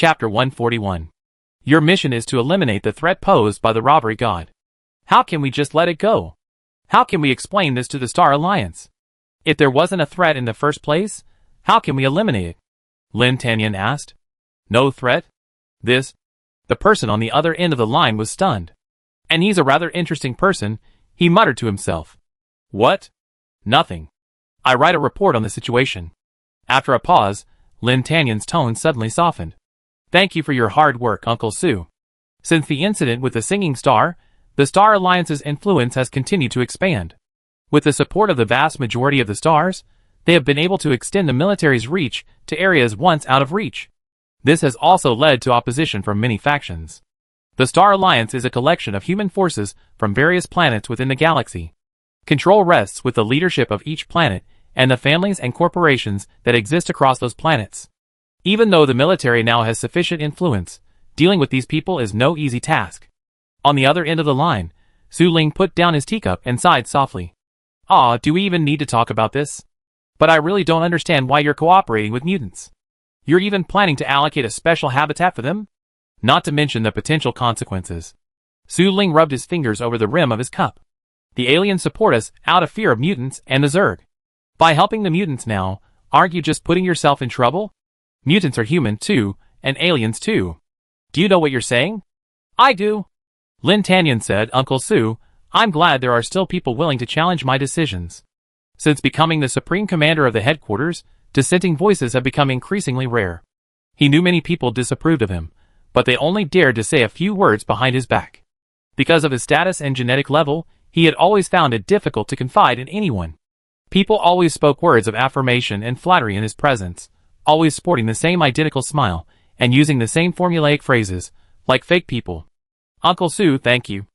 Chapter 141. Your mission is to eliminate the threat posed by the robbery god. How can we just let it go? How can we explain this to the Star Alliance? If there wasn't a threat in the first place, how can we eliminate it? Lin Tanyan asked. No threat? The person on the other end of the line was stunned. And he's a rather interesting person, he muttered to himself. What? Nothing. I write a report on the situation. After a pause, Lin Tanyan's tone suddenly softened. Thank you for your hard work, Uncle Sue. Since the incident with the singing star, the Star Alliance's influence has continued to expand. With the support of the vast majority of the stars, they have been able to extend the military's reach to areas once out of reach. This has also led to opposition from many factions. The Star Alliance is a collection of human forces from various planets within the galaxy. Control rests with the leadership of each planet and the families and corporations that exist across those planets. Even though the military now has sufficient influence, dealing with these people is no easy task. On the other end of the line, Su Ling put down his teacup and sighed softly. Do we even need to talk about this? But I really don't understand why you're cooperating with mutants. You're even planning to allocate a special habitat for them? Not to mention the potential consequences. Su Ling rubbed his fingers over the rim of his cup. The aliens support us out of fear of mutants and the Zerg. By helping the mutants now, aren't you just putting yourself in trouble? Mutants are human too, and aliens too. Do you know what you're saying? I do. Lin Tanyan said, Uncle Sue, I'm glad there are still people willing to challenge my decisions. Since becoming the supreme commander of the headquarters, dissenting voices have become increasingly rare. He knew many people disapproved of him, but they only dared to say a few words behind his back. Because of his status and genetic level, he had always found it difficult to confide in anyone. People always spoke words of affirmation and flattery in his presence, always sporting the same identical smile, and using the same formulaic phrases, like fake people. Uncle Sue, thank you.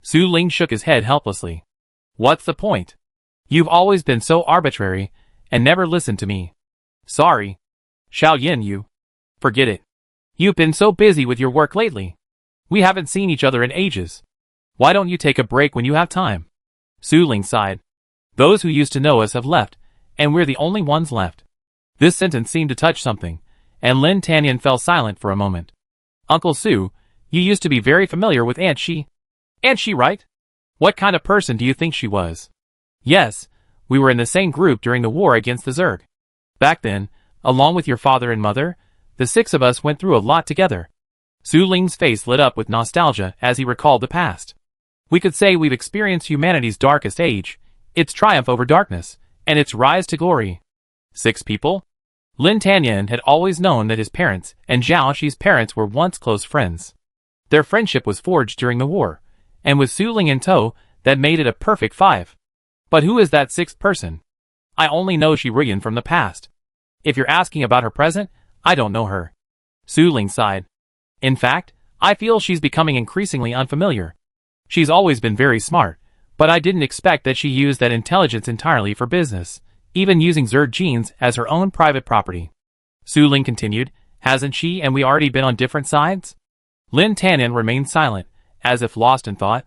Su Ling shook his head helplessly. What's the point? You've always been so arbitrary, and never listened to me. Sorry. Xiao Yin, you. Forget it. You've been so busy with your work lately. We haven't seen each other in ages. Why don't you take a break when you have time? Su Ling sighed. Those who used to know us have left, and we're the only ones left. This sentence seemed to touch something, and Lin Tanyan fell silent for a moment. Uncle Sue, you used to be very familiar with Aunt Shi. Aunt Shi, right? What kind of person do you think she was? Yes, we were in the same group during the war against the Zerg. Back then, along with your father and mother, the six of us went through a lot together. Su Ling's face lit up with nostalgia as he recalled the past. We could say we've experienced humanity's darkest age, its triumph over darkness, and its rise to glory. 6 people? Lin Tanyan had always known that his parents and Zhao Shi's parents were once close friends. Their friendship was forged during the war, and with Su Ling in tow, that made it a perfect 5. But who is that 6th person? I only know Shi Ruyan from the past. If you're asking about her present, I don't know her. Su Ling sighed. In fact, I feel she's becoming increasingly unfamiliar. She's always been very smart, but I didn't expect that she used that intelligence entirely for business, even using Zerg genes as her own private property. Su Ling continued, hasn't she and we already been on different sides? Lin Tanyan remained silent, as if lost in thought.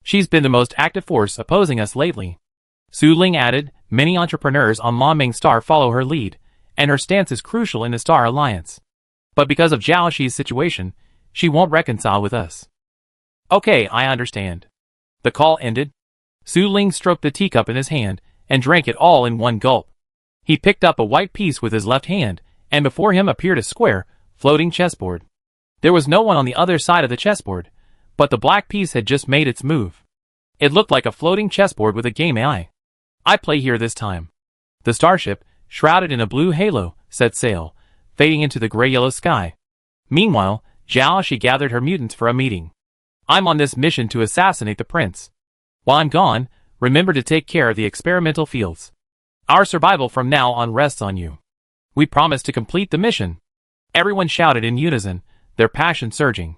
She's been the most active force opposing us lately. Su Ling added, many entrepreneurs on La Ming Star follow her lead, and her stance is crucial in the Star Alliance. But because of Zhao Shi's situation, she won't reconcile with us. Okay, I understand. The call ended. Su Ling stroked the teacup in his hand, and drank it all in one gulp. He picked up a white piece with his left hand, and before him appeared a square, floating chessboard. There was no one on the other side of the chessboard, but the black piece had just made its move. It looked like a floating chessboard with a game AI. I play here this time. The starship, shrouded in a blue halo, set sail, fading into the gray-yellow sky. Meanwhile, Zhao Shi gathered her mutants for a meeting. I'm on this mission to assassinate the prince. While I'm gone, remember to take care of the experimental fields. Our survival from now on rests on you. We promise to complete the mission. Everyone shouted in unison, their passion surging.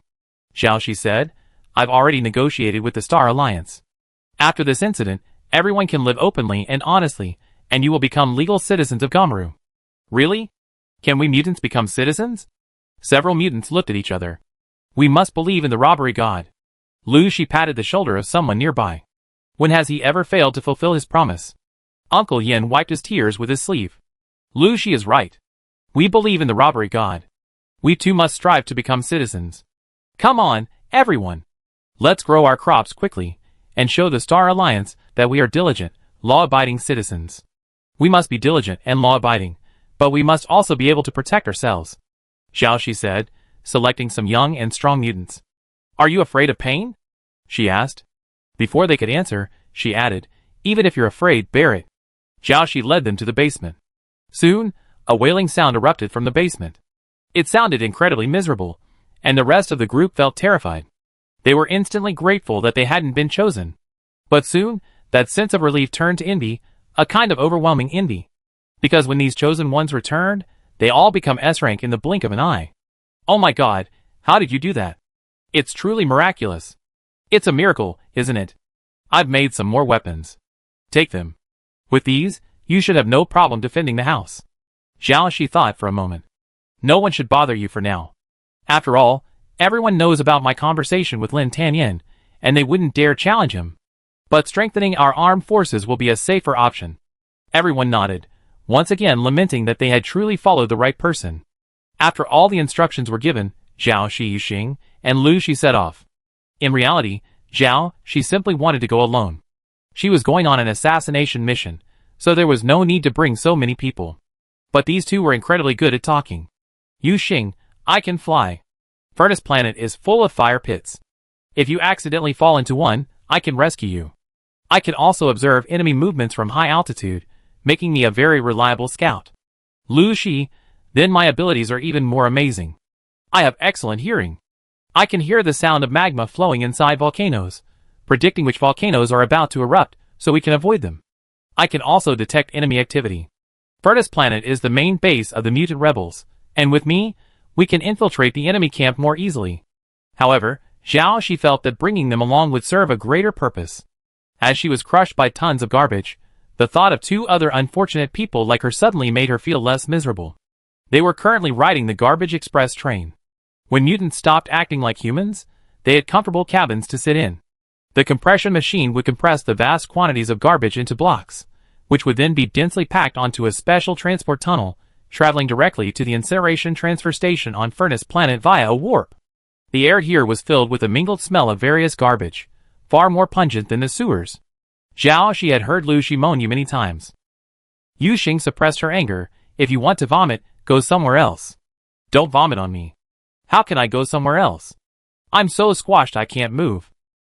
Zhao Shi said, I've already negotiated with the Star Alliance. After this incident, everyone can live openly and honestly, and you will become legal citizens of Gomeru. Really? Can we mutants become citizens? Several mutants looked at each other. We must believe in the robbery god. Lu Shi patted the shoulder of someone nearby. When has he ever failed to fulfill his promise? Uncle Yin wiped his tears with his sleeve. Lu Shi is right. We believe in the robbery god. We too must strive to become citizens. Come on, everyone. Let's grow our crops quickly, and show the Star Alliance that we are diligent, law-abiding citizens. We must be diligent and law-abiding, but we must also be able to protect ourselves. Xiaoxi said, selecting some young and strong mutants. Are you afraid of pain? She asked. Before they could answer, she added, even if you're afraid, bear it. Xiaoxi led them to the basement. Soon, a wailing sound erupted from the basement. It sounded incredibly miserable, and the rest of the group felt terrified. They were instantly grateful that they hadn't been chosen. But soon, that sense of relief turned to envy, a kind of overwhelming envy. Because when these chosen ones returned, they all become S-rank in the blink of an eye. Oh my god, how did you do that? It's truly miraculous. It's a miracle, isn't it? I've made some more weapons. Take them. With these, you should have no problem defending the house. Xiaoxi thought for a moment. No one should bother you for now. After all, everyone knows about my conversation with Lin Tanyan, and they wouldn't dare challenge him. But strengthening our armed forces will be a safer option. Everyone nodded, once again lamenting that they had truly followed the right person. After all the instructions were given, Zhao Shiyuxing and Lu Shi set off. In reality, Zhao Shi simply wanted to go alone. She was going on an assassination mission, so there was no need to bring so many people. But these two were incredibly good at talking. Yu Xing, I can fly. Furnace Planet is full of fire pits. If you accidentally fall into one, I can rescue you. I can also observe enemy movements from high altitude, making me a very reliable scout. Lu Shi, then my abilities are even more amazing. I have excellent hearing. I can hear the sound of magma flowing inside volcanoes, predicting which volcanoes are about to erupt, so we can avoid them. I can also detect enemy activity. Furnace Planet is the main base of the mutant rebels, and with me, we can infiltrate the enemy camp more easily. However, Zhao Shi felt that bringing them along would serve a greater purpose. As she was crushed by tons of garbage, the thought of two other unfortunate people like her suddenly made her feel less miserable. They were currently riding the garbage express train. When mutants stopped acting like humans, they had comfortable cabins to sit in. The compression machine would compress the vast quantities of garbage into blocks, which would then be densely packed onto a special transport tunnel, traveling directly to the incineration transfer station on Furnace Planet via a warp. The air here was filled with a mingled smell of various garbage, far more pungent than the sewers. Zhao Shi had heard Lu Shi moan you many times. Yu Xing suppressed her anger. If you want to vomit, go somewhere else. Don't vomit on me. How can I go somewhere else? I'm so squashed I can't move.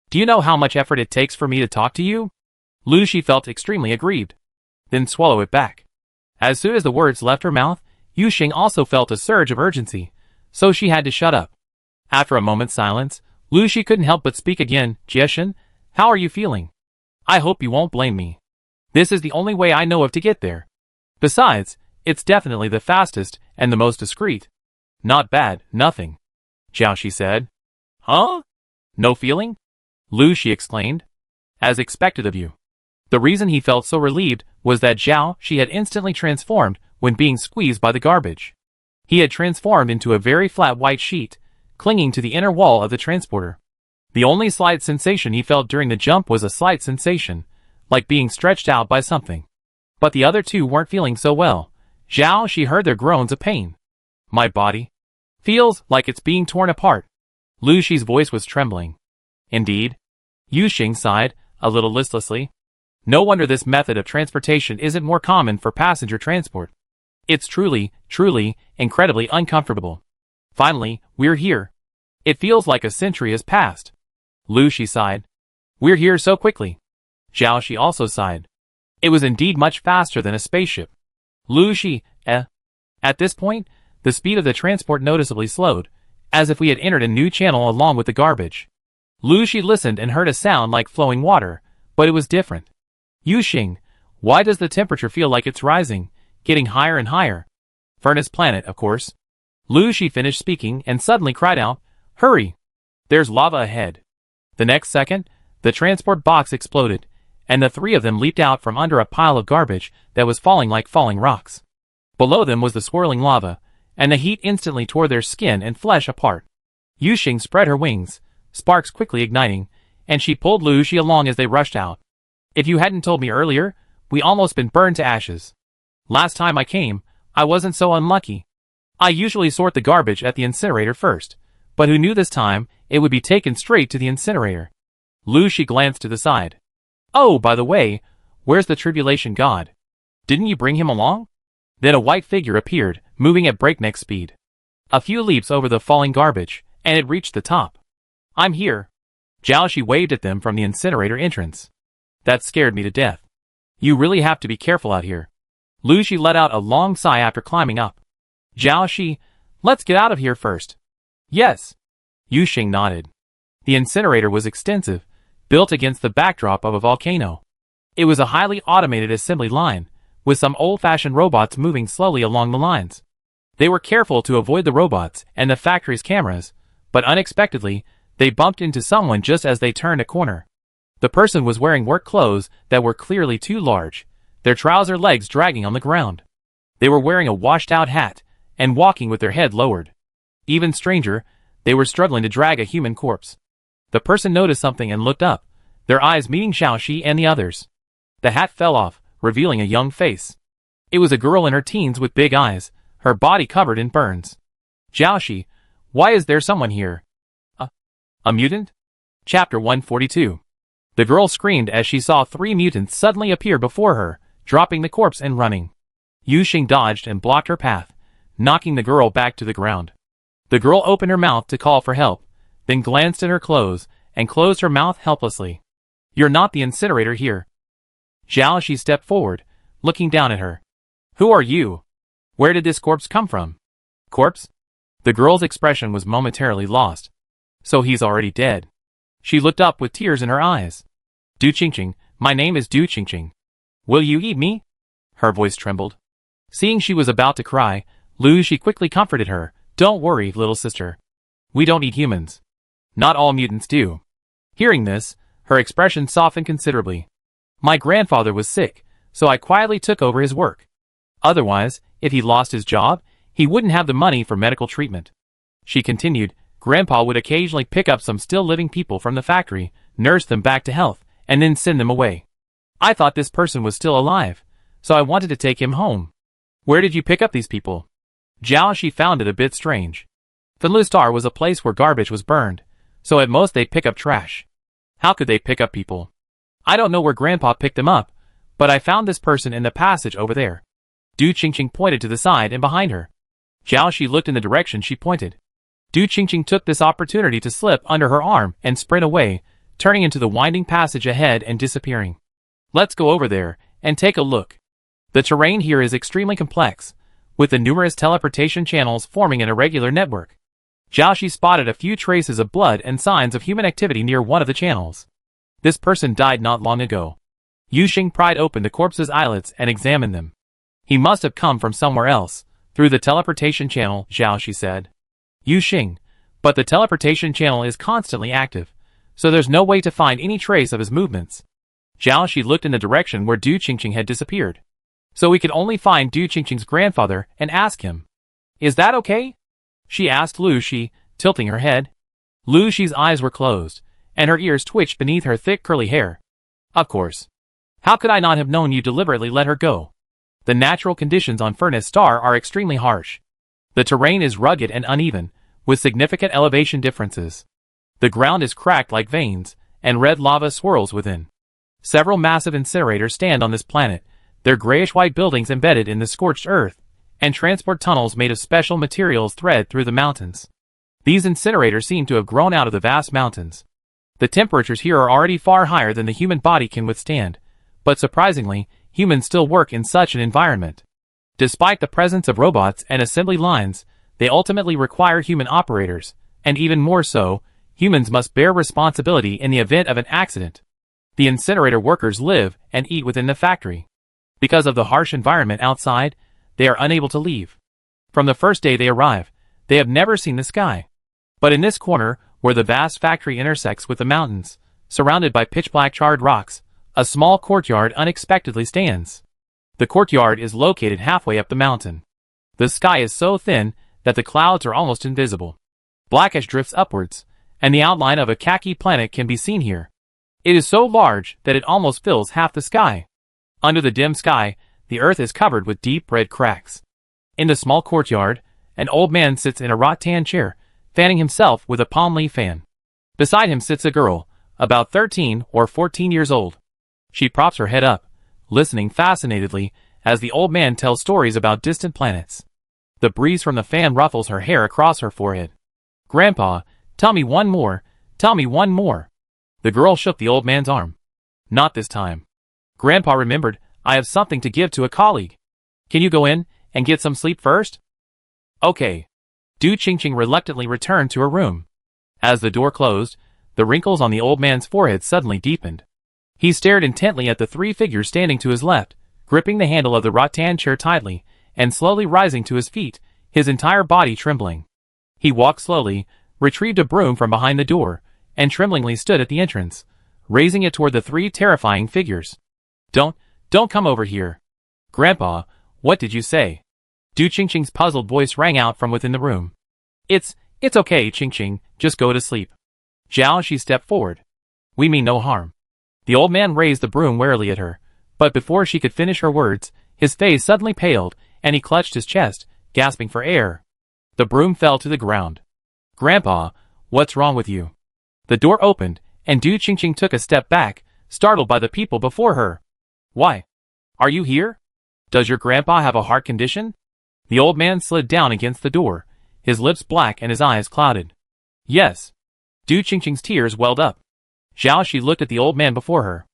Do you know how much effort it takes for me to talk to you? Lu Shi felt extremely aggrieved. Then swallow it back. As soon as the words left her mouth, Yu Xing also felt a surge of urgency, so she had to shut up. After a moment's silence, Lu Shi couldn't help but speak again. Jieshan, how are you feeling? I hope you won't blame me. This is the only way I know of to get there. Besides, it's definitely the fastest and the most discreet. Not bad, nothing. Jiaoxi said. Huh? No feeling? Lu Shi exclaimed. As expected of you. The reason he felt so relieved was that Zhao Shi had instantly transformed when being squeezed by the garbage. He had transformed into a very flat white sheet, clinging to the inner wall of the transporter. The only slight sensation he felt during the jump was a slight sensation, like being stretched out by something. But the other two weren't feeling so well. Zhao Shi heard their groans of pain. My body feels like it's being torn apart. Lu Shi's voice was trembling. Indeed. Yu Xing sighed, a little listlessly. No wonder this method of transportation isn't more common for passenger transport. It's truly, incredibly uncomfortable. Finally, we're here. It feels like a century has passed. Lu Shi sighed. We're here so quickly. Zhao Shi also sighed. It was indeed much faster than a spaceship. Lu Shi, At this point, the speed of the transport noticeably slowed, as if we had entered a new channel along with the garbage. Lu Shi listened and heard a sound like flowing water, but it was different. Yu Xing, why does the temperature feel like it's rising, getting higher and higher? Furnace Planet, of course. Lu Shi finished speaking and suddenly cried out, Hurry! There's lava ahead. The next second, the transport box exploded, and the three of them leaped out from under a pile of garbage that was falling like falling rocks. Below them was the swirling lava, and the heat instantly tore their skin and flesh apart. Yu Xing spread her wings, sparks quickly igniting, and she pulled Lu Shi along as they rushed out. If you hadn't told me earlier, we almost been burned to ashes. Last time I came, I wasn't so unlucky. I usually sort the garbage at the incinerator first, but who knew this time it would be taken straight to the incinerator? Lucy glanced to the side. Oh, by the way, where's the tribulation god? Didn't you bring him along? Then a white figure appeared, moving at breakneck speed. A few leaps over the falling garbage, and it reached the top. I'm here. Jiaoshi waved at them from the incinerator entrance. That scared me to death. You really have to be careful out here. Lucy let out a long sigh after climbing up. Jiaoshi, let's get out of here first. Yes. Yuxing nodded. The incinerator was extensive, built against the backdrop of a volcano. It was a highly automated assembly line, with some old-fashioned robots moving slowly along the lines. They were careful to avoid the robots and the factory's cameras, but unexpectedly, they bumped into someone just as they turned a corner. The person was wearing work clothes that were clearly too large, their trouser legs dragging on the ground. They were wearing a washed-out hat and walking with their head lowered. Even stranger, they were struggling to drag a human corpse. The person noticed something and looked up, their eyes meeting Xiaoxi and the others. The hat fell off, revealing a young face. It was a girl in her teens with big eyes, her body covered in burns. Xiaoxi, why is there someone here? A mutant? Chapter 142. The girl screamed as she saw 3 mutants suddenly appear before her, dropping the corpse and running. Yuxing dodged and blocked her path, knocking the girl back to the ground. The girl opened her mouth to call for help, then glanced at her clothes and closed her mouth helplessly. You're not the incinerator here. Jiaoshi stepped forward, looking down at her. Who are you? Where did this corpse come from? Corpse? The girl's expression was momentarily lost. So he's already dead. She looked up with tears in her eyes. Du Qingqing, my name is Du Qingqing. Will you eat me? Her voice trembled. Seeing she was about to cry, Lucy quickly comforted her. Don't worry, little sister. We don't eat humans. Not all mutants do. Hearing this, her expression softened considerably. My grandfather was sick, so I quietly took over his work. Otherwise, if he lost his job, he wouldn't have the money for medical treatment. She continued, Grandpa would occasionally pick up some still living people from the factory, nurse them back to health, and then send them away. I thought this person was still alive, so I wanted to take him home. Where did you pick up these people? Jiaoshi found it a bit strange. Interstellar was a place where garbage was burned, so at most they'd pick up trash. How could they pick up people? I don't know where Grandpa picked them up, but I found this person in the passage over there. Du Qingqing pointed to the side and behind her. Jiaoshi looked in the direction she pointed. Du Qingqing took this opportunity to slip under her arm and sprint away, turning into the winding passage ahead and disappearing. Let's go over there and take a look. The terrain here is extremely complex, with the numerous teleportation channels forming an irregular network. Jiaoshi spotted a few traces of blood and signs of human activity near one of the channels. This person died not long ago. Yuxing pried open the corpse's eyelids and examined them. He must have come from somewhere else, through the teleportation channel, Jiaoshi said. Yuxing, but the teleportation channel is constantly active, so there's no way to find any trace of his movements. Jiaoshi looked in the direction where Du Qingqing had disappeared. So we could only find Du Qingqing's grandfather and ask him. Is that okay? She asked Lucy, tilting her head. Lucy's eyes were closed, and her ears twitched beneath her thick curly hair. Of course. How could I not have known you deliberately let her go? The natural conditions on Interstellar are extremely harsh. The terrain is rugged and uneven, with significant elevation differences. The ground is cracked like veins, and red lava swirls within. Several massive incinerators stand on this planet, their grayish-white buildings embedded in the scorched earth, and transport tunnels made of special materials thread through the mountains. These incinerators seem to have grown out of the vast mountains. The temperatures here are already far higher than the human body can withstand, but surprisingly, humans still work in such an environment. Despite the presence of robots and assembly lines, they ultimately require human operators, and even more so, humans must bear responsibility in the event of an accident. The incinerator workers live and eat within the factory. Because of the harsh environment outside, they are unable to leave. From the first day they arrive, they have never seen the sky. But in this corner, where the vast factory intersects with the mountains, surrounded by pitch-black charred rocks, a small courtyard unexpectedly stands. The courtyard is located halfway up the mountain. The sky is so thin that the clouds are almost invisible. Black ash drifts upwards, and the outline of a khaki planet can be seen here. It is so large that it almost fills half the sky. Under the dim sky, the earth is covered with deep red cracks. In the small courtyard, An old man sits in a rattan chair, fanning himself with a palm leaf fan. Beside him sits a girl, about 13 or 14 years old. She props her head up, listening fascinatedly as the old man tells stories about distant planets. The breeze from the fan ruffles her hair across her forehead. "Grandpa, tell me one more, tell me one more." The girl shook the old man's arm. "Not this time. Grandpa remembered, I have something to give to a colleague. Can you go in and get some sleep first?" "Okay." Du Qingqing reluctantly returned to her room. As the door closed, the wrinkles on the old man's forehead suddenly deepened. He stared intently at the three figures standing to his left, gripping the handle of the rattan chair tightly, and slowly rising to his feet, his entire body trembling. He walked slowly, retrieved a broom from behind the door, and tremblingly stood at the entrance, raising it toward the three terrifying figures. Don't come over here." "Grandpa, what did you say?" Du Qingqing's puzzled voice rang out from within the room. It's okay, Qingqing, just go to sleep." Zhao Shi stepped forward. "We mean no harm." The old man raised the broom warily at her, but before she could finish her words, his face suddenly paled, and he clutched his chest, gasping for air. The broom fell to the ground. "Grandpa, what's wrong with you?" The door opened, and Du Qingqing took a step back, startled by the people before her. "Why? Are you here? Does your grandpa have a heart condition?" The old man slid down against the door, his lips black and his eyes clouded. "Yes." Du Qingqing's tears welled up. Zhao Shi looked at the old man before her.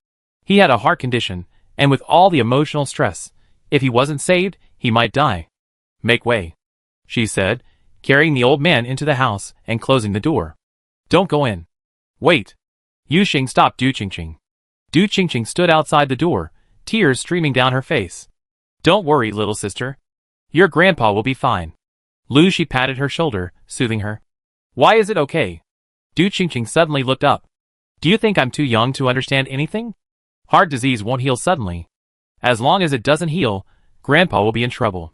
He had a heart condition, and with all the emotional stress, if he wasn't saved, he might die. "Make way," she said, carrying the old man into the house and closing the door. "Don't go in. Wait." Yu Xing stopped Du Qingqing. Du Qingqing stood outside the door, tears streaming down her face. "Don't worry, little sister. Your grandpa will be fine." Lu Shi patted her shoulder, soothing her. "Why is it okay?" Du Qingqing suddenly looked up. "Do you think I'm too young to understand anything? Heart disease won't heal suddenly. As long as it doesn't heal, Grandpa will be in trouble.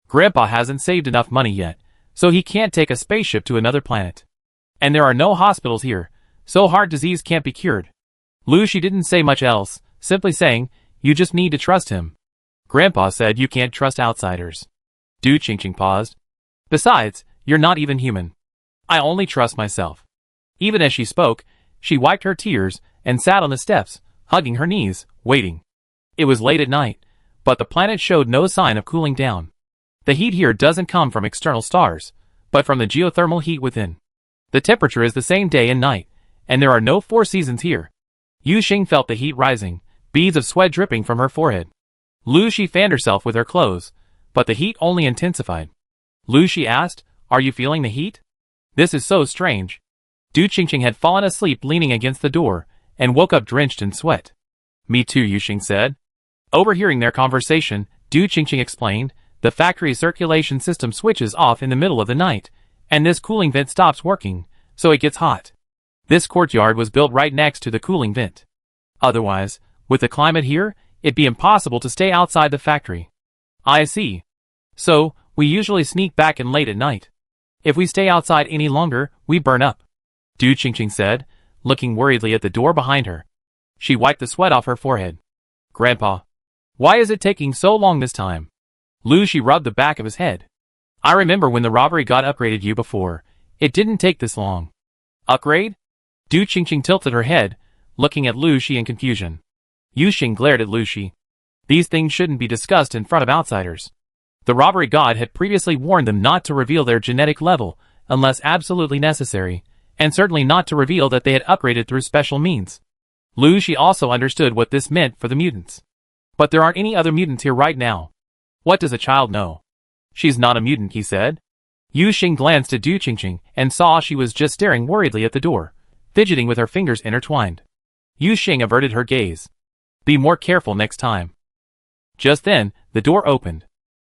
Grandpa hasn't saved enough money yet, so he can't take a spaceship to another planet. And there are no hospitals here, so heart disease can't be cured." Lu Shi didn't say much else, simply saying, "You just need to trust him." "Grandpa said you can't trust outsiders." Du Qingqing paused. "Besides, you're not even human. I only trust myself." Even as she spoke, she wiped her tears and sat on the steps, hugging her knees, waiting. It was late at night, but the planet showed no sign of cooling down. The heat here doesn't come from external stars, but from the geothermal heat within. The temperature is the same day and night, and there are no 4 seasons here. Yu Xing felt the heat rising, beads of sweat dripping from her forehead. Lu Shi fanned herself with her clothes, but the heat only intensified. Lu Shi asked, "Are you feeling the heat? This is so strange." Du Qingqing had fallen asleep leaning against the door, and woke up drenched in sweat. "Me too," Yu Xing said. Overhearing their conversation, Du Qingqing explained, "The factory circulation system switches off in the middle of the night, and this cooling vent stops working, so it gets hot. This courtyard was built right next to the cooling vent. Otherwise, with the climate here, it'd be impossible to stay outside the factory." "I see. So, we usually sneak back in late at night. If we stay outside any longer, we burn up," Du Qingqing said, looking worriedly at the door behind her. She wiped the sweat off her forehead. "Grandpa, why is it taking so long this time?" Lu Shi rubbed the back of his head. "I remember when the robbery god upgraded you before. It didn't take this long." "Upgrade?" Du Qingqing tilted her head, looking at Lu Shi in confusion. Yu Xing glared at Lu Shi. These things shouldn't be discussed in front of outsiders. The robbery god had previously warned them not to reveal their genetic level unless absolutely necessary, and certainly not to reveal that they had upgraded through special means. Lu Shi also understood what this meant for the mutants. "But there aren't any other mutants here right now. What does a child know?" "She's not a mutant," he said. Yu Xing glanced at Du Qingqing and saw she was just staring worriedly at the door, fidgeting with her fingers intertwined. Yu Xing averted her gaze. "Be more careful next time." Just then, the door opened.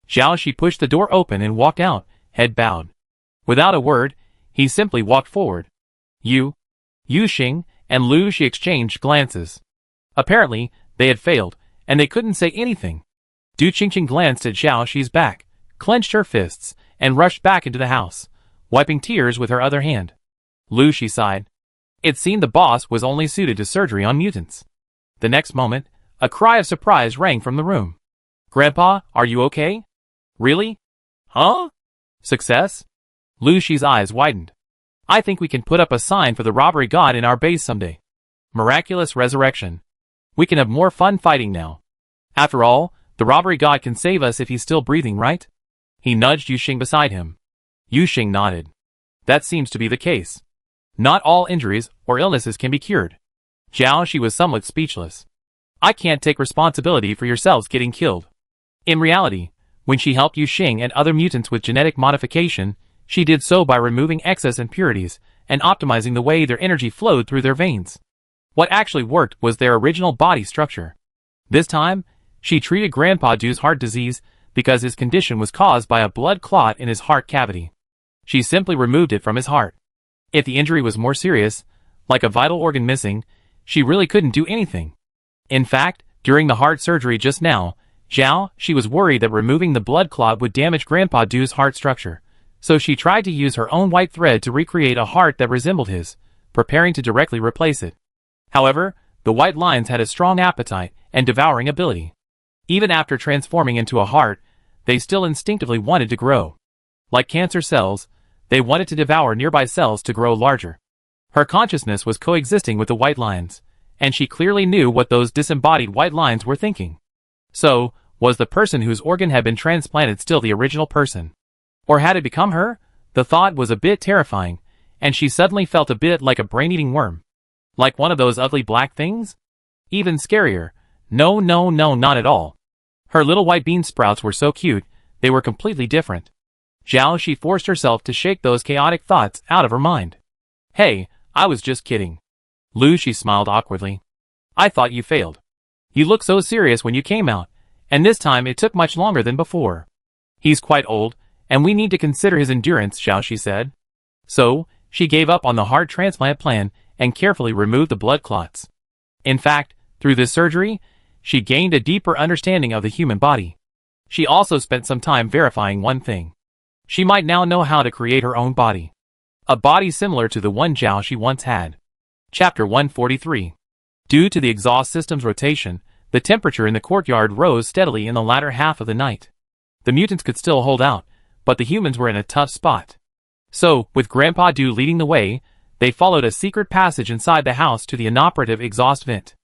Zhao Shi pushed the door open and walked out, head bowed. Without a word, he simply walked forward. Yu Xing and Lu Shi exchanged glances. Apparently, they had failed, and they couldn't say anything. Du Qingqing glanced at Zhao Shi's back, clenched her fists, and rushed back into the house, wiping tears with her other hand. Lu Shi sighed. It seemed the boss was only suited to surgery on mutants. The next moment, a cry of surprise rang from the room. "Grandpa, are you okay?" "Really? Huh?" Success? Lu Shi's eyes widened. I think we can put up a sign for the robbery god in our base someday. Miraculous resurrection. We can have more fun fighting now. After all, the robbery god can save us if he's still breathing, right? He nudged Yuxing beside him. Yuxing nodded. That seems to be the case. Not all injuries or illnesses can be cured. Zhao Shi was somewhat speechless. I can't take responsibility for yourselves getting killed. In reality, when she helped Yuxing and other mutants with genetic modification, she did so by removing excess impurities and optimizing the way their energy flowed through their veins. What actually worked was their original body structure. This time, she treated Grandpa Du's heart disease because his condition was caused by a blood clot in his heart cavity. She simply removed it from his heart. If the injury was more serious, like a vital organ missing, she really couldn't do anything. In fact, during the heart surgery just now, Zhao Shi was worried that removing the blood clot would damage Grandpa Du's heart structure, so she tried to use her own white thread to recreate a heart that resembled his, preparing to directly replace it. However, the white lines had a strong appetite and devouring ability. Even after transforming into a heart, they still instinctively wanted to grow. Like cancer cells, they wanted to devour nearby cells to grow larger. Her consciousness was coexisting with the white lines, and she clearly knew what those disembodied white lines were thinking. So, was the person whose organ had been transplanted still the original person? Or had it become her? The thought was a bit terrifying, and she suddenly felt a bit like a brain-eating worm. Like one of those ugly black things? Even scarier. No, not at all. Her little white bean sprouts were so cute, they were completely different. Zhao Shi forced herself to shake those chaotic thoughts out of her mind. Hey, I was just kidding. Lu Shi smiled awkwardly. I thought you failed. You looked so serious when you came out, and this time it took much longer than before. He's quite old, and we need to consider his endurance, Zhao Shi said. So, she gave up on the heart transplant plan and carefully removed the blood clots. In fact, through this surgery, she gained a deeper understanding of the human body. She also spent some time verifying one thing. She might now know how to create her own body. A body similar to the one Zhao Shi once had. Chapter 143. Due to the exhaust system's rotation, the temperature in the courtyard rose steadily in the latter half of the night. The mutants could still hold out, but the humans were in a tough spot. So, with Grandpa Du leading the way, they followed a secret passage inside the house to the inoperative exhaust vent.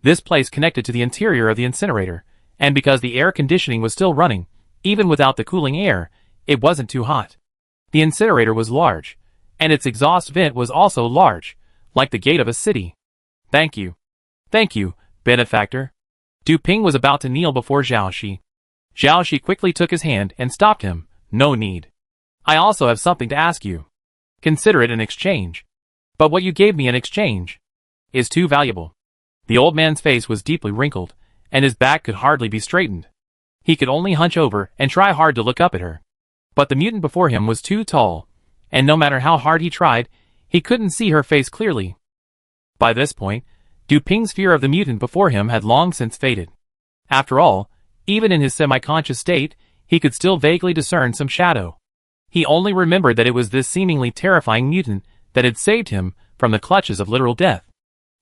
This place connected to the interior of the incinerator, and because the air conditioning was still running, even without the cooling air, it wasn't too hot. The incinerator was large, and its exhaust vent was also large, like the gate of a city. Thank you. Thank you, benefactor. Du Ping was about to kneel before Zhao Shi. Zhao Shi quickly took his hand and stopped him. No need. I also have something to ask you. Consider it an exchange. But what you gave me in exchange is too valuable. The old man's face was deeply wrinkled, and his back could hardly be straightened. He could only hunch over and try hard to look up at her. But the mutant before him was too tall, and no matter how hard he tried, he couldn't see her face clearly. By this point, Du Ping's fear of the mutant before him had long since faded. After all, even in his semi-conscious state, he could still vaguely discern some shadow. He only remembered that it was this seemingly terrifying mutant that had saved him from the clutches of literal death.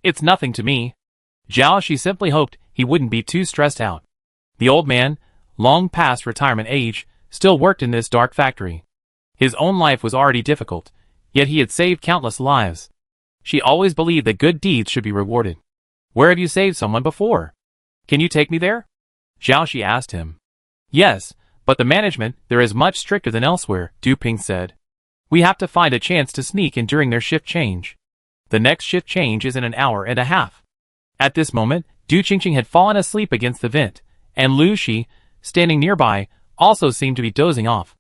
It's nothing to me. Zhao Shi simply hoped he wouldn't be too stressed out. The old man, long past retirement age, still worked in this dark factory. His own life was already difficult, yet he had saved countless lives. She always believed that good deeds should be rewarded. Where have you saved someone before? Can you take me there? Zhao Shi asked him. Yes, but the management there is much stricter than elsewhere, Du Ping said. We have to find a chance to sneak in during their shift change. The next shift change is in an hour and a half. At this moment, Du Qingqing had fallen asleep against the vent, and Lu Shi, standing nearby, also seemed to be dozing off.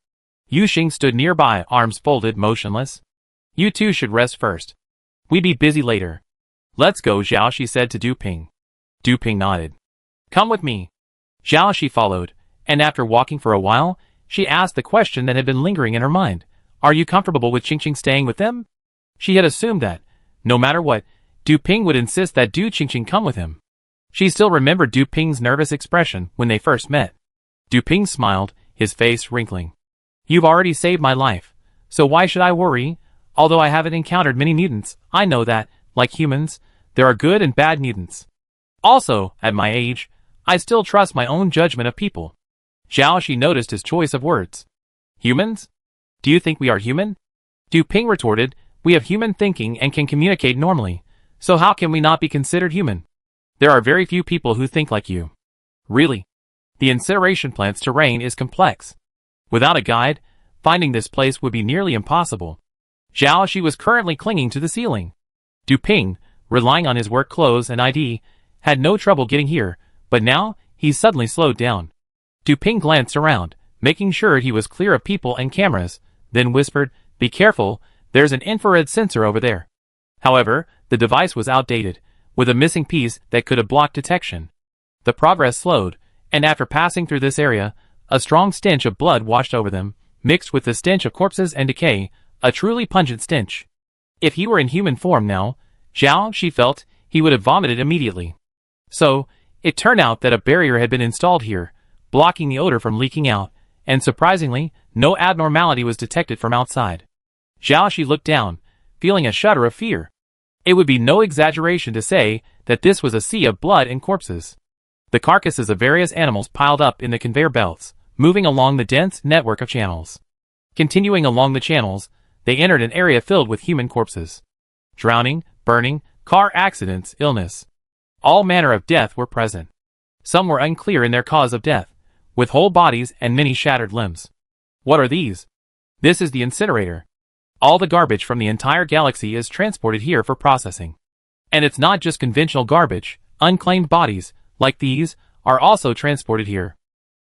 Yuxing stood nearby, arms folded, motionless. You two should rest first. We'd be busy later. Let's go, Zhao Shi said to Du Ping. Du Ping nodded. Come with me. Zhao Shi followed, and after walking for a while, she asked the question that had been lingering in her mind. Are you comfortable with Qingqing staying with them? She had assumed that, no matter what, Du Ping would insist that Du Qingqing come with him. She still remembered Du Ping's nervous expression when they first met. Du Ping smiled, his face wrinkling. You've already saved my life, so why should I worry? Although I haven't encountered many mutants, I know that, like humans, there are good and bad mutants. Also, at my age, I still trust my own judgment of people. Zhao Shi noticed his choice of words. Humans? Do you think we are human? Du Ping retorted, we have human thinking and can communicate normally, so how can we not be considered human? There are very few people who think like you. Really? The incineration plant's terrain is complex. Without a guide, finding this place would be nearly impossible. Zhao Shi was currently clinging to the ceiling. Du Ping, relying on his work clothes and ID, had no trouble getting here, but now, he suddenly slowed down. Du Ping glanced around, making sure he was clear of people and cameras, then whispered, be careful, there's an infrared sensor over there. However, the device was outdated, with a missing piece that could have blocked detection. The progress slowed, and after passing through this area, a strong stench of blood washed over them, mixed with the stench of corpses and decay, a truly pungent stench. If he were in human form now, Zhao Shi felt, he would have vomited immediately. So, it turned out that a barrier had been installed here, blocking the odor from leaking out, and surprisingly, no abnormality was detected from outside. Zhao Shi looked down, feeling a shudder of fear. It would be no exaggeration to say that this was a sea of blood and corpses. The carcasses of various animals piled up in the conveyor belts, moving along the dense network of channels. Continuing along the channels, they entered an area filled with human corpses. Drowning, burning, car accidents, illness. All manner of death were present. Some were unclear in their cause of death, with whole bodies and many shattered limbs. What are these? This is the incinerator. All the garbage from the entire galaxy is transported here for processing. And it's not just conventional garbage, unclaimed bodies, like these, are also transported here.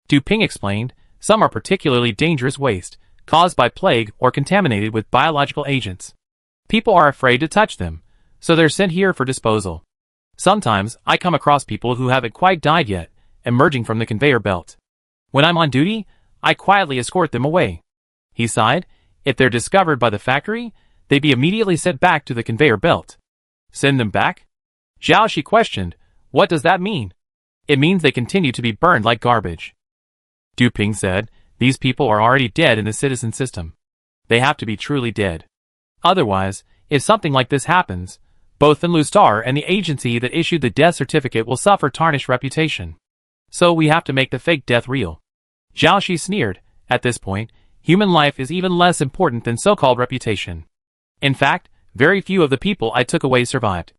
Du Ping explained, some are particularly dangerous waste, caused by plague or contaminated with biological agents. People are afraid to touch them, so they're sent here for disposal. Sometimes, I come across people who haven't quite died yet, emerging from the conveyor belt. When I'm on duty, I quietly escort them away. He sighed, if they're discovered by the factory, they'd be immediately sent back to the conveyor belt. Send them back? Zhao Shi questioned, what does that mean? It means they continue to be burned like garbage. Du Ping said, these people are already dead in the citizen system. They have to be truly dead. Otherwise, if something like this happens, both Lu Star and the agency that issued the death certificate will suffer tarnished reputation. So we have to make the fake death real. Zhao Shi sneered, at this point, human life is even less important than so-called reputation. In fact, very few of the people I took away survived.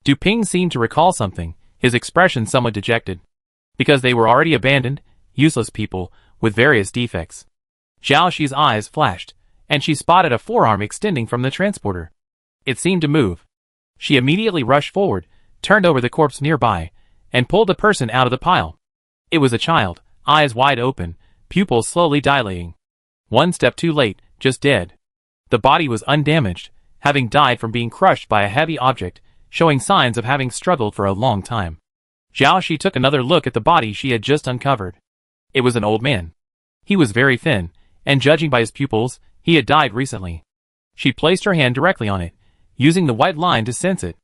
Du Ping seemed to recall something, his expression somewhat dejected. Because they were already abandoned, useless people, with various defects. Zhao Shi's eyes flashed, and she spotted a forearm extending from the transporter. It seemed to move. She immediately rushed forward, turned over the corpse nearby, and pulled the person out of the pile. It was a child, eyes wide open, pupils slowly dilating. One step too late, just dead. The body was undamaged, having died from being crushed by a heavy object, showing signs of having struggled for a long time. Zhao Shi took another look at the body she had just uncovered. It was an old man. He was very thin, and judging by his pupils, he had died recently. She placed her hand directly on it, using the white line to sense it.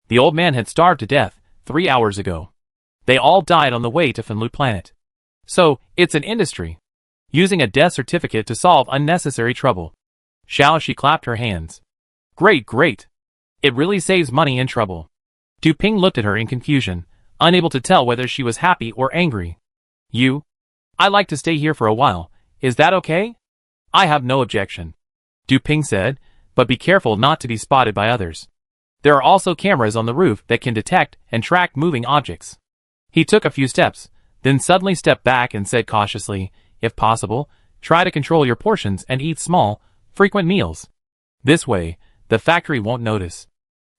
The old man had starved to death 3 hours ago. They all died on the way to Fenlu planet. So, it's an industry. Using a death certificate to solve unnecessary trouble. Zhao Shi clapped her hands. Great, great. It really saves money and trouble. Du Ping looked at her in confusion, unable to tell whether she was happy or angry. You? I'd like to stay here for a while, is that okay? I have no objection. Du Ping said, but be careful not to be spotted by others. There are also cameras on the roof that can detect and track moving objects. He took a few steps, then suddenly stepped back and said cautiously, if possible, try to control your portions and eat small, frequent meals. This way, the factory won't notice.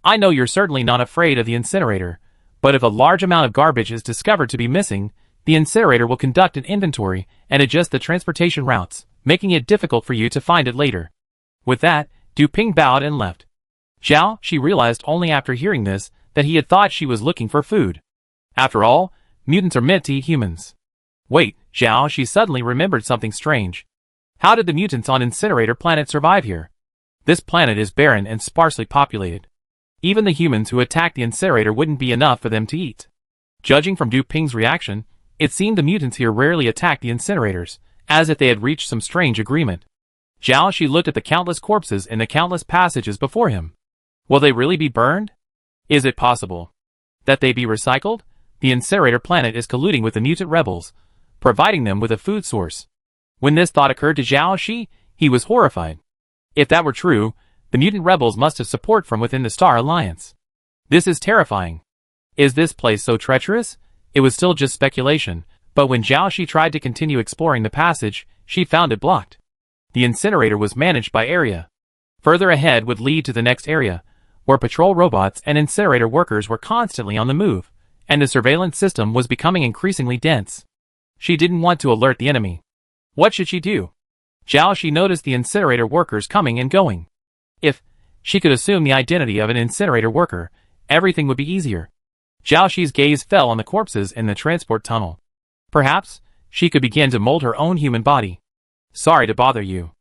I know you're certainly not afraid of the incinerator, but if a large amount of garbage is discovered to be missing, the incinerator will conduct an inventory and adjust the transportation routes, making it difficult for you to find it later. With that, Du Ping bowed and left. Zhao Shi realized only after hearing this that he had thought she was looking for food. After all, mutants are meant to eat humans. Wait, Zhao Shi suddenly remembered something strange. How did the mutants on Incinerator Planet survive here? This planet is barren and sparsely populated. Even the humans who attacked the incinerator wouldn't be enough for them to eat. Judging from Du Ping's reaction, it seemed the mutants here rarely attacked the incinerators, as if they had reached some strange agreement. Zhao Shi looked at the countless corpses in the countless passages before him. Will they really be burned? Is it possible that they be recycled? The incinerator planet is colluding with the mutant rebels, providing them with a food source. When this thought occurred to Zhao Shi, He was horrified. If that were true, the mutant rebels must have support from within the Star Alliance. This is terrifying. Is this place so treacherous? It was still just speculation, but when Zhao Shi tried to continue exploring the passage, she found it blocked. The incinerator was managed by area. Further ahead would lead to the next area, where patrol robots and incinerator workers were constantly on the move, and the surveillance system was becoming increasingly dense. She didn't want to alert the enemy. What should she do? Zhao Shi noticed the incinerator workers coming and going. If she could assume the identity of an incinerator worker, everything would be easier. Zhao Shi's gaze fell on the corpses in the transport tunnel. Perhaps she could begin to mold her own human body. Sorry to bother you,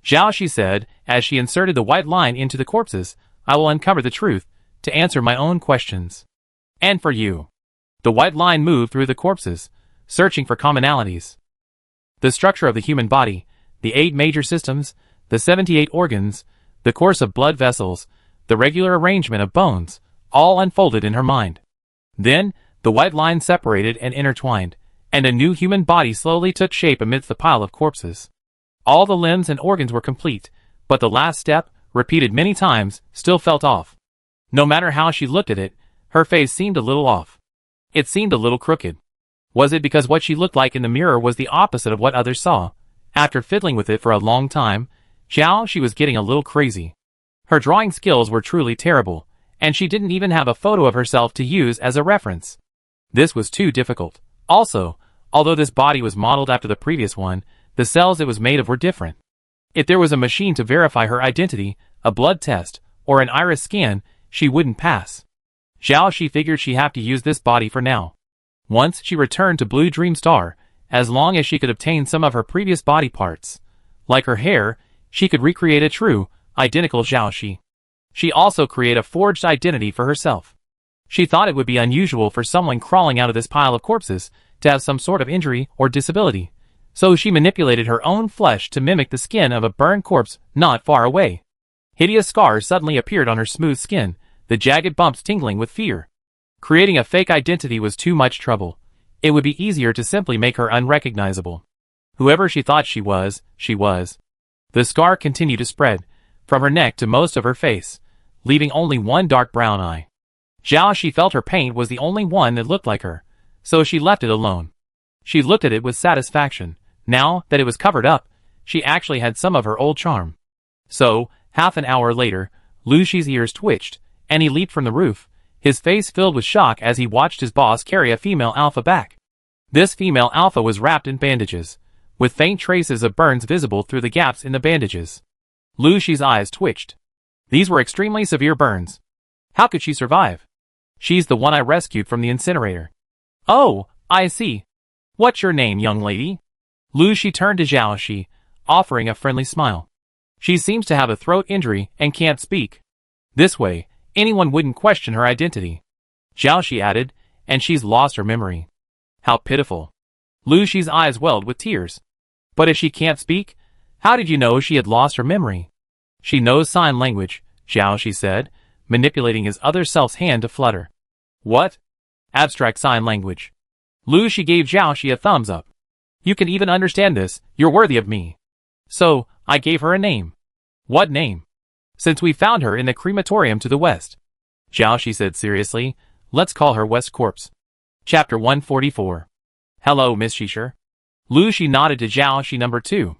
Zhao Shi said as she inserted the white line into the corpses. I will uncover the truth to answer my own questions. And for you. The white line moved through the corpses, searching for commonalities. The structure of the human body, the 8 major systems, the 78 organs, the course of blood vessels, the regular arrangement of bones, all unfolded in her mind. Then, the white line separated and intertwined, and a new human body slowly took shape amidst the pile of corpses. All the limbs and organs were complete, but the last step, repeated many times, still felt off. No matter how she looked at it, her face seemed a little off. It seemed a little crooked. Was it because what she looked like in the mirror was the opposite of what others saw? After fiddling with it for a long time, Zhao Shi was getting a little crazy. Her drawing skills were truly terrible, and she didn't even have a photo of herself to use as a reference. This was too difficult. Also, although this body was modeled after the previous one, the cells it was made of were different. If there was a machine to verify her identity, a blood test, or an iris scan, she wouldn't pass. Zhao Shi figured she'd have to use this body for now. Once she returned to Blue Dream Star, as long as she could obtain some of her previous body parts, like her hair, she could recreate a true, identical Zhao Shi. She also created a forged identity for herself. She thought it would be unusual for someone crawling out of this pile of corpses to have some sort of injury or disability, so she manipulated her own flesh to mimic the skin of a burned corpse not far away. Hideous scars suddenly appeared on her smooth skin, the jagged bumps tingling with fear. Creating a fake identity was too much trouble. It would be easier to simply make her unrecognizable. Whoever she thought she was, she was. The scar continued to spread, from her neck to most of her face, leaving only one dark brown eye. Zhao Shi felt her paint was the only one that looked like her, so she left it alone. She looked at it with satisfaction. Now that it was covered up, she actually had some of her old charm. So, half an hour later, Lu Shi's ears twitched, and he leaped from the roof, his face filled with shock as he watched his boss carry a female alpha back. This female alpha was wrapped in bandages, with faint traces of burns visible through the gaps in the bandages. Lu Shi's eyes twitched. These were extremely severe burns. How could she survive? She's the one I rescued from the incinerator. Oh, I see. What's your name, young lady? Lu Shi turned to Zhao Shi, offering a friendly smile. She seems to have a throat injury and can't speak. This way, anyone wouldn't question her identity. Zhao Shi added, and she's lost her memory. How pitiful. Lu Shi's eyes welled with tears. But if she can't speak, how did you know she had lost her memory? She knows sign language, Zhao Shi said, manipulating his other self's hand to flutter. What? Abstract sign language. Lu Shi gave Zhao Shi a thumbs up. You can even understand this, you're worthy of me. So, I gave her a name. What name? Since we found her in the crematorium to the west. Zhao Shi said seriously, let's call her West Corpse. Chapter 144. Hello, Miss Shisher. Lu Shi nodded to Zhao Shi number 2.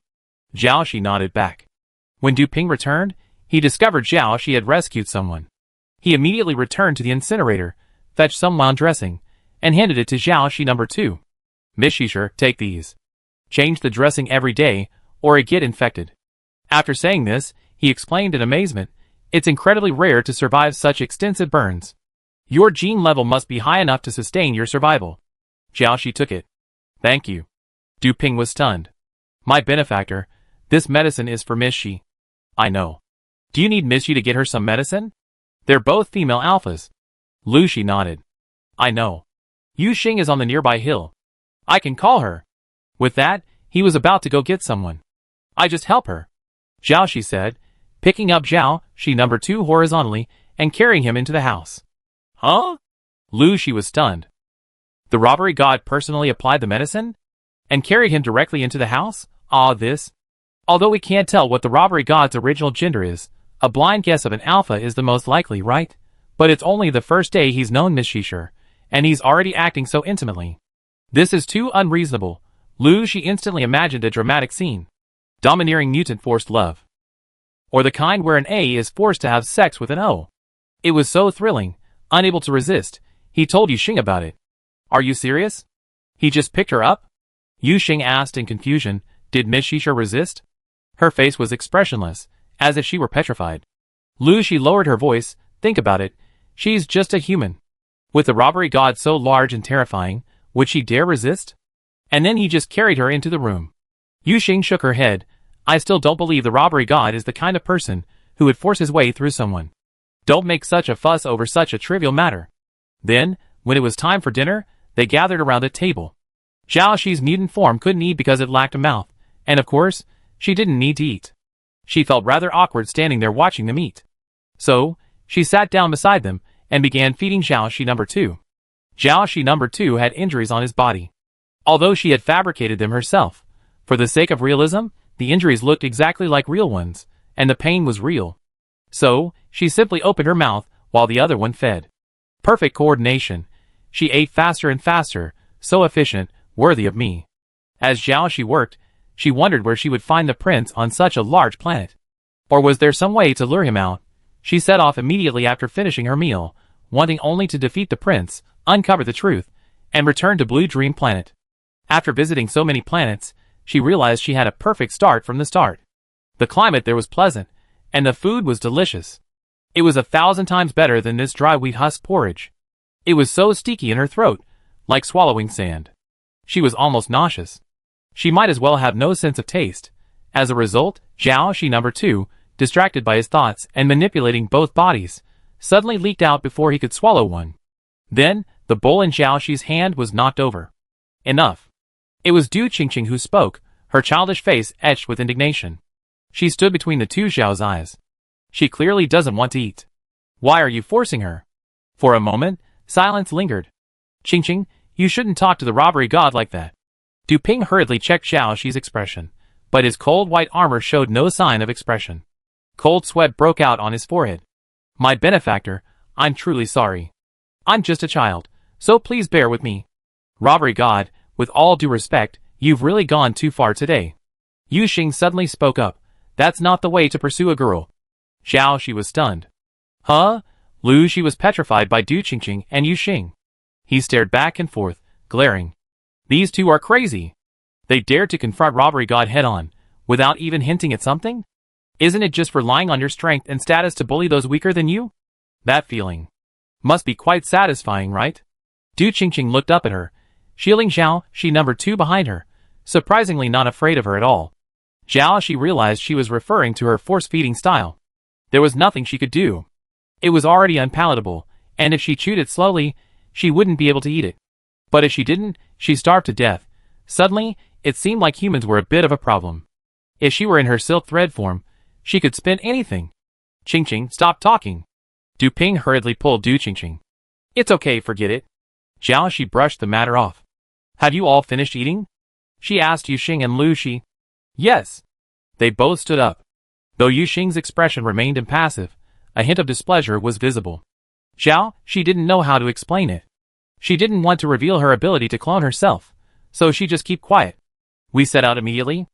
Zhao Shi nodded back. When Du Ping returned, he discovered Zhao Shi had rescued someone. He immediately returned to the incinerator, fetched some wound dressing, and handed it to Zhao Shi number 2. Miss Shisher, take these. Change the dressing every day, or it get infected. After saying this, he explained in amazement, it's incredibly rare to survive such extensive burns. Your gene level must be high enough to sustain your survival. Zhao Shi took it. Thank you. Du Ping was stunned. My benefactor, this medicine is for Miss Shi. I know. Do you need Miss Shi to get her some medicine? They're both female alphas. Lu Shi nodded. I know. Yu Xing is on the nearby hill. I can call her. With that, he was about to go get someone. I just help her. Zhao Shi said, picking up Zhao Shi number 2 horizontally and carrying him into the house. Huh? Lu Shi was stunned. The robbery god personally applied the medicine? And carried him directly into the house? Ah, this. Although we can't tell what the robbery god's original gender is, a blind guess of an alpha is the most likely, right? But it's only the first day he's known Miss Shisher, and he's already acting so intimately. This is too unreasonable. She instantly imagined a dramatic scene. Domineering mutant forced love. Or the kind where an A is forced to have sex with an O. It was so thrilling, unable to resist, he told Yuxing about it. Are you serious? He just picked her up? Yuxing asked in confusion. Did Miss Shisha resist? Her face was expressionless, as if she were petrified. She lowered her voice. Think about it. She's just a human. With the robbery god so large and terrifying, would she dare resist? And then he just carried her into the room. Yuxing shook her head. I still don't believe the robbery god is the kind of person who would force his way through someone. Don't make such a fuss over such a trivial matter. Then, when it was time for dinner, they gathered around a table. Zhao Shi's mutant form couldn't eat because it lacked a mouth, and of course, she didn't need to eat. She felt rather awkward standing there watching them eat. So, she sat down beside them and began feeding Zhao Shi number 2. Zhao Shi number 2 had injuries on his body. Although she had fabricated them herself, for the sake of realism, the injuries looked exactly like real ones, and the pain was real. So, she simply opened her mouth while the other one fed. Perfect coordination. She ate faster and faster, so efficient, worthy of me. As Zhao Shi worked, she wondered where she would find the prince on such a large planet. Or was there some way to lure him out? She set off immediately after finishing her meal, wanting only to defeat the prince, uncover the truth, and return to Blue Dream Planet. After visiting so many planets, she realized she had a perfect start from the start. The climate there was pleasant, and the food was delicious. It was 1,000 times better than this dry wheat husk porridge. It was so sticky in her throat, like swallowing sand. She was almost nauseous. She might as well have no sense of taste. As a result, Zhao Shi number 2, distracted by his thoughts and manipulating both bodies, suddenly leaked out before he could swallow one. Then, the bowl in Zhao Shi's hand was knocked over. Enough. It was Du Qingqing who spoke, her childish face etched with indignation. She stood between the two Zhao's eyes. She clearly doesn't want to eat. Why are you forcing her? For a moment, silence lingered. Qingqing, you shouldn't talk to the robbery god like that. Du Ping hurriedly checked Zhao Shi's expression, but his cold white armor showed no sign of expression. Cold sweat broke out on his forehead. My benefactor, I'm truly sorry. I'm just a child, so please bear with me. Robbery god, with all due respect, you've really gone too far today. Yuxing suddenly spoke up. That's not the way to pursue a girl. Zhao Shi was stunned. Huh? Shi was petrified by Du Qingqing and Yuxing. He stared back and forth, glaring. These two are crazy. They dared to confront robbery god head-on, without even hinting at something? Isn't it just relying on your strength and status to bully those weaker than you? That feeling must be quite satisfying, right? Du Qingqing looked up at her, shielding Zhao Shi number 2 behind her, surprisingly not afraid of her at all. Zhao Shi realized she was referring to her force-feeding style. There was nothing she could do. It was already unpalatable, and if she chewed it slowly, she wouldn't be able to eat it. But if she didn't, she starved to death. Suddenly, it seemed like humans were a bit of a problem. If she were in her silk thread form, she could spin anything. Qingqing, stop talking. Du Ping hurriedly pulled Du Qingqing. It's okay, forget it. Zhao Shi brushed the matter off. Have you all finished eating? She asked Yuxing and Shi. Yes. They both stood up. Though Yuxing's expression remained impassive, a hint of displeasure was visible. Zhao Shi didn't know how to explain it. She didn't want to reveal her ability to clone herself, so she just kept quiet. We set out immediately,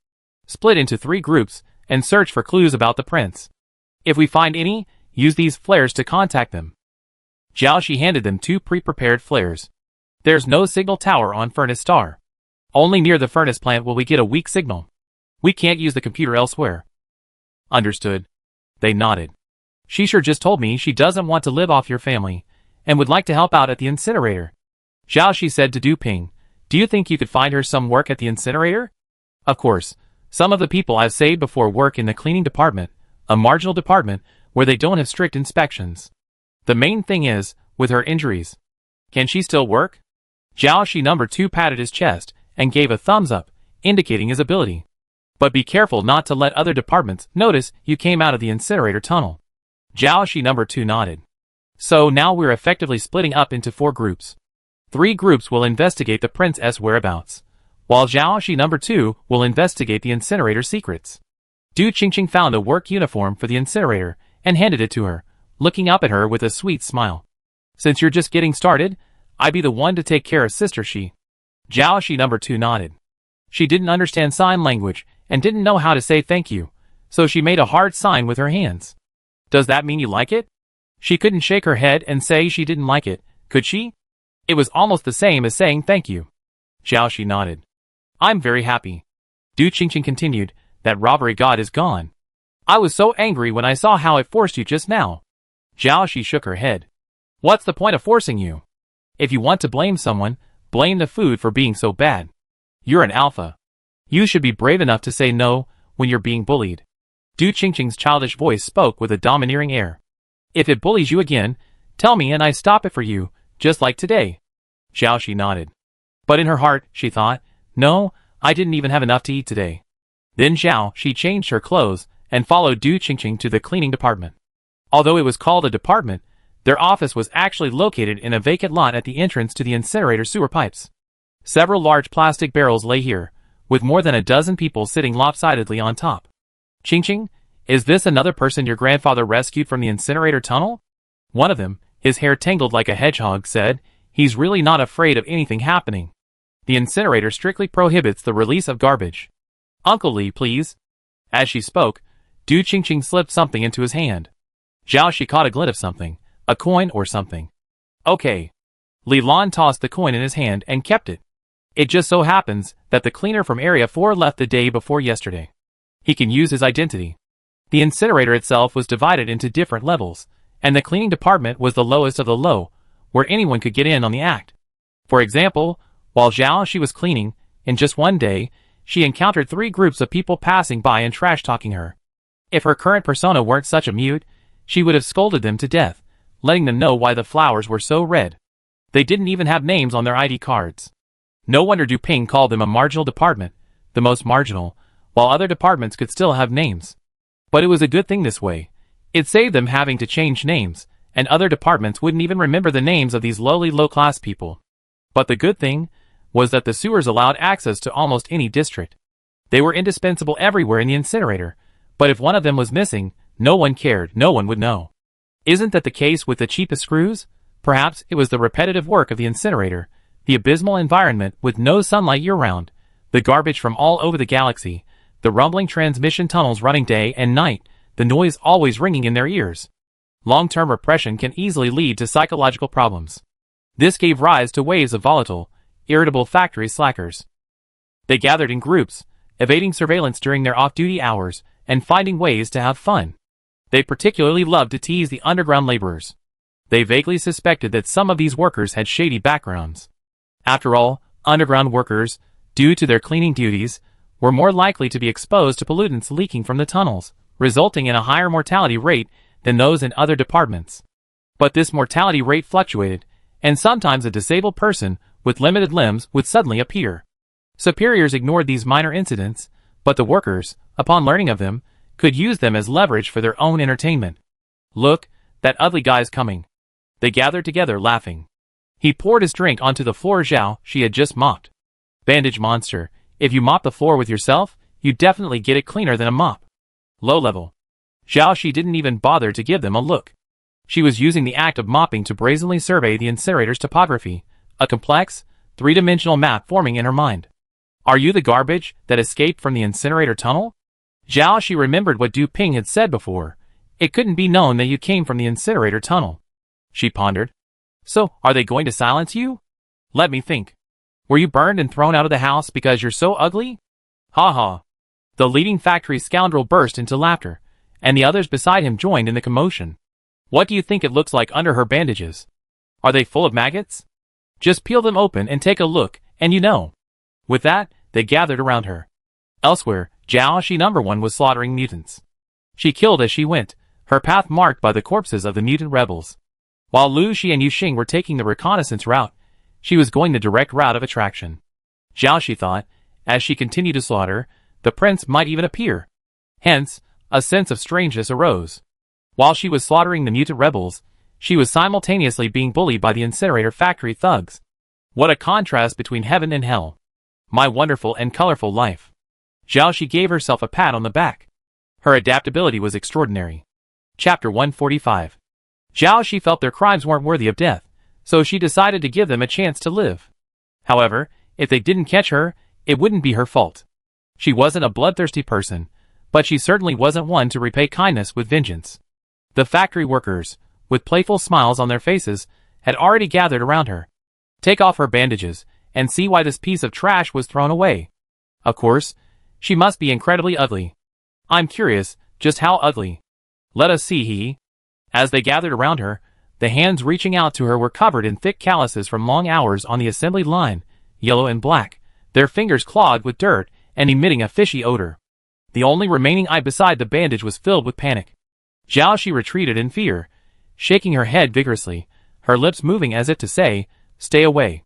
split into 3 groups, and search for clues about the prince. If we find any, use these flares to contact them. Zhao Shi handed them 2 pre-prepared flares. There's no signal tower on Furnace Star. Only near the furnace plant will we get a weak signal. We can't use the computer elsewhere. Understood. They nodded. Shisher just told me she doesn't want to live off your family, and would like to help out at the incinerator. Zhao Shi said to Du Ping, do you think you could find her some work at the incinerator? Of course. Some of the people I've saved before work in the cleaning department, a marginal department where they don't have strict inspections. The main thing is, with her injuries. Can she still work? Zhao Shi number 2 patted his chest and gave a thumbs up, indicating his ability. But be careful not to let other departments notice you came out of the incinerator tunnel. Zhao Shi number 2 nodded. So now we're effectively splitting up into 4 groups. 3 groups will investigate the prince's whereabouts, while Zhao Shi number 2 will investigate the incinerator secrets. Du Qingqing found a work uniform for the incinerator and handed it to her, looking up at her with a sweet smile. Since you're just getting started, I'd be the one to take care of Sister Shi. Zhao Shi number 2 nodded. She didn't understand sign language and didn't know how to say thank you, so she made a hard sign with her hands. Does that mean you like it? She couldn't shake her head and say she didn't like it, could she? It was almost the same as saying thank you. Zhao Shi nodded. I'm very happy. Du Qingqing continued, that robbery god is gone. I was so angry when I saw how it forced you just now. Zhao Shi shook her head. What's the point of forcing you? If you want to blame someone, blame the food for being so bad. You're an alpha. You should be brave enough to say no when you're being bullied. Du Qingqing's childish voice spoke with a domineering air. If it bullies you again, tell me and I stop it for you, just like today. Zhao Shi nodded. But in her heart, she thought, no, I didn't even have enough to eat today. Then Zhao Shi changed her clothes and followed Du Qingqing to the cleaning department. Although it was called a department, their office was actually located in a vacant lot at the entrance to the incinerator sewer pipes. Several large plastic barrels lay here, with more than a dozen people sitting lopsidedly on top. Qingqing, is this another person your grandfather rescued from the incinerator tunnel? One of them, his hair tangled like a hedgehog, said, he's really not afraid of anything happening. The incinerator strictly prohibits the release of garbage. Uncle Li, please. As she spoke, Du Qingqing slipped something into his hand. Zhao Shi caught a glint of something, a coin or something. Okay. Li Lan tossed the coin in his hand and kept it. It just so happens that the cleaner from Area 4 left the day before yesterday. He can use his identity. The incinerator itself was divided into different levels, and the cleaning department was the lowest of the low, where anyone could get in on the act. For example, while Zhao Shi was cleaning, in just one day, she encountered 3 groups of people passing by and trash-talking her. If her current persona weren't such a mute, she would have scolded them to death, letting them know why the flowers were so red. They didn't even have names on their ID cards. No wonder Du Ping called them a marginal department, the most marginal, while other departments could still have names. But it was a good thing this way. It saved them having to change names, and other departments wouldn't even remember the names of these lowly low-class people. But the good thing was that the sewers allowed access to almost any district. They were indispensable everywhere in the incinerator, but if one of them was missing, no one cared, no one would know. Isn't that the case with the cheapest screws? Perhaps it was the repetitive work of the incinerator, the abysmal environment with no sunlight year-round, the garbage from all over the galaxy, the rumbling transmission tunnels running day and night, the noise always ringing in their ears. Long-term repression can easily lead to psychological problems. This gave rise to waves of volatile, irritable factory slackers. They gathered in groups, evading surveillance during their off-duty hours and finding ways to have fun. They particularly loved to tease the underground laborers. They vaguely suspected that some of these workers had shady backgrounds. After all, underground workers, due to their cleaning duties, were more likely to be exposed to pollutants leaking from the tunnels, resulting in a higher mortality rate than those in other departments. But this mortality rate fluctuated, and sometimes a disabled person with limited limbs would suddenly appear. Superiors ignored these minor incidents, but the workers, upon learning of them, could use them as leverage for their own entertainment. Look, that ugly guy's coming. They gathered together laughing. He poured his drink onto the floor Zhao Shi had just mopped. Bandage monster, if you mop the floor with yourself, you definitely get it cleaner than a mop. Low level. Zhao Shi didn't even bother to give them a look. She was using the act of mopping to brazenly survey the incinerator's topography, a complex, three-dimensional map forming in her mind. Are you the garbage that escaped from the incinerator tunnel? Zhao Shi remembered what Du Ping had said before. It couldn't be known that you came from the incinerator tunnel. She pondered. So, are they going to silence you? Let me think. Were you burned and thrown out of the house because you're so ugly? Ha ha. The leading factory scoundrel burst into laughter, and the others beside him joined in the commotion. What do you think it looks like under her bandages? Are they full of maggots? Just peel them open and take a look, and you know. With that, they gathered around her. Elsewhere, Zhao Shi number 1 was slaughtering mutants. She killed as she went, her path marked by the corpses of the mutant rebels. While Lu Shi and Yu Xing were taking the reconnaissance route, she was going the direct route of attraction. Zhao Shi thought, as she continued to slaughter, the prince might even appear. Hence, a sense of strangeness arose. While she was slaughtering the mutant rebels, she was simultaneously being bullied by the incinerator factory thugs. What a contrast between heaven and hell. My wonderful and colorful life. Zhao Shi gave herself a pat on the back. Her adaptability was extraordinary. Chapter 145. Zhao Shi felt their crimes weren't worthy of death, so she decided to give them a chance to live. However, if they didn't catch her, it wouldn't be her fault. She wasn't a bloodthirsty person, but she certainly wasn't one to repay kindness with vengeance. The factory workers, with playful smiles on their faces, had already gathered around her. Take off her bandages, and see why this piece of trash was thrown away. Of course, she must be incredibly ugly. I'm curious, just how ugly. Let us see, he. As they gathered around her, the hands reaching out to her were covered in thick calluses from long hours on the assembly line, yellow and black, their fingers clogged with dirt and emitting a fishy odor. The only remaining eye beside the bandage was filled with panic. Zhao Shi retreated in fear, shaking her head vigorously, her lips moving as if to say, "Stay away."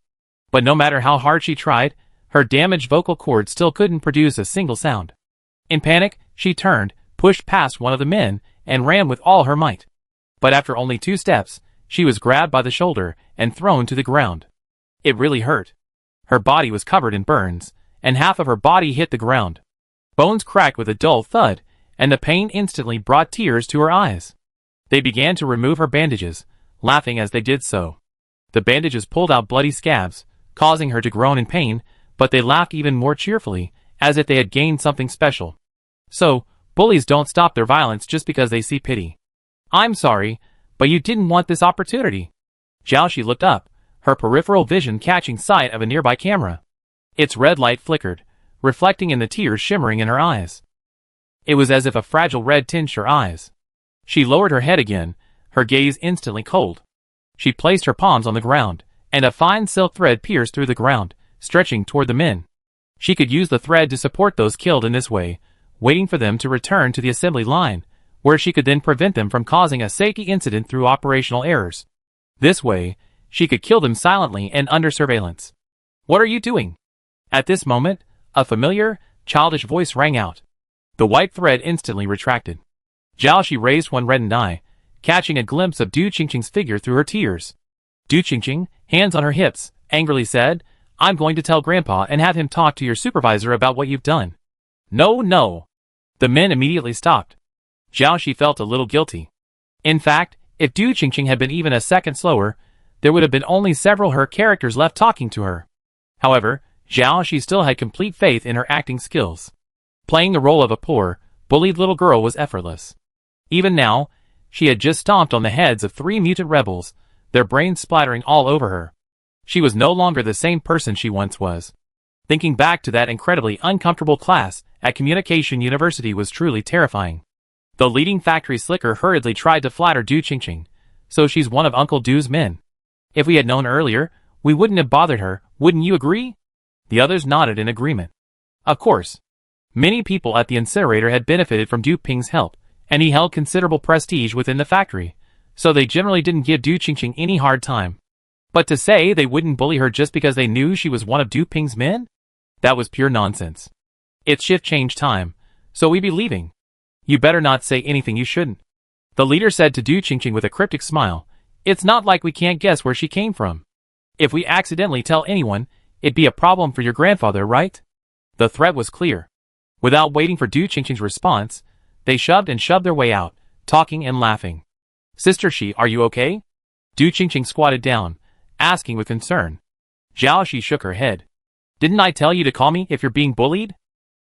But no matter how hard she tried, her damaged vocal cords still couldn't produce a single sound. In panic, she turned, pushed past one of the men, and ran with all her might. But after only 2 steps, she was grabbed by the shoulder and thrown to the ground. It really hurt. Her body was covered in burns, and half of her body hit the ground. Bones cracked with a dull thud, and the pain instantly brought tears to her eyes. They began to remove her bandages, laughing as they did so. The bandages pulled out bloody scabs, causing her to groan in pain, but they laughed even more cheerfully, as if they had gained something special. So, bullies don't stop their violence just because they see pity. I'm sorry, but you didn't want this opportunity. Zhao Shi looked up, her peripheral vision catching sight of a nearby camera. Its red light flickered, reflecting in the tears shimmering in her eyes. It was as if a fragile red tinged her eyes. She lowered her head again, her gaze instantly cold. She placed her palms on the ground, and a fine silk thread pierced through the ground, stretching toward the men. She could use the thread to support those killed in this way, waiting for them to return to the assembly line, where she could then prevent them from causing a safety incident through operational errors. This way, she could kill them silently and under surveillance. What are you doing? At this moment, a familiar, childish voice rang out. The white thread instantly retracted. Zhao Shi raised one reddened eye, catching a glimpse of Du Qingqing's figure through her tears. Du Qingqing, hands on her hips, angrily said, "I'm going to tell Grandpa and have him talk to your supervisor about what you've done." No, no. The men immediately stopped. Zhao Shi felt a little guilty. In fact, if Du Qingqing had been even a second slower, there would have been only several her characters left talking to her. However, Zhao Shi still had complete faith in her acting skills. Playing the role of a poor, bullied little girl was effortless. Even now, she had just stomped on the heads of 3 mutant rebels, their brains splattering all over her. She was no longer the same person she once was. Thinking back to that incredibly uncomfortable class at Communication University was truly terrifying. The leading factory slicker hurriedly tried to flatter Du Qingqing, "So she's one of Uncle Du's men. If we had known earlier, we wouldn't have bothered her, wouldn't you agree?" The others nodded in agreement. Of course. Many people at the incinerator had benefited from Du Ping's help, and he held considerable prestige within the factory, so they generally didn't give Du Qingqing any hard time. But to say they wouldn't bully her just because they knew she was one of Du Ping's men? That was pure nonsense. It's shift change time, so we be leaving. You better not say anything you shouldn't. The leader said to Du Qingqing with a cryptic smile, "It's not like we can't guess where she came from. If we accidentally tell anyone, it'd be a problem for your grandfather, right?" The threat was clear. Without waiting for Du Qingqing's response, they shoved their way out, talking and laughing. "Sister Shi, are you okay?" Du Qingqing squatted down, asking with concern. Zhao Shi shook her head. "Didn't I tell you to call me if you're being bullied?"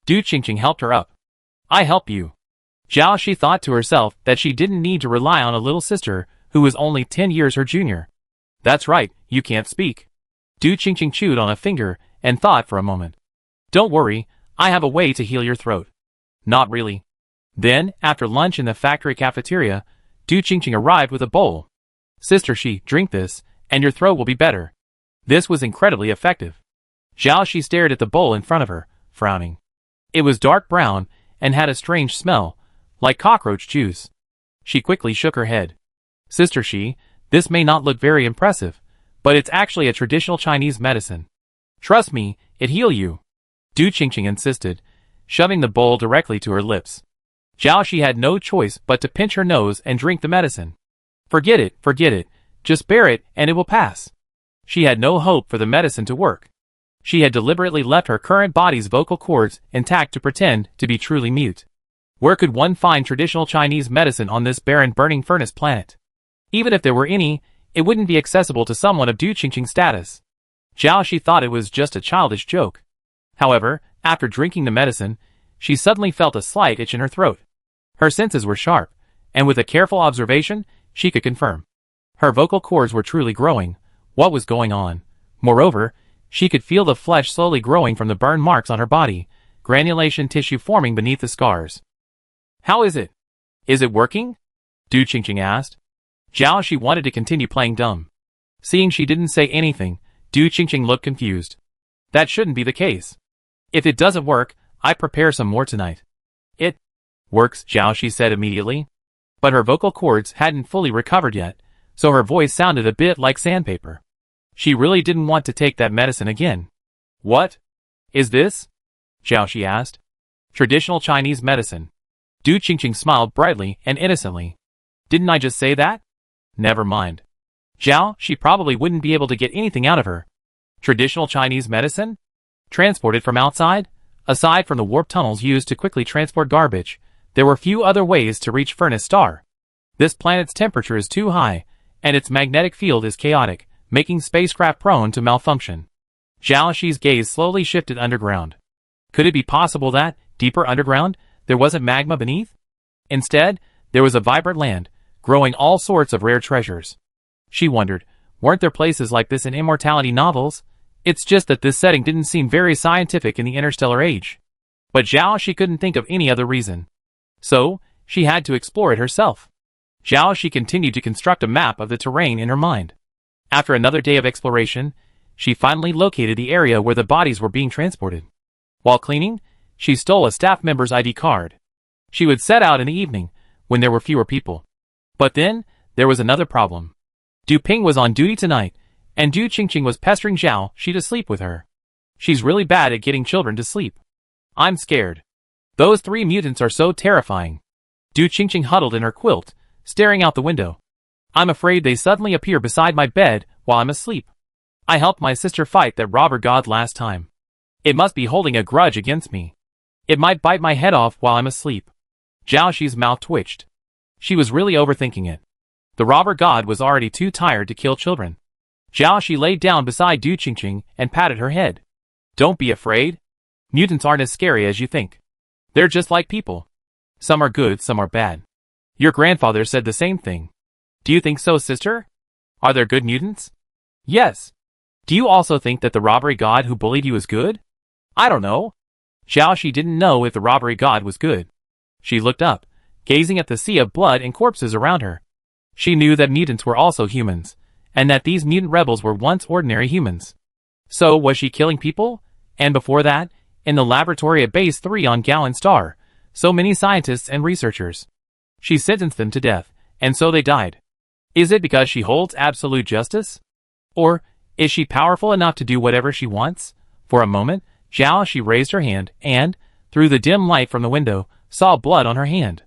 Du Qingqing helped her up. "I help you." Zhao Shi thought to herself that she didn't need to rely on a little sister who was only 10 years her junior. "That's right, you can't speak." Du Qingqing chewed on a finger and thought for a moment. "Don't worry, I have a way to heal your throat." "Not really." Then, after lunch in the factory cafeteria, Du Qingqing arrived with a bowl. "Sister Shi, drink this, and your throat will be better." This was incredibly effective. Zhao Shi stared at the bowl in front of her, frowning. It was dark brown and had a strange smell, like cockroach juice. She quickly shook her head. "Sister Shi, this may not look very impressive, but it's actually a traditional Chinese medicine. Trust me, it'll heal you." Du Qingqing insisted, shoving the bowl directly to her lips. Zhao Shi had no choice but to pinch her nose and drink the medicine. Forget it, just bear it and it will pass." She had no hope for the medicine to work. She had deliberately left her current body's vocal cords intact to pretend to be truly mute. Where could one find traditional Chinese medicine on this barren burning furnace planet? Even if there were any, it wouldn't be accessible to someone of Du Qingqing's status. Zhao Shi thought it was just a childish joke. However, after drinking the medicine, she suddenly felt a slight itch in her throat. Her senses were sharp, and with a careful observation, she could confirm. Her vocal cords were truly growing. What was going on? Moreover, she could feel the flesh slowly growing from the burn marks on her body, granulation tissue forming beneath the scars. How is it? Is it working? Du Qingqing asked. Zhao Shi wanted to continue playing dumb. Seeing she didn't say anything, Du Qingqing looked confused. That shouldn't be the case. If it doesn't work, I prepare some more tonight. It works, Zhao Shi said immediately. But her vocal cords hadn't fully recovered yet, so her voice sounded a bit like sandpaper. She really didn't want to take that medicine again. What is this? Zhao Shi asked. Traditional Chinese medicine. Du Qingqing smiled brightly and innocently. Didn't I just say that? Never mind. Zhao, she probably wouldn't be able to get anything out of her. Traditional Chinese medicine? Transported from outside? Aside from the warp tunnels used to quickly transport garbage, there were few other ways to reach Furnace Star. This planet's temperature is too high, and its magnetic field is chaotic, making spacecraft prone to malfunction. Zhao Shi's gaze slowly shifted underground. Could it be possible that, deeper underground, there wasn't magma beneath? Instead, there was a vibrant land, growing all sorts of rare treasures. She wondered, weren't there places like this in immortality novels? It's just that this setting didn't seem very scientific in the interstellar age. But Zhao Shi couldn't think of any other reason. So, she had to explore it herself. Zhao Shi continued to construct a map of the terrain in her mind. After another day of exploration, she finally located the area where the bodies were being transported. While cleaning, she stole a staff member's ID card. She would set out in the evening, when there were fewer people. But then, there was another problem. Du Ping was on duty tonight, and Du Qingqing was pestering Zhao Shi to sleep with her. She's really bad at getting children to sleep. I'm scared. Those three mutants are so terrifying. Du Qingqing huddled in her quilt, staring out the window. I'm afraid they suddenly appear beside my bed while I'm asleep. I helped my sister fight that robber god last time. It must be holding a grudge against me. It might bite my head off while I'm asleep. Zhao Shi's mouth twitched. She was really overthinking it. The robber god was already too tired to kill children. Zhao Shi laid down beside Du Qingqing and patted her head. Don't be afraid. Mutants aren't as scary as you think. They're just like people. Some are good, some are bad. Your grandfather said the same thing. Do you think so, sister? Are there good mutants? Yes. Do you also think that the robbery god who bullied you is good? I don't know. Zhao Shi didn't know if the robbery god was good. She looked up, gazing at the sea of blood and corpses around her. She knew that mutants were also humans, and that these mutant rebels were once ordinary humans. So was she killing people? And before that, in the laboratory at Base 3 on Gowan Star, so many scientists and researchers. She sentenced them to death, and so they died. Is it because she holds absolute justice? Or is she powerful enough to do whatever she wants? For a moment, Zhao Shi raised her hand and, through the dim light from the window, saw blood on her hand.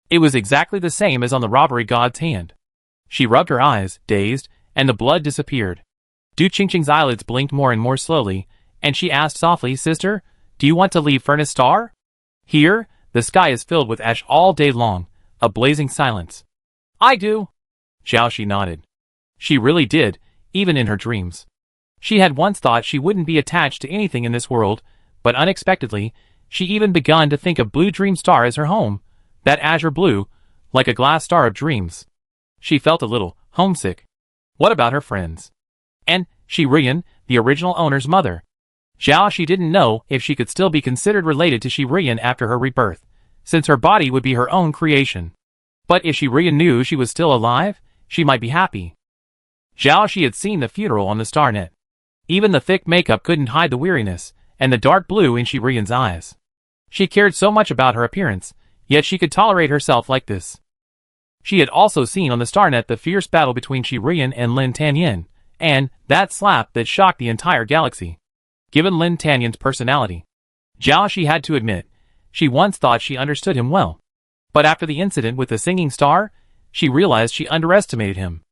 It was exactly the same as on the robbery god's hand. She rubbed her eyes, dazed, and the blood disappeared. Du Qingqing's eyelids blinked more and more slowly, and she asked softly, Sister, do you want to leave Furnace Star? Here, the sky is filled with ash all day long, a blazing silence. I do. Zhao Shi nodded. She really did, even in her dreams. She had once thought she wouldn't be attached to anything in this world, but unexpectedly, she even begun to think of Blue Dream Star as her home, that azure blue, like a glass star of dreams. She felt a little homesick. What about her friends? And Shi Rian, the original owner's mother. Zhao Shi didn't know if she could still be considered related to Shi Rian after her rebirth, since her body would be her own creation. But if Shi Rian knew she was still alive, she might be happy. Zhao Shi had seen the funeral on the StarNet. Even the thick makeup couldn't hide the weariness, and the dark blue in Shi Rian's eyes. She cared so much about her appearance, yet she could tolerate herself like this. She had also seen on the StarNet the fierce battle between Shi Rian and Lin Tanyan, and that slap that shocked the entire galaxy. Given Lin Tanyan's personality, Zhao Shi had to admit, she once thought she understood him well. But after the incident with the singing star, she realized she underestimated him.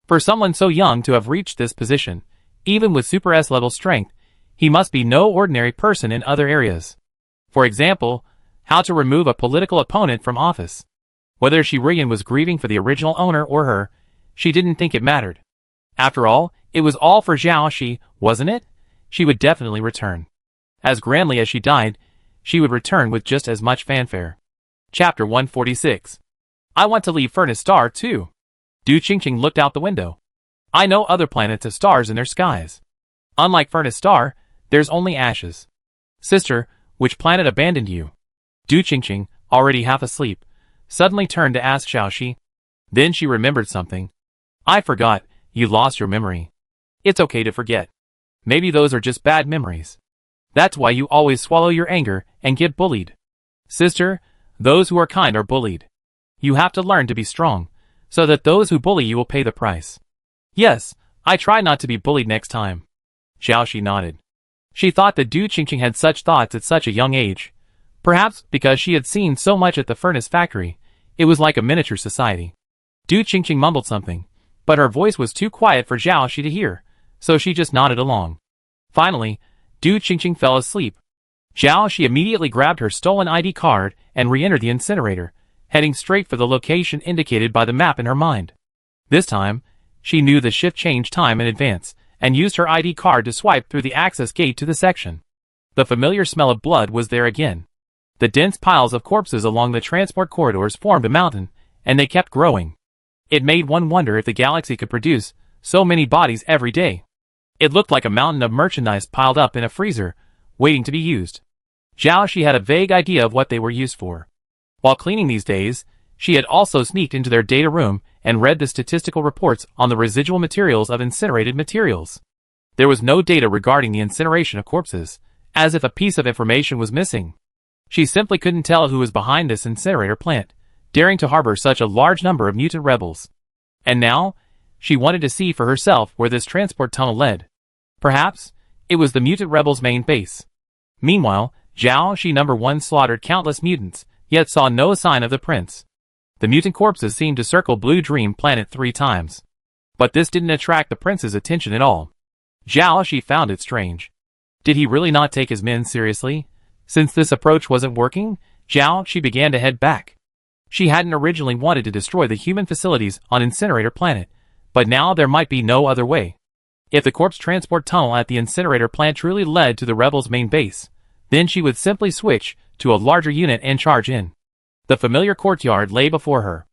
For someone so young to have reached this position, even with Super S-level strength, he must be no ordinary person in other areas. For example, how to remove a political opponent from office. Whether Shi Rian was grieving for the original owner or her, she didn't think it mattered. After all, it was all for Zhao Shi, wasn't it? She would definitely return. As grandly as she died, she would return with just as much fanfare. Chapter 146. I want to leave Furnace Star too. Du Qingqing looked out the window. I know other planets have stars in their skies. Unlike Furnace Star, there's only ashes. Sister, which planet abandoned you? Du Qingqing, already half asleep, suddenly turned to ask Xiaoxi. Then she remembered something. I forgot, you lost your memory. It's okay to forget. Maybe those are just bad memories. That's why you always swallow your anger and get bullied. Sister, those who are kind are bullied. You have to learn to be strong, so that those who bully you will pay the price. Yes, I try not to be bullied next time. Xiaoxi nodded. She thought that Du Qingqing had such thoughts at such a young age. Perhaps because she had seen so much at the furnace factory, it was like a miniature society. Du Qingqing mumbled something, but her voice was too quiet for Xiaoxi to hear, so she just nodded along. Finally, Du Qingqing fell asleep. Xiaoxi immediately grabbed her stolen ID card and re-entered the incinerator, heading straight for the location indicated by the map in her mind. This time, she knew the shift change time in advance, and used her ID card to swipe through the access gate to the section. The familiar smell of blood was there again. The dense piles of corpses along the transport corridors formed a mountain, and they kept growing. It made one wonder if the galaxy could produce so many bodies every day. It looked like a mountain of merchandise piled up in a freezer, waiting to be used. Xiaoxi had a vague idea of what they were used for. While cleaning these days, she had also sneaked into their data room and read the statistical reports on the residual materials of incinerated materials. There was no data regarding the incineration of corpses, as if a piece of information was missing. She simply couldn't tell who was behind this incinerator plant, daring to harbor such a large number of mutant rebels. And now, she wanted to see for herself where this transport tunnel led. Perhaps, it was the mutant rebels' main base. Meanwhile, Xiaoxi No. 1 slaughtered countless mutants, yet saw no sign of the prince. The mutant corpses seemed to circle Blue Dream Planet 3 times. But this didn't attract the prince's attention at all. Xiaoxi found it strange. Did he really not take his men seriously? Since this approach wasn't working, Xiaoxi began to head back. She hadn't originally wanted to destroy the human facilities on Incinerator Planet, but now there might be no other way. If the corpse transport tunnel at the incinerator plant truly led to the rebels' main base, then she would simply switch to a larger unit and charge in. The familiar courtyard lay before her.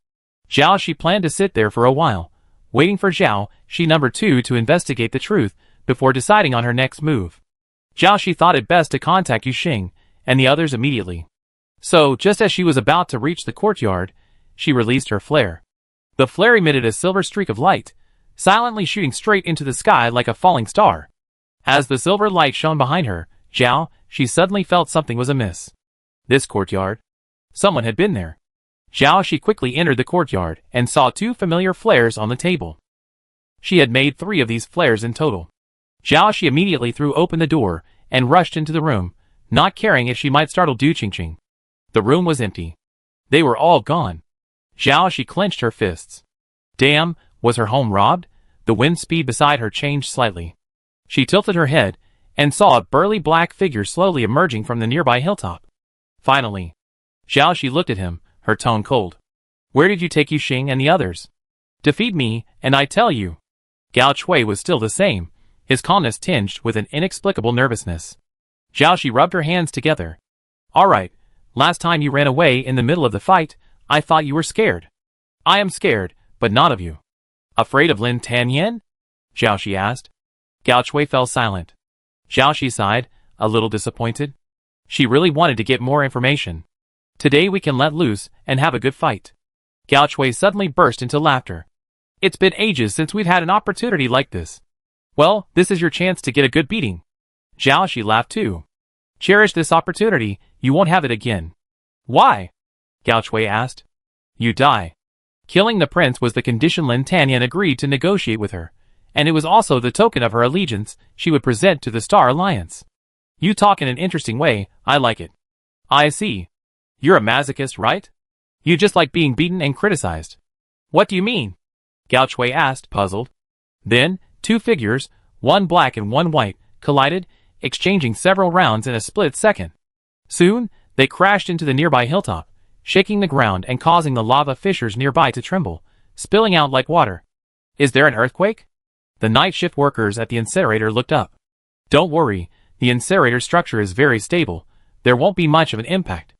Xiaoxi planned to sit there for a while, waiting for Xiaoxi No. 2 to investigate the truth before deciding on her next move. Xiaoxi thought it best to contact Yuxing and the others immediately. So, just as she was about to reach the courtyard, she released her flare. The flare emitted a silver streak of light, silently shooting straight into the sky like a falling star. As the silver light shone behind her, she suddenly felt something was amiss. This courtyard? Someone had been there. She quickly entered the courtyard and saw 2 familiar flares on the table. She had made 3 of these flares in total. She immediately threw open the door and rushed into the room, not caring if she might startle Du Qingqing. The room was empty. They were all gone. She clenched her fists. Damn, was her home robbed? The wind speed beside her changed slightly. She tilted her head and saw a burly black figure slowly emerging from the nearby hilltop. Finally, she looked at him, her tone cold. Where did you take Yuxing and the others? To feed me, and I tell you. Gao Chui was still the same, his calmness tinged with an inexplicable nervousness. She rubbed her hands together. All right, last time you ran away in the middle of the fight, I thought you were scared. I am scared, but not of you. Afraid of Lin Tanyan? Xiaoxi asked. Gao Chui fell silent. Xiaoxi sighed, a little disappointed. She really wanted to get more information. Today we can let loose and have a good fight. Gao Chui suddenly burst into laughter. It's been ages since we've had an opportunity like this. Well, this is your chance to get a good beating. Xiaoxi laughed too. Cherish this opportunity, you won't have it again. Why? Gao Chui asked. You die. Killing the prince was the condition Lin Tanyan agreed to negotiate with her, and it was also the token of her allegiance she would present to the Star Alliance. You talk in an interesting way, I like it. I see. You're a masochist, right? You just like being beaten and criticized. What do you mean? Gao Chui asked, puzzled. Then, 2 figures, one black and one white, collided, exchanging several rounds in a split second. Soon, They crashed into the nearby hilltop, shaking the ground and causing the lava fissures nearby to tremble, spilling out like water. Is there an earthquake? The night shift workers at the incinerator looked up. Don't worry, the incinerator structure is very stable. There won't be much of an impact.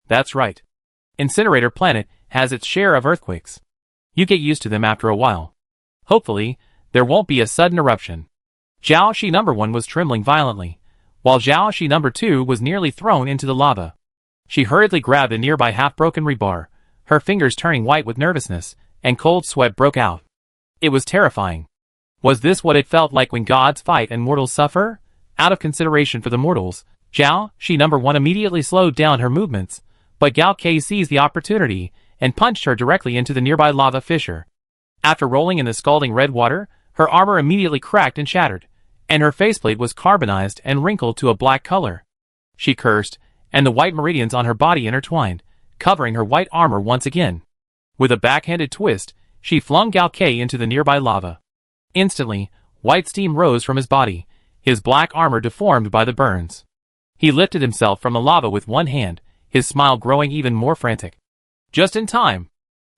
That's right. Incinerator Planet has its share of earthquakes. You get used to them after a while. Hopefully, there won't be a sudden eruption. Zhao Shi No. 1 was trembling violently, while Zhao Shi No. 2 was nearly thrown into the lava. She hurriedly grabbed a nearby half-broken rebar, her fingers turning white with nervousness, and cold sweat broke out. It was terrifying. Was this what it felt like when gods fight and mortals suffer? Out of consideration for the mortals, Zhao Shi No. 1 immediately slowed down her movements, but Gao Ke seized the opportunity and punched her directly into the nearby lava fissure. After rolling in the scalding red water, her armor immediately cracked and shattered, and her faceplate was carbonized and wrinkled to a black color. She cursed, and the white meridians on her body intertwined, covering her white armor once again. With a backhanded twist, she flung Gao Ke into the nearby lava. Instantly, white steam rose from his body, his black armor deformed by the burns. He lifted himself from the lava with one hand, his smile growing even more frantic. Just in time.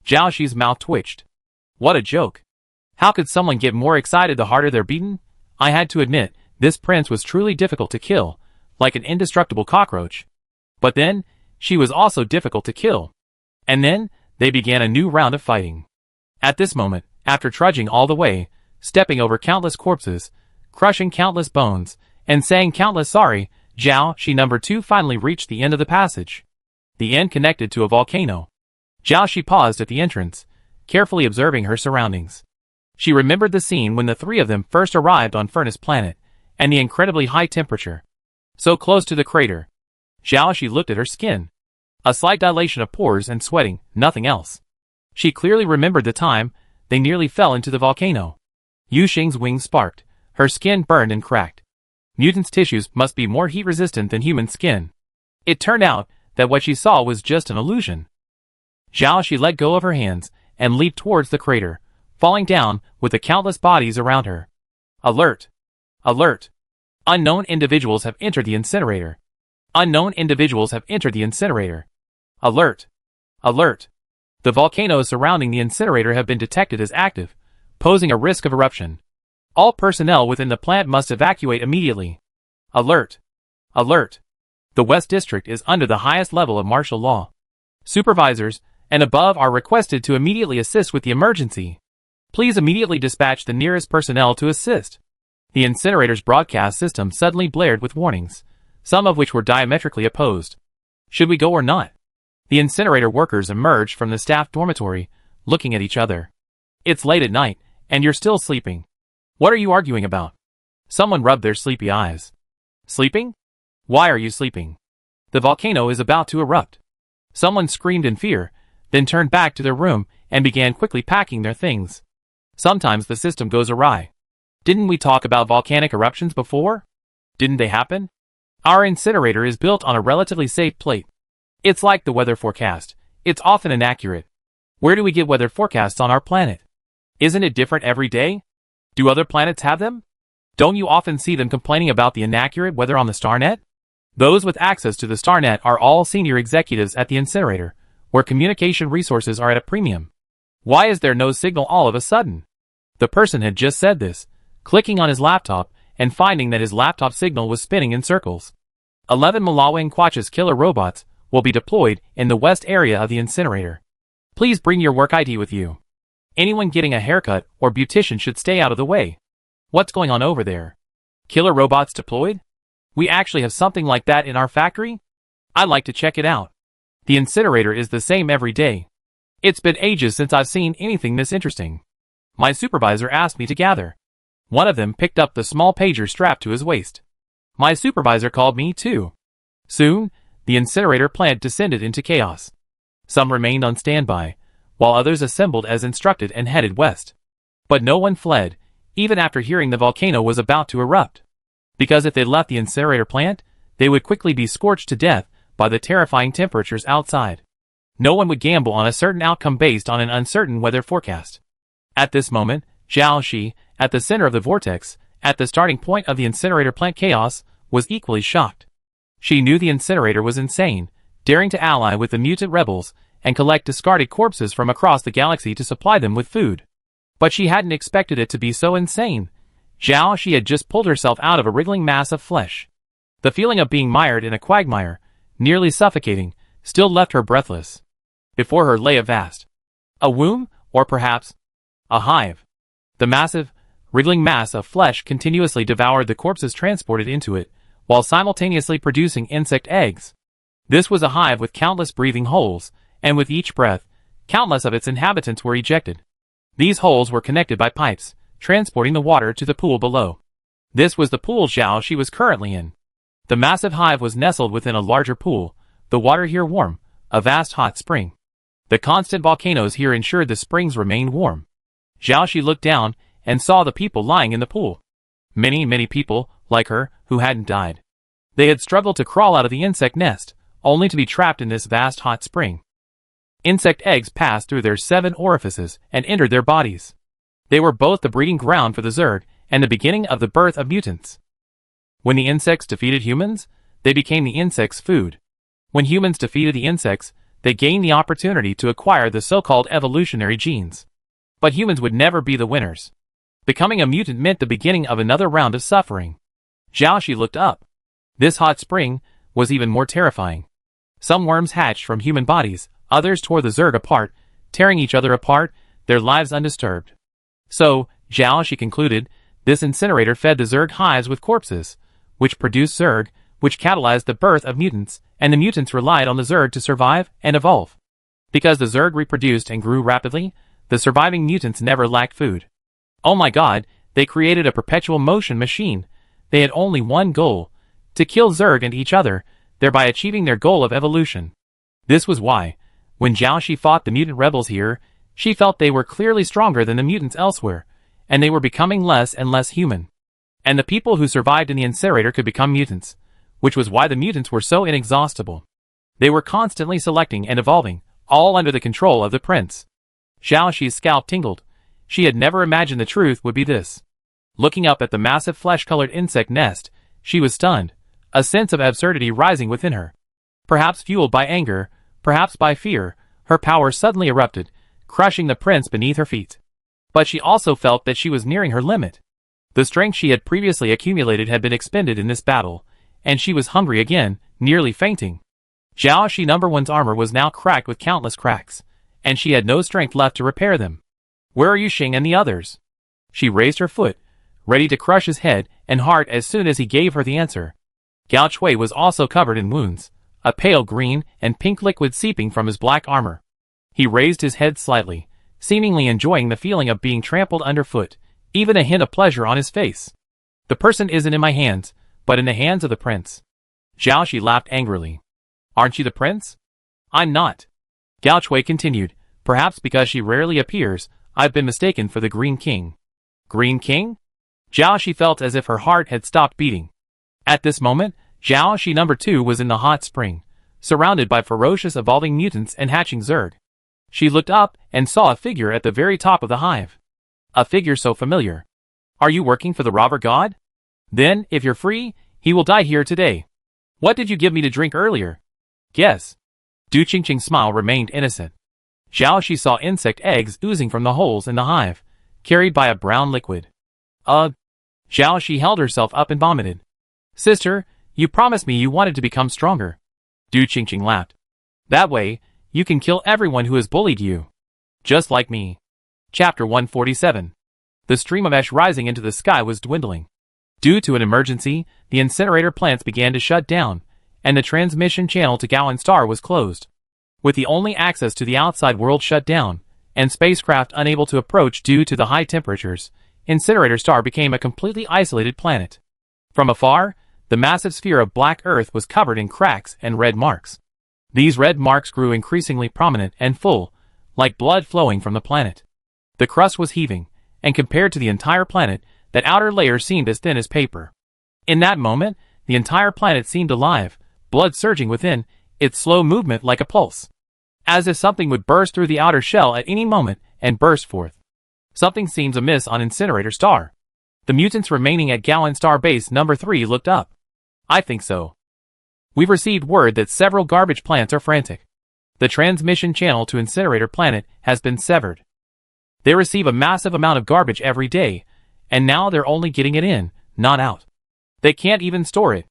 Zhao Shi's mouth twitched. What a joke. How could someone get more excited the harder they're beaten? I had to admit, this prince was truly difficult to kill, like an indestructible cockroach. But then, she was also difficult to kill. And then, they began a new round of fighting. At this moment, after trudging all the way, stepping over countless corpses, crushing countless bones, and saying countless sorry, Zhao Shi No. 2 finally reached the end of the passage. The end connected to a volcano. Zhao Shi paused at the entrance, carefully observing her surroundings. She remembered the scene when the three of them first arrived on Furnace Planet, and the incredibly high temperature. So close to the crater. Zhao Shi looked at her skin. A slight dilation of pores and sweating, nothing else. She clearly remembered the time they nearly fell into the volcano. Yu Xing's wings sparked, her skin burned and cracked. Mutants' tissues must be more heat-resistant than human skin. It turned out that what she saw was just an illusion. Zhao Shi let go of her hands and leaped towards the crater, falling down with the countless bodies around her. Alert! Alert! Unknown individuals have entered the incinerator. Unknown individuals have entered the incinerator. Alert! Alert! The volcanoes surrounding the incinerator have been detected as active, posing a risk of eruption. All personnel within the plant must evacuate immediately. Alert! Alert! The West District is under the highest level of martial law. Supervisors and above are requested to immediately assist with the emergency. Please immediately dispatch the nearest personnel to assist. The incinerator's broadcast system suddenly blared with warnings, some of which were diametrically opposed. Should we go or not? The incinerator workers emerged from the staff dormitory, looking at each other. It's late at night, and you're still sleeping. What are you arguing about? Someone rubbed their sleepy eyes. Sleeping? Why are you sleeping? The volcano is about to erupt. Someone screamed in fear, then turned back to their room and began quickly packing their things. Sometimes the system goes awry. Didn't we talk about volcanic eruptions before? Didn't they happen? Our incinerator is built on a relatively safe plate. It's like the weather forecast. It's often inaccurate. Where do we get weather forecasts on our planet? Isn't it different every day? Do other planets have them? Don't you often see them complaining about the inaccurate weather on the StarNet? Those with access to the StarNet are all senior executives at the incinerator, where communication resources are at a premium. Why is there no signal all of a sudden? The person had just said this, clicking on his laptop and finding that his laptop signal was spinning in circles. 11 Malawang Quach's killer robots will be deployed in the west area of the incinerator. Please bring your work ID with you. Anyone getting a haircut or beautician should stay out of the way. What's going on over there? Killer robots deployed? We actually have something like that in our factory? I'd like to check it out. The incinerator is the same every day. It's been ages since I've seen anything this interesting. My supervisor asked me to gather. One of them picked up the small pager strapped to his waist. My supervisor called me too. Soon, the incinerator plant descended into chaos. Some remained on standby, while others assembled as instructed and headed west. But no one fled, even after hearing the volcano was about to erupt. Because if they left the incinerator plant, they would quickly be scorched to death by the terrifying temperatures outside. No one would gamble on a certain outcome based on an uncertain weather forecast. At this moment, Zhao Shi, at the center of the vortex, at the starting point of the incinerator plant chaos, was equally shocked. She knew the incinerator was insane, daring to ally with the mutant rebels and collect discarded corpses from across the galaxy to supply them with food. But she hadn't expected it to be so insane. She had just pulled herself out of a wriggling mass of flesh. The feeling of being mired in a quagmire, nearly suffocating, still left her breathless. Before her lay a womb, or perhaps a hive. The massive, wriggling mass of flesh continuously devoured the corpses transported into it, while simultaneously producing insect eggs. This was a hive with countless breathing holes, and with each breath, countless of its inhabitants were ejected. These holes were connected by pipes, transporting the water to the pool below. This was the pool she was currently in. The massive hive was nestled within a larger pool, the water here warm, a vast hot spring. The constant volcanoes here ensured the springs remained warm. She looked down and saw the people lying in the pool. Many people, like her, who hadn't died. They had struggled to crawl out of the insect nest, only to be trapped in this vast hot spring. Insect eggs passed through their 7 orifices and entered their bodies. They were both the breeding ground for the Zerg and the beginning of the birth of mutants. When the insects defeated humans, they became the insects' food. When humans defeated the insects, they gained the opportunity to acquire the so-called evolutionary genes. But humans would never be the winners. Becoming a mutant meant the beginning of another round of suffering. She looked up. This hot spring was even more terrifying. Some worms hatched from human bodies, others tore the Zerg apart, tearing each other apart, their lives undisturbed. So, she concluded, this incinerator fed the Zerg hives with corpses, which produced Zerg, which catalyzed the birth of mutants, and the mutants relied on the Zerg to survive and evolve. Because the Zerg reproduced and grew rapidly, the surviving mutants never lacked food. Oh my god, they created a perpetual motion machine. They had only one goal, to kill Zerg and each other, thereby achieving their goal of evolution. This was why, when she fought the mutant rebels here, she felt they were clearly stronger than the mutants elsewhere, and they were becoming less and less human. And the people who survived in the incinerator could become mutants, which was why the mutants were so inexhaustible. They were constantly selecting and evolving, all under the control of the prince. Xiaoxi's scalp tingled. She had never imagined the truth would be this. Looking up at the massive flesh-colored insect nest, she was stunned, a sense of absurdity rising within her. Perhaps fueled by anger, perhaps by fear, her power suddenly erupted, crushing the prince beneath her feet. But she also felt that she was nearing her limit. The strength she had previously accumulated had been expended in this battle, and she was hungry again, nearly fainting. Xiaoxi No. 1's armor was now cracked with countless cracks, and she had no strength left to repair them. Where are Yuxing and the others? She raised her foot, ready to crush his head and heart as soon as he gave her the answer. Gao Chui was also covered in wounds, a pale green and pink liquid seeping from his black armor. He raised his head slightly, seemingly enjoying the feeling of being trampled underfoot, even a hint of pleasure on his face. The person isn't in my hands, but in the hands of the prince. Xiaoxi laughed angrily. Aren't you the prince? I'm not. Gao Chui continued, perhaps because she rarely appears, I've been mistaken for the Green King. Green King? Xiaoxi felt as if her heart had stopped beating. At this moment, Xiaoxi No. 2 was in the hot spring, surrounded by ferocious evolving mutants and hatching Zerg. She looked up and saw a figure at the very top of the hive. A figure so familiar. Are you working for the robber god? Then, if you're free, he will die here today. What did you give me to drink earlier? Guess. Du Qingqing's smile remained innocent. Xiaoxi saw insect eggs oozing from the holes in the hive, carried by a brown liquid. Ugh. Xiaoxi held herself up and vomited. Sister, you promised me you wanted to become stronger. Du Qingqing laughed. That way, you can kill everyone who has bullied you. Just like me. Chapter 147. The stream of ash rising into the sky was dwindling. Due to an emergency, the incinerator plants began to shut down, and the transmission channel to Gowan Star was closed. With the only access to the outside world shut down, and spacecraft unable to approach due to the high temperatures, Incinerator Star became a completely isolated planet. From afar, the massive sphere of black earth was covered in cracks and red marks. These red marks grew increasingly prominent and full, like blood flowing from the planet. The crust was heaving, and compared to the entire planet, that outer layer seemed as thin as paper. In that moment, the entire planet seemed alive, blood surging within, its slow movement like a pulse. As if something would burst through the outer shell at any moment and burst forth. Something seems amiss on Incinerator Star. The mutants remaining at Gowan Star Base No. 3 looked up. I think so. We've received word that several garbage plants are frantic. The transmission channel to Incinerator Planet has been severed. They receive a massive amount of garbage every day, and now they're only getting it in, not out. They can't even store it.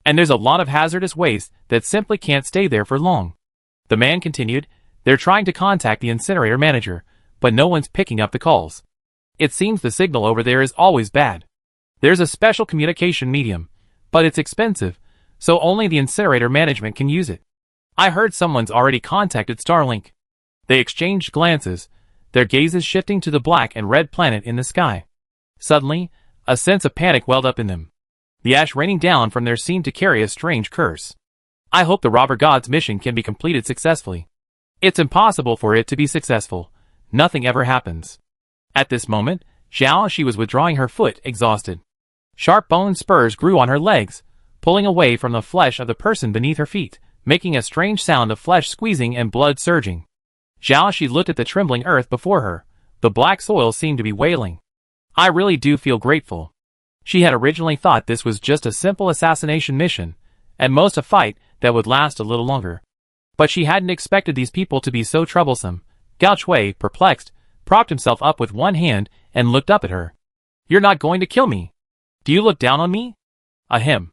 And there's a lot of hazardous waste that simply can't stay there for long. The man continued, they're trying to contact the incinerator manager, but no one's picking up the calls. It seems the signal over there is always bad. There's a special communication medium, but it's expensive, so only the incinerator management can use it. I heard someone's already contacted Starlink. They exchanged glances, their gazes shifting to the black and red planet in the sky. Suddenly, a sense of panic welled up in them. The ash raining down from there seemed to carry a strange curse. I hope the robber god's mission can be completed successfully. It's impossible for it to be successful. Nothing ever happens. At this moment, she was withdrawing her foot, exhausted. Sharp bone spurs grew on her legs, pulling away from the flesh of the person beneath her feet, making a strange sound of flesh squeezing and blood surging. She looked at the trembling earth before her. The black soil seemed to be wailing. I really do feel grateful. She had originally thought this was just a simple assassination mission, at most a fight that would last a little longer. But she hadn't expected these people to be so troublesome. Gao Chui, perplexed, propped himself up with one hand and looked up at her. You're not going to kill me. Do you look down on me? Ahem.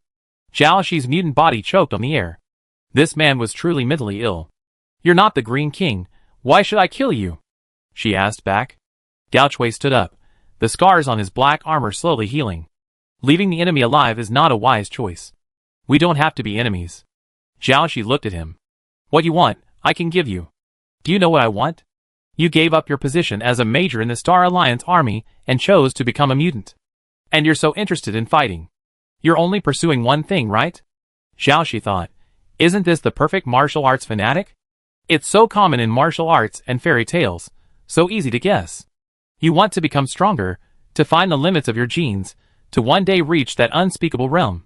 Zhao Shi's mutant body choked on the air. This man was truly mentally ill. You're not the Green King. Why should I kill you? She asked back. Gao Chui stood up, the scars on his black armor slowly healing. Leaving the enemy alive is not a wise choice. We don't have to be enemies. Zhao Shi looked at him. What you want, I can give you. Do you know what I want? You gave up your position as a major in the Star Alliance army and chose to become a mutant. And you're so interested in fighting. You're only pursuing one thing, right? Zhao Shi thought. Isn't this the perfect martial arts fanatic? It's so common in martial arts and fairy tales, so easy to guess. You want to become stronger, to find the limits of your genes, to one day reach that unspeakable realm.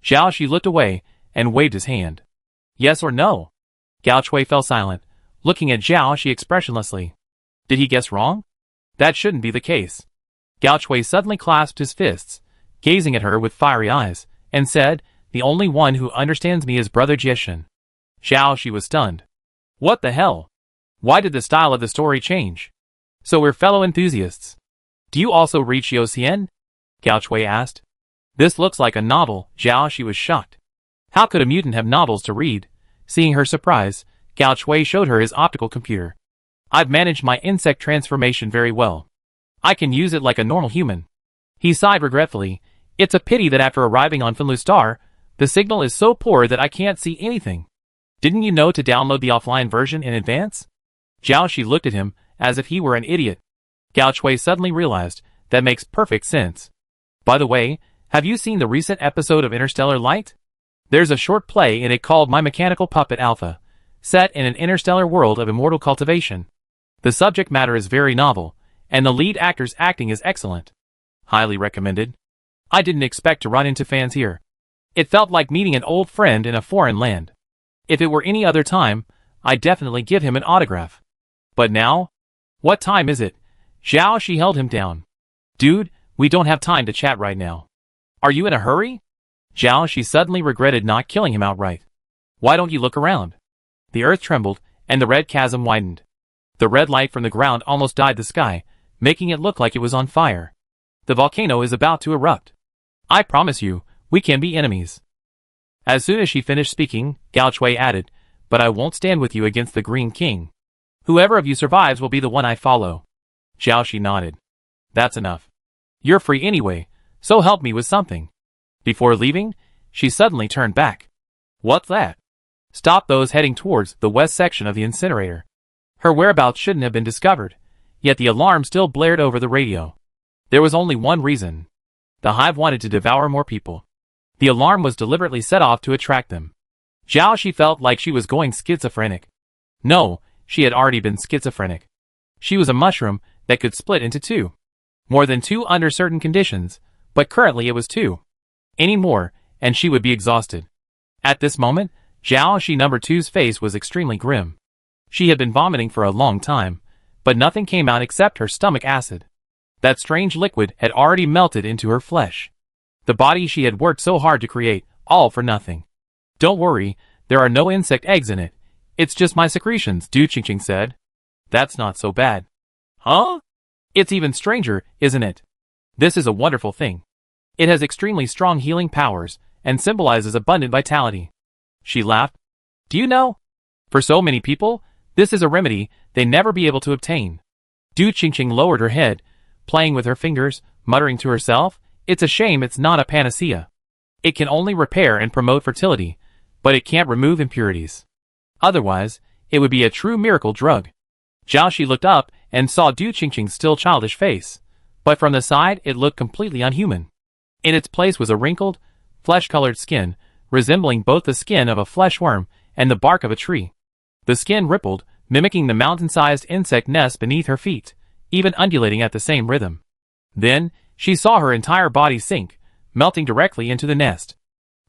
Zhao Shi looked away and waved his hand. Yes or no? Gao Chui fell silent, looking at Zhao Shi expressionlessly. Did he guess wrong? That shouldn't be the case. Gao Chui suddenly clasped his fists, gazing at her with fiery eyes, and said, the only one who understands me is Brother Jieshin. Zhao Shi was stunned. What the hell? Why did the style of the story change? So we're fellow enthusiasts. Do you also read Xiao Gao Chui asked. This looks like a novel. Zhao Shi was shocked. How could a mutant have novels to read? Seeing her surprise, Gao Chui showed her his optical computer. I've managed my insect transformation very well. I can use it like a normal human. He sighed regretfully. It's a pity that after arriving on Finlu Star, the signal is so poor that I can't see anything. Didn't you know to download the offline version in advance? Zhao Shi looked at him as if he were an idiot. Gao Chui suddenly realized that makes perfect sense. By the way, have you seen the recent episode of Interstellar Light? There's a short play in it called My Mechanical Puppet Alpha, set in an interstellar world of immortal cultivation. The subject matter is very novel, and the lead actor's acting is excellent. Highly recommended. I didn't expect to run into fans here. It felt like meeting an old friend in a foreign land. If it were any other time, I'd definitely give him an autograph. But now? What time is it? Zhao Shi held him down. Dude, we don't have time to chat right now. Are you in a hurry? Zhao Shi suddenly regretted not killing him outright. Why don't you look around? The earth trembled, and the red chasm widened. The red light from the ground almost dyed the sky, making it look like it was on fire. The volcano is about to erupt. I promise you, we can be enemies. As soon as she finished speaking, Gao Chui added, but I won't stand with you against the Green King. Whoever of you survives will be the one I follow. Zhao Shi nodded. That's enough. You're free anyway, so help me with something. Before leaving, she suddenly turned back. What's that? Stop those heading towards the west section of the incinerator. Her whereabouts shouldn't have been discovered, yet the alarm still blared over the radio. There was only one reason. The hive wanted to devour more people. The alarm was deliberately set off to attract them. Zhao Shi felt like she was going schizophrenic. No, she had already been schizophrenic. She was a mushroom that could split into two. More than two under certain conditions, but currently it was two. Any more, and she would be exhausted. At this moment, Zhao Shi No. 2's face was extremely grim. She had been vomiting for a long time, but nothing came out except her stomach acid. That strange liquid had already melted into her flesh. The body she had worked so hard to create, all for nothing. Don't worry, there are no insect eggs in it. It's just my secretions, Du Qingqing said. That's not so bad. Huh? It's even stranger, isn't it? This is a wonderful thing. It has extremely strong healing powers, and symbolizes abundant vitality. She laughed. Do you know? For so many people, this is a remedy they never be able to obtain. Du Qingqing lowered her head, playing with her fingers, muttering to herself, it's a shame it's not a panacea. It can only repair and promote fertility, but it can't remove impurities. Otherwise, it would be a true miracle drug. Jiaoxi looked up and saw Du Qingqing's still childish face, but from the side it looked completely unhuman. In its place was a wrinkled, flesh-colored skin, resembling both the skin of a flesh worm and the bark of a tree. The skin rippled, mimicking the mountain-sized insect nest beneath her feet, even undulating at the same rhythm. Then, she saw her entire body sink, melting directly into the nest.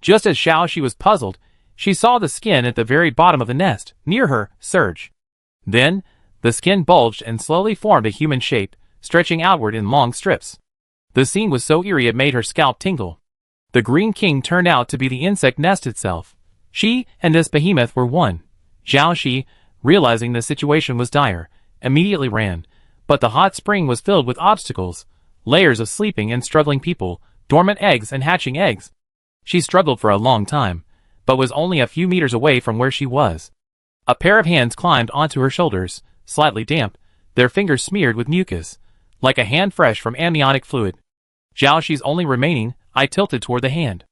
Just as Xiaoxi was puzzled, she saw the skin at the very bottom of the nest, near her, surge. Then, the skin bulged and slowly formed a human shape, stretching outward in long strips. The scene was so eerie it made her scalp tingle. The Green King turned out to be the insect nest itself. She and this behemoth were one. Jiaoxi, realizing the situation was dire, immediately ran, but the hot spring was filled with obstacles, layers of sleeping and struggling people, dormant eggs and hatching eggs. She struggled for a long time, but was only a few meters away from where she was. A pair of hands climbed onto her shoulders, slightly damp, their fingers smeared with mucus, like a hand fresh from amniotic fluid. Jiaoxi's only remaining eye tilted toward the hand.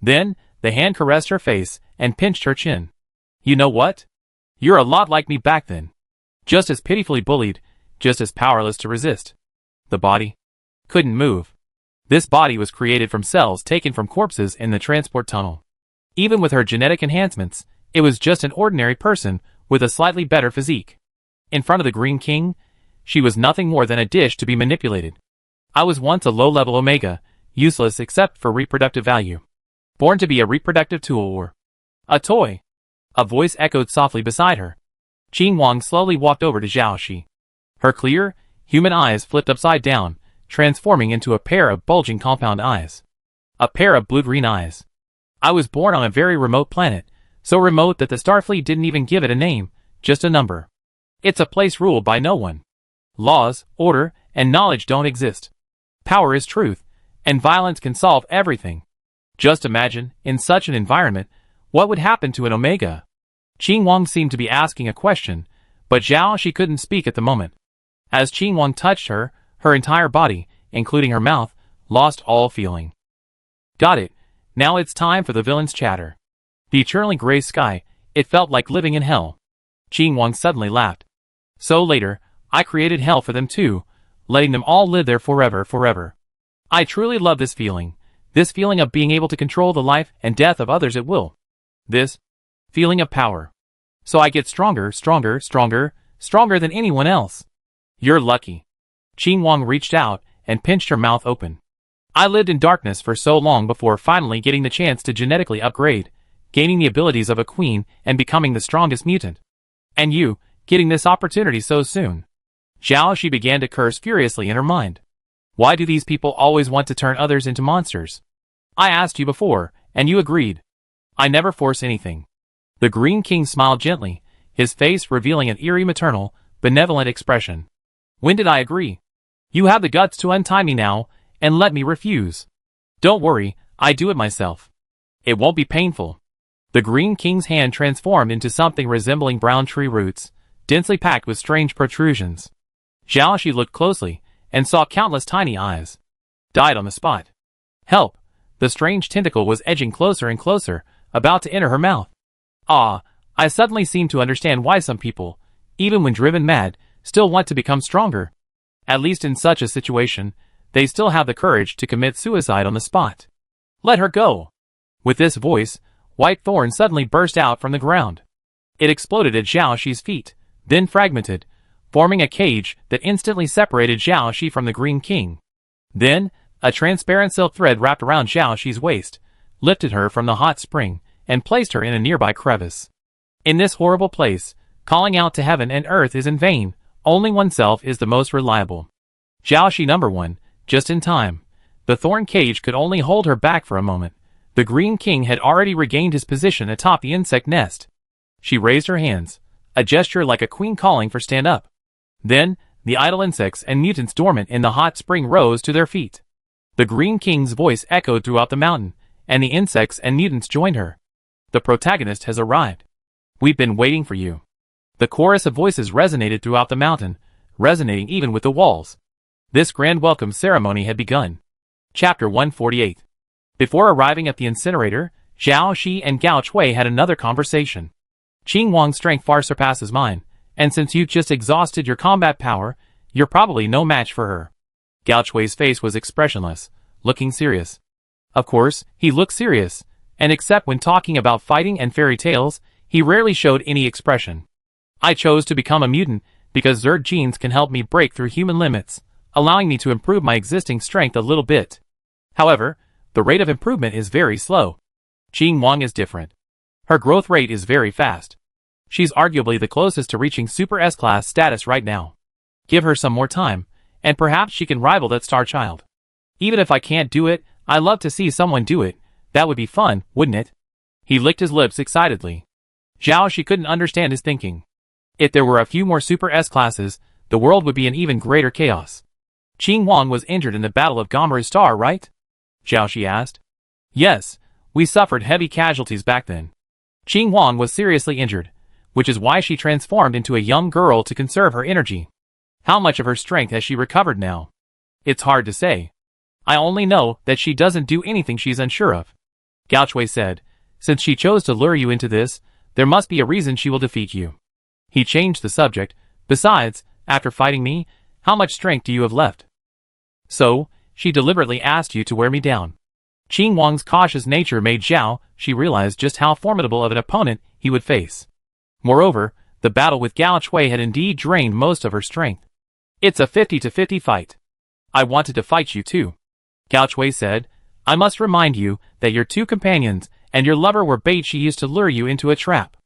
Then, the hand caressed her face and pinched her chin. You know what? You're a lot like me back then. Just as pitifully bullied, just as powerless to resist. The body couldn't move. This body was created from cells taken from corpses in the transport tunnel. Even with her genetic enhancements, it was just an ordinary person with a slightly better physique. In front of the Green King, she was nothing more than a dish to be manipulated. I was once a low-level Omega, useless except for reproductive value. Born to be a reproductive tool or a toy. A voice echoed softly beside her. Qing Wang slowly walked over to Jiaoxi. Her clear, human eyes flipped upside down, transforming into a pair of bulging compound eyes. A pair of blue-green eyes. I was born on a very remote planet, so remote that the Starfleet didn't even give it a name, just a number. It's a place ruled by no one. Laws, order, and knowledge don't exist. Power is truth, and violence can solve everything. Just imagine, in such an environment, what would happen to an Omega? Qing Wang seemed to be asking a question, but Jiaoxi couldn't speak at the moment. As Qing Wang touched her, her entire body, including her mouth, lost all feeling. Got it. Now it's time for the villain's chatter. The eternally gray sky, it felt like living in hell. Qing Wang suddenly laughed. So later, I created hell for them too, letting them all live there forever. I truly love this feeling of being able to control the life and death of others at will. This feeling of power. So I get stronger than anyone else. You're lucky. Qing Wang reached out and pinched her mouth open. I lived in darkness for so long before finally getting the chance to genetically upgrade, gaining the abilities of a queen and becoming the strongest mutant. And you, getting this opportunity so soon. Jiaoxi began to curse furiously in her mind. Why do these people always want to turn others into monsters? I asked you before, and you agreed. I never force anything. The Green King smiled gently, his face revealing an eerie maternal, benevolent expression. When did I agree? You have the guts to untie me now, and let me refuse. Don't worry, I do it myself. It won't be painful. The Green King's hand transformed into something resembling brown tree roots, densely packed with strange protrusions. Jiaoxi looked closely, and saw countless tiny eyes. Died on the spot. Help! The strange tentacle was edging closer and closer, about to enter her mouth. Ah, I suddenly seem to understand why some people, even when driven mad, still want to become stronger. At least in such a situation, they still have the courage to commit suicide on the spot. Let her go! With this voice, white thorn suddenly burst out from the ground. It exploded at Jiaoxi's feet, then fragmented, forming a cage that instantly separated Jiaoxi from the Green King. Then, a transparent silk thread wrapped around Jiaoxi's waist, lifted her from the hot spring, and placed her in a nearby crevice. In this horrible place, calling out to heaven and earth is in vain, only oneself is the most reliable. Jiaoxi #1, just in time. The thorn cage could only hold her back for a moment, The Green King had already regained his position atop the insect nest. She raised her hands, a gesture like a queen calling for stand up. Then, the idle insects and mutants dormant in the hot spring rose to their feet. The Green King's voice echoed throughout the mountain, and the insects and mutants joined her. The protagonist has arrived. We've been waiting for you. The chorus of voices resonated throughout the mountain, resonating even with the walls. This grand welcome ceremony had begun. Chapter 148. Before arriving at the incinerator, Zhao Shi and Gao Chui had another conversation. Qing Wang's strength far surpasses mine, and since you've just exhausted your combat power, you're probably no match for her. Gao Chui's face was expressionless, looking serious. Of course, he looked serious, and except when talking about fighting and fairy tales, he rarely showed any expression. I chose to become a mutant because Zerg genes can help me break through human limits, allowing me to improve my existing strength a little bit. However, the rate of improvement is very slow. Qing Wang is different. Her growth rate is very fast. She's arguably the closest to reaching Super S-Class status right now. Give her some more time, and perhaps she can rival that star child. Even if I can't do it, I'd love to see someone do it. That would be fun, wouldn't it? He licked his lips excitedly. Zhao Shi couldn't understand his thinking. If there were a few more Super S-Classes, the world would be in even greater chaos. Qing Wang was injured in the Battle of Gomeru Star, right? Zhao Shi asked. Yes, we suffered heavy casualties back then. Qing Wang was seriously injured, which is why she transformed into a young girl to conserve her energy. How much of her strength has she recovered now? It's hard to say. I only know that she doesn't do anything she's unsure of. Gao Chui said, since she chose to lure you into this, there must be a reason she will defeat you. He changed the subject. Besides, after fighting me, how much strength do you have left? So, she deliberately asked you to wear me down. Qing Wang's cautious nature made Zhao Shi realize just how formidable of an opponent he would face. Moreover, the battle with Gao Chui had indeed drained most of her strength. It's a 50-50 fight. I wanted to fight you too. Gao Chui said, I must remind you that your two companions and your lover were bait she used to lure you into a trap.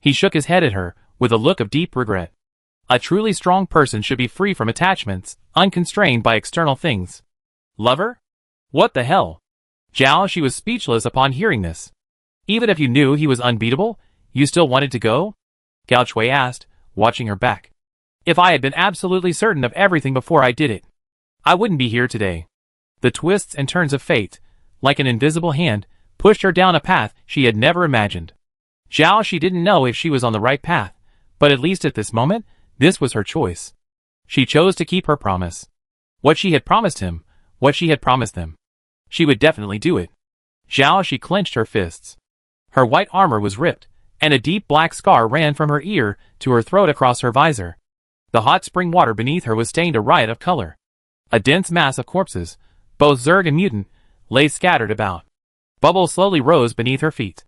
He shook his head at her, with a look of deep regret. A truly strong person should be free from attachments, unconstrained by external things. Lover? What the hell? Zhao Shi was speechless upon hearing this. Even if you knew he was unbeatable, you still wanted to go? Gao Chui asked, watching her back. If I had been absolutely certain of everything before I did it, I wouldn't be here today. The twists and turns of fate, like an invisible hand, pushed her down a path she had never imagined. Zhao Shi didn't know if she was on the right path, but at least at this moment, this was her choice. She chose to keep her promise. What she had promised him, what she had promised them. She would definitely do it. Zhao Shi clenched her fists. Her white armor was ripped, and a deep black scar ran from her ear to her throat across her visor. The hot spring water beneath her was stained a riot of color. A dense mass of corpses, both Zerg and mutant, lay scattered about. Bubbles slowly rose beneath her feet.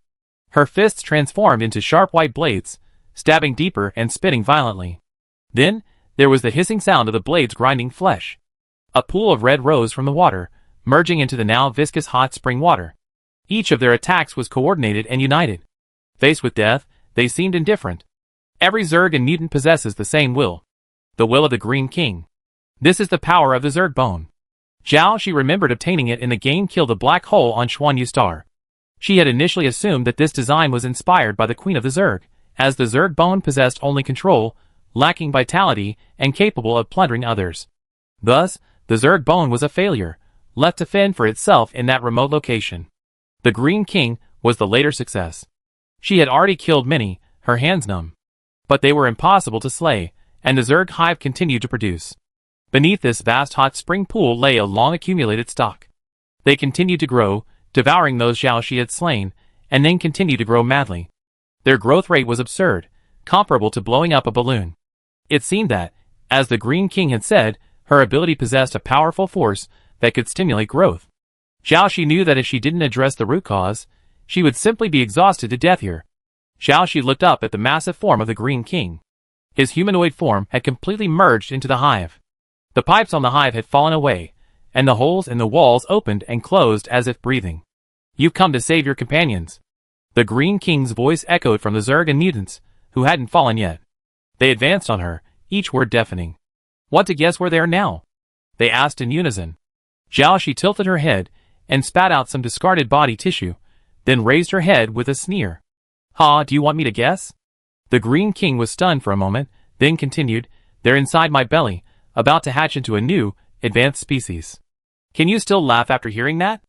Her fists transformed into sharp white blades, stabbing deeper and spitting violently. Then, there was the hissing sound of the blades grinding flesh. A pool of red rose from the water, merging into the now viscous hot spring water. Each of their attacks was coordinated and united. Faced with death, they seemed indifferent. Every Zerg and mutant possesses the same will. The will of the Green King. This is the power of the Zerg bone. Zhao Shi remembered obtaining it in the game Kill the Black Hole on Xuanyu Star. She had initially assumed that this design was inspired by the Queen of the Zerg, as the Zerg bone possessed only control, lacking vitality, and capable of plundering others. Thus, the Zerg bone was a failure, left to fend for itself in that remote location. The Green King was the later success. She had already killed many, her hands numb. But they were impossible to slay, and the Zerg hive continued to produce. Beneath this vast hot spring pool lay a long-accumulated stock. They continued to grow, devouring those Zhao Shi had slain, and then continued to grow madly. Their growth rate was absurd, comparable to blowing up a balloon. It seemed that, as the Green King had said, her ability possessed a powerful force that could stimulate growth. Zhao Shi knew that if she didn't address the root cause, she would simply be exhausted to death here. Zhao Shi looked up at the massive form of the Green King. His humanoid form had completely merged into the hive. The pipes on the hive had fallen away, and the holes in the walls opened and closed as if breathing. You've come to save your companions. The Green King's voice echoed from the Zerg and mutants, who hadn't fallen yet. They advanced on her, each word deafening. Want to guess where they are now? They asked in unison. Zhao Shi tilted her head, and spat out some discarded body tissue, then raised her head with a sneer. "Ha, do you want me to guess?" The Green King was stunned for a moment, then continued, "They're inside my belly, about to hatch into a new, advanced species. Can you still laugh after hearing that?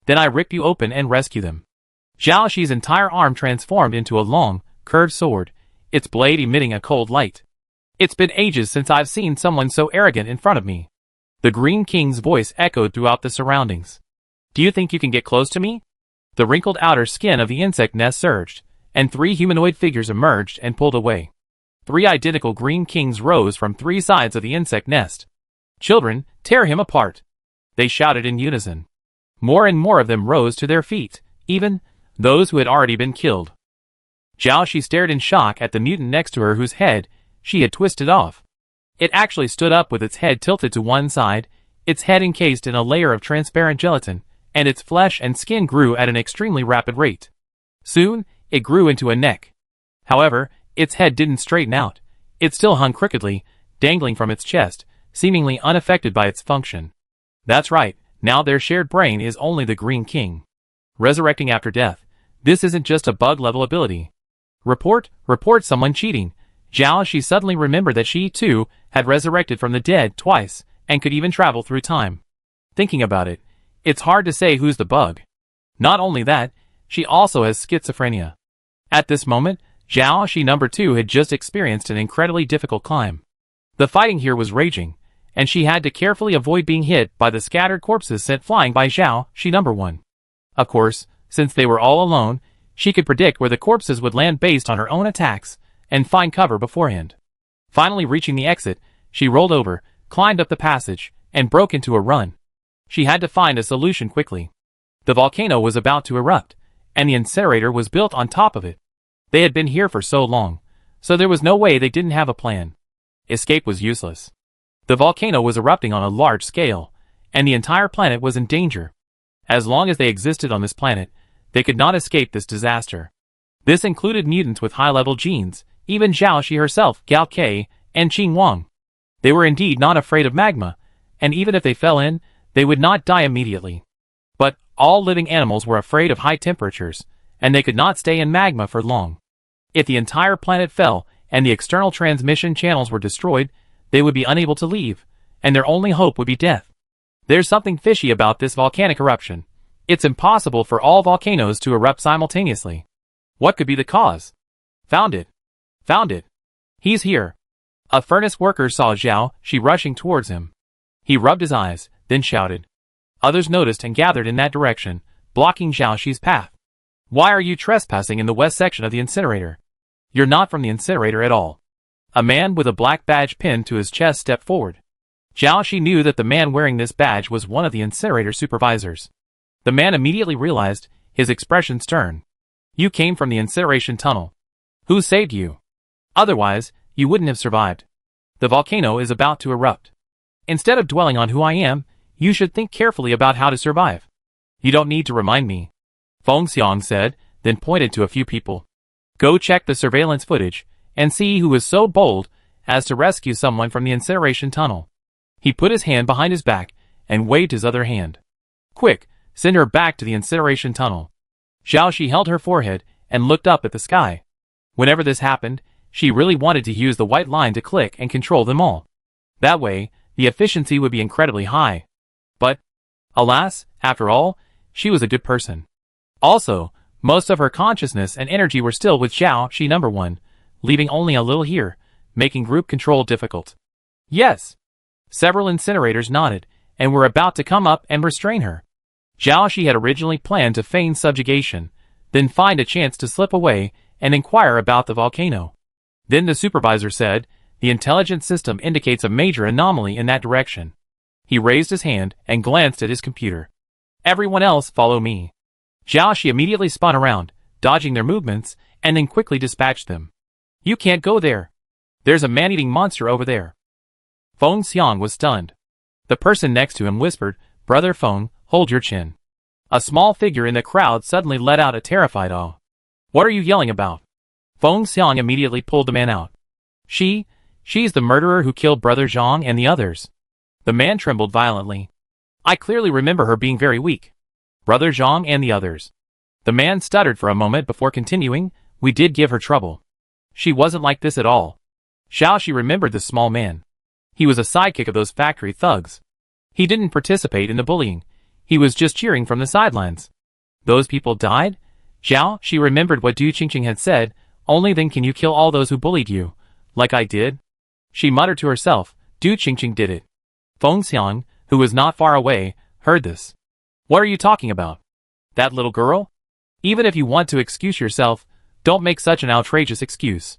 Then I rip you open and rescue them." Zhao Shi's entire arm transformed into a long, curved sword, its blade emitting a cold light. "It's been ages since I've seen someone so arrogant in front of me." The Green King's voice echoed throughout the surroundings. "Do you think you can get close to me?" The wrinkled outer skin of the insect nest surged, and 3 humanoid figures emerged and pulled away. 3 identical Green Kings rose from 3 sides of the insect nest. "Children, tear him apart!" they shouted in unison. More and more of them rose to their feet, even those who had already been killed. Zhao Shi stared in shock at the mutant next to her whose head she had twisted off. It actually stood up with its head tilted to one side, its head encased in a layer of transparent gelatin, and its flesh and skin grew at an extremely rapid rate. Soon, it grew into a neck. However, its head didn't straighten out. It still hung crookedly, dangling from its chest, seemingly unaffected by its function. That's right, now their shared brain is only the Green King. Resurrecting after death. This isn't just a bug-level ability. Report someone cheating. Zhao Shi suddenly remembered that she, too, had resurrected from the dead twice, and could even travel through time. Thinking about it, it's hard to say who's the bug. Not only that, she also has schizophrenia. At this moment, Zhao Shi number 2 had just experienced an incredibly difficult climb. The fighting here was raging, and she had to carefully avoid being hit by the scattered corpses sent flying by Zhao Shi number 1. Of course, since they were all alone, she could predict where the corpses would land based on her own attacks, and find cover beforehand. Finally reaching the exit, she rolled over, climbed up the passage, and broke into a run. She had to find a solution quickly. The volcano was about to erupt, and the incinerator was built on top of it. They had been here for so long, so there was no way they didn't have a plan. Escape was useless. The volcano was erupting on a large scale, and the entire planet was in danger. As long as they existed on this planet, they could not escape this disaster. This included mutants with high-level genes, even Zhao Shi herself, Gao Ke, and Qing Wang. They were indeed not afraid of magma, and even if they fell in, they would not die immediately. But all living animals were afraid of high temperatures, and they could not stay in magma for long. If the entire planet fell, and the external transmission channels were destroyed, they would be unable to leave, and their only hope would be death. There's something fishy about this volcanic eruption. It's impossible for all volcanoes to erupt simultaneously. What could be the cause? Found it. He's here. A furnace worker saw Zhao Shi rushing towards him. He rubbed his eyes, then shouted. Others noticed and gathered in that direction, blocking Zhao Shi's path. "Why are you trespassing in the west section of the incinerator? You're not from the incinerator at all." A man with a black badge pinned to his chest stepped forward. Zhao Shi knew that the man wearing this badge was one of the incinerator supervisors. The man immediately realized, his expression stern. "You came from the incineration tunnel. Who saved you? Otherwise, you wouldn't have survived. The volcano is about to erupt. Instead of dwelling on who I am, you should think carefully about how to survive." "You don't need to remind me," Feng Xiang said, then pointed to a few people. "Go check the surveillance footage, and see who was so bold as to rescue someone from the incineration tunnel." He put his hand behind his back, and waved his other hand. "Quick, send her back to the incineration tunnel." Zhao Shi held her forehead, and looked up at the sky. Whenever this happened, she really wanted to use the white line to click and control them all. That way, the efficiency would be incredibly high. But, alas, after all, she was a good person. Also, most of her consciousness and energy were still with Zhao Shi number 1, leaving only a little here, making group control difficult. Yes. Several incinerators nodded, and were about to come up and restrain her. Zhao Shi had originally planned to feign subjugation, then find a chance to slip away and inquire about the volcano. Then the supervisor said, "The intelligence system indicates a major anomaly in that direction." He raised his hand and glanced at his computer. "Everyone else follow me." Zhao Shi immediately spun around, dodging their movements, and then quickly dispatched them. "You can't go there. There's a man-eating monster over there." Feng Xiang was stunned. The person next to him whispered, "Brother Feng, hold your chin." A small figure in the crowd suddenly let out a terrified "Oh." "What are you yelling about?" Feng Xiang immediately pulled the man out. She's the murderer who killed Brother Zhang and the others." The man trembled violently. "I clearly remember her being very weak. Brother Zhang and the others. The man stuttered for a moment before continuing, "We did give her trouble. She wasn't like this at all." She remembered the small man. He was a sidekick of those factory thugs. He didn't participate in the bullying. He was just cheering from the sidelines. Those people died? She remembered what Du Qingqing had said, "Only then can you kill all those who bullied you, like I did." She muttered to herself, "Du Qingqing did it." Feng Xiang, who was not far away, heard this. "What are you talking about? That little girl? Even if you want to excuse yourself, don't make such an outrageous excuse."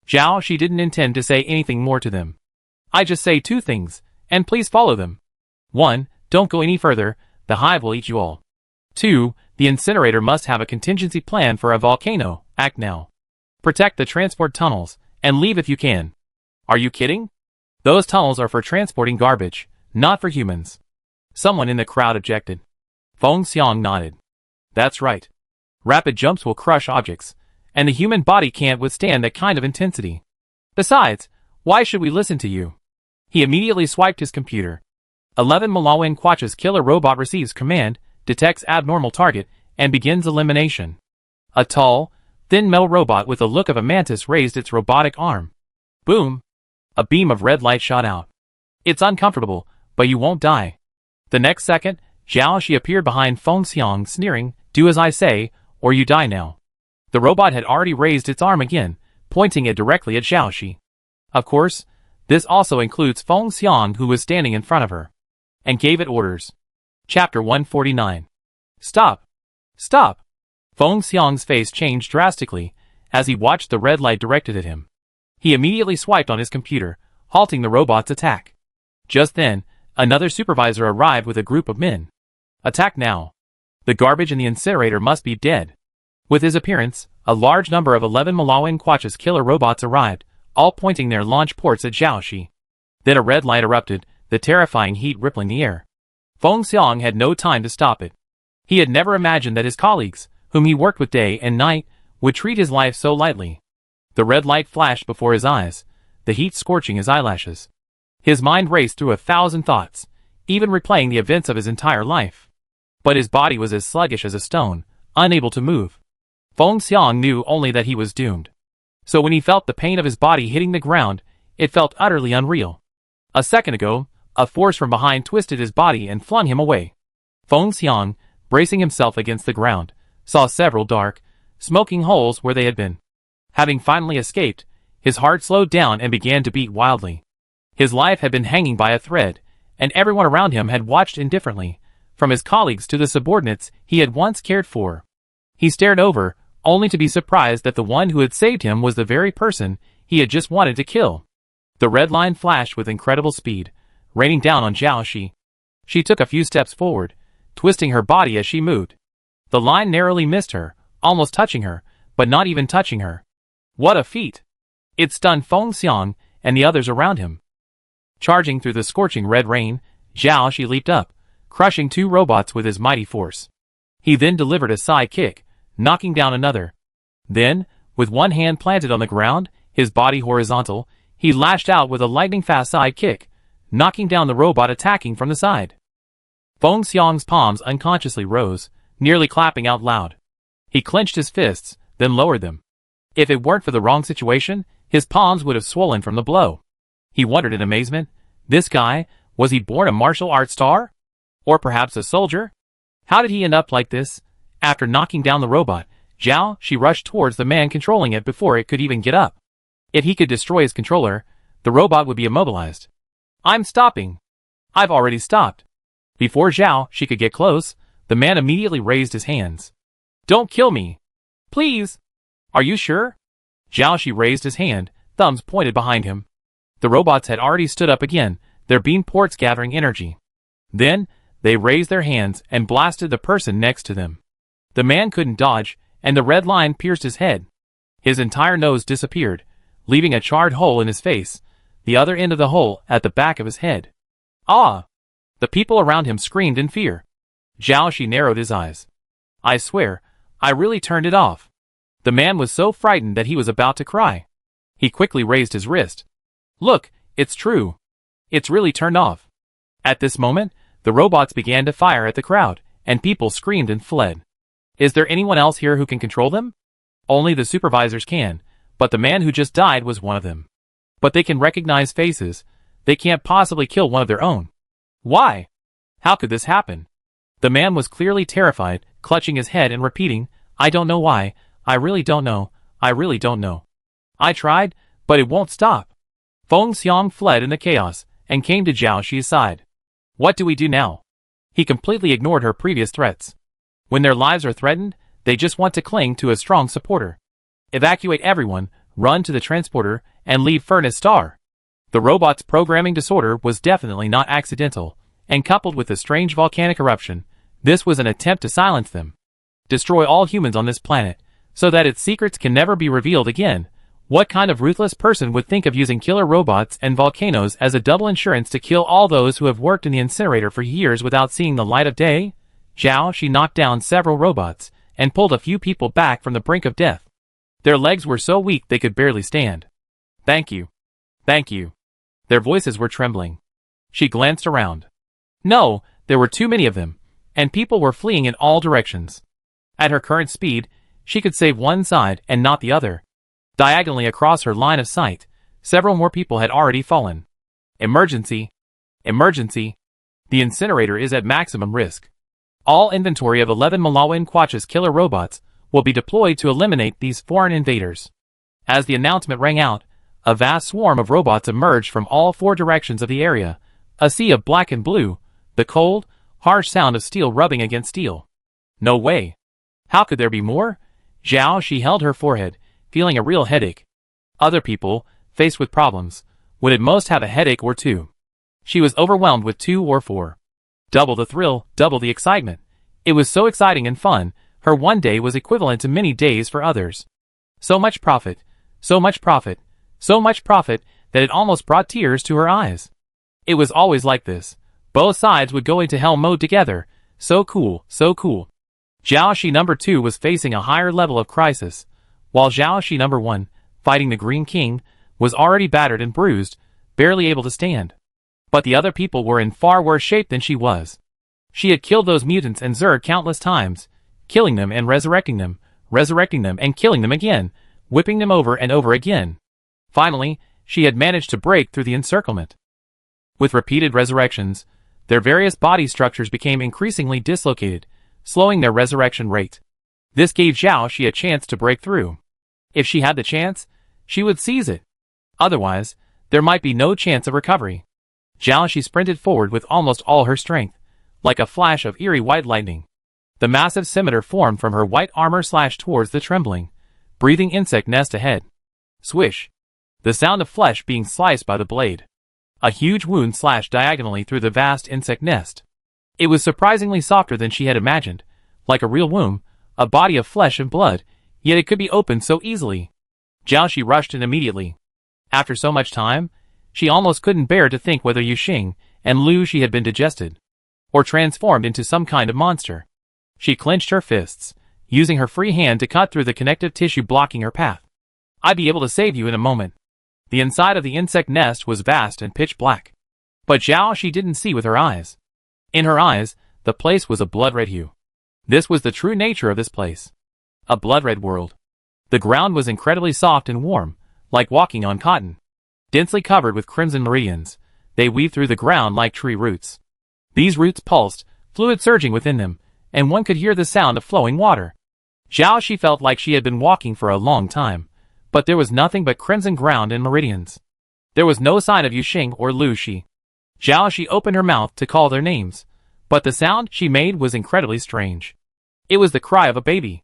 She didn't intend to say anything more to them. "I just say two things, and please follow them. 1. Don't go any further, the hive will eat you all. 2. The incinerator must have a contingency plan for a volcano, act now. Protect the transport tunnels, and leave if you can." "Are you kidding? Those tunnels are for transporting garbage, not for humans." Someone in the crowd objected. Feng Xiang nodded. "That's right. Rapid jumps will crush objects, and the human body can't withstand that kind of intensity. Besides, why should we listen to you?" He immediately swiped his computer. 11 Malawian-Quacha's killer robot receives command, detects abnormal target, and begins elimination. A tall, thin metal robot with the look of a mantis raised its robotic arm. Boom! A beam of red light shot out. "It's uncomfortable, but you won't die." The next second, She appeared behind Feng Xiang, sneering, "Do as I say, or you die now." The robot had already raised its arm again, pointing it directly at Xiaoxi. Of course, this also includes Feng Xiang, who was standing in front of her, and gave it orders. Chapter 149. Stop! Stop! Feng Xiang's face changed drastically as he watched the red light directed at him. He immediately swiped on his computer, halting the robot's attack. Just then, another supervisor arrived with a group of men. "Attack now! The garbage in the incinerator must be dead." With his appearance, a large number of 11 Malawian-Quacha's killer robots arrived, all pointing their launch ports at Xiaoxi. Then a red light erupted, the terrifying heat rippling the air. Feng Xiang had no time to stop it. He had never imagined that his colleagues, whom he worked with day and night, would treat his life so lightly. The red light flashed before his eyes, the heat scorching his eyelashes. His mind raced through 1,000 thoughts, even replaying the events of his entire life. But his body was as sluggish as a stone, unable to move. Feng Xiang knew only that he was doomed. So when he felt the pain of his body hitting the ground, it felt utterly unreal. A second ago, a force from behind twisted his body and flung him away. Feng Xiang, bracing himself against the ground, saw several dark, smoking holes where they had been. Having finally escaped, his heart slowed down and began to beat wildly. His life had been hanging by a thread, and everyone around him had watched indifferently, from his colleagues to the subordinates he had once cared for. He stared over, only to be surprised that the one who had saved him was the very person he had just wanted to kill. The red line flashed with incredible speed, raining down on Xiaoxi. She took a few steps forward, twisting her body as she moved. The line narrowly missed her, almost touching her, but not even touching her. What a feat! It stunned Feng Xiang and the others around him. Charging through the scorching red rain, Xiaoxi leaped up, crushing 2 robots with his mighty force. He then delivered a side kick, knocking down another. Then, with one hand planted on the ground, his body horizontal, he lashed out with a lightning-fast side kick, knocking down the robot attacking from the side. Feng Xiang's palms unconsciously rose, nearly clapping out loud. He clenched his fists, then lowered them. If it weren't for the wrong situation, his palms would have swollen from the blow. He wondered in amazement, this guy, was he born a martial arts star? Or perhaps a soldier? How did he end up like this? After knocking down the robot, she rushed towards the man controlling it before it could even get up. If he could destroy his controller, the robot would be immobilized. "I'm stopping. I've already stopped." Before she could get close, the man immediately raised his hands. "Don't kill me. Please. Are you sure?" She raised his hand, thumbs pointed behind him. The robots had already stood up again, their beam ports gathering energy. Then, they raised their hands and blasted the person next to them. The man couldn't dodge, and the red line pierced his head. His entire nose disappeared, leaving a charred hole in his face, the other end of the hole at the back of his head. "Ah!" The people around him screamed in fear. Xiaoxi narrowed his eyes. "I swear, I really turned it off." The man was so frightened that he was about to cry. He quickly raised his wrist. "Look, it's true. It's really turned off." At this moment, the robots began to fire at the crowd, and people screamed and fled. Is there anyone else here who can control them? Only the supervisors can, but the man who just died was one of them. But they can recognize faces. They can't possibly kill one of their own. Why? How could this happen? The man was clearly terrified, clutching his head and repeating, I don't know why, I really don't know, I really don't know. I tried, but it won't stop. Feng Xiang fled in the chaos, and came to Zhao Shi's side. What do we do now? He completely ignored her previous threats. When their lives are threatened, they just want to cling to a strong supporter. Evacuate everyone, run to the transporter, and leave Furnace Star. The robot's programming disorder was definitely not accidental, and coupled with a strange volcanic eruption, this was an attempt to silence them. Destroy all humans on this planet, so that its secrets can never be revealed again. What kind of ruthless person would think of using killer robots and volcanoes as a double insurance to kill all those who have worked in the incinerator for years without seeing the light of day? Zhao Shi knocked down several robots, and pulled a few people back from the brink of death. Their legs were so weak they could barely stand. Thank you. Thank you. Their voices were trembling. She glanced around. No, there were too many of them, and people were fleeing in all directions. At her current speed, she could save one side and not the other. Diagonally across her line of sight, several more people had already fallen. Emergency! Emergency! The incinerator is at maximum risk. All inventory of 11 Malawin Quach's killer robots will be deployed to eliminate these foreign invaders. As the announcement rang out, a vast swarm of robots emerged from all four directions of the area, a sea of black and blue, the cold, harsh sound of steel rubbing against steel. No way! How could there be more? Zhao Shi held her forehead, feeling a real headache. Other people, faced with problems, would at most have a headache or two. She was overwhelmed with 2 or 4. Double the thrill, double the excitement. It was so exciting and fun, her one day was equivalent to many days for others. So much profit, so much profit, so much profit, that it almost brought tears to her eyes. It was always like this. Both sides would go into hell mode together. So cool, so cool. Zhao Shi number 2 was facing a higher level of crisis, while Zhao Shi number 1, fighting the Green King, was already battered and bruised, barely able to stand. But the other people were in far worse shape than she was. She had killed those mutants and Zerg countless times, killing them and resurrecting them and killing them again, whipping them over and over again. Finally, she had managed to break through the encirclement. With repeated resurrections, their various body structures became increasingly dislocated, slowing their resurrection rate. This gave Zhao Shi a chance to break through. If she had the chance, she would seize it. Otherwise, there might be no chance of recovery. Zhao Shi sprinted forward with almost all her strength, like a flash of eerie white lightning. The massive scimitar formed from her white armor slashed towards the trembling, breathing insect nest ahead. Swish! The sound of flesh being sliced by the blade. A huge wound slashed diagonally through the vast insect nest. It was surprisingly softer than she had imagined, like a real womb, a body of flesh and blood, yet it could be opened so easily. Zhao Shi rushed in immediately. After so much time, she almost couldn't bear to think whether Yu Xing and Lu Shi had been digested, or transformed into some kind of monster. She clenched her fists, using her free hand to cut through the connective tissue blocking her path. I'd be able to save you in a moment. The inside of the insect nest was vast and pitch black. But Zhao Shi didn't see with her eyes. In her eyes, the place was a blood-red hue. This was the true nature of this place. A blood-red world. The ground was incredibly soft and warm, like walking on cotton. Densely covered with crimson meridians, they weaved through the ground like tree roots. These roots pulsed, fluid surging within them, and one could hear the sound of flowing water. Zhao Shi felt like she had been walking for a long time, but there was nothing but crimson ground and meridians. There was no sign of Yu Xing or Lu Shi. Zhao Shi opened her mouth to call their names, but the sound she made was incredibly strange. It was the cry of a baby.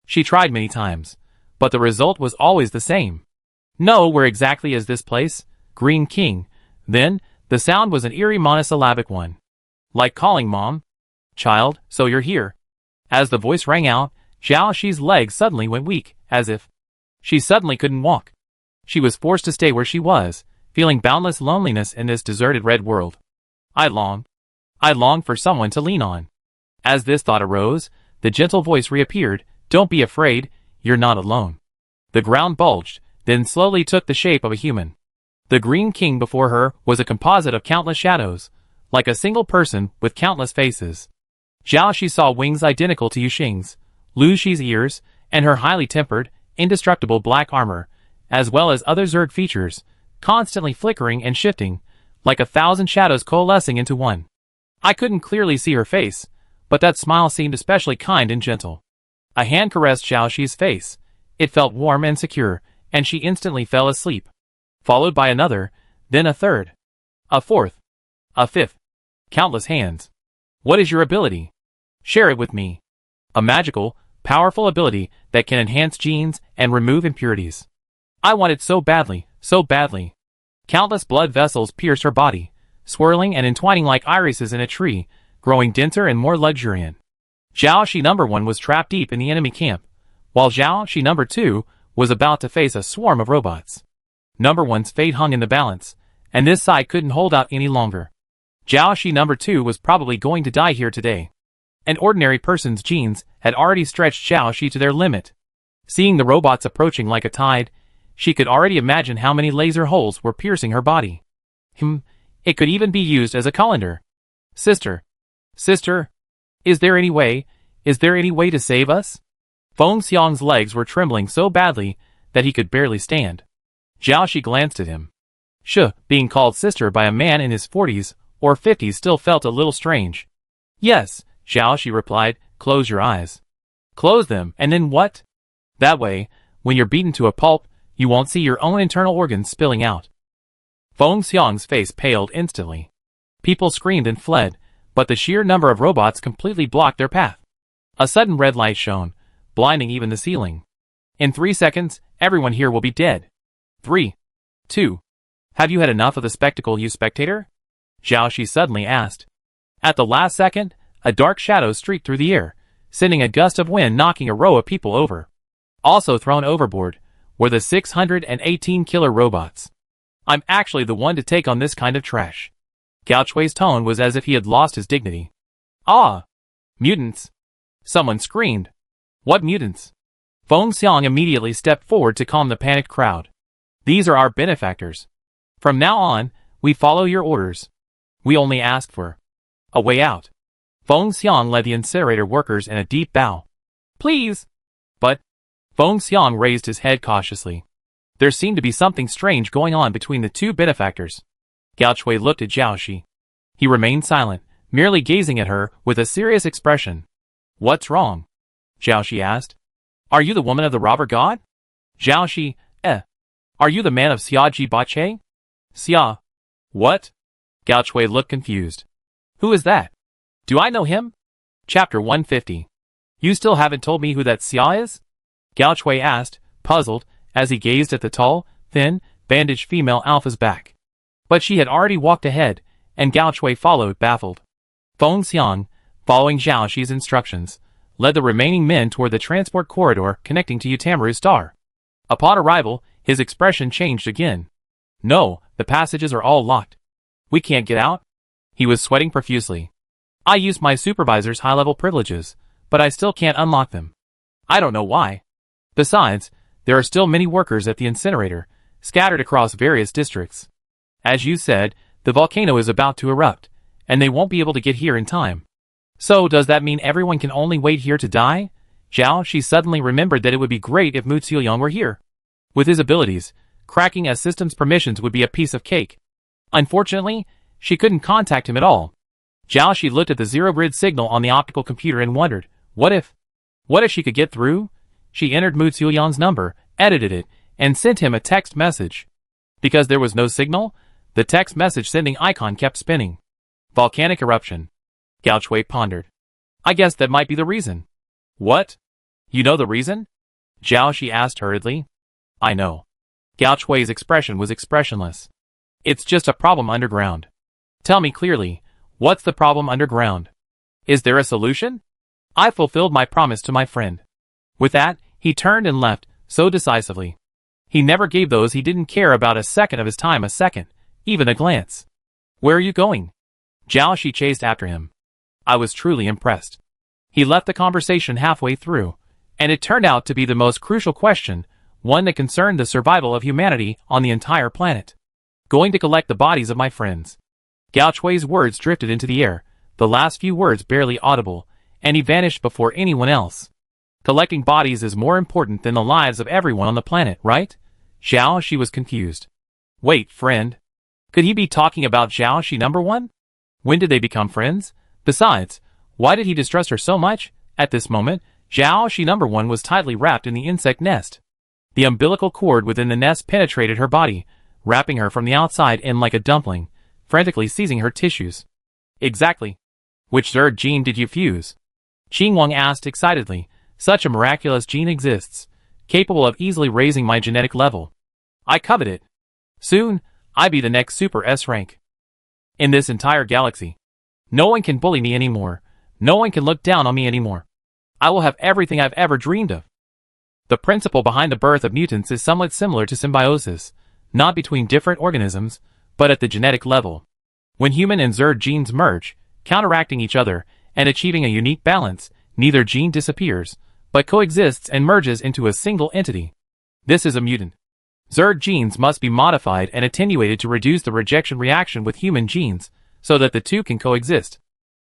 She tried many times, but the result was always the same. No, where exactly is this place? Green King. Then, the sound was an eerie monosyllabic one. Like calling mom. Child, so you're here. As the voice rang out, Zhao Shi's legs suddenly went weak, as if she suddenly couldn't walk. She was forced to stay where she was, feeling boundless loneliness in this deserted red world. I long for someone to lean on. As this thought arose, the gentle voice reappeared. Don't be afraid, you're not alone. The ground bulged, then slowly took the shape of a human. The Green King before her was a composite of countless shadows, like a single person with countless faces. Zhao Shi saw wings identical to Yu Xing's, Lu Shi's ears, and her highly tempered, indestructible black armor, as well as other Zerg features, constantly flickering and shifting, like 1,000 shadows coalescing into one. I couldn't clearly see her face, but that smile seemed especially kind and gentle. A hand caressed Xiao Shi's face. It felt warm and secure, and she instantly fell asleep. Followed by another, then a third. A fourth. A fifth. Countless hands. What is your ability? Share it with me. A magical, powerful ability that can enhance genes and remove impurities. I want it so badly, so badly. Countless blood vessels pierced her body, swirling and entwining like irises in a tree, growing denser and more luxuriant. Xiao Shi No. 1 was trapped deep in the enemy camp, while Xiao Shi No. 2 was about to face a swarm of robots. No. 1's fate hung in the balance, and this side couldn't hold out any longer. Xiao Shi No. 2 was probably going to die here today. An ordinary person's genes had already stretched Xiao Shi to their limit. Seeing the robots approaching like a tide, she could already imagine how many laser holes were piercing her body. It could even be used as a colander. Sister. Sister. Is there any way to save us? Feng Xiang's legs were trembling so badly that he could barely stand. Xiao Shi glanced at him. Being called sister by a man in his 40s or 50s still felt a little strange. Yes, Xiao Shi replied, close your eyes. Close them, and then what? That way, when you're beaten to a pulp, you won't see your own internal organs spilling out. Feng Xiang's face paled instantly. People screamed and fled, but the sheer number of robots completely blocked their path. A sudden red light shone, blinding even the ceiling. In 3 seconds, everyone here will be dead. 3, 2. Have you had enough of the spectacle, you spectator? Xiao Shi suddenly asked. At the last second, a dark shadow streaked through the air, sending a gust of wind knocking a row of people over. Also thrown overboard were the 618 killer robots. I'm actually the one to take on this kind of trash. Gao Chui's tone was as if he had lost his dignity. Ah! Mutants! Someone screamed. What mutants? Feng Xiang immediately stepped forward to calm the panicked crowd. These are our benefactors. From now on, we follow your orders. We only ask for a way out. Feng Xiang led the incinerator workers in a deep bow. Please! But Feng Xiang raised his head cautiously. There seemed to be something strange going on between the two benefactors. Gao Chui looked at Xiao Shi. He remained silent, merely gazing at her with a serious expression. What's wrong? Xiao Shi asked. Are you the woman of the robber god? Xiao Shi, Are you the man of Xiaji Bache? Xia. What? Gao Chui looked confused. Who is that? Do I know him? Chapter 150. You still haven't told me who that Xia is? Gao Chui asked, puzzled, as he gazed at the tall, thin, bandaged female alpha's back. But she had already walked ahead, and Gao Chui followed, baffled. Feng Xiang, following Xiao Shi's instructions, led the remaining men toward the transport corridor connecting to Utamaru's star. Upon arrival, his expression changed again. No, the passages are all locked. We can't get out? He was sweating profusely. I used my supervisor's high-level privileges, but I still can't unlock them. I don't know why. Besides, there are still many workers at the incinerator, scattered across various districts. As you said, the volcano is about to erupt, and they won't be able to get here in time. So does that mean everyone can only wait here to die? Xiao Shi suddenly remembered that it would be great if Mu Ziyang were here. With his abilities, cracking a system's permissions would be a piece of cake. Unfortunately, she couldn't contact him at all. Xiao Shi looked at the zero-grid signal on the optical computer and wondered, what if she could get through? She entered Mu Ziyang's number, edited it, and sent him a text message. Because there was no signal, the text message sending icon kept spinning. Volcanic eruption. Gao Chui pondered. I guess that might be the reason. What? You know the reason? Xiao Shi asked hurriedly. I know. Gao Chui's expression was expressionless. It's just a problem underground. Tell me clearly, what's the problem underground? Is there a solution? I fulfilled my promise to my friend. With that, he turned and left, so decisively. He never gave those he didn't care about a second of his time a second, even a glance. Where are you going? Xiao Shi chased after him. I was truly impressed. He left the conversation halfway through, and it turned out to be the most crucial question, one that concerned the survival of humanity on the entire planet. Going to collect the bodies of my friends. Gao Chui's words drifted into the air, the last few words barely audible, and he vanished before anyone else. Collecting bodies is more important than the lives of everyone on the planet, right? Zhao Shi was confused. Wait, friend. Could he be talking about Zhao Shi number 1? When did they become friends? Besides, why did he distrust her so much? At this moment, Zhao Shi number 1 was tightly wrapped in the insect nest. The umbilical cord within the nest penetrated her body, wrapping her from the outside in like a dumpling, frantically seizing her tissues. Exactly. Which Zerg gene did you fuse? Qing Wang asked excitedly. Such a miraculous gene exists, capable of easily raising my genetic level. I covet it. Soon, I be the next Super S rank. In this entire galaxy. No one can bully me anymore. No one can look down on me anymore. I will have everything I've ever dreamed of. The principle behind the birth of mutants is somewhat similar to symbiosis, not between different organisms, but at the genetic level. When human and Zerg genes merge, counteracting each other, and achieving a unique balance, neither gene disappears, but coexists and merges into a single entity. This is a mutant. Zerg genes must be modified and attenuated to reduce the rejection reaction with human genes, so that the two can coexist.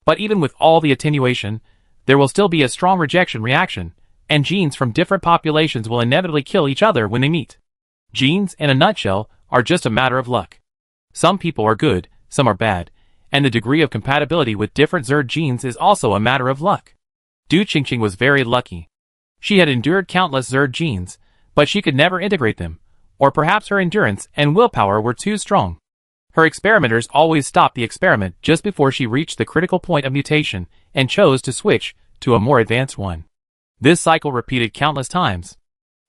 But even with all the attenuation, there will still be a strong rejection reaction, and genes from different populations will inevitably kill each other when they meet. Genes, in a nutshell, are just a matter of luck. Some people are good, some are bad, and the degree of compatibility with different Zerg genes is also a matter of luck. Du Qingqing was very lucky. She had endured countless Zerg genes, but she could never integrate them, or perhaps her endurance and willpower were too strong. Her experimenters always stopped the experiment just before she reached the critical point of mutation and chose to switch to a more advanced one. This cycle repeated countless times.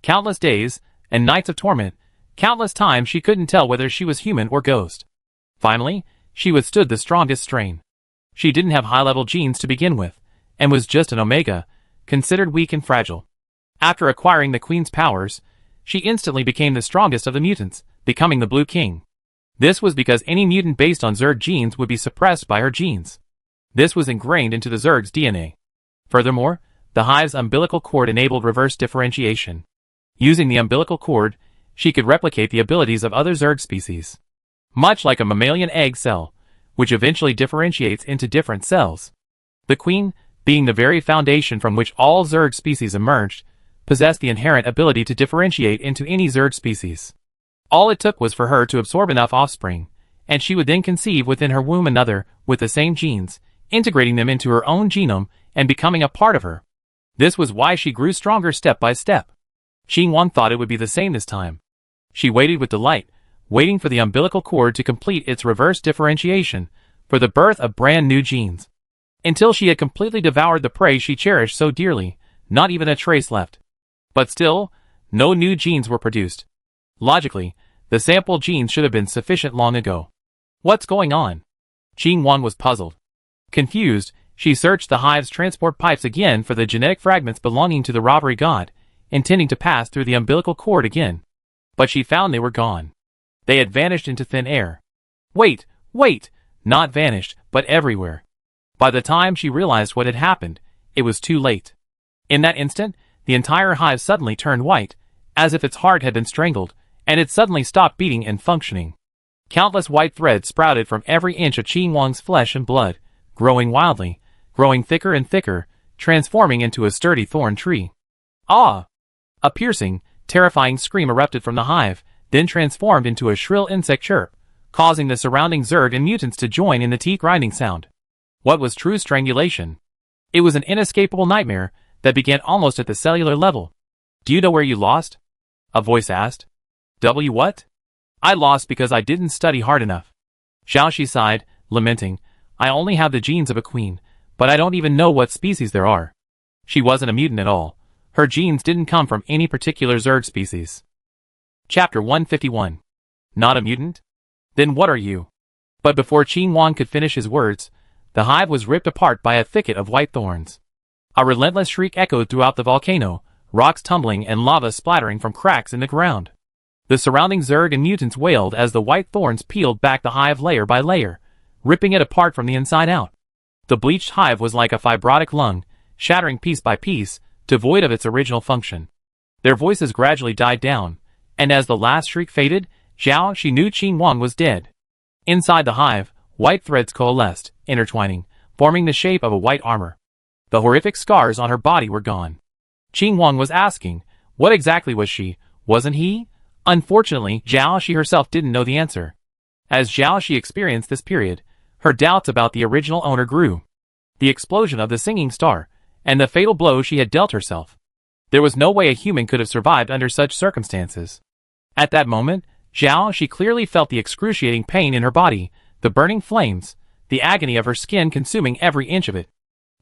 Countless days and nights of torment, countless times she couldn't tell whether she was human or ghost. Finally, she withstood the strongest strain. She didn't have high-level genes to begin with, and was just an Omega, considered weak and fragile. After acquiring the Queen's powers, she instantly became the strongest of the mutants, becoming the Blue King. This was because any mutant based on Zerg genes would be suppressed by her genes. This was ingrained into the Zerg's DNA. Furthermore, the hive's umbilical cord enabled reverse differentiation. Using the umbilical cord, she could replicate the abilities of other Zerg species. Much like a mammalian egg cell, which eventually differentiates into different cells. The Queen, being the very foundation from which all Zerg species emerged, possessed the inherent ability to differentiate into any Zerg species. All it took was for her to absorb enough offspring, and she would then conceive within her womb another with the same genes, integrating them into her own genome and becoming a part of her. This was why she grew stronger step by step. Qing Wang thought it would be the same this time. She waited with delight, waiting for the umbilical cord to complete its reverse differentiation, for the birth of brand new genes. Until she had completely devoured the prey she cherished so dearly, not even a trace left. But still, no new genes were produced. Logically, the sample genes should have been sufficient long ago. What's going on? Qing Wang was puzzled. Confused, she searched the hive's transport pipes again for the genetic fragments belonging to the robbery god, intending to pass through the umbilical cord again. But she found they were gone. They had vanished into thin air. Wait! Not vanished, but everywhere. By the time she realized what had happened, it was too late. In that instant, the entire hive suddenly turned white, as if its heart had been strangled, and it suddenly stopped beating and functioning. Countless white threads sprouted from every inch of Qing Wang's flesh and blood, growing wildly, growing thicker and thicker, transforming into a sturdy thorn tree. Ah! A piercing, terrifying scream erupted from the hive, then transformed into a shrill insect chirp, causing the surrounding Zerg and mutants to join in the teeth-grinding sound. What was true strangulation? It was an inescapable nightmare that began almost at the cellular level. Do you know where you lost? A voice asked. What? I lost because I didn't study hard enough. Xiaoxi sighed, lamenting. I only have the genes of a queen, but I don't even know what species there are. She wasn't a mutant at all. Her genes didn't come from any particular Zerg species. Chapter 151. Not a mutant? Then what are you? But before Qing Wang could finish his words, the hive was ripped apart by a thicket of white thorns. A relentless shriek echoed throughout the volcano, rocks tumbling and lava splattering from cracks in the ground. The surrounding Zerg and mutants wailed as the white thorns peeled back the hive layer by layer, ripping it apart from the inside out. The bleached hive was like a fibrotic lung, shattering piece by piece, devoid of its original function. Their voices gradually died down, and as the last shriek faded, she knew Qing Wang was dead. Inside the hive, white threads coalesced, intertwining, forming the shape of a white armor. The horrific scars on her body were gone. Qing Wang was asking. What exactly was she, wasn't he? Unfortunately, Zhao Shi herself didn't know the answer. As Zhao Shi experienced this period, her doubts about the original owner grew. The explosion of the singing star, and the fatal blow she had dealt herself. There was no way a human could have survived under such circumstances. At that moment, Zhao Shi clearly felt the excruciating pain in her body, the burning flames, the agony of her skin consuming every inch of it.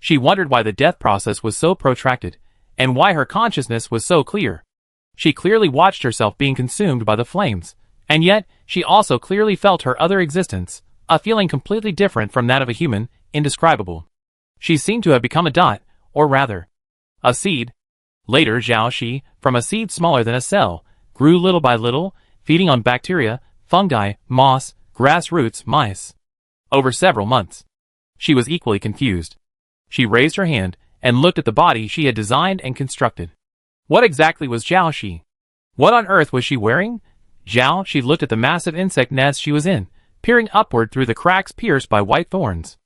She wondered why the death process was so protracted, and why her consciousness was so clear. She clearly watched herself being consumed by the flames, and yet, she also clearly felt her other existence, a feeling completely different from that of a human, indescribable. She seemed to have become a dot, or rather, a seed. Later, Zhao Shi, from a seed smaller than a cell, grew little by little, feeding on bacteria, fungi, moss, grass roots, mice. Over several months. She was equally confused. She raised her hand and looked at the body she had designed and constructed. What exactly was Zhao Shi? What on earth was she wearing? Zhao Shi looked at the massive insect nest she was in, peering upward through the cracks pierced by white thorns.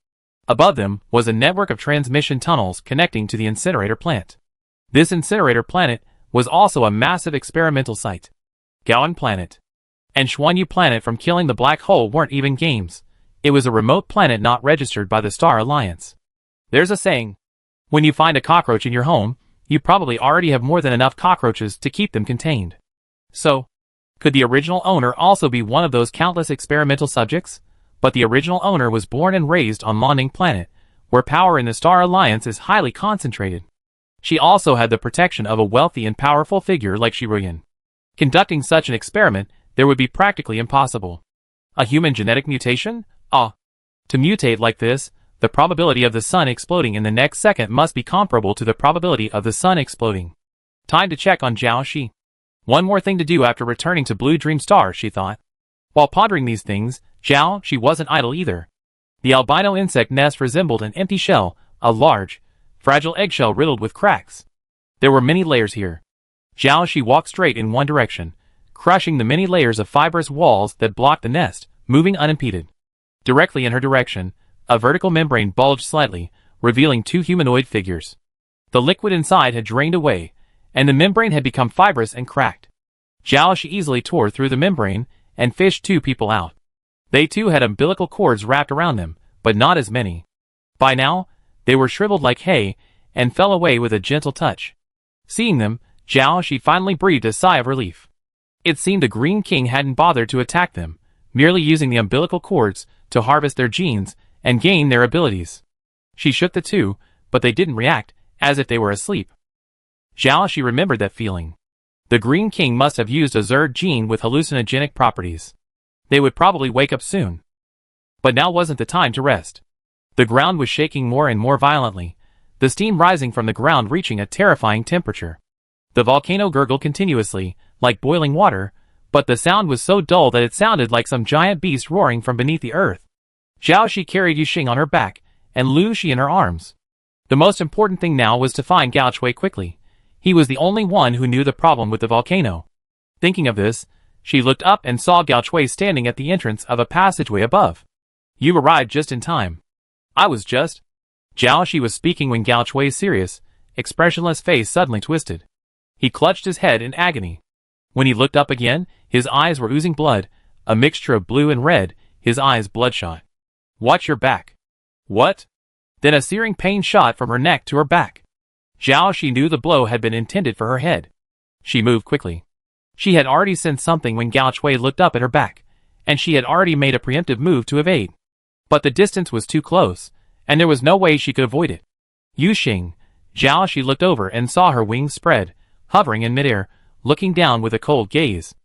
Above them was a network of transmission tunnels connecting to the incinerator plant. This incinerator planet was also a massive experimental site. Gowan Planet and Xuanyu Planet from killing the black hole weren't even games. It was a remote planet not registered by the Star Alliance. There's a saying, when you find a cockroach in your home, you probably already have more than enough cockroaches to keep them contained. So, could the original owner also be one of those countless experimental subjects? But the original owner was born and raised on Landing Planet, where power in the Star Alliance is highly concentrated. She also had the protection of a wealthy and powerful figure like Shiruyan. Conducting such an experiment, there would be practically impossible. A human genetic mutation? To mutate like this, the probability of the sun exploding in the next second must be comparable to the probability of the sun exploding. Time to check on Zhao Shi. One more thing to do after returning to Blue Dream Star, she thought. While pondering these things, Zhao Shi wasn't idle either. The albino insect nest resembled an empty shell, a large, fragile eggshell riddled with cracks. There were many layers here. Zhao Shi walked straight in one direction, crushing the many layers of fibrous walls that blocked the nest, moving unimpeded. Directly in her direction, a vertical membrane bulged slightly, revealing two humanoid figures. The liquid inside had drained away, and the membrane had become fibrous and cracked. Zhao Shi easily tore through the membrane and fished two people out. They too had umbilical cords wrapped around them, but not as many. By now, they were shriveled like hay and fell away with a gentle touch. Seeing them, Zhao Shi finally breathed a sigh of relief. It seemed the Green King hadn't bothered to attack them, merely using the umbilical cords to harvest their genes and gain their abilities. She shook the two, but they didn't react, as if they were asleep. Zhao Shi remembered that feeling. The Green King must have used a Zerd gene with hallucinogenic properties. They would probably wake up soon. But now wasn't the time to rest. The ground was shaking more and more violently, the steam rising from the ground reaching a terrifying temperature. The volcano gurgled continuously, like boiling water, but the sound was so dull that it sounded like some giant beast roaring from beneath the earth. Zhao Shi carried Yuxing on her back, and Lu Shi in her arms. The most important thing now was to find Gao Chui quickly. He was the only one who knew the problem with the volcano. Thinking of this, she looked up and saw Gao Chui standing at the entrance of a passageway above. You arrived just in time. I was just... Zhao Shi was speaking when Gao Chui's serious, expressionless face suddenly twisted. He clutched his head in agony. When he looked up again, his eyes were oozing blood, a mixture of blue and red, his eyes bloodshot. Watch your back. What? Then a searing pain shot from her neck to her back. Zhao Shi knew the blow had been intended for her head. She moved quickly. She had already sensed something when Gao Chui looked up at her back, and she had already made a preemptive move to evade. But the distance was too close, and there was no way she could avoid it. Yuxing, Zhao Shi looked over and saw her wings spread, hovering in midair, looking down with a cold gaze.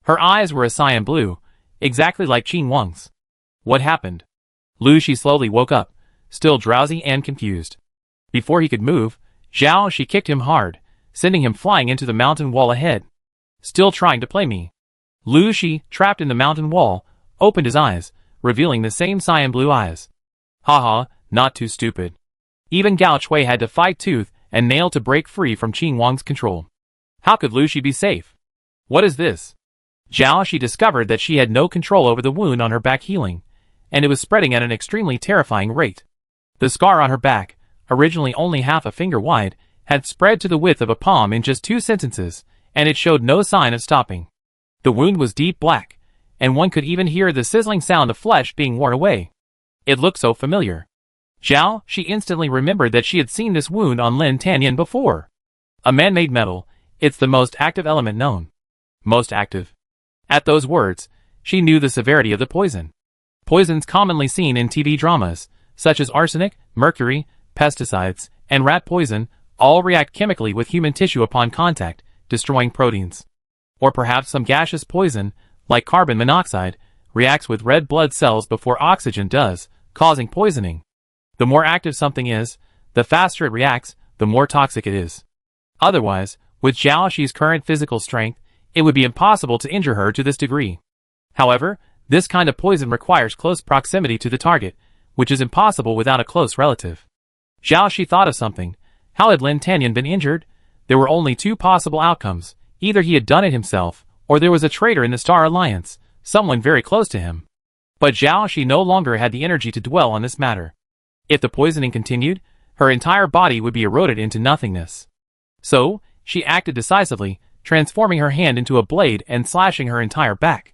Her eyes were a cyan blue, exactly like Qin Wang's. What happened? Lu Shi slowly woke up, still drowsy and confused. Before he could move, Zhao Shi kicked him hard, sending him flying into the mountain wall ahead. Still trying to play me. Lu Shi, trapped in the mountain wall, opened his eyes, revealing the same cyan blue eyes. Haha, not too stupid. Even Gao Chui had to fight tooth and nail to break free from Qin Wang's control. How could Lu Shi be safe? What is this? Zhao Shi discovered that she had no control over the wound on her back healing, and it was spreading at an extremely terrifying rate. The scar on her back, originally only half a finger wide, had spread to the width of a palm in just 2 sentences, and it showed no sign of stopping. The wound was deep black, and one could even hear the sizzling sound of flesh being worn away. It looked so familiar. Zhao, she instantly remembered that she had seen this wound on Lin Tanyan before. A man-made metal, it's the most active element known. Most active. At those words, she knew the severity of the poison. Poisons commonly seen in TV dramas, such as arsenic, mercury, pesticides, and rat poison, all react chemically with human tissue upon contact, destroying proteins. Or perhaps some gaseous poison, like carbon monoxide, reacts with red blood cells before oxygen does, causing poisoning. The more active something is, the faster it reacts, the more toxic it is. Otherwise, with Zhao Shi's current physical strength, it would be impossible to injure her to this degree. However, this kind of poison requires close proximity to the target, which is impossible without a close relative. Zhao Shi thought of something. How had Lin Tanyan been injured? There were only 2 possible outcomes. Either he had done it himself, or there was a traitor in the Star Alliance, someone very close to him. But Zhao Shi no longer had the energy to dwell on this matter. If the poisoning continued, her entire body would be eroded into nothingness. So, she acted decisively, transforming her hand into a blade and slashing her entire back.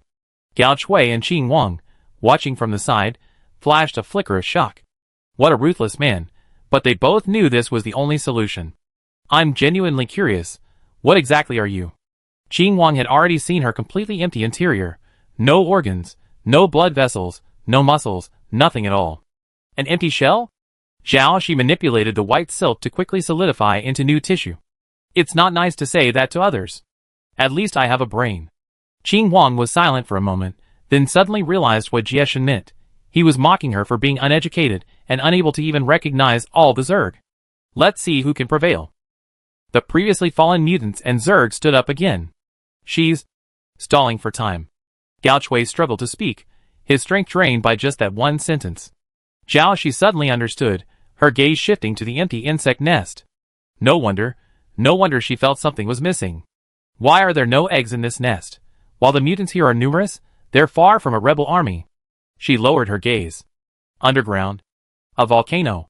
Gao Chui and Qing Wang, watching from the side, flashed a flicker of shock. What a ruthless man, but they both knew this was the only solution. I'm genuinely curious, what exactly are you? Qing Wang had already seen her completely empty interior. No organs, no blood vessels, no muscles, nothing at all. An empty shell? Zhao Shi manipulated the white silk to quickly solidify into new tissue. It's not nice to say that to others. At least I have a brain. Qing Wang was silent for a moment, then suddenly realized what Jieshan meant. He was mocking her for being uneducated and unable to even recognize all the Zerg. Let's see who can prevail. The previously fallen mutants and Zerg stood up again. She's stalling for time. Gao Chui struggled to speak, his strength drained by just that one sentence. Zhao Shi suddenly understood, her gaze shifting to the empty insect nest. No wonder she felt something was missing. Why are there no eggs in this nest? While the mutants here are numerous, they're far from a rebel army. She lowered her gaze. Underground. A volcano.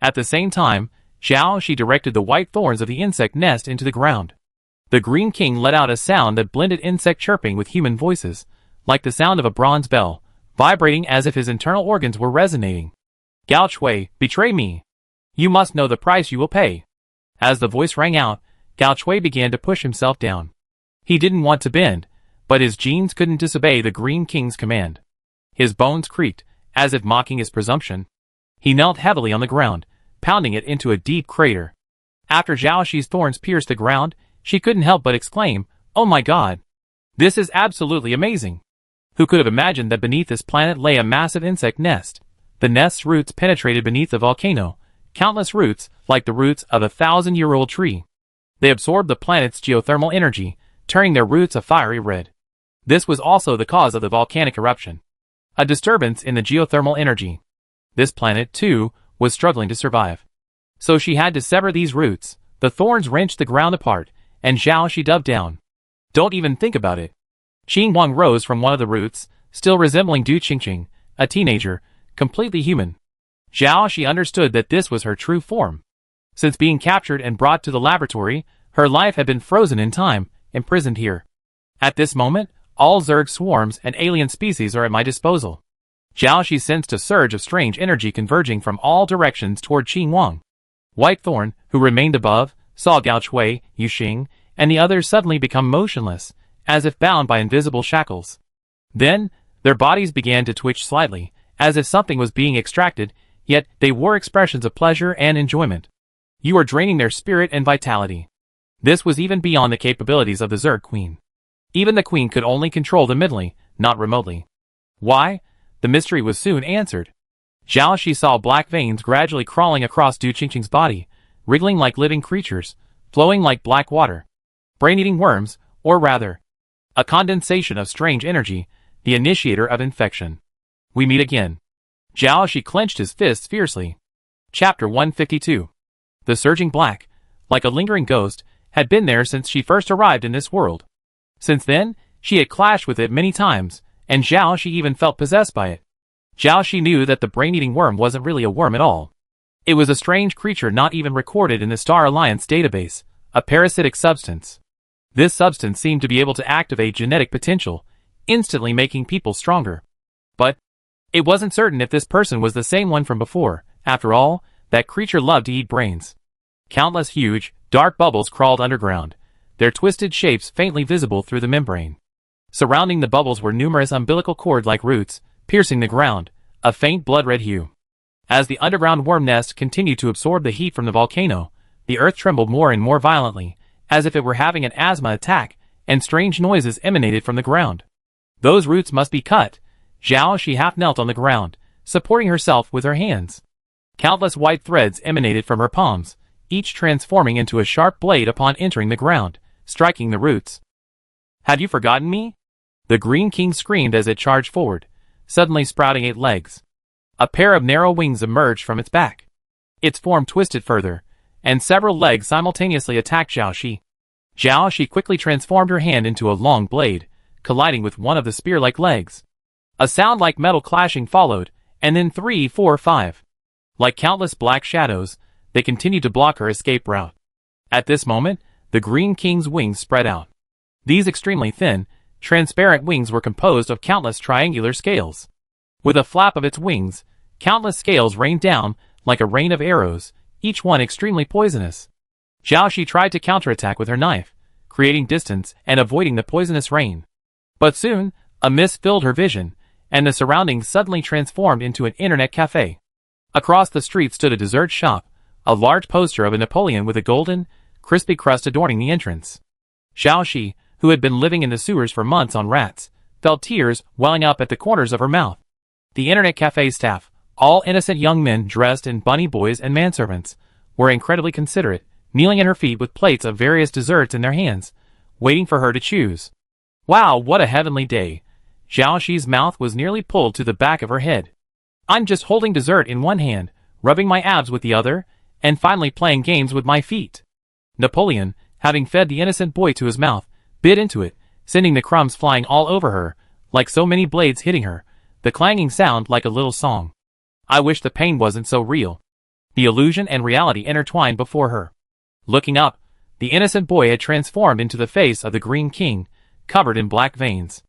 At the same time, Zhao Shi directed the white thorns of the insect nest into the ground. The Green King let out a sound that blended insect chirping with human voices, like the sound of a bronze bell, vibrating as if his internal organs were resonating. Gao Chui, betray me. You must know the price you will pay. As the voice rang out, Gao Chui began to push himself down. He didn't want to bend, but his genes couldn't disobey the Green King's command. His bones creaked, as if mocking his presumption. He knelt heavily on the ground, pounding it into a deep crater. After Zhao Shi's thorns pierced the ground, she couldn't help but exclaim, "Oh my god! This is absolutely amazing!" Who could have imagined that beneath this planet lay a massive insect nest? The nest's roots penetrated beneath the volcano, countless roots, like the roots of a 1,000-year-old tree. They absorbed the planet's geothermal energy, turning their roots a fiery red. This was also the cause of the volcanic eruption. A disturbance in the geothermal energy. This planet, too, was struggling to survive. So she had to sever these roots. The thorns wrenched the ground apart, and Zhao Shi dove down. Don't even think about it. Qing Wang rose from one of the roots, still resembling Du Qingqing, a teenager, completely human. Zhao Shi understood that this was her true form. Since being captured and brought to the laboratory, her life had been frozen in time, imprisoned here. At this moment, all Zerg swarms and alien species are at my disposal. Zhao Shi sensed a surge of strange energy converging from all directions toward Qing Wang. Whitethorn, who remained above, saw Gao Chui, Yu Xing, and the others suddenly become motionless, as if bound by invisible shackles. Then, their bodies began to twitch slightly, as if something was being extracted, yet they wore expressions of pleasure and enjoyment. You are draining their spirit and vitality. This was even beyond the capabilities of the Zerg Queen. Even the Queen could only control them mentally, not remotely. Why? The mystery was soon answered. Zhao Shi saw black veins gradually crawling across Du Qingqing's body, wriggling like living creatures, flowing like black water. Brain-eating worms, or rather, a condensation of strange energy, the initiator of infection. We meet again. Zhao Shi clenched his fists fiercely. Chapter 152. The surging black, like a lingering ghost, had been there since she first arrived in this world. Since then, she had clashed with it many times, and Zhao Shi even felt possessed by it. Zhao Shi knew that the brain-eating worm wasn't really a worm at all. It was a strange creature not even recorded in the Star Alliance database, a parasitic substance. This substance seemed to be able to activate genetic potential, instantly making people stronger. But it wasn't certain if this person was the same one from before. After all, that creature loved to eat brains. Countless huge, dark bubbles crawled underground, their twisted shapes faintly visible through the membrane. Surrounding the bubbles were numerous umbilical cord-like roots, piercing the ground, a faint blood-red hue. As the underground worm nest continued to absorb the heat from the volcano, the earth trembled more and more violently, as if it were having an asthma attack, and strange noises emanated from the ground. Those roots must be cut. Zhao Shi half knelt on the ground, supporting herself with her hands. Countless white threads emanated from her palms, each transforming into a sharp blade upon entering the ground, striking the roots. "Had you forgotten me?" The Green King screamed as it charged forward, suddenly sprouting 8 legs. A pair of narrow wings emerged from its back. Its form twisted further, and several legs simultaneously attacked Zhao Shi. Zhao Shi quickly transformed her hand into a long blade, colliding with one of the spear-like legs. A sound like metal clashing followed, and then 3, 4, 5. Like countless black shadows, they continued to block her escape route. At this moment, the Green King's wings spread out. These extremely thin, transparent wings were composed of countless triangular scales. With a flap of its wings, countless scales rained down like a rain of arrows, each one extremely poisonous. Zhao Shi tried to counterattack with her knife, creating distance and avoiding the poisonous rain. But soon, a mist filled her vision, and the surroundings suddenly transformed into an internet cafe. Across the street stood a dessert shop, a large poster of a Napoleon with a golden, crispy crust adorning the entrance. Zhao Shi, who had been living in the sewers for months on rats, felt tears welling up at the corners of her mouth. The internet cafe staff, all innocent young men dressed in bunny boys and manservants, were incredibly considerate, kneeling at her feet with plates of various desserts in their hands, waiting for her to choose. Wow, what a heavenly day! Zhao Shi's mouth was nearly pulled to the back of her head. I'm just holding dessert in one hand, rubbing my abs with the other, and finally playing games with my feet. Napoleon, having fed the innocent boy to his mouth, bit into it, sending the crumbs flying all over her, like so many blades hitting her, the clanging sound like a little song. I wish the pain wasn't so real. The illusion and reality intertwined before her. Looking up, the innocent boy had transformed into the face of the Green King, covered in black veins.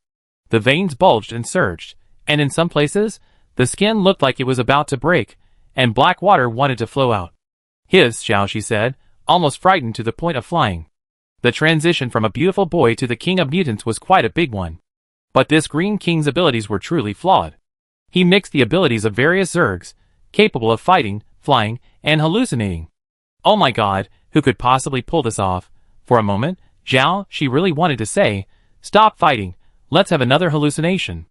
The veins bulged and surged, and in some places, the skin looked like it was about to break, and black water wanted to flow out. "His," Zhao Shi said, almost frightened to the point of flying. The transition from a beautiful boy to the king of mutants was quite a big one. But this Green King's abilities were truly flawed. He mixed the abilities of various Zergs, capable of fighting, flying, and hallucinating. Oh my god, who could possibly pull this off? For a moment, Zhao Shi really wanted to say, "Stop fighting, let's have another hallucination."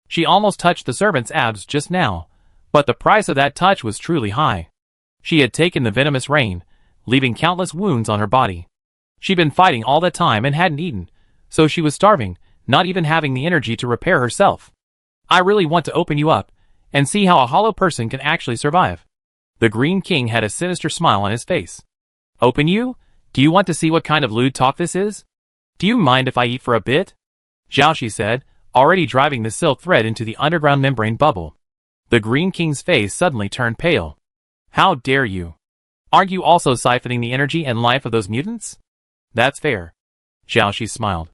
She almost touched the servant's abs just now, but the price of that touch was truly high. She had taken the venomous rain, leaving countless wounds on her body. She'd been fighting all that time and hadn't eaten, so she was starving, not even having the energy to repair herself. I really want to open you up, and see how a hollow person can actually survive. The Green King had a sinister smile on his face. Open you? Do you want to see what kind of lewd talk this is? Do you mind if I eat for a bit? Zhao Shi said, already driving the silk thread into the underground membrane bubble. The Green King's face suddenly turned pale. How dare you? Aren't you also siphoning the energy and life of those mutants? That's fair. Zhao Shi smiled.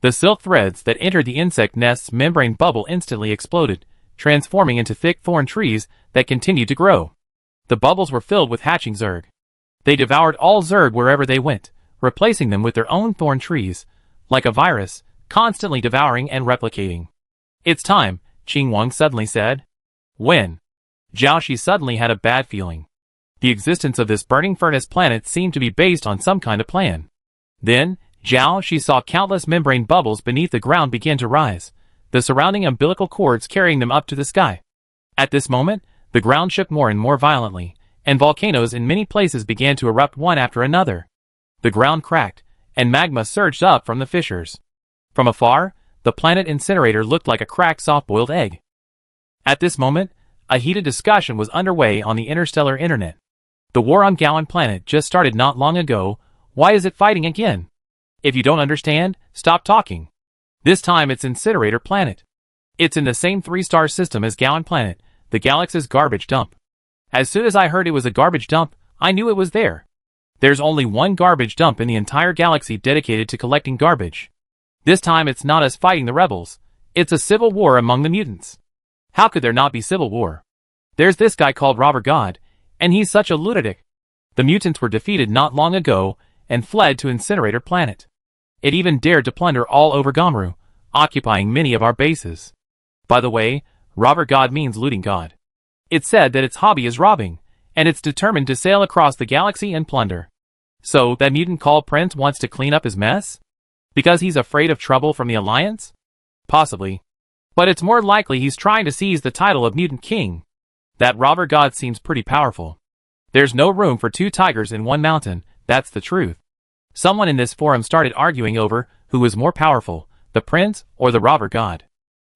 The silk threads that entered the insect nest's membrane bubble instantly exploded, transforming into thick thorn trees that continued to grow. The bubbles were filled with hatching Zerg. They devoured all Zerg wherever they went, replacing them with their own thorn trees, like a virus, constantly devouring and replicating. It's time, Qing Wang suddenly said. When? Zhao Shi suddenly had a bad feeling. The existence of this burning furnace planet seemed to be based on some kind of plan. Then, Zhao Shi saw countless membrane bubbles beneath the ground begin to rise, the surrounding umbilical cords carrying them up to the sky. At this moment, the ground shook more and more violently, and volcanoes in many places began to erupt one after another. The ground cracked, and magma surged up from the fissures. From afar, the planet incinerator looked like a cracked soft-boiled egg. At this moment, a heated discussion was underway on the interstellar internet. The war on Gowan planet just started not long ago. Why is it fighting again? If you don't understand, stop talking. This time it's Incinerator Planet. It's in the same 3-star system as Gowan Planet, the galaxy's garbage dump. As soon as I heard it was a garbage dump, I knew it was there. There's only one garbage dump in the entire galaxy dedicated to collecting garbage. This time it's not us fighting the rebels. It's a civil war among the mutants. How could there not be civil war? There's this guy called Robert God, and he's such a lunatic. The mutants were defeated not long ago and fled to Incinerator Planet. It even dared to plunder all over Gomru, occupying many of our bases. By the way, Robert God means looting god. It's said that its hobby is robbing, and it's determined to sail across the galaxy and plunder. So, that mutant called Prince wants to clean up his mess? Because he's afraid of trouble from the Alliance? Possibly. But it's more likely he's trying to seize the title of Mutant King. That Robert God seems pretty powerful. There's no room for two tigers in one mountain, that's the truth. Someone in this forum started arguing over who was more powerful, the Prince or the Robert God.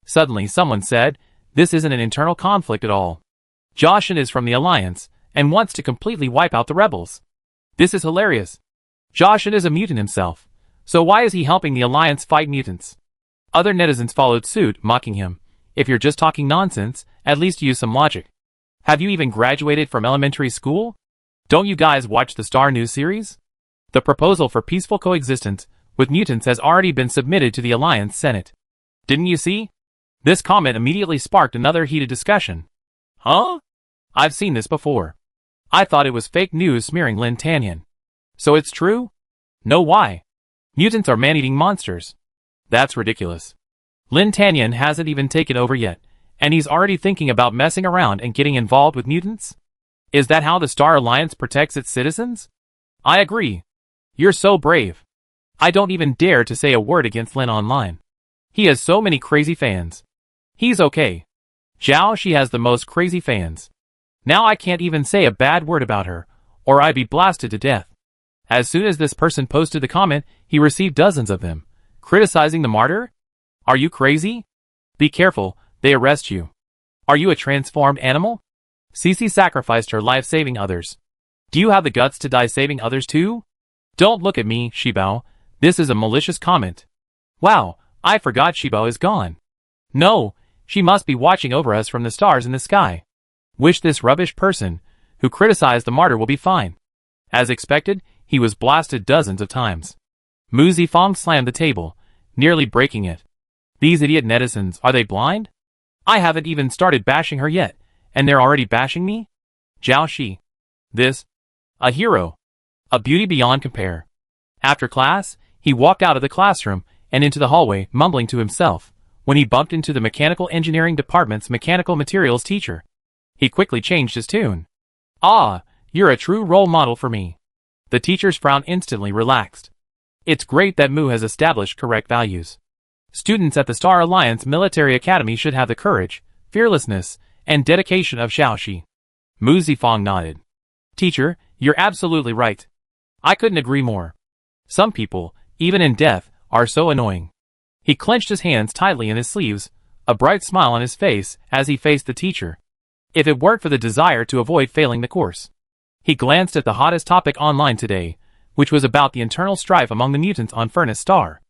Suddenly someone said, this isn't an internal conflict at all. Joshin is from the Alliance, and wants to completely wipe out the rebels. This is hilarious. Joshin is a mutant himself, so why is he helping the Alliance fight mutants? Other netizens followed suit, mocking him. If you're just talking nonsense, at least use some logic. Have you even graduated from elementary school? Don't you guys watch the Star News series? The proposal for peaceful coexistence with mutants has already been submitted to the Alliance Senate. Didn't you see? This comment immediately sparked another heated discussion. Huh? I've seen this before. I thought it was fake news smearing Lin Tanyan. So it's true? No, why? Mutants are man-eating monsters. That's ridiculous. Lin Tanyan hasn't even taken over yet, and he's already thinking about messing around and getting involved with mutants? Is that how the Star Alliance protects its citizens? I agree. You're so brave. I don't even dare to say a word against Lin online. He has so many crazy fans. He's okay. Zhao, she has the most crazy fans. Now I can't even say a bad word about her, or I'd be blasted to death. As soon as this person posted the comment, he received dozens of them. Criticizing the martyr? Are you crazy? Be careful, they arrest you. Are you a transformed animal? Cece sacrificed her life saving others. Do you have the guts to die saving others too? Don't look at me, Shibao. This is a malicious comment. Wow, I forgot Shibao is gone. No, she must be watching over us from the stars in the sky. Wish this rubbish person, who criticized the martyr, will be fine. As expected, he was blasted dozens of times. Mu Zifang slammed the table, nearly breaking it. These idiot netizens, are they blind? I haven't even started bashing her yet, and they're already bashing me? Zhao Shi. This? A hero. A beauty beyond compare. After class, he walked out of the classroom and into the hallway, mumbling to himself, when he bumped into the mechanical engineering department's mechanical materials teacher. He quickly changed his tune. Ah, you're a true role model for me. The teacher's frown instantly relaxed. It's great that Mu has established correct values. Students at the Star Alliance Military Academy should have the courage, fearlessness, and dedication of Xiaoxi. Mu Zifang nodded. Teacher, you're absolutely right. I couldn't agree more. Some people, even in death, are so annoying. He clenched his hands tightly in his sleeves, a bright smile on his face as he faced the teacher. If it weren't for the desire to avoid failing the course. He glanced at the hottest topic online today, which was about the internal strife among the mutants on Furnace Star.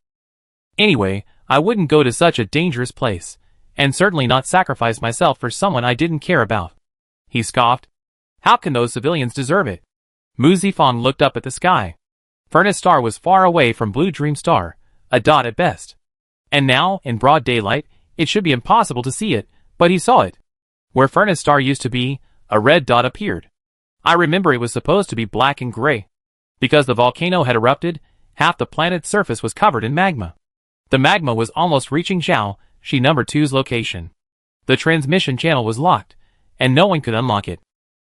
Anyway, I wouldn't go to such a dangerous place, and certainly not sacrifice myself for someone I didn't care about. He scoffed. How can those civilians deserve it? Mu Zifang looked up at the sky. Furnace Star was far away from Blue Dream Star, a dot at best. And now, in broad daylight, it should be impossible to see it, but he saw it. Where Furnace Star used to be, a red dot appeared. I remember it was supposed to be black and gray. Because the volcano had erupted, half the planet's surface was covered in magma. The magma was almost reaching Zhao, Shi number 2's location. The transmission channel was locked, and no one could unlock it.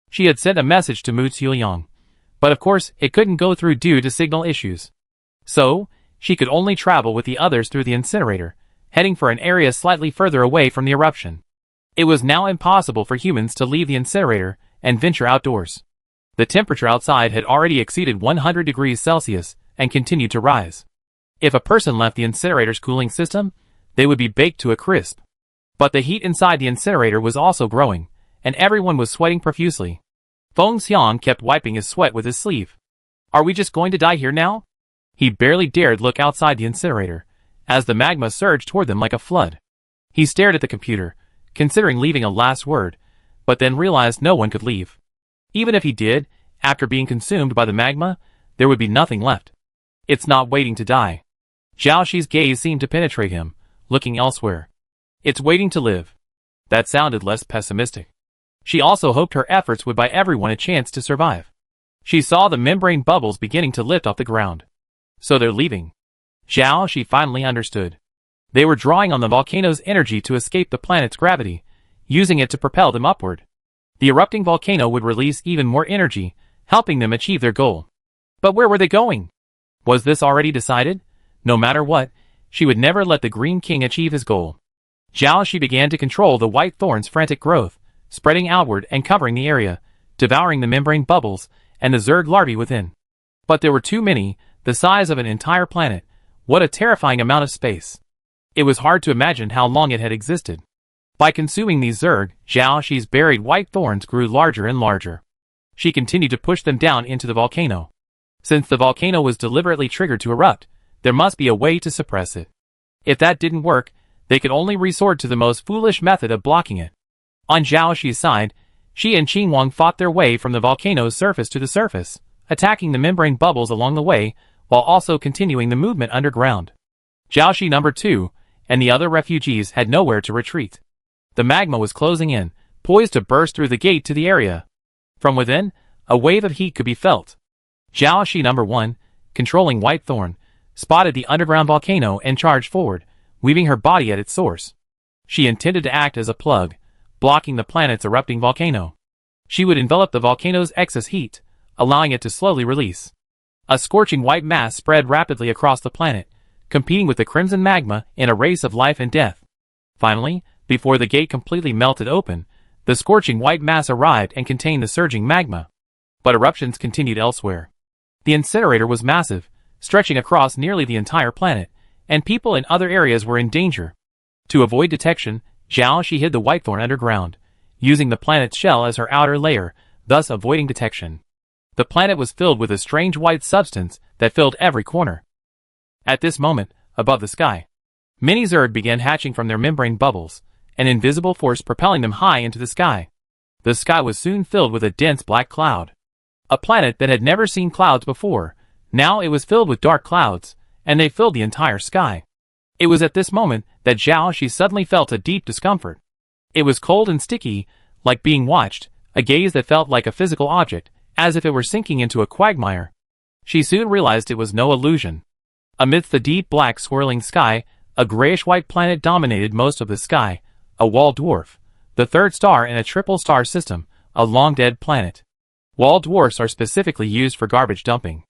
She had sent a message to Mu Xiuyang, but of course it couldn't go through due to signal issues. So, she could only travel with the others through the incinerator, heading for an area slightly further away from the eruption. It was now impossible for humans to leave the incinerator and venture outdoors. The temperature outside had already exceeded 100 degrees Celsius and continued to rise. If a person left the incinerator's cooling system, they would be baked to a crisp. But the heat inside the incinerator was also growing, and everyone was sweating profusely. Feng Xiang kept wiping his sweat with his sleeve. Are we just going to die here now? He barely dared look outside the incinerator, as the magma surged toward them like a flood. He stared at the computer, considering leaving a last word, but then realized no one could leave. Even if he did, after being consumed by the magma, there would be nothing left. It's not waiting to die. Zhao Shi's gaze seemed to penetrate him, looking elsewhere. It's waiting to live. That sounded less pessimistic. She also hoped her efforts would buy everyone a chance to survive. She saw the membrane bubbles beginning to lift off the ground. So they're leaving. Zhao Shi finally understood. They were drawing on the volcano's energy to escape the planet's gravity, using it to propel them upward. The erupting volcano would release even more energy, helping them achieve their goal. But where were they going? Was this already decided? No matter what, she would never let the Green King achieve his goal. Zhao Shi began to control the white thorn's frantic growth, spreading outward and covering the area, devouring the membrane bubbles and the Zerg larvae within. But there were too many, the size of an entire planet. What a terrifying amount of space. It was hard to imagine how long it had existed. By consuming these Zerg, Zhao Shi's buried white thorns grew larger and larger. She continued to push them down into the volcano. Since the volcano was deliberately triggered to erupt, there must be a way to suppress it. If that didn't work, they could only resort to the most foolish method of blocking it. On Zhao Shi's side, she and Qing Wang fought their way from the volcano's surface to the surface, attacking the membrane bubbles along the way, while also continuing the movement underground. Zhao Shi No. 2 and the other refugees had nowhere to retreat. The magma was closing in, poised to burst through the gate to the area. From within, a wave of heat could be felt. Zhao Shi No. 1, controlling White Thorn, spotted the underground volcano and charged forward, weaving her body at its source. She intended to act as a plug, blocking the planet's erupting volcano. She would envelop the volcano's excess heat, allowing it to slowly release. A scorching white mass spread rapidly across the planet, competing with the crimson magma in a race of life and death. Finally, before the gate completely melted open, the scorching white mass arrived and contained the surging magma. But eruptions continued elsewhere. The incinerator was massive, stretching across nearly the entire planet, and people in other areas were in danger. To avoid detection, Zhao Shi hid the Whitethorn underground, using the planet's shell as her outer layer, thus avoiding detection. The planet was filled with a strange white substance that filled every corner. At this moment, above the sky, many Zerg began hatching from their membrane bubbles, an invisible force propelling them high into the sky. The sky was soon filled with a dense black cloud. A planet that had never seen clouds before, now it was filled with dark clouds, and they filled the entire sky. It was at this moment that Zhao Shi suddenly felt a deep discomfort. It was cold and sticky, like being watched, a gaze that felt like a physical object, as if it were sinking into a quagmire. She soon realized it was no illusion. Amidst the deep black swirling sky, a grayish-white planet dominated most of the sky, a wall dwarf, the third star in a triple-star system, a long-dead planet. Wall dwarfs are specifically used for garbage dumping.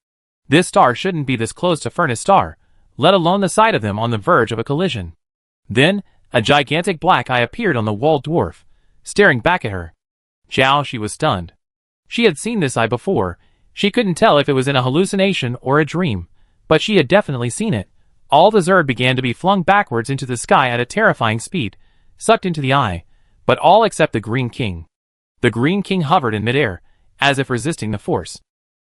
This star shouldn't be this close to Furnace Star, let alone the sight of them on the verge of a collision. Then, a gigantic black eye appeared on the wall dwarf, staring back at her. Zhao Shi was stunned. She had seen this eye before. She couldn't tell if it was in a hallucination or a dream, but she had definitely seen it. All the Zerg began to be flung backwards into the sky at a terrifying speed, sucked into the eye, but all except the Green King. The Green King hovered in midair, as if resisting the force.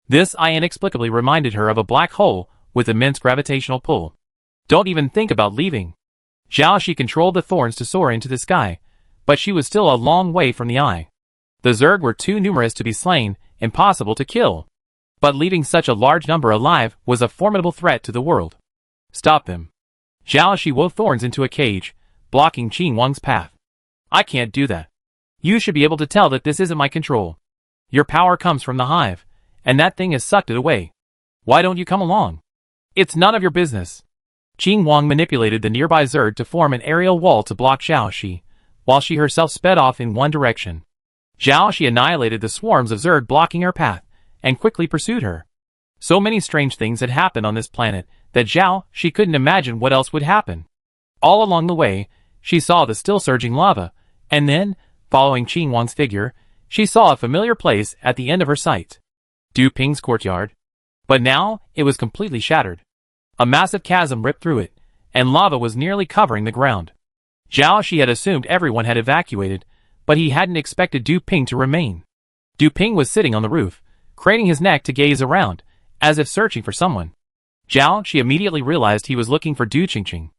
This eye inexplicably reminded her of a black hole with immense gravitational pull. Don't even think about leaving. Zhao Shi controlled the thorns to soar into the sky, but she was still a long way from the eye. The Zerg were too numerous to be slain, impossible to kill. But leaving such a large number alive was a formidable threat to the world. Stop them. Zhao Shi wove thorns into a cage, blocking Qing Wang's path. I can't do that. You should be able to tell that this isn't my control. Your power comes from the hive, and that thing has sucked it away. Why don't you come along? It's none of your business. Qing Wang manipulated the nearby Zerg to form an aerial wall to block Zhao Shi, while she herself sped off in one direction. Zhao Shi annihilated the swarms of Zerg blocking her path, and quickly pursued her. So many strange things had happened on this planet that Zhao Shi couldn't imagine what else would happen. All along the way, she saw the still surging lava, and then, following Qing Wang's figure, she saw a familiar place at the end of her sight. Du Ping's courtyard. But now, it was completely shattered. A massive chasm ripped through it, and lava was nearly covering the ground. Zhao Shi had assumed everyone had evacuated, but he hadn't expected Du Ping to remain. Du Ping was sitting on the roof, craning his neck to gaze around, as if searching for someone. Zhao Shi immediately realized he was looking for Du Qingqing.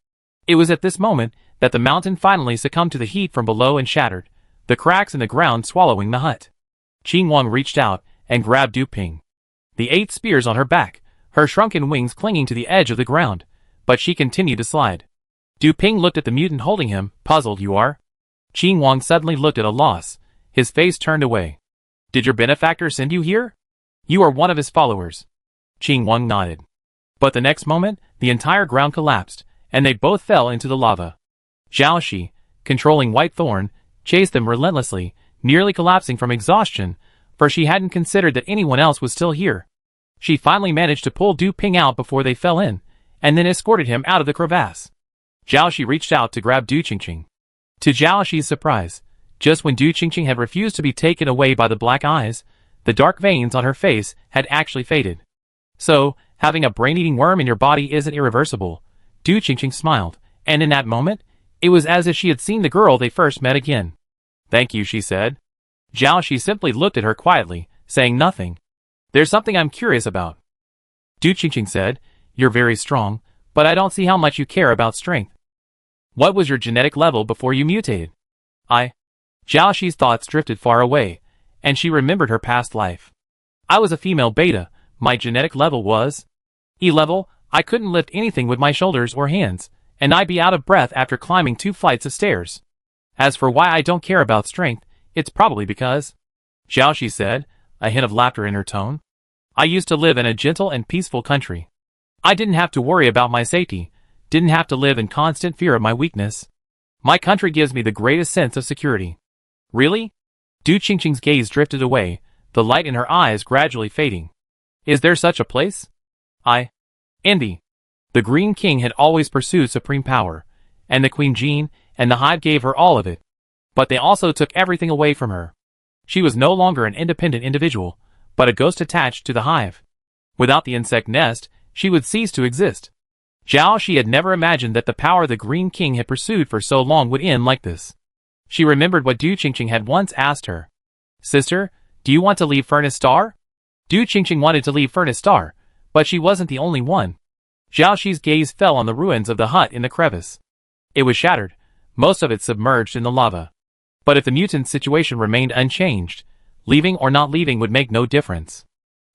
It was at this moment that the mountain finally succumbed to the heat from below and shattered, the cracks in the ground swallowing the hut. Qing Wang reached out and grabbed Du Ping. The 8 spears on her back, her shrunken wings clinging to the edge of the ground, but she continued to slide. Du Ping looked at the mutant holding him, puzzled. You are? Qing Wang suddenly looked at a loss, his face turned away. Did your benefactor send you here? You are one of his followers. Qing Wang nodded. But the next moment, the entire ground collapsed, and they both fell into the lava. Zhao Shi, controlling White Thorn, chased them relentlessly, nearly collapsing from exhaustion, for she hadn't considered that anyone else was still here. She finally managed to pull Du Ping out before they fell in, and then escorted him out of the crevasse. Zhao Shi reached out to grab Du Qingqing. To Zhao Shi's surprise, just when Du Qingqing had refused to be taken away by the black eyes, the dark veins on her face had actually faded. So, having a brain-eating worm in your body isn't irreversible. Du Qingqing smiled, and in that moment, it was as if she had seen the girl they first met again. Thank you, she said. Zhao Shi simply looked at her quietly, saying nothing. There's something I'm curious about. Du Qingqing said, you're very strong, but I don't see how much you care about strength. What was your genetic level before you mutated? Zhao Shi's thoughts drifted far away, and she remembered her past life. I was a female beta, my genetic level was E level. I couldn't lift anything with my shoulders or hands, and I'd be out of breath after climbing 2 flights of stairs. As for why I don't care about strength, it's probably because, Zhao Shi said, a hint of laughter in her tone. I used to live in a gentle and peaceful country. I didn't have to worry about my safety, didn't have to live in constant fear of my weakness. My country gives me the greatest sense of security. Really? Du Qingqing's gaze drifted away, the light in her eyes gradually fading. Is there such a place? Envy. The Green King had always pursued supreme power, and the Queen Jean and the Hive gave her all of it. But they also took everything away from her. She was no longer an independent individual, but a ghost attached to the Hive. Without the insect nest, she would cease to exist. Zhao Shi had never imagined that the power the Green King had pursued for so long would end like this. She remembered what Du Qingqing had once asked her. Sister, do you want to leave Furnace Star? Du Qingqing wanted to leave Furnace Star, but she wasn't the only one. Zhao Shi's gaze fell on the ruins of the hut in the crevice. It was shattered, most of it submerged in the lava. But if the mutant's situation remained unchanged, leaving or not leaving would make no difference.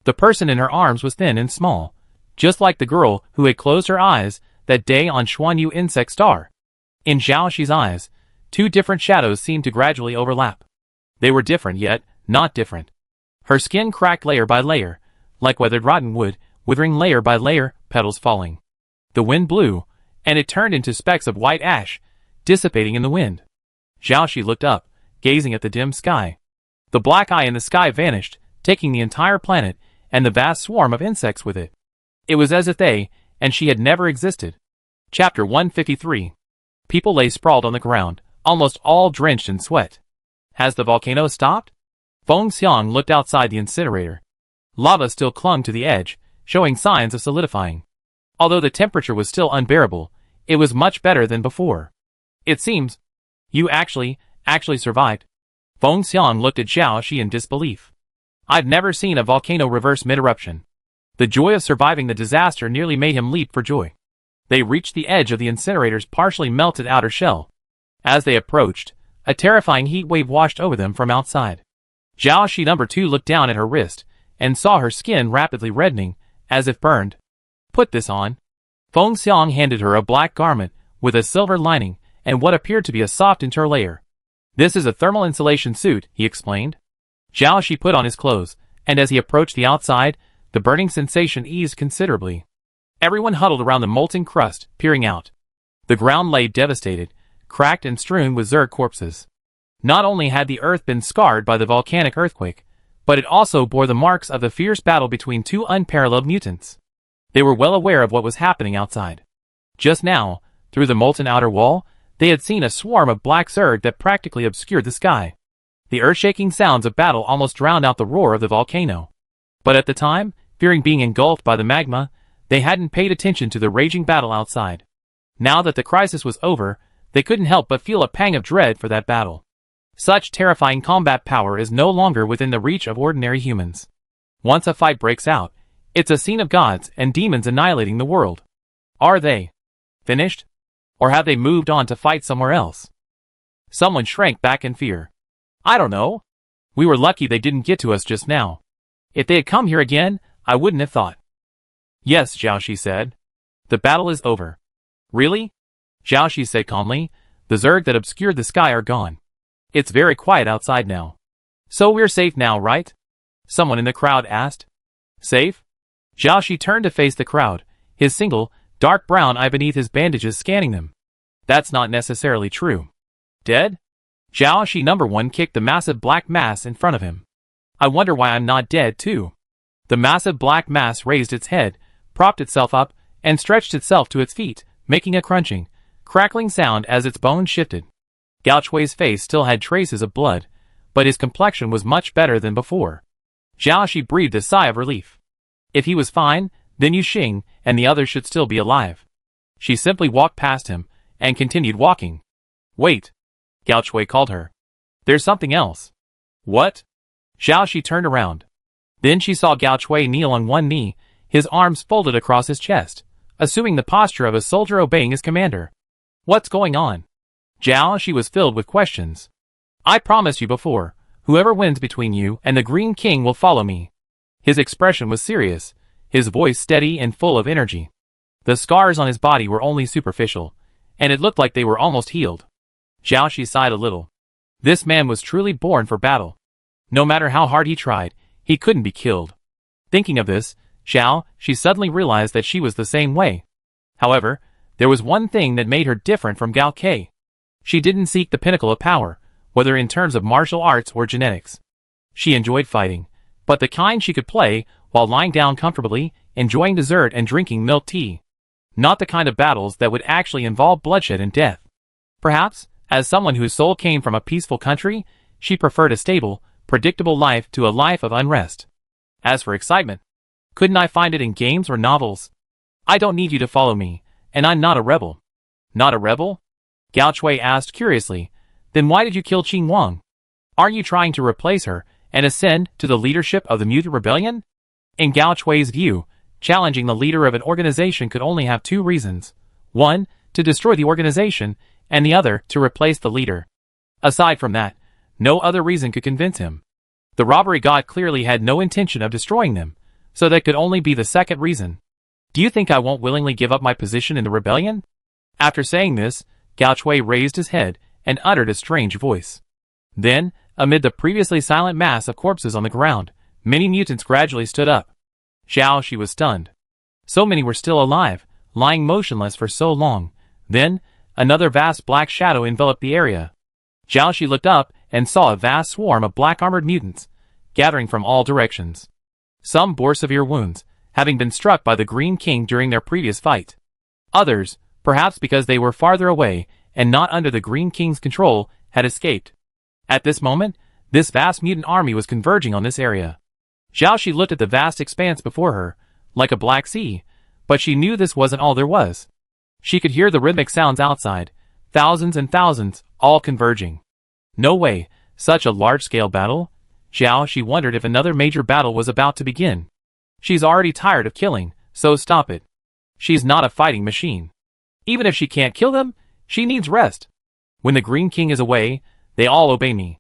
The person in her arms was thin and small, just like the girl who had closed her eyes that day on Xuanyu Insect Star. In Zhao Shi's eyes, 2 different shadows seemed to gradually overlap. They were different yet not different. Her skin cracked layer by layer, like weathered rotten wood, withering layer by layer, petals falling. The wind blew, and it turned into specks of white ash, dissipating in the wind. Zhao Shi looked up, gazing at the dim sky. The black eye in the sky vanished, taking the entire planet and the vast swarm of insects with it. It was as if they and she had never existed. Chapter 153. People lay sprawled on the ground, almost all drenched in sweat. Has the volcano stopped? Feng Xiang looked outside the incinerator. Lava still clung to the edge, showing signs of solidifying. Although the temperature was still unbearable, it was much better than before. It seems you actually survived. Feng Xiang looked at Zhao Shi in disbelief. I've never seen a volcano reverse mid-eruption. The joy of surviving the disaster nearly made him leap for joy. They reached the edge of the incinerator's partially melted outer shell. As they approached, a terrifying heat wave washed over them from outside. Zhao Shi No. 2 looked down at her wrist, and saw her skin rapidly reddening, as if burned. Put this on. Feng Xiang handed her a black garment, with a silver lining, and what appeared to be a soft interlayer. This is a thermal insulation suit, he explained. Zhao Shi put on his clothes, and as he approached the outside, the burning sensation eased considerably. Everyone huddled around the molten crust, peering out. The ground lay devastated, cracked and strewn with Zerg corpses. Not only had the earth been scarred by the volcanic earthquake, but it also bore the marks of the fierce battle between 2 unparalleled mutants. They were well aware of what was happening outside. Just now, through the molten outer wall, they had seen a swarm of black Zerg that practically obscured the sky. The earth-shaking sounds of battle almost drowned out the roar of the volcano. But at the time, fearing being engulfed by the magma, they hadn't paid attention to the raging battle outside. Now that the crisis was over, they couldn't help but feel a pang of dread for that battle. Such terrifying combat power is no longer within the reach of ordinary humans. Once a fight breaks out, it's a scene of gods and demons annihilating the world. Are they finished? Or have they moved on to fight somewhere else? Someone shrank back in fear. I don't know. We were lucky they didn't get to us just now. If they had come here again, I wouldn't have thought. Yes, Xiaoxi said. The battle is over. Really? Xiaoxi said calmly. The Zerg that obscured the sky are gone. It's very quiet outside now. So we're safe now, right? Someone in the crowd asked. Safe? Xiaoxi turned to face the crowd, his single, dark brown eye beneath his bandages scanning them. That's not necessarily true. Dead? Xiaoxi #1 kicked the massive black mass in front of him. I wonder why I'm not dead too. The massive black mass raised its head, propped itself up, and stretched itself to its feet, making a crunching, crackling sound as its bones shifted. Gao Chui's face still had traces of blood, but his complexion was much better than before. Xiaoxi breathed a sigh of relief. If he was fine, then Yu Xing and the others should still be alive. She simply walked past him, and continued walking. Wait. Gao Chui called her. There's something else. What? Xiaoxi turned around. Then she saw Gao Chui kneel on one knee, his arms folded across his chest, assuming the posture of a soldier obeying his commander. What's going on? Xiaoxi was filled with questions. I promised you before, whoever wins between you and the Green King will follow me. His expression was serious, his voice steady and full of energy. The scars on his body were only superficial, and it looked like they were almost healed. Xiaoxi sighed a little. This man was truly born for battle. No matter how hard he tried, he couldn't be killed. Thinking of this, she suddenly realized that she was the same way. However, there was one thing that made her different from Gao Ke. She didn't seek the pinnacle of power, whether in terms of martial arts or genetics. She enjoyed fighting, but the kind she could play while lying down comfortably, enjoying dessert and drinking milk tea. Not the kind of battles that would actually involve bloodshed and death. Perhaps, as someone whose soul came from a peaceful country, she preferred a stable, predictable life to a life of unrest. As for excitement, couldn't I find it in games or novels? I don't need you to follow me, and I'm not a rebel. Not a rebel? Gao Chui asked curiously. Then why did you kill Qing Wang? Aren't you trying to replace her and ascend to the leadership of the Mutant Rebellion? In Gao Chui's view, challenging the leader of an organization could only have two reasons. One, to destroy the organization, and the other, to replace the leader. Aside from that, no other reason could convince him. The robbery god clearly had no intention of destroying them, so that could only be the second reason. Do you think I won't willingly give up my position in the rebellion? After saying this, Gao Chui raised his head and uttered a strange voice. Then, amid the previously silent mass of corpses on the ground, many mutants gradually stood up. Xiaoxi was stunned. So many were still alive, lying motionless for so long. Then, another vast black shadow enveloped the area. Xiaoxi looked up and saw a vast swarm of black-armored mutants, gathering from all directions. Some bore severe wounds, having been struck by the Green King during their previous fight. Others, perhaps because they were farther away and not under the Green King's control, had escaped. At this moment, this vast mutant army was converging on this area. Xiaoxi looked at the vast expanse before her, like a black sea, but she knew this wasn't all there was. She could hear the rhythmic sounds outside, thousands and thousands, all converging. No way, such a large-scale battle? Xiaoxi wondered if another major battle was about to begin. She's already tired of killing, so stop it. She's not a fighting machine. Even if she can't kill them, she needs rest. When the Green King is away, they all obey me.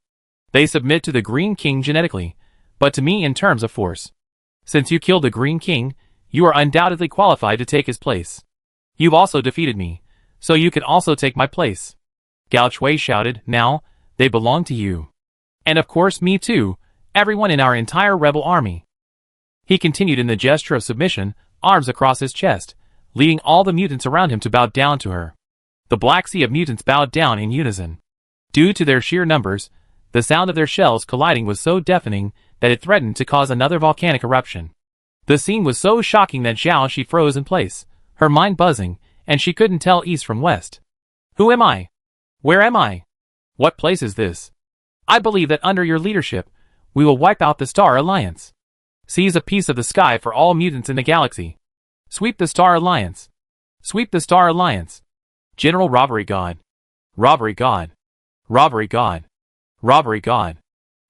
They submit to the Green King genetically, but to me in terms of force. Since you killed the Green King, you are undoubtedly qualified to take his place. You've also defeated me, so you can also take my place. Gao Chui shouted, now, they belong to you. And of course me too, everyone in our entire rebel army. He continued in the gesture of submission, arms across his chest, leading all the mutants around him to bow down to her. The black sea of mutants bowed down in unison. Due to their sheer numbers, the sound of their shells colliding was so deafening that it threatened to cause another volcanic eruption. The scene was so shocking that Xiaoxi froze in place, her mind buzzing, and she couldn't tell east from west. Who am I? Where am I? What place is this? I believe that under your leadership, we will wipe out the Star Alliance. Seize a piece of the sky for all mutants in the galaxy. Sweep the Star Alliance. Sweep the Star Alliance. General Robbery God. Robbery God. Robbery God. Robbery God.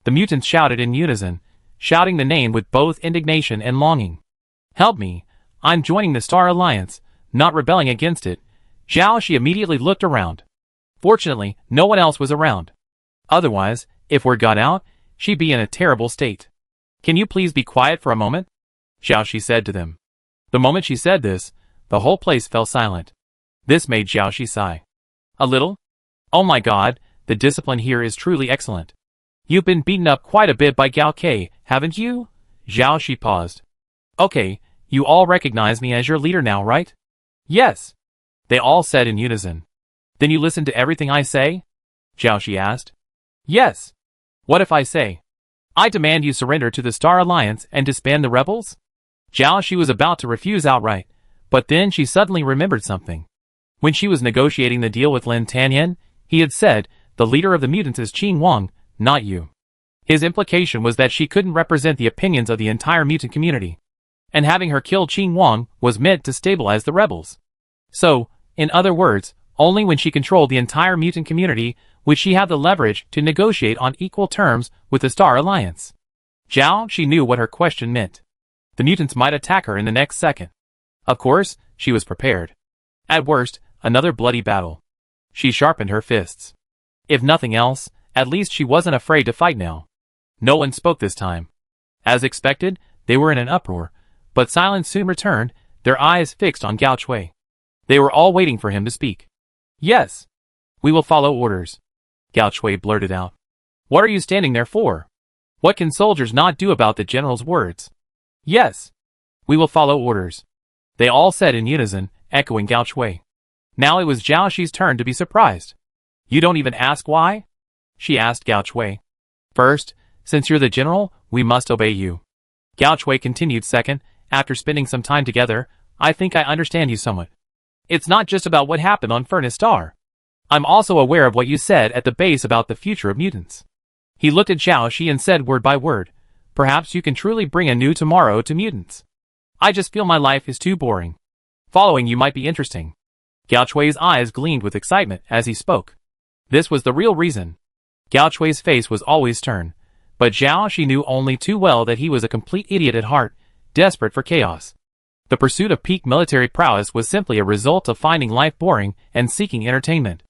The mutants shouted in unison, shouting the name with both indignation and longing. Help me. I'm joining the Star Alliance, not rebelling against it. Xiaoxi immediately looked around. Fortunately, no one else was around. Otherwise, if word got out, she'd be in a terrible state. Can you please be quiet for a moment? Xiao Shi said to them. The moment she said this, the whole place fell silent. This made Xiao Shi sigh. A little? Oh my god, the discipline here is truly excellent. You've been beaten up quite a bit by Gao Ke, haven't you? Xiao Shi paused. Okay, you all recognize me as your leader now, right? Yes. They all said in unison. Then you listen to everything I say? Xiao Shi asked. Yes. What if I say, I demand you surrender to the Star Alliance and disband the rebels? Xiao Shi was about to refuse outright, but then she suddenly remembered something. When she was negotiating the deal with Lin Tanyan, he had said, the leader of the mutants is Qing Wang, not you. His implication was that she couldn't represent the opinions of the entire mutant community. And having her kill Qing Wang was meant to stabilize the rebels. So, in other words, only when she controlled the entire mutant community would she have the leverage to negotiate on equal terms with the Star Alliance. Xiao Shi knew what her question meant. The mutants might attack her in the next second. Of course, she was prepared. At worst, another bloody battle. She sharpened her fists. If nothing else, at least she wasn't afraid to fight now. No one spoke this time. As expected, they were in an uproar, but silence soon returned, their eyes fixed on Gao Chui. They were all waiting for him to speak. Yes. We will follow orders. Gao Chui blurted out. What are you standing there for? What can soldiers not do about the general's words? Yes. We will follow orders. They all said in unison, echoing Gao Chui. Now it was Xiao Shi's turn to be surprised. You don't even ask why? She asked Gao Chui. First, since you're the general, we must obey you. Gao Chui continued. Second, after spending some time together, I think I understand you somewhat. It's not just about what happened on Furnace Star. I'm also aware of what you said at the base about the future of mutants. He looked at Xiao Shi and said word by word, perhaps you can truly bring a new tomorrow to mutants. I just feel my life is too boring. Following you might be interesting. Gao Chui's eyes gleamed with excitement as he spoke. This was the real reason. Gao Chui's face was always stern, but Xiao Shi knew only too well that he was a complete idiot at heart, desperate for chaos. The pursuit of peak military prowess was simply a result of finding life boring and seeking entertainment.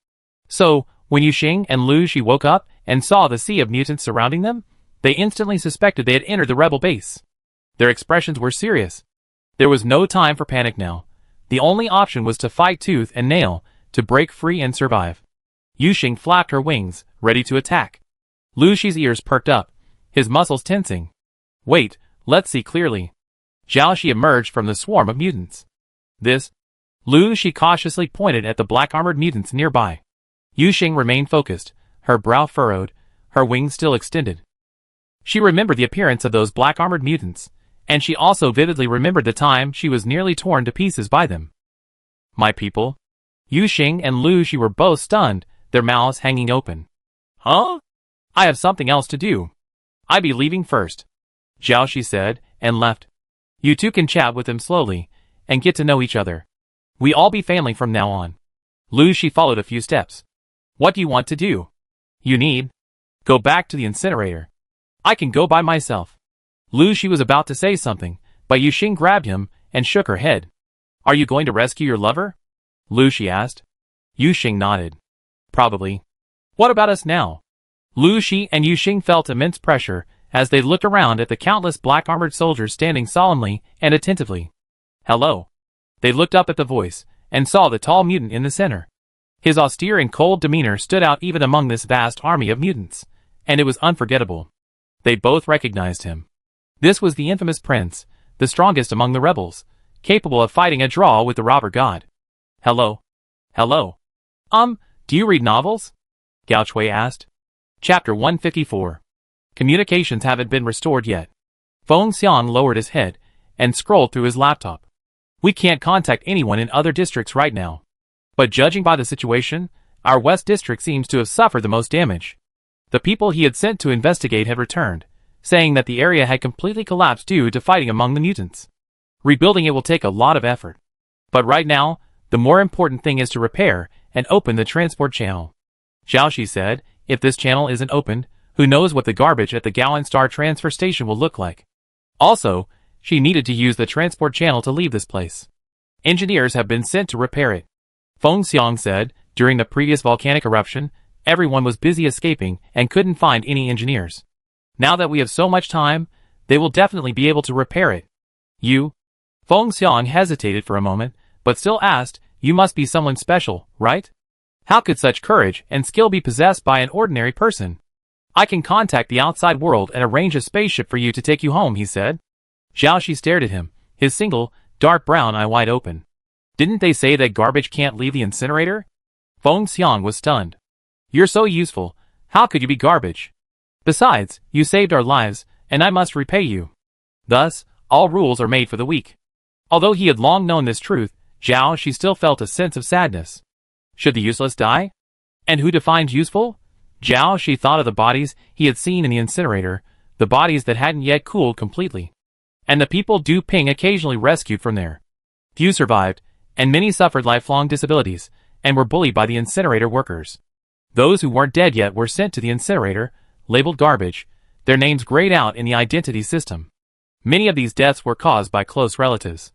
So, when Yu Xing and Lu Shi woke up and saw the sea of mutants surrounding them, they instantly suspected they had entered the rebel base. Their expressions were serious. There was no time for panic now. The only option was to fight tooth and nail, to break free and survive. Yu Xing flapped her wings, ready to attack. Lu Shi's ears perked up, his muscles tensing. Wait, let's see clearly. Xiao Shi emerged from the swarm of mutants. This? Lu Shi cautiously pointed at the black-armored mutants nearby. Yu Xing remained focused, her brow furrowed, her wings still extended. She remembered the appearance of those black-armored mutants, and she also vividly remembered the time she was nearly torn to pieces by them. My people? Yu Xing and Lu Shi were both stunned, their mouths hanging open. Huh? I have something else to do. I be leaving first. Xiao Shi said, and left. You two can chat with them slowly, and get to know each other. We all be family from now on. Lu Shi followed a few steps. What do you want to do? You need. Go back to the incinerator. I can go by myself. Lu Shi was about to say something, but Yu Xing grabbed him and shook her head. Are you going to rescue your lover? Lu Shi asked. Yu Xing nodded. Probably. What about us now? Lu Shi and Yu Xing felt immense pressure as they looked around at the countless black-armored soldiers standing solemnly and attentively. Hello. They looked up at the voice and saw the tall mutant in the center. His austere and cold demeanor stood out even among this vast army of mutants, and it was unforgettable. They both recognized him. This was the infamous prince, the strongest among the rebels, capable of fighting a draw with the robber god. Hello. Hello. Do you read novels? Gao Chui asked. Chapter 154. Communications haven't been restored yet. Feng Xiang lowered his head and scrolled through his laptop. We can't contact anyone in other districts right now. But judging by the situation, our West District seems to have suffered the most damage. The people he had sent to investigate had returned, saying that the area had completely collapsed due to fighting among the mutants. Rebuilding it will take a lot of effort. But right now, the more important thing is to repair and open the transport channel. Xiao Shi said, if this channel isn't opened, who knows what the garbage at the Gowan Star transfer station will look like. Also, she needed to use the transport channel to leave this place. Engineers have been sent to repair it. Feng Xiang said, during the previous volcanic eruption, everyone was busy escaping and couldn't find any engineers. Now that we have so much time, they will definitely be able to repair it. You? Feng Xiang hesitated for a moment, but still asked, you must be someone special, right? How could such courage and skill be possessed by an ordinary person? I can contact the outside world and arrange a spaceship for you to take you home, he said. Xiaoxi stared at him, his single, dark brown eye wide open. Didn't they say that garbage can't leave the incinerator? Feng Xiang was stunned. You're so useful, how could you be garbage? Besides, you saved our lives, and I must repay you. Thus, all rules are made for the weak. Although he had long known this truth, Xiaoxi still felt a sense of sadness. Should the useless die? And who defines useful? Xiaoxi thought of the bodies he had seen in the incinerator, the bodies that hadn't yet cooled completely. And the people Du Ping occasionally rescued from there. Few survived, and many suffered lifelong disabilities, and were bullied by the incinerator workers. Those who weren't dead yet were sent to the incinerator, labeled garbage, their names grayed out in the identity system. Many of these deaths were caused by close relatives.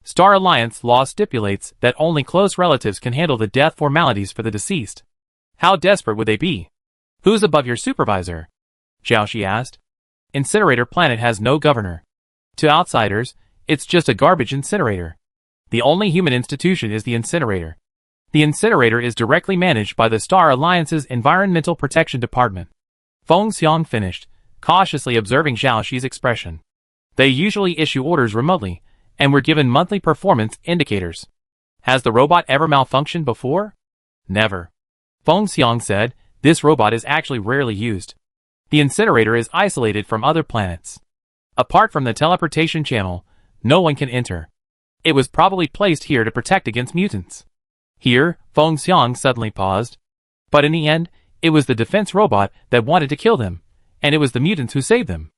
Star Alliance law stipulates that only close relatives can handle the death formalities for the deceased. How desperate would they be? Who's above your supervisor? Xiaoxi asked. Incinerator Planet has no governor. To outsiders, it's just a garbage incinerator. The only human institution is the incinerator. The incinerator is directly managed by the Star Alliance's Environmental Protection Department. Feng Xiang finished, cautiously observing Xiaoxi's expression. They usually issue orders remotely, and were given monthly performance indicators. Has the robot ever malfunctioned before? Never. Feng Xiang said, this robot is actually rarely used. The incinerator is isolated from other planets. Apart from the teleportation channel, no one can enter. It was probably placed here to protect against mutants. Here, Feng Xiang suddenly paused. But in the end, it was the defense robot that wanted to kill them, and it was the mutants who saved them.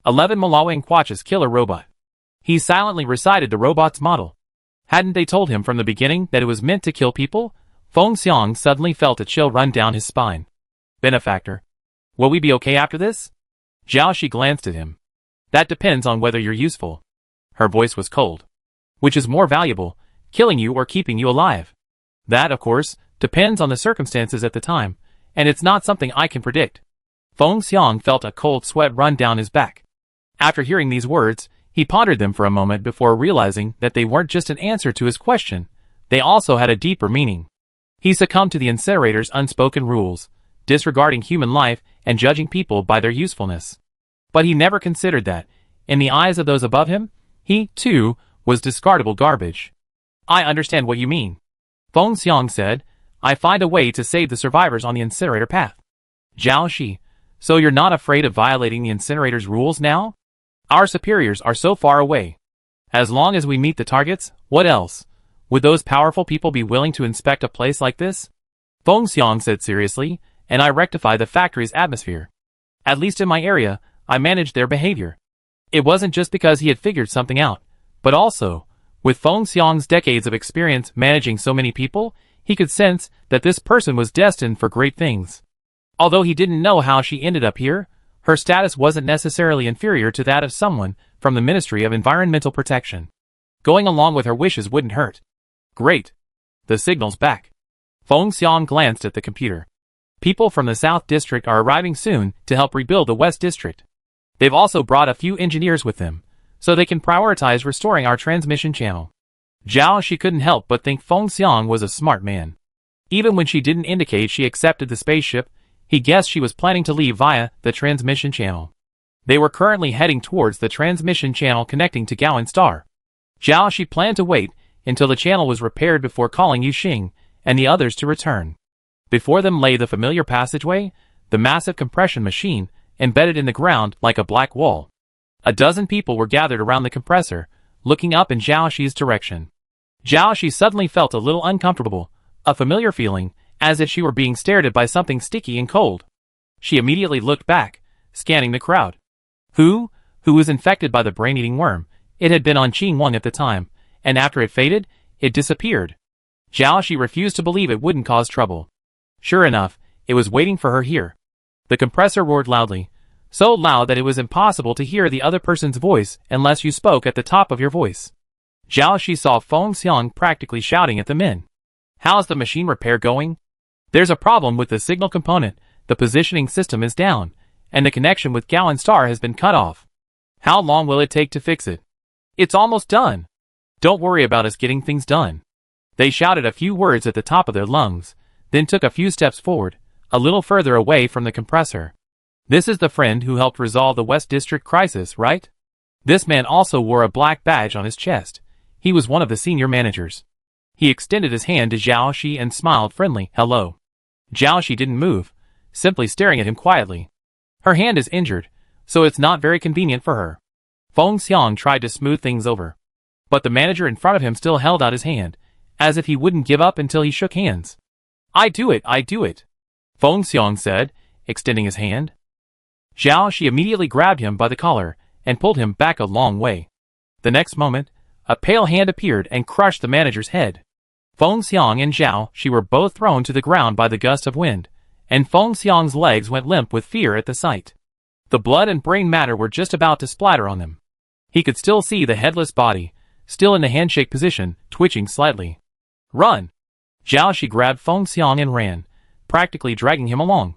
11 Malawang Quach's killer robot. He silently recited the robot's model. Hadn't they told him from the beginning that it was meant to kill people? Feng Xiang suddenly felt a chill run down his spine. Benefactor. Will we be okay after this? Xiaoxi glanced at him. That depends on whether you're useful. Her voice was cold. Which is more valuable, killing you or keeping you alive? That, of course, depends on the circumstances at the time, and it's not something I can predict. Feng Xiang felt a cold sweat run down his back. After hearing these words, he pondered them for a moment before realizing that they weren't just an answer to his question, they also had a deeper meaning. He succumbed to the incinerator's unspoken rules, disregarding human life and judging people by their usefulness. But he never considered that, in the eyes of those above him, he, too, was discardable garbage. I understand what you mean. Feng Xiang said, I find a way to save the survivors on the incinerator path. Xiaoxi, so you're not afraid of violating the incinerator's rules now? Our superiors are so far away. As long as we meet the targets, what else? Would those powerful people be willing to inspect a place like this? Feng Xiang said seriously, and I rectify the factory's atmosphere. At least in my area, I managed their behavior. It wasn't just because he had figured something out, but also, with Feng Xiang's decades of experience managing so many people, he could sense that this person was destined for great things. Although he didn't know how she ended up here, her status wasn't necessarily inferior to that of someone from the Ministry of Environmental Protection. Going along with her wishes wouldn't hurt. Great. The signal's back. Feng Xiang glanced at the computer. People from the South District are arriving soon to help rebuild the West District. They've also brought a few engineers with them, so they can prioritize restoring our transmission channel. Xiaoxi couldn't help but think Feng Xiang was a smart man. Even when she didn't indicate she accepted the spaceship, he guessed she was planning to leave via the transmission channel. They were currently heading towards the transmission channel connecting to Gowan Star. Xiaoxi planned to wait until the channel was repaired before calling Yuxing and the others to return. Before them lay the familiar passageway, the massive compression machine, embedded in the ground like a black wall. A dozen people were gathered around the compressor, looking up in Xiaoxi's direction. Xiaoxi suddenly felt a little uncomfortable, a familiar feeling, as if she were being stared at by something sticky and cold. She immediately looked back, scanning the crowd. Who was infected by the brain-eating worm? It had been on Qing Wang at the time, and after it faded, it disappeared. Xiaoxi refused to believe it wouldn't cause trouble. Sure enough, it was waiting for her here. The compressor roared loudly, so loud that it was impossible to hear the other person's voice unless you spoke at the top of your voice. Xiaoxi saw Feng Xiang practically shouting at the men. How's the machine repair going? There's a problem with the signal component, the positioning system is down, and the connection with Gao and Star has been cut off. How long will it take to fix it? It's almost done. Don't worry about us getting things done. They shouted a few words at the top of their lungs, then took a few steps forward, a little further away from the compressor. This is the friend who helped resolve the West District crisis, right? This man also wore a black badge on his chest. He was one of the senior managers. He extended his hand to Zhao Shi and smiled friendly, hello. Zhao Shi didn't move, simply staring at him quietly. Her hand is injured, so it's not very convenient for her. Feng Xiang tried to smooth things over. But the manager in front of him still held out his hand, as if he wouldn't give up until he shook hands. I do it. Feng Xiang said, extending his hand. Zhao Shi immediately grabbed him by the collar and pulled him back a long way. The next moment, a pale hand appeared and crushed the manager's head. Feng Xiang and Zhao Shi were both thrown to the ground by the gust of wind, and Feng Xiang's legs went limp with fear at the sight. The blood and brain matter were just about to splatter on them. He could still see the headless body, still in the handshake position, twitching slightly. Run! Zhao Shi grabbed Feng Xiang and ran, practically dragging him along.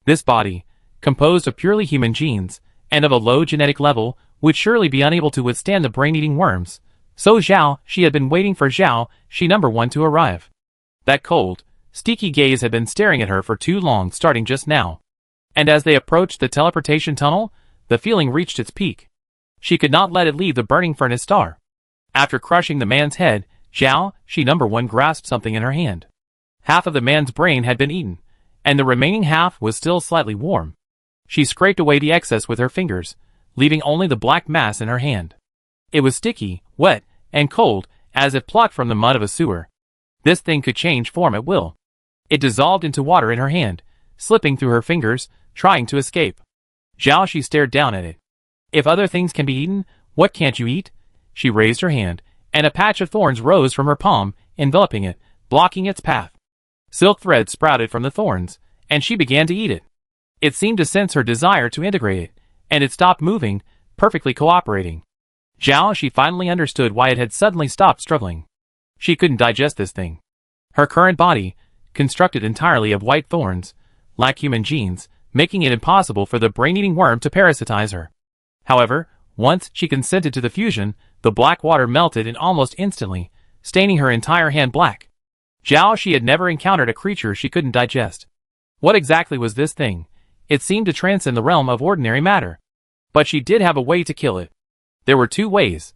This body, composed of purely human genes, and of a low genetic level, would surely be unable to withstand the brain-eating worms. So Zhao Shi had been waiting for Zhao Shi #1 to arrive. That cold, steely gaze had been staring at her for too long, starting just now. And as they approached the teleportation tunnel, the feeling reached its peak. She could not let it leave the burning furnace star. After crushing the man's head, Zhao Shi #1 grasped something in her hand. Half of the man's brain had been eaten, and the remaining half was still slightly warm. She scraped away the excess with her fingers, leaving only the black mass in her hand. It was sticky, wet, and cold, as if plucked from the mud of a sewer. This thing could change form at will. It dissolved into water in her hand, slipping through her fingers, trying to escape. Zhao Shi stared down at it. If other things can be eaten, what can't you eat? She raised her hand, and a patch of thorns rose from her palm, enveloping it, blocking its path. Silk thread sprouted from the thorns, and she began to eat it. It seemed to sense her desire to integrate it, and it stopped moving, perfectly cooperating. Zhao Shi finally understood why it had suddenly stopped struggling. She couldn't digest this thing. Her current body, constructed entirely of white thorns, lacked human genes, making it impossible for the brain-eating worm to parasitize her. However, once she consented to the fusion, the black water melted in almost instantly, staining her entire hand black. Zhao Shi had never encountered a creature she couldn't digest. What exactly was this thing? It seemed to transcend the realm of ordinary matter. But she did have a way to kill it. There were two ways.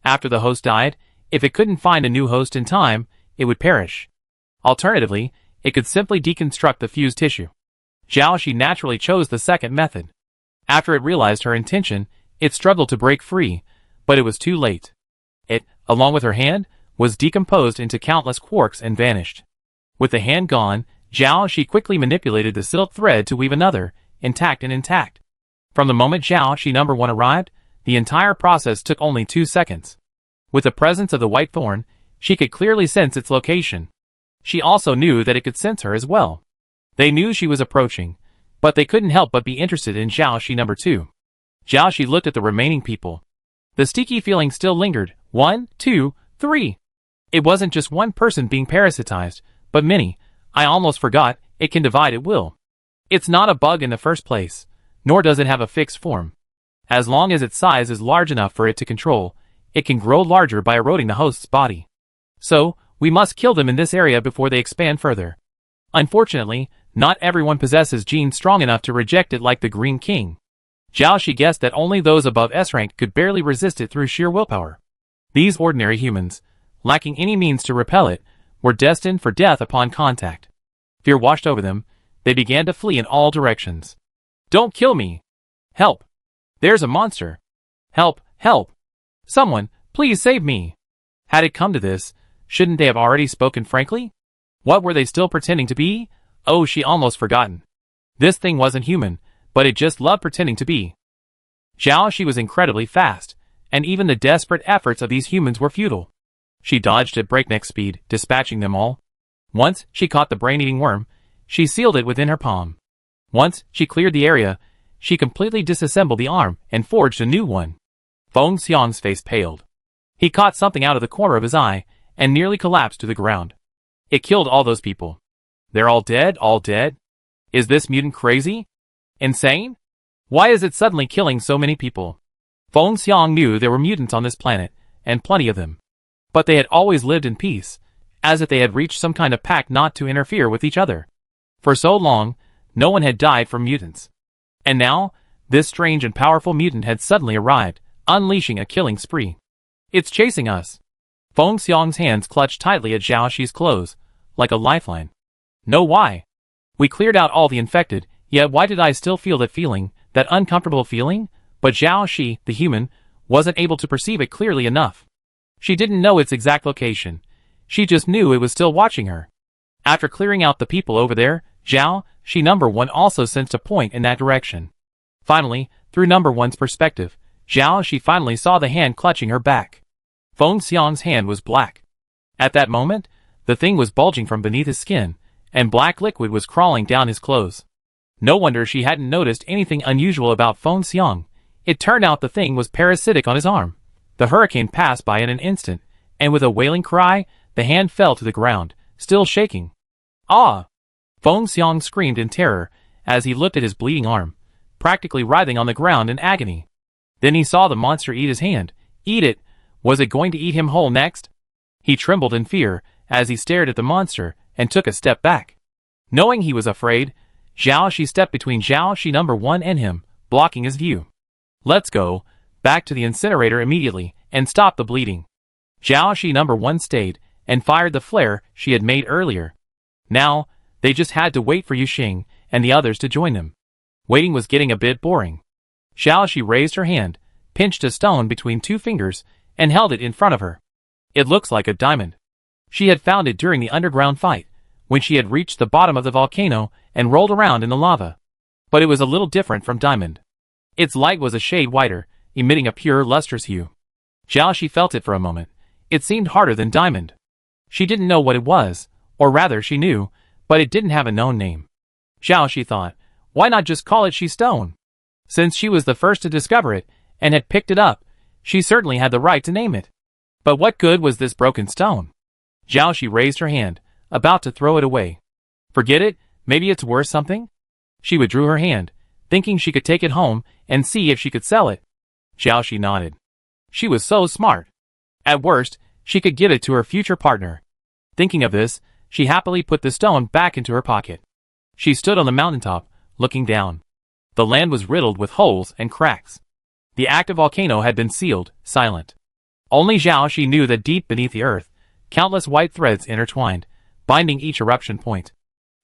After the host died, if it couldn't find a new host in time, it would perish. Alternatively, it could simply deconstruct the fused tissue. Zhao Shi naturally chose the second method. After it realized her intention, it struggled to break free, but it was too late. It, along with her hand, was decomposed into countless quarks and vanished. With the hand gone, Zhao Shi quickly manipulated the silk thread to weave another, intact. From the moment Zhao Shi #1 arrived, the entire process took only 2 seconds. With the presence of the white thorn, she could clearly sense its location. She also knew that it could sense her as well. They knew she was approaching, but they couldn't help but be interested in Zhao Shi #2. Zhao Shi looked at the remaining people. The sticky feeling still lingered. 1, 2, 3. It wasn't just one person being parasitized, but many. I almost forgot, it can divide at will. It's not a bug in the first place, nor does it have a fixed form. As long as its size is large enough for it to control, it can grow larger by eroding the host's body. So, we must kill them in this area before they expand further. Unfortunately, not everyone possesses genes strong enough to reject it like the Green King. Zhao Shi guessed that only those above S rank could barely resist it through sheer willpower. These ordinary humans, lacking any means to repel it, were destined for death upon contact. Fear washed over them. They began to flee in all directions. Don't kill me! Help! There's a monster! Help! Help! Someone, please save me! Had it come to this, shouldn't they have already spoken frankly? What were they still pretending to be? Oh, she almost forgotten. This thing wasn't human, but it just loved pretending to be. Zhao Shi was incredibly fast, and even the desperate efforts of these humans were futile. She dodged at breakneck speed, dispatching them all. Once she caught the brain-eating worm, she sealed it within her palm. Once she cleared the area, she completely disassembled the arm and forged a new one. Feng Xiang's face paled. He caught something out of the corner of his eye and nearly collapsed to the ground. It killed all those people. They're all dead, all dead? Is this mutant crazy? Insane? Why is it suddenly killing so many people? Feng Xiang knew there were mutants on this planet, and plenty of them. But they had always lived in peace, as if they had reached some kind of pact not to interfere with each other. For so long, no one had died from mutants. And now, this strange and powerful mutant had suddenly arrived, unleashing a killing spree. It's chasing us. Feng Xiang's hands clutched tightly at Zhao Shi's clothes, like a lifeline. No, why? We cleared out all the infected, yet why did I still feel that feeling, that uncomfortable feeling? But Zhao Shi, the human, wasn't able to perceive it clearly enough. She didn't know its exact location. She just knew it was still watching her. After clearing out the people over there, Zhao Shi #1 also sensed a point in that direction. Finally, through #1's perspective, Zhao Shi finally saw the hand clutching her back. Feng Xiang's hand was black. At that moment, the thing was bulging from beneath his skin, and black liquid was crawling down his clothes. No wonder she hadn't noticed anything unusual about Feng Xiang. It turned out the thing was parasitic on his arm. The hurricane passed by in an instant, and with a wailing cry, the hand fell to the ground, still shaking. Ah! Feng Xiang screamed in terror as he looked at his bleeding arm, practically writhing on the ground in agony. Then he saw the monster eat his hand. Eat it! Was it going to eat him whole next? He trembled in fear as he stared at the monster and took a step back. Knowing he was afraid, Zhao Shi stepped between Zhao Shi #1 and him, blocking his view. Let's go back to the incinerator immediately and stop the bleeding. Zhao Shi #1 stayed and fired the flare she had made earlier. Now, they just had to wait for Yuxing and the others to join them. Waiting was getting a bit boring. Zhao Shi raised her hand, pinched a stone between two fingers, and held it in front of her. It looks like a diamond. She had found it during the underground fight, when she had reached the bottom of the volcano and rolled around in the lava. But it was a little different from diamond. Its light was a shade whiter, emitting a pure, lustrous hue. Zhao Shi felt it for a moment. It seemed harder than diamond. She didn't know what it was, or rather she knew, but it didn't have a known name. Zhao Shi thought, why not just call it Shi Stone? Since she was the first to discover it, and had picked it up, she certainly had the right to name it. But what good was this broken stone? Zhao Shi raised her hand, about to throw it away. Forget it, maybe it's worth something? She withdrew her hand, thinking she could take it home and see if she could sell it. Zhao Shi nodded. She was so smart. At worst, she could give it to her future partner. Thinking of this, she happily put the stone back into her pocket. She stood on the mountaintop, looking down. The land was riddled with holes and cracks. The active volcano had been sealed, silent. Only Zhao Shi knew that deep beneath the earth, countless white threads intertwined, binding each eruption point.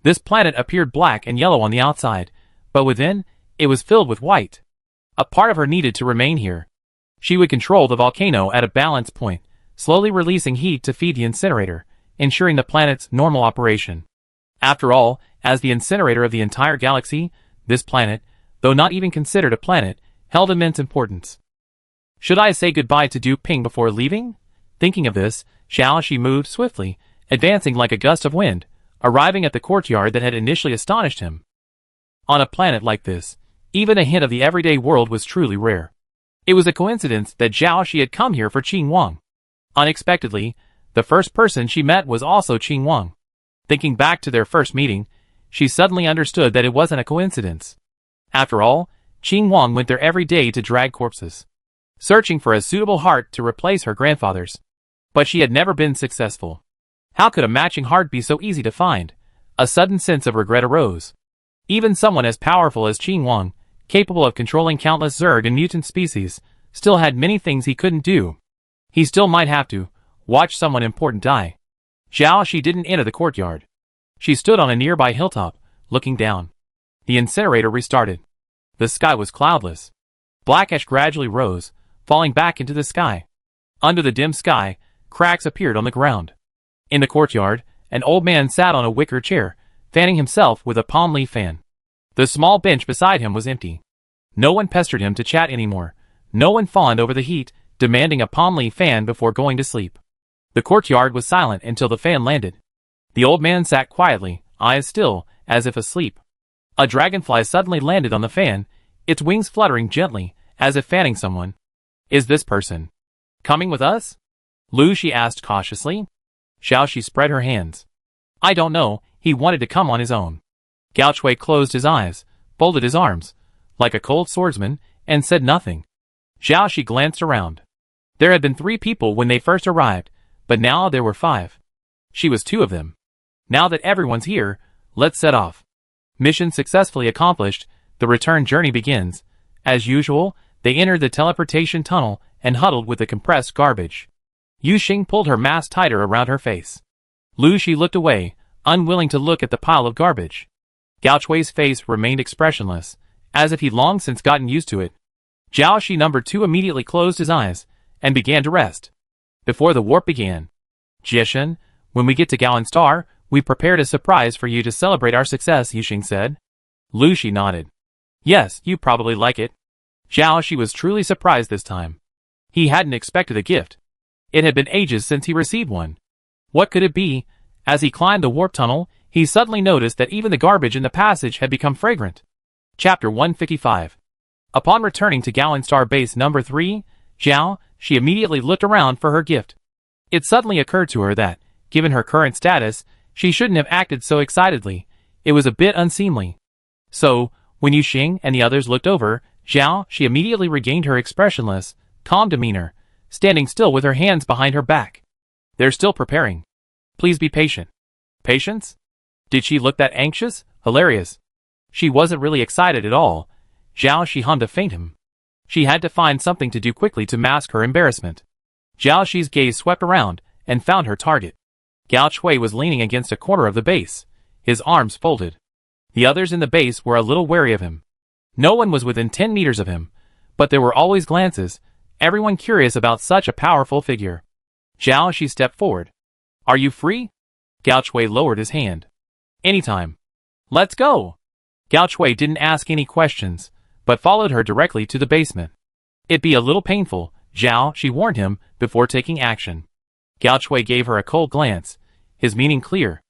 This planet appeared black and yellow on the outside, but within, it was filled with white. A part of her needed to remain here. She would control the volcano at a balance point, slowly releasing heat to feed the incinerator, ensuring the planet's normal operation. After all, as the incinerator of the entire galaxy, this planet, though not even considered a planet, held immense importance. Should I say goodbye to Du Ping before leaving? Thinking of this, Zhao Shi moved swiftly, advancing like a gust of wind, arriving at the courtyard that had initially astonished him. On a planet like this, even a hint of the everyday world was truly rare. It was a coincidence that Zhao Shi had come here for Qing Wang. Unexpectedly, the first person she met was also Qing Wang. Thinking back to their first meeting, she suddenly understood that it wasn't a coincidence. After all, Qing Wang went there every day to drag corpses, searching for a suitable heart to replace her grandfather's. But she had never been successful. How could a matching heart be so easy to find? A sudden sense of regret arose. Even someone as powerful as Qing Wang, capable of controlling countless Zerg and mutant species, still had many things he couldn't do. He still might have to watch someone important die. Zhao Shi didn't enter the courtyard. She stood on a nearby hilltop, looking down. The incinerator restarted. The sky was cloudless. Black ash gradually rose, falling back into the sky. Under the dim sky, cracks appeared on the ground. In the courtyard, an old man sat on a wicker chair, fanning himself with a palm leaf fan. The small bench beside him was empty. No one pestered him to chat anymore. No one fawned over the heat, demanding a palm leaf fan before going to sleep. The courtyard was silent until the fan landed. The old man sat quietly, eyes still, as if asleep. A dragonfly suddenly landed on the fan, its wings fluttering gently, as if fanning someone. Is this person coming with us? Lu Shi asked cautiously. Zhao Shi spread her hands. I don't know, he wanted to come on his own. Gao Chui closed his eyes, folded his arms, like a cold swordsman, and said nothing. Zhao Shi glanced around. There had been 3 people when they first arrived, but now there were 5. She was 2 of them. Now that everyone's here, let's set off. Mission successfully accomplished, the return journey begins. As usual, they entered the teleportation tunnel and huddled with the compressed garbage. Yu Xing pulled her mask tighter around her face. Lu Shi looked away, unwilling to look at the pile of garbage. Gao Chui's face remained expressionless, as if he'd long since gotten used to it. Zhao Shi number 2 immediately closed his eyes and began to rest. Before the warp began, Jishin, when we get to Gaoan Star, we prepared a surprise for you to celebrate our success, Yu Xing said. Lu Shi nodded. Yes, you probably like it. Zhao Shi was truly surprised this time. He hadn't expected a gift. It had been ages since he received one. What could it be? As he climbed the warp tunnel, he suddenly noticed that even the garbage in the passage had become fragrant. Chapter 155. Upon returning to Gaoan Star Base number 3, Zhao Shi immediately looked around for her gift. It suddenly occurred to her that, given her current status, she shouldn't have acted so excitedly. It was a bit unseemly. So, when Yu Xing and the others looked over, Zhao Shi immediately regained her expressionless, calm demeanor, standing still with her hands behind her back. They're still preparing. Please be patient. Patience? Did she look that anxious? Hilarious. She wasn't really excited at all. Zhao Shi hummed a faint hymn. She had to find something to do quickly to mask her embarrassment. Zhao Shi's gaze swept around and found her target. Gao Chui was leaning against a corner of the base, his arms folded. The others in the base were a little wary of him. No one was within 10 meters of him, but there were always glances, everyone curious about such a powerful figure. Zhao Shi stepped forward. Are you free? Gao Chui lowered his hand. Anytime. Let's go. Gao Chui didn't ask any questions, but followed her directly to the basement. It'd be a little painful, Zhao Shi warned him, before taking action. Gao Chui gave her a cold glance, his meaning clear.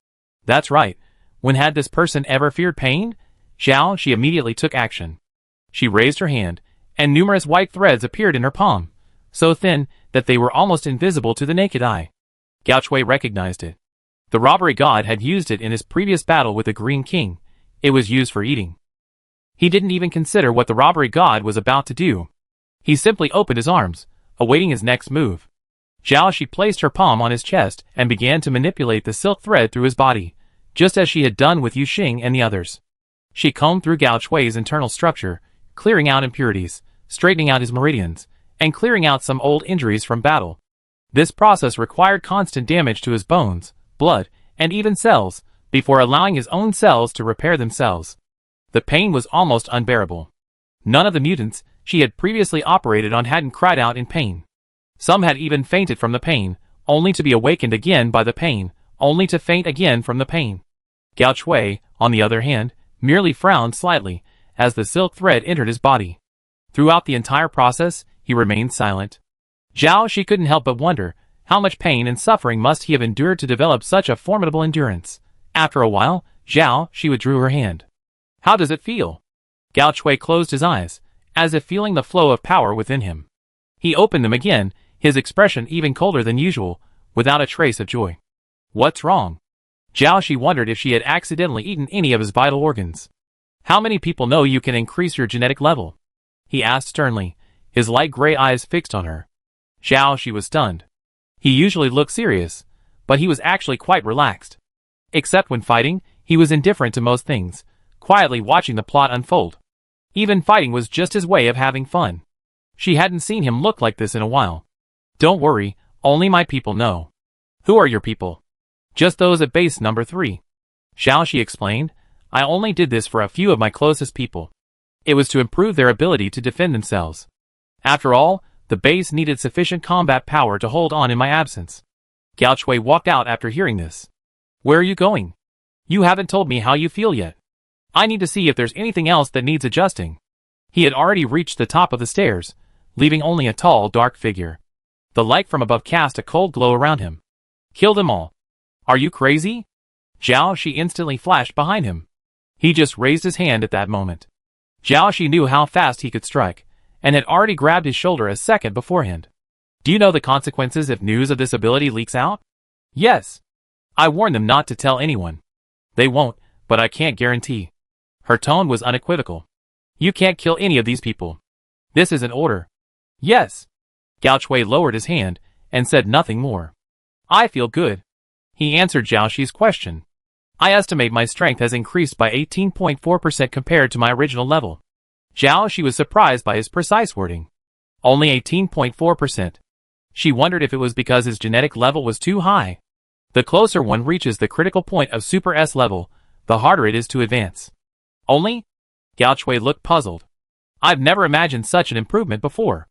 That's right. When had this person ever feared pain? Zhao Shi immediately took action. She raised her hand, and numerous white threads appeared in her palm, so thin that they were almost invisible to the naked eye. Gao Chui recognized it. The robbery god had used it in his previous battle with the Green King. It was used for eating. He didn't even consider what the robbery god was about to do. He simply opened his arms, awaiting his next move. Zhao Shi placed her palm on his chest and began to manipulate the silk thread through his body, just as she had done with Yu Xing and the others. She combed through Gao Chui's internal structure, clearing out impurities, straightening out his meridians, and clearing out some old injuries from battle. This process required constant damage to his bones, blood, and even cells, before allowing his own cells to repair themselves. The pain was almost unbearable. None of the mutants she had previously operated on hadn't cried out in pain. Some had even fainted from the pain, only to be awakened again by the pain, only to faint again from the pain. Gao Chui, on the other hand, merely frowned slightly, as the silk thread entered his body. Throughout the entire process, he remained silent. Zhao Shi couldn't help but wonder, how much pain and suffering must he have endured to develop such a formidable endurance. After a while, Zhao Shi withdrew her hand. How does it feel? Gao Chui closed his eyes, as if feeling the flow of power within him. He opened them again, his expression even colder than usual, without a trace of joy. What's wrong? Zhao Shi wondered if she had accidentally eaten any of his vital organs. How many people know you can increase your genetic level? He asked sternly, his light gray eyes fixed on her. Zhao Shi was stunned. He usually looked serious, but he was actually quite relaxed. Except when fighting, he was indifferent to most things, quietly watching the plot unfold. Even fighting was just his way of having fun. She hadn't seen him look like this in a while. Don't worry, only my people know. Who are your people? Just those at base number 3. Zhao Shi explained, I only did this for a few of my closest people. It was to improve their ability to defend themselves. After all, the base needed sufficient combat power to hold on in my absence. Gao Chui walked out after hearing this. Where are you going? You haven't told me how you feel yet. I need to see if there's anything else that needs adjusting. He had already reached the top of the stairs, leaving only a tall, dark figure. The light from above cast a cold glow around him. Kill them all. Are you crazy? Zhao Shi instantly flashed behind him. He just raised his hand at that moment. Zhao Shi knew how fast he could strike, and had already grabbed his shoulder a second beforehand. Do you know the consequences if news of this ability leaks out? Yes. I warned them not to tell anyone. They won't, but I can't guarantee. Her tone was unequivocal. You can't kill any of these people. This is an order. Yes. Gao Shui lowered his hand and said nothing more. I feel good. He answered Zhao Shi's question. I estimate my strength has increased by 18.4% compared to my original level. Zhao Shi was surprised by his precise wording. Only 18.4%. She wondered if it was because his genetic level was too high. The closer one reaches the critical point of Super S level, the harder it is to advance. Only? Gao Shui looked puzzled. I've never imagined such an improvement before.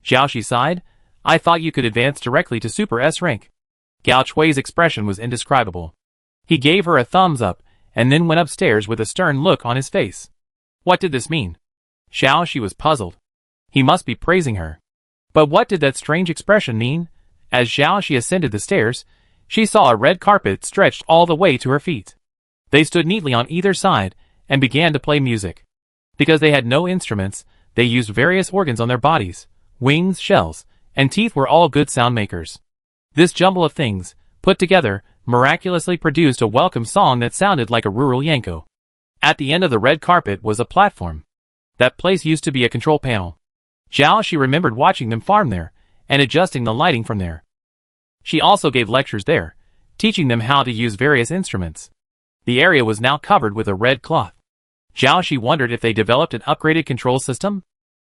Zhao Shi sighed. I thought you could advance directly to Super S rank. Gao Shui's expression was indescribable. He gave her a thumbs up, and then went upstairs with a stern look on his face. What did this mean? Zhao Shi was puzzled. He must be praising her. But what did that strange expression mean? As Zhao Shi ascended the stairs, she saw a red carpet stretched all the way to her feet. They stood neatly on either side, and began to play music. Because they had no instruments, they used various organs on their bodies. Wings, shells, and teeth were all good sound makers. This jumble of things, put together, miraculously produced a welcome song that sounded like a rural yanko. At the end of the red carpet was a platform. That place used to be a control panel. Zhao Shi remembered watching them farm there, and adjusting the lighting from there. She also gave lectures there, teaching them how to use various instruments. The area was now covered with a red cloth. Zhao Shi wondered if they developed an upgraded control system?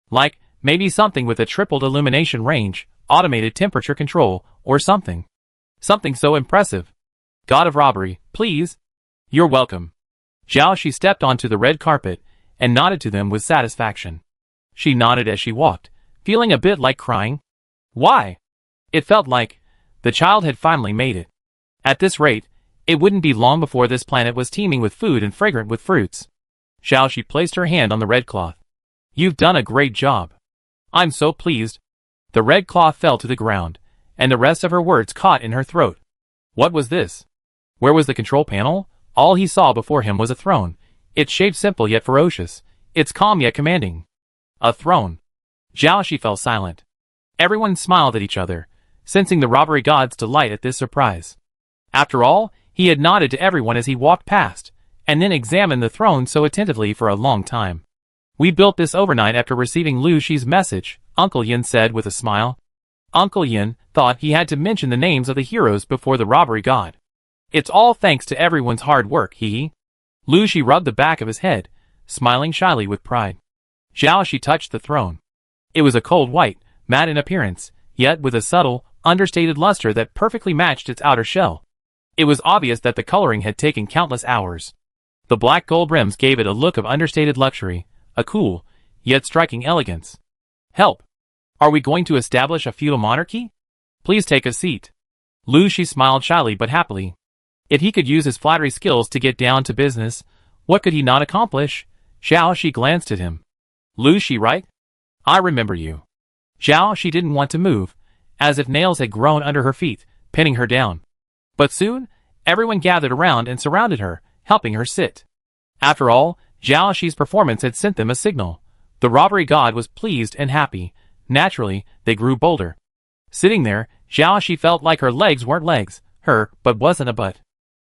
Like, maybe something with a tripled illumination range, automated temperature control, or something. Something so impressive. God of robbery, please. You're welcome. Zhao Shi stepped onto the red carpet, and nodded to them with satisfaction. She nodded as she walked, feeling a bit like crying. Why? It felt like the child had finally made it. At this rate, it wouldn't be long before this planet was teeming with food and fragrant with fruits. Zhao Shi placed her hand on the red cloth. You've done a great job. I'm so pleased. The red cloth fell to the ground, and the rest of her words caught in her throat. What was this? Where was the control panel? All he saw before him was a throne. Its shape simple yet ferocious. Its calm yet commanding. A throne. Zhao Shi fell silent. Everyone smiled at each other, sensing the robbery god's delight at this surprise. After all, he had nodded to everyone as he walked past, and then examined the throne so attentively for a long time. We built this overnight after receiving Lu Shi's message, Uncle Yin said with a smile. Uncle Yin thought he had to mention the names of the heroes before the robbery god. It's all thanks to everyone's hard work, hee. Lu Shi rubbed the back of his head, smiling shyly with pride. Zhao Shi touched the throne. It was a cold white, matte in appearance, yet with a subtle, understated luster that perfectly matched its outer shell. It was obvious that the coloring had taken countless hours. The black gold rims gave it a look of understated luxury, a cool, yet striking elegance. Help! Are we going to establish a feudal monarchy? Please take a seat. Lu Shi smiled shyly but happily. If he could use his flattery skills to get down to business, what could he not accomplish? Zhao Shi glanced at him. Lu Shi, right? I remember you. Zhao Shi didn't want to move, as if nails had grown under her feet, pinning her down. But soon, everyone gathered around and surrounded her, helping her sit. After all, Zhao Shi's performance had sent them a signal. The robbery god was pleased and happy. Naturally, they grew bolder. Sitting there, Zhao Shi felt like her legs weren't legs, but wasn't a butt.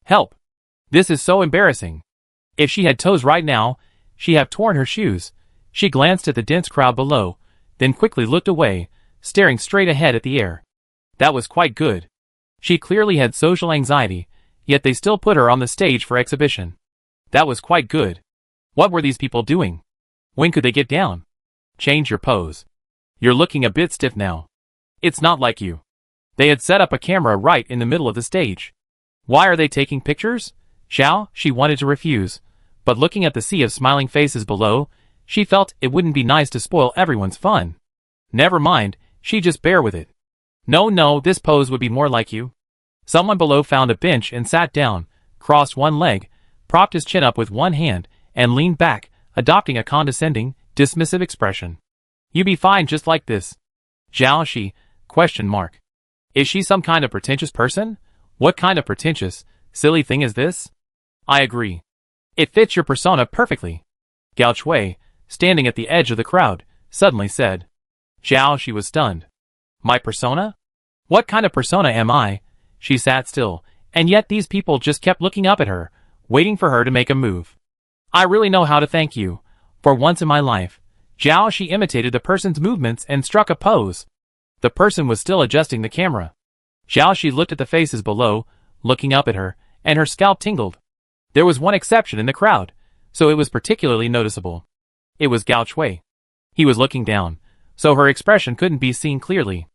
Help! This is so embarrassing. If she had toes right now, she'd have torn her shoes. She glanced at the dense crowd below, then quickly looked away, staring straight ahead at the air. That was quite good. She clearly had social anxiety, yet they still put her on the stage for exhibition. That was quite good. What were these people doing? When could they get down? Change your pose. You're looking a bit stiff now. It's not like you. They had set up a camera right in the middle of the stage. Why are they taking pictures? Zhao Shi wanted to refuse, but looking at the sea of smiling faces below, she felt it wouldn't be nice to spoil everyone's fun. Never mind, she'd just bear with it. No, this pose would be more like you. Someone below found a bench and sat down, crossed one leg, propped his chin up with one hand, and leaned back, adopting a condescending, dismissive expression. You be fine just like this. Zhao Shi, ? Is she some kind of pretentious person? What kind of pretentious, silly thing is this? I agree. It fits your persona perfectly. Gao Shui, standing at the edge of the crowd, suddenly said. Zhao Shi was stunned. My persona? What kind of persona am I? She sat still, and yet these people just kept looking up at her, waiting for her to make a move. I really know how to thank you. For once in my life, Zhao Shi imitated the person's movements and struck a pose. The person was still adjusting the camera. Zhao Shi looked at the faces below, looking up at her, and her scalp tingled. There was one exception in the crowd, so it was particularly noticeable. It was Gao Chui. He was looking down, so her expression couldn't be seen clearly.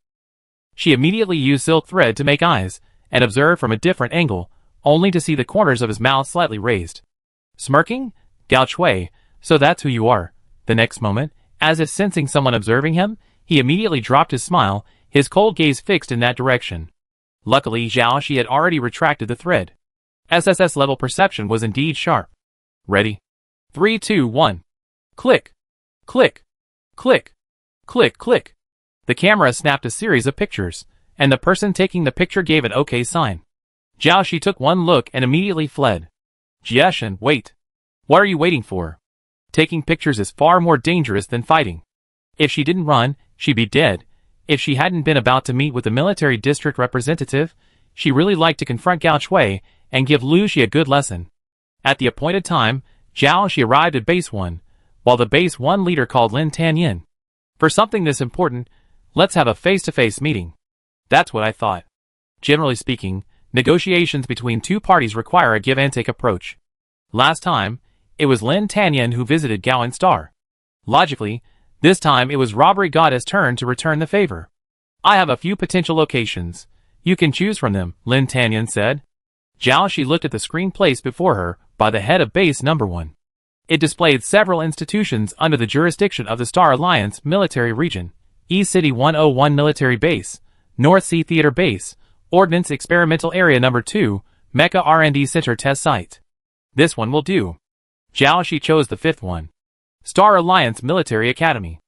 She immediately used silk thread to make eyes, and observed from a different angle, only to see the corners of his mouth slightly raised. Smirking? Gao Chui, so that's who you are. The next moment, as if sensing someone observing him, he immediately dropped his smile, his cold gaze fixed in that direction. Luckily, Zhao Shi had already retracted the thread. SSS level perception was indeed sharp. Ready? 3, 2, 1. Click. Click. Click. Click, click. The camera snapped a series of pictures, and the person taking the picture gave an OK sign. Zhao Shi took one look and immediately fled. Jieshan, wait. What are you waiting for? Taking pictures is far more dangerous than fighting. If she didn't run, she'd be dead. If she hadn't been about to meet with the military district representative, she really liked to confront Gao Chui and give Lu Xi a good lesson. At the appointed time, Zhao Shi arrived at Base 1, while the Base 1 leader called Lin Tanyin. For something this important, let's have a face-to-face meeting. That's what I thought. Generally speaking, negotiations between two parties require a give-and-take approach. Last time, it was Lin Tanyin who visited Gao and Star. Logically, this time it was Robbery Goddess' turn to return the favor. I have a few potential locations. You can choose from them, Lin Tanyin said. Zhao Shi looked at the screen placed before her by the head of Base Number 1. It displayed several institutions under the jurisdiction of the Star Alliance Military Region, E-City 101 Military Base, North Sea Theater Base, Ordnance Experimental Area Number 2, Mecha R&D Center Test Site. This one will do. Zhao Shi chose the fifth one. Star Alliance Military Academy.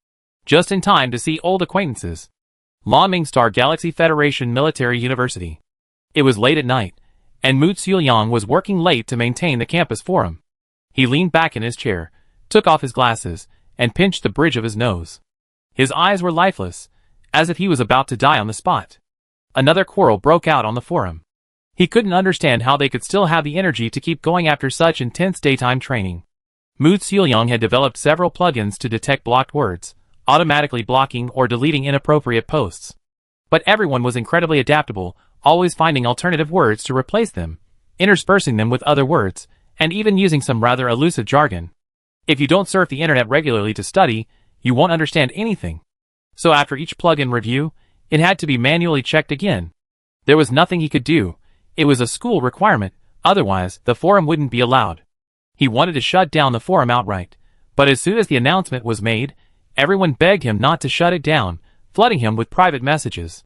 Just in time to see old acquaintances. Lonming Star Galaxy Federation Military University. It was late at night, and Mu Xiuyang was working late to maintain the campus forum. He leaned back in his chair, took off his glasses, and pinched the bridge of his nose. His eyes were lifeless, as if he was about to die on the spot. Another quarrel broke out on the forum. He couldn't understand how they could still have the energy to keep going after such intense daytime training. Mu Xiuyang had developed several plugins to detect blocked words, automatically blocking or deleting inappropriate posts. But everyone was incredibly adaptable, always finding alternative words to replace them, interspersing them with other words, and even using some rather elusive jargon. If you don't surf the internet regularly to study, you won't understand anything. So after each plugin review, it had to be manually checked again. There was nothing he could do. It was a school requirement, otherwise the forum wouldn't be allowed. He wanted to shut down the forum outright, but as soon as the announcement was made, everyone begged him not to shut it down, flooding him with private messages.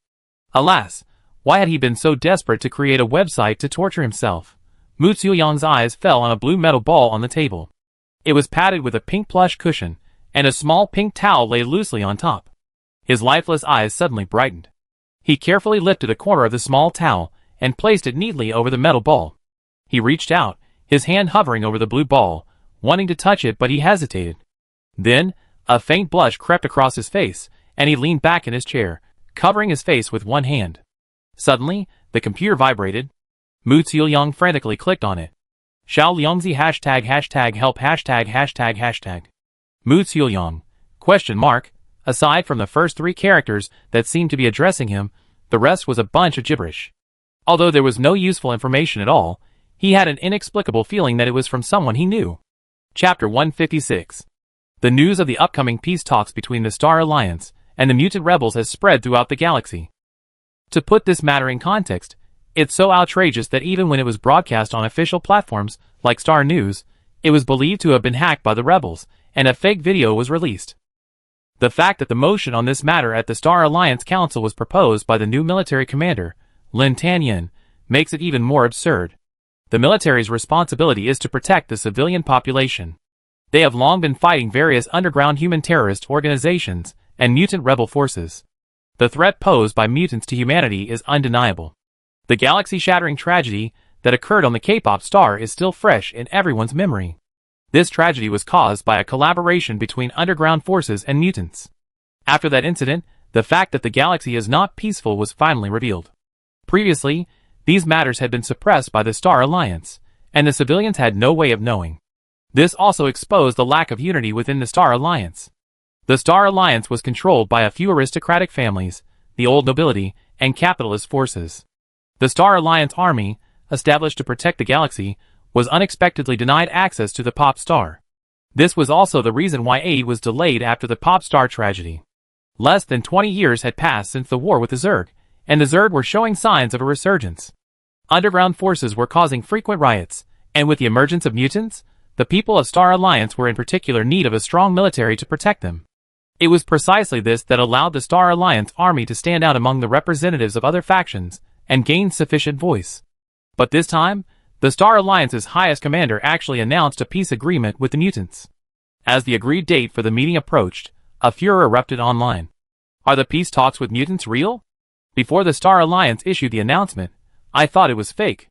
Alas, why had he been so desperate to create a website to torture himself? Mu Xiuyang's eyes fell on a blue metal ball on the table. It was padded with a pink plush cushion, and a small pink towel lay loosely on top. His lifeless eyes suddenly brightened. He carefully lifted a corner of the small towel and placed it neatly over the metal ball. He reached out, his hand hovering over the blue ball, wanting to touch it, but he hesitated. Then, a faint blush crept across his face, and he leaned back in his chair, covering his face with one hand. Suddenly, the computer vibrated. Mu Xiuyang frantically clicked on it. Xiao Liangzi ### help ####. Mu Xiuyang, ? Aside from the first three characters that seemed to be addressing him, the rest was a bunch of gibberish. Although there was no useful information at all, he had an inexplicable feeling that it was from someone he knew. Chapter 156. The news of the upcoming peace talks between the Star Alliance and the mutant rebels has spread throughout the galaxy. To put this matter in context, it's so outrageous that even when it was broadcast on official platforms like Star News, it was believed to have been hacked by the rebels, and a fake video was released. The fact that the motion on this matter at the Star Alliance Council was proposed by the new military commander, Lin Tanyin, makes it even more absurd. The military's responsibility is to protect the civilian population. They have long been fighting various underground human terrorist organizations and mutant rebel forces. The threat posed by mutants to humanity is undeniable. The galaxy-shattering tragedy that occurred on the K-pop star is still fresh in everyone's memory. This tragedy was caused by a collaboration between underground forces and mutants. After that incident, the fact that the galaxy is not peaceful was finally revealed. Previously, these matters had been suppressed by the Star Alliance, and the civilians had no way of knowing. This also exposed the lack of unity within the Star Alliance. The Star Alliance was controlled by a few aristocratic families, the old nobility, and capitalist forces. The Star Alliance army, established to protect the galaxy, was unexpectedly denied access to the pop star. This was also the reason why aid was delayed after the pop star tragedy. Less than 20 years had passed since the war with the Zerg, and the Zerg were showing signs of a resurgence. Underground forces were causing frequent riots, and with the emergence of mutants, the people of Star Alliance were in particular need of a strong military to protect them. It was precisely this that allowed the Star Alliance army to stand out among the representatives of other factions and gain sufficient voice. But this time, the Star Alliance's highest commander actually announced a peace agreement with the mutants. As the agreed date for the meeting approached, a furor erupted online. Are the peace talks with mutants real? Before the Star Alliance issued the announcement, I thought it was fake.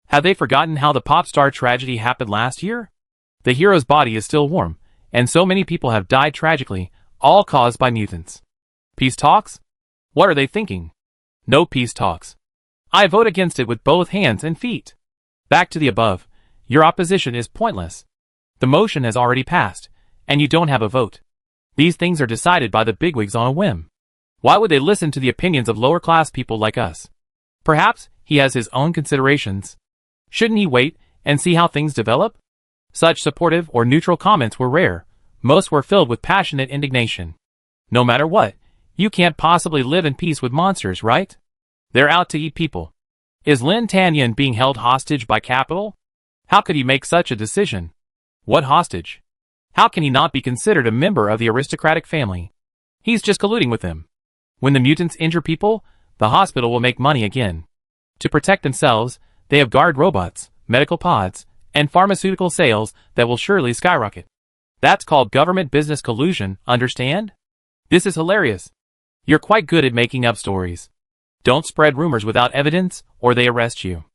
Have they forgotten how the pop star tragedy happened last year? The hero's body is still warm, and so many people have died tragically, all caused by mutants. Peace talks? What are they thinking? No peace talks. I vote against it with both hands and feet. Back to the above, your opposition is pointless. The motion has already passed, and you don't have a vote. These things are decided by the bigwigs on a whim. Why would they listen to the opinions of lower-class people like us? Perhaps he has his own considerations. Shouldn't he wait and see how things develop? Such supportive or neutral comments were rare. Most were filled with passionate indignation. No matter what, you can't possibly live in peace with monsters, right? They're out to eat people. Is Lin Tanyan being held hostage by capital? How could he make such a decision? What hostage? How can he not be considered a member of the aristocratic family? He's just colluding with them. When the mutants injure people, the hospital will make money again. To protect themselves, they have guard robots, medical pods, and pharmaceutical sales that will surely skyrocket. That's called government business collusion, understand? This is hilarious. You're quite good at making up stories. Don't spread rumors without evidence, or they arrest you.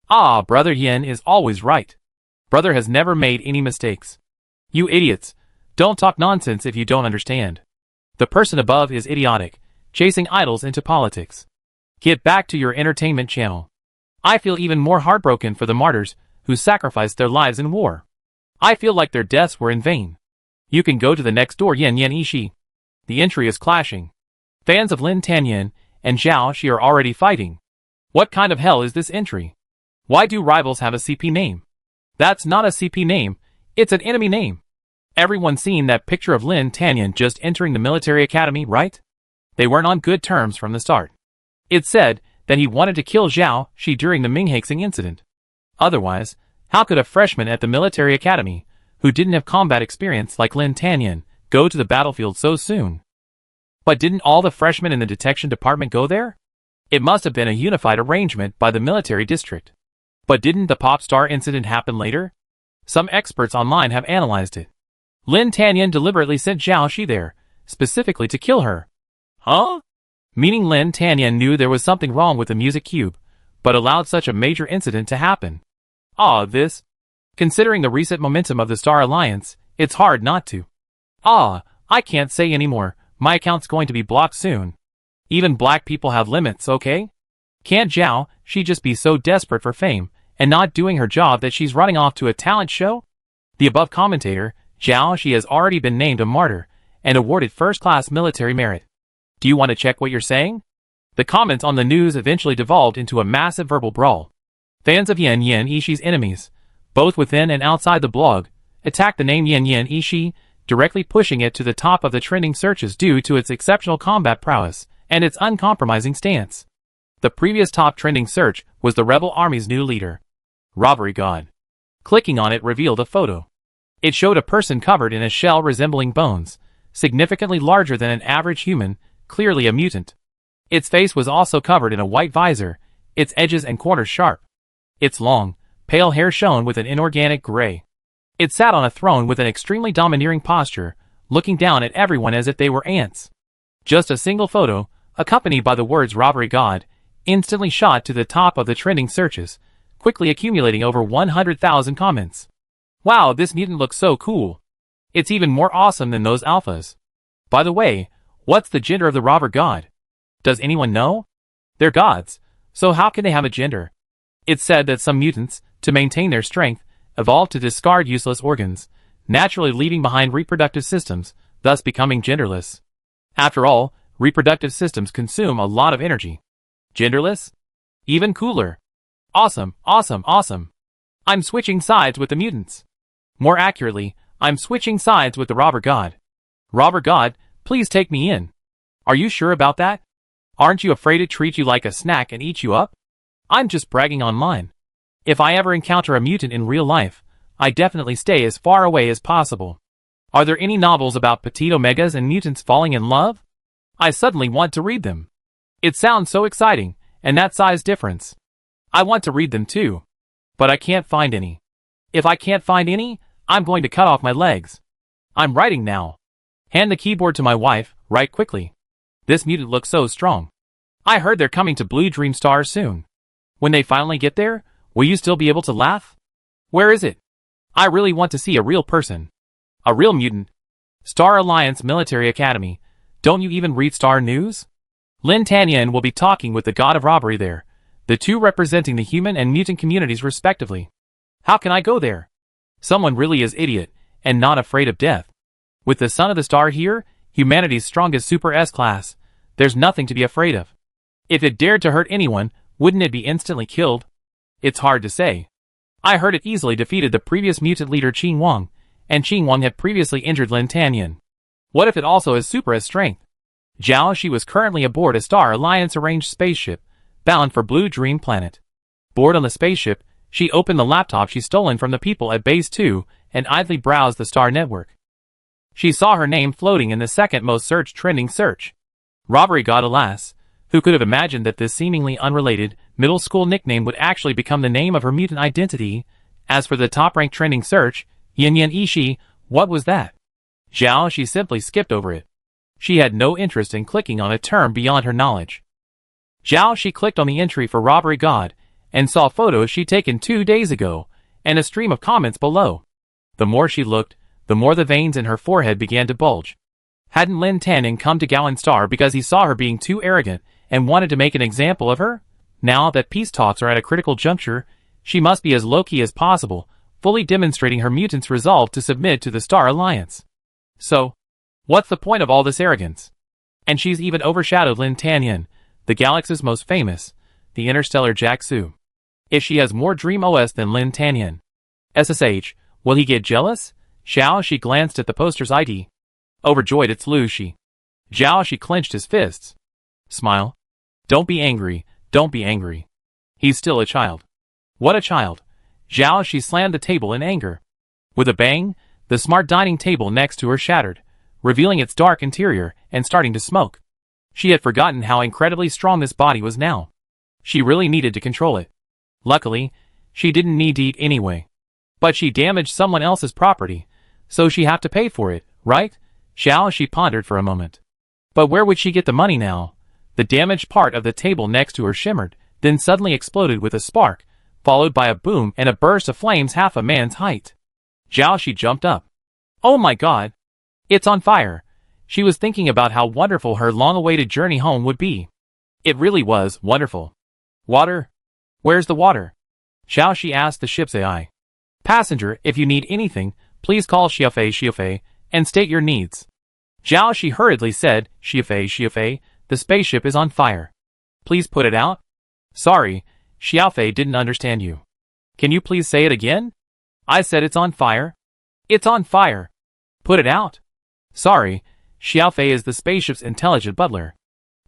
Ah, Brother Yin is always right. Brother has never made any mistakes. You idiots, don't talk nonsense if you don't understand. The person above is idiotic, chasing idols into politics. Get back to your entertainment channel. I feel even more heartbroken for the martyrs who sacrificed their lives in war. I feel like their deaths were in vain. You can go to the next door Yin Yin Ishi. The entry is clashing. Fans of Lin Tanyan and Zhao Shi are already fighting. What kind of hell is this entry? Why do rivals have a CP name? That's not a CP name, it's an enemy name. Everyone's seen that picture of Lin Tanyan just entering the military academy, right? They weren't on good terms from the start. It's said that he wanted to kill Zhao Shi during the Minghaixing incident. Otherwise, how could a freshman at the military academy, who didn't have combat experience like Lin Tanyan, go to the battlefield so soon? But didn't all the freshmen in the detection department go there? It must have been a unified arrangement by the military district. But didn't the pop star incident happen later? Some experts online have analyzed it. Lin Tanyan deliberately sent Zhao Shi there, specifically to kill her. Huh? Meaning Lin Tanyan knew there was something wrong with the music cube, but allowed such a major incident to happen. This. Considering the recent momentum of the Star Alliance, it's hard not to. I can't say anymore. My account's going to be blocked soon. Even black people have limits, okay? Can't Zhao Shi just be so desperate for fame and not doing her job that she's running off to a talent show? The above commentator, Zhao Shi, has already been named a martyr and awarded first-class military merit. Do you want to check what you're saying? The comments on the news eventually devolved into a massive verbal brawl. Fans of Yin Yin Ishi's enemies, both within and outside the blog, attacked the name Yin Yin Ishi, directly pushing it to the top of the trending searches due to its exceptional combat prowess and its uncompromising stance. The previous top trending search was the rebel army's new leader, Robbery God. Clicking on it revealed a photo. It showed a person covered in a shell resembling bones, significantly larger than an average human, clearly a mutant. Its face was also covered in a white visor, its edges and corners sharp. Its long, pale hair shone with an inorganic gray. It sat on a throne with an extremely domineering posture, looking down at everyone as if they were ants. Just a single photo, accompanied by the words Robbery God, instantly shot to the top of the trending searches, quickly accumulating over 100,000 comments. Wow, this mutant looks so cool. It's even more awesome than those alphas. By the way, what's the gender of the Robber God? Does anyone know? They're gods, so how can they have a gender? It's said that some mutants, to maintain their strength, evolved to discard useless organs, naturally leaving behind reproductive systems, thus becoming genderless. After all, reproductive systems consume a lot of energy. Genderless? Even cooler. Awesome, awesome, awesome. I'm switching sides with the mutants. More accurately, I'm switching sides with the robber god. Robber god, please take me in. Are you sure about that? Aren't you afraid to treat you like a snack and eat you up? I'm just bragging online. If I ever encounter a mutant in real life, I definitely stay as far away as possible. Are there any novels about petite omegas and mutants falling in love? I suddenly want to read them. It sounds so exciting, and that size difference. I want to read them too. But I can't find any. If I can't find any, I'm going to cut off my legs. I'm writing now. Hand the keyboard to my wife, write quickly. This mutant looks so strong. I heard they're coming to Blue Dream Star soon. When they finally get there, will you still be able to laugh? Where is it? I really want to see a real person. A real mutant. Star Alliance Military Academy. Don't you even read Star News? Lin Tanyan will be talking with the god of robbery there, the two representing the human and mutant communities respectively. How can I go there? Someone really is idiot, and not afraid of death. With the son of the star here, humanity's strongest Super S-class, there's nothing to be afraid of. If it dared to hurt anyone, wouldn't it be instantly killed? It's hard to say. I heard it easily defeated the previous mutant leader Qing Wang, and Qing Wang had previously injured Lin Tanyan. What if it also has Super S strength? Zhao Shi was currently aboard a Star Alliance arranged spaceship, bound for Blue Dream Planet. Board on the spaceship, she opened the laptop she'd stolen from the people at Base 2 and idly browsed the Star Network. She saw her name floating in the second most searched trending search. Robbery god, alas, who could have imagined that this seemingly unrelated middle school nickname would actually become the name of her mutant identity? As for the top-ranked trending search, Yin Yin Ishi, what was that? Zhao Shi simply skipped over it. She had no interest in clicking on a term beyond her knowledge. Zhao Shi clicked on the entry for Robbery God, and saw photos she'd taken 2 days ago, and a stream of comments below. The more she looked, the more the veins in her forehead began to bulge. Hadn't Lin Tanyan come to Gowan Star because he saw her being too arrogant and wanted to make an example of her? Now that peace talks are at a critical juncture, she must be as low-key as possible, fully demonstrating her mutant's resolve to submit to the Star Alliance. So, what's the point of all this arrogance? And she's even overshadowed Lin Tanyan, the galaxy's most famous, the Interstellar Jaxu. If she has more Dream OS than Lin Tanyan, SSH, will he get jealous? Zhao Shi glanced at the poster's ID. Overjoyed, it's Lu Shi. Zhao Shi clenched his fists. Smile. Don't be angry, don't be angry. He's still a child. What a child. Zhao Shi slammed the table in anger. With a bang, the smart dining table next to her shattered, revealing its dark interior and starting to smoke. She had forgotten how incredibly strong this body was now. She really needed to control it. Luckily, she didn't need to eat anyway. But she damaged someone else's property, so she had to pay for it, right? Zhao Shi pondered for a moment. But where would she get the money now? The damaged part of the table next to her shimmered, then suddenly exploded with a spark, followed by a boom and a burst of flames half a man's height. Zhao Shi jumped up. Oh my god! It's on fire! She was thinking about how wonderful her long-awaited journey home would be. It really was wonderful. Water? Where's the water? Zhao Shi asked the ship's AI. Passenger, if you need anything, please call Xiaofei, and state your needs. Zhao Shi hurriedly said, Xiaofei, the spaceship is on fire. Please put it out? Sorry, Xiaofei didn't understand you. Can you please say it again? I said it's on fire. It's on fire. Put it out. Sorry, Xiaofei is the spaceship's intelligent butler.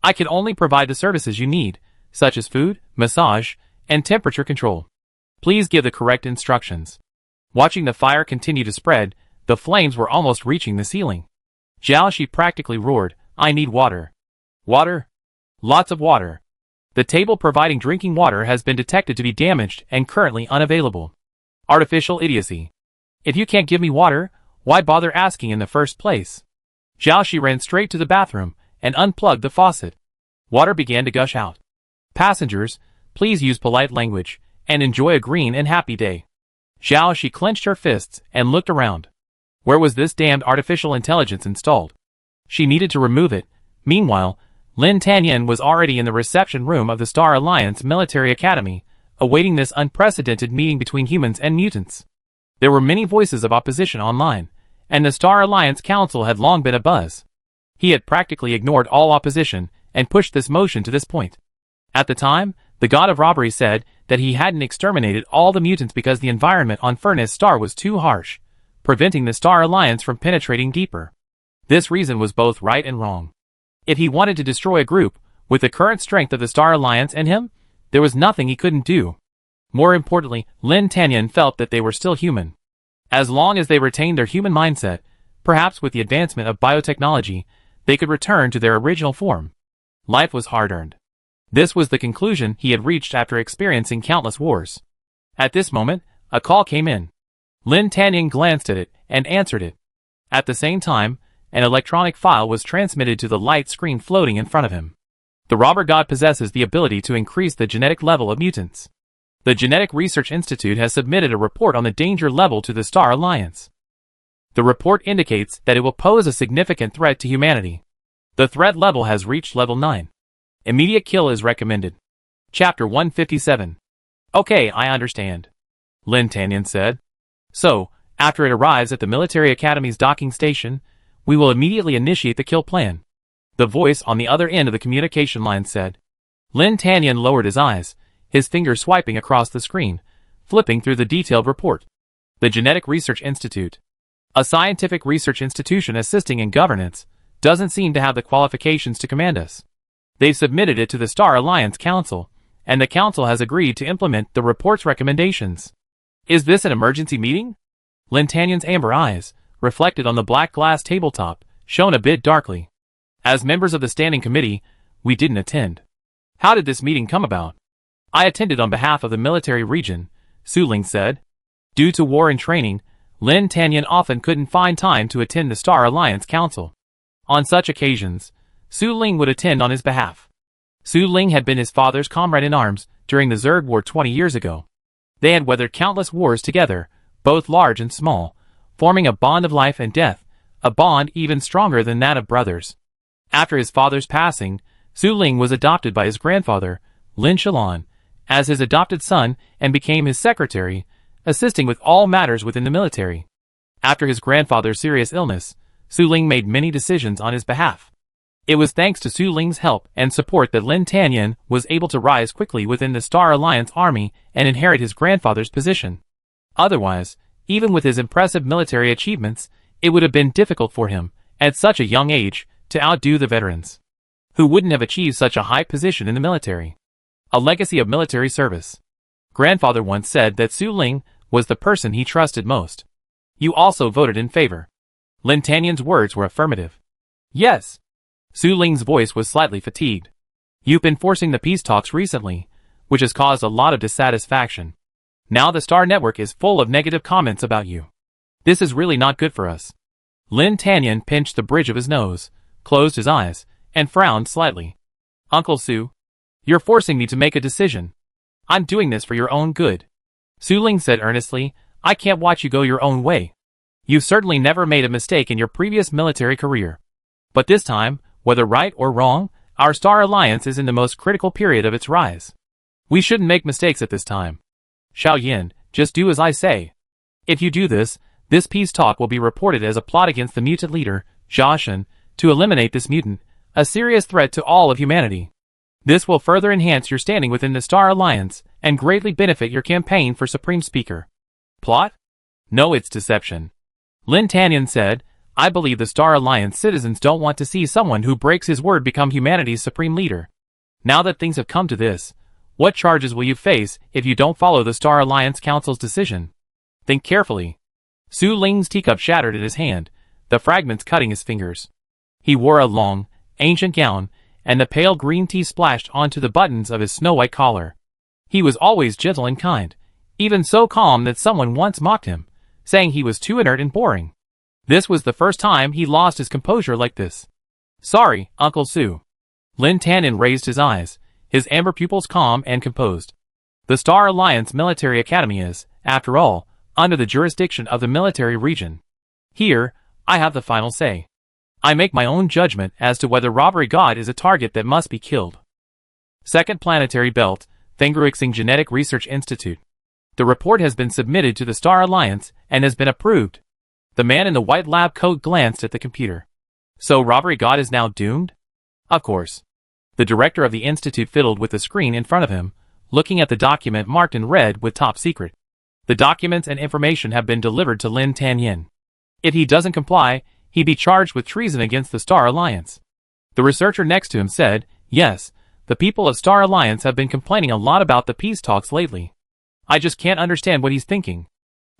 I can only provide the services you need, such as food, massage, and temperature control. Please give the correct instructions. Watching the fire continue to spread, the flames were almost reaching the ceiling. Zhao Shi practically roared, I need water. Water? Lots of water. The table providing drinking water has been detected to be damaged and currently unavailable. Artificial idiocy. If you can't give me water, why bother asking in the first place? Zhao Shi ran straight to the bathroom and unplugged the faucet. Water began to gush out. Passengers, please use polite language and enjoy a green and happy day. Zhao Shi clenched her fists and looked around. Where was this damned artificial intelligence installed? She needed to remove it. Meanwhile, Lin Tanyan was already in the reception room of the Star Alliance Military Academy, awaiting this unprecedented meeting between humans and mutants. There were many voices of opposition online, and the Star Alliance Council had long been abuzz. He had practically ignored all opposition and pushed this motion to this point. At the time, the god of robbery said that he hadn't exterminated all the mutants because the environment on Furnace Star was too harsh, preventing the Star Alliance from penetrating deeper. This reason was both right and wrong. If he wanted to destroy a group, with the current strength of the Star Alliance in him, there was nothing he couldn't do. More importantly, Lin Tanyan felt that they were still human. As long as they retained their human mindset, perhaps with the advancement of biotechnology, they could return to their original form. Life was hard-earned. This was the conclusion he had reached after experiencing countless wars. At this moment, a call came in. Lin Tanyan glanced at it and answered it. At the same time, an electronic file was transmitted to the light screen floating in front of him. The robber god possesses the ability to increase the genetic level of mutants. The Genetic Research Institute has submitted a report on the danger level to the Star Alliance. The report indicates that it will pose a significant threat to humanity. The threat level has reached level 9. Immediate kill is recommended. Chapter 157. Okay, I understand, Lin Tanyan said. So, after it arrives at the Military Academy's docking station, we will immediately initiate the kill plan. The voice on the other end of the communication line said. Lin Tanyan lowered his eyes, his finger swiping across the screen, flipping through the detailed report. The Genetic Research Institute, a scientific research institution assisting in governance, doesn't seem to have the qualifications to command us. They've submitted it to the Star Alliance Council, and the Council has agreed to implement the report's recommendations. Is this an emergency meeting? Lin Tanyan's amber eyes, reflected on the black glass tabletop, shone a bit darkly. As members of the Standing Committee, we didn't attend. How did this meeting come about? I attended on behalf of the military region, Su Ling said. Due to war and training, Lin Tanyan often couldn't find time to attend the Star Alliance Council. On such occasions, Su Ling would attend on his behalf. Su Ling had been his father's comrade in arms during the Zerg War 20 years ago. They had weathered countless wars together, both large and small, forming a bond of life and death, a bond even stronger than that of brothers. After his father's passing, Su Ling was adopted by his grandfather, Lin Shalon, as his adopted son and became his secretary, assisting with all matters within the military. After his grandfather's serious illness, Su Ling made many decisions on his behalf. It was thanks to Su Ling's help and support that Lin Tanyan was able to rise quickly within the Star Alliance army and inherit his grandfather's position. Otherwise, even with his impressive military achievements, it would have been difficult for him, at such a young age, to outdo the veterans. Who wouldn't have achieved such a high position in the military? A legacy of military service. Grandfather once said that Su Ling was the person he trusted most. You also voted in favor. Lin Tanyan's words were affirmative. Yes. Su Ling's voice was slightly fatigued. You've been forcing the peace talks recently, which has caused a lot of dissatisfaction. Now the Star Network is full of negative comments about you. This is really not good for us. Lin Tanyan pinched the bridge of his nose, closed his eyes, and frowned slightly. Uncle Su, you're forcing me to make a decision. I'm doing this for your own good. Su Ling said earnestly, I can't watch you go your own way. You've certainly never made a mistake in your previous military career. But this time, whether right or wrong, our Star Alliance is in the most critical period of its rise. We shouldn't make mistakes at this time. Xiao Yin, just do as I say. If you do this, this peace talk will be reported as a plot against the mutant leader, Jia Shen, to eliminate this mutant, a serious threat to all of humanity. This will further enhance your standing within the Star Alliance and greatly benefit your campaign for Supreme Speaker. Plot? No, it's deception. Lin Tanyan said, I believe the Star Alliance citizens don't want to see someone who breaks his word become humanity's supreme leader. Now that things have come to this, what charges will you face if you don't follow the Star Alliance Council's decision? Think carefully. Su Ling's teacup shattered in his hand, the fragments cutting his fingers. He wore a long, ancient gown, and the pale green tea splashed onto the buttons of his snow-white collar. He was always gentle and kind, even so calm that someone once mocked him, saying he was too inert and boring. This was the first time he lost his composure like this. Sorry, Uncle Su. Lin Tanyan raised his eyes, his amber pupils calm and composed. The Star Alliance Military Academy is, after all, under the jurisdiction of the military region. Here, I have the final say. I make my own judgment as to whether Robbery God is a target that must be killed. Second Planetary Belt, Thengruixing Genetic Research Institute. The report has been submitted to the Star Alliance and has been approved. The man in the white lab coat glanced at the computer. So Robbery God is now doomed? Of course. The director of the institute fiddled with the screen in front of him, looking at the document marked in red with top secret. The documents and information have been delivered to Lin Tanyin. If he doesn't comply, he'd be charged with treason against the Star Alliance. The researcher next to him said, yes, the people of Star Alliance have been complaining a lot about the peace talks lately. I just can't understand what he's thinking.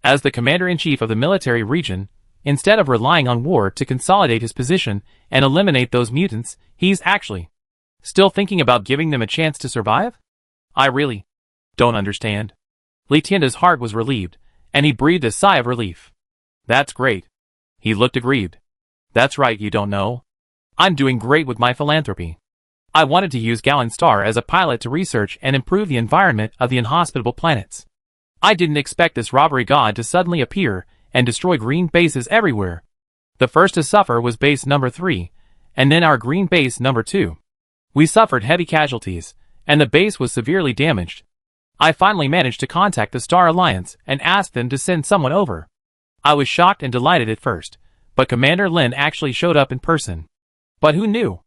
As the commander-in-chief of the military region, instead of relying on war to consolidate his position and eliminate those mutants, he's actually still thinking about giving them a chance to survive? I really don't understand. Li Tianda's heart was relieved, and he breathed a sigh of relief. That's great. He looked aggrieved. That's right, you don't know. I'm doing great with my philanthropy. I wanted to use Galen Star as a pilot to research and improve the environment of the inhospitable planets. I didn't expect this robbery god to suddenly appear and destroy green bases everywhere. The first to suffer was base number 3, and then our green base number 2. We suffered heavy casualties, and the base was severely damaged. I finally managed to contact the Star Alliance and ask them to send someone over. I was shocked and delighted at first, but Commander Lin actually showed up in person. But who knew?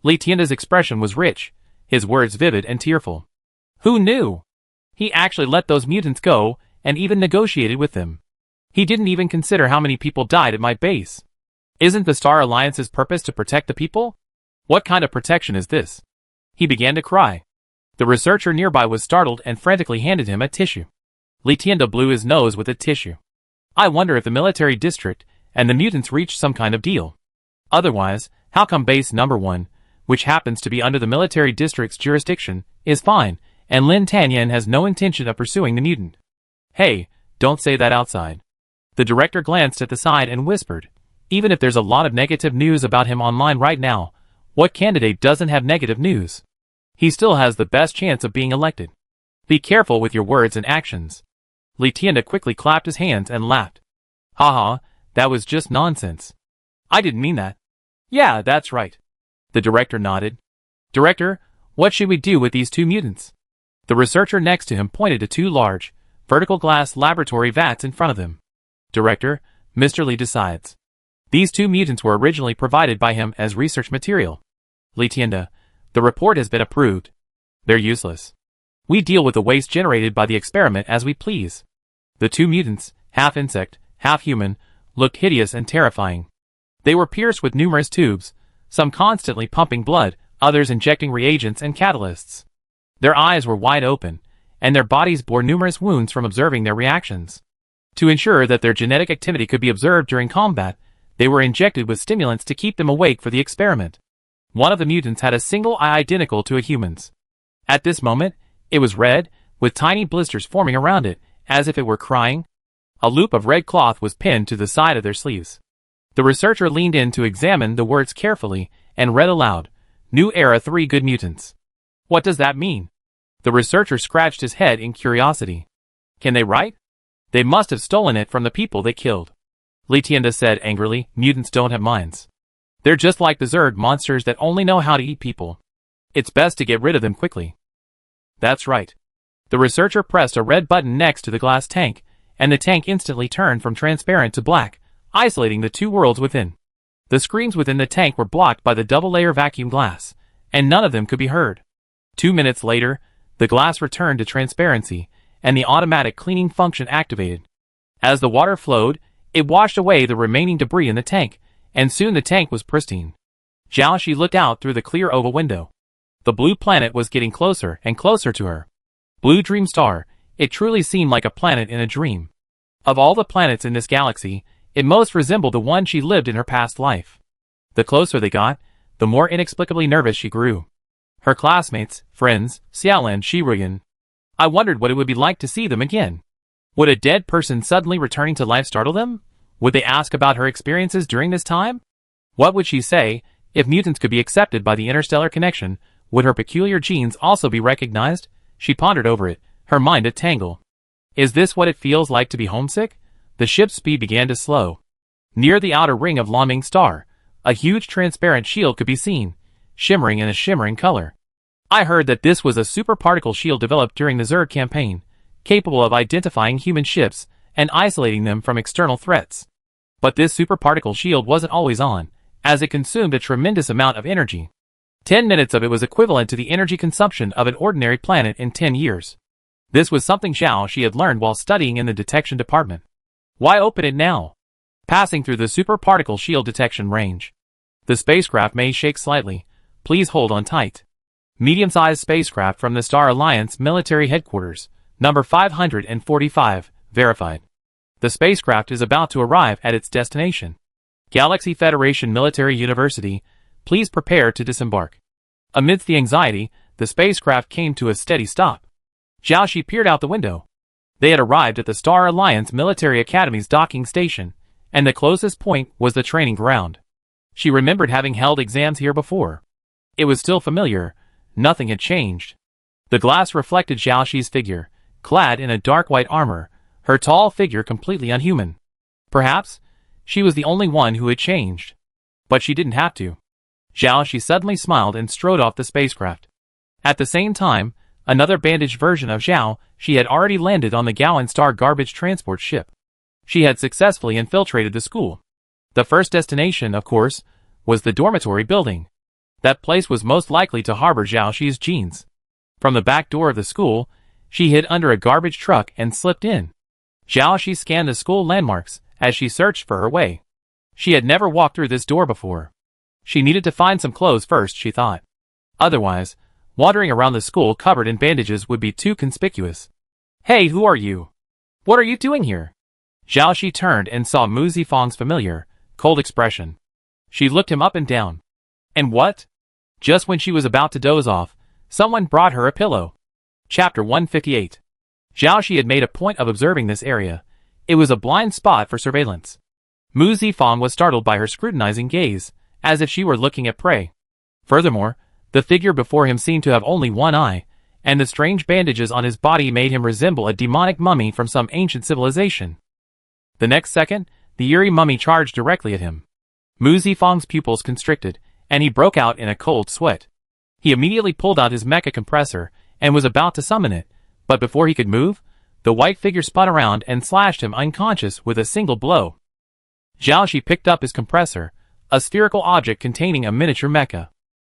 Li Tianda's expression was rich, his words vivid and tearful. Who knew? He actually let those mutants go, and even negotiated with them. He didn't even consider how many people died at my base. Isn't the Star Alliance's purpose to protect the people? What kind of protection is this? He began to cry. The researcher nearby was startled and frantically handed him a tissue. Li Tianda blew his nose with the tissue. I wonder if the military district and the mutants reached some kind of deal. Otherwise, how come base number 1, which happens to be under the military district's jurisdiction, is fine, and Lin Tanyin has no intention of pursuing the mutant? Hey, don't say that outside. The director glanced at the side and whispered, even if there's a lot of negative news about him online right now, what candidate doesn't have negative news? He still has the best chance of being elected. Be careful with your words and actions. Li Tianda quickly clapped his hands and laughed. Haha, that was just nonsense. I didn't mean that. Yeah, that's right. The director nodded. Director, what should we do with these 2 mutants? The researcher next to him pointed to 2 large, vertical glass laboratory vats in front of him. Director, Mr. Li decides. These 2 mutants were originally provided by him as research material. Li Tianda, the report has been approved. They're useless. We deal with the waste generated by the experiment as we please. The 2 mutants, half insect, half human, looked hideous and terrifying. They were pierced with numerous tubes, some constantly pumping blood, others injecting reagents and catalysts. Their eyes were wide open, and their bodies bore numerous wounds from observing their reactions. To ensure that their genetic activity could be observed during combat, they were injected with stimulants to keep them awake for the experiment. One of the mutants had a single eye identical to a human's. At this moment, it was red, with tiny blisters forming around it, as if it were crying. A loop of red cloth was pinned to the side of their sleeves. The researcher leaned in to examine the words carefully and read aloud, New Era 3 Good Mutants. What does that mean? The researcher scratched his head in curiosity. Can they write? They must have stolen it from the people they killed. Li Tianda said angrily, mutants don't have minds. They're just like the Zerg monsters that only know how to eat people. It's best to get rid of them quickly. That's right. The researcher pressed a red button next to the glass tank, and the tank instantly turned from transparent to black, isolating the 2 worlds within. The screams within the tank were blocked by the double-layer vacuum glass, and none of them could be heard. 2 minutes later, the glass returned to transparency, and the automatic cleaning function activated. As the water flowed, it washed away the remaining debris in the tank, and soon the tank was pristine. Jiaoxi looked out through the clear oval window. The blue planet was getting closer and closer to her. Blue Dream Star, it truly seemed like a planet in a dream. Of all the planets in this galaxy, it most resembled the one she lived in her past life. The closer they got, the more inexplicably nervous she grew. Her classmates, friends, Xiaolan and Shiruyan. I wondered what it would be like to see them again. Would a dead person suddenly returning to life startle them? Would they ask about her experiences during this time? What would she say? If mutants could be accepted by the interstellar connection, would her peculiar genes also be recognized? She pondered over it, her mind a tangle. Is this what it feels like to be homesick? The ship's speed began to slow. Near the outer ring of Laming Star, a huge transparent shield could be seen, shimmering in a shimmering color. I heard that this was a superparticle shield developed during the Zerg campaign, capable of identifying human ships and isolating them from external threats. But this superparticle shield wasn't always on, as it consumed a tremendous amount of energy. 10 minutes of it was equivalent to the energy consumption of an ordinary planet in 10 years. This was something she had learned while studying in the detection department. Why open it now? Passing through the superparticle shield detection range. The spacecraft may shake slightly. Please hold on tight. Medium-sized spacecraft from the Star Alliance Military Headquarters, number 545, verified. The spacecraft is about to arrive at its destination. Galaxy Federation Military University, please prepare to disembark. Amidst the anxiety, the spacecraft came to a steady stop. Xiaoxi peered out the window. They had arrived at the Star Alliance Military Academy's docking station, and the closest point was the training ground. She remembered having held exams here before. It was still familiar. Nothing had changed. The glass reflected Xiaoxi's figure, clad in a dark white armor, her tall figure completely unhuman. Perhaps she was the only one who had changed. But she didn't have to. Xiaoxi suddenly smiled and strode off the spacecraft. At the same time, another bandaged version of Xiaoxi had already landed on the Gowan Star garbage transport ship. She had successfully infiltrated the school. The first destination, of course, was the dormitory building. That place was most likely to harbor Xiaoxi's genes. From the back door of the school, she hid under a garbage truck and slipped in. Xiaoxi scanned the school landmarks as she searched for her way. She had never walked through this door before. She needed to find some clothes first, she thought. Otherwise, wandering around the school covered in bandages would be too conspicuous. Hey, who are you? What are you doing here? Xiaoxi turned and saw Mu Zifang's familiar, cold expression. She looked him up and down. And what? Just when she was about to doze off, someone brought her a pillow. Chapter 158. Xiaoxi had made a point of observing this area. It was a blind spot for surveillance. Mu Zifang was startled by her scrutinizing gaze, as if she were looking at prey. Furthermore, the figure before him seemed to have only one eye, and the strange bandages on his body made him resemble a demonic mummy from some ancient civilization. The next second, the eerie mummy charged directly at him. Mu Zifang's pupils constricted, and he broke out in a cold sweat. He immediately pulled out his mecha compressor and was about to summon it, but before he could move, the white figure spun around and slashed him unconscious with a single blow. Xiaoxi picked up his compressor, a spherical object containing a miniature mecha.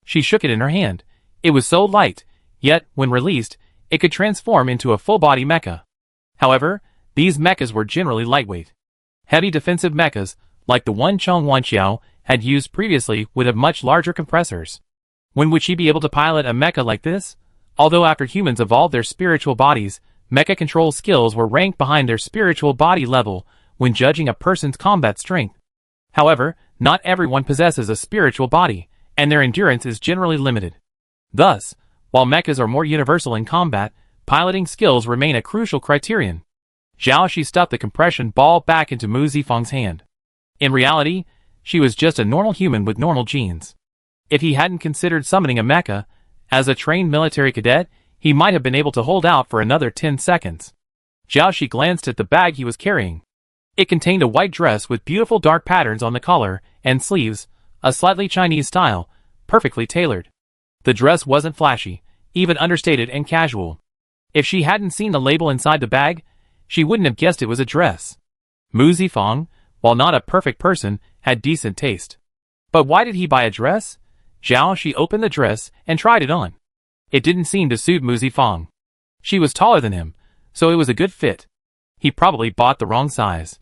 She shook it in her hand. It was so light, yet, when released, it could transform into a full-body mecha. However, these mechas were generally lightweight. Heavy defensive mechas, like the one Chong Wanxiao had used previously, would have much larger compressors. When would she be able to pilot a mecha like this? Although after humans evolved their spiritual bodies, mecha control skills were ranked behind their spiritual body level when judging a person's combat strength. However, not everyone possesses a spiritual body, and their endurance is generally limited. Thus, while mechas are more universal in combat, piloting skills remain a crucial criterion. Xiaoxi stuffed the compression ball back into Mu Zifang's hand. In reality, she was just a normal human with normal genes. If he hadn't considered summoning a mecha, as a trained military cadet, he might have been able to hold out for another 10 seconds. Xiaoxi glanced at the bag he was carrying. It contained a white dress with beautiful dark patterns on the collar and sleeves, a slightly Chinese style, perfectly tailored. The dress wasn't flashy, even understated and casual. If she hadn't seen the label inside the bag, she wouldn't have guessed it was a dress. Mu Zifang, while not a perfect person, had decent taste. But why did he buy a dress? Xiaoxi opened the dress and tried it on. It didn't seem to suit Mu Zifang. She was taller than him, so it was a good fit. He probably bought the wrong size.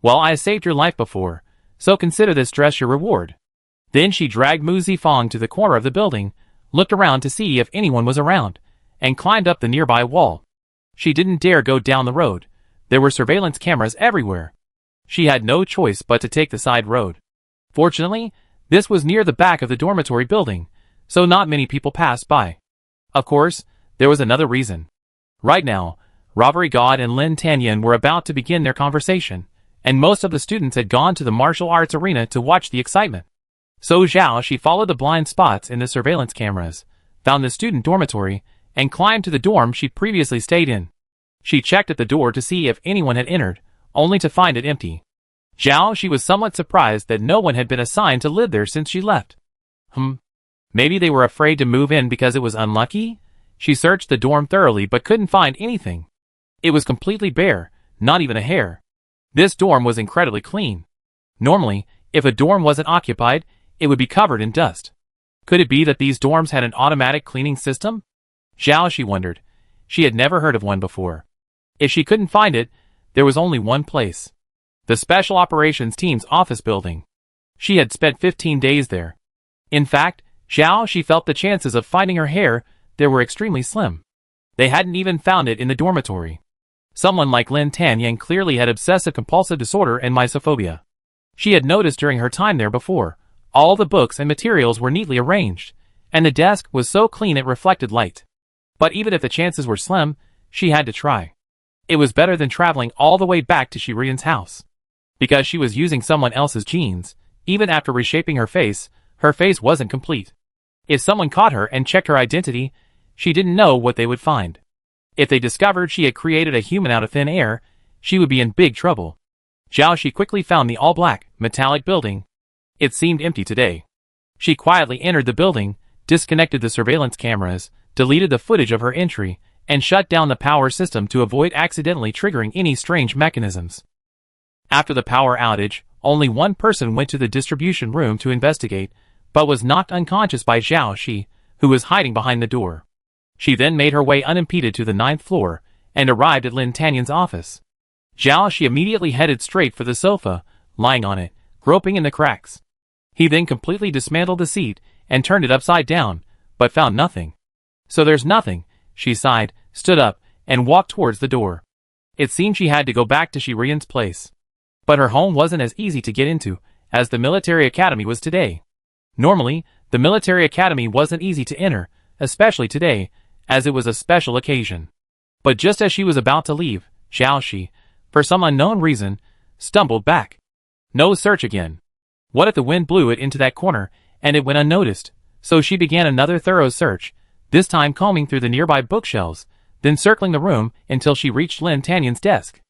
Well, I saved your life before, so consider this dress your reward. Then she dragged Mu Zifang to the corner of the building, looked around to see if anyone was around, and climbed up the nearby wall. She didn't dare go down the road. There were surveillance cameras everywhere. She had no choice but to take the side road. Fortunately, this was near the back of the dormitory building, so not many people passed by. Of course, there was another reason. Right now, Robbery God and Lin Tanyan were about to begin their conversation, and most of the students had gone to the martial arts arena to watch the excitement. So Xiaoxi followed the blind spots in the surveillance cameras, found the student dormitory, and climbed to the dorm she'd previously stayed in. She checked at the door to see if anyone had entered, only to find it empty. Xiaoxi was somewhat surprised that no one had been assigned to live there since she left. Maybe they were afraid to move in because it was unlucky? She searched the dorm thoroughly but couldn't find anything. It was completely bare, not even a hair. This dorm was incredibly clean. Normally, if a dorm wasn't occupied, it would be covered in dust. Could it be that these dorms had an automatic cleaning system? She wondered. She had never heard of one before. If she couldn't find it, there was only one place. The Special Operations Team's office building. She had spent 15 days there. In fact, she felt the chances of finding her hair there were extremely slim. They hadn't even found it in the dormitory. Someone like Lin Tanyan clearly had obsessive-compulsive disorder and mysophobia. She had noticed during her time there before, all the books and materials were neatly arranged, and the desk was so clean it reflected light. But even if the chances were slim, she had to try. It was better than traveling all the way back to Shirian's house. Because she was using someone else's genes, even after reshaping her face wasn't complete. If someone caught her and checked her identity, she didn't know what they would find. If they discovered she had created a human out of thin air, she would be in big trouble. She quickly found the all-black, metallic building. It seemed empty today. She quietly entered the building, disconnected the surveillance cameras, deleted the footage of her entry, and shut down the power system to avoid accidentally triggering any strange mechanisms. After the power outage, only one person went to the distribution room to investigate, but was knocked unconscious by Shi, who was hiding behind the door. She then made her way unimpeded to the 9th floor, and arrived at Lin Tanyan's office. She immediately headed straight for the sofa, lying on it, groping in the cracks. He then completely dismantled the seat, and turned it upside down, but found nothing. So there's nothing, she sighed, stood up, and walked towards the door. It seemed she had to go back to Shirian's place. But her home wasn't as easy to get into, as the military academy was today. Normally, the military academy wasn't easy to enter, especially today, as it was a special occasion. But just as she was about to leave, Shi, for some unknown reason, stumbled back. No search again. What if the wind blew it into that corner, and it went unnoticed? So she began another thorough search, this time combing through the nearby bookshelves, then circling the room until she reached Lin Tanyan's desk.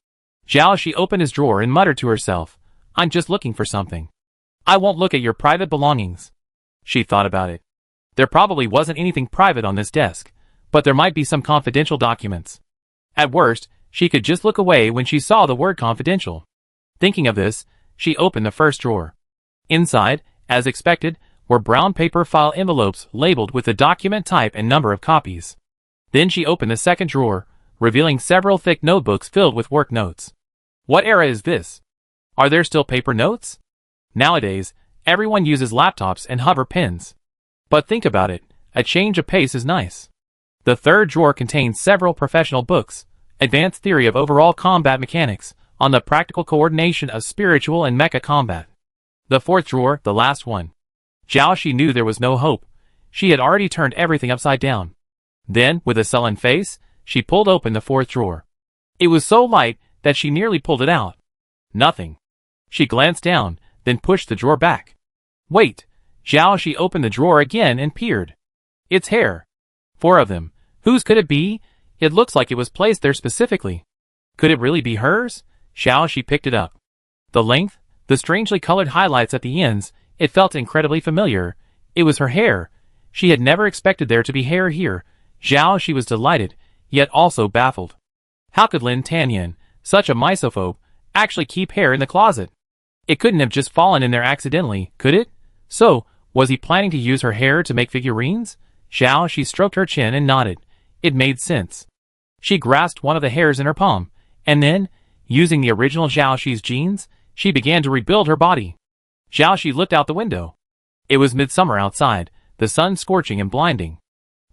She opened his drawer and muttered to herself, "I'm just looking for something. I won't look at your private belongings." She thought about it. There probably wasn't anything private on this desk, but there might be some confidential documents. At worst, she could just look away when she saw the word confidential. Thinking of this, she opened the first drawer. Inside, as expected, were brown paper file envelopes labeled with the document type and number of copies. Then she opened the second drawer, revealing several thick notebooks filled with work notes. What era is this? Are there still paper notes? Nowadays, everyone uses laptops and hover pens. But think about it, a change of pace is nice. The third drawer contains several professional books, Advanced Theory of Overall Combat Mechanics, on the practical coordination of spiritual and mecha combat. The fourth drawer, the last one. She knew there was no hope. She had already turned everything upside down. Then, with a sullen face, she pulled open the fourth drawer. It was so light that she nearly pulled it out. Nothing. She glanced down, then pushed the drawer back. Wait. She opened the drawer again and peered. It's hair. 4 of them. Whose could it be? It looks like it was placed there specifically. Could it really be hers? She picked it up. The length, the strangely colored highlights at the ends, it felt incredibly familiar. It was her hair. She had never expected there to be hair here. She was delighted, yet also baffled. How could Lin Tanyan, such a misophobe, actually keep hair in the closet? It couldn't have just fallen in there accidentally, could it? So, was he planning to use her hair to make figurines? She stroked her chin and nodded. It made sense. She grasped one of the hairs in her palm, and then, using the original Xiaoxi's genes, she began to rebuild her body. Xiaoxi looked out the window. It was midsummer outside, the sun scorching and blinding.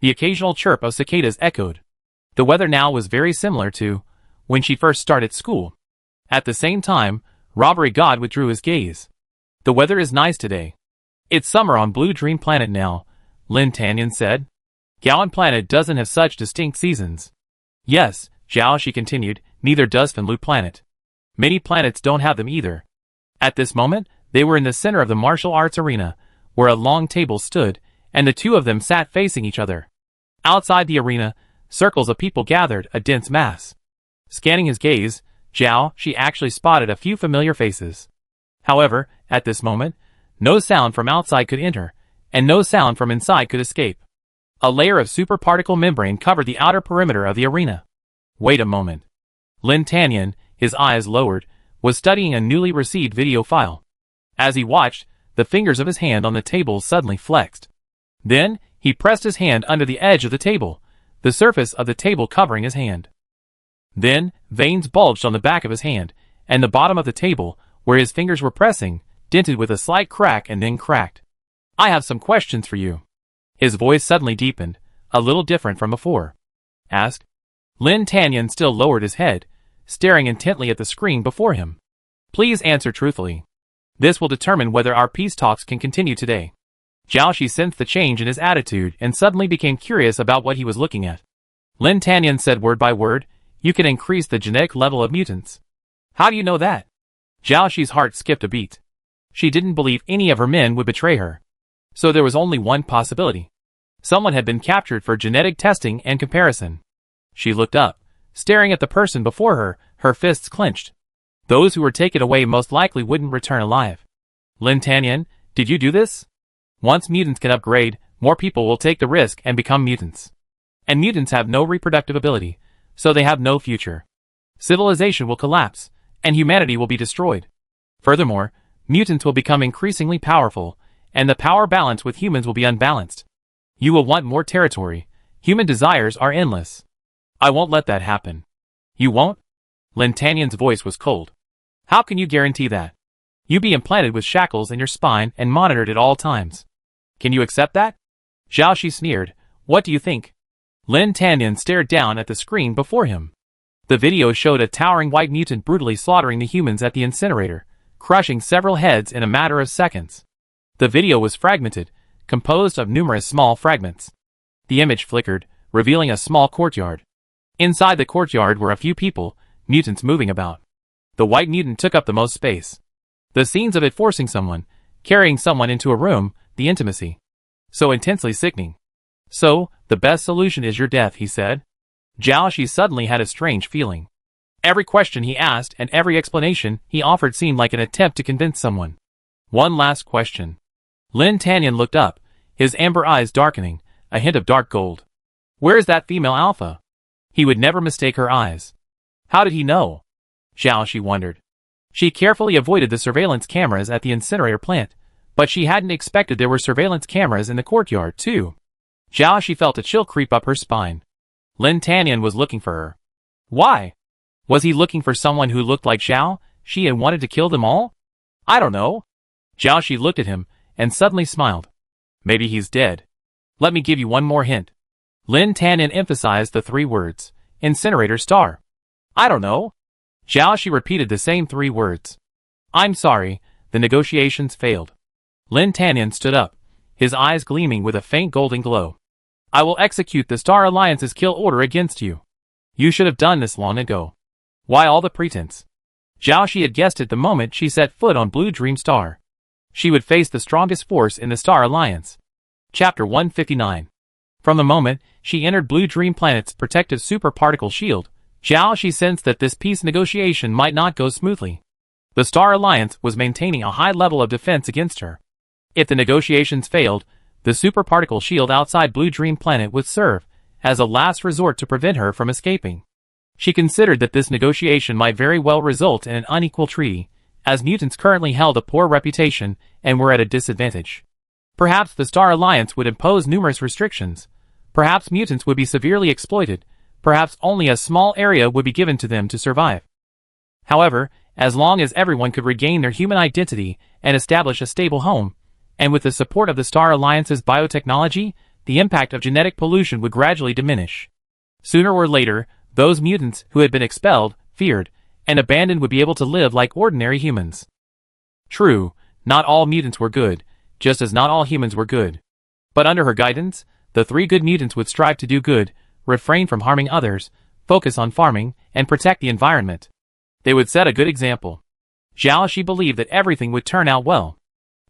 The occasional chirp of cicadas echoed. The weather now was very similar to when she first started school. At the same time, Robbery God withdrew his gaze. The weather is nice today. It's summer on Blue Dream Planet now, Lin Tanyan said. Gowan Planet doesn't have such distinct seasons. Yes, Xiaoxi continued, neither does Finlu Planet. Many planets don't have them either. At this moment, they were in the center of the martial arts arena, where a long table stood, and the two of them sat facing each other. Outside the arena, circles of people gathered, a dense mass. Scanning his gaze, she actually spotted a few familiar faces. However, at this moment, no sound from outside could enter, and no sound from inside could escape. A layer of superparticle membrane covered the outer perimeter of the arena. Wait a moment. Lin Tanyan, his eyes lowered, was studying a newly received video file. As he watched, the fingers of his hand on the table suddenly flexed. Then, he pressed his hand under the edge of the table, the surface of the table covering his hand. Then, veins bulged on the back of his hand, and the bottom of the table, where his fingers were pressing, dented with a slight crack and then cracked. I have some questions for you. His voice suddenly deepened, a little different from before. Asked. Lin Tanyan still lowered his head, staring intently at the screen before him. Please answer truthfully. This will determine whether our peace talks can continue today. Jiaoshi sensed the change in his attitude and suddenly became curious about what he was looking at. Lin Tanyan said word by word, you can increase the genetic level of mutants. How do you know that? Jiaoshi's heart skipped a beat. She didn't believe any of her men would betray her. So there was only one possibility. Someone had been captured for genetic testing and comparison. She looked up, staring at the person before her, her fists clenched. Those who were taken away most likely wouldn't return alive. Lin Tanyan, did you do this? Once mutants can upgrade, more people will take the risk and become mutants. And mutants have no reproductive ability, so they have no future. Civilization will collapse, and humanity will be destroyed. Furthermore, mutants will become increasingly powerful, and the power balance with humans will be unbalanced. You will want more territory. Human desires are endless. I won't let that happen. You won't? Lin Tanyan's voice was cold. How can you guarantee that? You be implanted with shackles in your spine and monitored at all times. Can you accept that? Jiaoshi sneered. What do you think? Lin Tanyan stared down at the screen before him. The video showed a towering white mutant brutally slaughtering the humans at the incinerator, crushing several heads in a matter of seconds. The video was fragmented, composed of numerous small fragments. The image flickered, revealing a small courtyard. Inside the courtyard were a few people, mutants moving about. The white mutant took up the most space. The scenes of it forcing someone, carrying someone into a room, the intimacy. So intensely sickening. So, the best solution is your death, he said. Jiaoshi suddenly had a strange feeling. Every question he asked and every explanation he offered seemed like an attempt to convince someone. One last question. Lin Tanyan looked up, his amber eyes darkening, a hint of dark gold. Where is that female alpha? He would never mistake her eyes. How did he know? Jiaoshi wondered. She carefully avoided the surveillance cameras at the incinerator plant, but she hadn't expected there were surveillance cameras in the courtyard, too. Jiaoshi felt a chill creep up her spine. Lin Tanyan was looking for her. Why? Was he looking for someone who looked like Zhao, she and wanted to kill them all? I don't know. Jiaoshi looked at him, and suddenly smiled. Maybe he's dead. Let me give you one more hint. Lin Tanyan emphasized the 3 words. Incinerator star. I don't know. Jiaoshi repeated the same 3 words. I'm sorry, the negotiations failed. Lin Tanyan stood up, his eyes gleaming with a faint golden glow. I will execute the Star Alliance's kill order against you. You should have done this long ago. Why all the pretense? Jiaoshi had guessed it the moment she set foot on Blue Dream Star. She would face the strongest force in the Star Alliance. Chapter 159. From the moment she entered Blue Dream Planet's protective super-particle shield, Jiaoshi sensed that this peace negotiation might not go smoothly. The Star Alliance was maintaining a high level of defense against her. If the negotiations failed, the super-particle shield outside Blue Dream Planet would serve as a last resort to prevent her from escaping. She considered that this negotiation might very well result in an unequal treaty, as mutants currently held a poor reputation and were at a disadvantage. Perhaps the Star Alliance would impose numerous restrictions. Perhaps mutants would be severely exploited. Perhaps only a small area would be given to them to survive. However, as long as everyone could regain their human identity and establish a stable home, and with the support of the Star Alliance's biotechnology, the impact of genetic pollution would gradually diminish. Sooner or later, those mutants who had been expelled, feared, and abandoned would be able to live like ordinary humans. True, not all mutants were good, just as not all humans were good. But under her guidance, the 3 good mutants would strive to do good, refrain from harming others, focus on farming, and protect the environment. They would set a good example. Jiaoshi believed that everything would turn out well.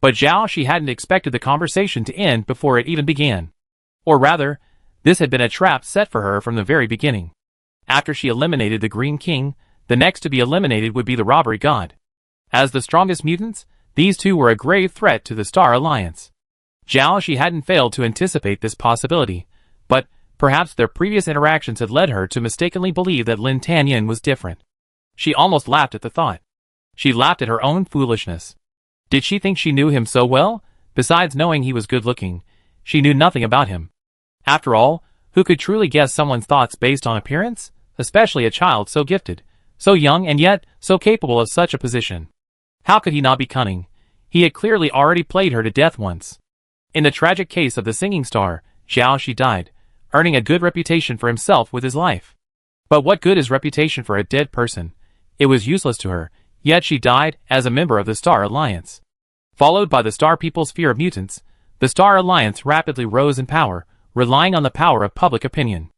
But Jiaoshi hadn't expected the conversation to end before it even began. Or rather, this had been a trap set for her from the very beginning. After she eliminated the Green King, the next to be eliminated would be the Robbery God. As the strongest mutants, these 2 were a grave threat to the Star Alliance. Jiaoshi hadn't failed to anticipate this possibility, but Perhaps their previous interactions had led her to mistakenly believe that Lin Tanyan was different. She almost laughed at the thought. She laughed at her own foolishness. Did she think she knew him so well? Besides knowing he was good-looking, she knew nothing about him. After all, who could truly guess someone's thoughts based on appearance? Especially a child so gifted, so young and yet so capable of such a position. How could he not be cunning? He had clearly already played her to death once. In the tragic case of the singing star, Zhao Shi died, earning a good reputation for himself with his life. But what good is reputation for a dead person? It was useless to her, yet she died as a member of the Star Alliance. Followed by the Star People's fear of mutants, the Star Alliance rapidly rose in power, relying on the power of public opinion.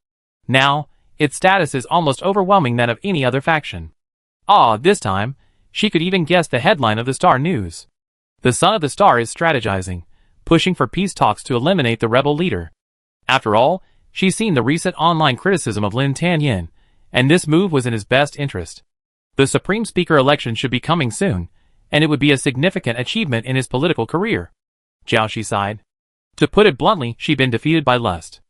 Now, its status is almost overwhelming that of any other faction. This time, she could even guess the headline of the Star News. The Son of the Star is strategizing, pushing for peace talks to eliminate the rebel leader. After all, she's seen the recent online criticism of Lin Tanyan, and this move was in his best interest. The Supreme Speaker election should be coming soon, and it would be a significant achievement in his political career. Zhao Shi sighed. To put it bluntly, she'd been defeated by lust.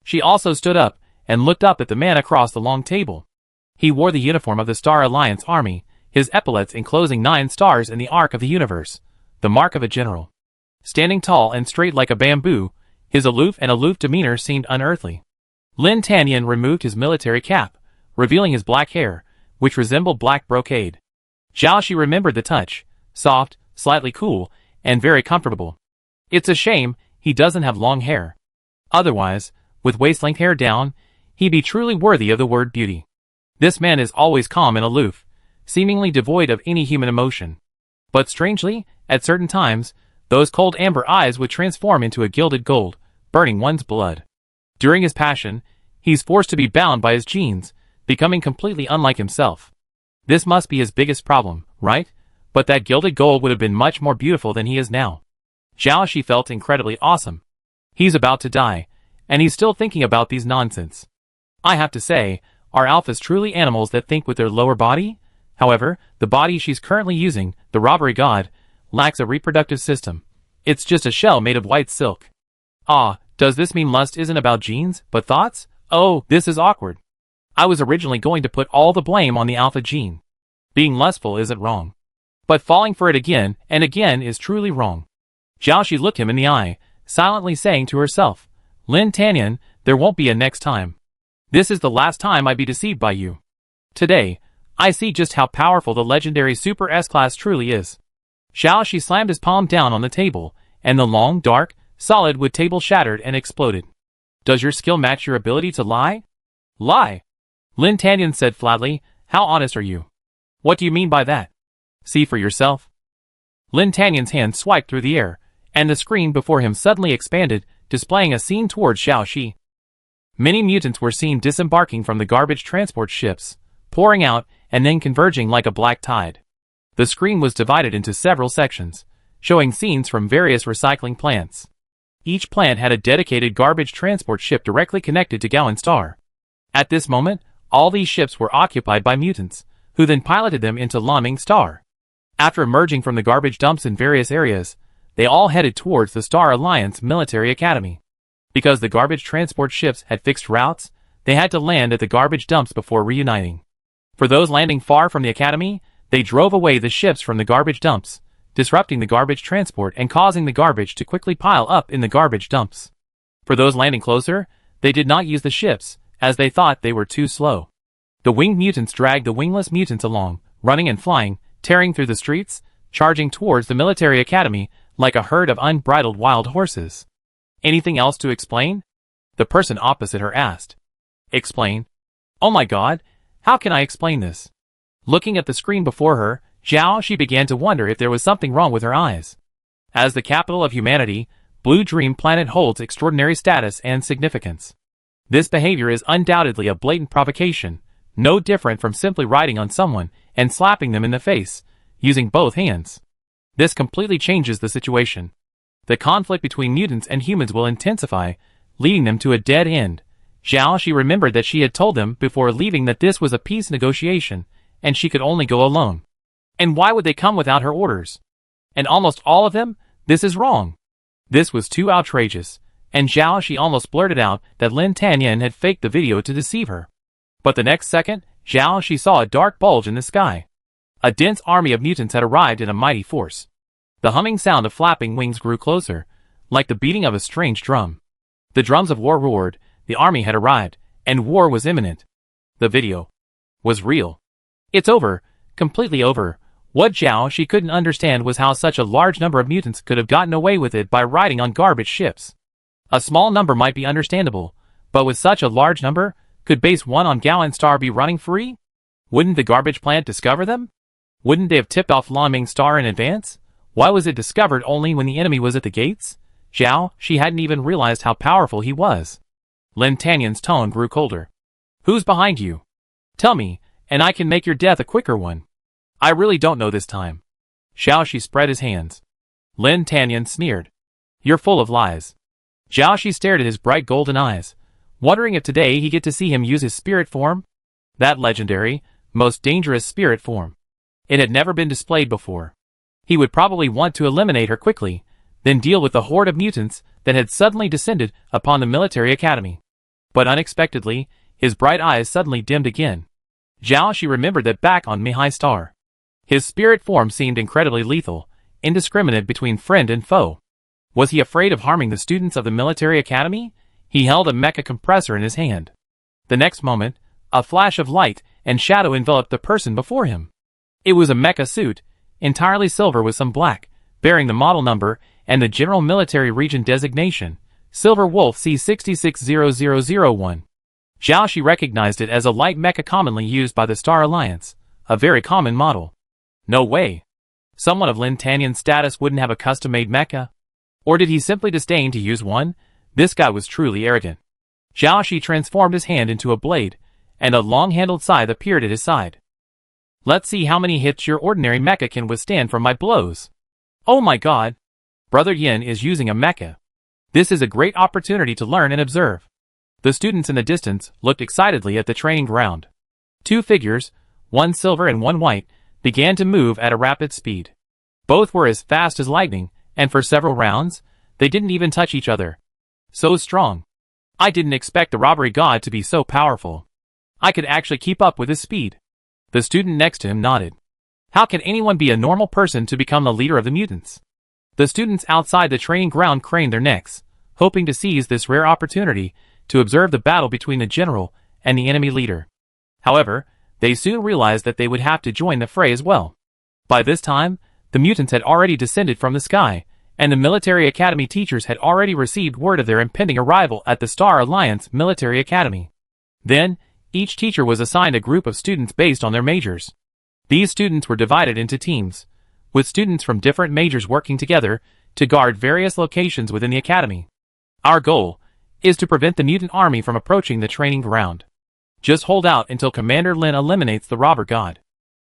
She also stood up and looked up at the man across the long table. He wore the uniform of the Star Alliance army, his epaulets enclosing 9 stars in the arc of the universe, the mark of a general. Standing tall and straight like a bamboo, his aloof demeanor seemed unearthly. Lin Tanyan removed his military cap, revealing his black hair, which resembled black brocade. Zhao Shi remembered the touch, soft, slightly cool, and very comfortable. It's a shame he doesn't have long hair. Otherwise, with waist-length hair down, he'd be truly worthy of the word beauty. This man is always calm and aloof, seemingly devoid of any human emotion. But strangely, at certain times, those cold amber eyes would transform into a gilded gold, burning one's blood. During his passion, he's forced to be bound by his genes, becoming completely unlike himself. This must be his biggest problem, right? But that gilded gold would have been much more beautiful than he is now. Zhao Shi felt incredibly awesome. He's about to die, and he's still thinking about these nonsense. I have to say, are alphas truly animals that think with their lower body? However, the body she's currently using, the robbery god, lacks a reproductive system. It's just a shell made of white silk. Does this mean lust isn't about genes, but thoughts? Oh, this is awkward. I was originally going to put all the blame on the alpha gene. Being lustful isn't wrong. But falling for it again and again is truly wrong. Zhao Shi looked him in the eye, silently saying to herself, Lin Tanyan, there won't be a next time. This is the last time I'd be deceived by you. Today, I see just how powerful the legendary Super S-Class truly is. Zhao Shi slammed his palm down on the table, and the long, dark, solid wood table shattered and exploded. Does your skill match your ability to lie? Lie? Lin Tanyan said flatly, how honest are you? What do you mean by that? See for yourself. Lin Tanyan's hand swiped through the air, and the screen before him suddenly expanded, displaying a scene towards Zhao Shi. Many mutants were seen disembarking from the garbage transport ships, pouring out and then converging like a black tide. The screen was divided into several sections, showing scenes from various recycling plants. Each plant had a dedicated garbage transport ship directly connected to Gowan Star. At this moment, all these ships were occupied by mutants, who then piloted them into Laming Star. After emerging from the garbage dumps in various areas, they all headed towards the Star Alliance Military Academy. Because the garbage transport ships had fixed routes, they had to land at the garbage dumps before reuniting. For those landing far from the academy, they drove away the ships from the garbage dumps, disrupting the garbage transport and causing the garbage to quickly pile up in the garbage dumps. For those landing closer, they did not use the ships, as they thought they were too slow. The winged mutants dragged the wingless mutants along, running and flying, tearing through the streets, charging towards the military academy like a herd of unbridled wild horses. Anything else to explain? The person opposite her asked. Explain? Oh my god, how can I explain this? Looking at the screen before her, Zhao Shi began to wonder if there was something wrong with her eyes. As the capital of humanity, Blue Dream Planet holds extraordinary status and significance. This behavior is undoubtedly a blatant provocation, no different from simply riding on someone and slapping them in the face, using both hands. This completely changes the situation. The conflict between mutants and humans will intensify, leading them to a dead end. Zhao Shi remembered that she had told them before leaving that this was a peace negotiation, and she could only go alone. And why would they come without her orders? And almost all of them? This is wrong. This was too outrageous, and Zhao Shi almost blurted out that Lin Tanyan had faked the video to deceive her. But the next second, Zhao Shi saw a dark bulge in the sky. A dense army of mutants had arrived in a mighty force. The humming sound of flapping wings grew closer, like the beating of a strange drum. The drums of war roared, the army had arrived, and war was imminent. The video was real. It's over, completely over. What Zhao Shi couldn't understand was how such a large number of mutants could have gotten away with it by riding on garbage ships. A small number might be understandable, but with such a large number, could Base 1 on Gallon Star be running free? Wouldn't the garbage plant discover them? Wouldn't they have tipped off Lonming Star in advance? Why was it discovered only when the enemy was at the gates? Zhao Shi hadn't even realized how powerful he was. Lin Tanyan's tone grew colder. Who's behind you? Tell me, and I can make your death a quicker one. I really don't know this time. Zhao Shi spread his hands. Lin Tanyan sneered. You're full of lies. Zhao Shi stared at his bright golden eyes, wondering if today he'd get to see him use his spirit form. That legendary, most dangerous spirit form. It had never been displayed before. He would probably want to eliminate her quickly, then deal with the horde of mutants that had suddenly descended upon the military academy. But unexpectedly, his bright eyes suddenly dimmed again. Zhao Shi remembered that back on Mihai Star. His spirit form seemed incredibly lethal, indiscriminate between friend and foe. Was he afraid of harming the students of the military academy? He held a mecha compressor in his hand. The next moment, a flash of light and shadow enveloped the person before him. It was a mecha suit, entirely silver with some black, bearing the model number and the general military region designation, Silver Wolf C660001. Zhao Shi recognized it as a light mecha commonly used by the Star Alliance, a very common model. No way. Someone of Lin Tanyan's status wouldn't have a custom-made mecha? Or did he simply disdain to use one? This guy was truly arrogant. Zhao Shi transformed his hand into a blade, and a long-handled scythe appeared at his side. Let's see how many hits your ordinary mecha can withstand from my blows. Oh my god! Brother Yin is using a mecha. This is a great opportunity to learn and observe. The students in the distance looked excitedly at the training ground. Two figures, one silver and one white, began to move at a rapid speed. Both were as fast as lightning, and for several rounds, they didn't even touch each other. So strong. I didn't expect the robbery god to be so powerful. I could actually keep up with his speed. The student next to him nodded. How can anyone be a normal person to become the leader of the mutants? The students outside the training ground craned their necks, hoping to seize this rare opportunity to observe the battle between the general and the enemy leader. However, they soon realized that they would have to join the fray as well. By this time, the mutants had already descended from the sky, and the military academy teachers had already received word of their impending arrival at the Star Alliance Military Academy. Then, each teacher was assigned a group of students based on their majors. These students were divided into teams, with students from different majors working together to guard various locations within the academy. Our goal is to prevent the mutant army from approaching the training ground. Just hold out until Commander Lin eliminates the robber god.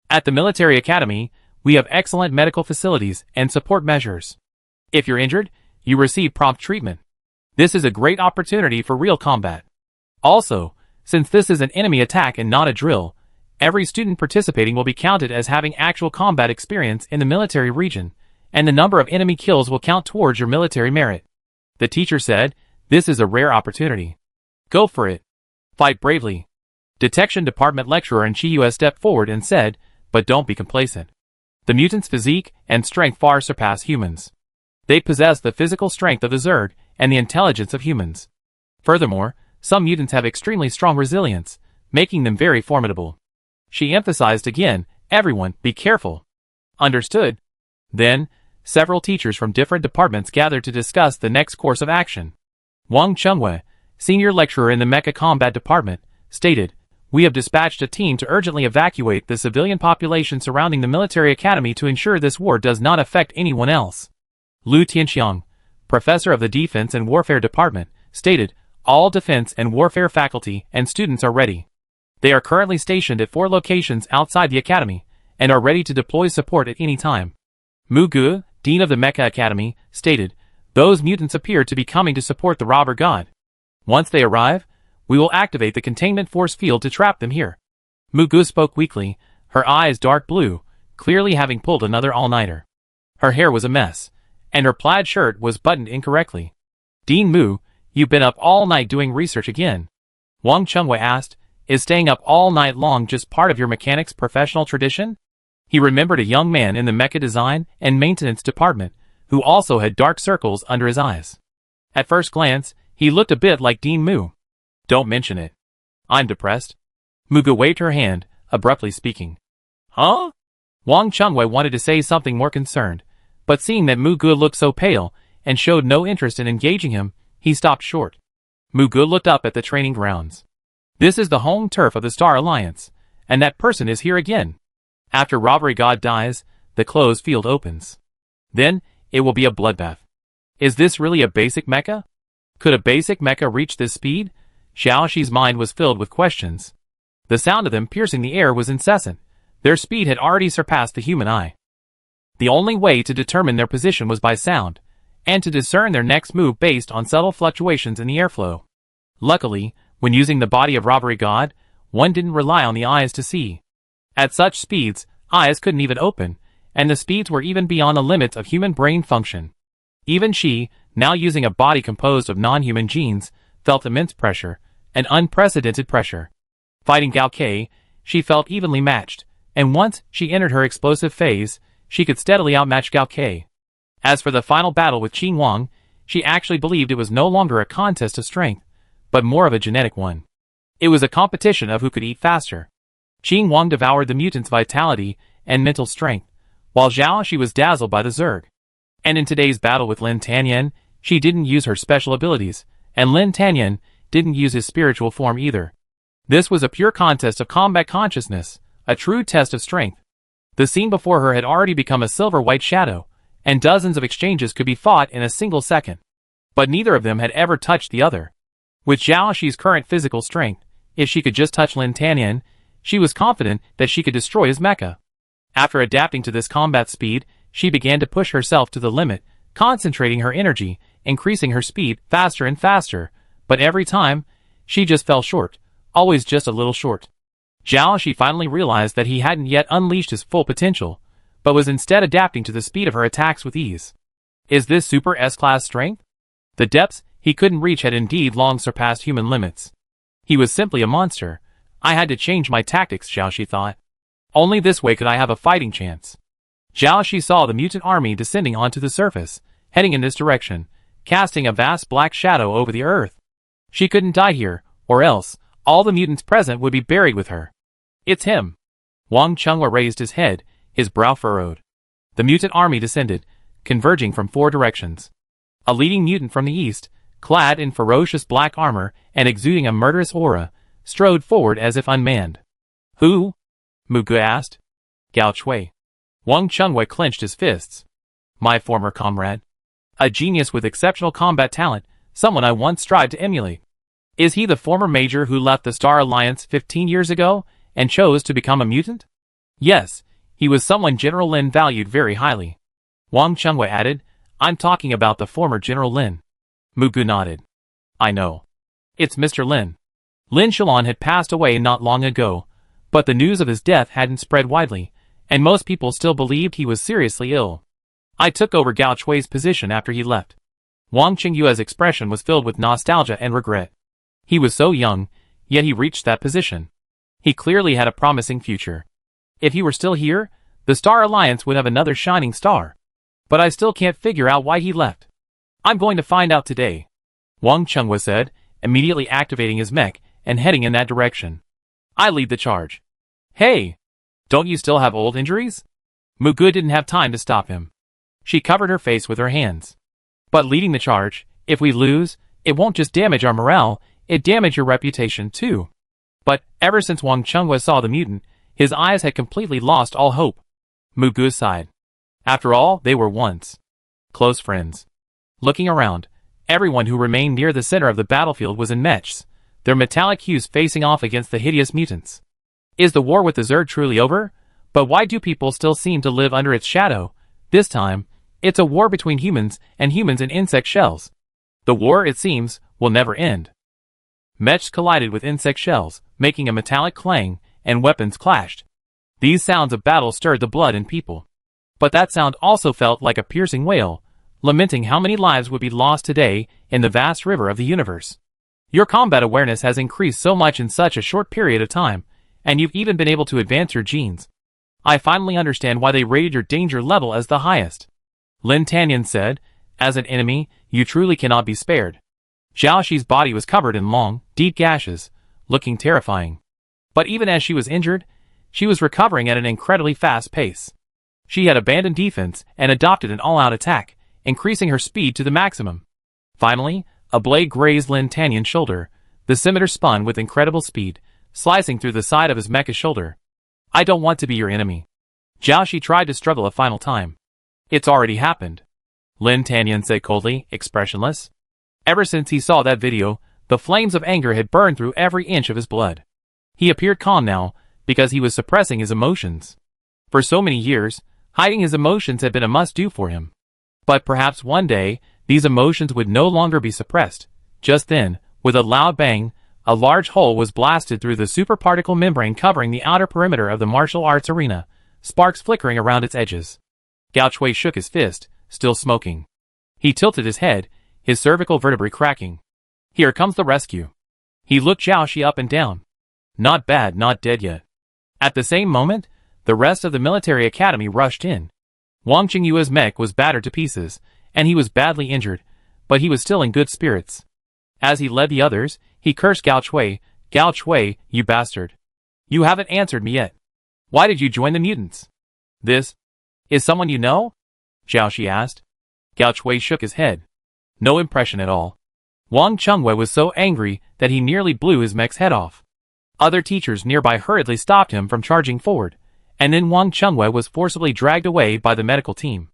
At the military academy, we have excellent medical facilities and support measures. If you're injured, you receive prompt treatment. This is a great opportunity for real combat. Also, since this is an enemy attack and not a drill, every student participating will be counted as having actual combat experience in the military region, and the number of enemy kills will count towards your military merit. The teacher said, this is a rare opportunity. Go for it. Fight bravely. Detection Department Lecturer and Chiyue stepped forward and said, but don't be complacent. The mutants' physique and strength far surpass humans. They possess the physical strength of the Zerg and the intelligence of humans. Furthermore, some mutants have extremely strong resilience, making them very formidable. She emphasized again, everyone, be careful. Understood. Then, several teachers from different departments gathered to discuss the next course of action. Wang Chengwei, senior lecturer in the Mecha Combat Department, stated, we have dispatched a team to urgently evacuate the civilian population surrounding the military academy to ensure this war does not affect anyone else. Lu Tianxiang, professor of the Defense and Warfare Department, stated, all defense and warfare faculty and students are ready. They are currently stationed at 4 locations outside the academy, and are ready to deploy support at any time. Mu Gu, dean of the Mecha Academy, stated, those mutants appear to be coming to support the robber god. Once they arrive, we will activate the containment force field to trap them here. Mu Gu spoke weakly, her eyes dark blue, clearly having pulled another all-nighter. Her hair was a mess, and her plaid shirt was buttoned incorrectly. Dean Mu, You've been up all night doing research again? Wang Chengwei asked. Is staying up all night long just part of your mechanic's professional tradition? He remembered a young man in the mecha design and maintenance department who also had dark circles under his eyes. At first glance, he looked a bit like Dean Mu. Don't mention it. I'm depressed. Mugu waved her hand, abruptly speaking. Huh? Wang Chengwei wanted to say something more concerned, but seeing that Mugu looked so pale and showed no interest in engaging him, he stopped short. Mugu looked up at the training grounds. This is the home turf of the Star Alliance, and that person is here again. After Robbery God dies, the closed field opens. Then, it will be a bloodbath. Is this really a basic mecha? Could a basic mecha reach this speed? Xiaoxi's mind was filled with questions. The sound of them piercing the air was incessant. Their speed had already surpassed the human eye. The only way to determine their position was by sound, and to discern their next move based on subtle fluctuations in the airflow. Luckily, when using the body of Robbery God, one didn't rely on the eyes to see. At such speeds, eyes couldn't even open, and the speeds were even beyond the limits of human brain function. Even she, now using a body composed of non-human genes, felt immense pressure, an unprecedented pressure. Fighting Gao Ke, she felt evenly matched, and once she entered her explosive phase, she could steadily outmatch Gao Ke. As for the final battle with Qin Wang, she actually believed it was no longer a contest of strength, but more of a genetic one. It was a competition of who could eat faster. Qin Wang devoured the mutant's vitality and mental strength, while Xiaoxi was dazzled by the Zerg. And in today's battle with Lin Tanyan, she didn't use her special abilities, and Lin Tanyan didn't use his spiritual form either. This was a pure contest of combat consciousness, a true test of strength. The scene before her had already become a silver-white shadow, and dozens of exchanges could be fought in a single second. But neither of them had ever touched the other. With Xiaoxi's current physical strength, if she could just touch Lin Tanyan, she was confident that she could destroy his mecha. After adapting to this combat speed, she began to push herself to the limit, concentrating her energy, increasing her speed faster and faster, but every time, she just fell short, always just a little short. Xiaoxi finally realized that he hadn't yet unleashed his full potential, but was instead adapting to the speed of her attacks with ease. Is this super S-class strength? The depths he couldn't reach had indeed long surpassed human limits. He was simply a monster. I had to change my tactics, Xiaoxi thought. Only this way could I have a fighting chance. Xiaoxi saw the mutant army descending onto the surface, heading in this direction, casting a vast black shadow over the earth. She couldn't die here, or else, all the mutants present would be buried with her. It's him. Wang Chengwei raised his head, his brow furrowed. The mutant army descended, converging from 4 directions. A leading mutant from the east, clad in ferocious black armor and exuding a murderous aura, strode forward as if unmanned. Who? Mugu asked. Gao Chui. Wang Chengwei clenched his fists. My former comrade. A genius with exceptional combat talent, someone I once strived to emulate. Is he the former major who left the Star Alliance 15 years ago and chose to become a mutant? Yes, he was someone General Lin valued very highly. Wang Chengwei added, I'm talking about the former General Lin. Mugu nodded. I know. It's Mr. Lin. Lin Shalon had passed away not long ago, but the news of his death hadn't spread widely, and most people still believed he was seriously ill. I took over Gao Chui's position after he left. Wang Qingyue's expression was filled with nostalgia and regret. He was so young, yet he reached that position. He clearly had a promising future. If he were still here, the Star Alliance would have another shining star. But I still can't figure out why he left. I'm going to find out today, Wang Chengwei said, immediately activating his mech and heading in that direction. I lead the charge. Hey! Don't you still have old injuries? Mugu didn't have time to stop him. She covered her face with her hands. But leading the charge, if we lose, it won't just damage our morale, it damage your reputation too. But, ever since Wang Chengwei saw the mutant, his eyes had completely lost all hope. Mugu sighed. After all, they were once close friends. Looking around, everyone who remained near the center of the battlefield was in mechs, their metallic hues facing off against the hideous mutants. Is the war with the Zerg truly over? But why do people still seem to live under its shadow? This time, it's a war between humans and humans in insect shells. The war, it seems, will never end. Mechs collided with insect shells, making a metallic clang, and weapons clashed. These sounds of battle stirred the blood in people. But that sound also felt like a piercing wail, lamenting how many lives would be lost today in the vast river of the universe. Your combat awareness has increased so much in such a short period of time, and you've even been able to advance your genes. I finally understand why they rated your danger level as the highest. Lin Tanyan said, as an enemy, you truly cannot be spared. Zhao Shi's body was covered in long, deep gashes, looking terrifying. But even as she was injured, she was recovering at an incredibly fast pace. She had abandoned defense and adopted an all-out attack, increasing her speed to the maximum. Finally, a blade grazed Lin Tanyan's shoulder. The scimitar spun with incredible speed, slicing through the side of his mecha's shoulder. I don't want to be your enemy. Zhao Shi tried to struggle a final time. It's already happened. Lin Tanyan said coldly, expressionless. Ever since he saw that video, the flames of anger had burned through every inch of his blood. He appeared calm now, because he was suppressing his emotions. For so many years, hiding his emotions had been a must-do for him. But perhaps one day, these emotions would no longer be suppressed. Just then, with a loud bang, a large hole was blasted through the superparticle membrane covering the outer perimeter of the martial arts arena, sparks flickering around its edges. Gao Chui shook his fist, still smoking. He tilted his head, his cervical vertebrae cracking. Here comes the rescue. He looked Zhao Shi up and down. Not bad, not dead yet. At the same moment, the rest of the military academy rushed in. Wang Qingyue's mech was battered to pieces, and he was badly injured, but he was still in good spirits. As he led the others, he cursed Gao Chui, you bastard. You haven't answered me yet. Why did you join the mutants? This is someone you know? Zhao Shi asked. Gao Chui shook his head. No impression at all. Wang Qingyue was so angry that he nearly blew his mech's head off. Other teachers nearby hurriedly stopped him from charging forward, and then Wang Qingyue was forcibly dragged away by the medical team.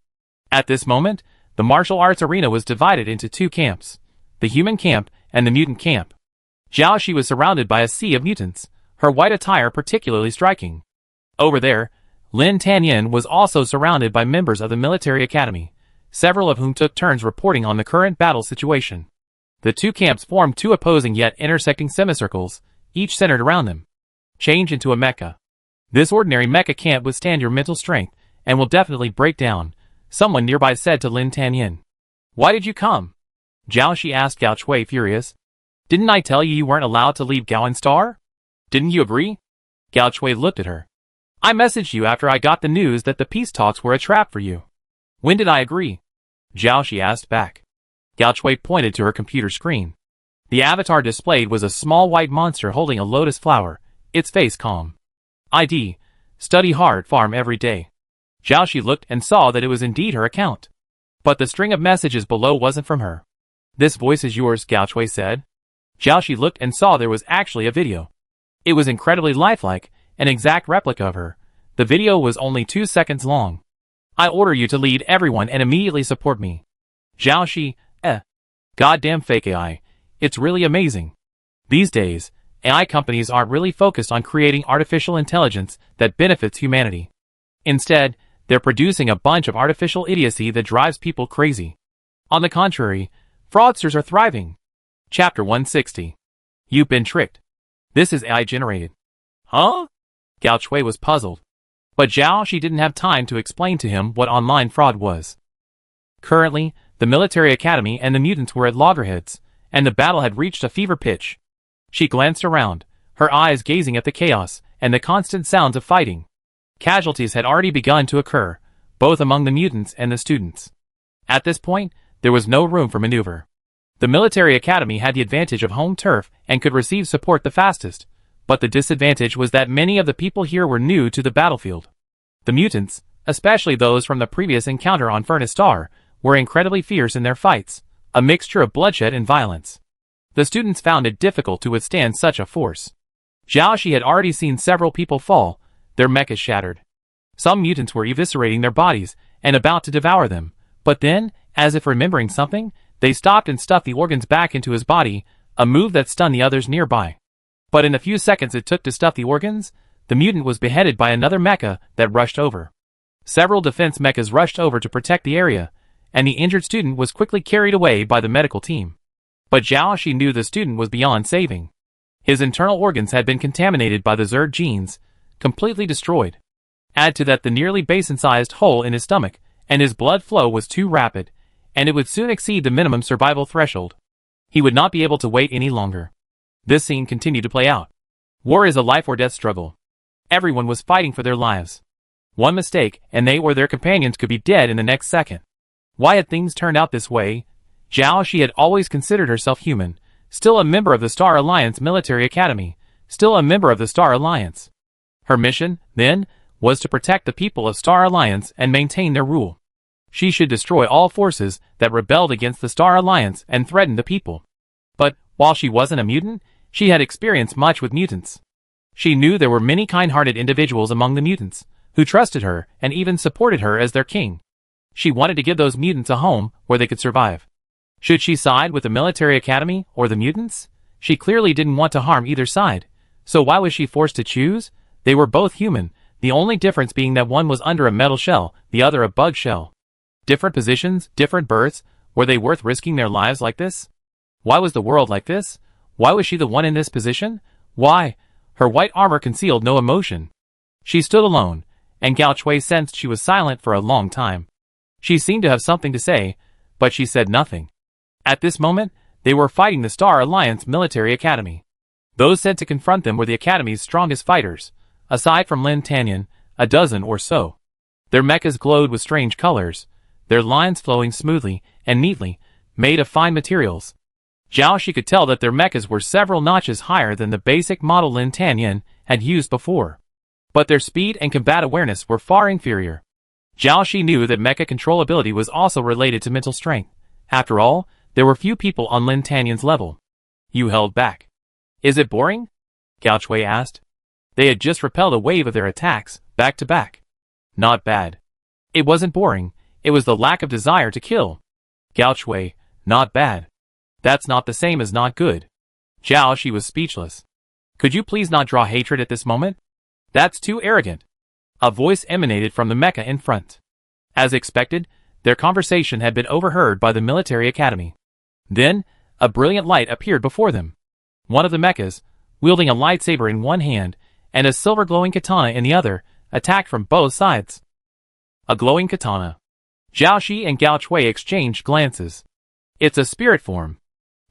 At this moment, the martial arts arena was divided into two camps, the human camp and the mutant camp. Zhao Shi was surrounded by a sea of mutants, her white attire particularly striking. Over there, Lin Tanyan was also surrounded by members of the military academy, several of whom took turns reporting on the current battle situation. The two camps formed two opposing yet intersecting semicircles, each centered around them. Change into a mecha. This ordinary mecha can't withstand your mental strength, and will definitely break down, someone nearby said to Lin Tanyan. Why did you come? Zhao Shi asked Gao Chui, furious. Didn't I tell you weren't allowed to leave Gowan Star? Didn't you agree? Gao Chui looked at her. I messaged you after I got the news that the peace talks were a trap for you. When did I agree? Zhao Shi asked back. Gao Chui pointed to her computer screen. The avatar displayed was a small white monster holding a lotus flower, its face calm. ID. Study hard, farm every day. Zhao Shi looked and saw that it was indeed her account. But the string of messages below wasn't from her. This voice is yours, Gao Chui said. Zhao Shi looked and saw there was actually a video. It was incredibly lifelike, an exact replica of her. The video was only 2 seconds long. I order you to lead everyone and immediately support me. Zhao Shi, Goddamn fake AI. It's really amazing. These days, AI companies aren't really focused on creating artificial intelligence that benefits humanity. Instead, they're producing a bunch of artificial idiocy that drives people crazy. On the contrary, fraudsters are thriving. Chapter 160. You've been tricked. This is AI generated. Huh? Gao Chui was puzzled. But Zhao Shi didn't have time to explain to him what online fraud was. Currently, the military academy and the mutants were at loggerheads, and the battle had reached a fever pitch. She glanced around, her eyes gazing at the chaos and the constant sounds of fighting. Casualties had already begun to occur, both among the mutants and the students. At this point, there was no room for maneuver. The military academy had the advantage of home turf and could receive support the fastest, but the disadvantage was that many of the people here were new to the battlefield. The mutants, especially those from the previous encounter on Furnace Star, were incredibly fierce in their fights, a mixture of bloodshed and violence. The students found it difficult to withstand such a force. Zhao Shi had already seen several people fall, their mechas shattered. Some mutants were eviscerating their bodies and about to devour them, but then, as if remembering something, they stopped and stuffed the organs back into his body, a move that stunned the others nearby. But in the few seconds it took to stuff the organs, the mutant was beheaded by another mecha that rushed over. Several defense mechas rushed over to protect the area, and the injured student was quickly carried away by the medical team. But Zhao Shi knew the student was beyond saving. His internal organs had been contaminated by the Zerg genes, completely destroyed. Add to that the nearly basin-sized hole in his stomach, and his blood flow was too rapid, and it would soon exceed the minimum survival threshold. He would not be able to wait any longer. This scene continued to play out. War is a life-or-death struggle. Everyone was fighting for their lives. One mistake, and they or their companions could be dead in the next second. Why had things turned out this way? Zhao Shi had always considered herself human, still a member of the Star Alliance Military Academy, still a member of the Star Alliance. Her mission, then, was to protect the people of Star Alliance and maintain their rule. She should destroy all forces that rebelled against the Star Alliance and threatened the people. But, while she wasn't a mutant, she had experienced much with mutants. She knew there were many kind-hearted individuals among the mutants, who trusted her and even supported her as their king. She wanted to give those mutants a home where they could survive. Should she side with the military academy or the mutants? She clearly didn't want to harm either side, so why was she forced to choose? They were both human, the only difference being that one was under a metal shell, the other a bug shell. Different positions, different births, were they worth risking their lives like this? Why was the world like this? Why was she the one in this position? Why? Her white armor concealed no emotion. She stood alone, and Gao Chui sensed she was silent for a long time. She seemed to have something to say, but she said nothing. At this moment, they were fighting the Star Alliance Military Academy. Those sent to confront them were the Academy's strongest fighters, aside from Lin Tanyan, a dozen or so. Their mechas glowed with strange colors, their lines flowing smoothly and neatly, made of fine materials. Zhao Shi could tell that their mechas were several notches higher than the basic model Lin Tanyan had used before. But their speed and combat awareness were far inferior. Zhao Shi knew that mecha controllability was also related to mental strength. After all, there were few people on Lin Tanyan's level. You held back. Is it boring? Gao Chui asked. They had just repelled a wave of their attacks, back to back. Not bad. It wasn't boring, it was the lack of desire to kill. Gao Chui, not bad. That's not the same as not good. Zhao Shi was speechless. Could you please not draw hatred at this moment? That's too arrogant. A voice emanated from the mecha in front. As expected, their conversation had been overheard by the military academy. Then, a brilliant light appeared before them. One of the mechas, wielding a lightsaber in one hand and a silver glowing katana in the other, attacked from both sides. A glowing katana. Zhao Shi and Gao Chui exchanged glances. It's a spirit form.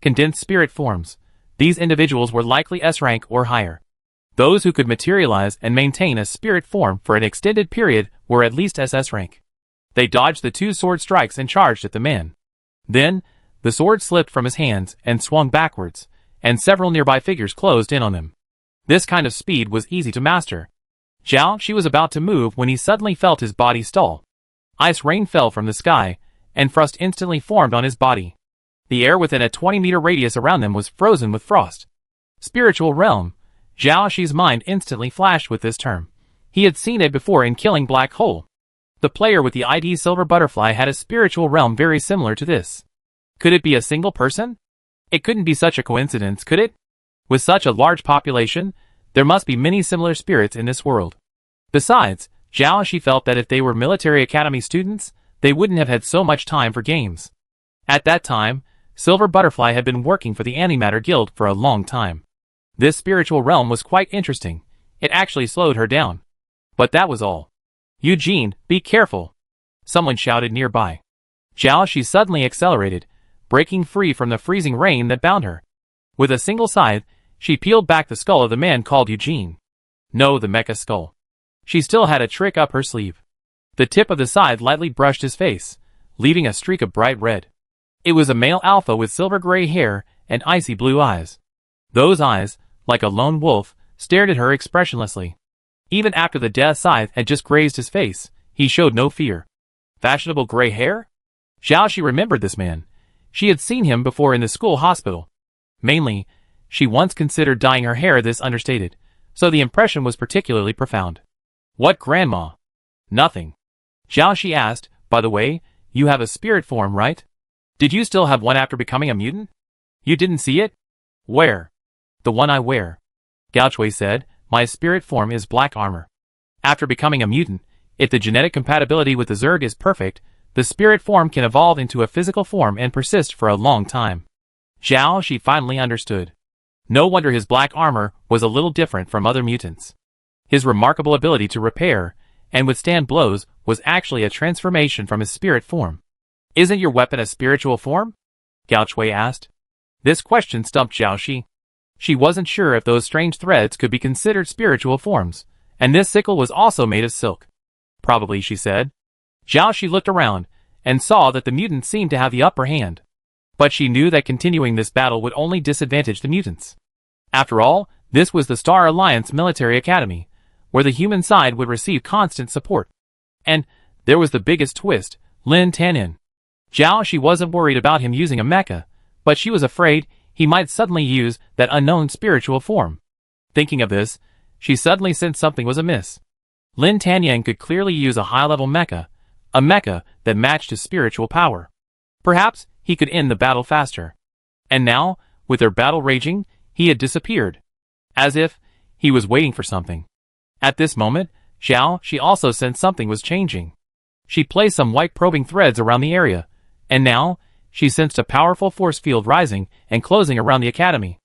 Condensed spirit forms. These individuals were likely S rank or higher. Those who could materialize and maintain a spirit form for an extended period were at least SS rank. They dodged the two sword strikes and charged at the man. Then, the sword slipped from his hands and swung backwards, and several nearby figures closed in on him. This kind of speed was easy to master. Zhao Shi was about to move when he suddenly felt his body stall. Ice rain fell from the sky, and frost instantly formed on his body. The air within a 20-meter radius around them was frozen with frost. Spiritual realm. Zhao Shi's mind instantly flashed with this term. He had seen it before in Killing Black Hole. The player with the ID Silver Butterfly had a spiritual realm very similar to this. Could it be a single person? It couldn't be such a coincidence, could it? With such a large population, there must be many similar spirits in this world. Besides, Zhao Shi felt that if they were military academy students, they wouldn't have had so much time for games. At that time, Silver Butterfly had been working for the Antimatter Guild for a long time. This spiritual realm was quite interesting. It actually slowed her down. But that was all. Eugene, be careful! Someone shouted nearby. Zhao Shi suddenly accelerated, breaking free from the freezing rain that bound her. With a single scythe, she peeled back the skull of the man called Eugene. No, the mecha skull. She still had a trick up her sleeve. The tip of the scythe lightly brushed his face, leaving a streak of bright red. It was a male alpha with silver-gray hair and icy blue eyes. Those eyes, like a lone wolf, stared at her expressionlessly. Even after the death scythe had just grazed his face, he showed no fear. Fashionable gray hair? Zhao Shi remembered this man. She had seen him before in the school hospital. Mainly, she once considered dyeing her hair this understated, so the impression was particularly profound. What, grandma? Nothing. Zhao Shi asked, by the way, you have a spirit form, right? Did you still have one after becoming a mutant? You didn't see it? Where? The one I wear. Gao Chui said, my spirit form is black armor. After becoming a mutant, if the genetic compatibility with the Zerg is perfect, the spirit form can evolve into a physical form and persist for a long time. Zhao Shi finally understood. No wonder his black armor was a little different from other mutants. His remarkable ability to repair and withstand blows was actually a transformation from his spirit form. Isn't your weapon a spiritual form? Gao Shui asked. This question stumped Zhao Shi. She wasn't sure if those strange threads could be considered spiritual forms, and this sickle was also made of silk. Probably, she said. Zhao Shi looked around, and saw that the mutants seemed to have the upper hand. But she knew that continuing this battle would only disadvantage the mutants. After all, this was the Star Alliance Military Academy, where the human side would receive constant support. And there was the biggest twist, Lin Tanin. Zhao Shi wasn't worried about him using a mecha, but she was afraid he might suddenly use that unknown spiritual form. Thinking of this, she suddenly sensed something was amiss. Lin Tanyang could clearly use a high-level mecha, a mecha that matched his spiritual power. Perhaps he could end the battle faster. And now, with their battle raging, he had disappeared. As if he was waiting for something. At this moment, Zhao Shi also sensed something was changing. She placed some white probing threads around the area, and now, she sensed a powerful force field rising and closing around the academy.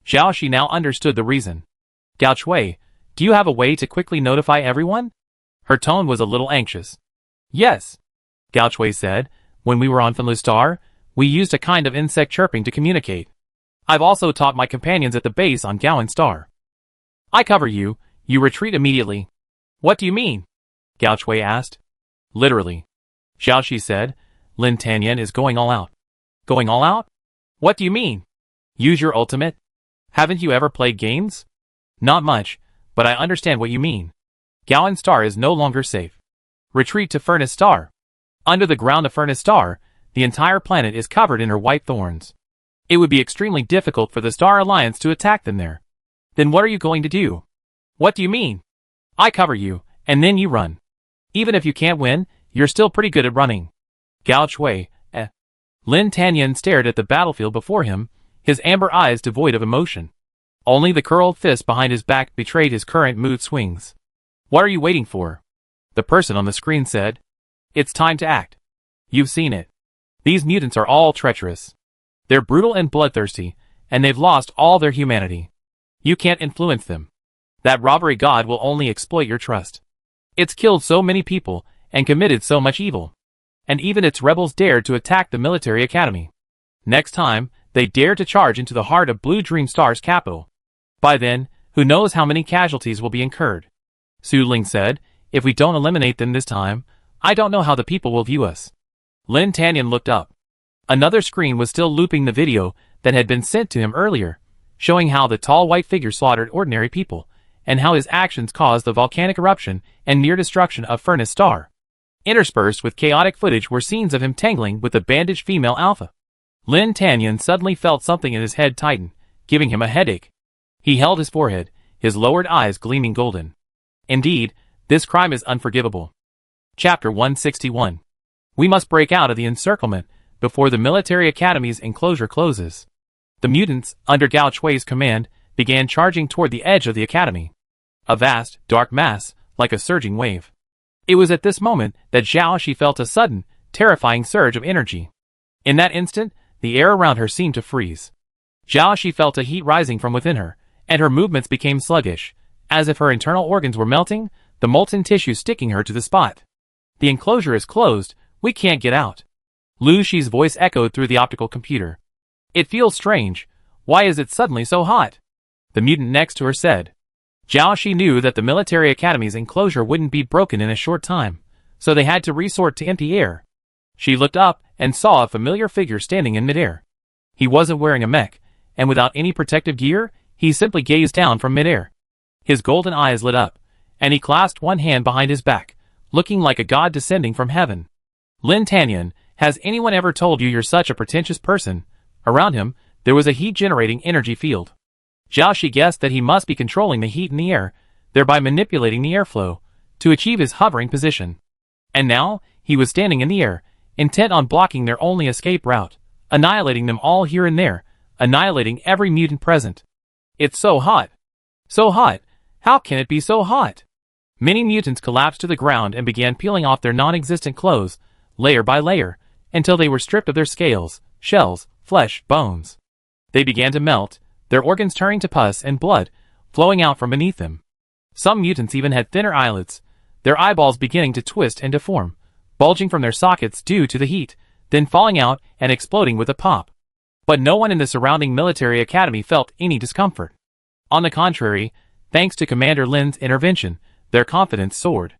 Zhao Shi now understood the reason. Gao Shui, do you have a way to quickly notify everyone? Her tone was a little anxious. Yes, Gao Shui said. When we were on Finlu Star, we used a kind of insect chirping to communicate. I've also taught my companions at the base on Gowan Star. I cover you, you retreat immediately. What do you mean? Gao Shui asked. Literally. Zhao Shi said. Lin Tanyan is going all out. Going all out? What do you mean? Use your ultimate? Haven't you ever played games? Not much, but I understand what you mean. Gowan Star is no longer safe. Retreat to Furnace Star. Under the ground of Furnace Star, the entire planet is covered in her white thorns. It would be extremely difficult for the Star Alliance to attack them there. Then what are you going to do? What do you mean? I cover you, and then you run. Even if you can't win, you're still pretty good at running. Gao Shui, Lin Tanyan stared at the battlefield before him, his amber eyes devoid of emotion. Only the curled fist behind his back betrayed his current mood swings. What are you waiting for? The person on the screen said. It's time to act. You've seen it. These mutants are all treacherous. They're brutal and bloodthirsty, and they've lost all their humanity. You can't influence them. That robbery god will only exploit your trust. It's killed so many people, and committed so much evil. And even its rebels dared to attack the military academy. Next time, they dare to charge into the heart of Blue Dream Star's capital. By then, who knows how many casualties will be incurred. Su Ling said, if we don't eliminate them this time, I don't know how the people will view us. Lin Tanyan looked up. Another screen was still looping the video that had been sent to him earlier, showing how the tall white figure slaughtered ordinary people, and how his actions caused the volcanic eruption and near destruction of Furnace Star. Interspersed with chaotic footage were scenes of him tangling with the bandaged female alpha. Lin Tanyan suddenly felt something in his head tighten, giving him a headache. He held his forehead, his lowered eyes gleaming golden. Indeed, this crime is unforgivable. Chapter 161. We must break out of the encirclement before the military academy's enclosure closes. The mutants, under Gao Shui's command, began charging toward the edge of the academy. A vast, dark mass, like a surging wave. It was at this moment that Zhao Shi felt a sudden, terrifying surge of energy. In that instant, the air around her seemed to freeze. Zhao Shi felt a heat rising from within her, and her movements became sluggish, as if her internal organs were melting, the molten tissue sticking her to the spot. The enclosure is closed, we can't get out. Lu Shi's voice echoed through the optical computer. It feels strange, why is it suddenly so hot? The mutant next to her said. Zhao Shi knew that the military academy's enclosure wouldn't be broken in a short time, so they had to resort to empty air. She looked up and saw a familiar figure standing in midair. He wasn't wearing a mech, and without any protective gear, he simply gazed down from midair. His golden eyes lit up, and he clasped one hand behind his back, looking like a god descending from heaven. Lin Tanyan, has anyone ever told you you're such a pretentious person? Around him, there was a heat-generating energy field. Zhao Shi guessed that he must be controlling the heat in the air, thereby manipulating the airflow, to achieve his hovering position. And now, he was standing in the air, intent on blocking their only escape route, annihilating them all here and there, annihilating every mutant present. It's so hot. So hot. How can it be so hot? Many mutants collapsed to the ground and began peeling off their non-existent clothes, layer by layer, until they were stripped of their scales, shells, flesh, bones. They began to melt, their organs turning to pus and blood, flowing out from beneath them. Some mutants even had thinner eyelids, their eyeballs beginning to twist and deform, bulging from their sockets due to the heat, then falling out and exploding with a pop. But no one in the surrounding military academy felt any discomfort. On the contrary, thanks to Commander Lin's intervention, their confidence soared.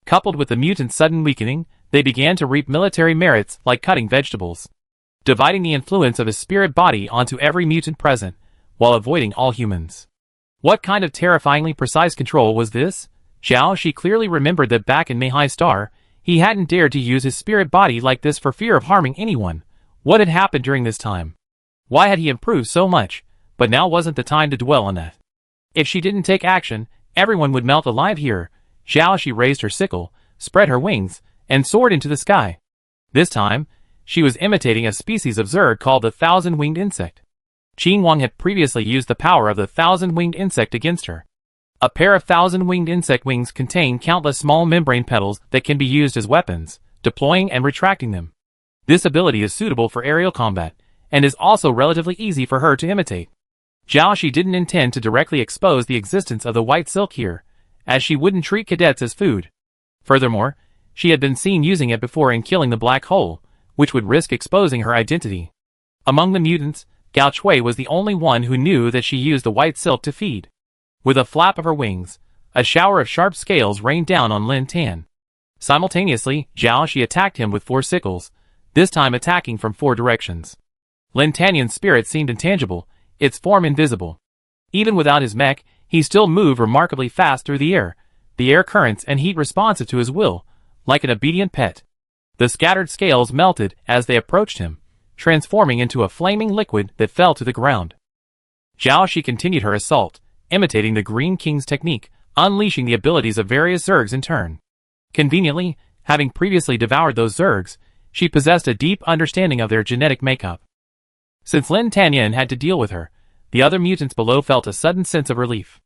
Coupled with the mutants' sudden weakening, they began to reap military merits like cutting vegetables, dividing the influence of his spirit body onto every mutant present, while avoiding all humans. What kind of terrifyingly precise control was this? Zhao Shi clearly remembered that back in Meihai Star, he hadn't dared to use his spirit body like this for fear of harming anyone. What had happened during this time? Why had he improved so much? But now wasn't the time to dwell on that. If she didn't take action, everyone would melt alive here. Zhao Shi raised her sickle, spread her wings, and soared into the sky. This time, she was imitating a species of zerg called the thousand-winged insect. Qing Wang had previously used the power of the thousand-winged insect against her. A pair of thousand-winged insect wings contain countless small membrane petals that can be used as weapons, deploying and retracting them. This ability is suitable for aerial combat, and is also relatively easy for her to imitate. Zhao Shi didn't intend to directly expose the existence of the white silk here, as she wouldn't treat cadets as food. Furthermore, she had been seen using it before in killing the black hole, which would risk exposing her identity. Among the mutants, Gao Chui was the only one who knew that she used the white silk to feed. With a flap of her wings, a shower of sharp scales rained down on Lin Tan. Simultaneously, Zhao Shi attacked him with 4 sickles, this time attacking from 4 directions. Lin Tanyan's spirit seemed intangible, its form invisible. Even without his mech, he still moved remarkably fast through the air currents and heat responsive to his will, like an obedient pet. The scattered scales melted as they approached him, transforming into a flaming liquid that fell to the ground. Zhao Shi continued her assault, imitating the Green King's technique, unleashing the abilities of various zergs in turn. Conveniently, having previously devoured those zergs, she possessed a deep understanding of their genetic makeup. Since Lin Tanyan had to deal with her, the other mutants below felt a sudden sense of relief.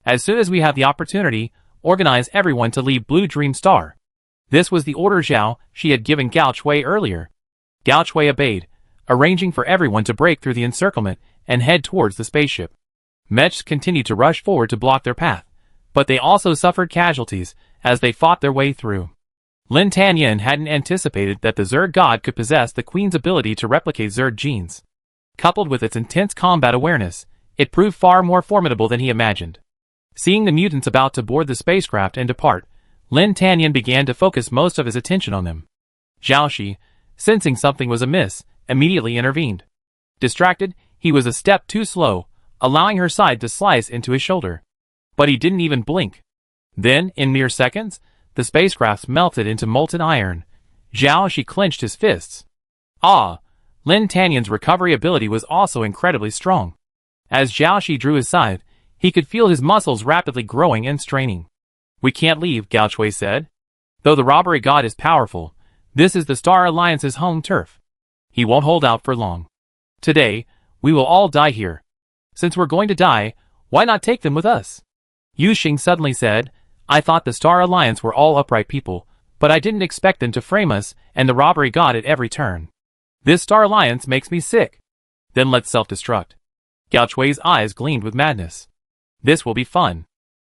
As soon as we have the opportunity, organize everyone to leave Blue Dream Star. This was the order Zhao Shi had given Gao Chui earlier. Gao Chui obeyed, arranging for everyone to break through the encirclement and head towards the spaceship. Mechs continued to rush forward to block their path, but they also suffered casualties as they fought their way through. Lin Tanyan hadn't anticipated that the Zerg god could possess the Queen's ability to replicate Zerg genes. Coupled with its intense combat awareness, it proved far more formidable than he imagined. Seeing the mutants about to board the spacecraft and depart, Lin Tanyan began to focus most of his attention on them. Zhao Shi, sensing something was amiss, immediately intervened. Distracted, he was a step too slow, allowing her side to slice into his shoulder. But he didn't even blink. Then, in mere seconds, the spacecraft melted into molten iron. Zhao Shi clenched his fists. Lin Tanyan's recovery ability was also incredibly strong. As Zhao Shi drew aside, he could feel his muscles rapidly growing and straining. "We can't leave," Gao Chui said. "Though the robbery god is powerful, this is the Star Alliance's home turf. He won't hold out for long. Today, we will all die here. Since we're going to die, why not take them with us?" Yu Xing suddenly said, "I thought the Star Alliance were all upright people, but I didn't expect them to frame us and the robbery god at every turn. This Star Alliance makes me sick." "Then let's self-destruct." Gao Chui's eyes gleamed with madness. "This will be fun."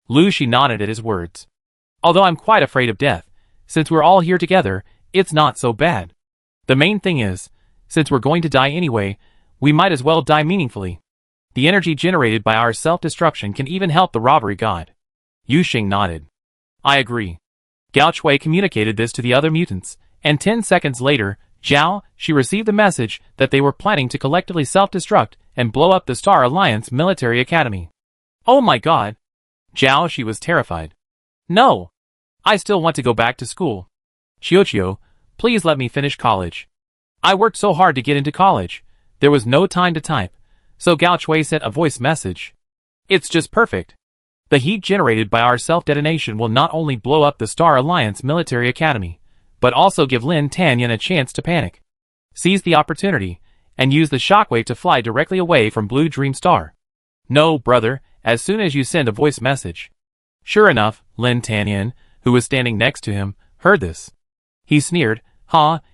Lu Shi nodded at his words. "Although I'm quite afraid of death, since we're all here together, it's not so bad. The main thing is, since we're going to die anyway, we might as well die meaningfully. The energy generated by our self-destruction can even help the robbery god." Yu Xing nodded. "I agree." Gao Chui communicated this to the other mutants, and 10 seconds later, Zhao Shi received a message that they were planning to collectively self-destruct and blow up the Star Alliance military academy. "Oh my god!" Zhao Shi was terrified. "No! I still want to go back to school. Xiuqiu, please let me finish college. I worked so hard to get into college. There was no time to type, so Gao Chui sent a voice message. It's just perfect. The heat generated by our self-detonation will not only blow up the Star Alliance military academy, but also give Lin Tanyan a chance to panic. Seize the opportunity, and use the shockwave to fly directly away from Blue Dream Star. No, brother, as soon as you send a voice message." Sure enough, Lin Tanyan, who was standing next to him, heard this. He sneered,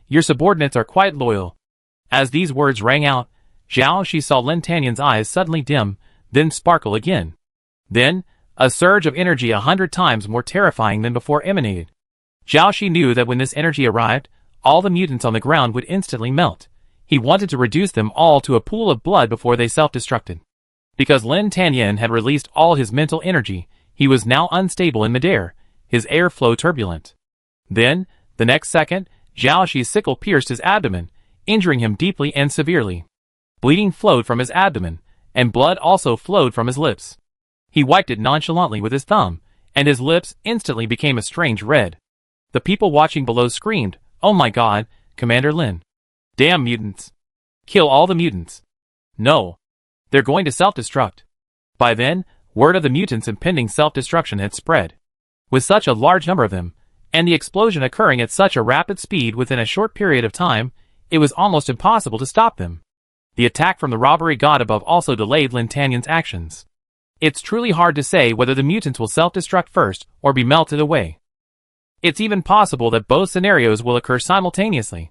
"Your subordinates are quite loyal." As these words rang out, Zhao Shi saw Lin Tanyan's eyes suddenly dim, then sparkle again. Then, a surge of energy 100 times more terrifying than before emanated. Zhao Shi knew that when this energy arrived, all the mutants on the ground would instantly melt. He wanted to reduce them all to a pool of blood before they self-destructed. Because Lin Tanyan had released all his mental energy, he was now unstable in midair, his airflow turbulent. Then, the next second, Zhao Shi's sickle pierced his abdomen, injuring him deeply and severely. Bleeding flowed from his abdomen, and blood also flowed from his lips. He wiped it nonchalantly with his thumb, and his lips instantly became a strange red. The people watching below screamed, "Oh my god, Commander Lin. Damn mutants. Kill all the mutants. No. They're going to self-destruct." By then, word of the mutants' impending self-destruction had spread. With such a large number of them, and the explosion occurring at such a rapid speed within a short period of time, it was almost impossible to stop them. The attack from the robbery god above also delayed Lin Tanyan's actions. It's truly hard to say whether the mutants will self-destruct first or be melted away. It's even possible that both scenarios will occur simultaneously.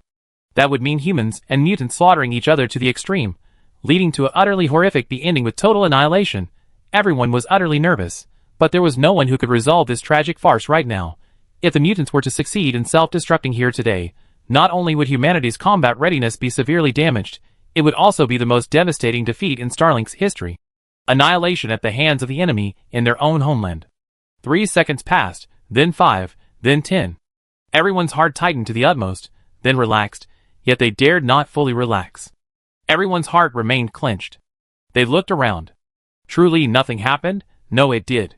That would mean humans and mutants slaughtering each other to the extreme, leading to an utterly horrific ending with total annihilation. Everyone was utterly nervous, but there was no one who could resolve this tragic farce right now. If the mutants were to succeed in self-destructing here today, not only would humanity's combat readiness be severely damaged, it would also be the most devastating defeat in Starlink's history. Annihilation at the hands of the enemy in their own homeland. 3 seconds passed, then 5, then 10. Everyone's heart tightened to the utmost, then relaxed, yet they dared not fully relax. Everyone's heart remained clenched. They looked around. Truly nothing happened? No, it did.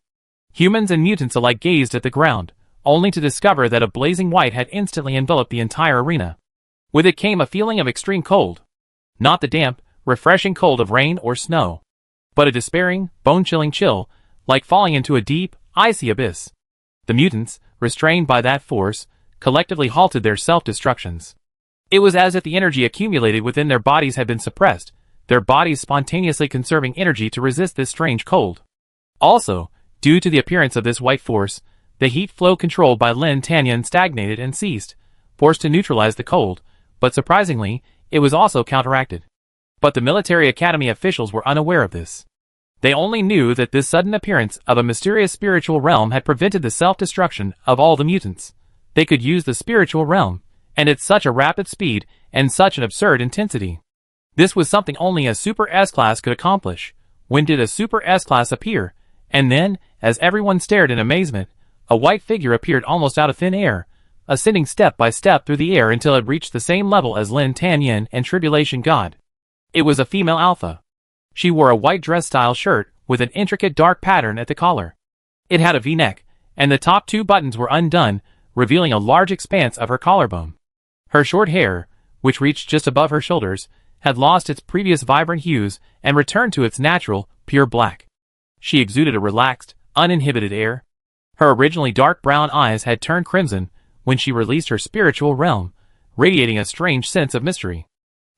Humans and mutants alike gazed at the ground, only to discover that a blazing white had instantly enveloped the entire arena. With it came a feeling of extreme cold. Not the damp, refreshing cold of rain or snow, but a despairing, bone-chilling chill, like falling into a deep, icy abyss. The mutants, restrained by that force, collectively halted their self-destructions. It was as if the energy accumulated within their bodies had been suppressed, their bodies spontaneously conserving energy to resist this strange cold. Also, due to the appearance of this white force, the heat flow controlled by Lin Tanyan stagnated and ceased, forced to neutralize the cold, but surprisingly, it was also counteracted. But the military academy officials were unaware of this. They only knew that this sudden appearance of a mysterious spiritual realm had prevented the self-destruction of all the mutants. They could use the spiritual realm, and at such a rapid speed and such an absurd intensity. This was something only a Super S-Class could accomplish. When did a Super S-Class appear? And then, as everyone stared in amazement, a white figure appeared almost out of thin air, ascending step by step through the air until it reached the same level as Lin Tanyan and Tribulation God. It was a female alpha. She wore a white dress-style shirt with an intricate dark pattern at the collar. It had a V-neck, and the top 2 buttons were undone, revealing a large expanse of her collarbone. Her short hair, which reached just above her shoulders, had lost its previous vibrant hues and returned to its natural, pure black. She exuded a relaxed, uninhibited air. Her originally dark brown eyes had turned crimson when she released her spiritual realm, radiating a strange sense of mystery.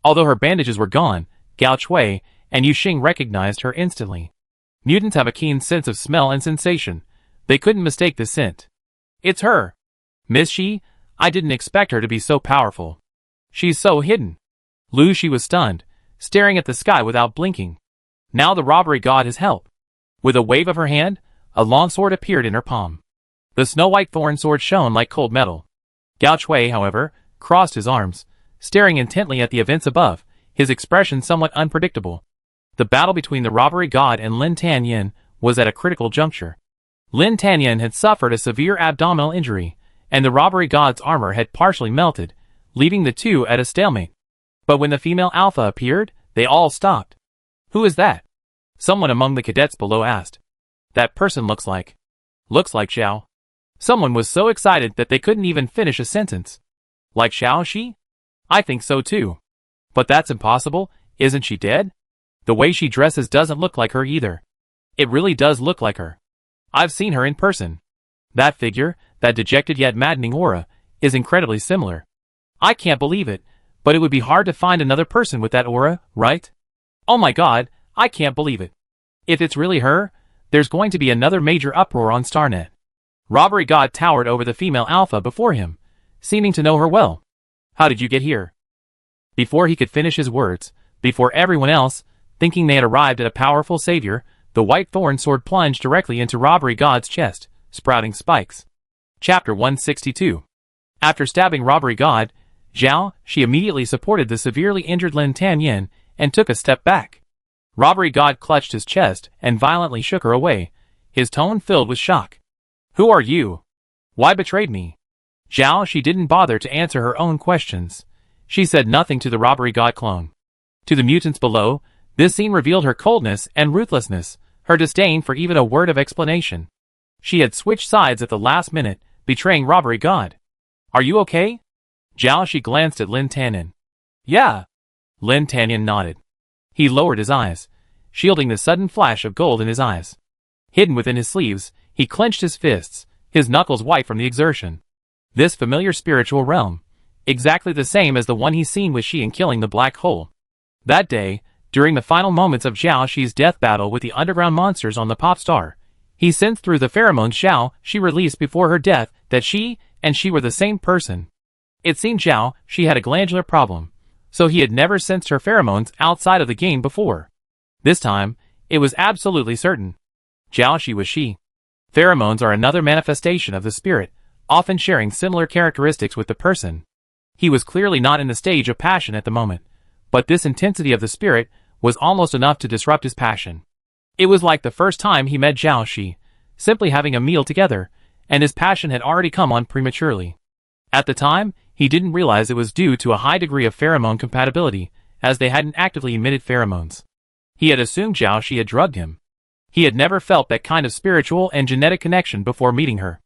Although her bandages were gone, Gao Chui and Yu Xing recognized her instantly. Mutants have a keen sense of smell and sensation. They couldn't mistake the scent. "It's her. Miss Shi, I didn't expect her to be so powerful. She's so hidden." Lu Shi was stunned, staring at the sky without blinking. Now the robbery god has help. With a wave of her hand, a long sword appeared in her palm. The snow-white thorn sword shone like cold metal. Gao Chui, however, crossed his arms, staring intently at the events above, his expression somewhat unpredictable. The battle between the robbery god and Lin Tanyan was at a critical juncture. Lin Tanyan had suffered a severe abdominal injury, and the robbery god's armor had partially melted, leaving the two at a stalemate. But when the female alpha appeared, they all stopped. "Who is that?" someone among the cadets below asked. "That person looks like Xiao." Someone was so excited that they couldn't even finish a sentence. "Like Xiao Shi? I think so too. But that's impossible, isn't she dead? The way she dresses doesn't look like her either." "It really does look like her. I've seen her in person. That figure, that dejected yet maddening aura, is incredibly similar. I can't believe it, but it would be hard to find another person with that aura, right? Oh my god, I can't believe it. If it's really her, there's going to be another major uproar on StarNet." Robbery God towered over the female alpha before him, seeming to know her well. "How did you get here?" Before he could finish his words, before everyone else, thinking they had arrived at a powerful savior, the white thorn sword plunged directly into Robbery God's chest, sprouting spikes. Chapter 162. After stabbing Robbery God, Zhao, she immediately supported the severely injured Lin Tanyan and took a step back. Robbery God clutched his chest and violently shook her away, his tone filled with shock. Who are you? Why betrayed me? Zhao, she didn't bother to answer her own questions. She said nothing to the Robbery God clone. To the mutants below, this scene revealed her coldness and ruthlessness, her disdain for even a word of explanation. She had switched sides at the last minute, betraying Robbery God. Are you okay? Zhao, she glanced at Lin Tanyan. Yeah. Lin Tanyan nodded. He lowered his eyes, shielding the sudden flash of gold in his eyes. Hidden within his sleeves, he clenched his fists, his knuckles white from the exertion. This familiar spiritual realm, exactly the same as the one he's seen with Shi in killing the black hole. That day, during the final moments of Zhao Shi's death battle with the underground monsters on the pop star, he sensed through the pheromones Zhao Shi released before her death that she and Shi were the same person. It seemed Zhao Shi had a glandular problem, so he had never sensed her pheromones outside of the game before. This time, it was absolutely certain. Zhao Shi was Shi. Pheromones are another manifestation of the spirit, often sharing similar characteristics with the person. He was clearly not in the stage of passion at the moment, but this intensity of the spirit was almost enough to disrupt his passion. It was like the first time he met Zhao Shi, simply having a meal together, and his passion had already come on prematurely. At the time, he didn't realize it was due to a high degree of pheromone compatibility, as they hadn't actively emitted pheromones. He had assumed Zhao Shi had drugged him. He had never felt that kind of spiritual and genetic connection before meeting her.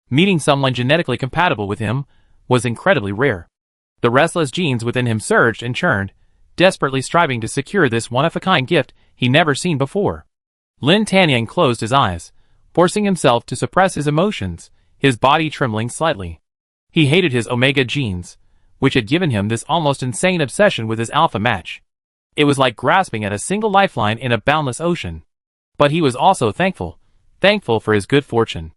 Meeting someone genetically compatible with him was incredibly rare. The restless genes within him surged and churned, desperately striving to secure this one-of-a-kind gift he never seen before. Lin Tanyan closed his eyes, forcing himself to suppress his emotions, his body trembling slightly. He hated his Omega genes, which had given him this almost insane obsession with his alpha match. It was like grasping at a single lifeline in a boundless ocean. But he was also thankful for his good fortune.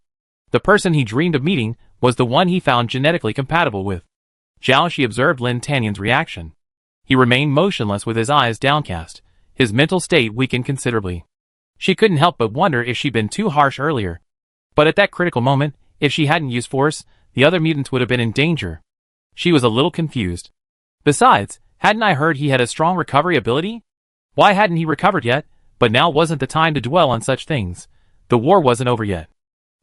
The person he dreamed of meeting was the one he found genetically compatible with. Zhao Shi observed Lin Tanyan's reaction. He remained motionless with his eyes downcast, his mental state weakened considerably. She couldn't help but wonder if she'd been too harsh earlier. But at that critical moment, if she hadn't used force, the other mutants would have been in danger. She was a little confused. Besides, hadn't I heard he had a strong recovery ability? Why hadn't he recovered yet? But now wasn't the time to dwell on such things. The war wasn't over yet.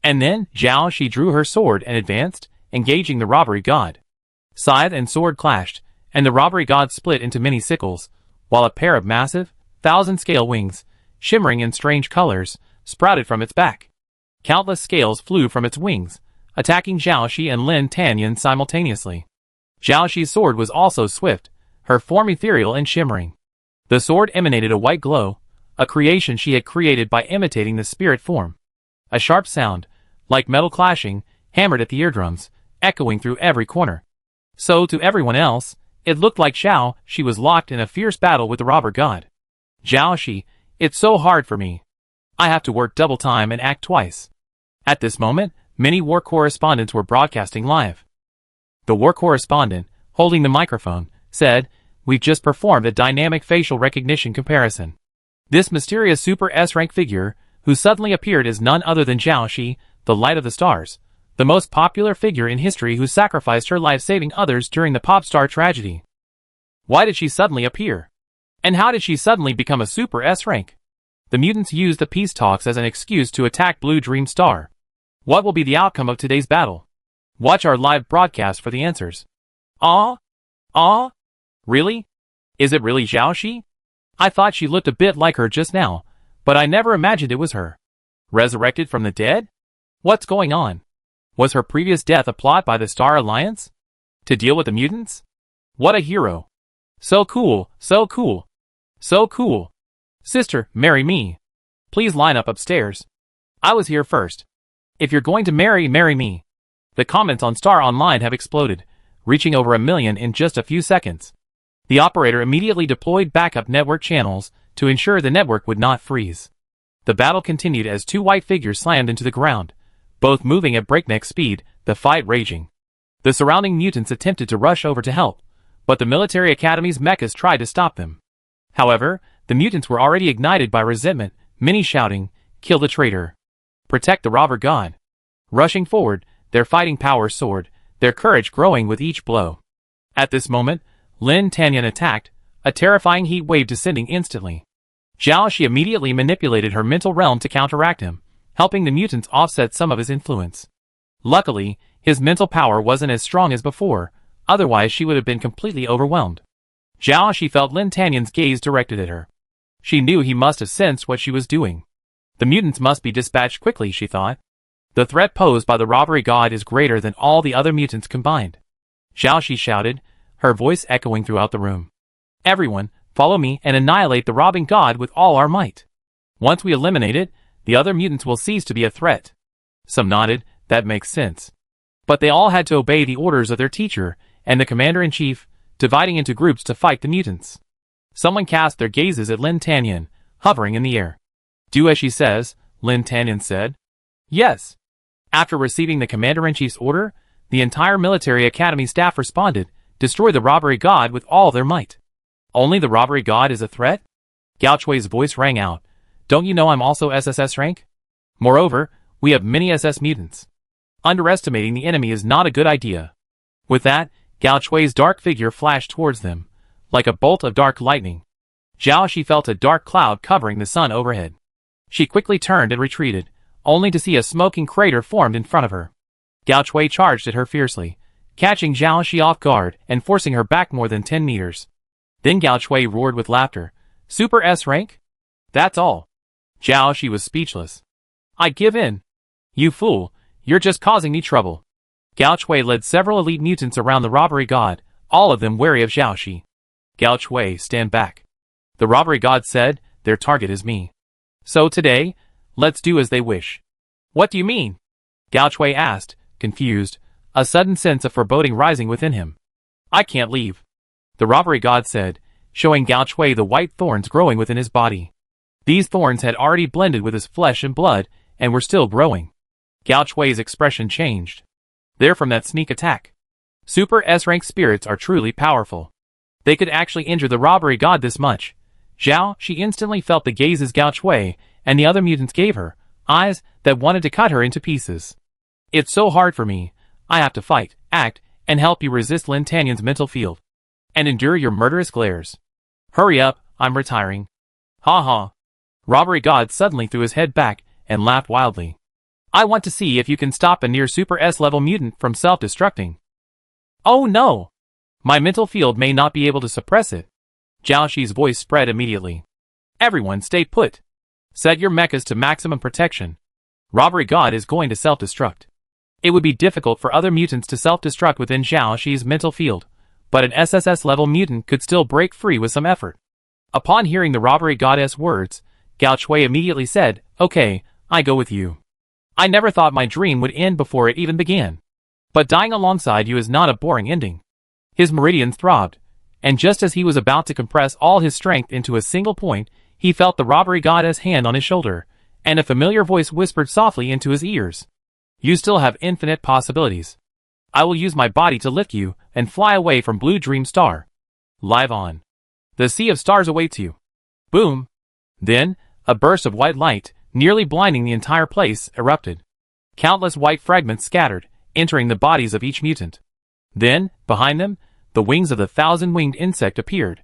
And then, Zhao Shi drew her sword and advanced, engaging the Robbery God. Scythe and sword clashed, and the Robbery God split into many sickles, while a pair of massive, thousand-scale wings, shimmering in strange colors, sprouted from its back. Countless scales flew from its wings, attacking Zhao Shi and Lin Tanyan simultaneously. Zhao Shi's sword was also swift, her form ethereal and shimmering. The sword emanated a white glow, a creation she had created by imitating the spirit form. A sharp sound, like metal clashing, hammered at the eardrums, echoing through every corner. So to everyone else, it looked like Zhao Shi was locked in a fierce battle with the robber god. Zhao Shi, it's so hard for me. I have to work double time and act twice. At this moment, many war correspondents were broadcasting live. The war correspondent, holding the microphone, said, "We've just performed a dynamic facial recognition comparison. This mysterious Super S-rank figure, who suddenly appeared as none other than Zhao Shi, the light of the stars, the most popular figure in history who sacrificed her life saving others during the pop star tragedy. Why did she suddenly appear? And how did she suddenly become a Super S-rank? The mutants used the peace talks as an excuse to attack Blue Dream Star. What will be the outcome of today's battle? Watch our live broadcast for the answers." Really? Is it really Zhao Shi? I thought she looked a bit like her just now, but I never imagined it was her. Resurrected from the dead? What's going on? Was her previous death a plot by the Star Alliance? To deal with the mutants? What a hero. So cool, so cool. So cool. Sister, marry me. Please line up upstairs. I was here first. If you're going to marry me. The comments on Star Online have exploded, reaching over 1 million in just a few seconds. The operator immediately deployed backup network channels to ensure the network would not freeze. The battle continued as two white figures slammed into the ground, both moving at breakneck speed, the fight raging. The surrounding mutants attempted to rush over to help, but the military academy's mechas tried to stop them. However, the mutants were already ignited by resentment, many shouting, "Kill the traitor! Protect the robber god!" Rushing forward, their fighting power soared, their courage growing with each blow. At this moment, Lin Tanyan attacked, a terrifying heat wave descending instantly. Zhao Shi immediately manipulated her mental realm to counteract him, helping the mutants offset some of his influence. Luckily, his mental power wasn't as strong as before, otherwise she would have been completely overwhelmed. Zhao Shi felt Lin Tanyan's gaze directed at her. She knew he must have sensed what she was doing. The mutants must be dispatched quickly, she thought. The threat posed by the robbery god is greater than all the other mutants combined. Zhao Shi shouted, her voice echoing throughout the room. Everyone, follow me and annihilate the robbing god with all our might. Once we eliminate it, the other mutants will cease to be a threat. Some nodded, that makes sense. But they all had to obey the orders of their teacher and the commander-in-chief, dividing into groups to fight the mutants. Someone cast their gazes at Lin Tanyan, hovering in the air. Do as she says, Lin Tanyan said. Yes. After receiving the commander-in-chief's order, the entire military academy staff responded, destroy the robbery god with all their might. Only the robbery god is a threat? Gao Chui's voice rang out. Don't you know I'm also SSS rank? Moreover, we have many SS mutants. Underestimating the enemy is not a good idea. With that, Gao Chui's dark figure flashed towards them, like a bolt of dark lightning. Zhao Shi felt a dark cloud covering the sun overhead. She quickly turned and retreated, only to see a smoking crater formed in front of her. Gao Chui charged at her fiercely, catching Zhao Shi off guard and forcing her back more than 10 meters. Then Gao Chui roared with laughter. Super S rank? That's all. Zhao Shi was speechless. I give in. You fool, you're just causing me trouble. Gao Chui led several elite mutants around the robbery god, all of them wary of Zhao Shi. Gao Chui, stand back. The robbery god said, their target is me. So today, let's do as they wish. What do you mean? Gao Chui asked, confused, a sudden sense of foreboding rising within him. I can't leave. The robbery god said, showing Gao Chui the white thorns growing within his body. These thorns had already blended with his flesh and blood, and were still growing. Gao Chui's expression changed. They're from that sneak attack. Super S-rank spirits are truly powerful. They could actually injure the robbery god this much. Zhao Shi instantly felt the gazes Gao Chui and the other mutants gave her, eyes that wanted to cut her into pieces. It's so hard for me. I have to fight, act, and help you resist Lin Tanyan's mental field. And endure your murderous glares. Hurry up, I'm retiring. Ha ha. Robbery god suddenly threw his head back and laughed wildly. I want to see if you can stop a near Super S-level mutant from self-destructing. Oh no! My mental field may not be able to suppress it. Zhao Shi's voice spread immediately. Everyone stay put. Set your mechas to maximum protection. Robbery god is going to self-destruct. It would be difficult for other mutants to self-destruct within Zhao Shi's mental field, but an SSS-level mutant could still break free with some effort. Upon hearing the robbery goddess words, Gao Chui immediately said, okay, I go with you. I never thought my dream would end before it even began. But dying alongside you is not a boring ending. His meridians throbbed, and just as he was about to compress all his strength into a single point, he felt the robbery goddess' hand on his shoulder, and a familiar voice whispered softly into his ears. You still have infinite possibilities. I will use my body to lift you and fly away from Blue Dream Star. Live on. The sea of stars awaits you. Boom. Then, a burst of white light, nearly blinding the entire place, erupted. Countless white fragments scattered, entering the bodies of each mutant. Then, behind them, the wings of the thousand-winged insect appeared.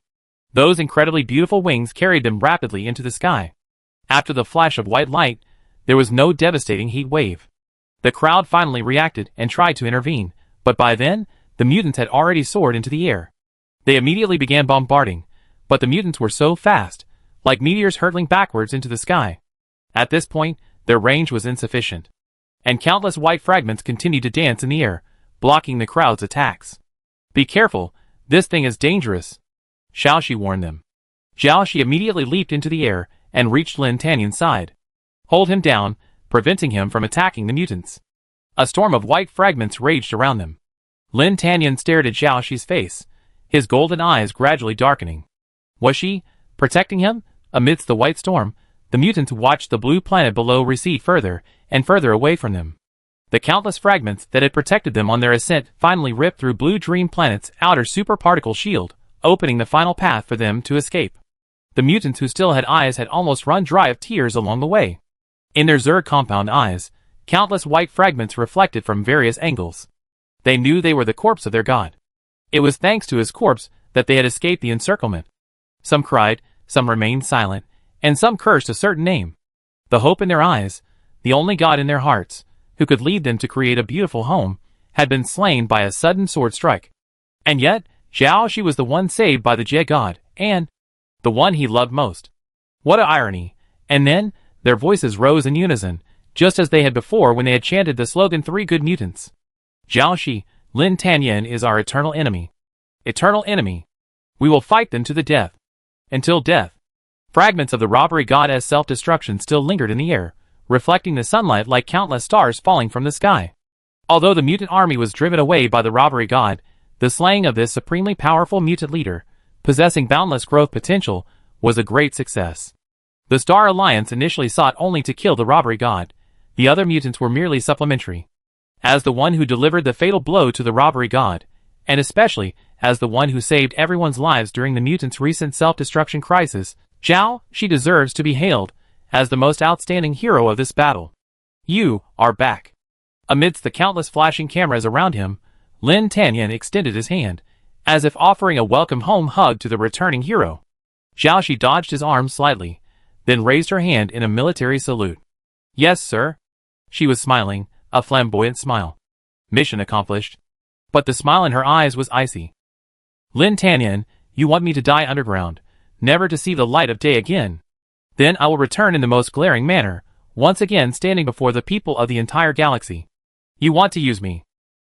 Those incredibly beautiful wings carried them rapidly into the sky. After the flash of white light, there was no devastating heat wave. The crowd finally reacted and tried to intervene, but by then, the mutants had already soared into the air. They immediately began bombarding, but the mutants were so fast, like meteors hurtling backwards into the sky. At this point, their range was insufficient. And countless white fragments continued to dance in the air, blocking the crowd's attacks. Be careful, this thing is dangerous. Zhao Shi warned them. Zhao Shi immediately leaped into the air and reached Lin Tanyan's side. Hold him down, preventing him from attacking the mutants. A storm of white fragments raged around them. Lin Tanyan stared at Zhao Shi's face, his golden eyes gradually darkening. Was she protecting him? Amidst the white storm, the mutants watched the blue planet below recede further and further away from them. The countless fragments that had protected them on their ascent finally ripped through Blue Dream Planet's outer superparticle shield, opening the final path for them to escape. The mutants who still had eyes had almost run dry of tears along the way. In their Zerg compound eyes, countless white fragments reflected from various angles. They knew they were the corpse of their god. It was thanks to his corpse that they had escaped the encirclement. Some cried, some remained silent, and some cursed a certain name. The hope in their eyes, the only God in their hearts, who could lead them to create a beautiful home, had been slain by a sudden sword strike. And yet, Zhao Shi was the one saved by the Jie God, and the one he loved most. What a irony! And then, their voices rose in unison, just as they had before when they had chanted the slogan 3 good mutants. Zhao Shi, Lin Tanyan is our eternal enemy. Eternal enemy. We will fight them to the death. Until death. Fragments of the robbery goddess self-destruction still lingered in the air, reflecting the sunlight like countless stars falling from the sky. Although the mutant army was driven away by the robbery god, the slaying of this supremely powerful mutant leader, possessing boundless growth potential, was a great success. The Star Alliance initially sought only to kill the robbery god. The other mutants were merely supplementary. As the one who delivered the fatal blow to the robbery god, and especially as the one who saved everyone's lives during the mutants' recent self-destruction crisis, Zhao Shi deserves to be hailed as the most outstanding hero of this battle. You are back. Amidst the countless flashing cameras around him, Lin Tanyan extended his hand, as if offering a welcome home hug to the returning hero. Zhao Shi dodged his arm slightly, then raised her hand in a military salute. Yes, sir. She was smiling, a flamboyant smile. Mission accomplished. But the smile in her eyes was icy. Lin Tanyan, you want me to die underground, never to see the light of day again. Then I will return in the most glaring manner, once again standing before the people of the entire galaxy. You want to use me.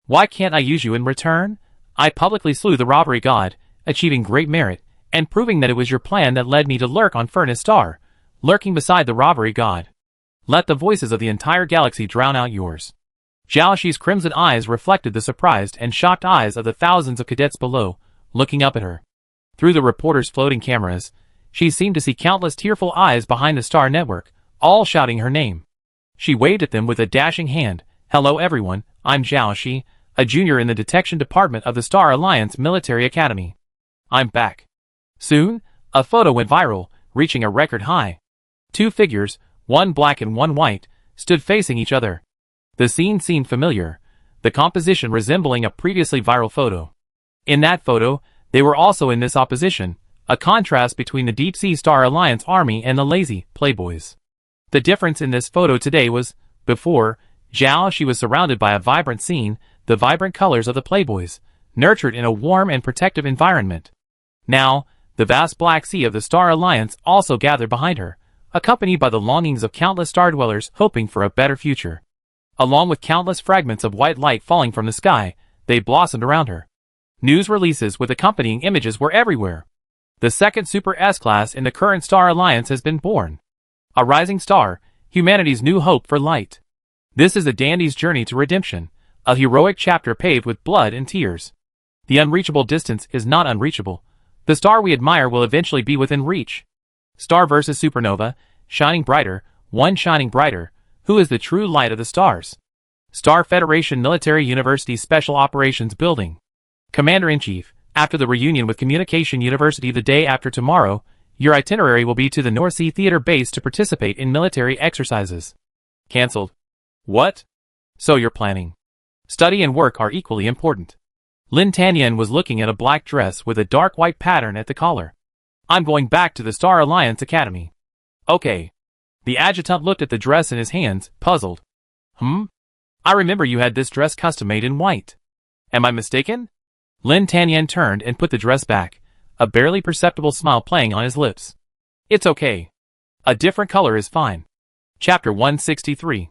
Why can't I use you in return? I publicly slew the robbery god, achieving great merit, and proving that it was your plan that led me to lurk on Furnace Star, lurking beside the robbery god. Let the voices of the entire galaxy drown out yours. Zhao Shi's crimson eyes reflected the surprised and shocked eyes of the thousands of cadets below, looking up at her. Through the reporters' floating cameras, she seemed to see countless tearful eyes behind the Star Network, all shouting her name. She waved at them with a dashing hand. Hello everyone, I'm Zhao Shi, a junior in the detection department of the Star Alliance Military Academy. I'm back. Soon, a photo went viral, reaching a record high. 2 figures, one black and one white, stood facing each other. The scene seemed familiar, the composition resembling a previously viral photo. In that photo, they were also in this opposition, a contrast between the Deep-Sea Star Alliance army and the lazy playboys. The difference in this photo today was, before, Zhao Shi was surrounded by a vibrant scene, the vibrant colors of the playboys, nurtured in a warm and protective environment. Now, the vast black sea of the Star Alliance also gathered behind her, accompanied by the longings of countless star-dwellers hoping for a better future. Along with countless fragments of white light falling from the sky, they blossomed around her. News releases with accompanying images were everywhere. The second Super S-Class in the current Star Alliance has been born. A rising star, humanity's new hope for light. This is a dandy's journey to redemption, a heroic chapter paved with blood and tears. The unreachable distance is not unreachable. The star we admire will eventually be within reach. Star versus supernova, shining brighter, one shining brighter. Who is the true light of the stars? Star Federation Military University Special Operations Building. Commander-in-Chief, after the reunion with Communication University the day after tomorrow, your itinerary will be to the North Sea Theater base to participate in military exercises. Cancelled. What? So you're planning. Study and work are equally important. Lin Tanyan was looking at a black dress with a dark white pattern at the collar. I'm going back to the Star Alliance Academy. Okay. The adjutant looked at the dress in his hands, puzzled. I remember you had this dress custom-made in white. Am I mistaken? Lin Tanyan turned and put the dress back, a barely perceptible smile playing on his lips. It's okay. A different color is fine. Chapter 163.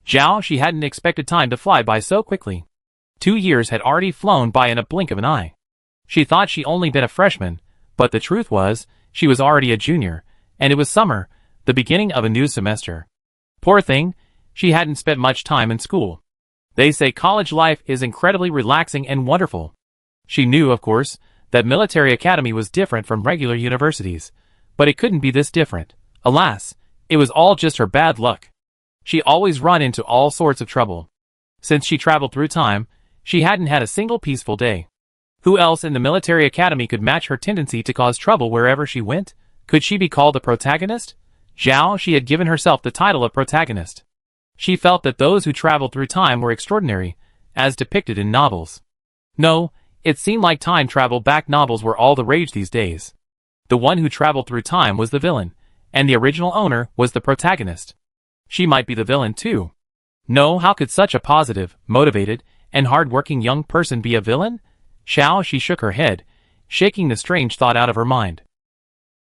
Zhao Shi hadn't expected time to fly by so quickly. 2 years had already flown by in a blink of an eye. She thought she'd only been a freshman, but the truth was, she was already a junior, and it was summer, the beginning of a new semester. Poor thing, she hadn't spent much time in school. They say college life is incredibly relaxing and wonderful. She knew, of course, that military academy was different from regular universities, but it couldn't be this different. Alas, it was all just her bad luck. She always run into all sorts of trouble. Since she traveled through time, she hadn't had a single peaceful day. Who else in the military academy could match her tendency to cause trouble wherever she went? Could she be called a protagonist? Zhao Shi had given herself the title of protagonist. She felt that those who traveled through time were extraordinary, as depicted in novels. No, It seemed like time travel back novels were all the rage these days. The one who traveled through time was the villain, and the original owner was the protagonist. She might be the villain too. No, how could such a positive, motivated, and hard-working young person be a villain? She shook her head, shaking the strange thought out of her mind.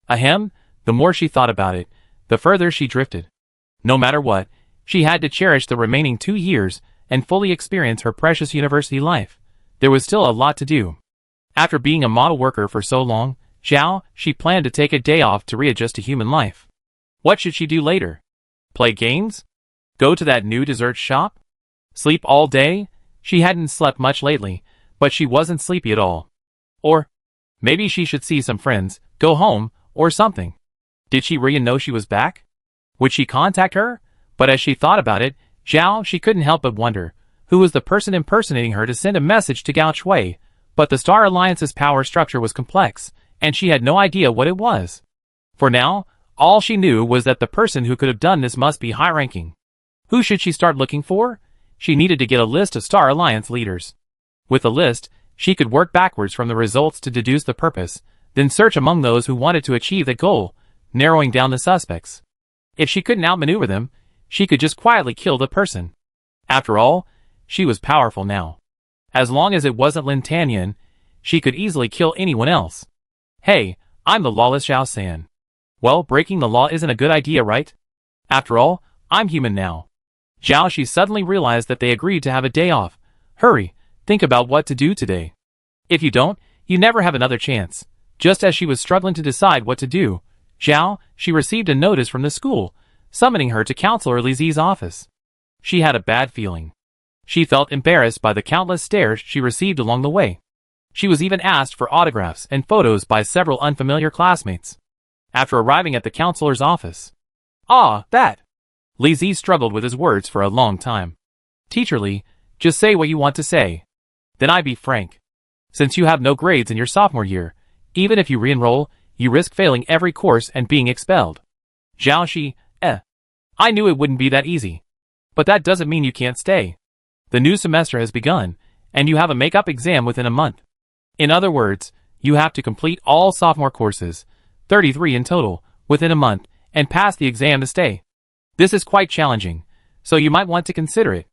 Ahem, the more she thought about it, the further she drifted. No matter what, she had to cherish the remaining 2 years and fully experience her precious university life. There was still a lot to do. After being a model worker for so long, she planned to take a day off to readjust to human life. What should she do later? Play games? Go to that new dessert shop? Sleep all day? She hadn't slept much lately, but she wasn't sleepy at all. Or maybe she should see some friends, go home, or something. Did she really know she was back? Would she contact her? But as she thought about it, she couldn't help but wonder, who was the person impersonating her to send a message to Gao Shui? But the Star Alliance's power structure was complex, and she had no idea what it was. For now, all she knew was that the person who could have done this must be high-ranking. Who should she start looking for? She needed to get a list of Star Alliance leaders. With a list, she could work backwards from the results to deduce the purpose, then search among those who wanted to achieve the goal, narrowing down the suspects. If she couldn't outmaneuver them, she could just quietly kill the person. After all, she was powerful now. As long as it wasn't Lin Tanyan, she could easily kill anyone else. Hey, I'm the lawless Xiao San. Well, breaking the law isn't a good idea, right? After all, I'm human now. She suddenly realized that they agreed to have a day off. Hurry, think about what to do today. If you don't, you never have another chance. Just as she was struggling to decide what to do, she received a notice from the school, summoning her to Counselor Li Zi's office. She had a bad feeling. She felt embarrassed by the countless stares she received along the way. She was even asked for autographs and photos by several unfamiliar classmates. After arriving at the counselor's office. That! Li Zi struggled with his words for a long time. Teacher Li, just say what you want to say. Then I be frank. Since you have no grades in your sophomore year, even if you re-enroll, you risk failing every course and being expelled. I knew it wouldn't be that easy. But that doesn't mean you can't stay. The new semester has begun, and you have a make-up exam within a month. In other words, you have to complete all sophomore courses, 33 in total, within a month, and pass the exam to stay. This is quite challenging, so you might want to consider it.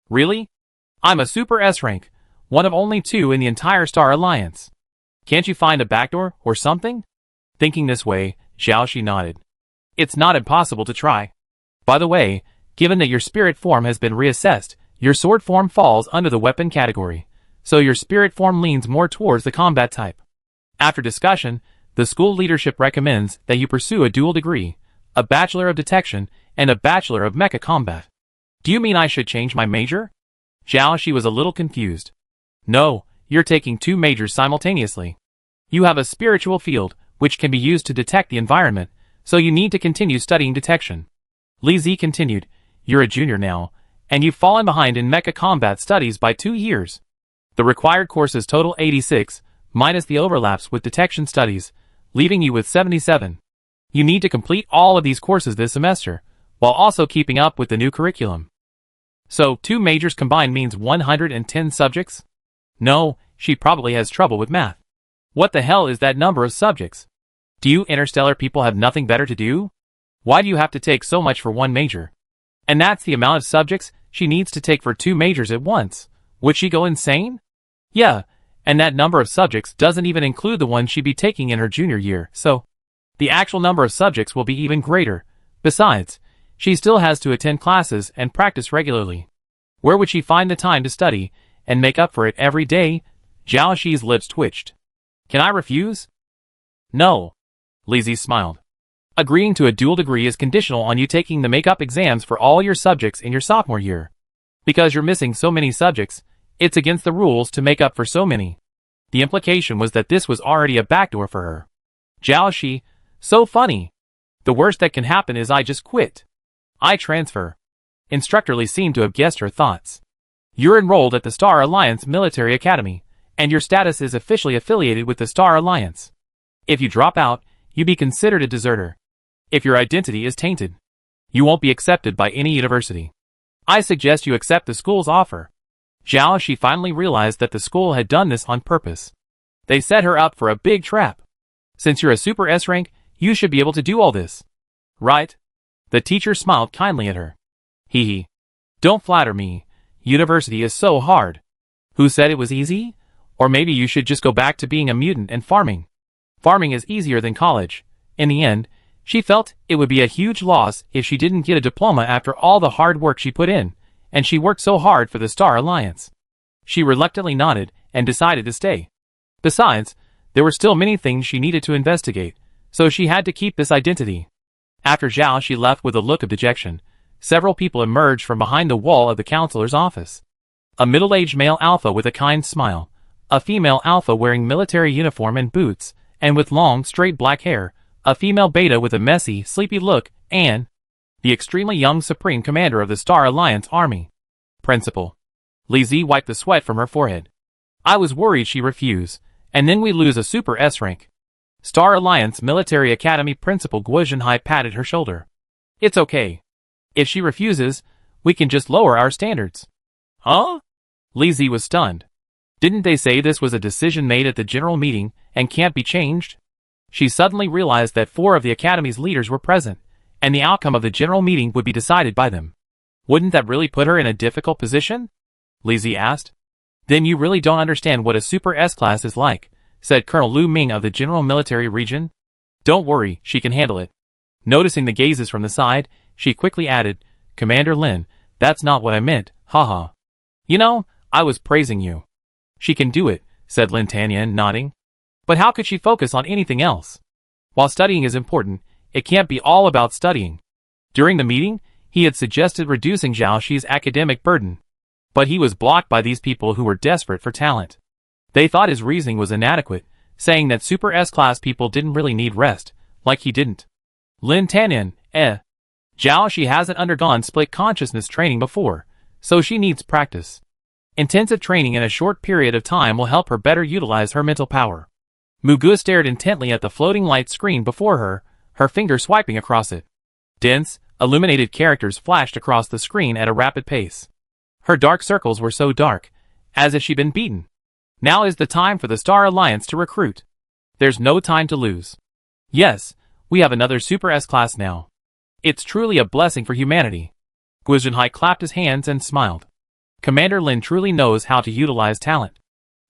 Really? I'm a Super S rank, one of only 2 in the entire Star Alliance. Can't you find a backdoor or something? Thinking this way, Shi nodded. It's not impossible to try. By the way, given that your spirit form has been reassessed, your sword form falls under the weapon category, so your spirit form leans more towards the combat type. After discussion, the school leadership recommends that you pursue a dual degree, a Bachelor of Detection and a Bachelor of Mecha Combat. Do you mean I should change my major? She was a little confused. No, you're taking 2 majors simultaneously. You have a spiritual field, which can be used to detect the environment, so you need to continue studying detection. Li Zi continued, you're a junior now, and you've fallen behind in Mecha Combat studies by 2 years. The required courses total 86, minus the overlaps with detection studies, leaving you with 77. You need to complete all of these courses this semester, while also keeping up with the new curriculum. So, 2 majors combined means 110 subjects? No, she probably has trouble with math. What the hell is that number of subjects? Do you Interstellar people have nothing better to do? Why do you have to take so much for 1 major? And that's the amount of subjects she needs to take for 2 majors at once. Would she go insane? Yeah, and that number of subjects doesn't even include the ones she'd be taking in her junior year, so the actual number of subjects will be even greater. Besides, she still has to attend classes and practice regularly. Where would she find the time to study and make up for it every day? Xi's lips twitched. Can I refuse? No. Li Zi smiled. Agreeing to a dual degree is conditional on you taking the make-up exams for all your subjects in your sophomore year. Because you're missing so many subjects, it's against the rules to make up for so many. The implication was that this was already a backdoor for her. Shi, so funny. The worst that can happen is I just quit. I transfer. Instructor Li seemed to have guessed her thoughts. You're enrolled at the Star Alliance Military Academy, and your status is officially affiliated with the Star Alliance. If you drop out, you'd be considered a deserter. If your identity is tainted, you won't be accepted by any university. I suggest you accept the school's offer. Zhao Shi finally realized that the school had done this on purpose. They set her up for a big trap. Since you're a Super S rank, you should be able to do all this. Right? The teacher smiled kindly at her. Hee hee. Don't flatter me. University is so hard. Who said it was easy? Or maybe you should just go back to being a mutant and farming. Farming is easier than college. In the end, she felt it would be a huge loss if she didn't get a diploma after all the hard work she put in, and she worked so hard for the Star Alliance. She reluctantly nodded and decided to stay. Besides, there were still many things she needed to investigate, so she had to keep this identity. After Zhao Shi left with a look of dejection, several people emerged from behind the wall of the counselor's office. A middle-aged male alpha with a kind smile, a female alpha wearing military uniform and boots, and with long, straight black hair, a female beta with a messy, sleepy look, and the extremely young Supreme Commander of the Star Alliance Army. Principal. Li Zi wiped the sweat from her forehead. I was worried she refused, and then we lose a Super S rank. Star Alliance Military Academy Principal Guo Zhenhai patted her shoulder. It's okay. If she refuses, we can just lower our standards. Huh? Li Zi was stunned. Didn't they say this was a decision made at the general meeting and can't be changed? She suddenly realized that 4 of the Academy's leaders were present, and the outcome of the general meeting would be decided by them. Wouldn't that really put her in a difficult position? Li Zi asked. Then you really don't understand what a Super S-class is like, said Colonel Lu Ming of the General Military Region. Don't worry, she can handle it. Noticing the gazes from the side, she quickly added, Commander Lin, that's not what I meant, haha. You know, I was praising you. She can do it, said Lin Tanyan, nodding. But how could she focus on anything else? While studying is important, it can't be all about studying. During the meeting, he had suggested reducing Zhao Shi's academic burden. But he was blocked by these people who were desperate for talent. They thought his reasoning was inadequate, saying that Super S-class people didn't really need rest, like he didn't. Lin Tanyan, Zhao Shi hasn't undergone split consciousness training before, so she needs practice. Intensive training in a short period of time will help her better utilize her mental power. Mugu stared intently at the floating light screen before her, her finger swiping across it. Dense, illuminated characters flashed across the screen at a rapid pace. Her dark circles were so dark, as if she'd been beaten. Now is the time for the Star Alliance to recruit. There's no time to lose. Yes, we have another Super S-class now. It's truly a blessing for humanity. Guo Zhenhai clapped his hands and smiled. Commander Lin truly knows how to utilize talent.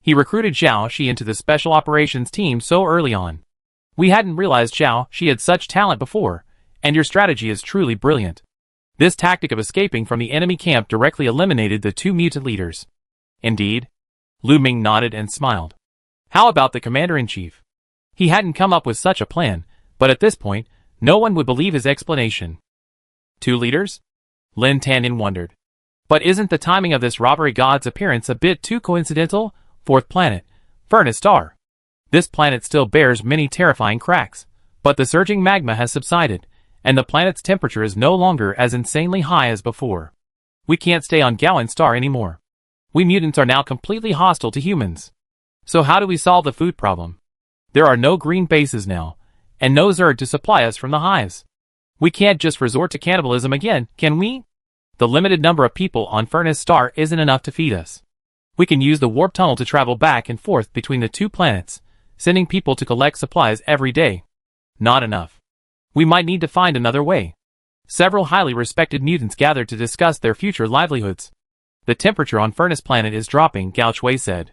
He recruited Zhao Shi into the Special Operations team so early on. We hadn't realized Zhao Shi had such talent before, and your strategy is truly brilliant. This tactic of escaping from the enemy camp directly eliminated the 2 mutant leaders. Indeed. Lu Ming nodded and smiled. How about the Commander-in-Chief? He hadn't come up with such a plan, but at this point, no one would believe his explanation. 2 leaders? Lin Tanyan wondered. But isn't the timing of this robbery god's appearance a bit too coincidental? 4th planet, Furnace Star. This planet still bears many terrifying cracks, but the surging magma has subsided, and the planet's temperature is no longer as insanely high as before. We can't stay on Gowan Star anymore. We mutants are now completely hostile to humans. So how do we solve the food problem? There are no green bases now, and no Zerd to supply us from the hives. We can't just resort to cannibalism again, can we? The limited number of people on Furnace Star isn't enough to feed us. We can use the warp tunnel to travel back and forth between the 2 planets, sending people to collect supplies every day. Not enough. We might need to find another way. Several highly respected mutants gathered to discuss their future livelihoods. The temperature on Furnace Planet is dropping, Gao Chui said.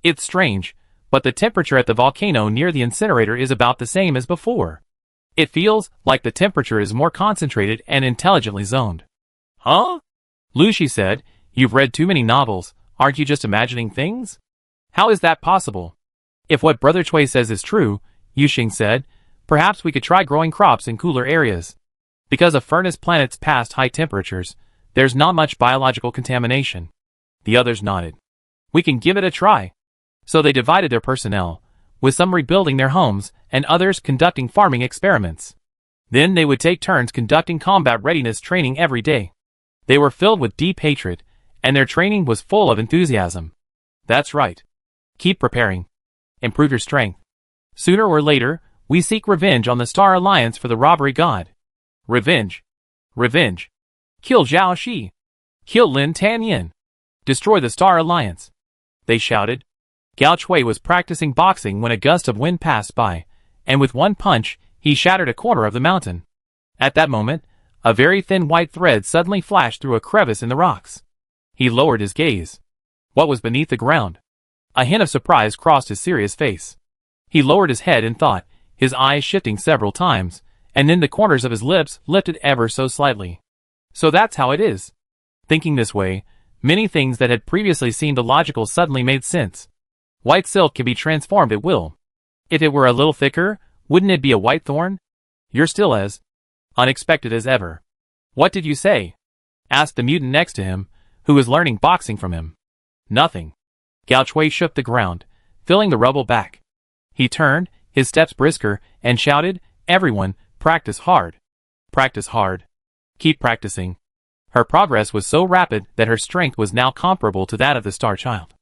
It's strange, but the temperature at the volcano near the incinerator is about the same as before. It feels like the temperature is more concentrated and intelligently zoned. Huh? Lu Shi said, you've read too many novels, aren't you just imagining things? How is that possible? If what Brother Chui says is true, Yuxing said, perhaps we could try growing crops in cooler areas. Because of Furnace Planet's past high temperatures, there's not much biological contamination. The others nodded. We can give it a try. So they divided their personnel, with some rebuilding their homes and others conducting farming experiments. Then they would take turns conducting combat readiness training every day. They were filled with deep hatred, and their training was full of enthusiasm. That's right. Keep preparing. Improve your strength. Sooner or later, we seek revenge on the Star Alliance for the robbery god. Revenge. Revenge. Kill Zhao Shi. Kill Lin Tanyan. Destroy the Star Alliance! They shouted. Gao Chui was practicing boxing when a gust of wind passed by, and with one punch, he shattered a corner of the mountain. At that moment, a very thin white thread suddenly flashed through a crevice in the rocks. He lowered his gaze. What was beneath the ground? A hint of surprise crossed his serious face. He lowered his head in thought, his eyes shifting several times, and then the corners of his lips lifted ever so slightly. So that's how it is. Thinking this way, many things that had previously seemed illogical suddenly made sense. White silk can be transformed at will. If it were a little thicker, wouldn't it be a white thorn? You're still as unexpected as ever. What did you say? Asked the mutant next to him, who was learning boxing from him. Nothing. Gao Chui shook the ground, filling the rubble back. He turned, his steps brisker, and shouted, "Everyone, practice hard. Practice hard. Keep practicing." Her progress was so rapid that her strength was now comparable to that of the Star Child.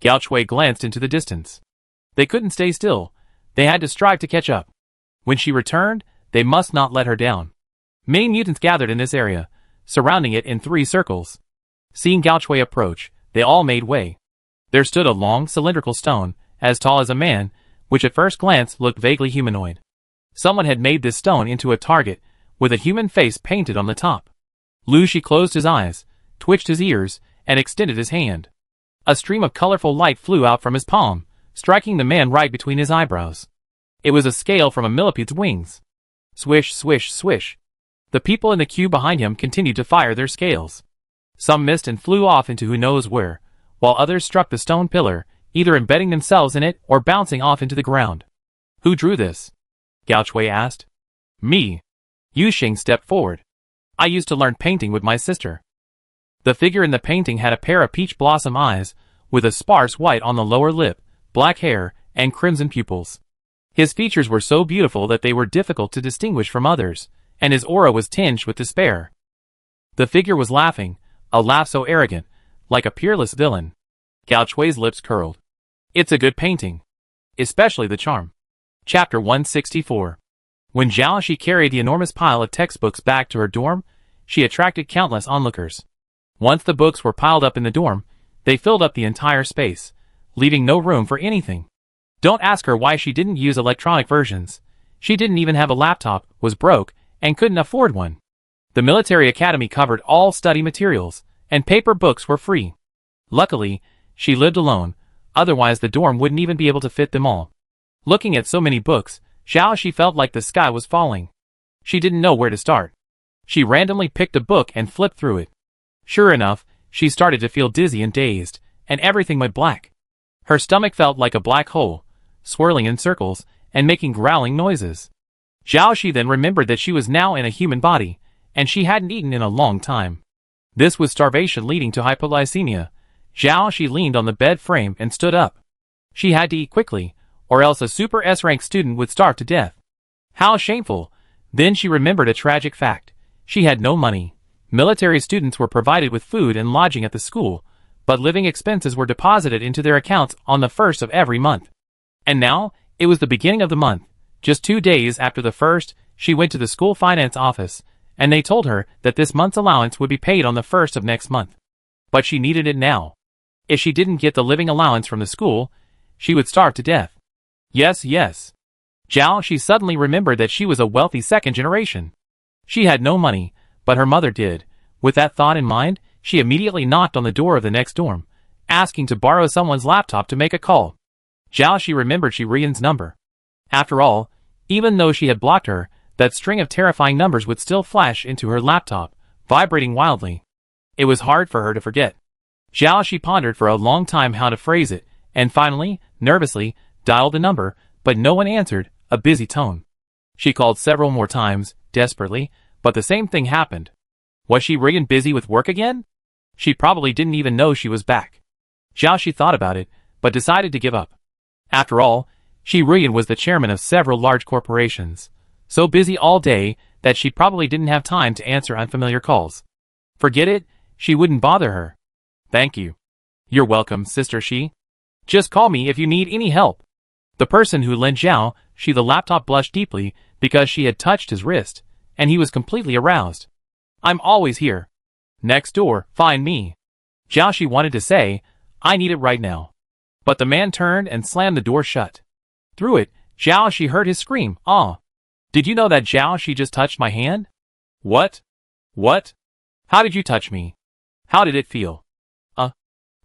Gao Chui glanced into the distance. They couldn't stay still. They had to strive to catch up. When she returned, they must not let her down. Many mutants gathered in this area, surrounding it in 3 circles. Seeing Gao Chui approach, they all made way. There stood a long, cylindrical stone, as tall as a man, which at first glance looked vaguely humanoid. Someone had made this stone into a target, with a human face painted on the top. Lu Shi closed his eyes, twitched his ears, and extended his hand. A stream of colorful light flew out from his palm, striking the man right between his eyebrows. It was a scale from a millipede's wings. Swish, swish, swish. The people in the queue behind him continued to fire their scales. Some missed and flew off into who knows where, while others struck the stone pillar, either embedding themselves in it or bouncing off into the ground. Who drew this? Gao Chui asked. Me. Yu Xing stepped forward. I used to learn painting with my sister. The figure in the painting had a pair of peach blossom eyes, with a sparse white on the lower lip, black hair, and crimson pupils. His features were so beautiful that they were difficult to distinguish from others, and his aura was tinged with despair. The figure was laughing, a laugh so arrogant, like a peerless villain. Gao Chui's lips curled. It's a good painting. Especially the charm. Chapter 164. When Zhao Shi carried the enormous pile of textbooks back to her dorm, she attracted countless onlookers. Once the books were piled up in the dorm, they filled up the entire space, leaving no room for anything. Don't ask her why she didn't use electronic versions. She didn't even have a laptop, was broke, and couldn't afford one. The military academy covered all study materials, and paper books were free. Luckily, she lived alone, otherwise the dorm wouldn't even be able to fit them all. Looking at so many books, Zhao Shi felt like the sky was falling. She didn't know where to start. She randomly picked a book and flipped through it. Sure enough, she started to feel dizzy and dazed, and everything went black. Her stomach felt like a black hole, swirling in circles, and making growling noises. Zhao Shi then remembered that she was now in a human body, and she hadn't eaten in a long time. This was starvation leading to hypoglycemia. Zhao Shi leaned on the bed frame and stood up. She had to eat quickly, or else a super S-rank student would starve to death. How shameful! Then she remembered a tragic fact. She had no money. Military students were provided with food and lodging at the school, but living expenses were deposited into their accounts on the 1st of every month. And now, it was the beginning of the month. Just 2 days after the 1st, she went to the school finance office, and they told her that this month's allowance would be paid on the 1st of next month. But she needed it now. If she didn't get the living allowance from the school, she would starve to death. Yes. Zhao Shi suddenly remembered that she was a wealthy second generation. She had no money, but her mother did. With that thought in mind, she immediately knocked on the door of the next dorm, asking to borrow someone's laptop to make a call. Zhao Shi remembered Shirian's number. After all, even though she had blocked her, that string of terrifying numbers would still flash into her laptop, vibrating wildly. It was hard for her to forget. Zhao Shi pondered for a long time how to phrase it, and finally, nervously, dialed the number, but no one answered, a busy tone. She called several more times, desperately, but the same thing happened. Was Shirian busy with work again? She probably didn't even know she was back. Zhao Shi thought about it, but decided to give up. After all, Shirian was the chairman of several large corporations, so busy all day that she probably didn't have time to answer unfamiliar calls. Forget it, she wouldn't bother her. Thank you. You're welcome, Sister Shi. Just call me if you need any help. The person who lent Zhao Shi the laptop blushed deeply because she had touched his wrist, and he was completely aroused. I'm always here. Next door, find me. Jiaoxi wanted to say, I need it right now. But the man turned and slammed the door shut. Through it, Jiaoxi heard his scream, "Ah! Did you know that Jiaoxi just touched my hand?" What? What? How did you touch me? How did it feel?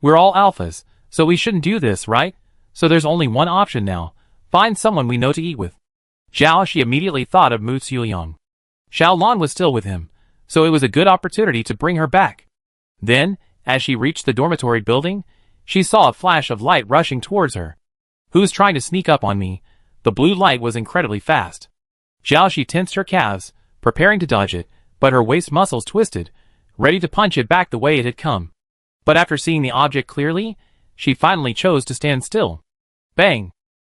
We're all alphas, so we shouldn't do this, right? So there's only one option now. Find someone we know to eat with. Jiaoxi immediately thought of Mu Xiaoyang. Xiaolan was still with him, so it was a good opportunity to bring her back. Then, as she reached the dormitory building, she saw a flash of light rushing towards her. Who's trying to sneak up on me? The blue light was incredibly fast. Jiaoxi tensed her calves, preparing to dodge it, but her waist muscles twisted, ready to punch it back the way it had come. But after seeing the object clearly, she finally chose to stand still. Bang!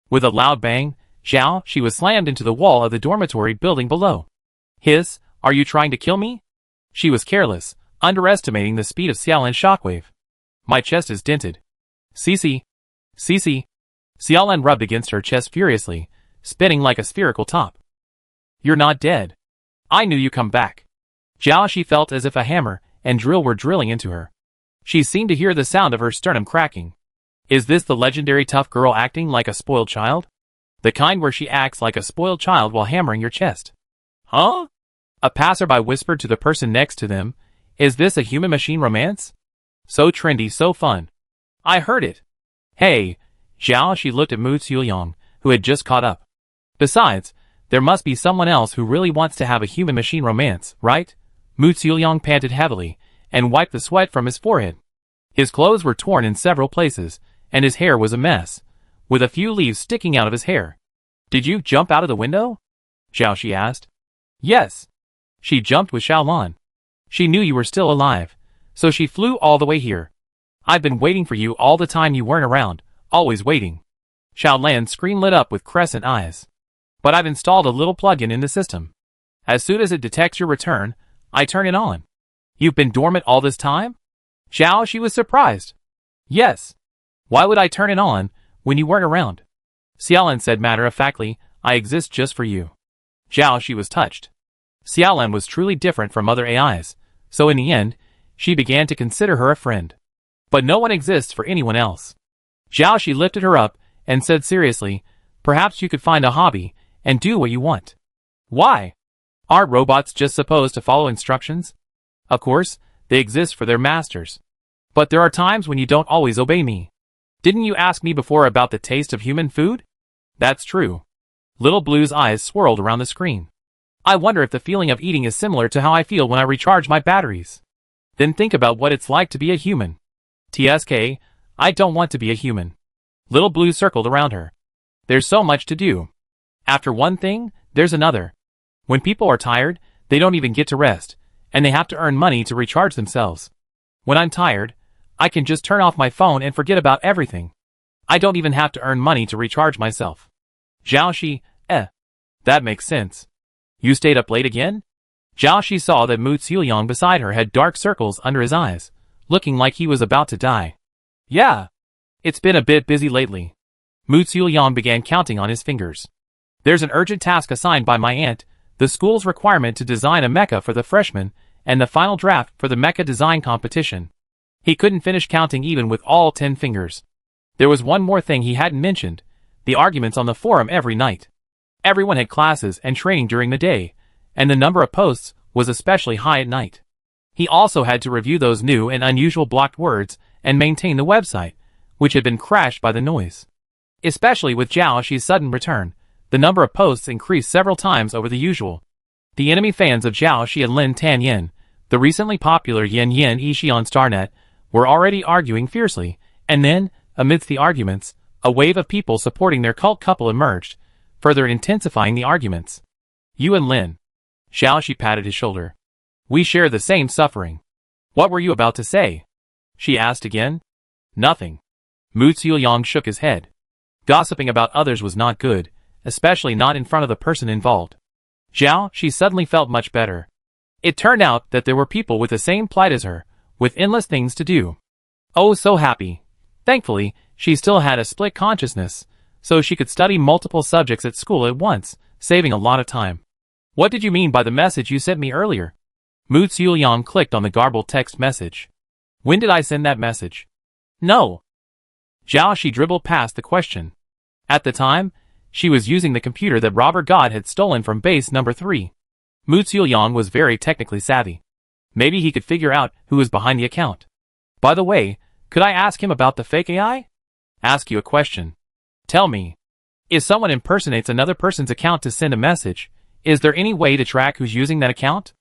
With a loud bang, Jiaoxi was slammed into the wall of the dormitory building below. Hiss, are you trying to kill me? She was careless, underestimating the speed of Xiaolan's shockwave. My chest is dented. Cici. Xiaolan rubbed against her chest furiously, spinning like a spherical top. You're not dead. I knew you come back. Jiaoxi felt as if a hammer and drill were drilling into her. She seemed to hear the sound of her sternum cracking. Is this the legendary tough girl acting like a spoiled child? The kind where she acts like a spoiled child while hammering your chest. Huh? A passerby whispered to the person next to them, is this a human-machine romance? So trendy, so fun. I heard it. Hey, Jiaoxi looked at Mu Xiaoyang, who had just caught up. Besides, there must be someone else who really wants to have a human-machine romance, right? Mu Xiaoyang panted heavily, and wiped the sweat from his forehead. His clothes were torn in several places, and his hair was a mess, with a few leaves sticking out of his hair. Did you jump out of the window? Jiaoxi asked. Yes. She jumped with Xiaolan. She knew you were still alive, so she flew all the way here. I've been waiting for you all the time you weren't around, always waiting. Xiaolan's screen lit up with crescent eyes. But I've installed a little plugin in the system. As soon as it detects your return, I turn it on. You've been dormant all this time? Jiaoxi was surprised. Yes. Why would I turn it on when you weren't around? Xiaolan said matter-of-factly, I exist just for you. Jiaoxi was touched. Xiaolan was truly different from other AIs, so in the end, she began to consider her a friend. But no one exists for anyone else. Jiaoxi lifted her up and said seriously, perhaps you could find a hobby and do what you want. Why? Aren't robots just supposed to follow instructions? Of course, they exist for their masters. But there are times when you don't always obey me. Didn't you ask me before about the taste of human food? That's true. Little Blue's eyes swirled around the screen. I wonder if the feeling of eating is similar to how I feel when I recharge my batteries. Then think about what it's like to be a human. TSK, I don't want to be a human. Little Blue circled around her. There's so much to do. After one thing, there's another. When people are tired, they don't even get to rest, and they have to earn money to recharge themselves. When I'm tired, I can just turn off my phone and forget about everything. I don't even have to earn money to recharge myself. Jiaoxi, that makes sense. You stayed up late again? Jiaoxi saw that Mu Xiaoyang beside her had dark circles under his eyes, looking like he was about to die. Yeah. It's been a bit busy lately. Mu Xiaoyang began counting on his fingers. There's an urgent task assigned by my aunt, the school's requirement to design a mecha for the freshmen, and the final draft for the mecha design competition. He couldn't finish counting even with all 10 fingers. There was one more thing he hadn't mentioned, the arguments on the forum every night. Everyone had classes and training during the day, and the number of posts was especially high at night. He also had to review those new and unusual blocked words and maintain the website, which had been crashed by the noise. Especially with Jiaoxi's sudden return, the number of posts increased several times over the usual. The enemy fans of Jiaoxi and Lin Tanyan, the recently popular Yin Yin Ishi on Starnet, were already arguing fiercely, and then, amidst the arguments, a wave of people supporting their cult couple emerged, further intensifying the arguments. You and Lin. Jiaoxi patted his shoulder. We share the same suffering. What were you about to say? She asked again. Nothing. Mu Xiaoyang shook his head. Gossiping about others was not good, especially not in front of the person involved. Jiaoxi suddenly felt much better. It turned out that there were people with the same plight as her, with endless things to do. Oh, so happy. Thankfully, she still had a split consciousness, so she could study multiple subjects at school at once, saving a lot of time. What did you mean by the message you sent me earlier? Mu Xiaoyang clicked on the garbled text message. When did I send that message? No. Zhao Shi dribbled past the question. At the time, she was using the computer that Robert God had stolen from base number 3. Mu Xiuyang was very technically savvy. Maybe he could figure out who was behind the account. By the way, could I ask him about the fake AI? Ask you a question. Tell me. If someone impersonates another person's account to send a message, is there any way to track who's using that account?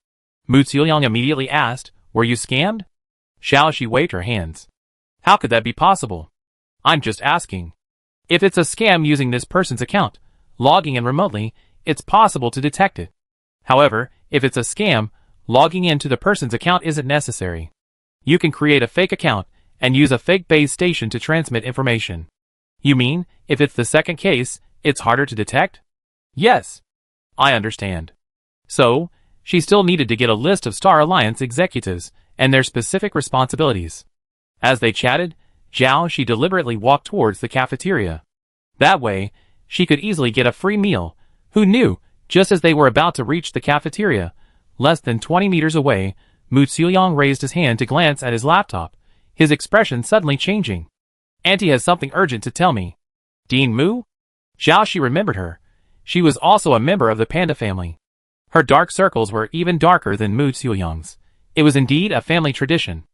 Mu Xiuyang immediately asked, were you scammed? Zhao Shi waved her hands. How could that be possible? I'm just asking. If it's a scam using this person's account, logging in remotely, it's possible to detect it. However, if it's a scam, logging into the person's account isn't necessary. You can create a fake account and use a fake base station to transmit information. You mean, if it's the second case, it's harder to detect? Yes. I understand. So, she still needed to get a list of Star Alliance executives and their specific responsibilities. As they chatted, Zhao Shi deliberately walked towards the cafeteria. That way, she could easily get a free meal. Who knew, just as they were about to reach the cafeteria, less than 20 meters away, Mu Xiuyang raised his hand to glance at his laptop, his expression suddenly changing. Auntie has something urgent to tell me. Dean Mu? Zhao Shi remembered her. She was also a member of the Panda family. Her dark circles were even darker than Mu Xiuyang's. It was indeed a family tradition.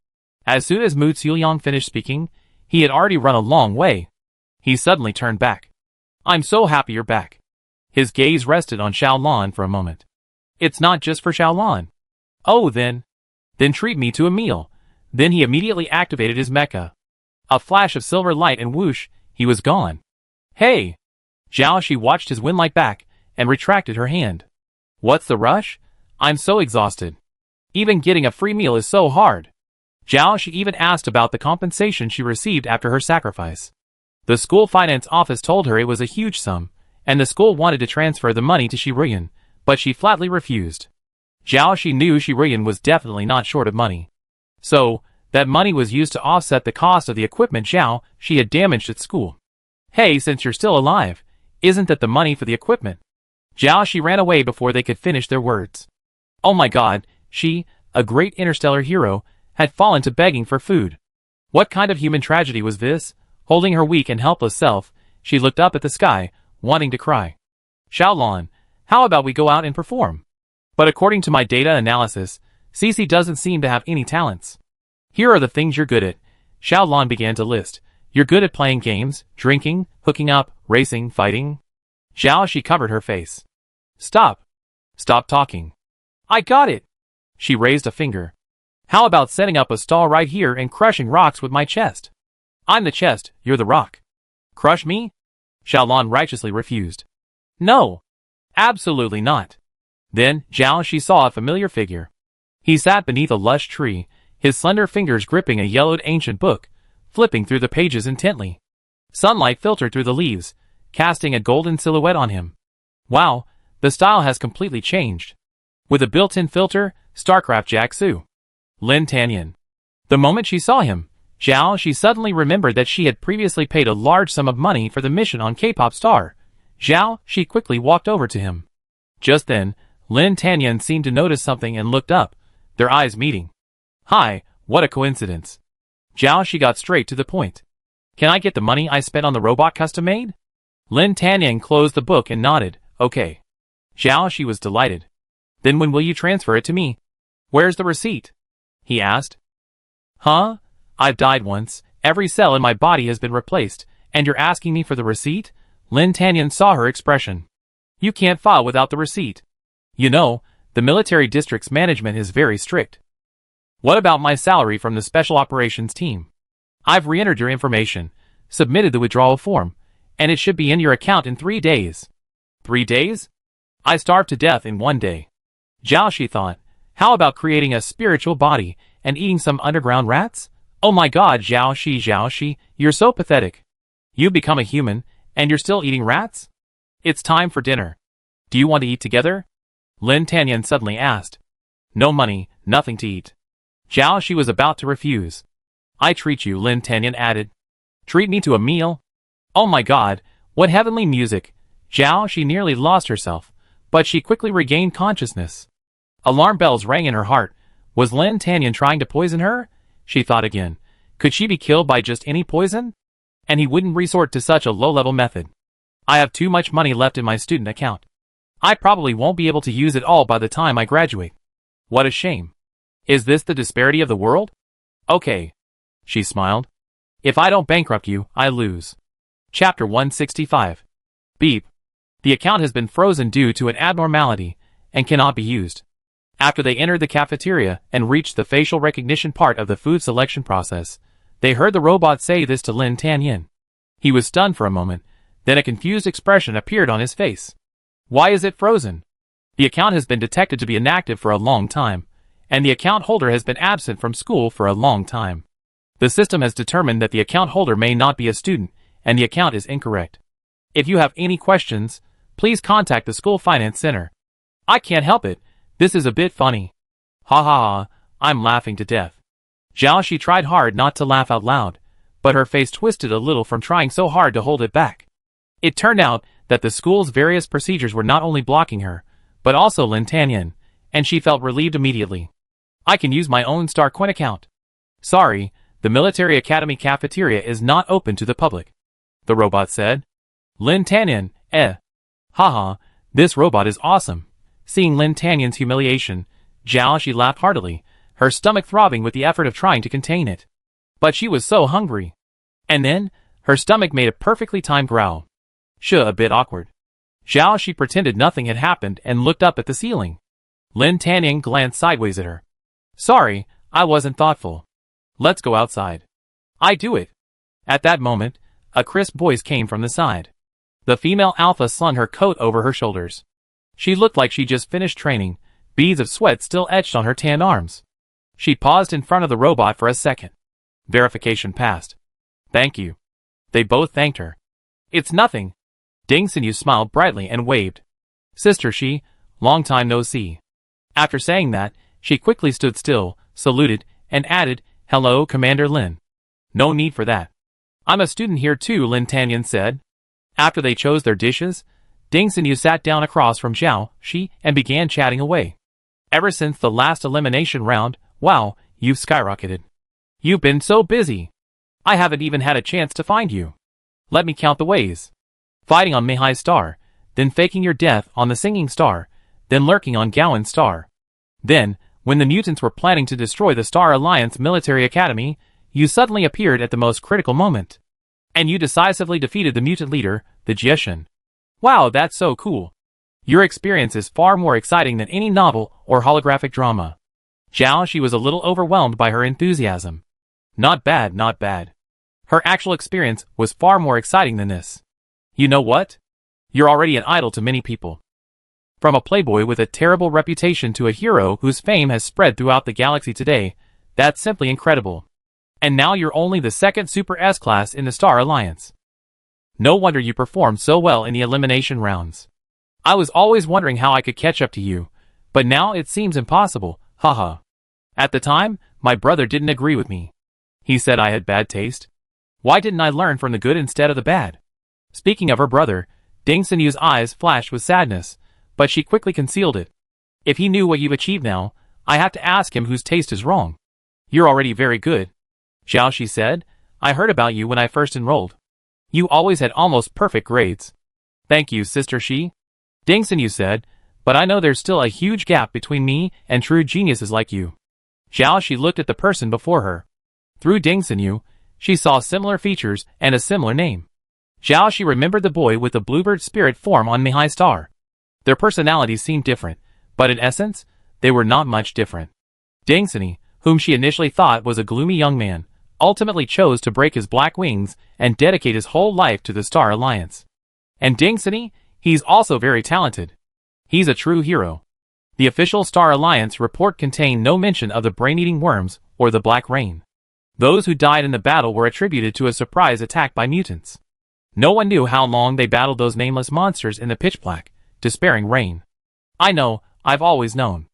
As soon as Mu Xiuyang finished speaking, he had already run a long way. He suddenly turned back. I'm so happy you're back. His gaze rested on Xiaolan for a moment. It's not just for Xiaolan. Oh, then treat me to a meal. Then he immediately activated his mecha. A flash of silver light and whoosh, he was gone. Hey! Zhao Shi watched his Winlight back and retracted her hand. What's the rush? I'm so exhausted. Even getting a free meal is so hard. Zhao Shi even asked about the compensation she received after her sacrifice. The school finance office told her it was a huge sum, and the school wanted to transfer the money to Shiruyan, but she flatly refused. Zhao Shi knew Shiruyan was definitely not short of money. So, that money was used to offset the cost of the equipment Zhao Shi had damaged at school. Hey, since you're still alive, isn't that the money for the equipment? Zhao Shi ran away before they could finish their words. Oh my god, she, a great interstellar hero, had fallen to begging for food. What kind of human tragedy was this? Holding her weak and helpless self, she looked up at the sky, wanting to cry. Xiaolan, how about we go out and perform? But according to my data analysis, Cici doesn't seem to have any talents. Here are the things you're good at. Xiaolan began to list. You're good at playing games, drinking, hooking up, racing, fighting. Zhao Shi covered her face. Stop. Stop talking. I got it. She raised a finger. How about setting up a stall right here and crushing rocks with my chest? I'm the chest, you're the rock. Crush me? Xiaolan righteously refused. No. Absolutely not. Then, Zhao Shi saw a familiar figure. He sat beneath a lush tree, his slender fingers gripping a yellowed ancient book, flipping through the pages intently. Sunlight filtered through the leaves, casting a golden silhouette on him. Wow, the style has completely changed. With a built-in filter, StarCraft Jack Su. Lin Tanyan. The moment she saw him, Zhao Shi suddenly remembered that she had previously paid a large sum of money for the mission on K-pop Star. Zhao Shi quickly walked over to him. Just then, Lin Tanyan seemed to notice something and looked up, their eyes meeting. Hi, what a coincidence. Zhao Shi got straight to the point. Can I get the money I spent on the robot custom made? Lin Tanyan closed the book and nodded, okay. Zhao Shi was delighted. Then when will you transfer it to me? Where's the receipt? He asked. Huh? I've died once, every cell in my body has been replaced, and you're asking me for the receipt? Lin Tanyan saw her expression. You can't file without the receipt. You know, the military district's management is very strict. What about my salary from the special operations team? I've re-entered your information, submitted the withdrawal form, and it should be in your account in 3 days. 3 days? I starved to death in 1 day. Zhao Shi thought, how about creating a spiritual body and eating some underground rats? Oh my god, Zhao Shi, you're so pathetic. You become a human, and you're still eating rats? It's time for dinner. Do you want to eat together? Lin Tanyan suddenly asked. No money, nothing to eat. Zhao Shi was about to refuse. I treat you, Lin Tanyan added. Treat me to a meal? Oh my god, what heavenly music. Zhao Shi nearly lost herself, but she quickly regained consciousness. Alarm bells rang in her heart. Was Lin Tanyan trying to poison her? she thought again. Could she be killed by just any poison? And he wouldn't resort to such a low-level method. I have too much money left in my student account. I probably won't be able to use it all by the time I graduate. What a shame. Is this the disparity of the world? Okay. She smiled. If I don't bankrupt you, I lose. Chapter 165. Beep. The account has been frozen due to an abnormality and cannot be used. After they entered the cafeteria and reached the facial recognition part of the food selection process, they heard the robot say this to Lin Tanyan. He was stunned for a moment, then a confused expression appeared on his face. Why is it frozen? The account has been detected to be inactive for a long time, and the account holder has been absent from school for a long time. The system has determined that the account holder may not be a student, and the account is incorrect. If you have any questions, please contact the school finance center. I can't help it. This is a bit funny. Ha ha ha, I'm laughing to death. Zhao Shi tried hard not to laugh out loud, but her face twisted a little from trying so hard to hold it back. It turned out that the school's various procedures were not only blocking her, but also Lin Tanyan, and she felt relieved immediately. I can use my own Star Coin account. Sorry, the Military Academy cafeteria is not open to the public, the robot said. Lin Tanyan, Haha, this robot is awesome. Seeing Lin Tanyan's humiliation, Zhao Shi laughed heartily, her stomach throbbing with the effort of trying to contain it. But she was so hungry. And then, her stomach made a perfectly timed growl. A bit awkward. Zhao Shi pretended nothing had happened and looked up at the ceiling. Lin Tanyan glanced sideways at her. Sorry, I wasn't thoughtful. Let's go outside. I do it. At that moment, a crisp voice came from the side. The female alpha slung her coat over her shoulders. She looked like she just finished training, beads of sweat still etched on her tanned arms. She paused in front of the robot for a second. Verification passed. Thank you. They both thanked her. It's nothing. Ding Xinyu smiled brightly and waved. Sister Shi, long time no see. After saying that, she quickly stood still, saluted, and added, Hello, Commander Lin. No need for that. I'm a student here too, Lin Tanyan said. After they chose their dishes, Ding Xinyu sat down across from Zhao Shi and began chatting away. Ever since the last elimination round, wow, you've skyrocketed. You've been so busy. I haven't even had a chance to find you. Let me count the ways. Fighting on Mihai's star, then faking your death on the singing star, then lurking on Gowan's star. Then, when the mutants were planning to destroy the Star Alliance Military Academy, you suddenly appeared at the most critical moment. And you decisively defeated the mutant leader, the Jieshan. Wow, that's so cool. Your experience is far more exciting than any novel or holographic drama. Zhao Shi was a little overwhelmed by her enthusiasm. Not bad, not bad. Her actual experience was far more exciting than this. You know what? You're already an idol to many people. From a playboy with a terrible reputation to a hero whose fame has spread throughout the galaxy today, that's simply incredible. And now you're only the second Super S-Class in the Star Alliance. No wonder you performed so well in the elimination rounds. I was always wondering how I could catch up to you, but now it seems impossible, haha. At the time, my brother didn't agree with me. He said I had bad taste. Why didn't I learn from the good instead of the bad? Speaking of her brother, Ding Xinyu's eyes flashed with sadness, but she quickly concealed it. If he knew what you've achieved now, I have to ask him whose taste is wrong. You're already very good. Zhao Shi said, I heard about you when I first enrolled. You always had almost perfect grades. Thank you, Sister Shi. Ding Xinyu said, but I know there's still a huge gap between me and true geniuses like you. Zhao Shi looked at the person before her. Through Ding Xinyu, she saw similar features and a similar name. Zhao Shi remembered the boy with the bluebird spirit form on Mihai's star. Their personalities seemed different, but in essence, they were not much different. Ding Xinyu, whom she initially thought was a gloomy young man, ultimately chose to break his black wings and dedicate his whole life to the Star Alliance. And Ding Xinyu, he's also very talented. He's a true hero. The official Star Alliance report contained no mention of the brain-eating worms or the Black Rain. Those who died in the battle were attributed to a surprise attack by mutants. No one knew how long they battled those nameless monsters in the pitch-black, despairing rain. I know, I've always known.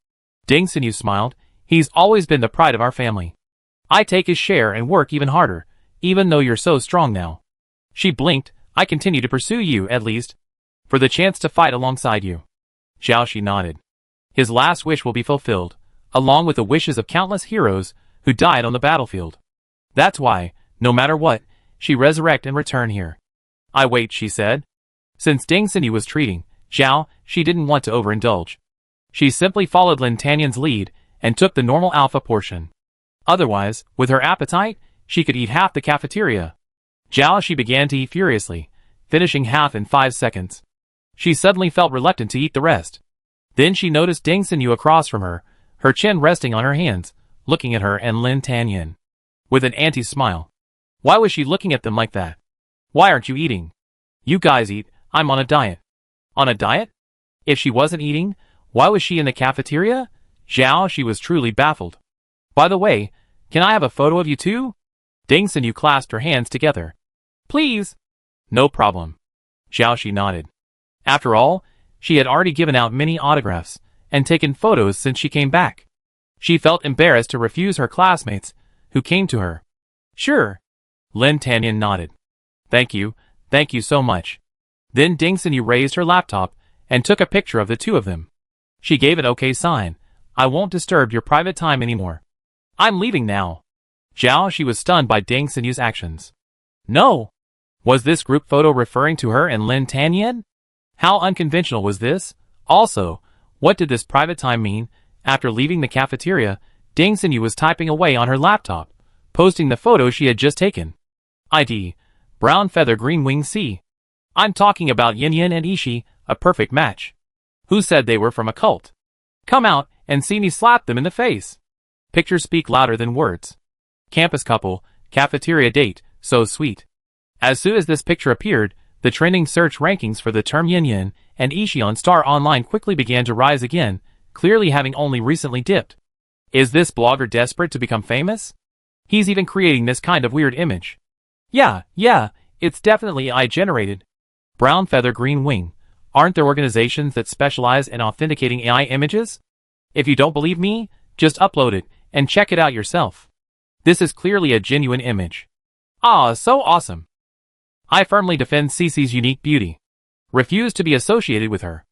Ding Xinyu smiled. He's always been the pride of our family. I take his share and work even harder, even though you're so strong now. She blinked. I continue to pursue you, at least, for the chance to fight alongside you. Zhao Shi nodded. His last wish will be fulfilled, along with the wishes of countless heroes who died on the battlefield. That's why, no matter what, she resurrect and return here. I wait, she said. Since Ding Xinyu was treating Zhao, she didn't want to overindulge. She simply followed Lin Tanyan's lead and took the normal alpha portion. Otherwise, with her appetite, she could eat half the cafeteria. Zhao she began to eat furiously, finishing half in 5 seconds. She suddenly felt reluctant to eat the rest. Then she noticed Ding Xinyu across from her, her chin resting on her hands, looking at her and Lin Tanyan. With an anti-smile. Why was she looking at them like that? Why aren't you eating? You guys eat, I'm on a diet. On a diet? If she wasn't eating, why was she in the cafeteria? Zhao she was truly baffled. By the way, can I have a photo of you too? Ding Xinyu clasped her hands together. Please. No problem. Zhao she nodded. After all, she had already given out many autographs and taken photos since she came back. She felt embarrassed to refuse her classmates, who came to her. Sure. Lin Tanyan nodded. Thank you so much. Then Ding Xinyu raised her laptop and took a picture of the two of them. She gave an okay sign. I won't disturb your private time anymore. I'm leaving now. Zhao she was stunned by Ding Xinyu's actions. No. Was this group photo referring to her and Lin Tanyan? How unconventional was this? Also, what did this private time mean? After leaving the cafeteria, Ding Xinyu was typing away on her laptop, posting the photo she had just taken. ID. Brown feather green wing C. I'm talking about Yin Yin and Ishi, a perfect match. Who said they were from a cult? Come out and see me slap them in the face. Pictures speak louder than words. Campus couple, cafeteria date, so sweet. As soon as this picture appeared, the trending search rankings for the term Yin Yin and Ishi on Star Online quickly began to rise again, clearly having only recently dipped. Is this blogger desperate to become famous? He's even creating this kind of weird image. Yeah, it's definitely AI-generated. Brown feather green wing. Aren't there organizations that specialize in authenticating AI images? If you don't believe me, just upload it and check it out yourself. This is clearly a genuine image. Ah, so awesome. I firmly defend Cece's unique beauty. Refuse to be associated with her.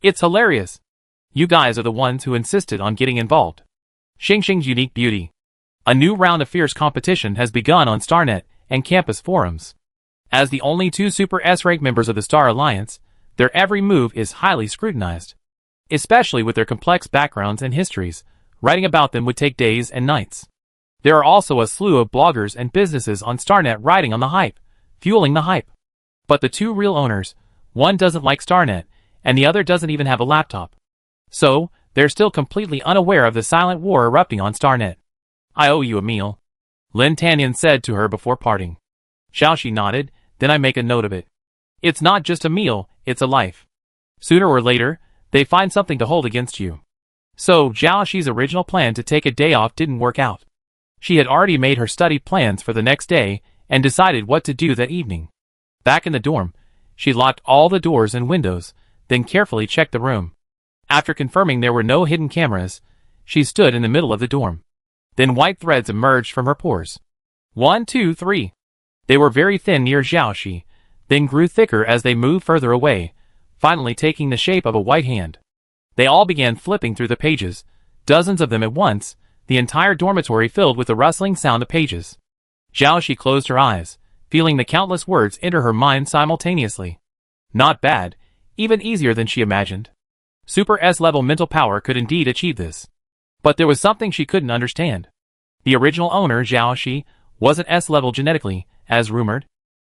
It's hilarious. You guys are the ones who insisted on getting involved. Xingxing's unique beauty. A new round of fierce competition has begun on StarNet and campus forums. As the only two Super S-rank members of the Star Alliance, their every move is highly scrutinized. Especially with their complex backgrounds and histories, writing about them would take days and nights. There are also a slew of bloggers and businesses on StarNet riding on the hype, fueling the hype. But the two real owners, one doesn't like StarNet, and the other doesn't even have a laptop. So, they're still completely unaware of the silent war erupting on StarNet. I owe you a meal. Lin Tanyan said to her before parting. Zhao she nodded, then I make a note of it. It's not just a meal, it's a life. Sooner or later, they find something to hold against you. So, Zhao Shi's original plan to take a day off didn't work out. She had already made her study plans for the next day and decided what to do that evening. Back in the dorm, she locked all the doors and windows, then carefully checked the room. After confirming there were no hidden cameras, she stood in the middle of the dorm. Then white threads emerged from her pores. 1, 2, 3. They were very thin near Zhao Shi, then grew thicker as they moved further away, finally taking the shape of a white hand. They all began flipping through the pages, dozens of them at once, the entire dormitory filled with the rustling sound of pages. Zhao Shi closed her eyes, feeling the countless words enter her mind simultaneously. Not bad, even easier than she imagined. Super S-level mental power could indeed achieve this. But there was something she couldn't understand. The original owner, Zhao Shi, wasn't S-level genetically, as rumored.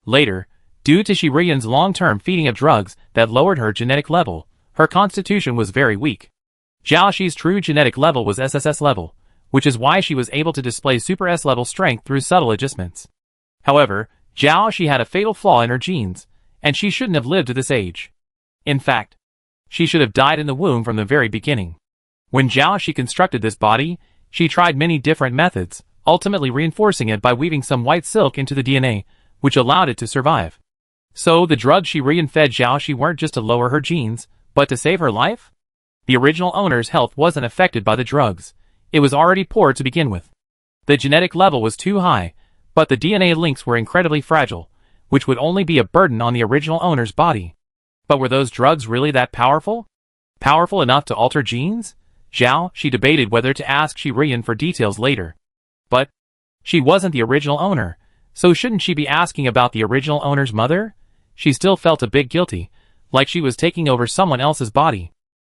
Later, due to Shirian's long-term feeding of drugs that lowered her genetic level, her constitution was very weak. Zhao Shi's true genetic level was SSS level, which is why she was able to display Super S-level strength through subtle adjustments. However, Zhao Shi had a fatal flaw in her genes, and she shouldn't have lived to this age. In fact, she should have died in the womb from the very beginning. When Zhao Shi constructed this body, she tried many different methods, ultimately reinforcing it by weaving some white silk into the DNA, which allowed it to survive. So the drugs she fed Zhao Shi weren't just to lower her genes, but to save her life? The original owner's health wasn't affected by the drugs. It was already poor to begin with. The genetic level was too high, but the DNA links were incredibly fragile, which would only be a burden on the original owner's body. But were those drugs really that powerful? Powerful enough to alter genes? Zhao Shi debated whether to ask Shirian for details later. But she wasn't the original owner, so shouldn't she be asking about the original owner's mother? She still felt a bit guilty, like she was taking over someone else's body.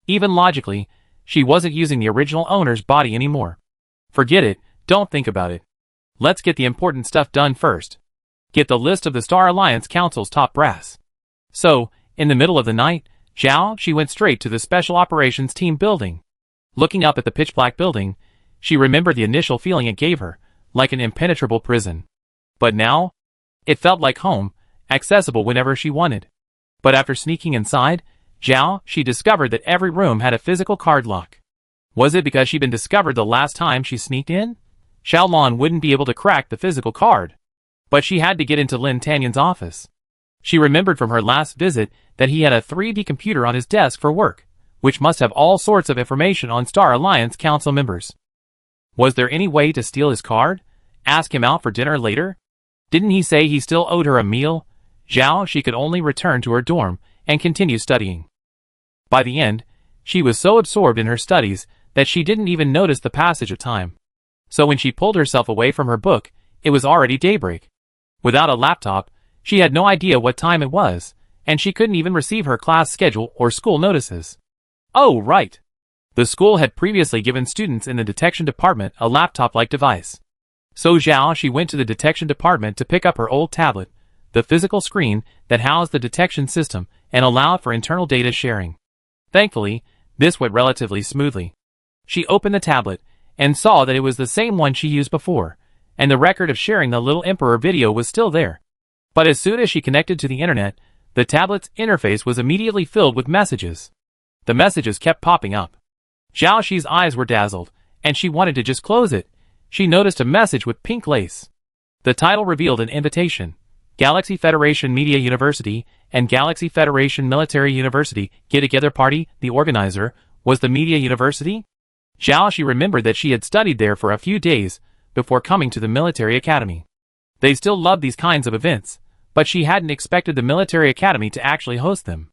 Even logically, she wasn't using the original owner's body anymore. Forget it, don't think about it. Let's get the important stuff done first. Get the list of the Star Alliance Council's top brass. So, in the middle of the night, she went straight to the Special Operations Team building. Looking up at the pitch-black building, she remembered the initial feeling it gave her, like an impenetrable prison. But now, it felt like home, accessible whenever she wanted. But after sneaking inside, she discovered that every room had a physical card lock. Was it because she'd been discovered the last time she sneaked in? Xiaolon wouldn't be able to crack the physical card. But she had to get into Lin Tanyan's office. She remembered from her last visit that he had a 3D computer on his desk for work, which must have all sorts of information on Star Alliance Council members. Was there any way to steal his card? Ask him out for dinner later? Didn't he say he still owed her a meal? She could only return to her dorm and continue studying. By the end, she was so absorbed in her studies that she didn't even notice the passage of time. So when she pulled herself away from her book, it was already daybreak. Without a laptop, she had no idea what time it was, and she couldn't even receive her class schedule or school notices. Oh, right. The school had previously given students in the detection department a laptop-like device. So she went to the detection department to pick up her old tablet, the physical screen that housed the detection system and allowed for internal data sharing. Thankfully, this went relatively smoothly. She opened the tablet and saw that it was the same one she used before, and the record of sharing the Little Emperor video was still there. But as soon as she connected to the internet, the tablet's interface was immediately filled with messages. The messages kept popping up. Xiaoxi's eyes were dazzled, and she wanted to just close it. She noticed a message with pink lace. The title revealed an invitation. Galaxy Federation Media University and Galaxy Federation Military University get-together party. The organizer was the Media University. She remembered that she had studied there for a few days before coming to the military academy. They still loved these kinds of events, but she hadn't expected the military academy to actually host them.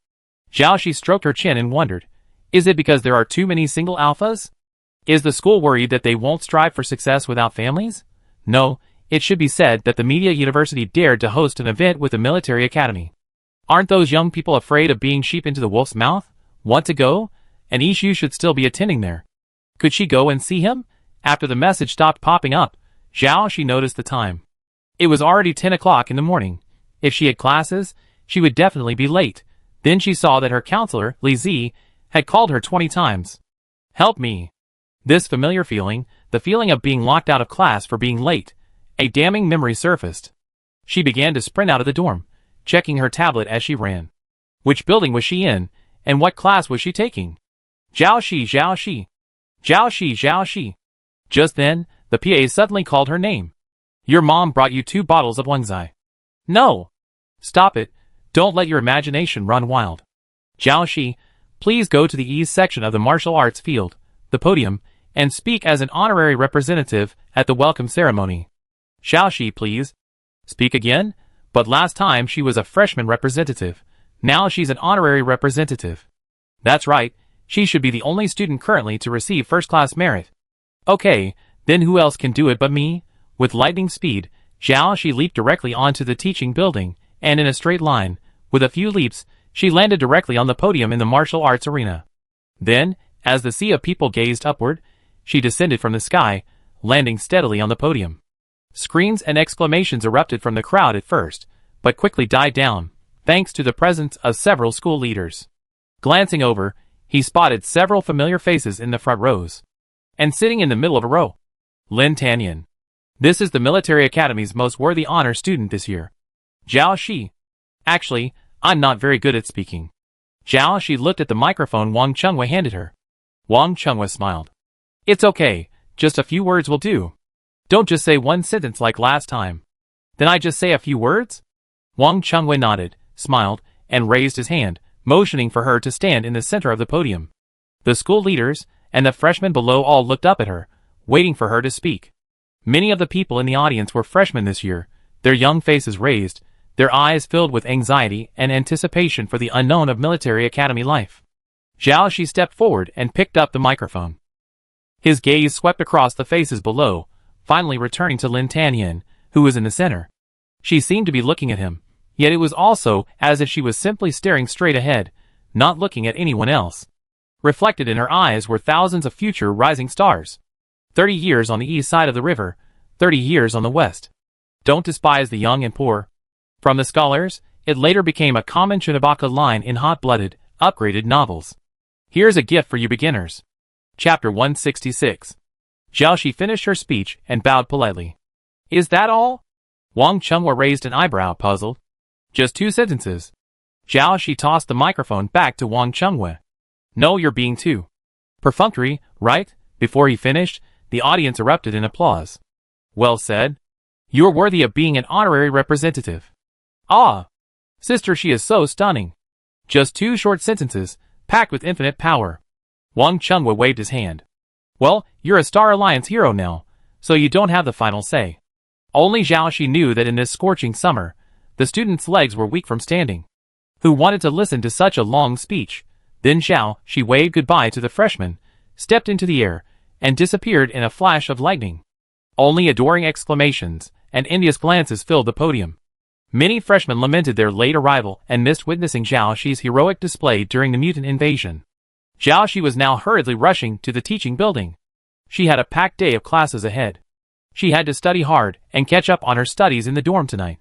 She stroked her chin and wondered, is it because there are too many single alphas? Is the school worried that they won't strive for success without families? No, it should be said that the Media University dared to host an event with the military academy. Aren't those young people afraid of being sheep into the wolf's mouth? Want to go? And Ishu should still be attending there. Could she go and see him? After the message stopped popping up, she noticed the time. It was already 10 o'clock in the morning. If she had classes, she would definitely be late. Then she saw that her counselor, Li Zi, had called her 20 times. Help me. This familiar feeling, the feeling of being locked out of class for being late, a damning memory surfaced. She began to sprint out of the dorm, checking her tablet as she ran. Which building was she in, and what class was she taking? Zhao Shi. Just then, the PA suddenly called her name. Your mom brought you 2 bottles of Wengzai. No. Stop it. Don't let your imagination run wild. Zhao, please go to the E's section of the martial arts field, the podium, and speak as an honorary representative at the welcome ceremony. Xiaoxi, please. Speak again? But last time she was a freshman representative. Now she's an honorary representative. That's right, she should be the only student currently to receive first-class merit. Okay, then who else can do it but me? With lightning speed, Xiaoxi leaped directly onto the teaching building, and in a straight line, with a few leaps, she landed directly on the podium in the martial arts arena. Then, as the sea of people gazed upward, she descended from the sky, landing steadily on the podium. Screams and exclamations erupted from the crowd at first, but quickly died down, thanks to the presence of several school leaders. Glancing over, he spotted several familiar faces in the front rows. And sitting in the middle of a row, Lin Tanyan. This is the military academy's most worthy honor student this year. Zhao. Actually, I'm not very good at speaking. Zhao looked at the microphone Wang Chengwei handed her. Wang Chengwei smiled. It's okay, just a few words will do. Don't just say one sentence like last time. Then I just say a few words? Wang Chengwei nodded, smiled, and raised his hand, motioning for her to stand in the center of the podium. The school leaders and the freshmen below all looked up at her, waiting for her to speak. Many of the people in the audience were freshmen this year, their young faces raised, their eyes filled with anxiety and anticipation for the unknown of military academy life. Zhao stepped forward and picked up the microphone. His gaze swept across the faces below, finally returning to Lin Tanyan, who was in the center. She seemed to be looking at him, yet it was also as if she was simply staring straight ahead, not looking at anyone else. Reflected in her eyes were thousands of future rising stars. 30 years on the east side of the river, 30 years on the west. Don't despise the young and poor. From the scholars, it later became a common Chunabaka line in hot-blooded, upgraded novels. Here's a gift for you beginners. Chapter 166. Jiaoxi finished her speech and bowed politely. Is that all? Wang Chunghua raised an eyebrow, puzzled. Just 2 sentences. Jiaoxi tossed the microphone back to Wang Chunghua. No, you're being too perfunctory, right? Before he finished, the audience erupted in applause. Well said. You're worthy of being an honorary representative. Ah! Sister, she is so stunning. Just 2 short sentences, packed with infinite power. Wang Chunghua waved his hand. Well, you're a Star Alliance hero now, so you don't have the final say. Only Jiaoxi knew that in this scorching summer, the students' legs were weak from standing. Who wanted to listen to such a long speech? Then she waved goodbye to the freshmen, stepped into the air, and disappeared in a flash of lightning. Only adoring exclamations and envious glances filled the podium. Many freshmen lamented their late arrival and missed witnessing Jiaoxi's heroic display during the mutant invasion. Jiaoxi was now hurriedly rushing to the teaching building. She had a packed day of classes ahead. She had to study hard and catch up on her studies in the dorm tonight.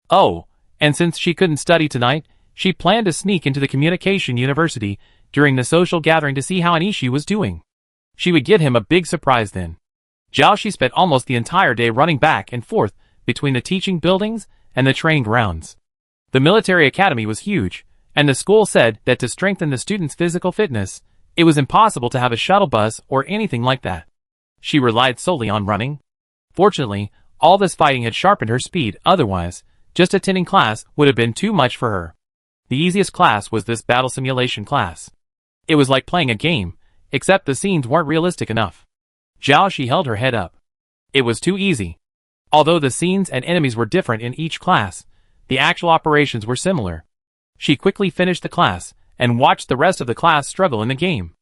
Oh, and since she couldn't study tonight, she planned to sneak into the communication university during the social gathering to see how Anishi was doing. She would get him a big surprise then. Jiaoxi spent almost the entire day running back and forth between the teaching buildings and the training grounds. The military academy was huge, and the school said that to strengthen the students' physical fitness, it was impossible to have a shuttle bus or anything like that. She relied solely on running. Fortunately, all this fighting had sharpened her speed, otherwise, just attending class would have been too much for her. The easiest class was this battle simulation class. It was like playing a game, except the scenes weren't realistic enough. Jiaoxi held her head up. It was too easy. Although the scenes and enemies were different in each class, the actual operations were similar. She quickly finished the class and watched the rest of the class struggle in the game.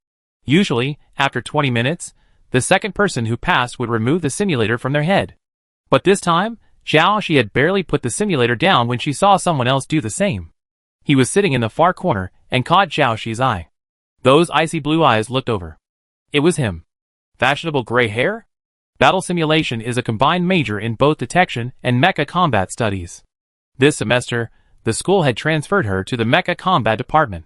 Usually, after 20 minutes, the second person who passed would remove the simulator from their head. But this time, Jiaoxi had barely put the simulator down when she saw someone else do the same. He was sitting in the far corner and caught Jiaoxi's eye. Those icy blue eyes looked over. It was him. Fashionable gray hair? Battle simulation is a combined major in both detection and mecha combat studies. This semester, the school had transferred her to the mecha combat department.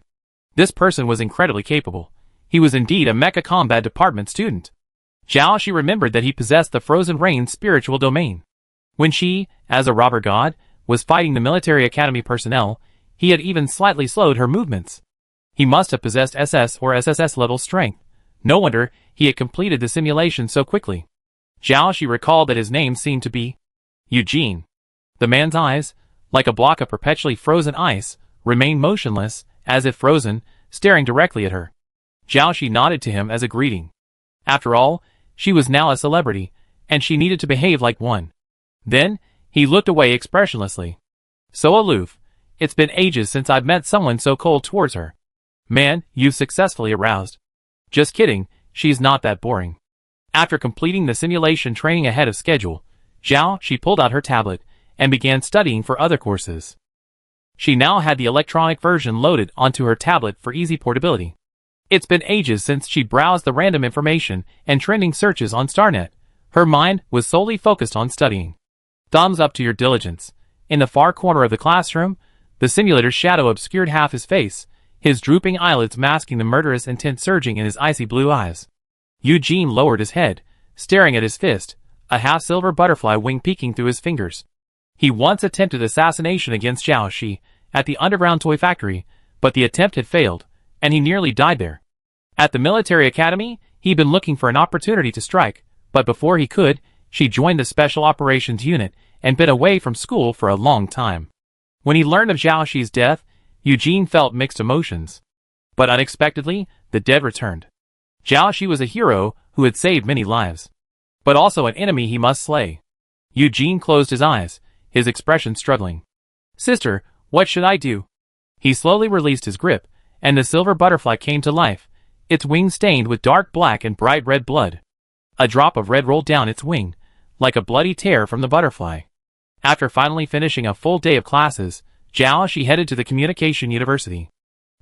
This person was incredibly capable. He was indeed a mecha combat department student. Jiaoxi remembered that he possessed the Frozen Rain spiritual domain. When she, as a robber god, was fighting the military academy personnel, he had even slightly slowed her movements. He must have possessed SS or SSS level strength. No wonder he had completed the simulation so quickly. Jiaoxi recalled that his name seemed to be Eugene. The man's eyes, like a block of perpetually frozen ice, remained motionless, as if frozen, staring directly at her. Jiaoxi nodded to him as a greeting. After all, she was now a celebrity, and she needed to behave like one. Then, he looked away expressionlessly. So aloof. It's been ages since I've met someone so cold towards her. Man, you've successfully aroused. Just kidding, she's not that boring. After completing the simulation training ahead of schedule, Jiaoxi pulled out her tablet and began studying for other courses. She now had the electronic version loaded onto her tablet for easy portability. It's been ages since she browsed the random information and trending searches on StarNet. Her mind was solely focused on studying. Thumbs up to your diligence. In the far corner of the classroom, the simulator's shadow obscured half his face, his drooping eyelids masking the murderous intent surging in his icy blue eyes. Eugene lowered his head, staring at his fist, a half-silver butterfly wing peeking through his fingers. He once attempted assassination against Jiaoxi at the underground toy factory, but the attempt had failed, and he nearly died there. At the military academy, he'd been looking for an opportunity to strike, but before he could, she joined the Special Operations Unit and been away from school for a long time. When he learned of Jiaoxi's death, Eugene felt mixed emotions. But unexpectedly, the dead returned. Jiaoxi was a hero who had saved many lives, but also an enemy he must slay. Eugene closed his eyes, his expression struggling. Sister, what should I do? He slowly released his grip, and the silver butterfly came to life, its wings stained with dark black and bright red blood. A drop of red rolled down its wing, like a bloody tear from the butterfly. After finally finishing a full day of classes, she headed to the Communication University.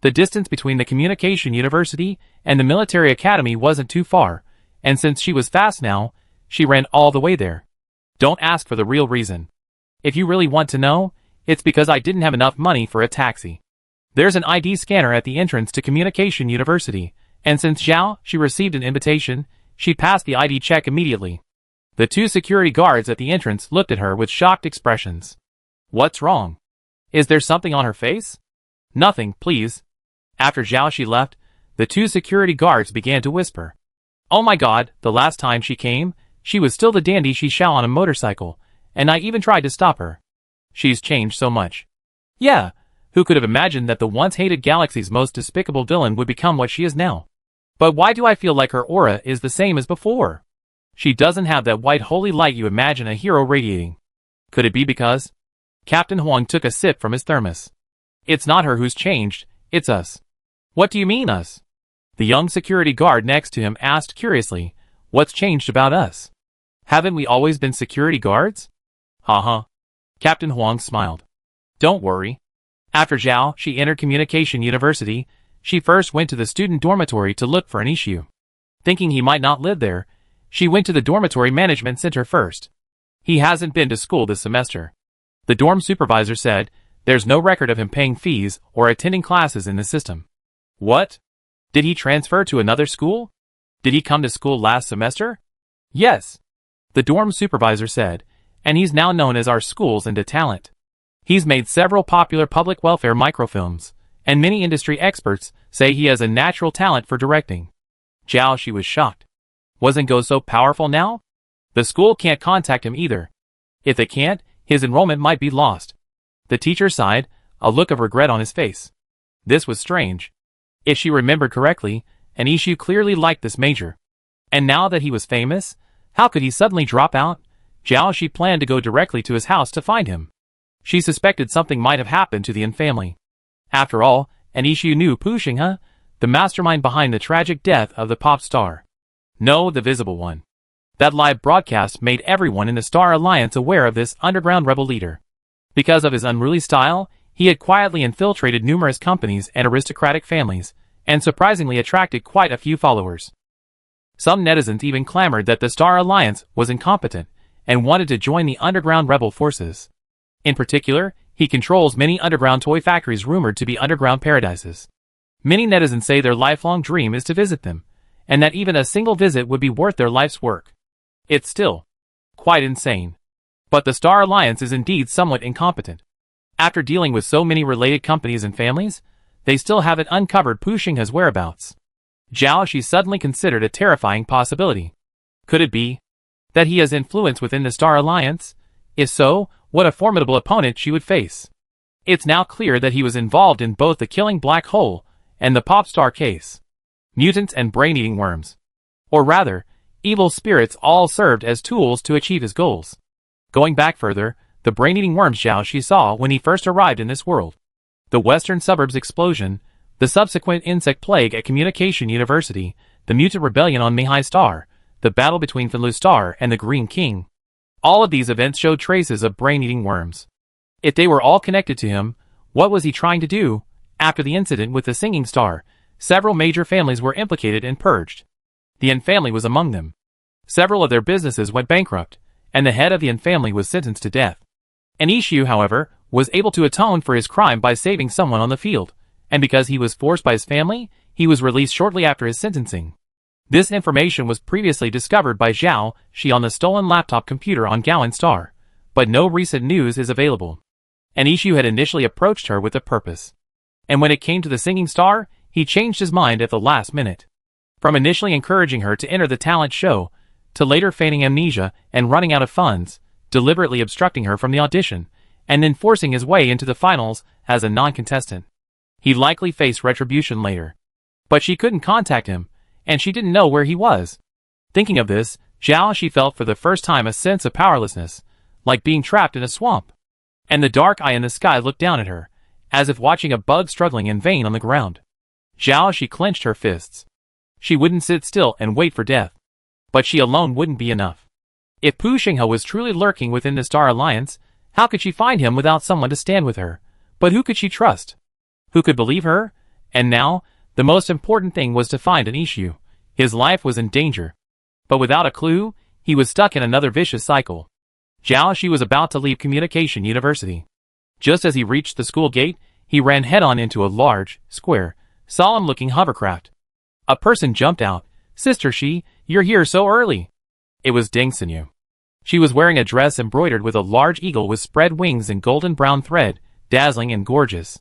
The distance between the Communication University and the military academy wasn't too far, and since she was fast now, she ran all the way there. Don't ask for the real reason. If you really want to know, it's because I didn't have enough money for a taxi. There's an ID scanner at the entrance to Communication University, and since she received an invitation, she passed the ID check immediately. The two security guards at the entrance looked at her with shocked expressions. What's wrong? Is there something on her face? Nothing, please. After she left, the two security guards began to whisper. Oh my god, the last time she came, she was still the dandy she shall on a motorcycle, and I even tried to stop her. She's changed so much. Yeah, who could have imagined that the once hated galaxy's most despicable villain would become what she is now? But why do I feel like her aura is the same as before? She doesn't have that white holy light you imagine a hero radiating. Could it be because? Captain Huang took a sip from his thermos. It's not her who's changed, it's us. What do you mean us? The young security guard next to him asked curiously, what's changed about us? Haven't we always been security guards? Ha. Captain Huang smiled. Don't worry. After she entered Communication University, she first went to the student dormitory to look for an issue. Thinking he might not live there, she went to the dormitory management center first. He hasn't been to school this semester. The dorm supervisor said, there's no record of him paying fees or attending classes in the system. What? Did he transfer to another school? Did he come to school last semester? Yes. The dorm supervisor said, and he's now known as our school's into talent. He's made several popular public welfare microfilms, and many industry experts say he has a natural talent for directing. She was shocked. Wasn't Go so powerful now? The school can't contact him either. If they can't, his enrollment might be lost. The teacher sighed, a look of regret on his face. This was strange. If she remembered correctly, an issue clearly liked this major. And now that he was famous, how could he suddenly drop out? She planned to go directly to his house to find him. She suspected something might have happened to the Yin family. After all, an issue knew Pu Xinghe, the mastermind behind the tragic death of the pop star. No, the visible one. That live broadcast made everyone in the Star Alliance aware of this underground rebel leader. Because of his unruly style, he had quietly infiltrated numerous companies and aristocratic families, and surprisingly attracted quite a few followers. Some netizens even clamored that the Star Alliance was incompetent, and wanted to join the underground rebel forces. In particular, he controls many underground toy factories rumored to be underground paradises. Many netizens say their lifelong dream is to visit them, and that even a single visit would be worth their life's work. It's still quite insane. But the Star Alliance is indeed somewhat incompetent. After dealing with so many related companies and families, they still haven't uncovered Pu Xinghe's whereabouts. She suddenly considered a terrifying possibility. Could it be that he has influence within the Star Alliance? If so, what a formidable opponent she would face. It's now clear that he was involved in both the killing black hole and the pop star case. Mutants and brain-eating worms. Or rather, evil spirits all served as tools to achieve his goals. Going back further, the brain-eating worms she saw when he first arrived in this world. The western suburbs explosion, the subsequent insect plague at Communication University, the mutant rebellion on Mihai Star, the battle between Finlu Star and the Green King. All of these events showed traces of brain-eating worms. If they were all connected to him, what was he trying to do? After the incident with the singing star, several major families were implicated and purged. The Yin family was among them. Several of their businesses went bankrupt, and the head of the Yin family was sentenced to death. An Ishu, however, was able to atone for his crime by saving someone on the field, and because he was forced by his family, he was released shortly after his sentencing. This information was previously discovered by she on the stolen laptop computer on Gowan Star, but no recent news is available. An Ishu had initially approached her with a purpose. And when it came to the singing star, he changed his mind at the last minute. From initially encouraging her to enter the talent show, to later feigning amnesia and running out of funds, deliberately obstructing her from the audition, and then forcing his way into the finals as a non-contestant. He likely faced retribution later. But she couldn't contact him, and she didn't know where he was. Thinking of this, she felt for the first time a sense of powerlessness, like being trapped in a swamp. And the dark eye in the sky looked down at her, as if watching a bug struggling in vain on the ground. She clenched her fists. She wouldn't sit still and wait for death. But she alone wouldn't be enough. If Pu Xinghe was truly lurking within the Star Alliance, how could she find him without someone to stand with her? But who could she trust? Who could believe her? And now, the most important thing was to find an issue. His life was in danger. But without a clue, he was stuck in another vicious cycle. Zhao Shi was about to leave Communication University. Just as he reached the school gate, he ran head-on into a large, square, solemn-looking hovercraft. A person jumped out. "Sister Shi, you're here so early." It was Ding Xinyu. She was wearing a dress embroidered with a large eagle with spread wings and golden brown thread, dazzling and gorgeous.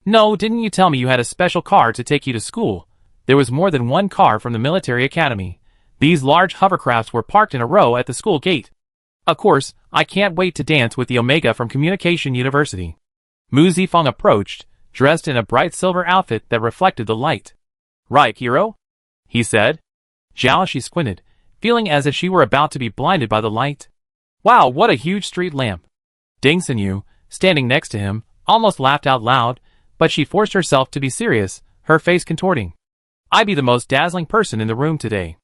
"No, didn't you tell me you had a special car to take you to school?" There was more than one car from the military academy. These large hovercrafts were parked in a row at the school gate. "Of course, I can't wait to dance with the Omega from Communication University." Mu Zifeng approached, dressed in a bright silver outfit that reflected the light. "Right, hero?" he said. Zhao Shi squinted, feeling as if she were about to be blinded by the light. "Wow, what a huge street lamp." Ding Xinyu, standing next to him, almost laughed out loud, but she forced herself to be serious, her face contorting. "I be the most dazzling person in the room today,"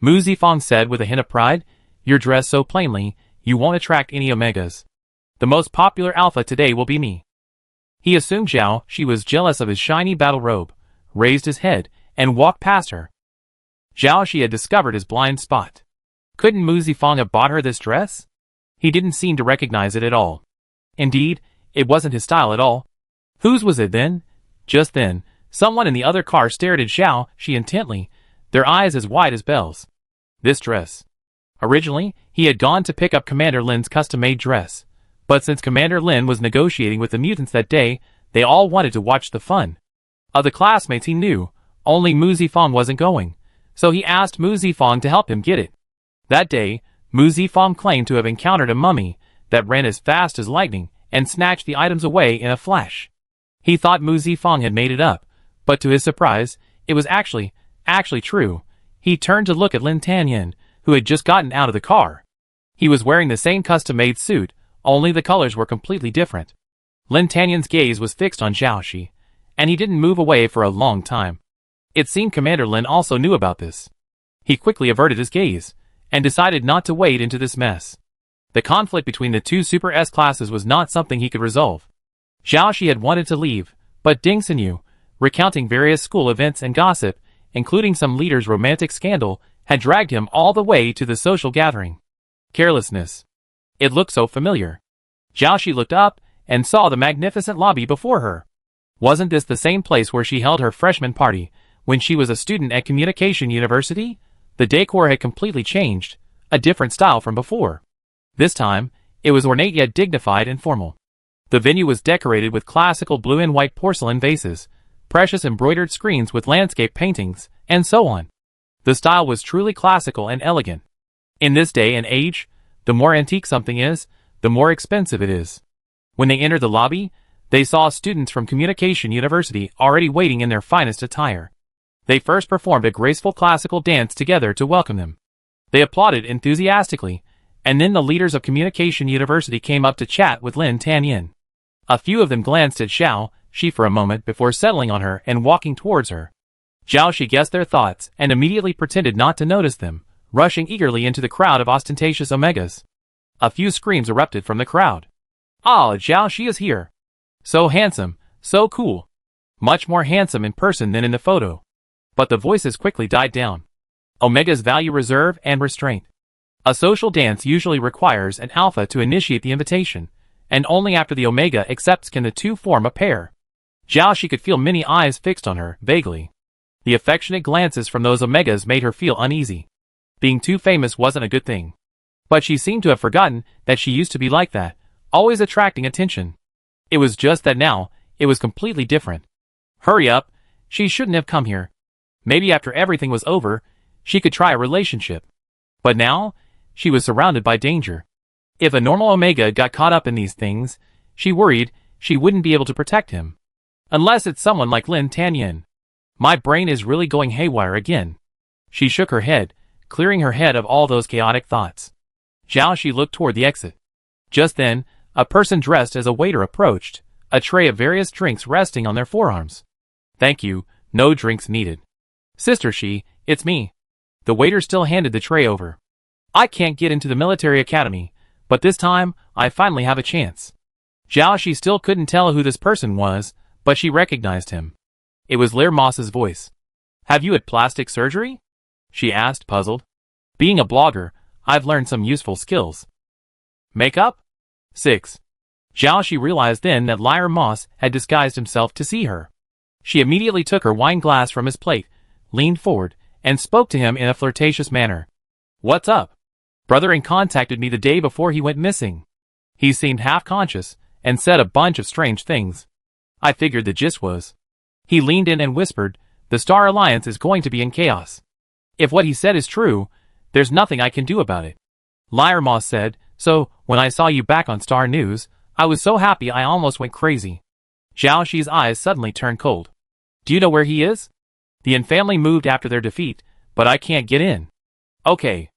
Mu Zifeng said with a hint of pride. "You're dressed so plainly, you won't attract any Omegas. The most popular alpha today will be me." He assumed Zhao Shi was jealous of his shiny battle robe, raised his head, and walked past her. Zhao Shi had discovered his blind spot. Couldn't Mu Zifeng have bought her this dress? He didn't seem to recognize it at all. Indeed, it wasn't his style at all. Whose was it then? Just then, someone in the other car stared at Zhao Shi intently, their eyes as wide as bells. This dress. Originally, he had gone to pick up Commander Lin's custom-made dress. But since Commander Lin was negotiating with the mutants that day, they all wanted to watch the fun. Of the classmates he knew, only Mu Zifeng wasn't going, so he asked Mu Zifeng to help him get it. That day, Mu Zifeng claimed to have encountered a mummy that ran as fast as lightning and snatched the items away in a flash. He thought Mu Zifeng had made it up, but to his surprise, it was actually true. He turned to look at Lin Tanyan, who had just gotten out of the car. He was wearing the same custom-made suit, only the colors were completely different. Lin Tanyan's gaze was fixed on Zhao Shi, and he didn't move away for a long time. It seemed Commander Lin also knew about this. He quickly averted his gaze, and decided not to wade into this mess. The conflict between the two Super S classes was not something he could resolve. Zhao Shi had wanted to leave, but Ding Xinyu, recounting various school events and gossip, including some leader's romantic scandal, had dragged him all the way to the social gathering. Carelessness. It looked so familiar. Zhao Shi looked up and saw the magnificent lobby before her. Wasn't this the same place where she held her freshman party when she was a student at Communication University? The decor had completely changed, a different style from before. This time, it was ornate yet dignified and formal. The venue was decorated with classical blue and white porcelain vases, precious embroidered screens with landscape paintings, and so on. The style was truly classical and elegant. In this day and age, the more antique something is, the more expensive it is. When they entered the lobby, they saw students from Communication University already waiting in their finest attire. They first performed a graceful classical dance together to welcome them. They applauded enthusiastically, and then the leaders of Communication University came up to chat with Lin Tanyan. A few of them glanced at Zhao Shi for a moment before settling on her and walking towards her. Zhao Shi guessed their thoughts and immediately pretended not to notice them, rushing eagerly into the crowd of ostentatious Omegas. A few screams erupted from the crowd. "Ah, Zhao Shi is here. So handsome, so cool. Much more handsome in person than in the photo." But the voices quickly died down. Omegas value reserve and restraint. A social dance usually requires an alpha to initiate the invitation, and only after the Omega accepts can the two form a pair. Zhao Shi could feel many eyes fixed on her, vaguely. The affectionate glances from those Omegas made her feel uneasy. Being too famous wasn't a good thing. But she seemed to have forgotten that she used to be like that, always attracting attention. It was just that now, it was completely different. Hurry up, she shouldn't have come here. Maybe after everything was over, she could try a relationship. But now, she was surrounded by danger. If a normal Omega got caught up in these things, she worried she wouldn't be able to protect him. Unless it's someone like Lin Tanyan. My brain is really going haywire again. She shook her head, clearing her head of all those chaotic thoughts. Zhao Shi looked toward the exit. Just then, a person dressed as a waiter approached, a tray of various drinks resting on their forearms. "Thank you, no drinks needed." "Sister Shi, it's me." The waiter still handed the tray over. I can't get into the military academy, but this time, I finally have a chance. Xiaoxi still couldn't tell who this person was, but she recognized him. It was Lair Moss's voice. Have you had plastic surgery? She asked, puzzled. Being a blogger, I've learned some useful skills. Makeup? 6. Xiaoxi realized then that Lair Moss had disguised himself to see her. She immediately took her wine glass from his plate, leaned forward, and spoke to him in a flirtatious manner. What's up? Brother contacted me the day before he went missing. He seemed half-conscious, and said a bunch of strange things. I figured the gist was. He leaned in and whispered, the Star Alliance is going to be in chaos. If what he said is true, there's nothing I can do about it. Lair Moss said, so, when I saw you back on Star News, I was so happy I almost went crazy. Xiaoxi's eyes suddenly turned cold. Do you know where he is? The Yin family moved after their defeat, but I can't get in. Okay.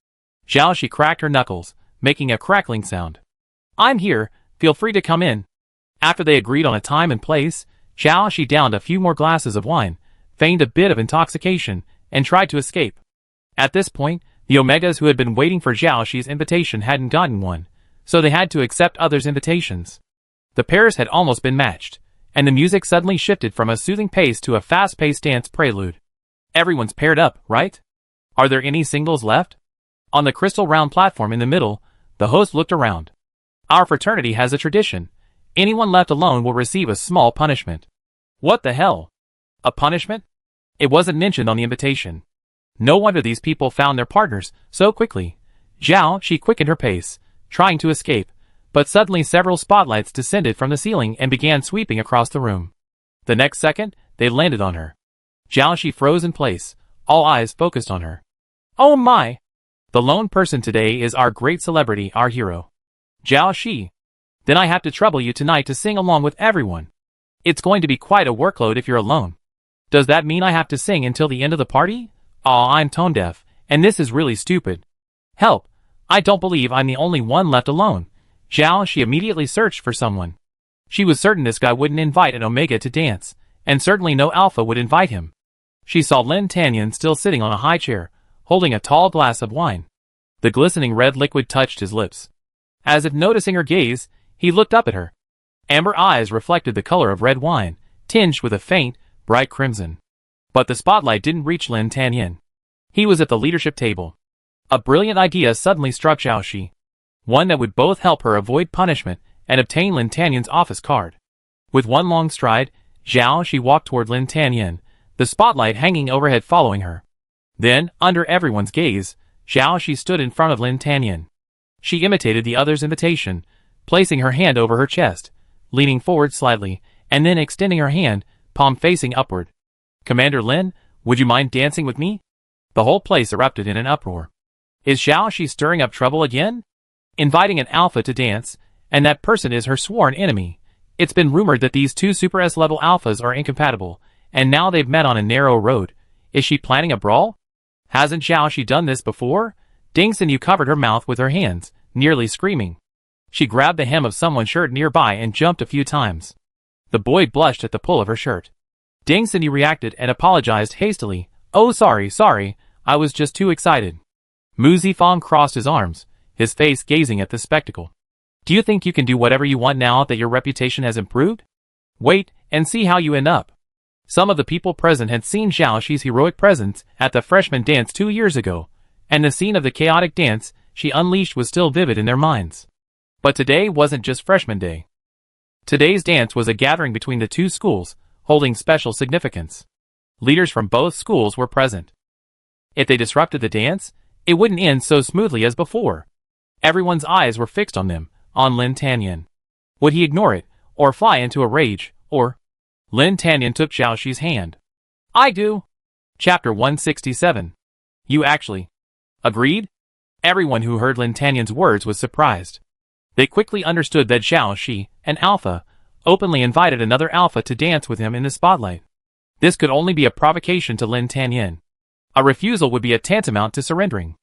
Xiaoxi cracked her knuckles, making a crackling sound. I'm here, feel free to come in. After they agreed on a time and place, Xiaoxi downed a few more glasses of wine, feigned a bit of intoxication, and tried to escape. At this point, the Omegas who had been waiting for Xiaoxi's invitation hadn't gotten one, so they had to accept others' invitations. The pairs had almost been matched, and the music suddenly shifted from a soothing pace to a fast-paced dance prelude. Everyone's paired up, right? Are there any singles left? On the crystal round platform in the middle, the host looked around. Our fraternity has a tradition. Anyone left alone will receive a small punishment. What the hell? A punishment? It wasn't mentioned on the invitation. No wonder these people found their partners so quickly. Xiaoxi quickened her pace, trying to escape, but suddenly several spotlights descended from the ceiling and began sweeping across the room. The next second, they landed on her. Xiaoxi froze in place, all eyes focused on her. Oh my! The lone person today is our great celebrity, our hero. Xiaoxi. Then I have to trouble you tonight to sing along with everyone. It's going to be quite a workload if you're alone. Does that mean I have to sing until the end of the party? Aw, I'm tone deaf, and this is really stupid. Help! I don't believe I'm the only one left alone. Xiaoxi immediately searched for someone. She was certain this guy wouldn't invite an Omega to dance, and certainly no Alpha would invite him. She saw Lin Tanyan still sitting on a high chair, holding a tall glass of wine. The glistening red liquid touched his lips. As if noticing her gaze, he looked up at her. Amber eyes reflected the color of red wine, tinged with a faint, bright crimson. But the spotlight didn't reach Lin Tanyan. He was at the leadership table. A brilliant idea suddenly struck Xiaoxi. One that would both help her avoid punishment and obtain Lin Tanyan's office card. With one long stride, Xiaoxi walked toward Lin Tanyan, the spotlight hanging overhead following her. Then, under everyone's gaze, Xiaoxi stood in front of Lin Tanyan. She imitated the other's invitation, placing her hand over her chest, leaning forward slightly, and then extending her hand, palm facing upward. Commander Lin, would you mind dancing with me? The whole place erupted in an uproar. Is Xiaoxi stirring up trouble again? Inviting an alpha to dance, and that person is her sworn enemy. It's been rumored that these two Super S-level alphas are incompatible, and now they've met on a narrow road. Is she planning a brawl? Hasn't Xiaoxi done this before? Dingson covered her mouth with her hands, nearly screaming. She grabbed the hem of someone's shirt nearby and jumped a few times. The boy blushed at the pull of her shirt. Dingson reacted and apologized hastily. Oh sorry, I was just too excited. Mu Zifang crossed his arms, his face gazing at the spectacle. Do you think you can do whatever you want now that your reputation has improved? Wait and see how you end up. Some of the people present had seen Xiaoxi's heroic presence at the freshman dance 2 years ago, and the scene of the chaotic dance she unleashed was still vivid in their minds. But today wasn't just freshman day. Today's dance was a gathering between the two schools, holding special significance. Leaders from both schools were present. If they disrupted the dance, it wouldn't end so smoothly as before. Everyone's eyes were fixed on them, on Lin Tanyan. Would he ignore it, or fly into a rage, or... Lin Tanyan took Xiaoxi's hand. I do. Chapter 167. You actually... agreed? Everyone who heard Lin Tanyan's words was surprised. They quickly understood that Xiaoxi, an alpha, openly invited another alpha to dance with him in the spotlight. This could only be a provocation to Lin Tanyan. A refusal would be a tantamount to surrendering.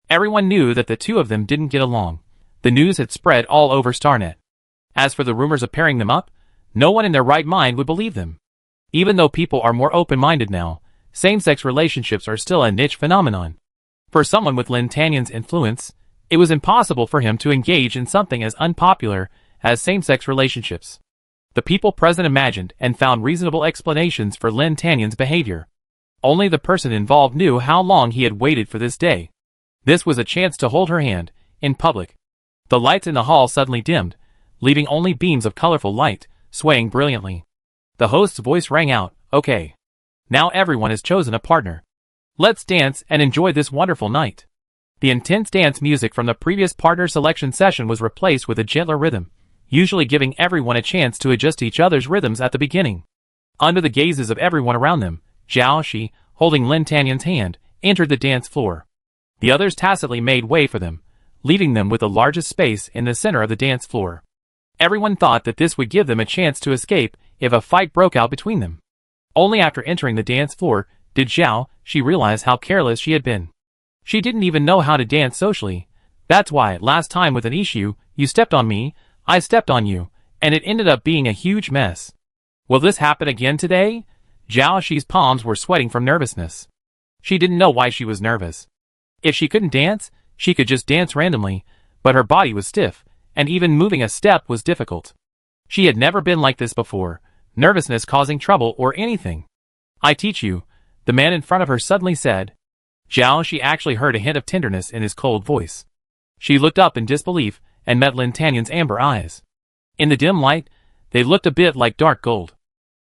Everyone knew that the two of them didn't get along. The news had spread all over Starnet. As for the rumors of pairing them up, no one in their right mind would believe them. Even though people are more open-minded now, same-sex relationships are still a niche phenomenon. For someone with Lin Tanyan's influence, It was impossible for him to engage in something as unpopular as same-sex relationships. The people present imagined and found reasonable explanations for Lin Tanyon's behavior. Only the person involved knew how long he had waited for this day. This was a chance to hold her hand, in public. The lights in the hall suddenly dimmed, leaving only beams of colorful light, swaying brilliantly. The host's voice rang out, "Okay. Now everyone has chosen a partner. Let's dance and enjoy this wonderful night." The intense dance music from the previous partner selection session was replaced with a gentler rhythm, usually giving everyone a chance to adjust to each other's rhythms at the beginning. Under the gazes of everyone around them, Zhao Shi, holding Lin Tanyon's hand, entered the dance floor. The others tacitly made way for them, leaving them with the largest space in the center of the dance floor. Everyone thought that this would give them a chance to escape if a fight broke out between them. Only after entering the dance floor did Zhao Shi realize how careless she had been. She didn't even know how to dance socially. That's why, last time with an issue, you stepped on me, I stepped on you, and it ended up being a huge mess. Will this happen again today? Zhao Shi's palms were sweating from nervousness. She didn't know why she was nervous. If she couldn't dance, she could just dance randomly, but her body was stiff, and even moving a step was difficult. She had never been like this before, nervousness causing trouble or anything. "I teach you," the man in front of her suddenly said. Zhao Shi actually heard a hint of tenderness in his cold voice. She looked up in disbelief and met Lin Tanyon's amber eyes. In the dim light, they looked a bit like dark gold.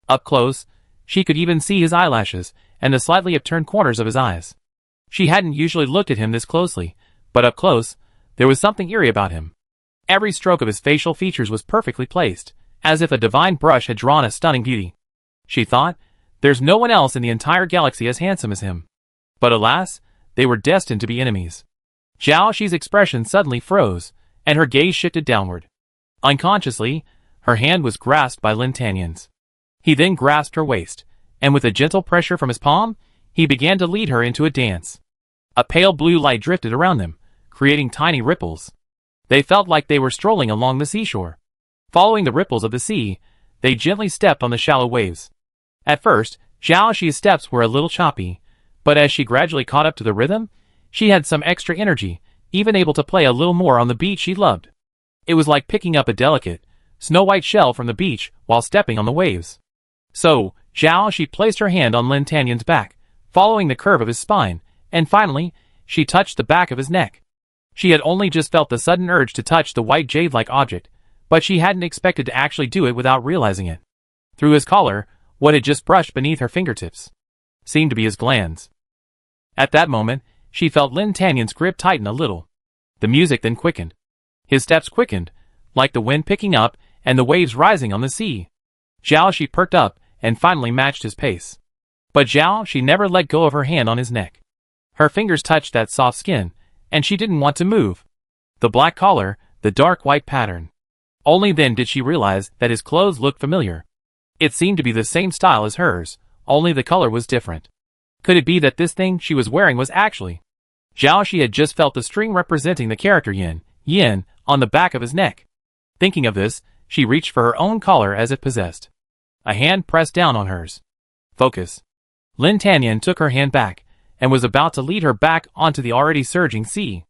Up close, she could even see his eyelashes and the slightly upturned corners of his eyes. She hadn't usually looked at him this closely, but up close, there was something eerie about him. Every stroke of his facial features was perfectly placed, as if a divine brush had drawn a stunning beauty. She thought, there's no one else in the entire galaxy as handsome as him. But alas, they were destined to be enemies. Zhao Shi's expression suddenly froze, and her gaze shifted downward. Unconsciously, her hand was grasped by Lin Tanyon's. He then grasped her waist, and with a gentle pressure from his palm, he began to lead her into a dance. A pale blue light drifted around them, creating tiny ripples. They felt like they were strolling along the seashore. Following the ripples of the sea, they gently stepped on the shallow waves. At first, Zhao Shi's steps were a little choppy, but as she gradually caught up to the rhythm, she had some extra energy, even able to play a little more on the beach she loved. It was like picking up a delicate, snow-white shell from the beach while stepping on the waves. So, Zhao Shi placed her hand on Lin Tanyon's back, following the curve of his spine, and finally, she touched the back of his neck. She had only just felt the sudden urge to touch the white jade-like object, but she hadn't expected to actually do it without realizing it. Through his collar, what had just brushed beneath her fingertips seemed to be his glands. At that moment, she felt Lin Tanyon's grip tighten a little. The music then quickened. His steps quickened, like the wind picking up and the waves rising on the sea. Zhao Shi perked up and finally matched his pace. But Zhao Shi never let go of her hand on his neck. Her fingers touched that soft skin, and she didn't want to move. The black collar, the dark white pattern. Only then did she realize that his clothes looked familiar. It seemed to be the same style as hers, only the color was different. Could it be that this thing she was wearing was actually? Zhao Shi had just felt the string representing the character Yin, on the back of his neck. Thinking of this, she reached for her own collar as if possessed. A hand pressed down on hers. Focus. Lin Tanyon took her hand back, and was about to lead her back onto the already surging sea.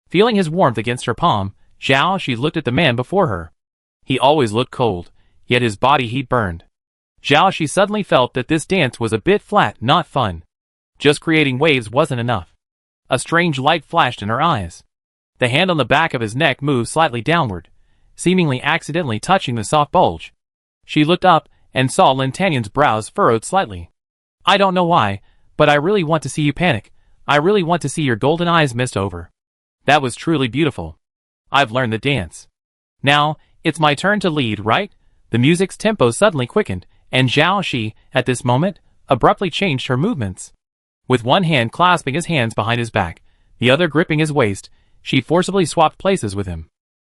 Feeling his warmth against her palm, Zhao Shi looked at the man before her. He always looked cold, yet his body heat burned. Zhao Shi suddenly felt that this dance was a bit flat, not fun. Just creating waves wasn't enough. A strange light flashed in her eyes. The hand on the back of his neck moved slightly downward, seemingly accidentally touching the soft bulge. She looked up and saw Lin Tanyon's brows furrowed slightly. "I don't know why, but I really want to see you panic. I really want to see your golden eyes mist over. That was truly beautiful. I've learned the dance. Now, it's my turn to lead, right?" The music's tempo suddenly quickened, and Zhao Shi, at this moment, abruptly changed her movements. With one hand clasping his hands behind his back, the other gripping his waist, she forcibly swapped places with him.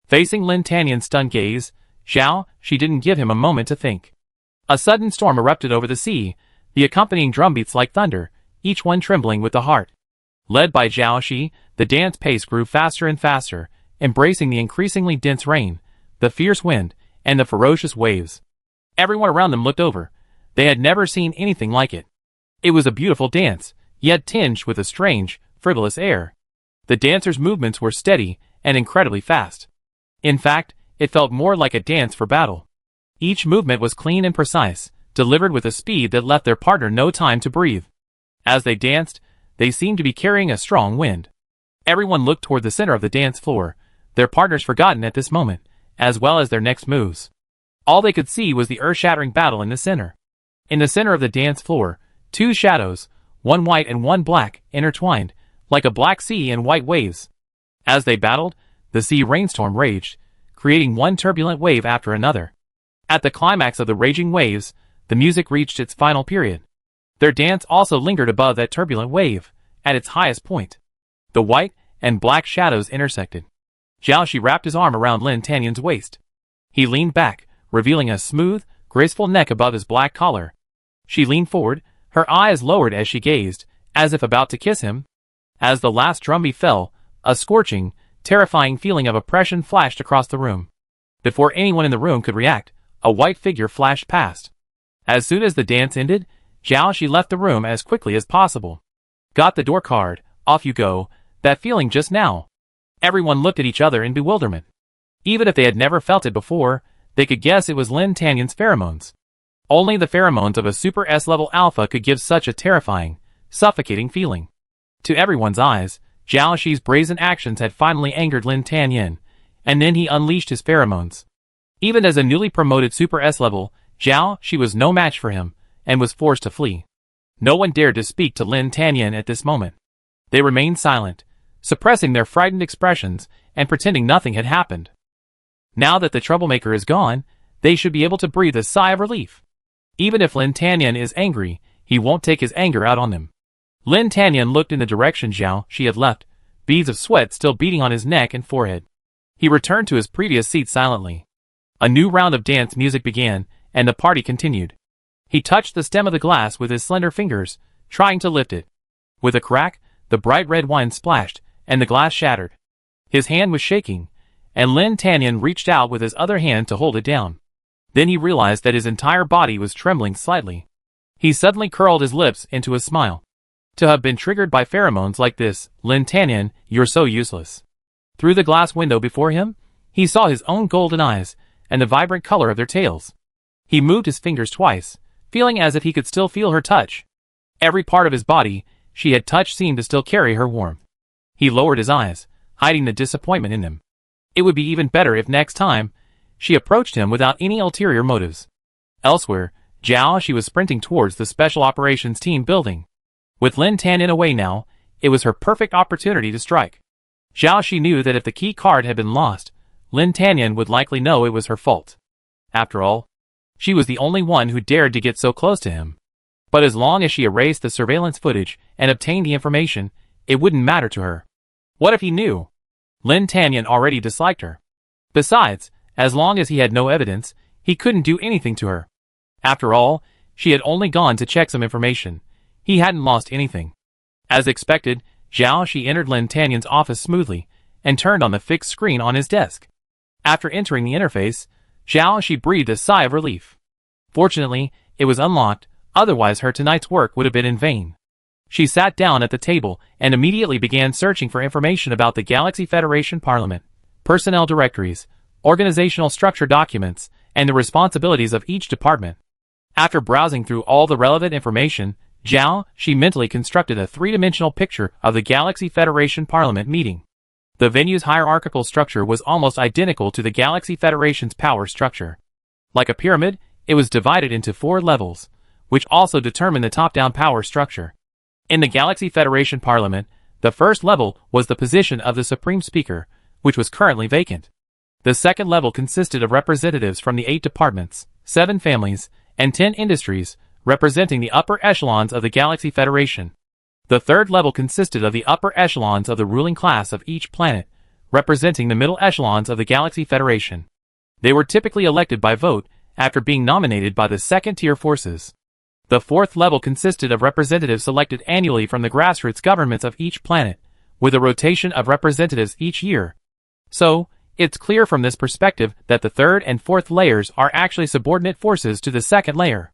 Facing Lin Tanyon's stunned gaze, Zhao Shi didn't give him a moment to think. A sudden storm erupted over the sea, the accompanying drumbeats like thunder, each one trembling with the heart. Led by Zhao Shi, the dance pace grew faster and faster, embracing the increasingly dense rain, the fierce wind, and the ferocious waves. Everyone around them looked over. They had never seen anything like it. It was a beautiful dance, yet tinged with a strange, frivolous air. The dancers' movements were steady, and incredibly fast. In fact, it felt more like a dance for battle. Each movement was clean and precise, delivered with a speed that left their partner no time to breathe. As they danced, they seemed to be carrying a strong wind. Everyone looked toward the center of the dance floor, their partners forgotten at this moment, as well as their next moves. All they could see was the earth-shattering battle in the center. In the center of the dance floor, two shadows, one white and one black, intertwined, like a black sea and white waves. As they battled, the sea rainstorm raged, creating one turbulent wave after another. At the climax of the raging waves, the music reached its final period. Their dance also lingered above that turbulent wave, at its highest point. The white and black shadows intersected. Jiaoxi wrapped his arm around Lin Tanyon's waist. He leaned back, revealing a smooth, graceful neck above his black collar. She leaned forward, her eyes lowered as she gazed, as if about to kiss him. As the last drumbeat fell, a scorching, terrifying feeling of oppression flashed across the room. Before anyone in the room could react, a white figure flashed past. As soon as the dance ended, Jiaoxi left the room as quickly as possible. Got the door card, off you go, that feeling just now. Everyone looked at each other in bewilderment. Even if they had never felt it before, they could guess it was Lin Tanyon's pheromones. Only the pheromones of a super S-level alpha could give such a terrifying, suffocating feeling. To everyone's eyes, Jiaoxi's brazen actions had finally angered Lin Tanyon, and then he unleashed his pheromones. Even as a newly promoted super S-level, Jiaoxi was no match for him, and was forced to flee. No one dared to speak to Lin Tanyon at this moment. They remained silent, suppressing their frightened expressions and pretending nothing had happened. Now that the troublemaker is gone, they should be able to breathe a sigh of relief. Even if Lin Tanyon is angry, he won't take his anger out on them. Lin Tanyon looked in the direction Jiaoxi had left, beads of sweat still beading on his neck and forehead. He returned to his previous seat silently. A new round of dance music began, and the party continued. He touched the stem of the glass with his slender fingers, trying to lift it. With a crack, the bright red wine splashed, and the glass shattered. His hand was shaking, and Lin Tanyon reached out with his other hand to hold it down. Then he realized that his entire body was trembling slightly. He suddenly curled his lips into a smile. To have been triggered by pheromones like this, Lin Tanyon, you're so useless. Through the glass window before him, he saw his own golden eyes, and the vibrant color of their tails. He moved his fingers twice, feeling as if he could still feel her touch. Every part of his body she had touched seemed to still carry her warmth. He lowered his eyes, hiding the disappointment in them. It would be even better if next time, she approached him without any ulterior motives. Elsewhere, Jiaoxi was sprinting towards the Special Operations Team building. With Lin Tanyon away now, it was her perfect opportunity to strike. Jiaoxi knew that if the key card had been lost, Lin Tanyon would likely know it was her fault. After all, she was the only one who dared to get so close to him. But as long as she erased the surveillance footage and obtained the information, it wouldn't matter to her. What if he knew? Lin Tanyon already disliked her. Besides, as long as he had no evidence, he couldn't do anything to her. After all, she had only gone to check some information. He hadn't lost anything. As expected, Jiaoxi entered Lin Tanyon's office smoothly, and turned on the fixed screen on his desk. After entering the interface, Jiaoxi breathed a sigh of relief. Fortunately, it was unlocked, otherwise her tonight's work would have been in vain. She sat down at the table and immediately began searching for information about the Galaxy Federation Parliament, personnel directories, organizational structure documents, and the responsibilities of each department. After browsing through all the relevant information, Jiaoxi mentally constructed a three-dimensional picture of the Galaxy Federation Parliament meeting. The venue's hierarchical structure was almost identical to the Galaxy Federation's power structure. Like a pyramid, it was divided into 4 levels, which also determined the top-down power structure. In the Galaxy Federation Parliament, the first level was the position of the Supreme Speaker, which was currently vacant. The second level consisted of representatives from the 8 departments, 7 families, and 10 industries, representing the upper echelons of the Galaxy Federation. The third level consisted of the upper echelons of the ruling class of each planet, representing the middle echelons of the Galaxy Federation. They were typically elected by vote, after being nominated by the second-tier forces. The fourth level consisted of representatives selected annually from the grassroots governments of each planet, with a rotation of representatives each year. So, it's clear from this perspective that the third and fourth layers are actually subordinate forces to the second layer.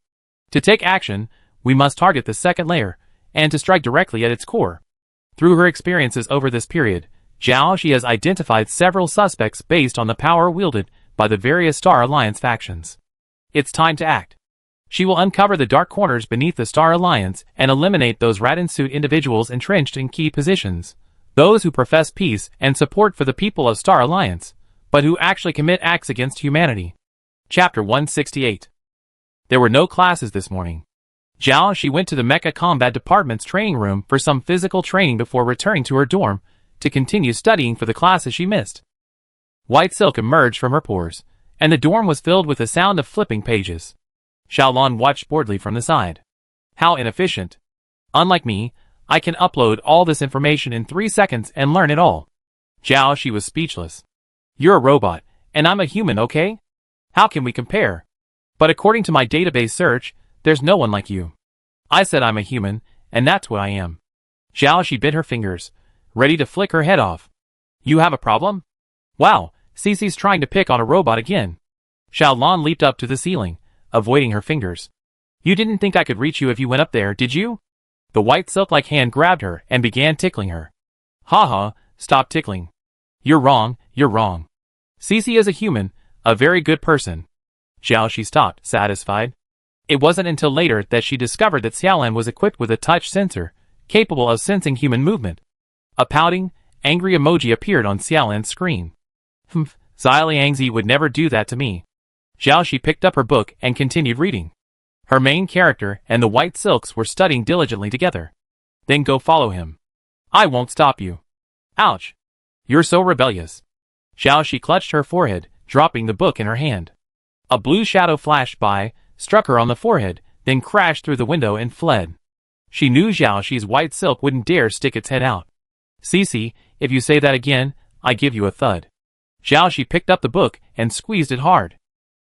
To take action, we must target the second layer, and to strike directly at its core. Through her experiences over this period, She has identified several suspects based on the power wielded by the various Star Alliance factions. It's time to act. She will uncover the dark corners beneath the Star Alliance and eliminate those rat-in-suit individuals entrenched in key positions, those who profess peace and support for the people of Star Alliance, but who actually commit acts against humanity. Chapter 168. There were no classes this morning. She went to the Mecha Combat Department's training room for some physical training before returning to her dorm to continue studying for the classes she missed. White silk emerged from her pores, and the dorm was filled with the sound of flipping pages. Xiaolon watched boredly from the side. How inefficient. Unlike me, I can upload all this information in 3 seconds and learn it all. She was speechless. You're a robot, and I'm a human, okay? How can we compare? But according to my database search, there's no one like you. I said I'm a human, and that's what I am. She bit her fingers, ready to flick her head off. You have a problem? Wow, Cece's trying to pick on a robot again. Xiaolon leaped up to the ceiling, avoiding her fingers. You didn't think I could reach you if you went up there, did you? The white silk-like hand grabbed her and began tickling her. Haha, stop tickling. You're wrong, you're wrong. Cece is a human, a very good person. She stopped, satisfied. It wasn't until later that she discovered that Xiaolan was equipped with a touch sensor, capable of sensing human movement. A pouting, angry emoji appeared on Xiaolan's screen. Humph, Liangzi would never do that to me. She picked up her book and continued reading. Her main character and the white silks were studying diligently together. Then go follow him. I won't stop you. Ouch. You're so rebellious. She clutched her forehead, dropping the book in her hand. A blue shadow flashed by, struck her on the forehead, then crashed through the window and fled. She knew Xiaoxi's white silk wouldn't dare stick its head out. Cece, if you say that again, I give you a thud. She picked up the book and squeezed it hard.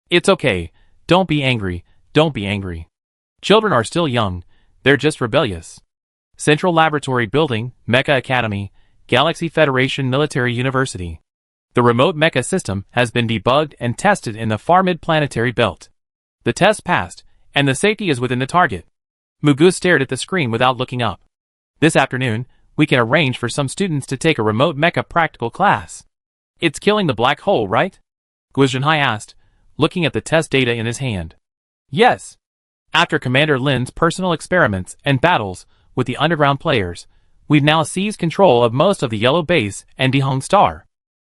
It's okay, don't be angry, don't be angry. Children are still young, they're just rebellious. Central Laboratory Building, Mecha Academy, Galaxy Federation Military University. The remote mecha system has been debugged and tested in the far mid-planetary belt. The test passed, and the safety is within the target. Mugu stared at the screen without looking up. This afternoon, we can arrange for some students to take a remote mecha practical class. It's killing the black hole, right? Guizhenhai asked, looking at the test data in his hand. Yes. After Commander Lin's personal experiments and battles with the underground players, we've now seized control of most of the Yellow Base and Dihong Star.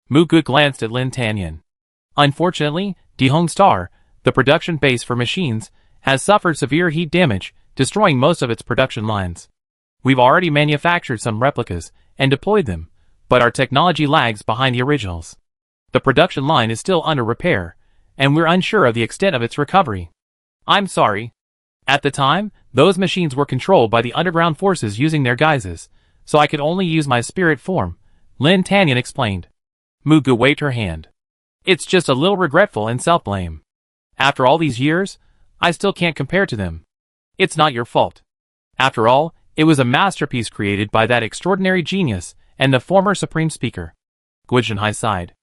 Mugu glanced at Lin Tanyan. Unfortunately, Dihong Star, the production base for machines, has suffered severe heat damage, destroying most of its production lines. We've already manufactured some replicas and deployed them, but our technology lags behind the originals. The production line is still under repair, and we're unsure of the extent of its recovery. I'm sorry. At the time, those machines were controlled by the underground forces using their guises, so I could only use my spirit form, Lin Tanyan explained. Mugu waved her hand. It's just a little regretful and self-blame. After all these years, I still can't compare to them. It's not your fault. After all, it was a masterpiece created by that extraordinary genius and the former Supreme Speaker. Guizhenhai sighed.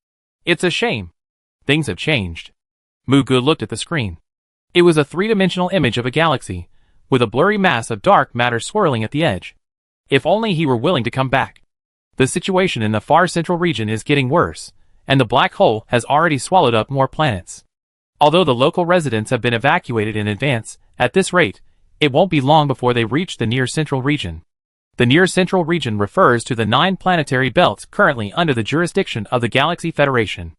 It's a shame. Things have changed. Mugu looked at the screen. It was a three-dimensional image of a galaxy, with a blurry mass of dark matter swirling at the edge. If only he were willing to come back. The situation in the far central region is getting worse, and the black hole has already swallowed up more planets. Although the local residents have been evacuated in advance, at this rate, it won't be long before they reach the near-central region. The near-central region refers to the 9 planetary belts currently under the jurisdiction of the Galaxy Federation.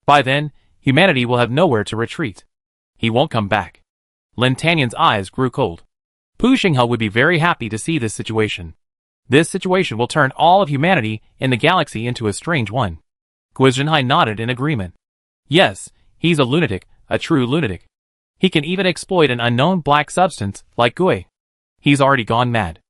By then, humanity will have nowhere to retreat. He won't come back. Lin Tanyan's eyes grew cold. Pu Xinghe would be very happy to see this situation. This situation will turn all of humanity in the galaxy into a strange one. Guizhenhai nodded in agreement. Yes, he's a lunatic, a true lunatic. He can even exploit an unknown black substance like Gui. He's already gone mad.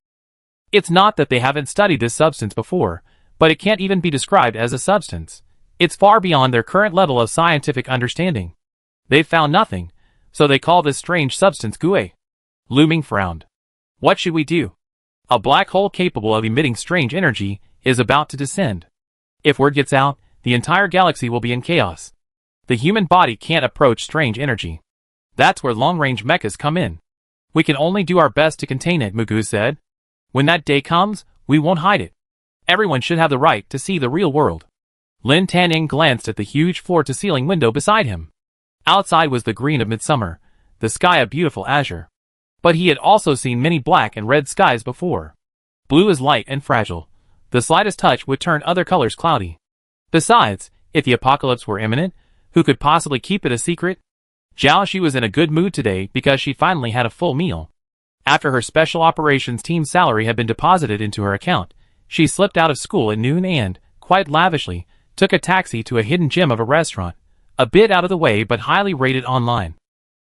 It's not that they haven't studied this substance before, but it can't even be described as a substance. It's far beyond their current level of scientific understanding. They've found nothing, so they call this strange substance Gui. Lu Ming frowned. What should we do? A black hole capable of emitting strange energy is about to descend. If word gets out, the entire galaxy will be in chaos. The human body can't approach strange energy. That's where long-range mechas come in. We can only do our best to contain it, Mugu said. When that day comes, we won't hide it. Everyone should have the right to see the real world. Lin Tanyan glanced at the huge floor-to-ceiling window beside him. Outside was the green of midsummer, the sky a beautiful azure. But he had also seen many black and red skies before. Blue is light and fragile. The slightest touch would turn other colors cloudy. Besides, if the apocalypse were imminent, who could possibly keep it a secret? Zhao Shi was in a good mood today because she finally had a full meal. After her special operations team's salary had been deposited into her account, she slipped out of school at noon and, quite lavishly, took a taxi to a hidden gem of a restaurant, a bit out of the way but highly rated online.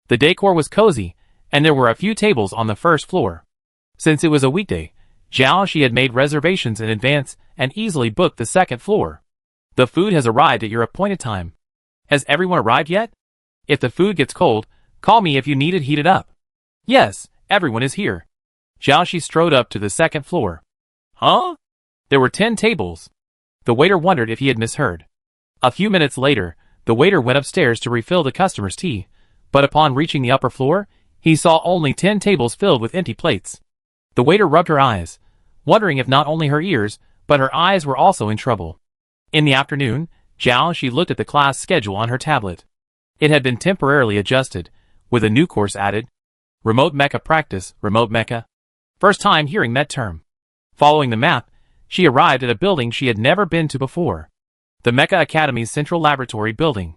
The decor was cozy, and there were a few tables on the first floor. Since it was a weekday, Zhao Shi had made reservations in advance and easily booked the second floor. The food has arrived at your appointed time. Has everyone arrived yet? If the food gets cold, call me if you need it heated up. Yes, everyone is here. Zhao Shi strode up to the second floor. Huh? There were 10 tables. The waiter wondered if he had misheard. A few minutes later, the waiter went upstairs to refill the customer's tea, but upon reaching the upper floor, he saw only 10 tables filled with empty plates. The waiter rubbed her eyes, wondering if not only her ears, but her eyes were also in trouble. In the afternoon, Zhao Shi looked at the class schedule on her tablet. It had been temporarily adjusted, with a new course added. Remote Mecha Practice, Remote Mecha. First time hearing that term. Following the map, she arrived at a building she had never been to before. The Mecha Academy's central laboratory building.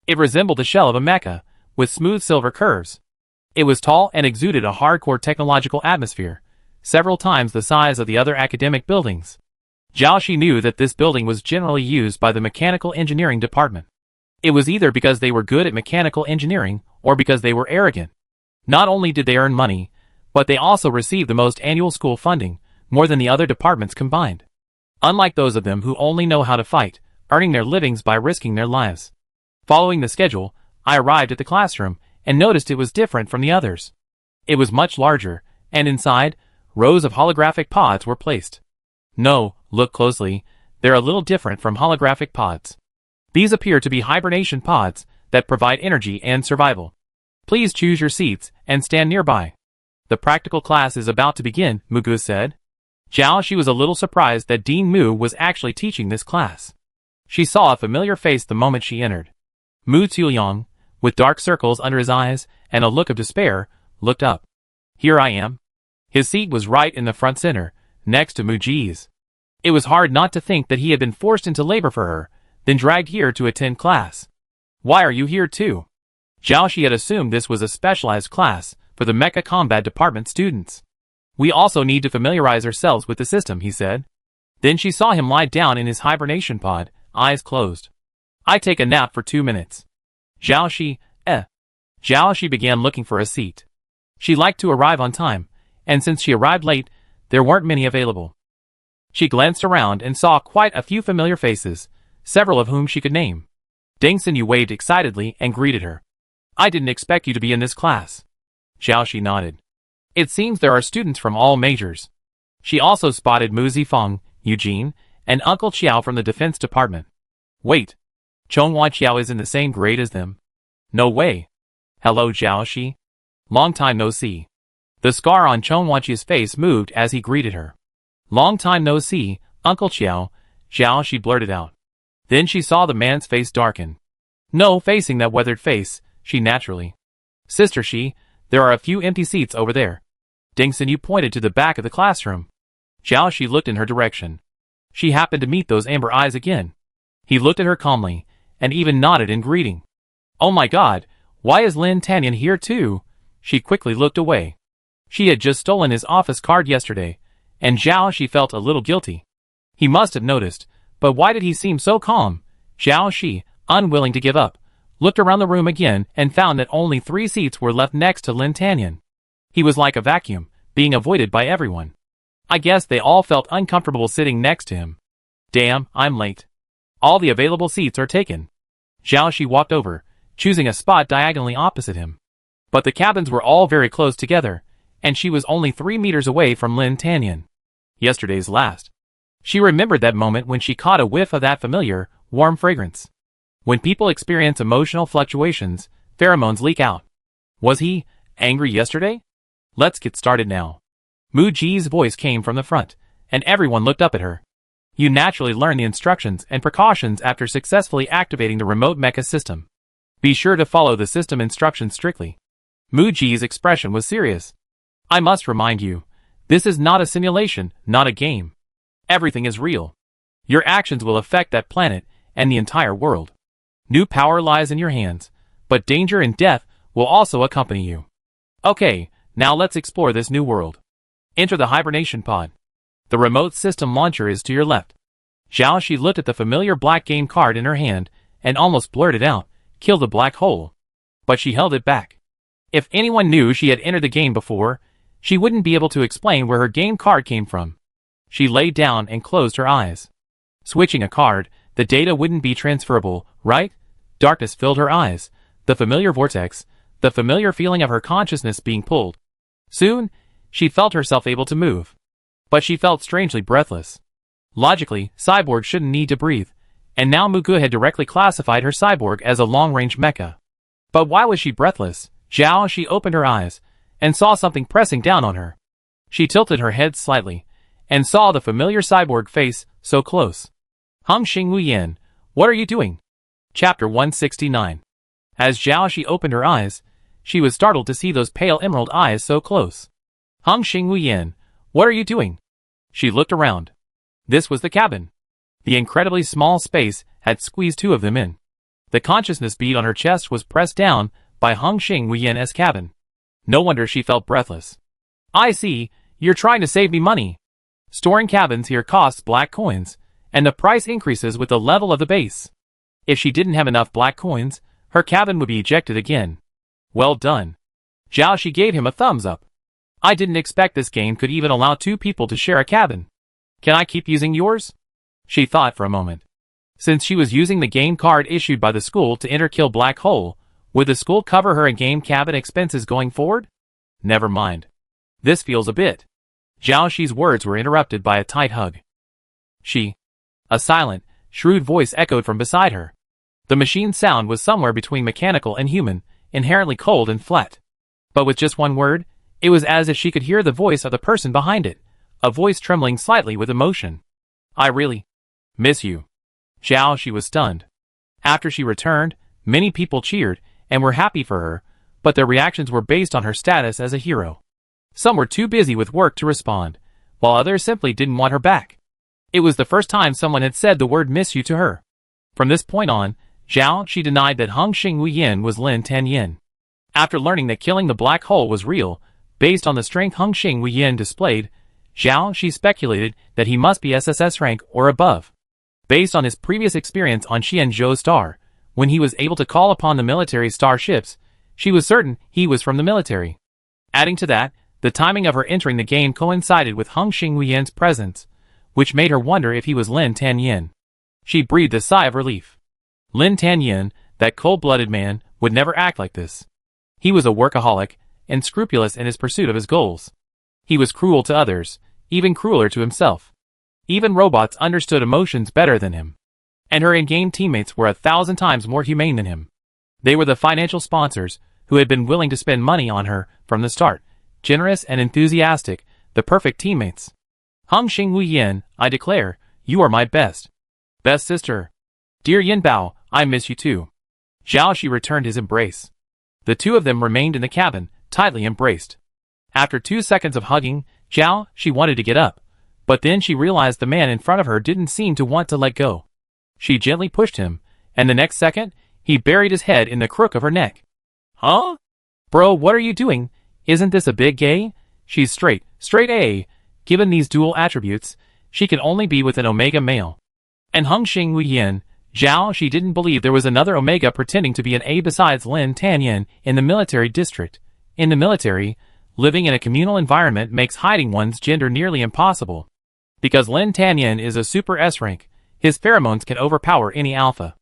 It resembled the shell of a mecha, with smooth silver curves. It was tall and exuded a hardcore technological atmosphere, several times the size of the other academic buildings. Zhao Shi knew that this building was generally used by the mechanical engineering department. It was either because they were good at mechanical engineering, or because they were arrogant. Not only did they earn money, but they also received the most annual school funding, more than the other departments combined. Unlike those of them who only know how to fight, earning their livings by risking their lives. Following the schedule, I arrived at the classroom, and noticed it was different from the others. It was much larger, and inside, rows of holographic pods were placed. No, look closely, they're a little different from holographic pods. These appear to be hibernation pods that provide energy and survival. Please choose your seats and stand nearby. The practical class is about to begin, Mugu said. Zhao Shi was a little surprised that Dean Mu was actually teaching this class. She saw a familiar face the moment she entered. Mu Tuliang, with dark circles under his eyes and a look of despair, looked up. Here I am. His seat was right in the front center, next to Mu Ji's. It was hard not to think that he had been forced into labor for her, then dragged here to attend class. Why are you here too? Zhao Shi had assumed this was a specialized class for the Mecha Combat Department students. We also need to familiarize ourselves with the system, he said. Then she saw him lie down in his hibernation pod, eyes closed. I take a nap for 2 minutes. Zhao Shi began looking for a seat. She liked to arrive on time, and since she arrived late, there weren't many available. She glanced around and saw quite a few familiar faces, several of whom she could name. Deng Xinyu waved excitedly and greeted her. I didn't expect you to be in this class. Zhao Shi nodded. It seems there are students from all majors. She also spotted Mu Zifeng, Eugene, and Uncle Qiao from the Defense Department. Wait. Chonghua Qiao is in the same grade as them? No way. Hello, Zhao Shi. Long time no see. The scar on Chonghua Qiao's face moved as he greeted her. Long time no see, Uncle Qiao, Zhao Shi blurted out. Then she saw the man's face darken. No facing that weathered face, she naturally. Sister Shi, there are a few empty seats over there. Deng Xinyu pointed to the back of the classroom. Zhao Shi looked in her direction. She happened to meet those amber eyes again. He looked at her calmly, and even nodded in greeting. Oh my god, why is Lin Tanyan here too? She quickly looked away. She had just stolen his office card yesterday, and Zhao Shi felt a little guilty. He must have noticed, but why did he seem so calm? Zhao Shi, unwilling to give up, looked around the room again and found that only 3 seats were left next to Lin Tanyan. He was like a vacuum, being avoided by everyone. I guess they all felt uncomfortable sitting next to him. Damn, I'm late. All the available seats are taken. Zhao Shi walked over, choosing a spot diagonally opposite him. But the cabins were all very close together, and she was only 3 meters away from Lin Tanyan. Yesterday's last. She remembered that moment when she caught a whiff of that familiar, warm fragrance. When people experience emotional fluctuations, pheromones leak out. Was he angry yesterday? Let's get started now. Mu Ji's voice came from the front, and everyone looked up at her. You naturally learn the instructions and precautions after successfully activating the remote mecha system. Be sure to follow the system instructions strictly. Muji's expression was serious. I must remind you, this is not a simulation, not a game. Everything is real. Your actions will affect that planet and the entire world. New power lies in your hands, but danger and death will also accompany you. Okay, now let's explore this new world. Enter the hibernation pod. The remote system launcher is to your left. Xiaoxi looked at the familiar black game card in her hand and almost blurted out, "Kill the black hole." But she held it back. If anyone knew she had entered the game before, she wouldn't be able to explain where her game card came from. She lay down and closed her eyes. Switching a card, the data wouldn't be transferable, right? Darkness filled her eyes, the familiar vortex, the familiar feeling of her consciousness being pulled. Soon, she felt herself able to move. But she felt strangely breathless. Logically, cyborgs shouldn't need to breathe, and now Mugu had directly classified her cyborg as a long-range mecha. But why was she breathless? She opened her eyes, and saw something pressing down on her. She tilted her head slightly, and saw the familiar cyborg face, so close. Hung Xingwuyan, what are you doing? Chapter 169. As Xiaoxi opened her eyes, she was startled to see those pale emerald eyes so close. Hung Xingwuyan, what are you doing? She looked around. This was the cabin. The incredibly small space had squeezed two of them in. The consciousness bead on her chest was pressed down by Hung Xingwuyan's cabin. No wonder she felt breathless. I see, you're trying to save me money. Storing cabins here costs black coins, and the price increases with the level of the base. If she didn't have enough black coins, her cabin would be ejected again. Well done. Xiaoxi gave him a thumbs up. I didn't expect this game could even allow two people to share a cabin. Can I keep using yours? She thought for a moment. Since she was using the game card issued by the school to enter Kill Black Hole, would the school cover her in-game cabin expenses going forward? Never mind. This feels a bit. Xiaoxi's words were interrupted by a tight hug. A silent, shrewd voice echoed from beside her. The machine's sound was somewhere between mechanical and human, inherently cold and flat. But with just one word, it was as if she could hear the voice of the person behind it, a voice trembling slightly with emotion. I really miss you. Xiaoxi was stunned. After she returned, many people cheered and were happy for her, but their reactions were based on her status as a hero. Some were too busy with work to respond, while others simply didn't want her back. It was the first time someone had said the word miss you to her. From this point on, Xiaoxi denied that Hung Xingwuyan was Lin Tanyin. After learning that killing the black hole was real, based on the strength Hung Xingwuyan displayed, Xiaoxi speculated that he must be SSS rank or above. Based on his previous experience on Xianzhou Star, when he was able to call upon the military starships, she was certain he was from the military. Adding to that, the timing of her entering the game coincided with Hung Xingwuyan's presence, which made her wonder if he was Lin Tanyin. She breathed a sigh of relief. Lin Tanyin, that cold-blooded man, would never act like this. He was a workaholic, and scrupulous in his pursuit of his goals. He was cruel to others, even crueler to himself. Even robots understood emotions better than him. And her in-game teammates were 1,000 times more humane than him. They were the financial sponsors, who had been willing to spend money on her from the start, generous and enthusiastic, the perfect teammates. Hung Xingwuyan, I declare, you are my best sister. Dear Yinbao, I miss you too. Xiaoxi returned his embrace. The two of them remained in the cabin, tightly embraced. After 2 seconds of hugging, she wanted to get up, but then she realized the man in front of her didn't seem to want to let go. She gently pushed him, and the next second, he buried his head in the crook of her neck. Huh? Bro, what are you doing? Isn't this a bit gay? She's straight A. Given these dual attributes, she can only be with an Omega male. And Hung Xingwuyan, she didn't believe there was another Omega pretending to be an A besides Lin Tanyin in the military district. In the military, living in a communal environment makes hiding one's gender nearly impossible. Because Lin Tanyin is a super S rank, his pheromones can overpower any alpha.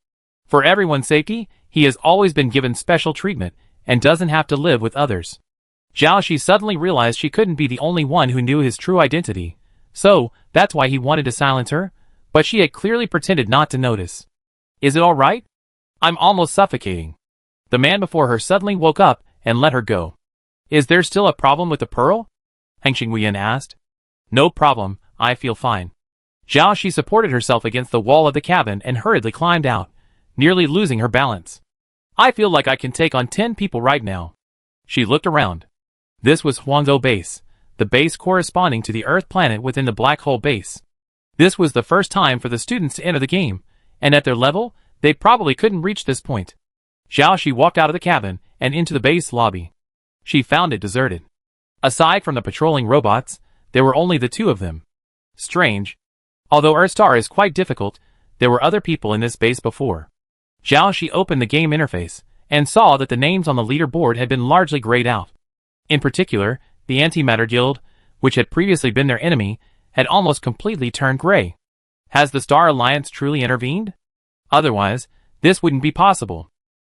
For everyone's safety, he has always been given special treatment, and doesn't have to live with others. Xiaoxi suddenly realized she couldn't be the only one who knew his true identity. So, that's why he wanted to silence her, but she had clearly pretended not to notice. Is it alright? I'm almost suffocating. The man before her suddenly woke up and let her go. Is there still a problem with the pearl? Hung Xingwuyan asked. No problem, I feel fine. Zhao Shi supported herself against the wall of the cabin and hurriedly climbed out, nearly losing her balance. I feel like I can take on 10 people right now. She looked around. This was Huangzhou Base, the base corresponding to the Earth planet within the black hole base. This was the first time for the students to enter the game, and at their level, they probably couldn't reach this point. Zhao Shi walked out of the cabin and into the base lobby. She found it deserted. Aside from the patrolling robots, there were only the two of them. Strange. Although Earthstar is quite difficult, there were other people in this base before. Zhao Shi opened the game interface and saw that the names on the leaderboard had been largely grayed out. In particular, the Antimatter Guild, which had previously been their enemy, had almost completely turned gray. Has the Star Alliance truly intervened? Otherwise, this wouldn't be possible.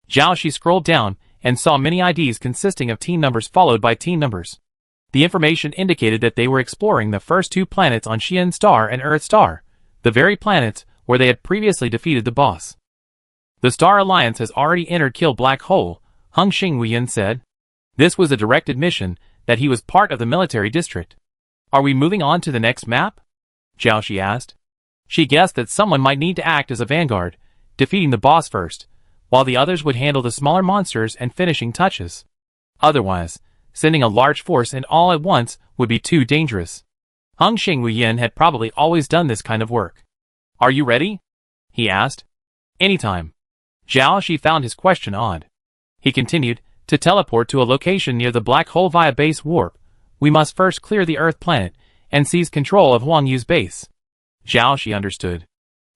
Zhao Shi scrolled down and saw many IDs consisting of team numbers followed by team numbers. The information indicated that they were exploring the first two planets on Xian Star and Earth Star, the very planets where they had previously defeated the boss. The Star Alliance has already entered Kill Black Hole, Hung Xingwuyan said. This was a directed mission that he was part of the military district. Are we moving on to the next map? Zhao Shi asked. She guessed that someone might need to act as a vanguard, defeating the boss first, while the others would handle the smaller monsters and finishing touches. Otherwise, sending a large force in all at once would be too dangerous. Hung Xingwuyan had probably always done this kind of work. Are you ready? He asked. Anytime. Zhao Shi found his question odd. He continued, to teleport to a location near the black hole via base warp, we must first clear the Earth planet and seize control of Huang Yu's base. Zhao Shi understood.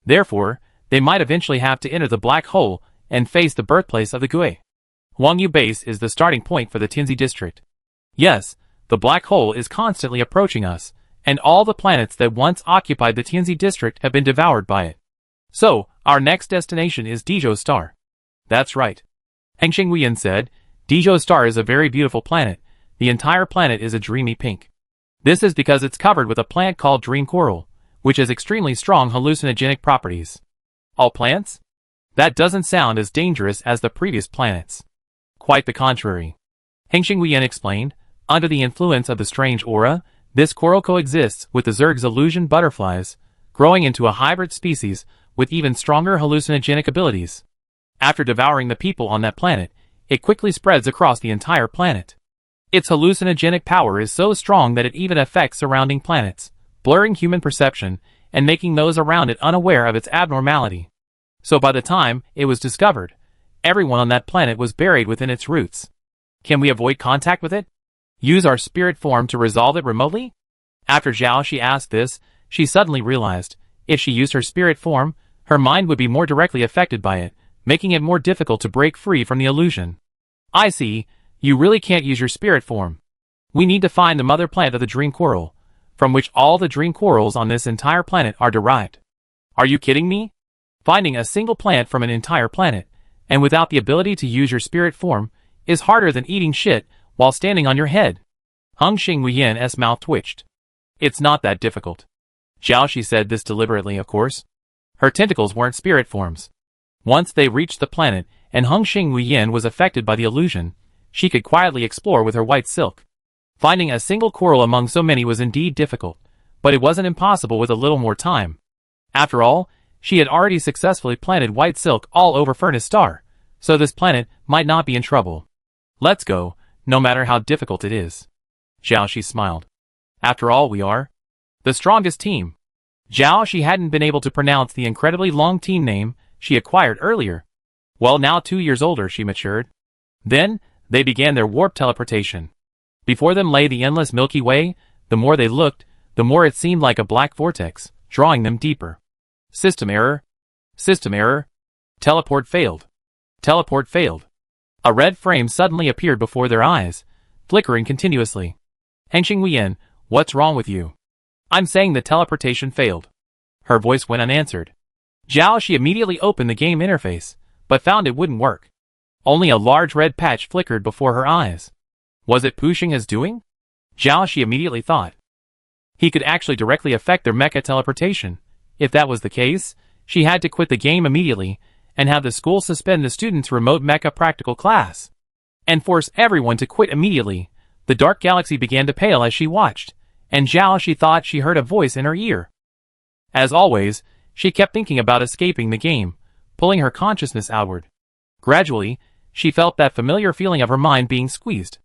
Therefore, they might eventually have to enter the black hole and face the birthplace of the Gui. Huang Yu base is the starting point for the Tianzi district. Yes, the black hole is constantly approaching us, and all the planets that once occupied the Tianzi district have been devoured by it. So, our next destination is Dezhou Star. That's right. Heng Xingwuyan said, Dezhou Star is a very beautiful planet. The entire planet is a dreamy pink. This is because it's covered with a plant called dream coral, which has extremely strong hallucinogenic properties. All plants? That doesn't sound as dangerous as the previous planets. Quite the contrary. Heng Xingwuyan explained, under the influence of the strange aura, this coral coexists with the Zerg's illusion butterflies, growing into a hybrid species with even stronger hallucinogenic abilities. After devouring the people on that planet, it quickly spreads across the entire planet. Its hallucinogenic power is so strong that it even affects surrounding planets, blurring human perception and making those around it unaware of its abnormality. So by the time it was discovered, everyone on that planet was buried within its roots. Can we avoid contact with it? Use our spirit form to resolve it remotely? After Zhao Shi asked this, she suddenly realized, if she used her spirit form, her mind would be more directly affected by it, making it more difficult to break free from the illusion. I see, you really can't use your spirit form. We need to find the mother plant of the dream coral, from which all the dream corals on this entire planet are derived. Are you kidding me? Finding a single plant from an entire planet, and without the ability to use your spirit form, is harder than eating shit while standing on your head. Hung Xingwuyan's mouth twitched. It's not that difficult. Zhao Shi said this deliberately, of course. Her tentacles weren't spirit forms. Once they reached the planet and Hung Xingwuyan was affected by the illusion, she could quietly explore with her white silk. Finding a single coral among so many was indeed difficult, but it wasn't impossible with a little more time. After all, she had already successfully planted white silk all over Furnace Star, so this planet might not be in trouble. Let's go, no matter how difficult it is. Zhao Shi smiled. After all, we are the strongest team. Zhao Shi hadn't been able to pronounce the incredibly long team name she acquired earlier. Well, now 2 years older, she matured. Then, they began their warp teleportation. Before them lay the endless Milky Way. The more they looked, the more it seemed like a black vortex, drawing them deeper. System error. System error. Teleport failed. Teleport failed. A red frame suddenly appeared before their eyes, flickering continuously. Heng Xingwuyan, what's wrong with you? I'm saying the teleportation failed. Her voice went unanswered. Zhao Shi immediately opened the game interface, but found it wouldn't work. Only a large red patch flickered before her eyes. Was it Pu Xing's doing? Zhao Shi immediately thought. He could actually directly affect their mecha teleportation. If that was the case, she had to quit the game immediately and have the school suspend the students' remote mecha practical class. And force everyone to quit immediately. The dark galaxy began to pale as she watched, and Zhao Shi thought she heard a voice in her ear. As always, she kept thinking about escaping the game, pulling her consciousness outward. Gradually, she felt that familiar feeling of her mind being squeezed.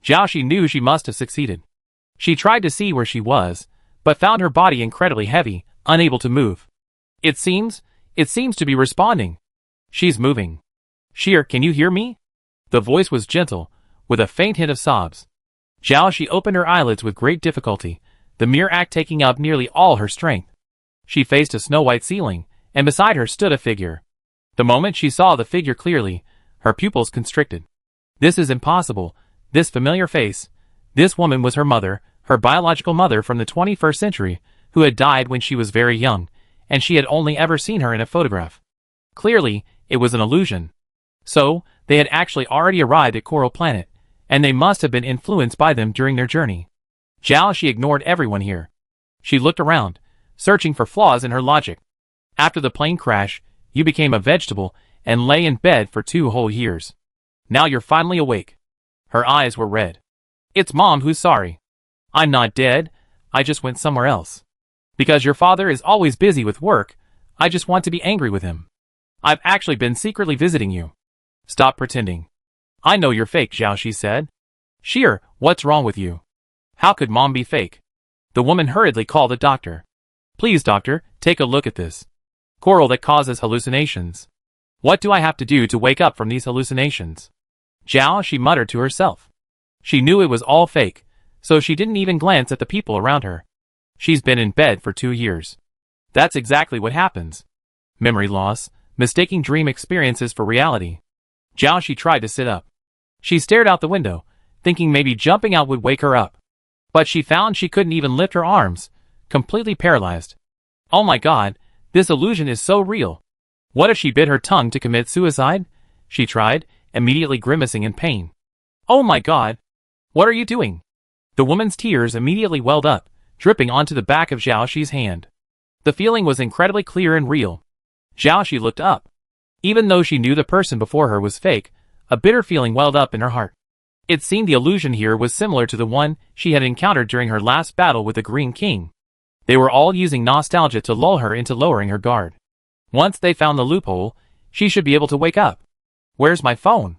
Jiaoxi knew she must have succeeded. She tried to see where she was, but found her body incredibly heavy, unable to move. It seems to be responding. She's moving. Sheer, can you hear me? The voice was gentle, with a faint hint of sobs. Jiaoxi opened her eyelids with great difficulty, the mere act taking up nearly all her strength. She faced a snow-white ceiling, and beside her stood a figure. The moment she saw the figure clearly, her pupils constricted. This is impossible, this familiar face. This woman was her mother, her biological mother from the 21st century, who had died when she was very young, and she had only ever seen her in a photograph. Clearly, it was an illusion. So, they had actually already arrived at Coral Planet, and they must have been influenced by them during their journey. Jiaoxi ignored everyone here. She looked around, searching for flaws in her logic. After the plane crash, you became a vegetable and lay in bed for 2 whole years. Now you're finally awake. Her eyes were red. It's Mom who's sorry. I'm not dead, I just went somewhere else. Because your father is always busy with work, I just want to be angry with him. I've actually been secretly visiting you. Stop pretending. I know you're fake, Jiaoxi said. Sheer, what's wrong with you? How could Mom be fake? The woman hurriedly called a doctor. Please, doctor, take a look at this. Coral that causes hallucinations. What do I have to do to wake up from these hallucinations? Jiaoxi muttered to herself. She knew it was all fake, so she didn't even glance at the people around her. She's been in bed for 2 years. That's exactly what happens. Memory loss, mistaking dream experiences for reality. Jiaoxi tried to sit up. She stared out the window, thinking maybe jumping out would wake her up. But she found she couldn't even lift her arms, completely paralyzed. Oh my god, this illusion is so real. What if she bit her tongue to commit suicide? She tried, immediately grimacing in pain. Oh my god! What are you doing? The woman's tears immediately welled up, dripping onto the back of Jiaoxi's hand. The feeling was incredibly clear and real. Jiaoxi looked up. Even though she knew the person before her was fake, a bitter feeling welled up in her heart. It seemed the illusion here was similar to the one she had encountered during her last battle with the Green King. They were all using nostalgia to lull her into lowering her guard. Once they found the loophole, she should be able to wake up. Where's my phone?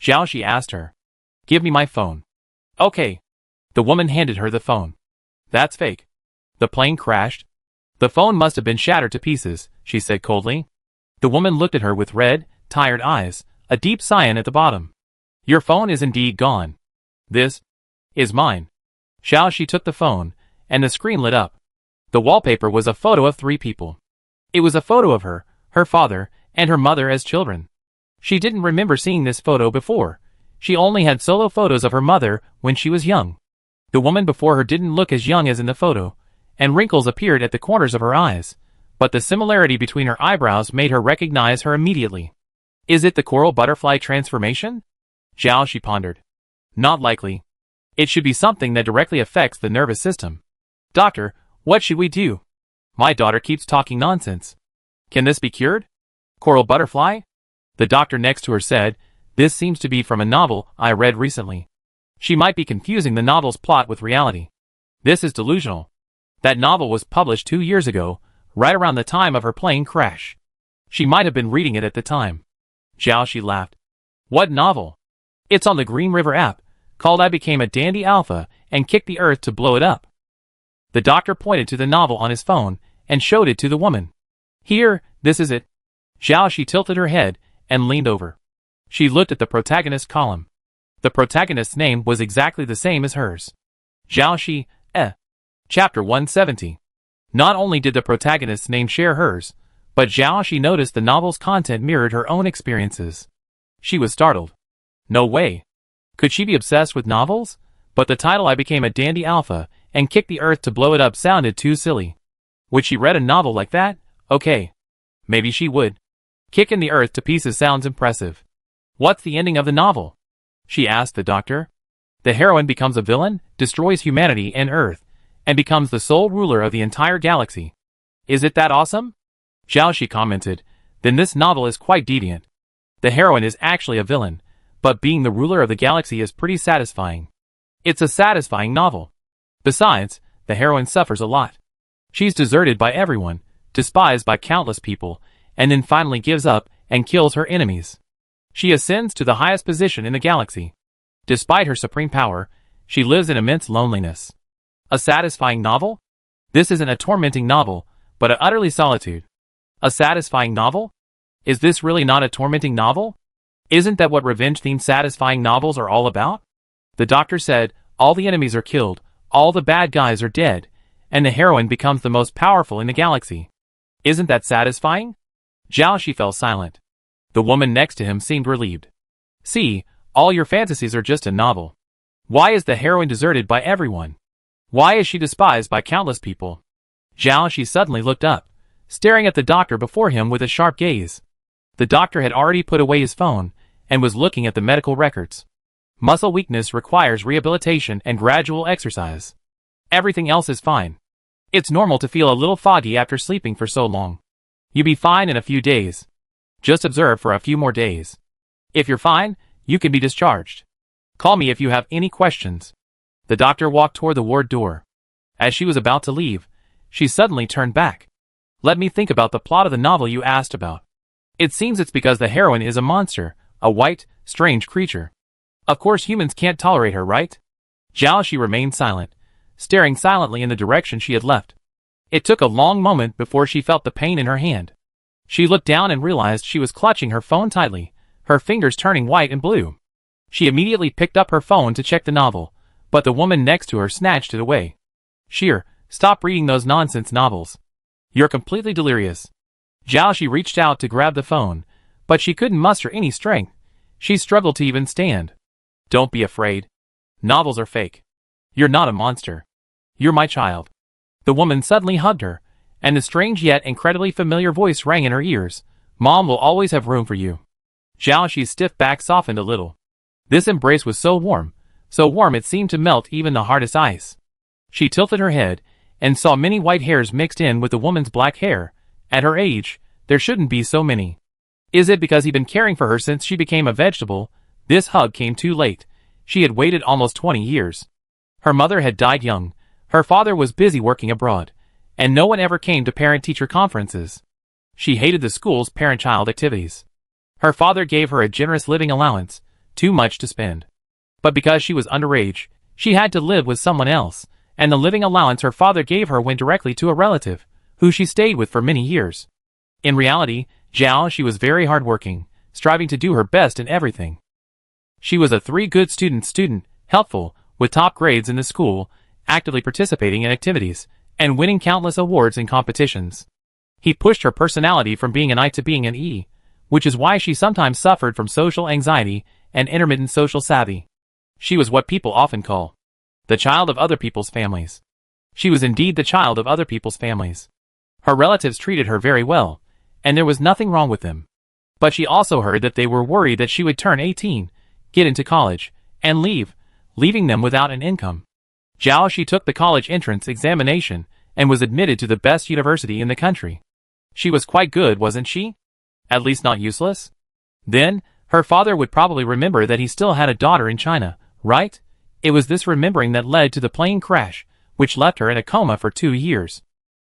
Jiaoxi asked her. Give me my phone. Okay. The woman handed her the phone. That's fake. The plane crashed. The phone must have been shattered to pieces, she said coldly. The woman looked at her with red, tired eyes, a deep cyan at the bottom. Your phone is indeed gone. This is mine. Jiaoxi took the phone, and the screen lit up. The wallpaper was a photo of 3 people. It was a photo of her, her father, and her mother as children. She didn't remember seeing this photo before. She only had solo photos of her mother when she was young. The woman before her didn't look as young as in the photo, and wrinkles appeared at the corners of her eyes, but the similarity between her eyebrows made her recognize her immediately. Is it the coral butterfly transformation? Jiaoxi pondered. Not likely. It should be something that directly affects the nervous system. Doctor, what should we do? My daughter keeps talking nonsense. Can this be cured? Coral butterfly? The doctor next to her said, this seems to be from a novel I read recently. She might be confusing the novel's plot with reality. This is delusional. That novel was published 2 years ago, right around the time of her plane crash. She might have been reading it at the time. Jiaoxi laughed. What novel? It's on the Green River app, called I Became a Dandy Alpha and Kicked the Earth to Blow It Up. The doctor pointed to the novel on his phone and showed it to the woman. Here, this is it. Jiaoxi tilted her head and leaned over. She looked at the protagonist column. The protagonist's name was exactly the same as hers. Jiaoxi, Chapter 170. Not only did the protagonist's name share hers, but Jiaoxi noticed the novel's content mirrored her own experiences. She was startled. No way. Could she be obsessed with novels? But the title I Became a Dandy Alpha and Kicked the Earth to Blow It Up sounded too silly. Would she read a novel like that? Okay. Maybe she would. Kicking the earth to pieces sounds impressive. What's the ending of the novel? She asked the doctor. The heroine becomes a villain, destroys humanity and Earth, and becomes the sole ruler of the entire galaxy. Is it that awesome? Jiaoxi commented. Then this novel is quite deviant. The heroine is actually a villain, but being the ruler of the galaxy is pretty satisfying. It's a satisfying novel. Besides, the heroine suffers a lot. She's deserted by everyone, despised by countless people, and then finally gives up and kills her enemies. She ascends to the highest position in the galaxy. Despite her supreme power, she lives in immense loneliness. A satisfying novel? This isn't a tormenting novel, but a utterly solitude. A satisfying novel? Is this really not a tormenting novel? Isn't that what revenge-themed satisfying novels are all about? The doctor said, all the enemies are killed, all the bad guys are dead, and the heroine becomes the most powerful in the galaxy. Isn't that satisfying? Jiaoshi fell silent. The woman next to him seemed relieved. See, all your fantasies are just a novel. Why is the heroine deserted by everyone? Why is she despised by countless people? Jiaoshi suddenly looked up, staring at the doctor before him with a sharp gaze. The doctor had already put away his phone, and was looking at the medical records. Muscle weakness requires rehabilitation and gradual exercise. Everything else is fine. It's normal to feel a little foggy after sleeping for so long. You'll be fine in a few days. Just observe for a few more days. If you're fine, you can be discharged. Call me if you have any questions. The doctor walked toward the ward door. As she was about to leave, she suddenly turned back. Let me think about the plot of the novel you asked about. It seems it's because the heroine is a monster, a white, strange creature. Of course humans can't tolerate her, right? Jiaoshi remained silent, staring silently in the direction she had left. It took a long moment before she felt the pain in her hand. She looked down and realized she was clutching her phone tightly, her fingers turning white and blue. She immediately picked up her phone to check the novel, but the woman next to her snatched it away. Sheer, stop reading those nonsense novels. You're completely delirious. Jiaoshi reached out to grab the phone, but she couldn't muster any strength. She struggled to even stand. Don't be afraid. Novels are fake. You're not a monster. You're my child. The woman suddenly hugged her, and the strange yet incredibly familiar voice rang in her ears. Mom will always have room for you. Jiaoshi's stiff back softened a little. This embrace was so warm it seemed to melt even the hardest ice. She tilted her head, and saw many white hairs mixed in with the woman's black hair. At her age, there shouldn't be so many. Is it because he'd been caring for her since she became a vegetable? This hug came too late. She had waited almost 20 years. Her mother had died young, her father was busy working abroad, and no one ever came to parent-teacher conferences. She hated the school's parent-child activities. Her father gave her a generous living allowance, too much to spend. But because she was underage, she had to live with someone else, and the living allowance her father gave her went directly to a relative, who she stayed with for many years. In reality, she was very hardworking, striving to do her best in everything. She was a three-good student, helpful, with top grades in the school, actively participating in activities, and winning countless awards and competitions. He pushed her personality from being an I to being an E, which is why she sometimes suffered from social anxiety and intermittent social savvy. She was what people often call the child of other people's families. She was indeed the child of other people's families. Her relatives treated her very well, and there was nothing wrong with them. But she also heard that they were worried that she would turn 18, get into college, and leaving them without an income. She took the college entrance examination and was admitted to the best university in the country. She was quite good, wasn't she? At least not useless? Then, her father would probably remember that he still had a daughter in China, right? It was this remembering that led to the plane crash, which left her in a coma for 2 years.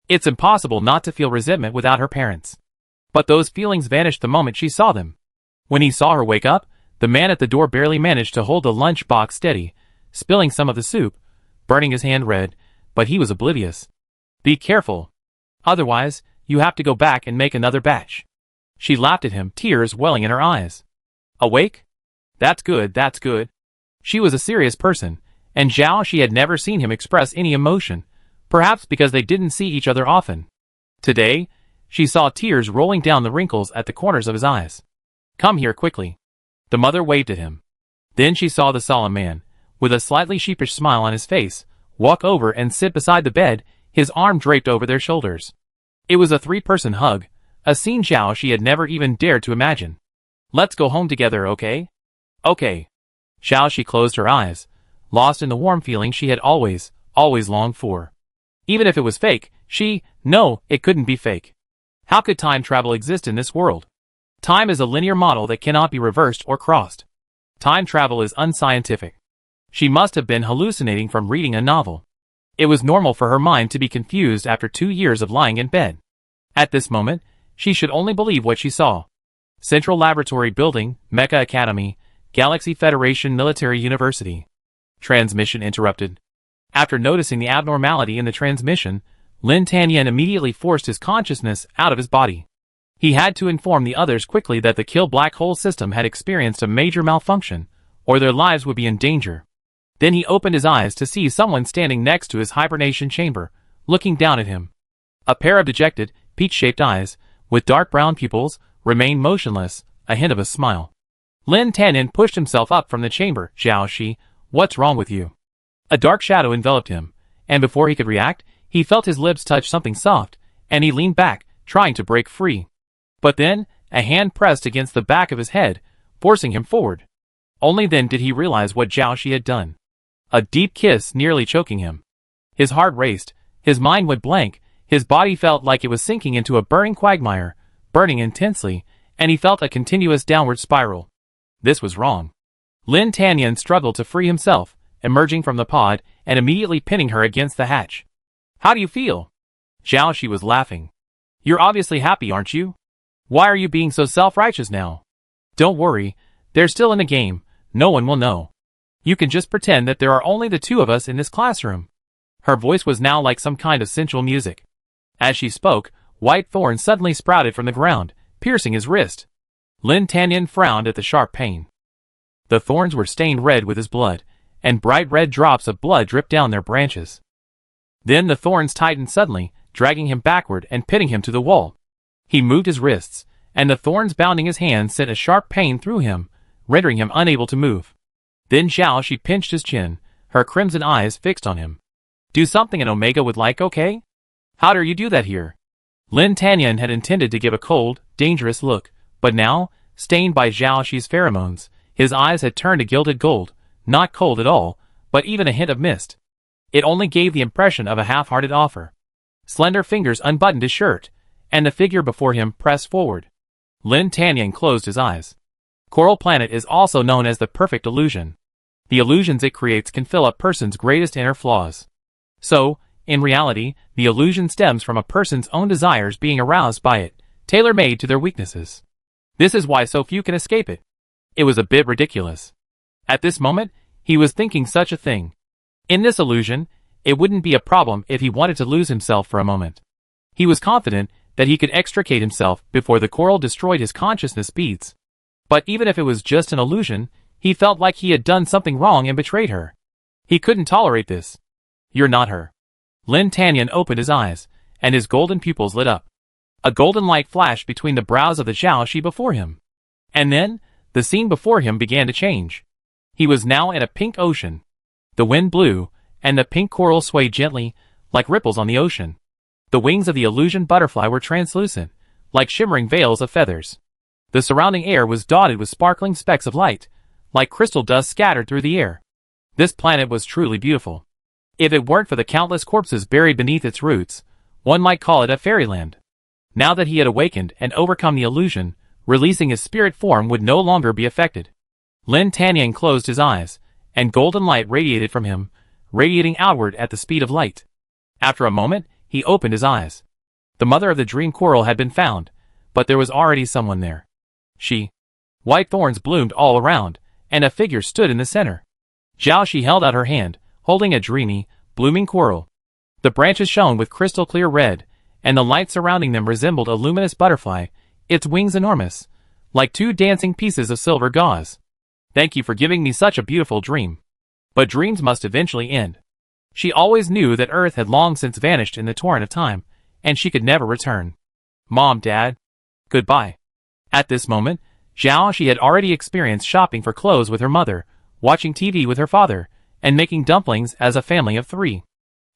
It's impossible not to feel resentment without her parents. But those feelings vanished the moment she saw them. When he saw her wake up, the man at the door barely managed to hold the lunch box steady, spilling some of the soup, burning his hand red, but he was oblivious. Be careful. Otherwise, you have to go back and make another batch. She laughed at him, tears welling in her eyes. Awake? That's good, that's good. She was a serious person, and she had never seen him express any emotion, perhaps because they didn't see each other often. Today, she saw tears rolling down the wrinkles at the corners of his eyes. Come here quickly. The mother waved at him. Then she saw the solemn man, with a slightly sheepish smile on his face, walk over and sit beside the bed, his arm draped over their shoulders. It was a 3-person hug, a scene she had never even dared to imagine. Let's go home together, okay? Okay. She closed her eyes, lost in the warm feeling she had always longed for. Even if it was fake, no, it couldn't be fake. How could time travel exist in this world? Time is a linear model that cannot be reversed or crossed. Time travel is unscientific. She must have been hallucinating from reading a novel. It was normal for her mind to be confused after 2 years of lying in bed. At this moment, she should only believe what she saw. Central Laboratory Building, Mecha Academy, Galaxy Federation Military University. Transmission interrupted. After noticing the abnormality in the transmission, Lin Tanyan immediately forced his consciousness out of his body. He had to inform the others quickly that the kill black hole system had experienced a major malfunction, or their lives would be in danger. Then he opened his eyes to see someone standing next to his hibernation chamber, looking down at him. A pair of dejected, peach-shaped eyes, with dark brown pupils, remained motionless, a hint of a smile. Lin Tanyan pushed himself up from the chamber. Zhao Shi, what's wrong with you? A dark shadow enveloped him, and before he could react, he felt his lips touch something soft, and he leaned back, trying to break free. But then, a hand pressed against the back of his head, forcing him forward. Only then did he realize what Zhao Shi had done. A deep kiss nearly choking him. His heart raced, his mind went blank, his body felt like it was sinking into a burning quagmire, burning intensely, and he felt a continuous downward spiral. This was wrong. Lin Tanyan struggled to free himself, emerging from the pod and immediately pinning her against the hatch. How do you feel? Zhao Shi was laughing. You're obviously happy, aren't you? Why are you being so self-righteous now? Don't worry, they're still in the game, no one will know. You can just pretend that there are only the two of us in this classroom. Her voice was now like some kind of sensual music. As she spoke, white thorns suddenly sprouted from the ground, piercing his wrist. Lin Tanyan frowned at the sharp pain. The thorns were stained red with his blood, and bright red drops of blood dripped down their branches. Then the thorns tightened suddenly, dragging him backward and pinning him to the wall. He moved his wrists, and the thorns bounding his hands sent a sharp pain through him, rendering him unable to move. Then Zhao Shi pinched his chin, her crimson eyes fixed on him. Do something an Omega would like, okay? How dare you do that here? Lin Tanyan had intended to give a cold, dangerous look, but now, stained by Zhao Shi's pheromones, his eyes had turned to gilded gold, not cold at all, but even a hint of mist. It only gave the impression of a half-hearted offer. Slender fingers unbuttoned his shirt, and the figure before him pressed forward. Lin Tanyan closed his eyes. Coral Planet is also known as the perfect illusion. The illusions it creates can fill a person's greatest inner flaws. So, in reality, the illusion stems from a person's own desires being aroused by it, tailor-made to their weaknesses. This is why so few can escape it. It was a bit ridiculous. At this moment, he was thinking such a thing. In this illusion, it wouldn't be a problem if he wanted to lose himself for a moment. He was confident that he could extricate himself before the coral destroyed his consciousness beads. But even if it was just an illusion, he felt like he had done something wrong and betrayed her. He couldn't tolerate this. You're not her. Lin Tanyan opened his eyes, and his golden pupils lit up. A golden light flashed between the brows of the Zhao Shi before him. And then, the scene before him began to change. He was now in a pink ocean. The wind blew, and the pink coral swayed gently, like ripples on the ocean. The wings of the illusion butterfly were translucent, like shimmering veils of feathers. The surrounding air was dotted with sparkling specks of light, like crystal dust scattered through the air. This planet was truly beautiful. If it weren't for the countless corpses buried beneath its roots, one might call it a fairyland. Now that he had awakened and overcome the illusion, releasing his spirit form would no longer be affected. Lin Tanyan closed his eyes, and golden light radiated from him, radiating outward at the speed of light. After a moment, he opened his eyes. The mother of the dream coral had been found, but there was already someone there. White thorns bloomed all around, and a figure stood in the center. Zhao Shi held out her hand, holding a dreamy, blooming coral. The branches shone with crystal clear red, and the light surrounding them resembled a luminous butterfly, its wings enormous, like two dancing pieces of silver gauze. Thank you for giving me such a beautiful dream. But dreams must eventually end. She always knew that Earth had long since vanished in the torrent of time, and she could never return. Mom, Dad. Goodbye. At this moment, Zhao Shi had already experienced shopping for clothes with her mother, watching TV with her father, and making dumplings as a family of 3.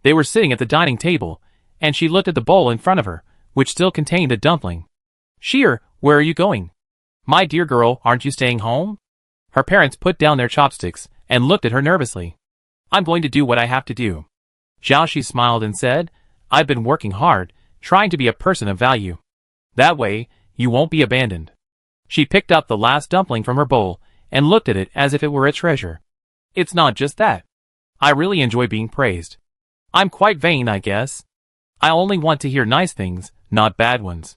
They were sitting at the dining table, and she looked at the bowl in front of her, which still contained a dumpling. Sheer, where are you going? My dear girl, aren't you staying home? Her parents put down their chopsticks, and looked at her nervously. I'm going to do what I have to do. Zhao Shi smiled and said, I've been working hard, trying to be a person of value. That way, you won't be abandoned. She picked up the last dumpling from her bowl, and looked at it as if it were a treasure. It's not just that. I really enjoy being praised. I'm quite vain, I guess. I only want to hear nice things, not bad ones.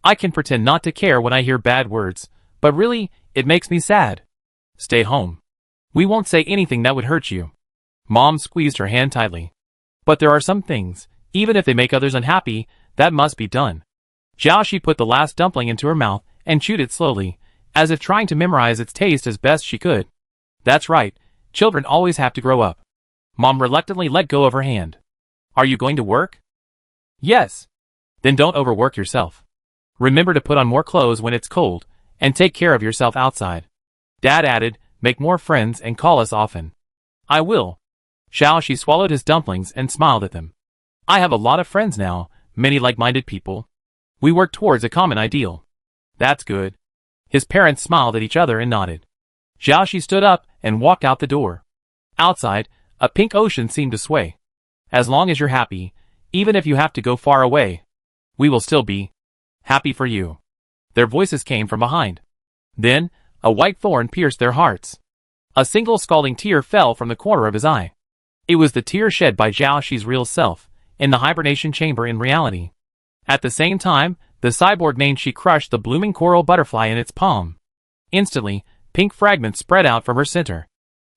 I can pretend not to care when I hear bad words, but really, it makes me sad. Stay home. We won't say anything that would hurt you. Mom squeezed her hand tightly. But there are some things, even if they make others unhappy, that must be done. Jiaoxi put the last dumpling into her mouth and chewed it slowly, as if trying to memorize its taste as best she could. That's right, children always have to grow up. Mom reluctantly let go of her hand. Are you going to work? Yes. Then don't overwork yourself. Remember to put on more clothes when it's cold, and take care of yourself outside. Dad added, make more friends and call us often. I will. Jiaoxi swallowed his dumplings and smiled at them. I have a lot of friends now, many like-minded people. We work towards a common ideal. That's good. His parents smiled at each other and nodded. Jiaoxi stood up and walked out the door. Outside, a pink ocean seemed to sway. As long as you're happy, even if you have to go far away, we will still be happy for you. Their voices came from behind. Then, a white thorn pierced their hearts. A single scalding tear fell from the corner of his eye. It was the tear shed by Jiaoxi's real self, in the hibernation chamber in reality. At the same time, the cyborg Nanshi crushed the blooming coral butterfly in its palm. Instantly, pink fragments spread out from her center.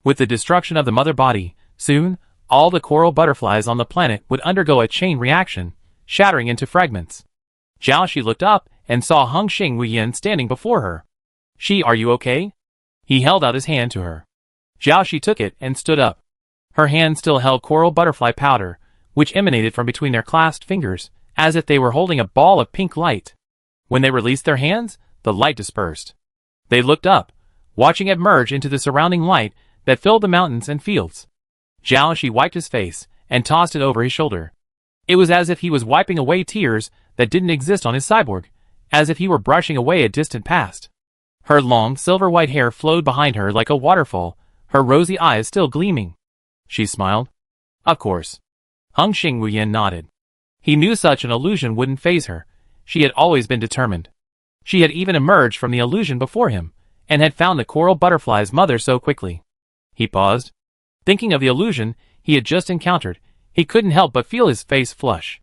With the destruction of the mother body, soon, all the coral butterflies on the planet would undergo a chain reaction, shattering into fragments. Jiaoxi looked up and saw Hung Xingwuyan standing before her. Are you okay? He held out his hand to her. Jiaoxi took it and stood up. Her hand still held coral butterfly powder, which emanated from between their clasped fingers, as if they were holding a ball of pink light. When they released their hands, the light dispersed. They looked up, watching it merge into the surrounding light that filled the mountains and fields. Jiaoxi wiped his face and tossed it over his shoulder. It was as if he was wiping away tears that didn't exist on his cyborg, as if he were brushing away a distant past. Her long, silver-white hair flowed behind her like a waterfall, her rosy eyes still gleaming. She smiled. Of course. Hung Xingwuyan nodded. He knew such an illusion wouldn't faze her. She had always been determined. She had even emerged from the illusion before him, and had found the coral butterfly's mother so quickly. He paused. Thinking of the illusion he had just encountered, he couldn't help but feel his face flush.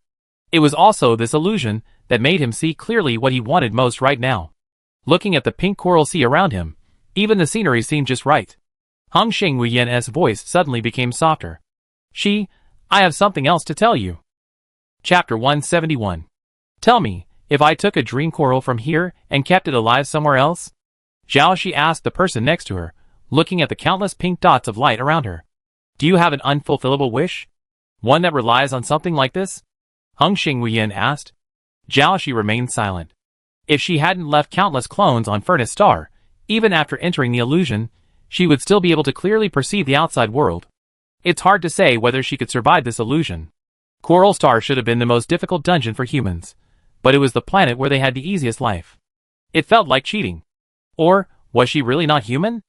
It was also this illusion that made him see clearly what he wanted most right now. Looking at the pink coral sea around him, even the scenery seemed just right. Hung Xingwuyan's voice suddenly became softer. I have something else to tell you. Chapter 171. Tell me, if I took a dream coral from here and kept it alive somewhere else? Jiaoxi asked the person next to her, looking at the countless pink dots of light around her. Do you have an unfulfillable wish? One that relies on something like this? Hung Xingwuyan asked. Jiaoxi remained silent. If she hadn't left countless clones on Furnace Star, even after entering the illusion, she would still be able to clearly perceive the outside world. It's hard to say whether she could survive this illusion. Coral Star should have been the most difficult dungeon for humans, but it was the planet where they had the easiest life. It felt like cheating. Or, was she really not human?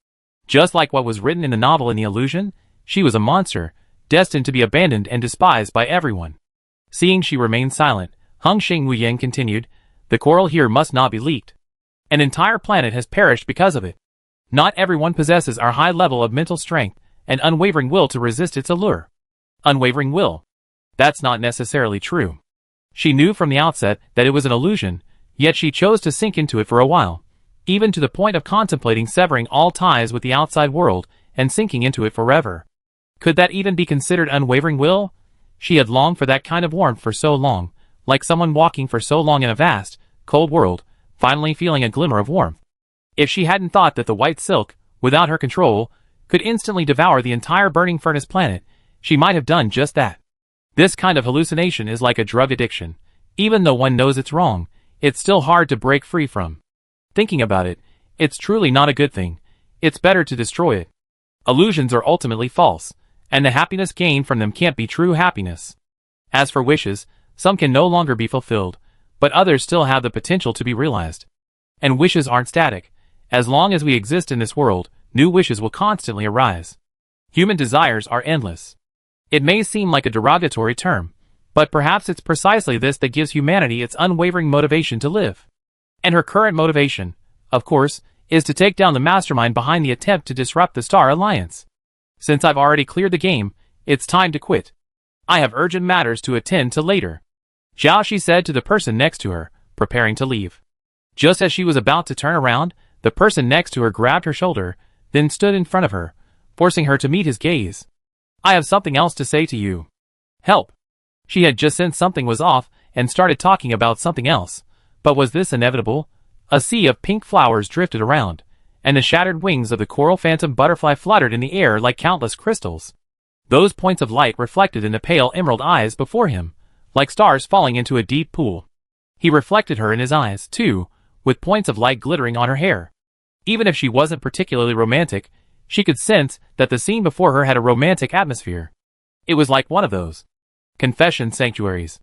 Just like what was written in the novel in the illusion, she was a monster, destined to be abandoned and despised by everyone. Seeing she remained silent, Hung Xingwuyan continued, the coral here must not be leaked. An entire planet has perished because of it. Not everyone possesses our high level of mental strength and unwavering will to resist its allure. Unwavering will. That's not necessarily true. She knew from the outset that it was an illusion, yet she chose to sink into it for a while, even to the point of contemplating severing all ties with the outside world and sinking into it forever. Could that even be considered unwavering will? She had longed for that kind of warmth for so long, like someone walking for so long in a vast, cold world, finally feeling a glimmer of warmth. If she hadn't thought that the white silk, without her control, could instantly devour the entire burning furnace planet, she might have done just that. This kind of hallucination is like a drug addiction. Even though one knows it's wrong, it's still hard to break free from. Thinking about it, it's truly not a good thing. It's better to destroy it. Illusions are ultimately false, and the happiness gained from them can't be true happiness. As for wishes, some can no longer be fulfilled, but others still have the potential to be realized. And wishes aren't static. As long as we exist in this world, new wishes will constantly arise. Human desires are endless. It may seem like a derogatory term, but perhaps it's precisely this that gives humanity its unwavering motivation to live. And her current motivation, of course, is to take down the mastermind behind the attempt to disrupt the Star Alliance. Since I've already cleared the game, it's time to quit. I have urgent matters to attend to later. Zhao Shi said to the person next to her, preparing to leave. Just as she was about to turn around, the person next to her grabbed her shoulder, then stood in front of her, forcing her to meet his gaze. I have something else to say to you. Help. She had just sensed something was off and started talking about something else. But was this inevitable? A sea of pink flowers drifted around, and the shattered wings of the coral phantom butterfly fluttered in the air like countless crystals. Those points of light reflected in the pale emerald eyes before him, like stars falling into a deep pool. He reflected her in his eyes, too, with points of light glittering on her hair. Even if she wasn't particularly romantic, she could sense that the scene before her had a romantic atmosphere. It was like one of those confession sanctuaries.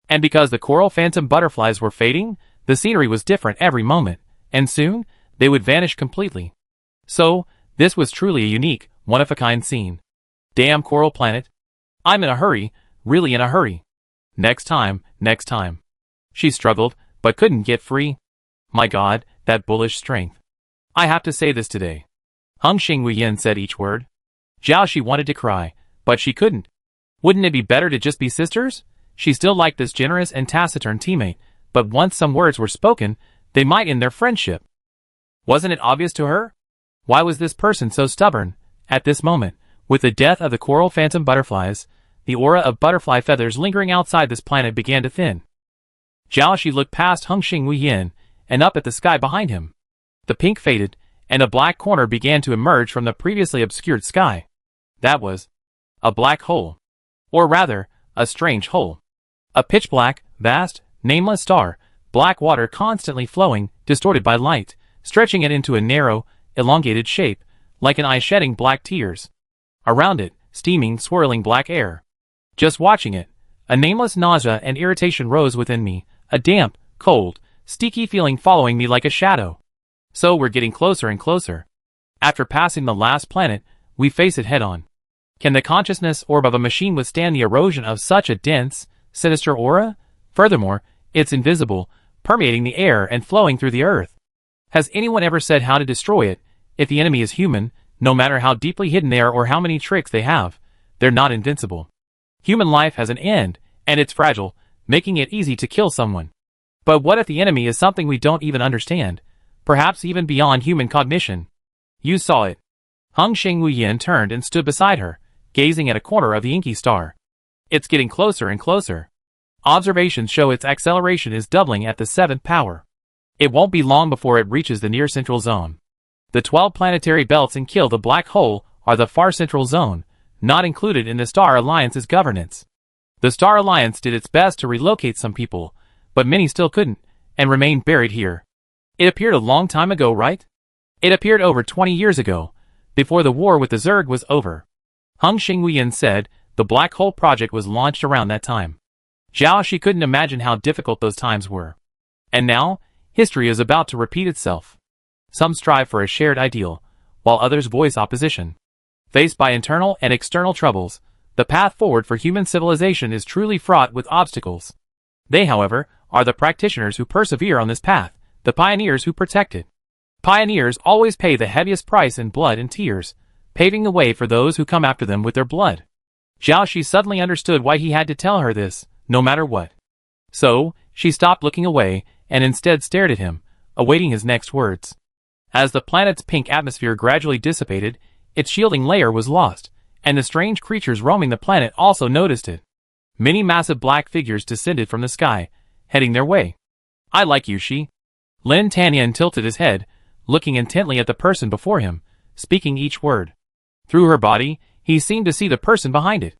And because the coral phantom butterflies were fading, the scenery was different every moment, and soon, they would vanish completely. So, this was truly a unique, one-of-a-kind scene. Damn coral planet. I'm in a hurry, really in a hurry. Next time, next time. She struggled, but couldn't get free. My God, that bullish strength. I have to say this today. Hung Xingwuyan said each word. Zhao Shi wanted to cry, but she couldn't. Wouldn't it be better to just be sisters? She still liked this generous and taciturn teammate, but once some words were spoken, they might end their friendship. Wasn't it obvious to her? Why was this person so stubborn? At this moment, with the death of the coral phantom butterflies, the aura of butterfly feathers lingering outside this planet began to thin. Zhao Shi looked past Hung Xingwuyan and up at the sky behind him. The pink faded, and a black corner began to emerge from the previously obscured sky. That was a black hole. Or rather, a strange hole. A pitch-black, vast, nameless star, black water constantly flowing, distorted by light, stretching it into a narrow, elongated shape, like an eye shedding black tears. Around it, steaming, swirling black air. Just watching it, a nameless nausea and irritation rose within me, a damp, cold, sticky feeling following me like a shadow. So we're getting closer and closer. After passing the last planet, we face it head-on. Can the consciousness orb of a machine withstand the erosion of such a dense, sinister aura? Furthermore, it's invisible, permeating the air and flowing through the earth. Has anyone ever said how to destroy it? If the enemy is human, no matter how deeply hidden they are or how many tricks they have, they're not invincible. Human life has an end, and it's fragile, making it easy to kill someone. But what if the enemy is something we don't even understand? Perhaps even beyond human cognition. You saw it. Hung Xingwuyan turned and stood beside her, gazing at a corner of the inky star. It's getting closer and closer. Observations show its acceleration is doubling at the 7th power. It won't be long before it reaches the near central zone. The 12 planetary belts and kill the black hole are the far central zone, not included in the Star Alliance's governance. The Star Alliance did its best to relocate some people, but many still couldn't, and remained buried here. It appeared a long time ago, right? It appeared over 20 years ago, before the war with the Zerg was over. Hung Xingwuyan said the Black Hole Project was launched around that time. Zhao Shi couldn't imagine how difficult those times were. And now, history is about to repeat itself. Some strive for a shared ideal, while others voice opposition. Faced by internal and external troubles, the path forward for human civilization is truly fraught with obstacles. They, however, are the practitioners who persevere on this path, the pioneers who protect it. Pioneers always pay the heaviest price in blood and tears, paving the way for those who come after them with their blood. Zhao Shi suddenly understood why he had to tell her this, no matter what. So, she stopped looking away, and instead stared at him, awaiting his next words. As the planet's pink atmosphere gradually dissipated, its shielding layer was lost, and the strange creatures roaming the planet also noticed it. Many massive black figures descended from the sky, heading their way. I like you, Shi. Lin Tanyan tilted his head, looking intently at the person before him, speaking each word. Through her body, he seemed to see the person behind it.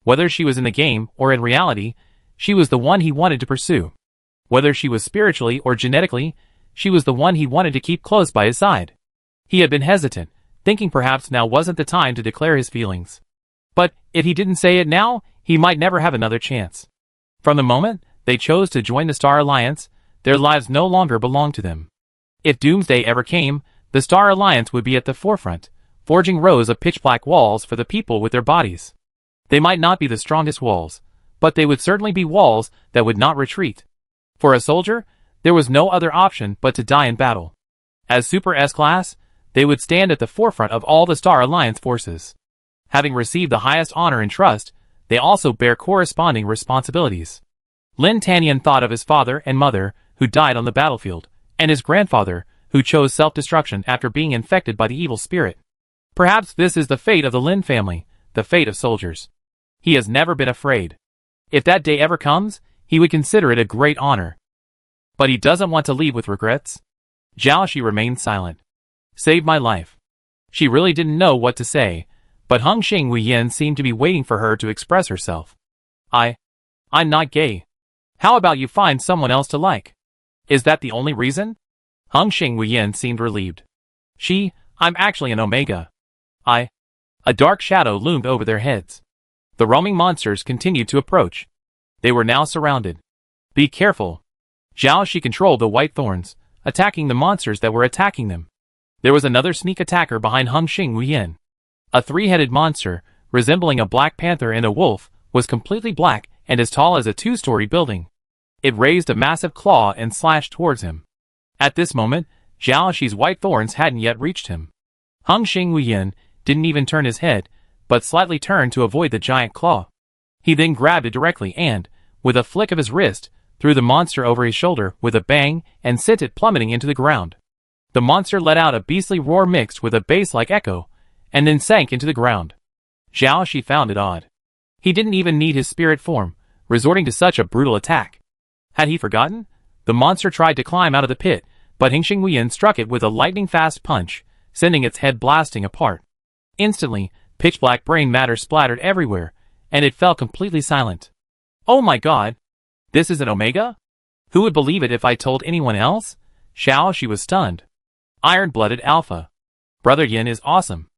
Whether she was in the game or in reality, she was the one he wanted to pursue. Whether she was spiritually or genetically, she was the one he wanted to keep close by his side. He had been hesitant, thinking perhaps now wasn't the time to declare his feelings. But if he didn't say it now, he might never have another chance. From the moment they chose to join the Star Alliance, their lives no longer belonged to them. If doomsday ever came, the Star Alliance would be at the forefront, forging rows of pitch-black walls for the people with their bodies. They might not be the strongest walls, but they would certainly be walls that would not retreat. For a soldier, there was no other option but to die in battle. As Super S-Class, they would stand at the forefront of all the Star Alliance forces. Having received the highest honor and trust, they also bear corresponding responsibilities. Lin Tanyan thought of his father and mother, who died on the battlefield, and his grandfather, who chose self-destruction after being infected by the evil spirit. Perhaps this is the fate of the Lin family, the fate of soldiers. He has never been afraid. If that day ever comes, he would consider it a great honor. But he doesn't want to leave with regrets. Jiaoxi remained silent. Saved my life. She really didn't know what to say, but Hengxing Huiyin seemed to be waiting for her to express herself. I'm not gay. How about you find someone else to like? Is that the only reason? Hengxing Huiyin seemed relieved. I'm actually an Omega. A dark shadow loomed over their heads. The roaming monsters continued to approach. They were now surrounded. Be careful. Jiaoxi controlled the white thorns, attacking the monsters that were attacking them. There was another sneak attacker behind Hengxing Huiyin. A three-headed monster, resembling a black panther and a wolf, was completely black and as tall as a two-story building. It raised a massive claw and slashed towards him. At this moment, Jiaoxi's white thorns hadn't yet reached him. Hengxing Huiyin didn't even turn his head, but slightly turned to avoid the giant claw. He then grabbed it directly and, with a flick of his wrist, threw the monster over his shoulder with a bang and sent it plummeting into the ground. The monster let out a beastly roar mixed with a bass-like echo, and then sank into the ground. Jiaoxi found it odd. He didn't even need his spirit form, resorting to such a brutal attack. Had he forgotten? The monster tried to climb out of the pit, but Hengxing Huiyin struck it with a lightning-fast punch, sending its head blasting apart. Instantly, pitch-black brain matter splattered everywhere, and it fell completely silent. Oh my god! This is an Omega? Who would believe it if I told anyone else? Jiaoxi was stunned. Iron-blooded Alpha. Brother Yin is awesome.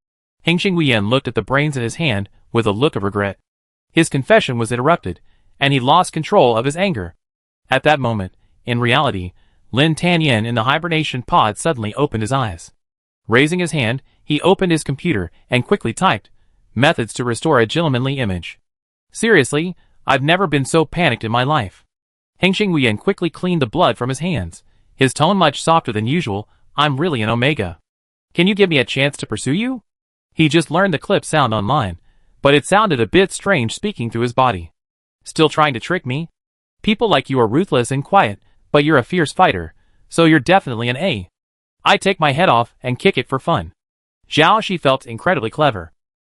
Hengxing Huiyin looked at the brains in his hand with a look of regret. His confession was interrupted, and he lost control of his anger. At that moment, in reality, Lin Tanyan in the hibernation pod suddenly opened his eyes. Raising his hand, he opened his computer and quickly typed, "Methods to restore a gentlemanly image." Seriously, I've never been so panicked in my life. Hengxing Huiyin quickly cleaned the blood from his hands, his tone much softer than usual. I'm really an Omega. Can you give me a chance to pursue you? He just learned the clip sound online, but it sounded a bit strange speaking through his body. Still trying to trick me? People like you are ruthless and quiet, but you're a fierce fighter, so you're definitely an A. I take my head off and kick it for fun. Jiaoxi felt incredibly clever.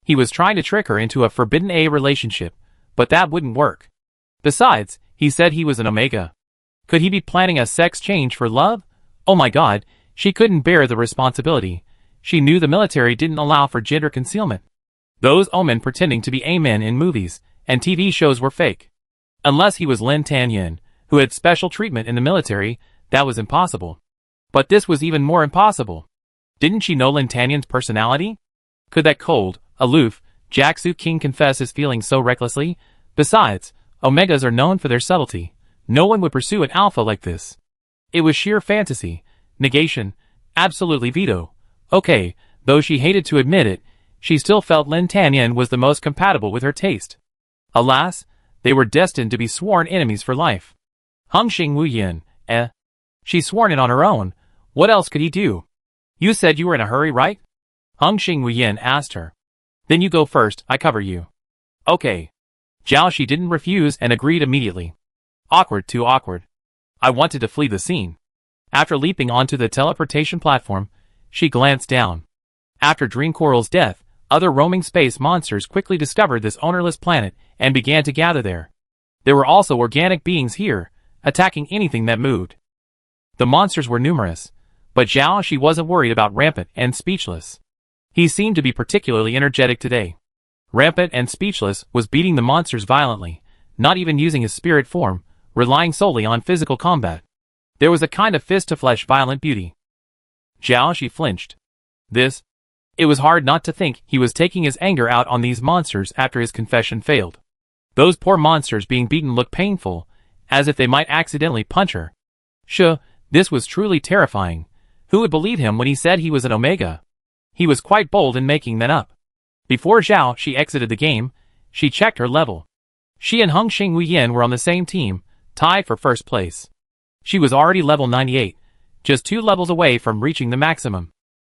He was trying to trick her into a forbidden A relationship, but that wouldn't work. Besides, he said he was an Omega. Could he be planning a sex change for love? Oh my god, she couldn't bear the responsibility. She knew the military didn't allow for gender concealment. Those omen pretending to be A-men in movies and TV shows were fake. Unless he was Lin Tanyan, who had special treatment in the military, that was impossible. But this was even more impossible. Didn't she know Lin Tanyan's personality? Could that cold, aloof, Jiaxu king confess his feelings so recklessly? Besides, Omegas are known for their subtlety. No one would pursue an alpha like this. It was sheer fantasy, negation, absolutely veto. Okay, though she hated to admit it, she still felt Lin Tanyan was the most compatible with her taste. Alas, they were destined to be sworn enemies for life. Hengxing Huiyin, She's sworn it on her own. What else could he do? You said you were in a hurry, right? Hengxing Huiyin asked her. Then you go first, I cover you. Okay. Jiaoxi didn't refuse and agreed immediately. Awkward, too awkward. I wanted to flee the scene. After leaping onto the teleportation platform, she glanced down. After Dream Coral's death, other roaming space monsters quickly discovered this ownerless planet and began to gather there. There were also organic beings here, attacking anything that moved. The monsters were numerous, but Jiaoxi wasn't worried about Rampant and Speechless. He seemed to be particularly energetic today. Rampant and Speechless was beating the monsters violently, not even using his spirit form, relying solely on physical combat. There was a kind of fist-to-flesh violent beauty. Jiaoxi flinched. It was hard not to think he was taking his anger out on these monsters after his confession failed. Those poor monsters being beaten looked painful, as if they might accidentally punch her. This was truly terrifying. Who would believe him when he said he was an Omega? He was quite bold in making that up. Before Jiaoxi exited the game, she checked her level. She and Hengxing Huiyin were on the same team, tied for first place. She was already level 98, just 2 levels away from reaching the maximum.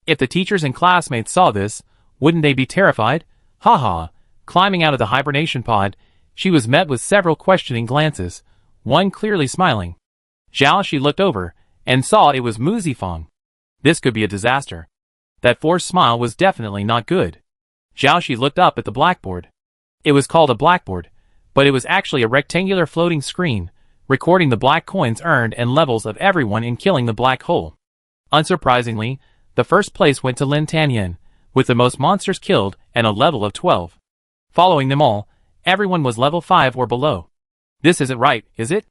If the teachers and classmates saw this, wouldn't they be terrified? Haha, climbing out of the hibernation pod, She was met with several questioning glances, one clearly smiling. Zhao Shi looked over, and saw it was Mu Zifang. This could be a disaster. That forced smile was definitely not good. Zhao Shi looked up at the blackboard. It was called a blackboard, but it was actually a rectangular floating screen, recording the black coins earned and levels of everyone in killing the black hole. Unsurprisingly, the first place went to Lin Tanyan, with the most monsters killed and a level of 12. Following them all, everyone was level 5 or below. This isn't right, is it?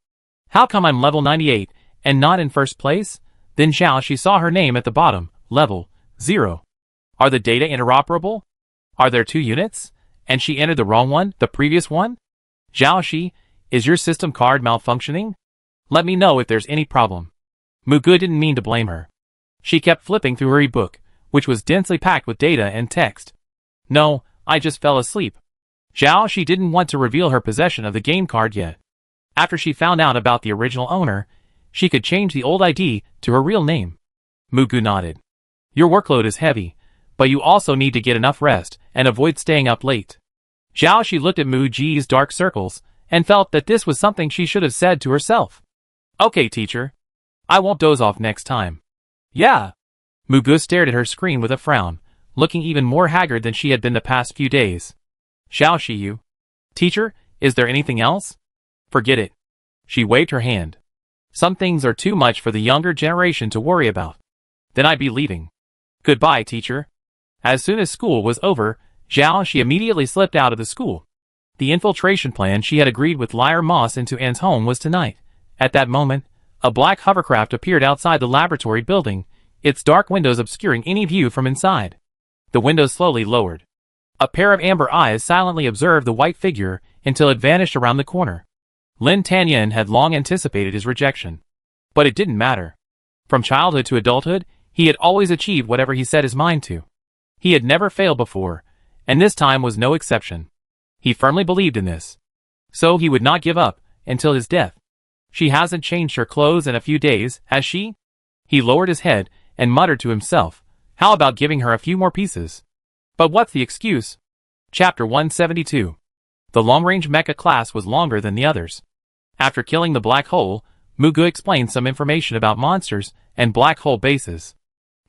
How come I'm level 98 and not in first place? Then Zhao Shi saw her name at the bottom, level 0. Are the data interoperable? Are there 2 units? And she entered the wrong one, the previous one? Zhao Shi, is your system card malfunctioning? Let me know if there's any problem. Mu Ge didn't mean to blame her. She kept flipping through her e-book, which was densely packed with data and text. No, I just fell asleep. Zhao Shi didn't want to reveal her possession of the game card yet. After she found out about the original owner, she could change the old ID to her real name. Mu Ge nodded. Your workload is heavy, but you also need to get enough rest and avoid staying up late. Zhao Shi looked at Mu Ge's dark circles and felt that this was something she should have said to herself. Okay, teacher. I won't doze off next time. Yeah. Mu Ge stared at her screen with a frown, looking even more haggard than she had been the past few days. Zhao Shi, you. Teacher, is there anything else? Forget it. She waved her hand. Some things are too much for the younger generation to worry about. Then I'd be leaving. Goodbye, teacher. As soon as school was over, Zhao Shi immediately slipped out of the school. The infiltration plan she had agreed with Liar Moss into Anne's home was tonight. At that moment, a black hovercraft appeared outside the laboratory building, its dark windows obscuring any view from inside. The windows slowly lowered. A pair of amber eyes silently observed the white figure until it vanished around the corner. Lin Tanyan had long anticipated his rejection. But it didn't matter. From childhood to adulthood, he had always achieved whatever he set his mind to. He had never failed before, and this time was no exception. He firmly believed in this. So he would not give up until his death. She hasn't changed her clothes in a few days, has she? He lowered his head and muttered to himself, how about giving her a few more pieces? But what's the excuse? Chapter 172. The long-range mecha class was longer than the others. After killing the black hole, Mu Ge explained some information about monsters and black hole bases.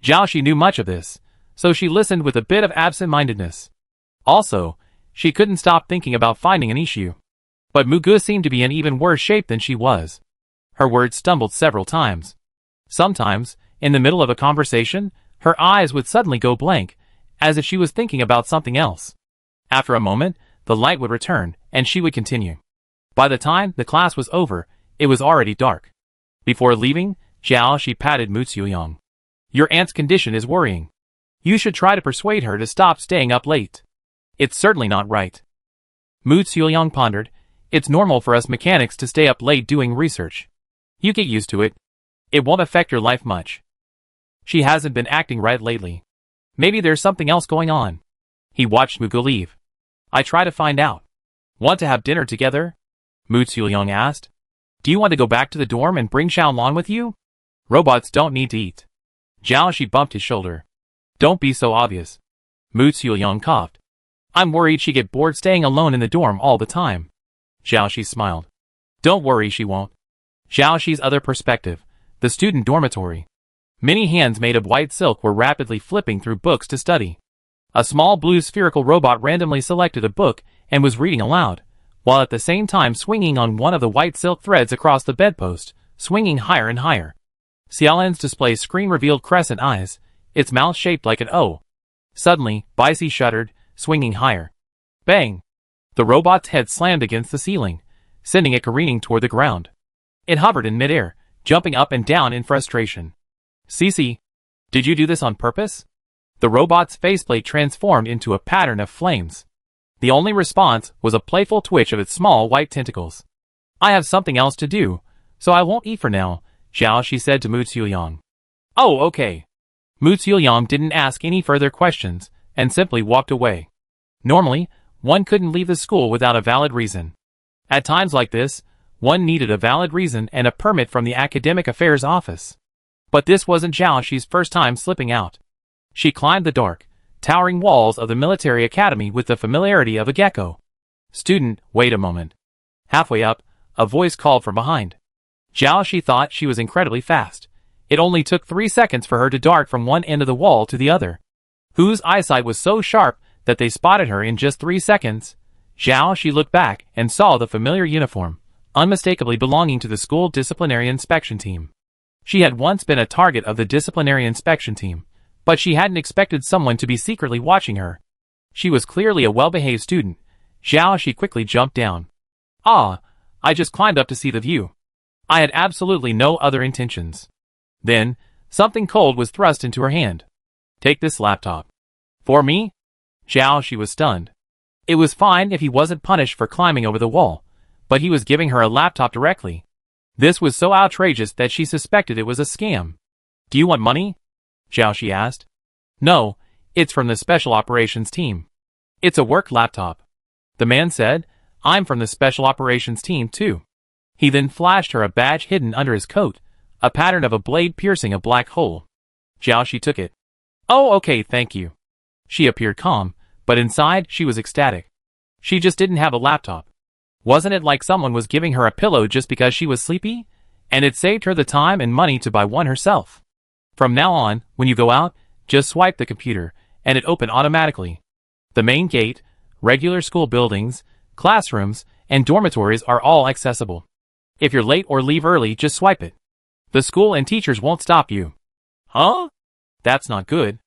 Zhao Shi knew much of this, so she listened with a bit of absent-mindedness. Also, she couldn't stop thinking about finding an issue. But Mu Ge seemed to be in even worse shape than she was. Her words stumbled several times. Sometimes, in the middle of a conversation, her eyes would suddenly go blank, as if she was thinking about something else. After a moment, the light would return, and she would continue. By the time the class was over, it was already dark. Before leaving, Zhao Shi patted Mu Ziyang. Your aunt's condition is worrying. You should try to persuade her to stop staying up late. It's certainly not right. Mu Ziyang pondered. It's normal for us mechanics to stay up late doing research. You get used to it. It won't affect your life much. She hasn't been acting right lately. Maybe there's something else going on. He watched Mu Ge leave. I try to find out. Want to have dinner together? Mu Ziyang asked. Do you want to go back to the dorm and bring Xiaolong with you? Robots don't need to eat. Zhao Shi bumped his shoulder. Don't be so obvious. Mu Ziyang coughed. I'm worried she'd get bored staying alone in the dorm all the time. Zhao Shi smiled. Don't worry, she won't. Zhao Shi's other perspective, the student dormitory. Many hands made of white silk were rapidly flipping through books to study. A small blue spherical robot randomly selected a book and was reading aloud, while at the same time swinging on one of the white silk threads across the bedpost, swinging higher and higher. Xiaolan's display screen revealed crescent eyes, its mouth shaped like an O. Suddenly, Bicey shuddered, swinging higher. Bang! The robot's head slammed against the ceiling, sending it careening toward the ground. It hovered in midair, jumping up and down in frustration. Cece, did you do this on purpose? The robot's faceplate transformed into a pattern of flames. The only response was a playful twitch of its small white tentacles. I have something else to do, so I won't eat for now, Zhao Shi said to Mu Ziyang. Oh, okay. Mu Ziyang didn't ask any further questions, and simply walked away. Normally, one couldn't leave the school without a valid reason. At times like this, one needed a valid reason and a permit from the Academic Affairs Office. But this wasn't Zhao Shi's first time slipping out. She climbed the dark, towering walls of the military academy with the familiarity of a gecko. Student, wait a moment. Halfway up, a voice called from behind. Xiaoxi thought she was incredibly fast. It only took 3 seconds for her to dart from one end of the wall to the other. Whose eyesight was so sharp that they spotted her in just 3 seconds. Xiaoxi looked back and saw the familiar uniform, unmistakably belonging to the school disciplinary inspection team. She had once been a target of the disciplinary inspection team, but she hadn't expected someone to be secretly watching her. She was clearly a well-behaved student. Xiaoxi quickly jumped down. Ah, I just climbed up to see the view. I had absolutely no other intentions. Then, something cold was thrust into her hand. Take this laptop. For me? Xiaoxi was stunned. It was fine if he wasn't punished for climbing over the wall, but he was giving her a laptop directly. This was so outrageous that she suspected it was a scam. Do you want money? Xiaoxi asked. No, it's from the special operations team. It's a work laptop. The man said, I'm from the special operations team too. He then flashed her a badge hidden under his coat, a pattern of a blade piercing a black hole. Xiaoxi took it. Oh, okay, thank you. She appeared calm, but inside she was ecstatic. She just didn't have a laptop. Wasn't it like someone was giving her a pillow just because she was sleepy? And it saved her the time and money to buy one herself. From now on, when you go out, just swipe the computer, and it opened automatically. The main gate, regular school buildings, classrooms, and dormitories are all accessible. If you're late or leave early, just swipe it. The school and teachers won't stop you. Huh? That's not good.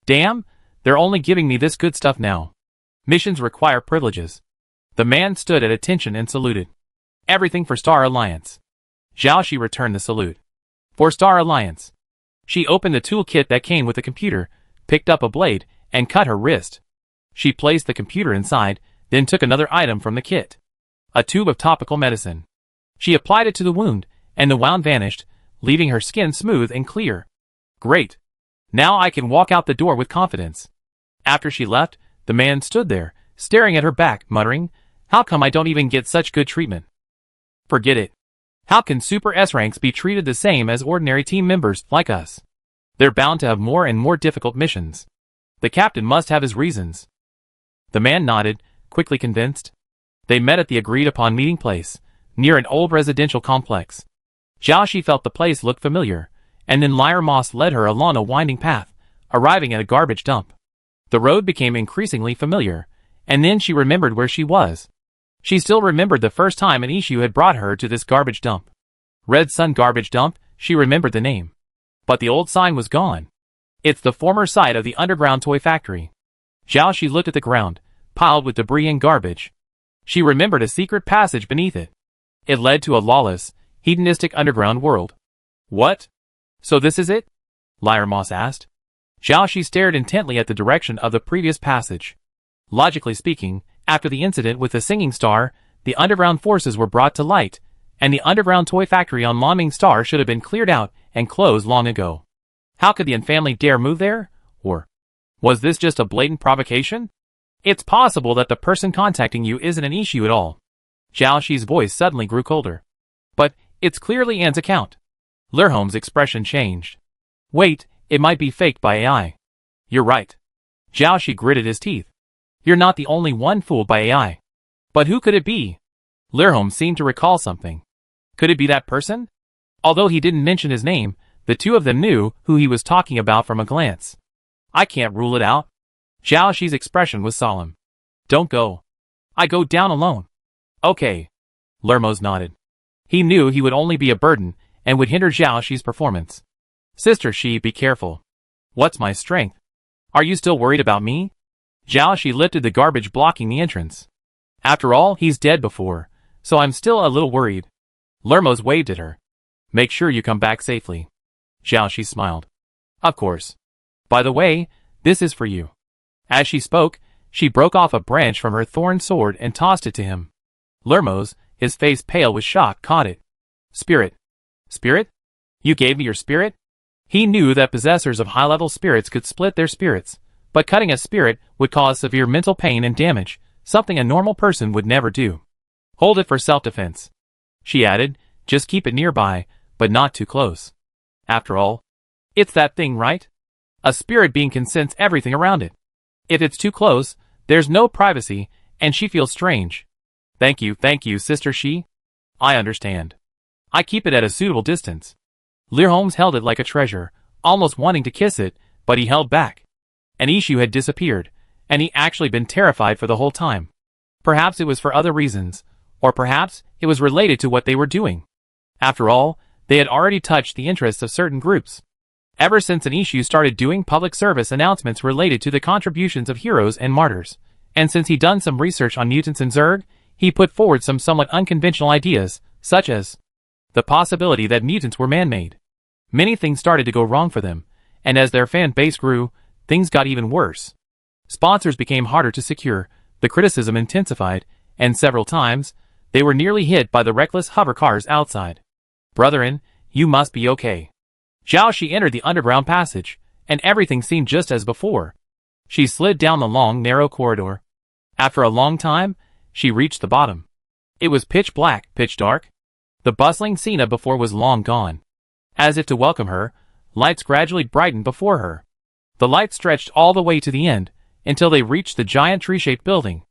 Damn, they're only giving me this good stuff now. Missions require privileges. The man stood at attention and saluted. Everything for Star Alliance. Xiaoxi returned the salute. For Star Alliance. She opened the toolkit that came with the computer, picked up a blade, and cut her wrist. She placed the computer inside, then took another item from the kit. A tube of topical medicine. She applied it to the wound, and the wound vanished, leaving her skin smooth and clear. Great. Now I can walk out the door with confidence. After she left, the man stood there, staring at her back, muttering, How come I don't even get such good treatment? Forget it. How can Super S ranks be treated the same as ordinary team members like us? They're bound to have more and more difficult missions. The captain must have his reasons. The man nodded, quickly convinced. They met at the agreed-upon meeting place, near an old residential complex. Xiaoxi felt the place looked familiar, and then Lyra Moss led her along a winding path, arriving at a garbage dump. The road became increasingly familiar, and then she remembered where she was. She still remembered the first time an issue had brought her to this garbage dump. Red Sun Garbage Dump, she remembered the name. But the old sign was gone. It's the former site of the underground toy factory. Xiaoxi looked at the ground, piled with debris and garbage. She remembered a secret passage beneath it. It led to a lawless, hedonistic underground world. What? So this is it? Lyra Moss asked. Xiaoxi stared intently at the direction of the previous passage. Logically speaking, after the incident with the singing star, the underground forces were brought to light, and the underground toy factory on Lonming Star should have been cleared out and closed long ago. How could the Yin family dare move there? Or was this just a blatant provocation? It's possible that the person contacting you isn't an issue at all. Xiaoxi's voice suddenly grew colder. But it's clearly Anne's account. Lerholm's expression changed. Wait, it might be faked by AI. You're right. Xiaoxi gritted his teeth. You're not the only one fooled by AI. But who could it be? Lerholm seemed to recall something. Could it be that person? Although he didn't mention his name, the two of them knew who he was talking about from a glance. I can't rule it out. Xiaoxi's expression was solemn. Don't go. I go down alone. Okay. Lermos nodded. He knew he would only be a burden and would hinder Xiaoxi's performance. Sister Shi, be careful. What's my strength? Are you still worried about me? Xiaoxi lifted the garbage blocking the entrance. After all, he's dead before, so I'm still a little worried. Lermos waved at her. Make sure you come back safely. Xiaoxi smiled. Of course. By the way, this is for you. As she spoke, she broke off a branch from her thorn sword and tossed it to him. Lermos, his face pale with shock, caught it. Spirit. Spirit? You gave me your spirit? He knew that possessors of high-level spirits could split their spirits, but cutting a spirit would cause severe mental pain and damage, something a normal person would never do. Hold it for self-defense. She added, just keep it nearby, but not too close. After all, it's that thing, right? A spirit being can sense everything around it. If it's too close, there's no privacy, and she feels strange. Thank you, Sister She. I understand. I keep it at a suitable distance. Lear Holmes held it like a treasure, almost wanting to kiss it, but he held back. An issue had disappeared, and he actually been terrified for the whole time. Perhaps it was for other reasons, or perhaps it was related to what they were doing. After all, they had already touched the interests of certain groups. Ever since an issue started doing public service announcements related to the contributions of heroes and martyrs, and since he'd done some research on mutants in Zerg, he put forward some somewhat unconventional ideas, such as the possibility that mutants were man-made. Many things started to go wrong for them, and as their fan base grew, things got even worse. Sponsors became harder to secure, the criticism intensified, and several times, they were nearly hit by the reckless hover cars outside. Brethren, you must be okay. Xiaoxi entered the underground passage, and everything seemed just as before. She slid down the long, narrow corridor. After a long time, she reached the bottom. It was pitch black, pitch dark. The bustling scene of before was long gone. As if to welcome her, lights gradually brightened before her. The lights stretched all the way to the end, until they reached the giant tree-shaped building.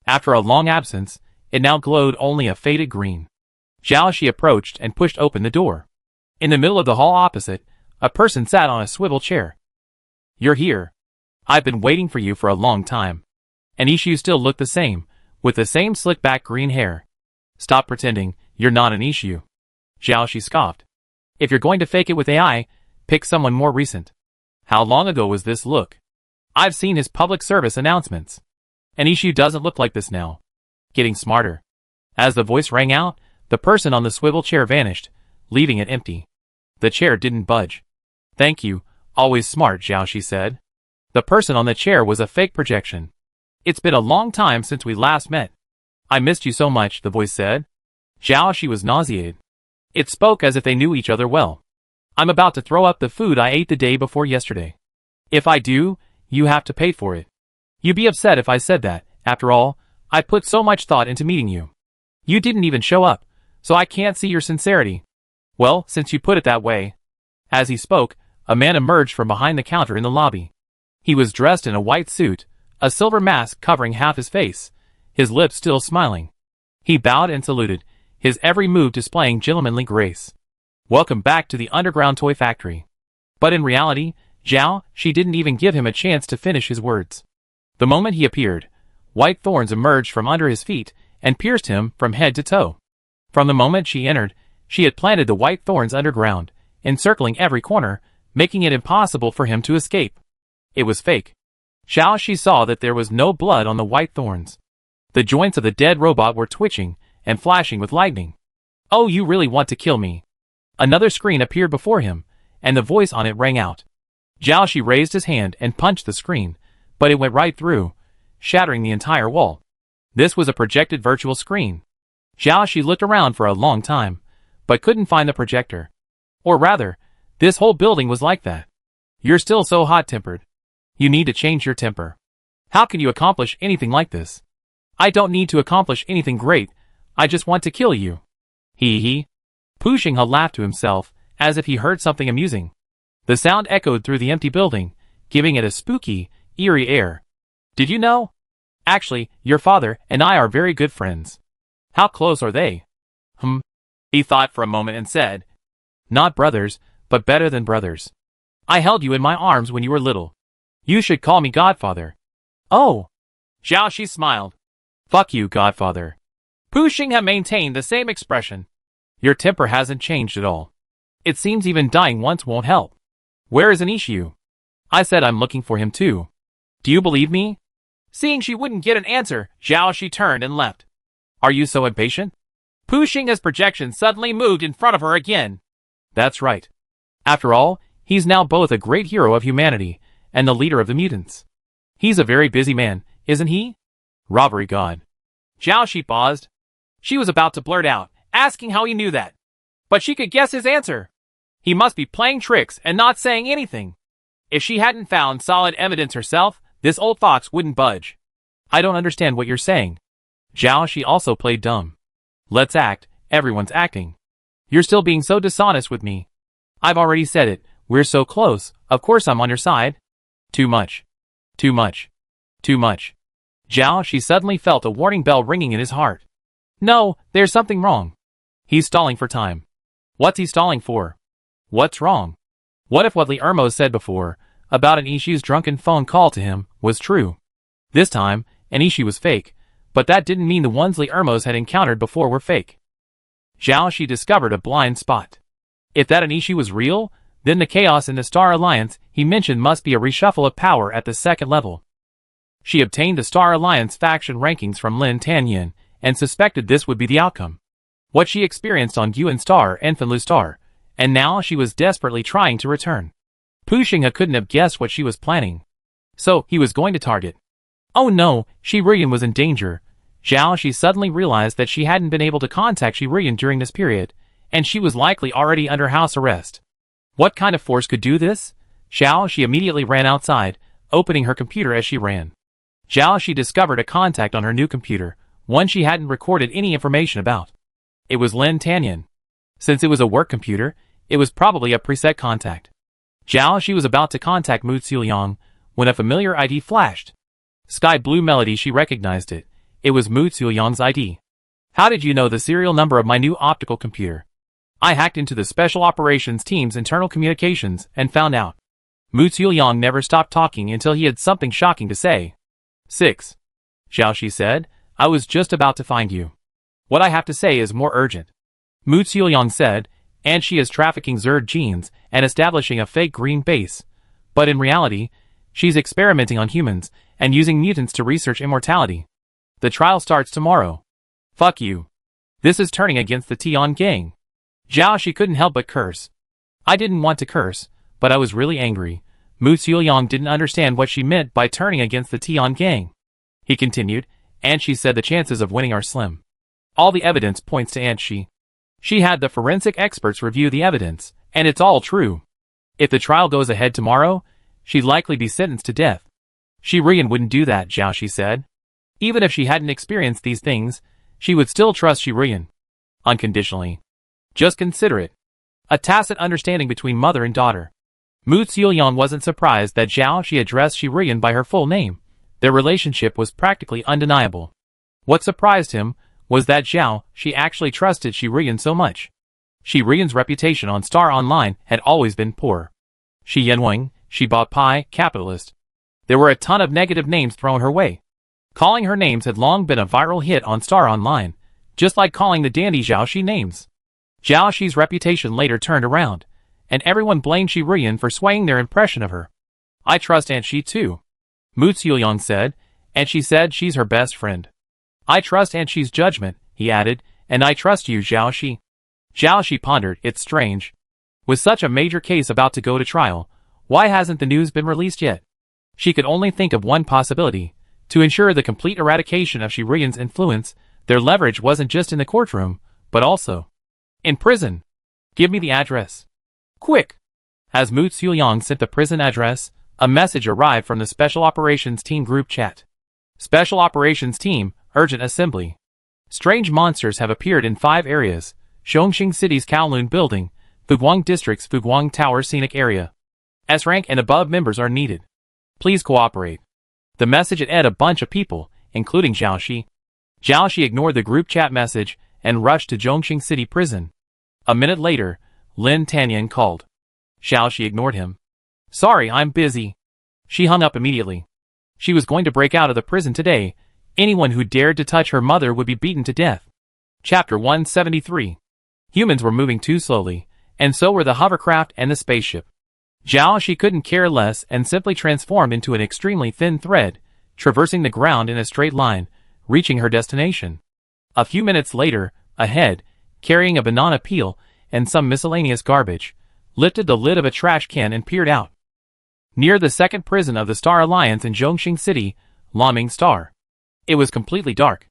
After a long absence, it now glowed only a faded green. Xiaoxi approached and pushed open the door. In the middle of the hall opposite, a person sat on a swivel chair. You're here. I've been waiting for you for a long time. And Ishu still looked the same, with the same slick-back green hair. Stop pretending, you're not an Ishu. Xiaoxi scoffed. If you're going to fake it with AI, pick someone more recent. How long ago was this look? I've seen his public service announcements. And Ishu doesn't look like this now. Getting smarter. As the voice rang out, the person on the swivel chair vanished, leaving it empty. The chair didn't budge. Thank you, always smart, Xiaoxi said. The person on the chair was a fake projection. It's been a long time since we last met. I missed you so much, the voice said. Xiaoxi was nauseated. It spoke as if they knew each other well. I'm about to throw up the food I ate the day before yesterday. If I do, you have to pay for it. You'd be upset if I said that. After all, I put so much thought into meeting you. You didn't even show up, so I can't see your sincerity. Well, since you put it that way. As he spoke, a man emerged from behind the counter in the lobby. He was dressed in a white suit, a silver mask covering half his face, his lips still smiling. He bowed and saluted, his every move displaying gentlemanly grace. Welcome back to the underground toy factory. But in reality, Xiaoxi didn't even give him a chance to finish his words. The moment he appeared, white thorns emerged from under his feet and pierced him from head to toe. From the moment she entered, she had planted the white thorns underground, encircling every corner, making it impossible for him to escape. It was fake. Xiaoxi saw that there was no blood on the white thorns. The joints of the dead robot were twitching and flashing with lightning. Oh, you really want to kill me? Another screen appeared before him, and the voice on it rang out. Xiaoxi raised his hand and punched the screen, but it went right through, shattering the entire wall. This was a projected virtual screen. Xiaoxi looked around for a long time, but couldn't find the projector. Or rather, this whole building was like that. You're still so hot-tempered. You need to change your temper. How can you accomplish anything like this? I don't need to accomplish anything great, I just want to kill you. Hee. Pu Xinghe laughed to himself, as if he heard something amusing. The sound echoed through the empty building, giving it a spooky, eerie air. Did you know? Actually, your father and I are very good friends. How close are they? He thought for a moment and said, not brothers, but better than brothers. I held you in my arms when you were little. You should call me Godfather. Oh! Xiaoxi smiled. Fuck you, Godfather. Pu Xinghe maintained the same expression. Your temper hasn't changed at all. It seems even dying once won't help. Where is an issue? I said I'm looking for him too. Do you believe me? Seeing she wouldn't get an answer, Xiaoxi turned and left. Are you so impatient? Pu Xinghe's projection suddenly moved in front of her again. That's right. After all, he's now both a great hero of humanity and the leader of the mutants. He's a very busy man, isn't he? Robbery god. Xiaoxi paused. She was about to blurt out, asking how he knew that. But she could guess his answer. He must be playing tricks and not saying anything. If she hadn't found solid evidence herself, this old fox wouldn't budge. I don't understand what you're saying. Xiaoxi also played dumb. Let's act, everyone's acting. You're still being so dishonest with me. I've already said it, we're so close, of course I'm on your side. Too much. Too much. Too much. Xiaoxi suddenly felt a warning bell ringing in his heart. No, there's something wrong. He's stalling for time. What's he stalling for? What's wrong? What if what Lee Ermos said before, about Anishi's drunken phone call to him, was true? This time, Anishi was fake, but that didn't mean the ones Lee Ermos had encountered before were fake. Zhao Shi discovered a blind spot. If that Anishi was real, then the chaos in the Star Alliance he mentioned must be a reshuffle of power at the second level. She obtained the Star Alliance faction rankings from Lin Tanyan, and suspected this would be the outcome. What she experienced on Yuan Star and Fenlu Star, and now she was desperately trying to return. Pu Xinghe couldn't have guessed what she was planning. So, he was going to target. Oh no, Shi Ruyan was in danger. Zhao Shi suddenly realized that she hadn't been able to contact Shi Ruyan during this period, and she was likely already under house arrest. What kind of force could do this? Zhao Shi immediately ran outside, opening her computer as she ran. Zhao Shi discovered a contact on her new computer, one she hadn't recorded any information about. It was Lin Tanyan. Since it was a work computer, it was probably a preset contact. Zhao Shi was about to contact Mu Xiuyang when a familiar ID flashed. Sky Blue Melody, she recognized it. It was Mu Xiuyang's ID. How did you know the serial number of my new optical computer? I hacked into the Special Operations Team's internal communications and found out. Mu Xiuyang never stopped talking until he had something shocking to say. 6. Zhao Shi said, I was just about to find you. What I have to say is more urgent. Mu Xiuyang said, and she is trafficking Zerd genes and establishing a fake green base. But in reality, she's experimenting on humans and using mutants to research immortality. The trial starts tomorrow. Fuck you. This is turning against the Tian gang. Zhao Shi couldn't help but curse. I didn't want to curse, but I was really angry. Mu Xiuyang didn't understand what she meant by turning against the Tian gang. He continued, and she said the chances of winning are slim. All the evidence points to Aunt Shi. She had the forensic experts review the evidence, and it's all true. If the trial goes ahead tomorrow, she'd likely be sentenced to death. Shi Ruyan wouldn't do that, Zhao Shi said. Even if she hadn't experienced these things, she would still trust Shi Ruyan. Unconditionally. Just consider it. A tacit understanding between mother and daughter. Mu Xiuyang wasn't surprised that Zhao Shi addressed Shi Ruyan by her full name. Their relationship was practically undeniable. What surprised him was that Zhao Shi actually trusted Shi Ruyan so much. Shi Ruyan's reputation on Star Online had always been poor. Shi Yanwang, Shi Ba Pai, capitalist. There were a ton of negative names thrown her way. Calling her names had long been a viral hit on Star Online, just like calling the dandy Zhao Shi names. Zhao Shi's reputation later turned around, and everyone blamed Shi Ruyan for swaying their impression of her. I trust Aunt Shi too. Mu Xiuyang said, and she said she's her best friend. I trust Aunt Shi's judgment, he added, and I trust you, Zhao Shi. Zhao Shi pondered, it's strange. With such a major case about to go to trial, why hasn't the news been released yet? She could only think of one possibility. To ensure the complete eradication of Shi Ruyan's influence, their leverage wasn't just in the courtroom, but also in prison. Give me the address. Quick! As Mu Xiuyang sent the prison address, a message arrived from the Special Operations Team group chat. Special Operations Team, urgent assembly. Strange monsters have appeared in 5 areas: Zhongxing City's Kowloon Building, Fuguang District's Fuguang Tower Scenic Area. S-rank and above members are needed. Please cooperate. The message had a bunch of people, including Zhao Shi. Zhao Shi ignored the group chat message and rushed to Zhongxing City Prison. A minute later, Lin Tanyan called. Zhao Shi ignored him. Sorry, I'm busy. She hung up immediately. She was going to break out of the prison today. Anyone who dared to touch her mother would be beaten to death. Chapter 173. Humans were moving too slowly, and so were the hovercraft and the spaceship. Zhao Shi couldn't care less and simply transformed into an extremely thin thread, traversing the ground in a straight line, reaching her destination. A few minutes later, a head, carrying a banana peel and some miscellaneous garbage, lifted the lid of a trash can and peered out. Near the second prison of the Star Alliance in Zhongxing City, Laming Star. It was completely dark.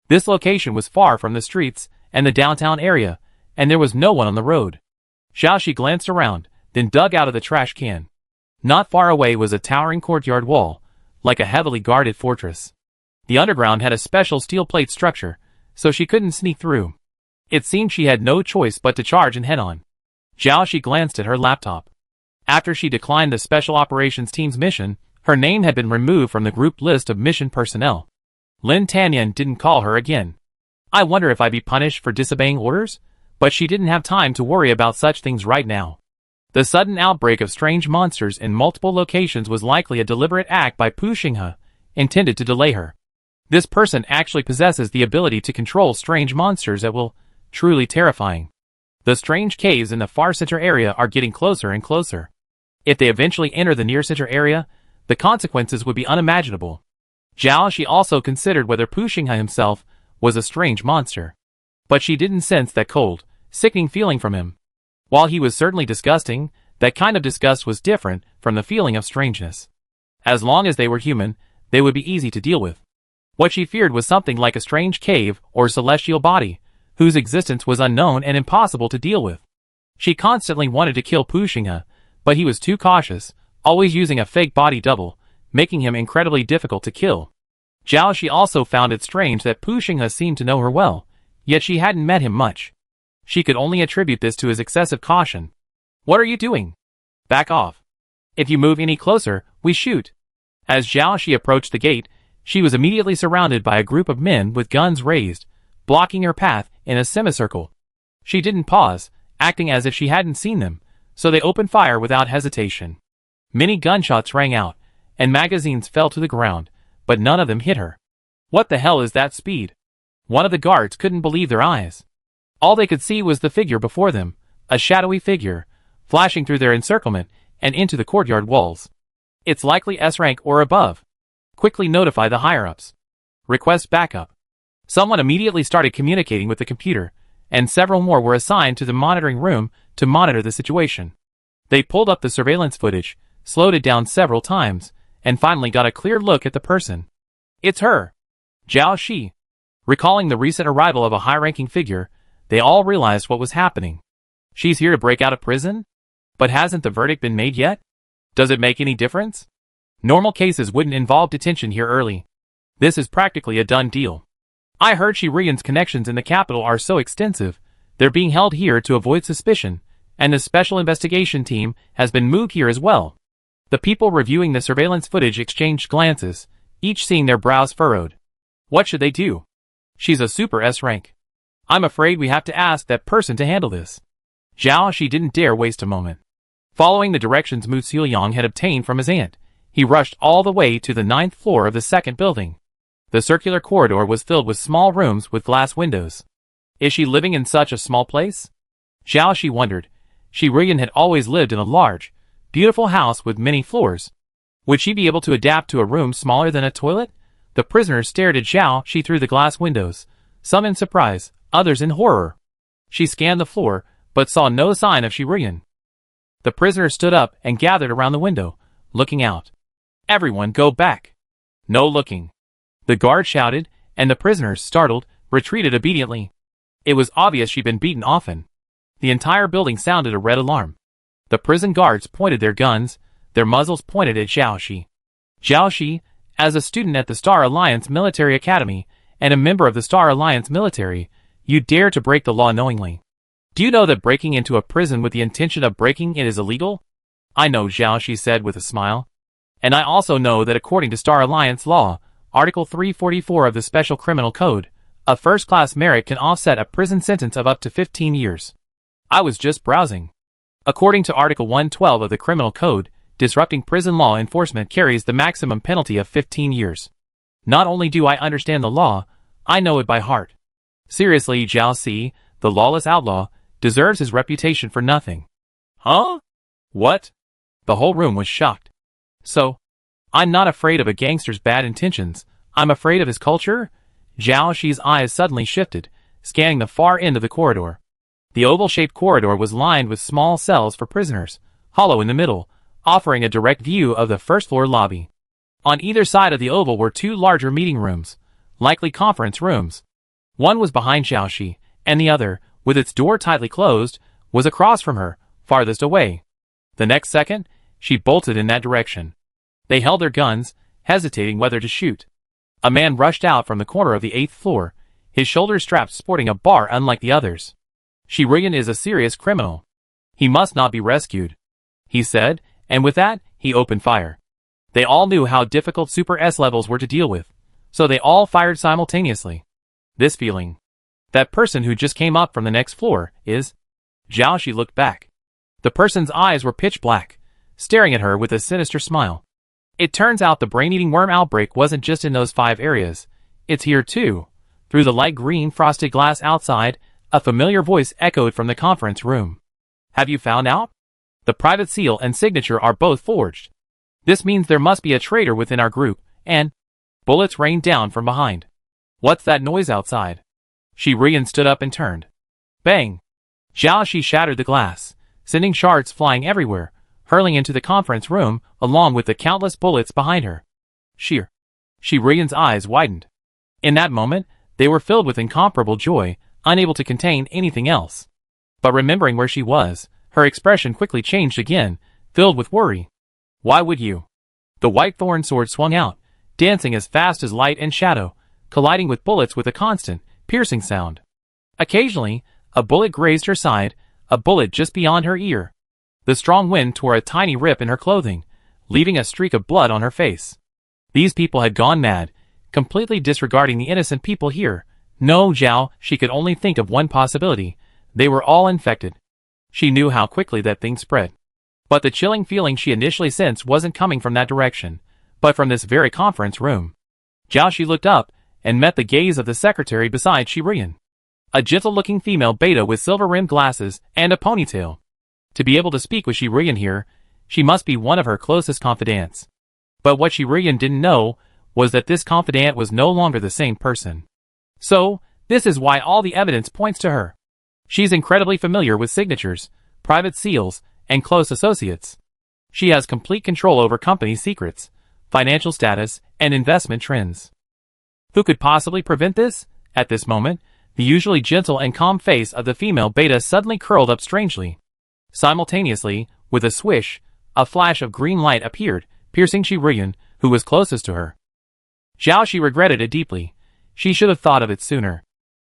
This location was far from the streets and the downtown area, and there was no one on the road. Zhao Shi glanced around, then dug out of the trash can. Not far away was a towering courtyard wall, like a heavily guarded fortress. The underground had a special steel plate structure, so she couldn't sneak through. It seemed she had no choice but to charge and head on. Zhao Shi glanced at her laptop. After she declined the Special Operations Team's mission, her name had been removed from the group list of mission personnel. Lin Tanyan didn't call her again. I wonder if I'd be punished for disobeying orders? But she didn't have time to worry about such things right now. The sudden outbreak of strange monsters in multiple locations was likely a deliberate act by Pushingha, intended to delay her. This person actually possesses the ability to control strange monsters that will, truly terrifying. The strange caves in the far center area are getting closer and closer. If they eventually enter the near center area, the consequences would be unimaginable. Zhao Shi also considered whether Pushingha himself was a strange monster. But she didn't sense that cold, sickening feeling from him. While he was certainly disgusting, that kind of disgust was different from the feeling of strangeness. As long as they were human, they would be easy to deal with. What she feared was something like a strange cave or celestial body, whose existence was unknown and impossible to deal with. She constantly wanted to kill Pushingha, but he was too cautious, always using a fake body double, making him incredibly difficult to kill. Zhao Shi also found it strange that Pushingha seemed to know her well, yet she hadn't met him much. She could only attribute this to his excessive caution. What are you doing? Back off. If you move any closer, we shoot. As Zhao Shi approached the gate, she was immediately surrounded by a group of men with guns raised, blocking her path in a semicircle. She didn't pause, acting as if she hadn't seen them, so they opened fire without hesitation. Many gunshots rang out, and magazines fell to the ground, but none of them hit her. What the hell is that speed? One of the guards couldn't believe their eyes. All they could see was the figure before them, a shadowy figure, flashing through their encirclement and into the courtyard walls. It's likely S rank or above. Quickly notify the higher-ups. Request backup. Someone immediately started communicating with the computer, and several more were assigned to the monitoring room to monitor the situation. They pulled up the surveillance footage, slowed it down several times, and finally got a clear look at the person. It's her. Zhao Shi. Recalling the recent arrival of a high-ranking figure, they all realized what was happening. She's here to break out of prison? But hasn't the verdict been made yet? Does it make any difference? Normal cases wouldn't involve detention here early. This is practically a done deal. I heard Shirian's connections in the capital are so extensive, they're being held here to avoid suspicion, and the special investigation team has been moved here as well. The people reviewing the surveillance footage exchanged glances, each seeing their brows furrowed. What should they do? She's a super S rank. I'm afraid we have to ask that person to handle this. Zhao Shi didn't dare waste a moment. Following the directions Mu Xiuyang had obtained from his aunt, he rushed all the way to the 9th floor of the second building. The circular corridor was filled with small rooms with glass windows. Is she living in such a small place? Zhao Shi wondered. Shirian had always lived in a large, beautiful house with many floors. Would she be able to adapt to a room smaller than a toilet? The prisoners stared at Zhao Shi through the glass windows, some in surprise, others in horror. She scanned the floor, but saw no sign of Shirian. The prisoners stood up and gathered around the window, looking out. Everyone go back. No looking. The guard shouted, and the prisoners, startled, retreated obediently. It was obvious she'd been beaten often. The entire building sounded a red alarm. The prison guards pointed their guns, their muzzles pointed at Zhao Shi. Zhao Shi, as a student at the Star Alliance Military Academy, and a member of the Star Alliance Military, you dare to break the law knowingly. Do you know that breaking into a prison with the intention of breaking it is illegal? I know, Zhao Shi said with a smile. And I also know that according to Star Alliance law, Article 344 of the Special Criminal Code, a first-class merit can offset a prison sentence of up to 15 years. I was just browsing. According to Article 112 of the Criminal Code, disrupting prison law enforcement carries the maximum penalty of 15 years. Not only do I understand the law, I know it by heart. Seriously, Zhao Shi, the lawless outlaw, deserves his reputation for nothing. Huh? What? The whole room was shocked. So, I'm not afraid of a gangster's bad intentions, I'm afraid of his culture? Zhao Shi's eyes suddenly shifted, scanning the far end of the corridor. The oval-shaped corridor was lined with small cells for prisoners, hollow in the middle, offering a direct view of the first-floor lobby. On either side of the oval were two larger meeting rooms, likely conference rooms. One was behind Zhao Shi, and the other, with its door tightly closed, was across from her, farthest away. The next second, she bolted in that direction. They held their guns, hesitating whether to shoot. A man rushed out from the corner of the 8th floor, his shoulders strapped, sporting a bar unlike the others. Shirian is a serious criminal. He must not be rescued, he said, and with that, he opened fire. They all knew how difficult Super S levels were to deal with, so they all fired simultaneously. This feeling. That person who just came up from the next floor is... Jiaoxi looked back. The person's eyes were pitch black, staring at her with a sinister smile. It turns out the brain-eating worm outbreak wasn't just in those 5 areas. It's here too. Through the light green frosted glass outside, a familiar voice echoed from the conference room. Have you found out? The private seal and signature are both forged. This means there must be a traitor within our group, and... Bullets rained down from behind. What's that noise outside? Shi Rian stood up and turned. Bang! Jiaoxi shattered the glass, sending shards flying everywhere, hurling into the conference room along with the countless bullets behind her. Shi Rian's eyes widened. In that moment, they were filled with incomparable joy, unable to contain anything else. But remembering where she was, her expression quickly changed again, filled with worry. Why would you? The white thorn sword swung out, dancing as fast as light and shadow, colliding with bullets with a constant, piercing sound. Occasionally, a bullet grazed her side, a bullet just beyond her ear. The strong wind tore a tiny rip in her clothing, leaving a streak of blood on her face. These people had gone mad, completely disregarding the innocent people here. No, Zhao, she could only think of one possibility. They were all infected. She knew how quickly that thing spread. But the chilling feeling she initially sensed wasn't coming from that direction, but from this very conference room. Jiaoxi looked up and met the gaze of the secretary beside Shi Rian. A gentle-looking female beta with silver-rimmed glasses and a ponytail. To be able to speak with Shi Rian here, she must be one of her closest confidants. But what Shi Rian didn't know was that this confidant was no longer the same person. So, this is why all the evidence points to her. She's incredibly familiar with signatures, private seals, and close associates. She has complete control over company secrets, financial status, and investment trends. Who could possibly prevent this? At this moment, the usually gentle and calm face of the female beta suddenly curled up strangely. Simultaneously, with a swish, a flash of green light appeared, piercing Shi Rian, who was closest to her. Jiaoxi regretted it deeply. She should have thought of it sooner.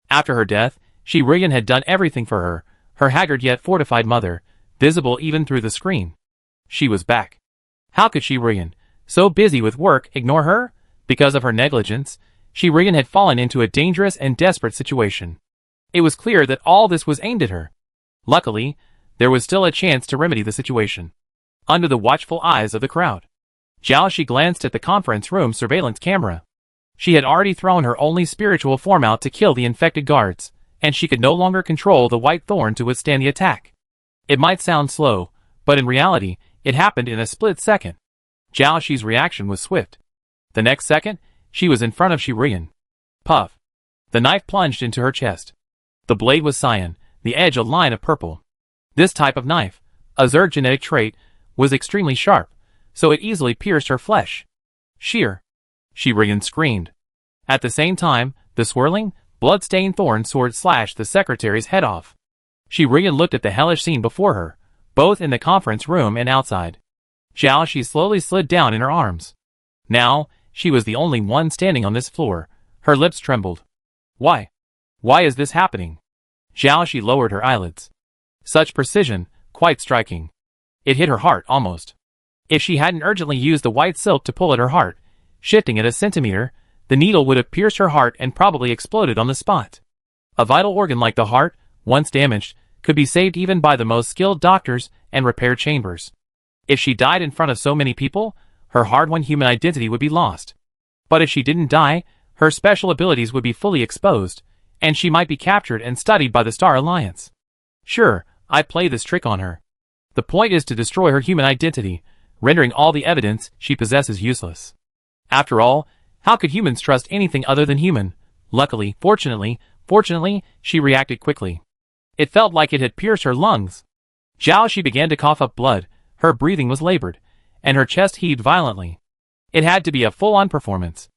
After her death, Shi Rian had done everything for her, her haggard yet fortified mother, visible even through the screen. She was back. How could Shi Rian, so busy with work, ignore her? Because of her negligence, Shi Rian had fallen into a dangerous and desperate situation. It was clear that all this was aimed at her. Luckily, there was still a chance to remedy the situation. Under the watchful eyes of the crowd, Jiaoxi glanced at the conference room surveillance camera. She had already thrown her only spiritual form out to kill the infected guards, and she could no longer control the white thorn to withstand the attack. It might sound slow, but in reality, it happened in a split second. Jiaoxi's reaction was swift. The next second, she was in front of Shi Rian. Puff. The knife plunged into her chest. The blade was cyan, the edge a line of purple. This type of knife, a Zerg genetic trait, was extremely sharp, so it easily pierced her flesh. Sheer. Shi Rian screamed. At the same time, the swirling, blood-stained thorn sword slashed the secretary's head off. Shi Rian looked at the hellish scene before her, both in the conference room and outside. Jiaoxi slowly slid down in her arms. Now, she was the only one standing on this floor. Her lips trembled. Why? Why is this happening? Jiaoxi lowered her eyelids. Such precision, quite striking. It hit her heart almost. If she hadn't urgently used the white silk to pull at her heart, shifting it a centimeter, the needle would have pierced her heart and probably exploded on the spot. A vital organ like the heart, once damaged, could be saved even by the most skilled doctors and repair chambers. If she died in front of so many people, her hard-won human identity would be lost. But if she didn't die, her special abilities would be fully exposed, and she might be captured and studied by the Star Alliance. Sure, I'd play this trick on her. The point is to destroy her human identity, rendering all the evidence she possesses useless. After all, how could humans trust anything other than human? Luckily, fortunately, she reacted quickly. It felt like it had pierced her lungs. Jiaoxi began to cough up blood, her breathing was labored, and her chest heaved violently. It had to be a full-on performance.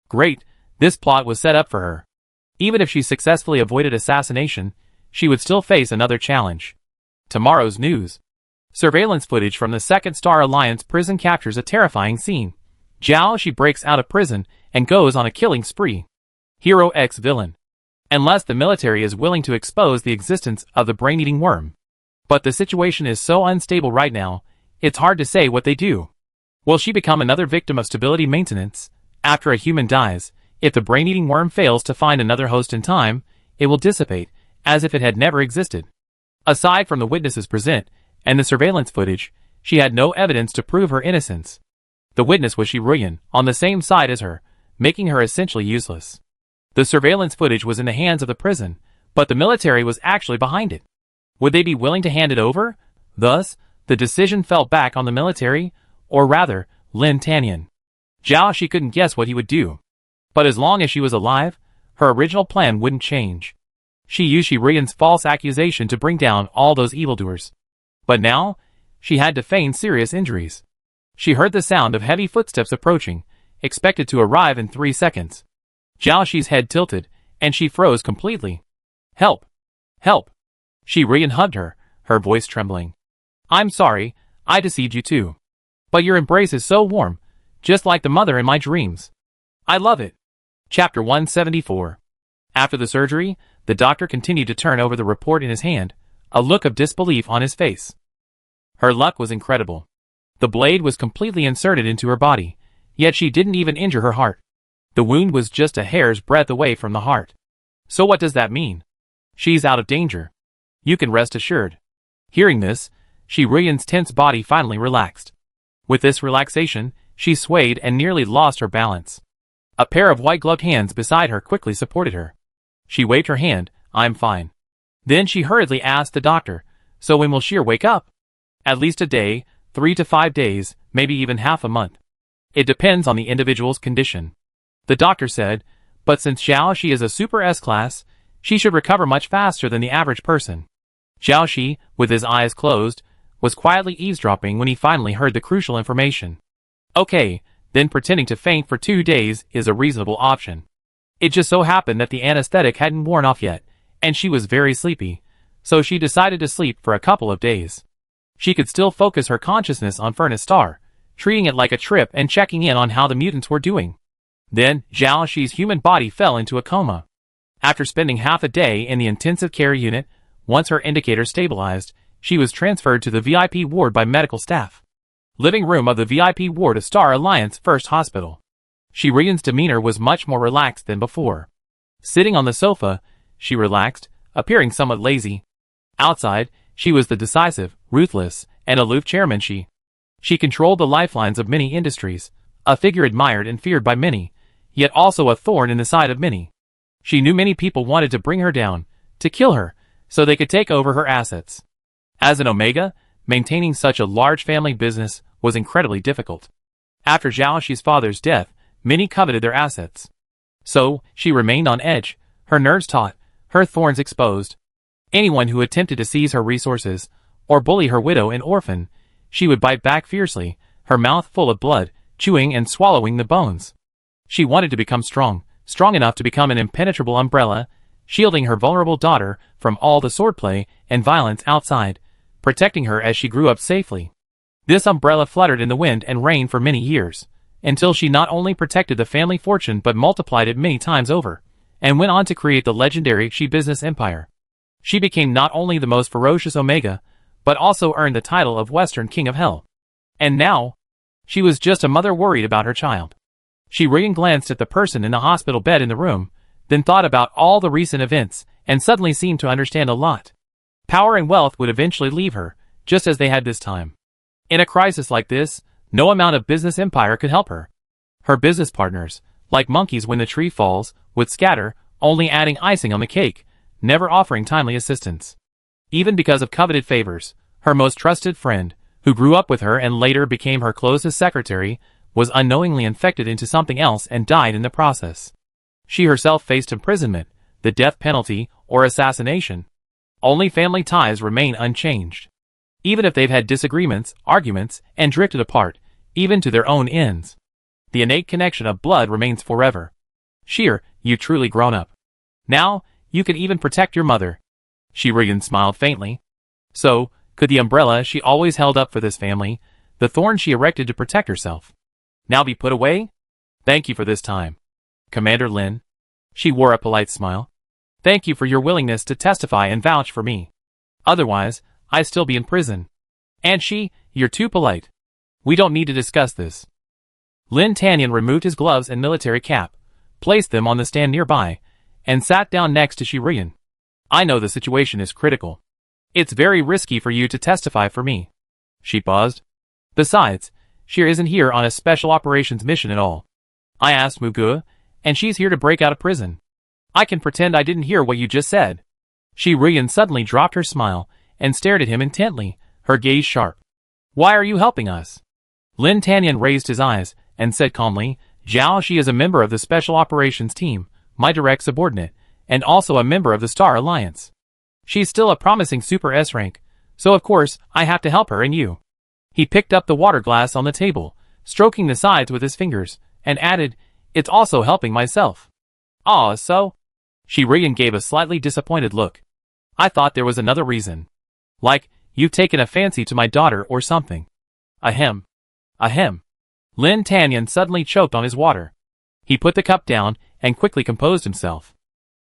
Great, this plot was set up for her. Even if she successfully avoided assassination, she would still face another challenge. Tomorrow's news. Surveillance footage from the Second Star Alliance prison captures a terrifying scene. Jiaoxi breaks out of prison and goes on a killing spree. Hero X villain. Unless the military is willing to expose the existence of the brain-eating worm. But the situation is so unstable right now, it's hard to say what they do. Will she become another victim of stability maintenance? After a human dies, if the brain-eating worm fails to find another host in time, it will dissipate, as if it had never existed. Aside from the witnesses present, and the surveillance footage, she had no evidence to prove her innocence. The witness was Shiruyan, on the same side as her, making her essentially useless. The surveillance footage was in the hands of the prison, but the military was actually behind it. Would they be willing to hand it over? Thus, the decision fell back on the military, or rather, Lin Tanyan. Zhao Shi couldn't guess what he would do. But as long as she was alive, her original plan wouldn't change. She used Shiruyan's false accusation to bring down all those evildoers. But now, she had to feign serious injuries. She heard the sound of heavy footsteps approaching, expected to arrive in 3 seconds. Zhao Shi's head tilted, and she froze completely. Help! Help! Shiruyan hugged her, her voice trembling. I'm sorry, I deceived you too. But your embrace is so warm, just like the mother in my dreams. I love it. Chapter 174. After the surgery, the doctor continued to turn over the report in his hand, a look of disbelief on his face. Her luck was incredible. The blade was completely inserted into her body, yet she didn't even injure her heart. The wound was just a hair's breadth away from the heart. So what does that mean? She's out of danger. You can rest assured. Hearing this, Shiruyan's tense body finally relaxed. With this relaxation, she swayed and nearly lost her balance. A pair of white-gloved hands beside her quickly supported her. She waved her hand, I'm fine. Then she hurriedly asked the doctor, so when will she wake up? At least a day, 3 to 5 days, maybe even half a month. It depends on the individual's condition. The doctor said, but since Zhao Shi is a super S-class, she should recover much faster than the average person. Zhao Shi, with his eyes closed, was quietly eavesdropping when he finally heard the crucial information. Okay, then pretending to faint for 2 days is a reasonable option. It just so happened that the anesthetic hadn't worn off yet, and she was very sleepy, so she decided to sleep for a couple of days. She could still focus her consciousness on Furnace Star, treating it like a trip and checking in on how the mutants were doing. Then, Zhao Shi's human body fell into a coma. After spending half a day in the intensive care unit, once her indicator stabilized, she was transferred to the VIP ward by medical staff. Living room of the VIP ward of Star Alliance First Hospital. Shiruyan's demeanor was much more relaxed than before. Sitting on the sofa, she relaxed, appearing somewhat lazy. Outside, she was the decisive, ruthless, and aloof chairman she. She controlled the lifelines of many industries, a figure admired and feared by many, yet also a thorn in the side of many. She knew many people wanted to bring her down, to kill her, so they could take over her assets. As an Omega, maintaining such a large family business was incredibly difficult. After Zhao Shi's father's death, many coveted their assets. So, she remained on edge, her nerves taut, her thorns exposed. Anyone who attempted to seize her resources, or bully her widow and orphan, she would bite back fiercely, her mouth full of blood, chewing and swallowing the bones. She wanted to become strong enough to become an impenetrable umbrella, shielding her vulnerable daughter from all the swordplay and violence outside, protecting her as she grew up safely. This umbrella fluttered in the wind and rain for many years, until she not only protected the family fortune but multiplied it many times over, and went on to create the legendary Shi business empire. She became not only the most ferocious Omega, but also earned the title of Western King of Hell. And now, she was just a mother worried about her child. Shiruyan glanced at the person in the hospital bed in the room, then thought about all the recent events, and suddenly seemed to understand a lot. Power and wealth would eventually leave her, just as they had this time. In a crisis like this, no amount of business empire could help her. Her business partners, like monkeys when the tree falls, would scatter, only adding icing on the cake, never offering timely assistance. Even because of coveted favors, her most trusted friend, who grew up with her and later became her closest secretary, was unknowingly infected into something else and died in the process. She herself faced imprisonment, the death penalty, or assassination. Only family ties remain unchanged. Even if they've had disagreements, arguments, and drifted apart, even to their own ends. The innate connection of blood remains forever. Sheer, you truly grown up. Now, you can even protect your mother. Shiruyan smiled faintly. So, could the umbrella she always held up for this family, the thorn she erected to protect herself, now be put away? Thank you for this time, Commander Lin. She wore a polite smile. Thank you for your willingness to testify and vouch for me. Otherwise, I'd still be in prison. And you're too polite. We don't need to discuss this. Lin Tanyan removed his gloves and military cap, placed them on the stand nearby, and sat down next to Shirian. I know the situation is critical. It's very risky for you to testify for me. She paused. Besides, Shir isn't here on a special operations mission at all. I asked Mugu, and she's here to break out of prison. I can pretend I didn't hear what you just said. Shirian suddenly dropped her smile and stared at him intently, her gaze sharp. Why are you helping us? Lin Tanyan raised his eyes and said calmly, Zhao Shi is a member of the Special Operations Team, my direct subordinate, and also a member of the Star Alliance. She's still a promising Super S rank, so of course I have to help her and you. He picked up the water glass on the table, stroking the sides with his fingers, and added, It's also helping myself. Ah, so? Shirian gave a slightly disappointed look. I thought there was another reason. Like, you've taken a fancy to my daughter or something. Ahem. Ahem. Lin Tanyan suddenly choked on his water. He put the cup down and quickly composed himself.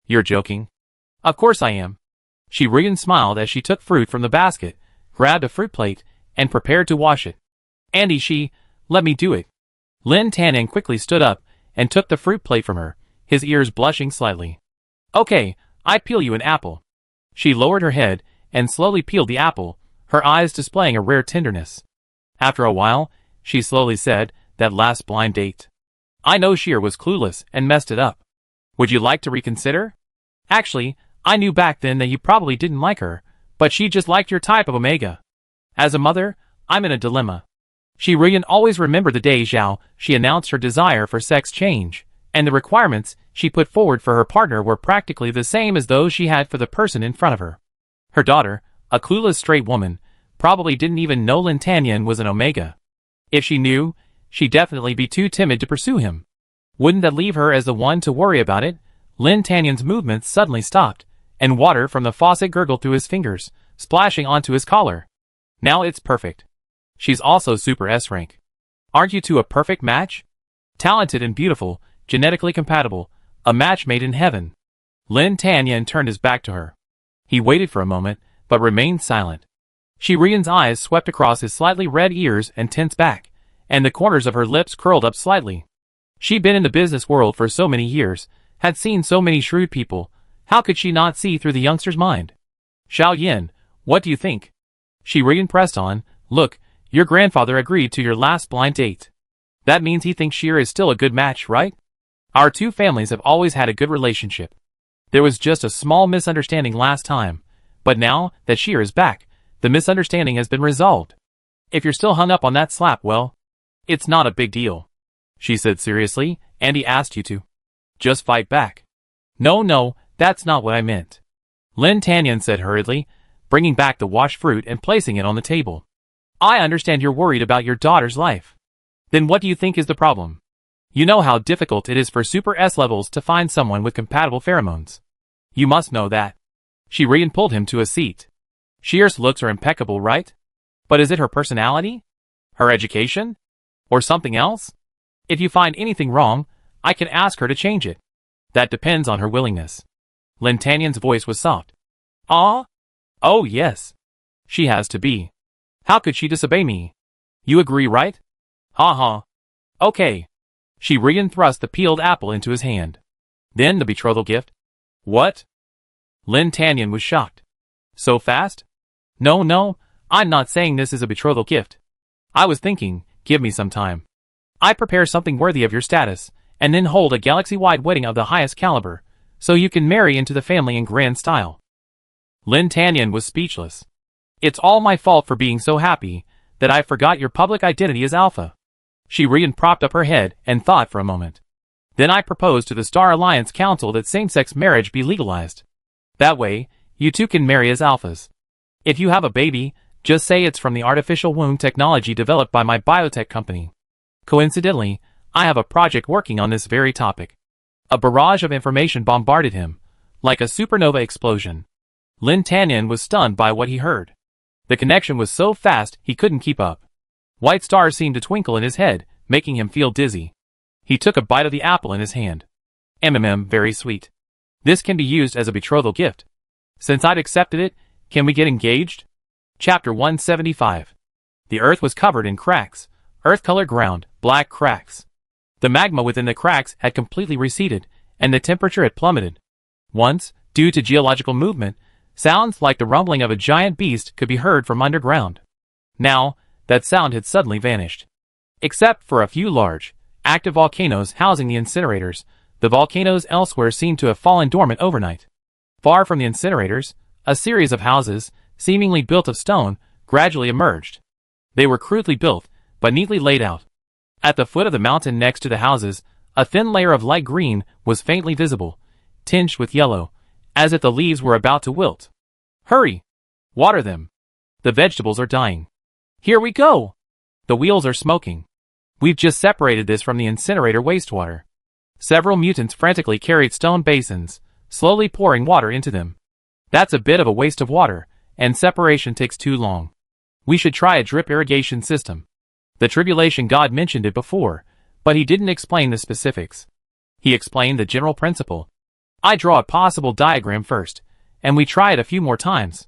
You're joking? Of course I am. Shirian smiled as she took fruit from the basket, grabbed a fruit plate, and prepared to wash it. Andy, let me do it. Lin Tanyan quickly stood up and took the fruit plate from her, his ears blushing slightly. Okay, I peel you an apple. She lowered her head and slowly peeled the apple, her eyes displaying a rare tenderness. After a while, she slowly said, that last blind date. I know Shir was clueless and messed it up. Would you like to reconsider? Actually, I knew back then that you probably didn't like her, but she just liked your type of Omega. As a mother, I'm in a dilemma. Shirian always remembered the day Zhao Shi announced her desire for sex change, and the requirements she put forward for her partner were practically the same as those she had for the person in front of her. Her daughter, a clueless straight woman, probably didn't even know Lin Tanyan was an Omega. If she knew, she'd definitely be too timid to pursue him. Wouldn't that leave her as the one to worry about it? Lin Tanyan's movements suddenly stopped, and water from the faucet gurgled through his fingers, splashing onto his collar. Now it's perfect. She's also Super S rank. Aren't you two a perfect match? Talented and beautiful, genetically compatible, a match made in heaven. Lin Tanyan turned his back to her. He waited for a moment, but remained silent. Shirian's eyes swept across his slightly red ears and tense back, and the corners of her lips curled up slightly. She'd been in the business world for so many years, had seen so many shrewd people, how could she not see through the youngster's mind? Xiao Yin, what do you think? Shirian pressed on, look, your grandfather agreed to your last blind date. That means he thinks Shir is still a good match, right? Our two families have always had a good relationship. There was just a small misunderstanding last time, but now that Shir is back, the misunderstanding has been resolved. If you're still hung up on that slap, well, it's not a big deal. She said seriously, and he asked you to. Just fight back. No, that's not what I meant. Lin Tanyan said hurriedly, bringing back the washed fruit and placing it on the table. I understand you're worried about your daughter's life. Then what do you think is the problem? You know how difficult it is for Super S levels to find someone with compatible pheromones. You must know that. Shirian pulled him to a seat. Shir's looks are impeccable, right? But is it her personality? Her education? Or something else? If you find anything wrong, I can ask her to change it. That depends on her willingness. Lin Tanyan's voice was soft. Ah? Oh yes. She has to be. How could she disobey me? You agree, right? Ha. Okay. Shirian thrust the peeled apple into his hand. Then the betrothal gift? What? Lin Tanyan was shocked. So fast? No, I'm not saying this is a betrothal gift. I was thinking, give me some time. I prepare something worthy of your status, and then hold a galaxy-wide wedding of the highest caliber, so you can marry into the family in grand style. Lin Tanyan was speechless. It's all my fault for being so happy, that I forgot your public identity as Alpha. Shirian propped up her head and thought for a moment. Then I proposed to the Star Alliance Council that same-sex marriage be legalized. That way, you two can marry as alphas. If you have a baby, just say it's from the artificial womb technology developed by my biotech company. Coincidentally, I have a project working on this very topic. A barrage of information bombarded him, like a supernova explosion. Lin Tanyan was stunned by what he heard. The connection was so fast he couldn't keep up. White stars seemed to twinkle in his head, making him feel dizzy. He took a bite of the apple in his hand. Very sweet. This can be used as a betrothal gift. Since I'd accepted it, can we get engaged? Chapter 175. The earth was covered in cracks, earth-colored ground, black cracks. The magma within the cracks had completely receded, and the temperature had plummeted. Once, due to geological movement, sounds like the rumbling of a giant beast could be heard from underground. Now, that sound had suddenly vanished. Except for a few large, active volcanoes housing the incinerators, the volcanoes elsewhere seemed to have fallen dormant overnight. Far from the incinerators, a series of houses, seemingly built of stone, gradually emerged. They were crudely built, but neatly laid out. At the foot of the mountain next to the houses, a thin layer of light green was faintly visible, tinged with yellow, as if the leaves were about to wilt. Hurry! Water them! The vegetables are dying. Here we go! The wheels are smoking. We've just separated this from the incinerator wastewater. Several mutants frantically carried stone basins, slowly pouring water into them. That's a bit of a waste of water, and separation takes too long. We should try a drip irrigation system. The tribulation god mentioned it before, but he didn't explain the specifics. He explained the general principle. I draw a possible diagram first, and we try it a few more times.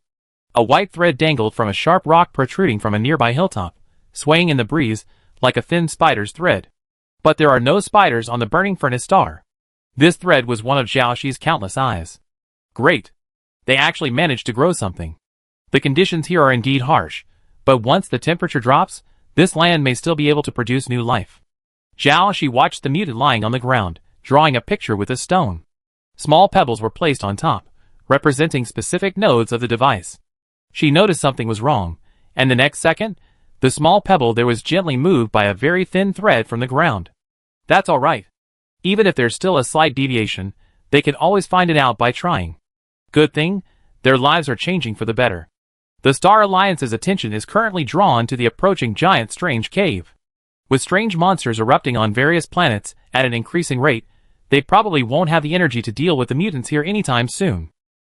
A white thread dangled from a sharp rock protruding from a nearby hilltop, swaying in the breeze like a thin spider's thread. But there are no spiders on the burning furnace star. This thread was one of Xiaoxi's countless eyes. Great! They actually managed to grow something. The conditions here are indeed harsh, but once the temperature drops, this land may still be able to produce new life. Xiaoxi watched the mutant lying on the ground, drawing a picture with a stone. Small pebbles were placed on top, representing specific nodes of the device. She noticed something was wrong, and the next second, the small pebble there was gently moved by a very thin thread from the ground. That's all right. Even if there's still a slight deviation, they can always find it out by trying. Good thing, their lives are changing for the better. The Star Alliance's attention is currently drawn to the approaching giant strange cave. With strange monsters erupting on various planets at an increasing rate, they probably won't have the energy to deal with the mutants here anytime soon.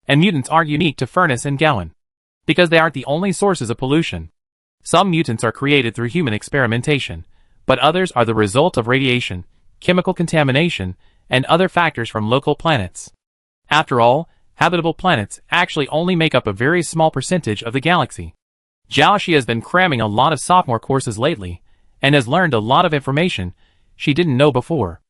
And mutants aren't unique to Furnace and Gowan, because they aren't the only sources of pollution. Some mutants are created through human experimentation, but others are the result of radiation, chemical contamination, and other factors from local planets. After all, habitable planets actually only make up a very small percentage of the galaxy. Xiaoxi has been cramming a lot of sophomore courses lately, and has learned a lot of information she didn't know before.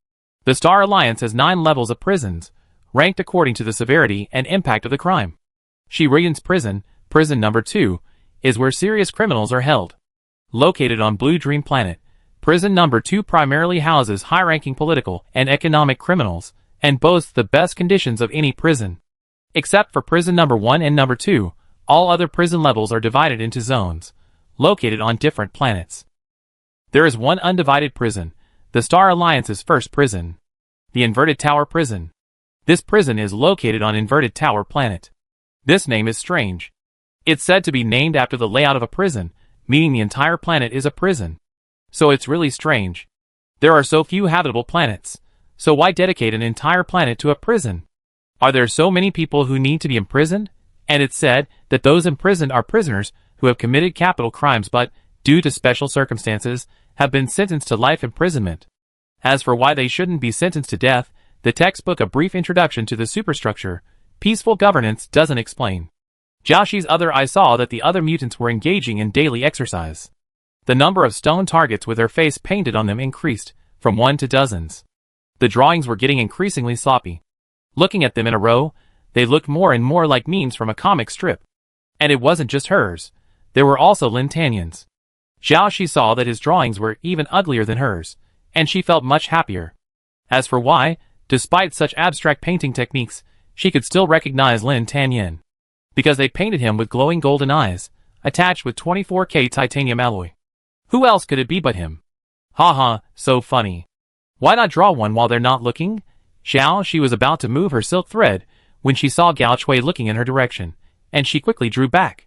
The Star Alliance has 9 levels of prisons, ranked according to the severity and impact of the crime. Shirian's prison, prison number 2, is where serious criminals are held. Located on Blue Dream Planet, prison number 2 primarily houses high-ranking political and economic criminals, and boasts the best conditions of any prison. Except for prison number 1 and number 2, all other prison levels are divided into zones, located on different planets. There is one undivided prison, the Star Alliance's first prison. The Inverted Tower Prison. This prison is located on Inverted Tower Planet. This name is strange. It's said to be named after the layout of a prison, meaning the entire planet is a prison. So it's really strange. There are so few habitable planets, so why dedicate an entire planet to a prison? Are there so many people who need to be imprisoned? And it's said that those imprisoned are prisoners who have committed capital crimes but, due to special circumstances, have been sentenced to life imprisonment. As for why they shouldn't be sentenced to death, the textbook A Brief Introduction to the Superstructure, Peaceful Governance doesn't explain. Xiaoxi's other eye saw that the other mutants were engaging in daily exercise. The number of stone targets with their face painted on them increased, from 1 to dozens. The drawings were getting increasingly sloppy. Looking at them in a row, they looked more and more like memes from a comic strip. And it wasn't just hers. There were also Lin Tanyan's. Xiaoxi saw that his drawings were even uglier than hers, and she felt much happier. As for why, despite such abstract painting techniques, she could still recognize Lin Tanyan. Because they painted him with glowing golden eyes, attached with 24K titanium alloy. Who else could it be but him? Haha, so funny. Why not draw one while they're not looking? Xiaoxi was about to move her silk thread, when she saw Gao Chui looking in her direction, and she quickly drew back.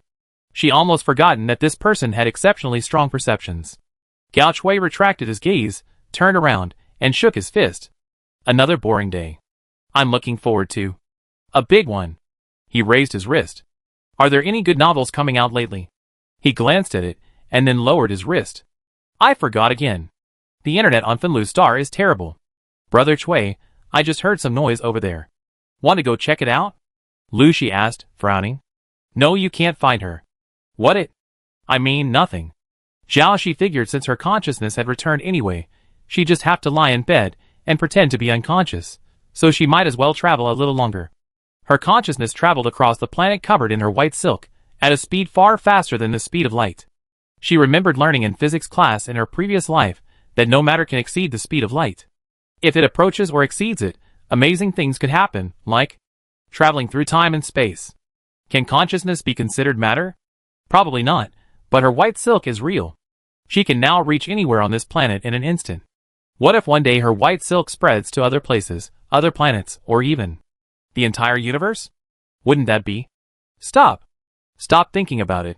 She almost forgotten that this person had exceptionally strong perceptions. Gao Chui retracted his gaze, turned around, and shook his fist. Another boring day. I'm looking forward to a big one. He raised his wrist. Are there any good novels coming out lately? He glanced at it, and then lowered his wrist. I forgot again. The internet on Finlu Star is terrible. Brother Chui, I just heard some noise over there. Want to go check it out? Lu Shi asked, frowning. No, you can't find her. What it? I mean, nothing. Xiaoxi figured since her consciousness had returned anyway, she'd just have to lie in bed and pretend to be unconscious, so she might as well travel a little longer. Her consciousness traveled across the planet covered in her white silk, at a speed far faster than the speed of light. She remembered learning in physics class in her previous life that no matter can exceed the speed of light. If it approaches or exceeds it, amazing things could happen, like traveling through time and space. Can consciousness be considered matter? Probably not, but her white silk is real. She can now reach anywhere on this planet in an instant. What if one day her white silk spreads to other places, other planets, or even the entire universe? Wouldn't that be? Stop. Stop thinking about it.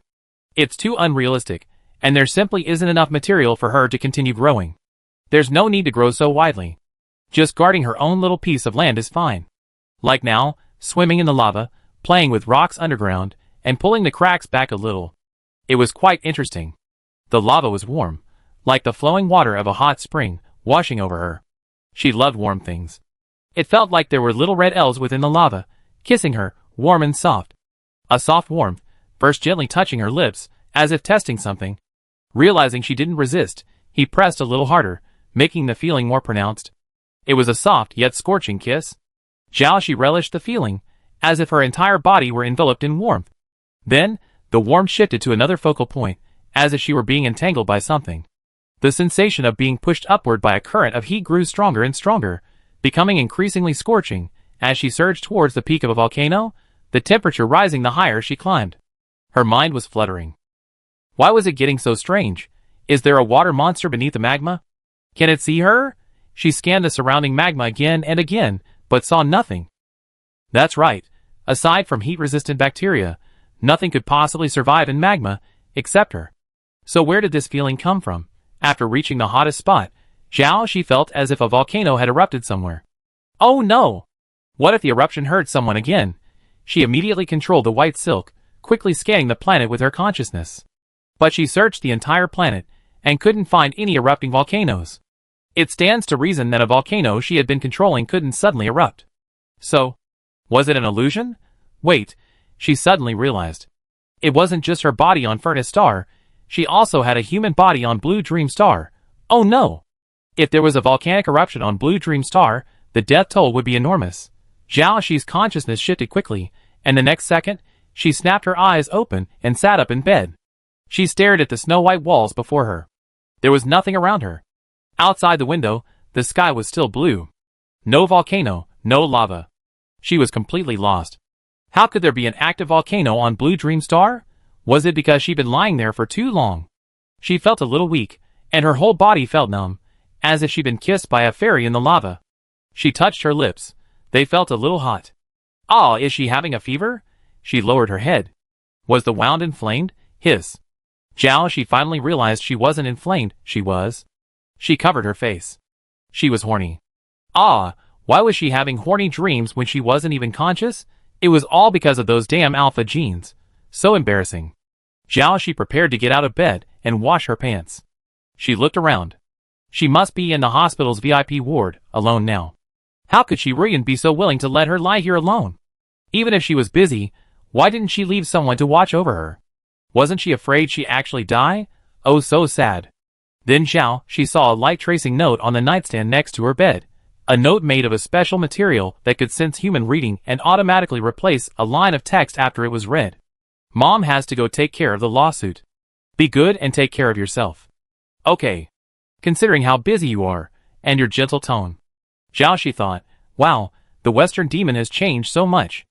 It's too unrealistic, and there simply isn't enough material for her to continue growing. There's no need to grow so widely. Just guarding her own little piece of land is fine. Like now, swimming in the lava, playing with rocks underground, and pulling the cracks back a little. It was quite interesting. The lava was warm, like the flowing water of a hot spring, washing over her. She loved warm things. It felt like there were little red elves within the lava, kissing her, warm and soft. A soft warmth, first gently touching her lips, as if testing something. Realizing she didn't resist, he pressed a little harder, making the feeling more pronounced. It was a soft yet scorching kiss. She relished the feeling, as if her entire body were enveloped in warmth. Then, the warmth shifted to another focal point, as if she were being entangled by something. The sensation of being pushed upward by a current of heat grew stronger and stronger, becoming increasingly scorching, as she surged towards the peak of a volcano, the temperature rising the higher she climbed. Her mind was fluttering. Why was it getting so strange? Is there a water monster beneath the magma? Can it see her? She scanned the surrounding magma again and again, but saw nothing. That's right. Aside from heat-resistant bacteria, nothing could possibly survive in magma, except her. So where did this feeling come from? After reaching the hottest spot, she felt as if a volcano had erupted somewhere. Oh no! What if the eruption hurt someone again? She immediately controlled the white silk, quickly scanning the planet with her consciousness. But she searched the entire planet, and couldn't find any erupting volcanoes. It stands to reason that a volcano she had been controlling couldn't suddenly erupt. So, was it an illusion? Wait, she suddenly realized. It wasn't just her body on Furnace Star, she also had a human body on Blue Dream Star. Oh no! If there was a volcanic eruption on Blue Dream Star, the death toll would be enormous. Xiaoxi's consciousness shifted quickly, and the next second, she snapped her eyes open and sat up in bed. She stared at the snow-white walls before her. There was nothing around her. Outside the window, the sky was still blue. No volcano, no lava. She was completely lost. How could there be an active volcano on Blue Dream Star? Was it because she'd been lying there for too long? She felt a little weak, and her whole body felt numb, as if she'd been kissed by a fairy in the lava. She touched her lips. They felt a little hot. Ah, is she having a fever? She lowered her head. Was the wound inflamed? Hiss. She finally realized she wasn't inflamed, she was. She covered her face. She was horny. Ah, why was she having horny dreams when she wasn't even conscious? It was all because of those damn alpha genes. So embarrassing. She prepared to get out of bed and wash her pants. She looked around. She must be in the hospital's VIP ward, alone now. How could she really be so willing to let her lie here alone? Even if she was busy, why didn't she leave someone to watch over her? Wasn't she afraid she'd actually die? Oh, so sad. Then she saw a light-tracing note on the nightstand next to her bed. A note made of a special material that could sense human reading and automatically replace a line of text after it was read. Mom has to go take care of the lawsuit. Be good and take care of yourself. Okay. Considering how busy you are, and your gentle tone. She thought, wow, the Western demon has changed so much.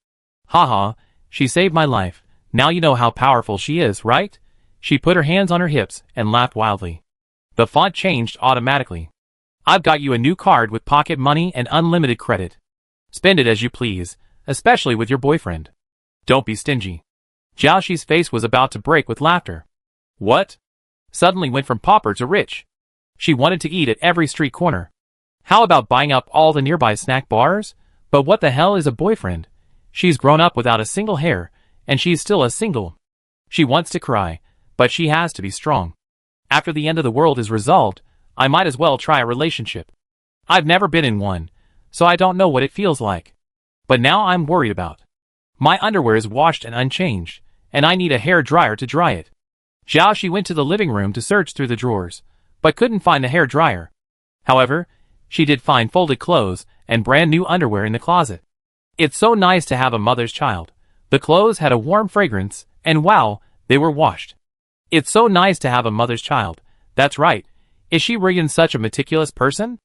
Haha, she saved my life. Now you know how powerful she is, right? She put her hands on her hips and laughed wildly. The font changed automatically. I've got you a new card with pocket money and unlimited credit. Spend it as you please, especially with your boyfriend. Don't be stingy. Xiaoxi's face was about to break with laughter. What? Suddenly went from pauper to rich. She wanted to eat at every street corner. How about buying up all the nearby snack bars? But what the hell is a boyfriend? She's grown up without a single hair, and she's still a single. She wants to cry, but she has to be strong. After the end of the world is resolved, I might as well try a relationship. I've never been in one, so I don't know what it feels like. But now I'm worried about. My underwear is washed and unchanged, and I need a hair dryer to dry it. She went to the living room to search through the drawers, but couldn't find a hair dryer. However, she did find folded clothes and brand new underwear in the closet. It's so nice to have a mother's child. The clothes had a warm fragrance, and wow, they were washed. It's so nice to have a mother's child. That's right. Is she really such a meticulous person?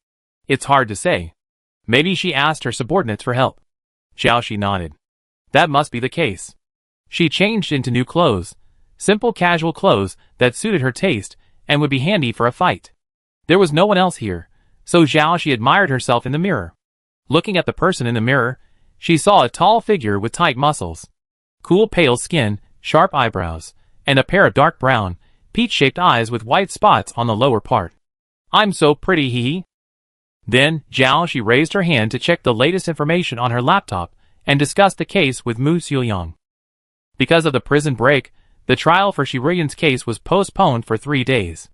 It's hard to say. Maybe she asked her subordinates for help. Xiaoxi nodded. That must be the case. She changed into new clothes. Simple casual clothes that suited her taste and would be handy for a fight. There was no one else here, so Xiaoxi admired herself in the mirror. Looking at the person in the mirror, she saw a tall figure with tight muscles, cool pale skin, sharp eyebrows, and a pair of dark brown, peach-shaped eyes with white spots on the lower part. I'm so pretty, hee. Then, Xiaoxi raised her hand to check the latest information on her laptop and discussed the case with Mu Xiuyang. Because of the prison break, the trial for Shiryan's case was postponed for 3 days.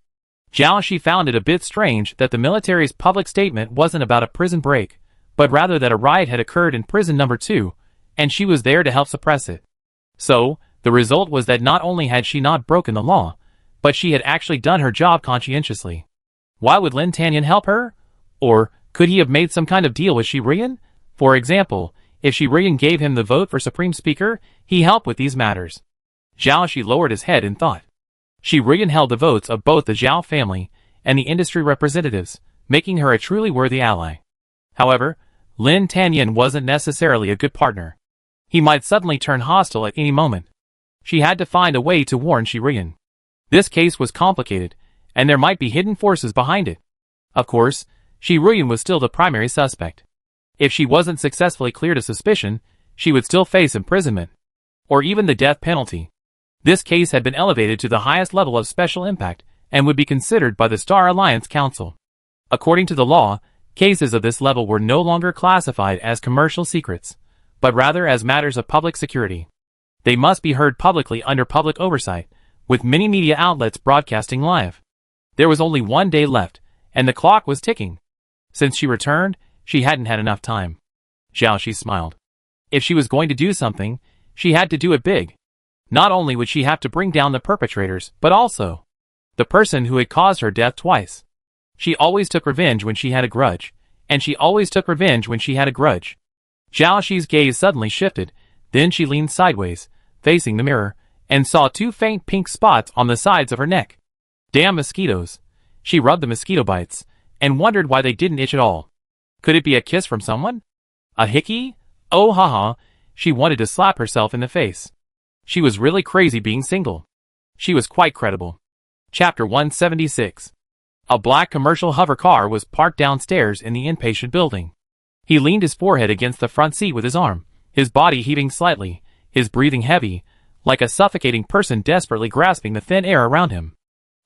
Xiaoxi found it a bit strange that the military's public statement wasn't about a prison break, but rather that a riot had occurred in prison number 2, and she was there to help suppress it. So, the result was that not only had she not broken the law, but she had actually done her job conscientiously. Why would Lin Tanyan help her? Or, could he have made some kind of deal with Shiryan? For example, if Shiryan gave him the vote for Supreme Speaker, he helped with these matters. Xiaoxi lowered his head in thought. Shiryan held the votes of both the Zhao family and the industry representatives, making her a truly worthy ally. However, Lin Tanyan wasn't necessarily a good partner. He might suddenly turn hostile at any moment. She had to find a way to warn Shiryan. This case was complicated, and there might be hidden forces behind it. Of course, Shiryan was still the primary suspect. If she wasn't successfully cleared of suspicion, she would still face imprisonment, or even the death penalty. This case had been elevated to the highest level of special impact and would be considered by the Star Alliance Council. According to the law, cases of this level were no longer classified as commercial secrets, but rather as matters of public security. They must be heard publicly under public oversight, with many media outlets broadcasting live. There was only 1 day left, and the clock was ticking. Since she returned, she hadn't had enough time. Xiaoxi smiled. If she was going to do something, she had to do it big. Not only would she have to bring down the perpetrators, but also the person who had caused her death twice. She always took revenge when she had a grudge, and she always took revenge when she had a grudge. Xiaoxi's gaze suddenly shifted, then she leaned sideways, facing the mirror, and saw 2 faint pink spots on the sides of her neck. Damn mosquitoes. She rubbed the mosquito bites, and wondered why they didn't itch at all. Could it be a kiss from someone? A hickey? Oh haha, she wanted to slap herself in the face. She was really crazy being single. She was quite credible. Chapter 176. A black commercial hover car was parked downstairs in the inpatient building. He leaned his forehead against the front seat with his arm, his body heaving slightly, his breathing heavy, like a suffocating person desperately grasping the thin air around him.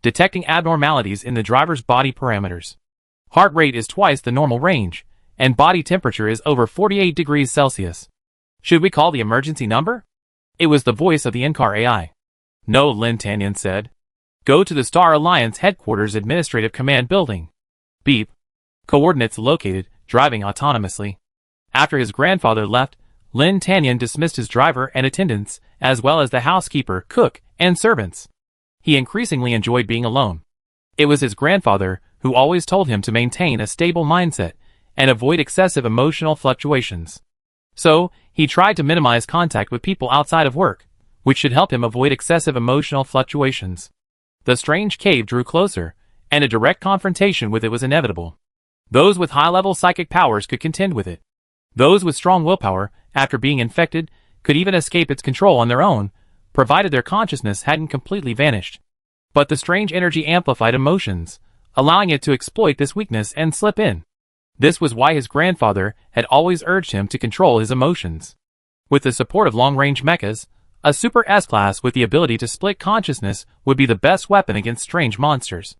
Detecting abnormalities in the driver's body parameters. Heart rate is twice the normal range, and body temperature is over 48 degrees Celsius. Should we call the emergency number? It was the voice of the in-car AI. No, Lin Tanyan said. Go to the Star Alliance Headquarters Administrative Command Building. Beep. Coordinates located, driving autonomously. After his grandfather left, Lin Tanyan dismissed his driver and attendants, as well as the housekeeper, cook, and servants. He increasingly enjoyed being alone. It was his grandfather who always told him to maintain a stable mindset and avoid excessive emotional fluctuations. So, he tried to minimize contact with people outside of work, which should help him avoid excessive emotional fluctuations. The strange cave drew closer, and a direct confrontation with it was inevitable. Those with high-level psychic powers could contend with it. Those with strong willpower, after being infected, could even escape its control on their own, provided their consciousness hadn't completely vanished. But the strange energy amplified emotions, allowing it to exploit this weakness and slip in. This was why his grandfather had always urged him to control his emotions. With the support of long-range mechas, a Super S-Class with the ability to split consciousness would be the best weapon against strange monsters.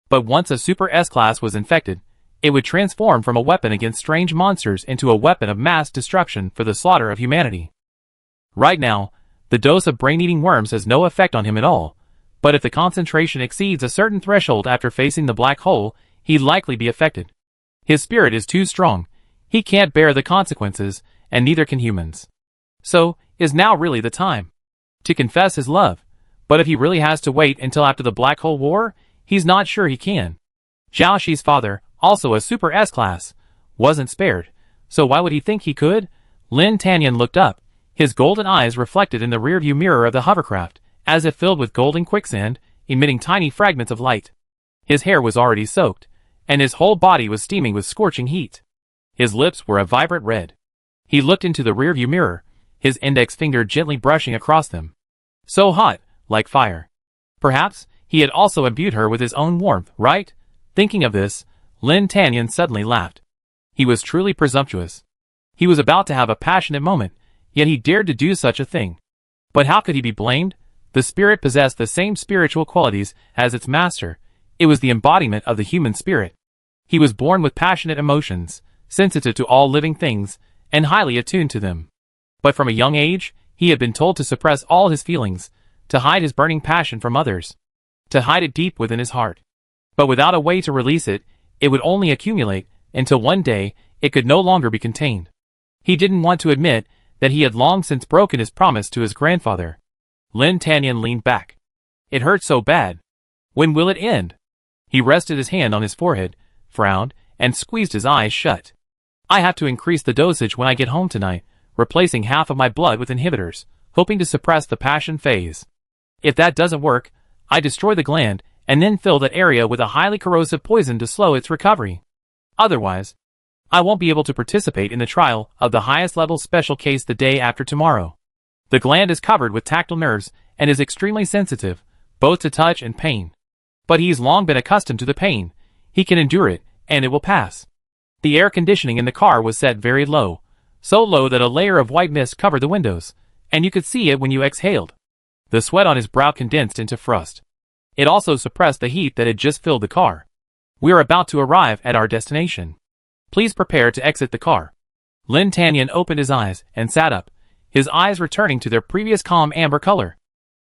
But once a Super S-Class was infected, it would transform from a weapon against strange monsters into a weapon of mass destruction for the slaughter of humanity. Right now, the dose of brain-eating worms has no effect on him at all, but if the concentration exceeds a certain threshold after facing the black hole, he'd likely be affected. His spirit is too strong, he can't bear the consequences, and neither can humans. So, is now really the time to confess his love, but if he really has to wait until after the Black Hole War, he's not sure he can. Xiaoxi's father, also a Super S-Class, wasn't spared, so why would he think he could? Lin Tanyan looked up, his golden eyes reflected in the rearview mirror of the hovercraft, as if filled with golden quicksand, emitting tiny fragments of light. His hair was already soaked, and his whole body was steaming with scorching heat. His lips were a vibrant red. He looked into the rearview mirror, his index finger gently brushing across them. So hot, like fire. Perhaps he had also imbued her with his own warmth, right? Thinking of this, Lin Tanyan suddenly laughed. He was truly presumptuous. He was about to have a passionate moment, yet he dared to do such a thing. But how could he be blamed? The spirit possessed the same spiritual qualities as its master. It was the embodiment of the human spirit. He was born with passionate emotions, sensitive to all living things, and highly attuned to them. But from a young age, he had been told to suppress all his feelings, to hide his burning passion from others, to hide it deep within his heart. But without a way to release it, it would only accumulate, until one day, it could no longer be contained. He didn't want to admit that he had long since broken his promise to his grandfather. Lin Tanyan leaned back. It hurt so bad. When will it end? He rested his hand on his forehead, frowned, and squeezed his eyes shut. I have to increase the dosage when I get home tonight, replacing half of my blood with inhibitors, hoping to suppress the passion phase. If that doesn't work, I destroy the gland, and then fill that area with a highly corrosive poison to slow its recovery. Otherwise, I won't be able to participate in the trial of the highest level special case the day after tomorrow. The gland is covered with tactile nerves and is extremely sensitive, both to touch and pain. But he's long been accustomed to the pain. He can endure it, and it will pass. The air conditioning in the car was set very low, so low that a layer of white mist covered the windows, and you could see it when you exhaled. The sweat on his brow condensed into frost. It also suppressed the heat that had just filled the car. We are about to arrive at our destination. Please prepare to exit the car. Lin Tanyan opened his eyes and sat up, his eyes returning to their previous calm amber color.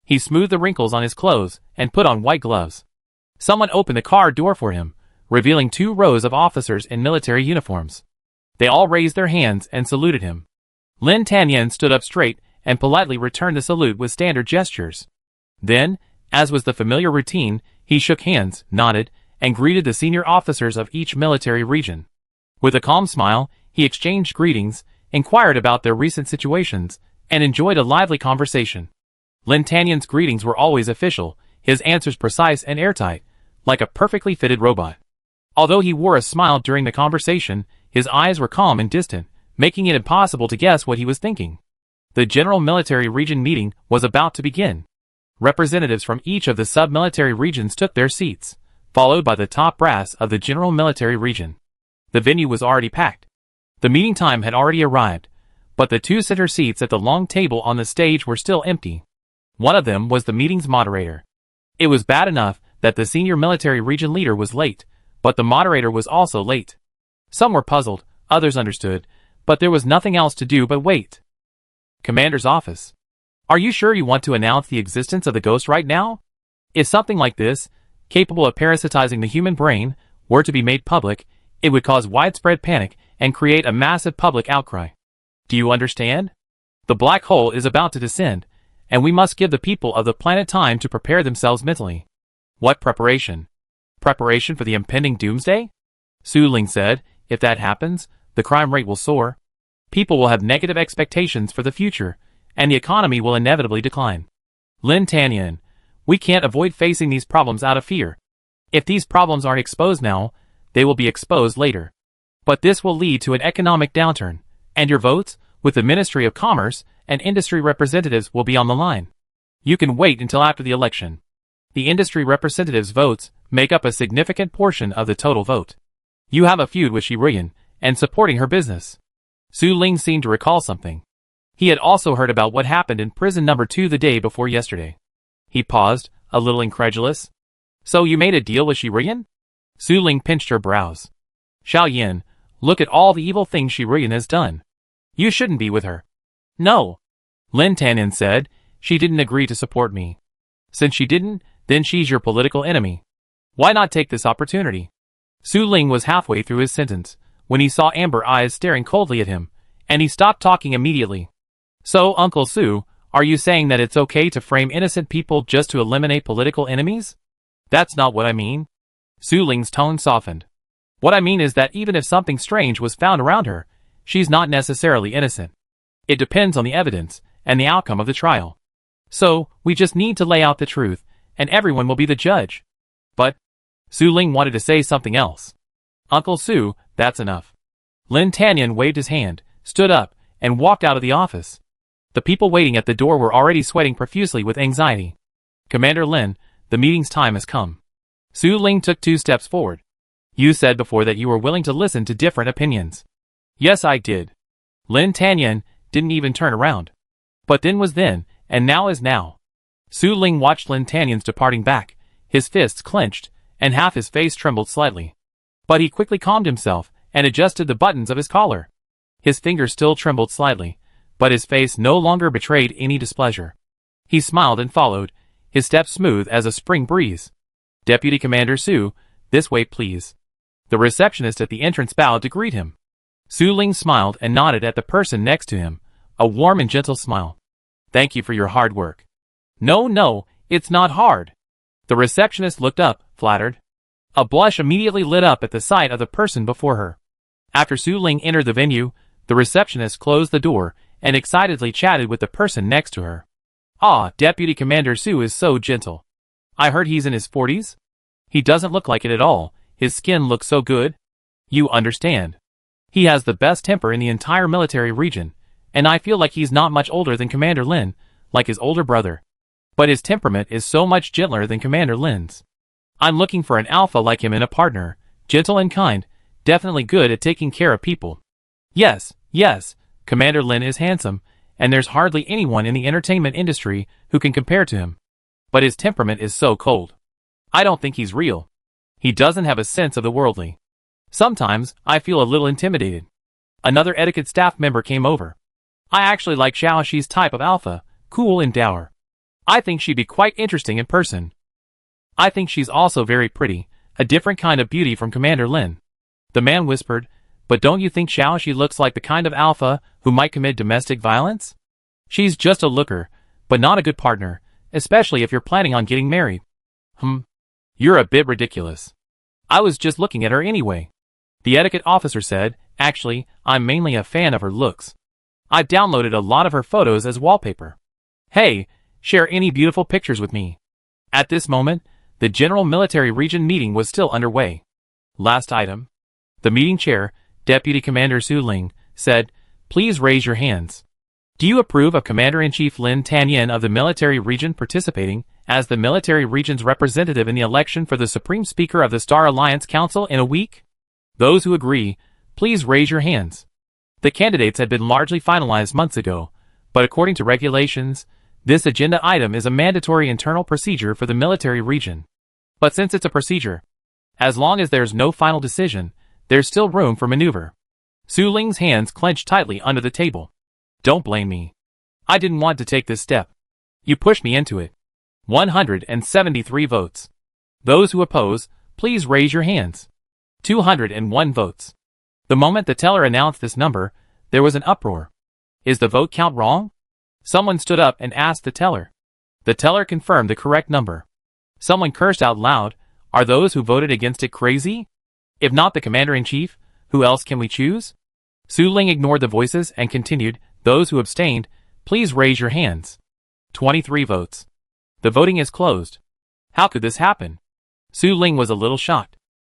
He smoothed the wrinkles on his clothes and put on white gloves. Someone opened the car door for him, revealing 2 rows of officers in military uniforms. They all raised their hands and saluted him. Lin Tanyan stood up straight and politely returned the salute with standard gestures. Then, as was the familiar routine, he shook hands, nodded, and greeted the senior officers of each military region. With a calm smile, he exchanged greetings, inquired about their recent situations, and enjoyed a lively conversation. Lin Tanyan's greetings were always official, his answers precise and airtight, like a perfectly fitted robot. Although he wore a smile during the conversation, his eyes were calm and distant, making it impossible to guess what he was thinking. The General Military Region meeting was about to begin. Representatives from each of the sub-military regions took their seats, followed by the top brass of the General Military Region. The venue was already packed. The meeting time had already arrived, but the 2 center seats at the long table on the stage were still empty. One of them was the meeting's moderator. It was bad enough that the senior military region leader was late, but the moderator was also late. Some were puzzled, others understood, but there was nothing else to do but wait. Commander's office. Are you sure you want to announce the existence of the ghost right now? If something like this, capable of parasitizing the human brain, were to be made public, it would cause widespread panic and create a massive public outcry. Do you understand? The black hole is about to descend, and we must give the people of the planet time to prepare themselves mentally. What preparation? Preparation for the impending doomsday? Su Ling said, if that happens, the crime rate will soar. People will have negative expectations for the future, and the economy will inevitably decline. Lin Tanyan, we can't avoid facing these problems out of fear. If these problems aren't exposed now, they will be exposed later. But this will lead to an economic downturn, and your votes, with the Ministry of Commerce and industry representatives, will be on the line. You can wait until after the election. The industry representatives' votes make up a significant portion of the total vote. You have a feud with Shiryan, and supporting her business. Su Ling seemed to recall something. He had also heard about what happened in prison number 2 the day before yesterday. He paused, a little incredulous. So you made a deal with Shiryan? Su Ling pinched her brows. Xiao Yin, look at all the evil things Shiryan has done. You shouldn't be with her. No. Lin Tanyan said, she didn't agree to support me. Since she didn't, then she's your political enemy. Why not take this opportunity? Su Ling was halfway through his sentence, when he saw amber eyes staring coldly at him, and he stopped talking immediately. So, Uncle Su, are you saying that it's okay to frame innocent people just to eliminate political enemies? That's not what I mean. Su Ling's tone softened. What I mean is that even if something strange was found around her, she's not necessarily innocent. It depends on the evidence and the outcome of the trial. So, we just need to lay out the truth, and everyone will be the judge. But, Su Ling wanted to say something else. Uncle Su, that's enough. Lin Tanyan waved his hand, stood up, and walked out of the office. The people waiting at the door were already sweating profusely with anxiety. Commander Lin, the meeting's time has come. Su Ling took 2 steps forward. You said before that you were willing to listen to different opinions. Yes, I did. Lin Tanyan didn't even turn around. But then was then, and now is now. Su Ling watched Lin Tanyan's departing back, his fists clenched, and half his face trembled slightly. But he quickly calmed himself and adjusted the buttons of his collar. His fingers still trembled slightly, but his face no longer betrayed any displeasure. He smiled and followed, his steps smooth as a spring breeze. Deputy Commander Su, this way please. The receptionist at the entrance bowed to greet him. Su Ling smiled and nodded at the person next to him, a warm and gentle smile. Thank you for your hard work. No, it's not hard. The receptionist looked up, flattered. A blush immediately lit up at the sight of the person before her. After Su Ling entered the venue, the receptionist closed the door and excitedly chatted with the person next to her. Ah, Deputy Commander Su is so gentle. I heard he's in his 40s? He doesn't look like it at all, his skin looks so good. You understand. He has the best temper in the entire military region, and I feel like he's not much older than Commander Lin, like his older brother. But his temperament is so much gentler than Commander Lin's. I'm looking for an alpha like him in a partner, gentle and kind, definitely good at taking care of people. Yes, Commander Lin is handsome, and there's hardly anyone in the entertainment industry who can compare to him. But his temperament is so cold. I don't think he's real. He doesn't have a sense of the worldly. Sometimes, I feel a little intimidated. Another etiquette staff member came over. I actually like Xiaoxi's type of alpha, cool and dour. I think she'd be quite interesting in person. I think she's also very pretty, a different kind of beauty from Commander Lin. The man whispered, but don't you think Xiaoxi looks like the kind of alpha who might commit domestic violence? She's just a looker, but not a good partner, especially if you're planning on getting married. You're a bit ridiculous. I was just looking at her anyway. The etiquette officer said, actually, I'm mainly a fan of her looks. I've downloaded a lot of her photos as wallpaper. Hey, share any beautiful pictures with me. At this moment, the General Military Region meeting was still underway. Last item. The meeting chair, Deputy Commander Su Ling, said, please raise your hands. Do you approve of Commander-in-Chief Lin Tanyan of the Military Region participating as the Military Region's representative in the election for the Supreme Speaker of the Star Alliance Council in a week? Those who agree, please raise your hands. The candidates had been largely finalized months ago, but according to regulations, this agenda item is a mandatory internal procedure for the Military Region. But since it's a procedure, as long as there's no final decision, there's still room for maneuver. Su Ling's hands clenched tightly under the table. Don't blame me. I didn't want to take this step. You pushed me into it. 173 votes. Those who oppose, please raise your hands. 201 votes. The moment the teller announced this number, there was an uproar. Is the vote count wrong? Someone stood up and asked the teller. The teller confirmed the correct number. Someone cursed out loud, are those who voted against it crazy? If not the Commander-in-Chief, who else can we choose? Su Ling ignored the voices and continued, those who abstained, please raise your hands. 23 votes. The voting is closed. How could this happen? Su Ling was a little shocked.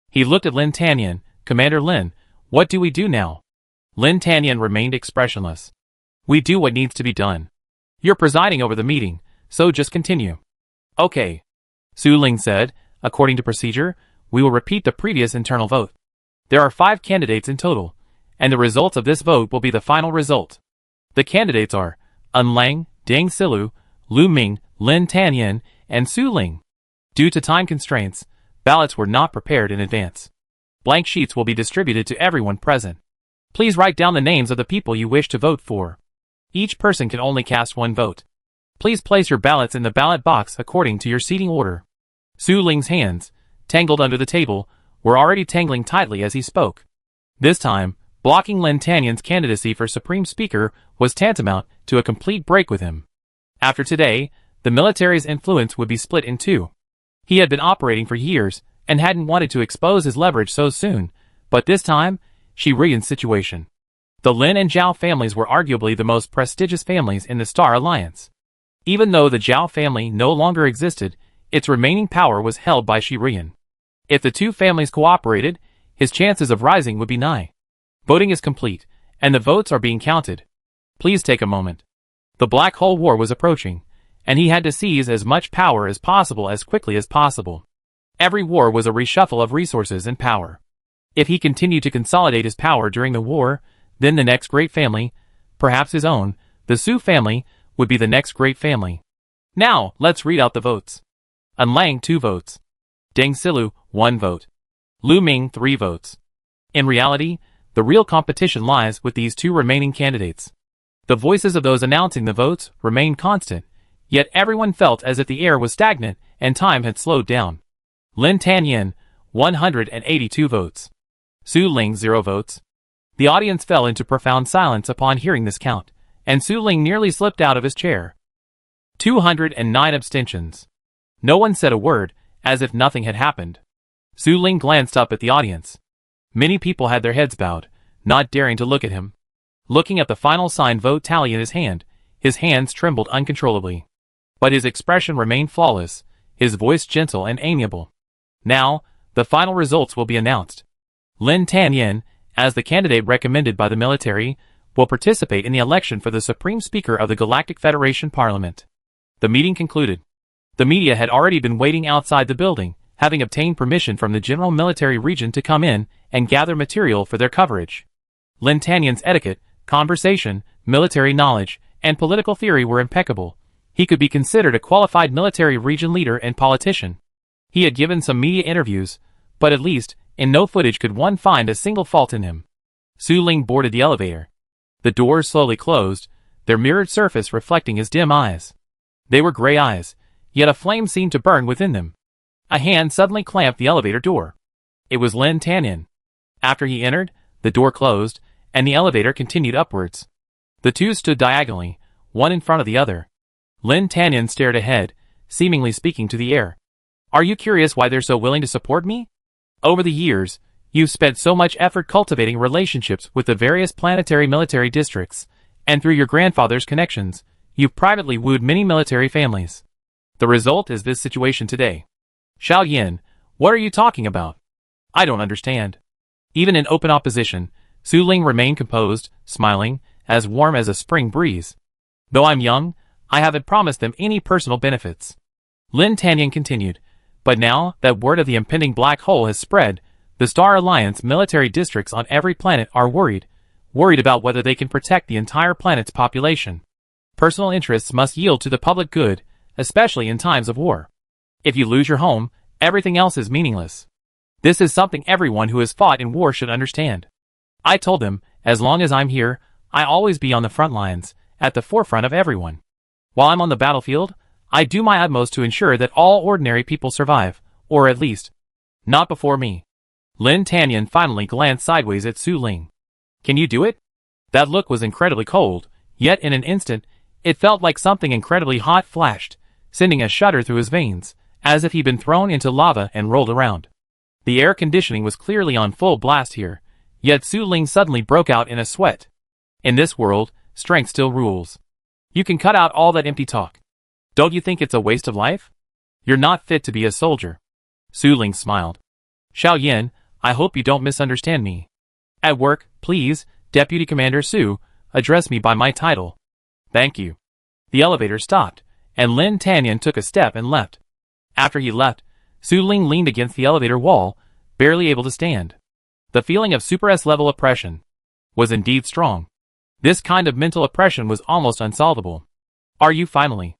He looked at Lin Tanyan, Commander Lin, what do we do now? Lin Tanyan remained expressionless. We do what needs to be done. You're presiding over the meeting, so just continue. Okay. Su Ling said, according to procedure, we will repeat the previous internal vote. There are 5 candidates in total, and the results of this vote will be the final result. The candidates are Un Lang, Deng Silu, Lu Ming, Lin Tanyan, and Su Ling. Due to time constraints, ballots were not prepared in advance. Blank sheets will be distributed to everyone present. Please write down the names of the people you wish to vote for. Each person can only cast 1 vote. Please place your ballots in the ballot box according to your seating order. Su Ling's hands, tangled under the table, were already tangling tightly as he spoke. This time, blocking Lin Tanyan's candidacy for Supreme Speaker was tantamount to a complete break with him. After today, the military's influence would be split in 2. He had been operating for years and hadn't wanted to expose his leverage so soon, but this time, she read the situation. The Lin and Zhao families were arguably the most prestigious families in the Star Alliance. Even though the Zhao family no longer existed, its remaining power was held by Shi Rian. If the two families cooperated, his chances of rising would be nigh. Voting is complete, and the votes are being counted. Please take a moment. The Black Hole War was approaching, and he had to seize as much power as possible as quickly as possible. Every war was a reshuffle of resources and power. If he continued to consolidate his power during the war, then the next great family, perhaps his own, the Su family, would be the next great family. Now, let's read out the votes. An Lang 2 votes. Deng Silu 1 vote. Lu Ming 3 votes. In reality, the real competition lies with these two remaining candidates. The voices of those announcing the votes remained constant, yet everyone felt as if the air was stagnant and time had slowed down. Lin Tanyan, 182 votes. Su Ling 0 votes. The audience fell into profound silence upon hearing this count, and Su Ling nearly slipped out of his chair. 209 abstentions. No one said a word, as if nothing had happened. Su Ling glanced up at the audience. Many people had their heads bowed, not daring to look at him. Looking at the final signed vote tally in his hands trembled uncontrollably. But his expression remained flawless, his voice gentle and amiable. Now, the final results will be announced. Lin Tanyan, as the candidate recommended by the military, will participate in the election for the Supreme Speaker of the Galactic Federation Parliament. The meeting concluded. The media had already been waiting outside the building, having obtained permission from the General Military Region to come in and gather material for their coverage. Lin Tanyan's etiquette, conversation, military knowledge, and political theory were impeccable. He could be considered a qualified military region leader and politician. He had given some media interviews, but at least, in no footage could one find a single fault in him. Su Ling boarded the elevator. The doors slowly closed, their mirrored surface reflecting his dim eyes. They were gray eyes, yet a flame seemed to burn within them. A hand suddenly clamped the elevator door. It was Lin Tanyan. After he entered, the door closed, and the elevator continued upwards. The two stood diagonally, one in front of the other. Lin Tanyan stared ahead, seemingly speaking to the air. Are you curious why they're so willing to support me? Over the years, you've spent so much effort cultivating relationships with the various planetary military districts, and through your grandfather's connections, you've privately wooed many military families. The result is this situation today. Xiao Yin, what are you talking about? I don't understand. Even in open opposition, Su Ling remained composed, smiling, as warm as a spring breeze. Though I'm young, I haven't promised them any personal benefits. Lin Tanyan continued, but now that word of the impending black hole has spread, the Star Alliance military districts on every planet are worried about whether they can protect the entire planet's population. Personal interests must yield to the public good, especially in times of war. If you lose your home, everything else is meaningless. This is something everyone who has fought in war should understand. I told them, as long as I'm here, I'll always be on the front lines, at the forefront of everyone. While I'm on the battlefield, I do my utmost to ensure that all ordinary people survive, or at least, not before me. Lin Tanyan finally glanced sideways at Su Ling. Can you do it? That look was incredibly cold, yet in an instant, it felt like something incredibly hot flashed, sending a shudder through his veins, as if he'd been thrown into lava and rolled around. The air conditioning was clearly on full blast here, yet Su Ling suddenly broke out in a sweat. In this world, strength still rules. You can cut out all that empty talk. Don't you think it's a waste of life? You're not fit to be a soldier. Su Ling smiled. Xiao Yin, I hope you don't misunderstand me. At work, please, Deputy Commander Su, address me by my title. Thank you. The elevator stopped, and Lin Tanyan took a step and left. After he left, Su Ling leaned against the elevator wall, barely able to stand. The feeling of Super S-level oppression was indeed strong. This kind of mental oppression was almost unsolvable. Are you finally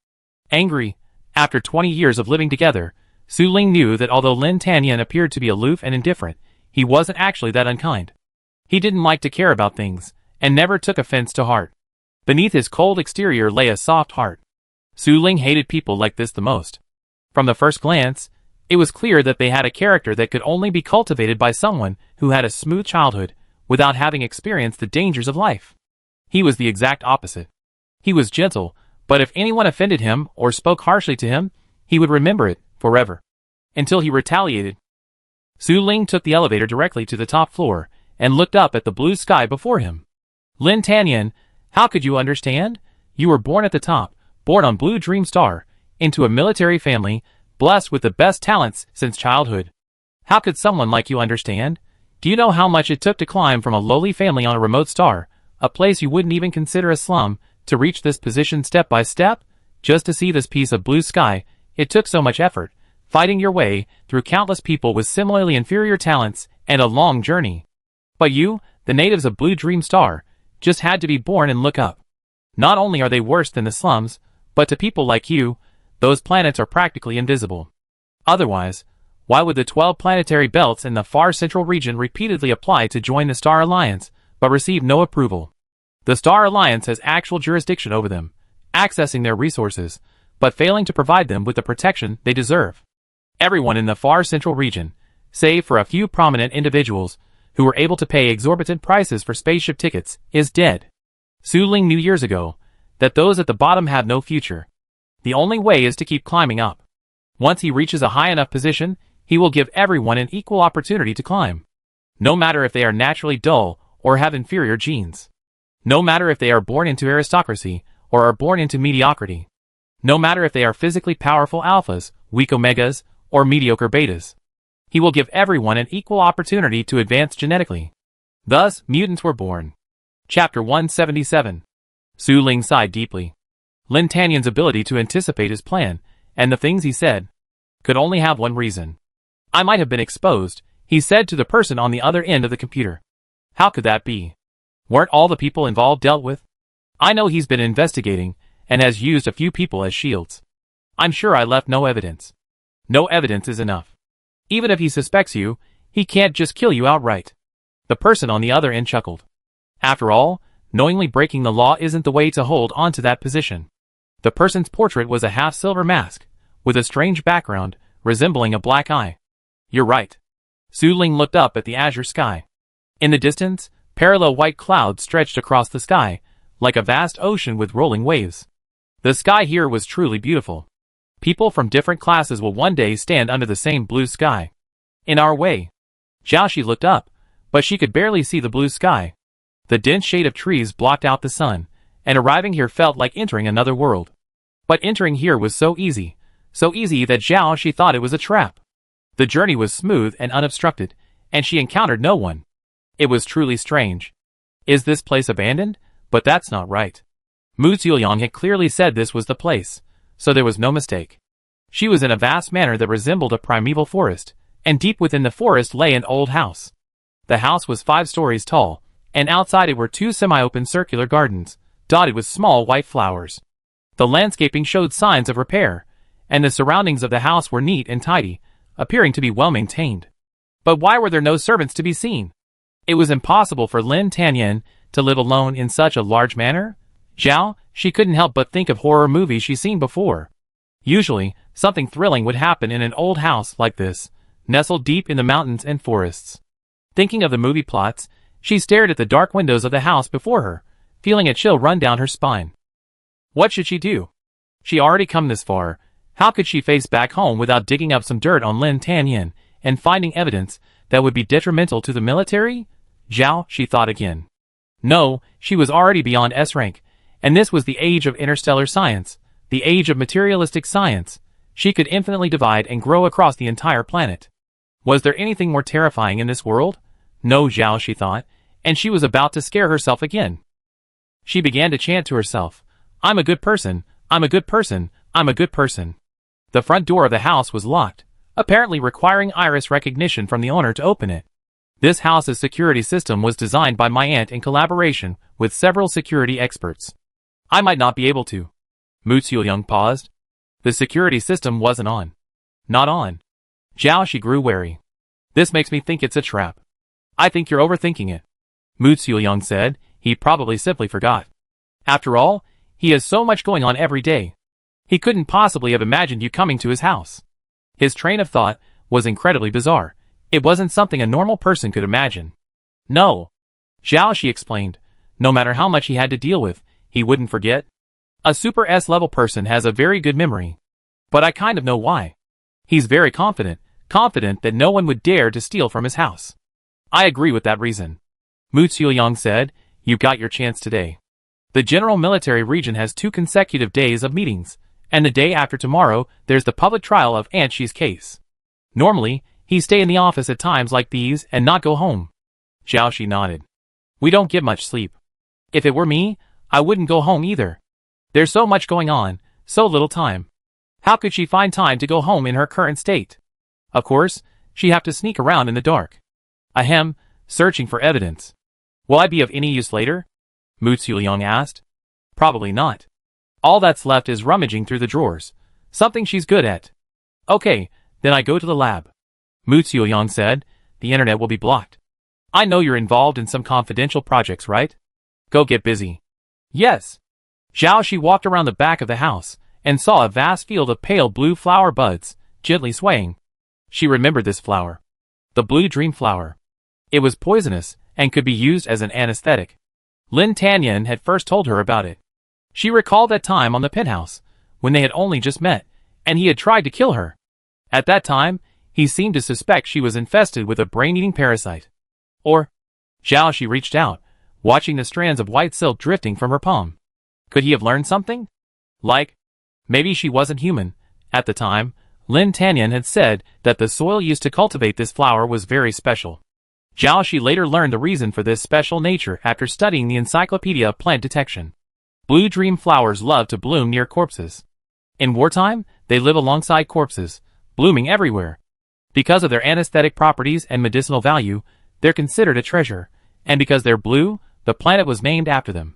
angry? After 20 years of living together, Su Ling knew that although Lin Tanyan appeared to be aloof and indifferent, he wasn't actually that unkind. He didn't like to care about things, and never took offense to heart. Beneath his cold exterior lay a soft heart. Su Ling hated people like this the most. From the first glance, it was clear that they had a character that could only be cultivated by someone who had a smooth childhood, without having experienced the dangers of life. He was the exact opposite. He was gentle, but if anyone offended him or spoke harshly to him, he would remember it forever. Until he retaliated. Su Ling took the elevator directly to the top floor, and looked up at the blue sky before him. Lin Tanyan, how could you understand? You were born at the top, born on Blue Dream Star, into a military family, blessed with the best talents since childhood. How could someone like you understand? Do you know how much it took to climb from a lowly family on a remote star, a place you wouldn't even consider a slum, to reach this position step by step? Just to see this piece of blue sky, it took so much effort, fighting your way through countless people with similarly inferior talents, and a long journey. But you, the natives of Blue Dream Star, just had to be born and look up. Not only are they worse than the slums, but to people like you, those planets are practically invisible. Otherwise, why would the 12 planetary belts in the far central region repeatedly apply to join the Star Alliance, but receive no approval? The Star Alliance has actual jurisdiction over them, accessing their resources, but failing to provide them with the protection they deserve. Everyone in the far central region, save for a few prominent individuals who were able to pay exorbitant prices for spaceship tickets, is dead. Su Ling knew years ago that those at the bottom have no future. The only way is to keep climbing up. Once he reaches a high enough position, he will give everyone an equal opportunity to climb. No matter if they are naturally dull or have inferior genes. No matter if they are born into aristocracy or are born into mediocrity. No matter if they are physically powerful alphas, weak omegas, or mediocre betas. He will give everyone an equal opportunity to advance genetically. Thus, mutants were born. Chapter 177. Su Ling sighed deeply. Lin Tanyan's ability to anticipate his plan, and the things he said, could only have one reason. I might have been exposed, he said to the person on the other end of the computer. How could that be? Weren't all the people involved dealt with? I know he's been investigating, and has used a few people as shields. I'm sure I left no evidence. No evidence is enough. Even if he suspects you, he can't just kill you outright. The person on the other end chuckled. After all, knowingly breaking the law isn't the way to hold on to that position. The person's portrait was a half-silver mask, with a strange background, resembling a black eye. You're right. Su Ling looked up at the azure sky. In the distance, parallel white clouds stretched across the sky, like a vast ocean with rolling waves. The sky here was truly beautiful. People from different classes will one day stand under the same blue sky. In our way. Jiaoxi looked up, but she could barely see the blue sky. The dense shade of trees blocked out the sun, and arriving here felt like entering another world. But entering here was so easy that Jiaoxi thought it was a trap. The journey was smooth and unobstructed, and she encountered no one. It was truly strange. Is this place abandoned? But that's not right. Mu Ziyang had clearly said this was the place, so there was no mistake. She was in a vast manner that resembled a primeval forest, and deep within the forest lay an old house. The house was 5 stories tall, and outside it were 2 semi-open circular gardens, dotted with small white flowers. The landscaping showed signs of repair, and the surroundings of the house were neat and tidy, appearing to be well maintained. But why were there no servants to be seen? It was impossible for Lin Tanyan to live alone in such a large manor. She couldn't help but think of horror movies she's seen before. Usually, something thrilling would happen in an old house like this, nestled deep in the mountains and forests. Thinking of the movie plots, she stared at the dark windows of the house before her, feeling a chill run down her spine. What should she do? She already come this far. How could she face back home without digging up some dirt on Lin Tanyan and finding evidence that would be detrimental to the military? She thought again. No, she was already beyond S rank, and this was the age of interstellar science, the age of materialistic science. She could infinitely divide and grow across the entire planet. Was there anything more terrifying in this world? No, she thought, and she was about to scare herself again. She began to chant to herself, I'm a good person, I'm a good person, I'm a good person. The front door of the house was locked, apparently requiring iris recognition from the owner to open it. This house's security system was designed by my aunt in collaboration with several security experts. I might not be able to. Mu Ziyang paused. The security system wasn't on. Not on. She grew wary. This makes me think it's a trap. I think you're overthinking it. Mu Ziyang said. He probably simply forgot. After all, he has so much going on every day. He couldn't possibly have imagined you coming to his house. His train of thought was incredibly bizarre. It wasn't something a normal person could imagine. No. She explained. No matter how much he had to deal with, he wouldn't forget. A super S-level person has a very good memory. But I kind of know why. He's very confident that no one would dare to steal from his house. I agree with that reason. Mu Ziyang said. You've got your chance today. The General Military Region has 2 consecutive days of meetings, and the day after tomorrow, there's the public trial of Aunt Shi's case. Normally, he stay in the office at times like these and not go home. Zhao Shi nodded. We don't get much sleep. If it were me, I wouldn't go home either. There's so much going on, so little time. How could she find time to go home in her current state? Of course, she'd have to sneak around in the dark. Ahem, searching for evidence. Will I be of any use later? Mu Xiaoliang asked. Probably not. All that's left is rummaging through the drawers. Something she's good at. Okay, then I go to the lab. Mu Xiaoliang said, the internet will be blocked. I know you're involved in some confidential projects, right? Go get busy. Yes. Zhao Shi walked around the back of the house and saw a vast field of pale blue flower buds, gently swaying. She remembered this flower. The blue dream flower. It was poisonous and could be used as an anesthetic. Lin Tanyan had first told her about it. She recalled that time on the penthouse, when they had only just met, and he had tried to kill her. At that time, he seemed to suspect she was infested with a brain-eating parasite. Or, Zhao Shi reached out, watching the strands of white silk drifting from her palm. Could he have learned something? Like, maybe she wasn't human. At the time, Lin Tanyan had said that the soil used to cultivate this flower was very special. Zhao Shi later learned the reason for this special nature after studying the Encyclopedia of Plant Detection. Blue dream flowers love to bloom near corpses. In wartime, they live alongside corpses, blooming everywhere. Because of their anesthetic properties and medicinal value, they're considered a treasure, and because they're blue, the planet was named after them.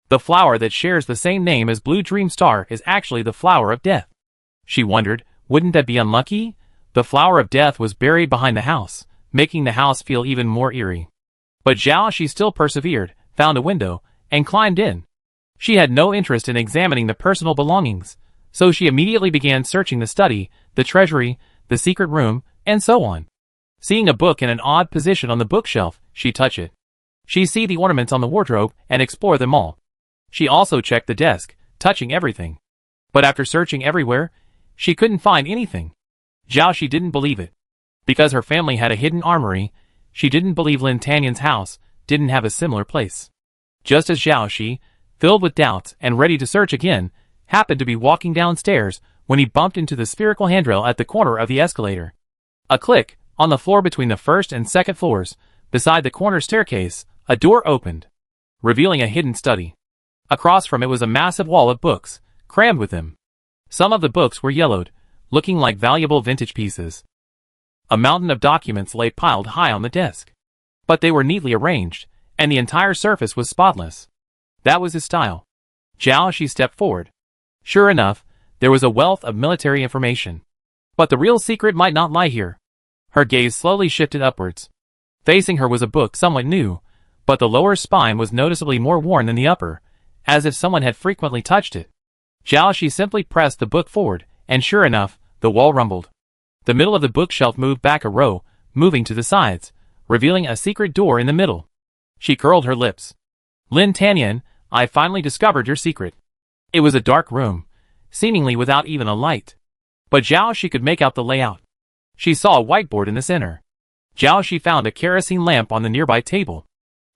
The flower that shares the same name as Blue Dream Star is actually the flower of death. She wondered, wouldn't that be unlucky? The flower of death was buried behind the house, making the house feel even more eerie. But Zhao Shi still persevered, found a window, and climbed in. She had no interest in examining the personal belongings, so she immediately began searching the study, the treasury, the secret room, and so on. Seeing a book in an odd position on the bookshelf, she touched it. She see the ornaments on the wardrobe and explore them all. She also checked the desk, touching everything. But after searching everywhere, she couldn't find anything. Zhao Shi didn't believe it. Because her family had a hidden armory, she didn't believe Lin Tanyan's house didn't have a similar place. Just as Zhao Shi, filled with doubts and ready to search again, happened to be walking downstairs when he bumped into the spherical handrail at the corner of the escalator. A click, on the floor between the first and second floors, beside the corner staircase, a door opened, revealing a hidden study. Across from it was a massive wall of books, crammed with them. Some of the books were yellowed, looking like valuable vintage pieces. A mountain of documents lay piled high on the desk. But they were neatly arranged, and the entire surface was spotless. That was his style. Zhao Shi stepped forward. Sure enough, there was a wealth of military information. But the real secret might not lie here. Her gaze slowly shifted upwards. Facing her was a book somewhat new, but the lower spine was noticeably more worn than the upper, as if someone had frequently touched it. Zhao Shi simply pressed the book forward, and sure enough, the wall rumbled. The middle of the bookshelf moved back a row, moving to the sides, revealing a secret door in the middle. She curled her lips. Lin Tanyan, I finally discovered your secret. It was a dark room, seemingly without even a light. But Zhao Shi could make out the layout. She saw a whiteboard in the center. Zhao Shi found a kerosene lamp on the nearby table.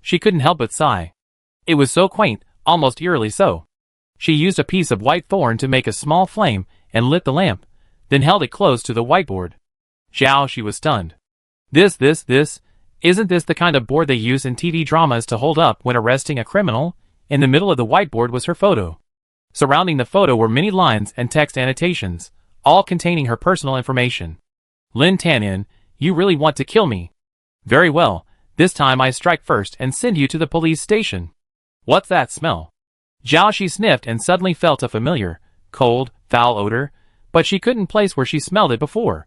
She couldn't help but sigh. It was so quaint, almost eerily so. She used a piece of white thorn to make a small flame and lit the lamp, then held it close to the whiteboard. Zhao Shi was stunned. Isn't this the kind of board they use in TV dramas to hold up when arresting a criminal? In the middle of the whiteboard was her photo. Surrounding the photo were many lines and text annotations, all containing her personal information. Lin Tanyan, you really want to kill me? Very well, this time I strike first and send you to the police station. What's that smell? Zhao Shi sniffed and suddenly felt a familiar, cold, foul odor, but she couldn't place where she smelled it before.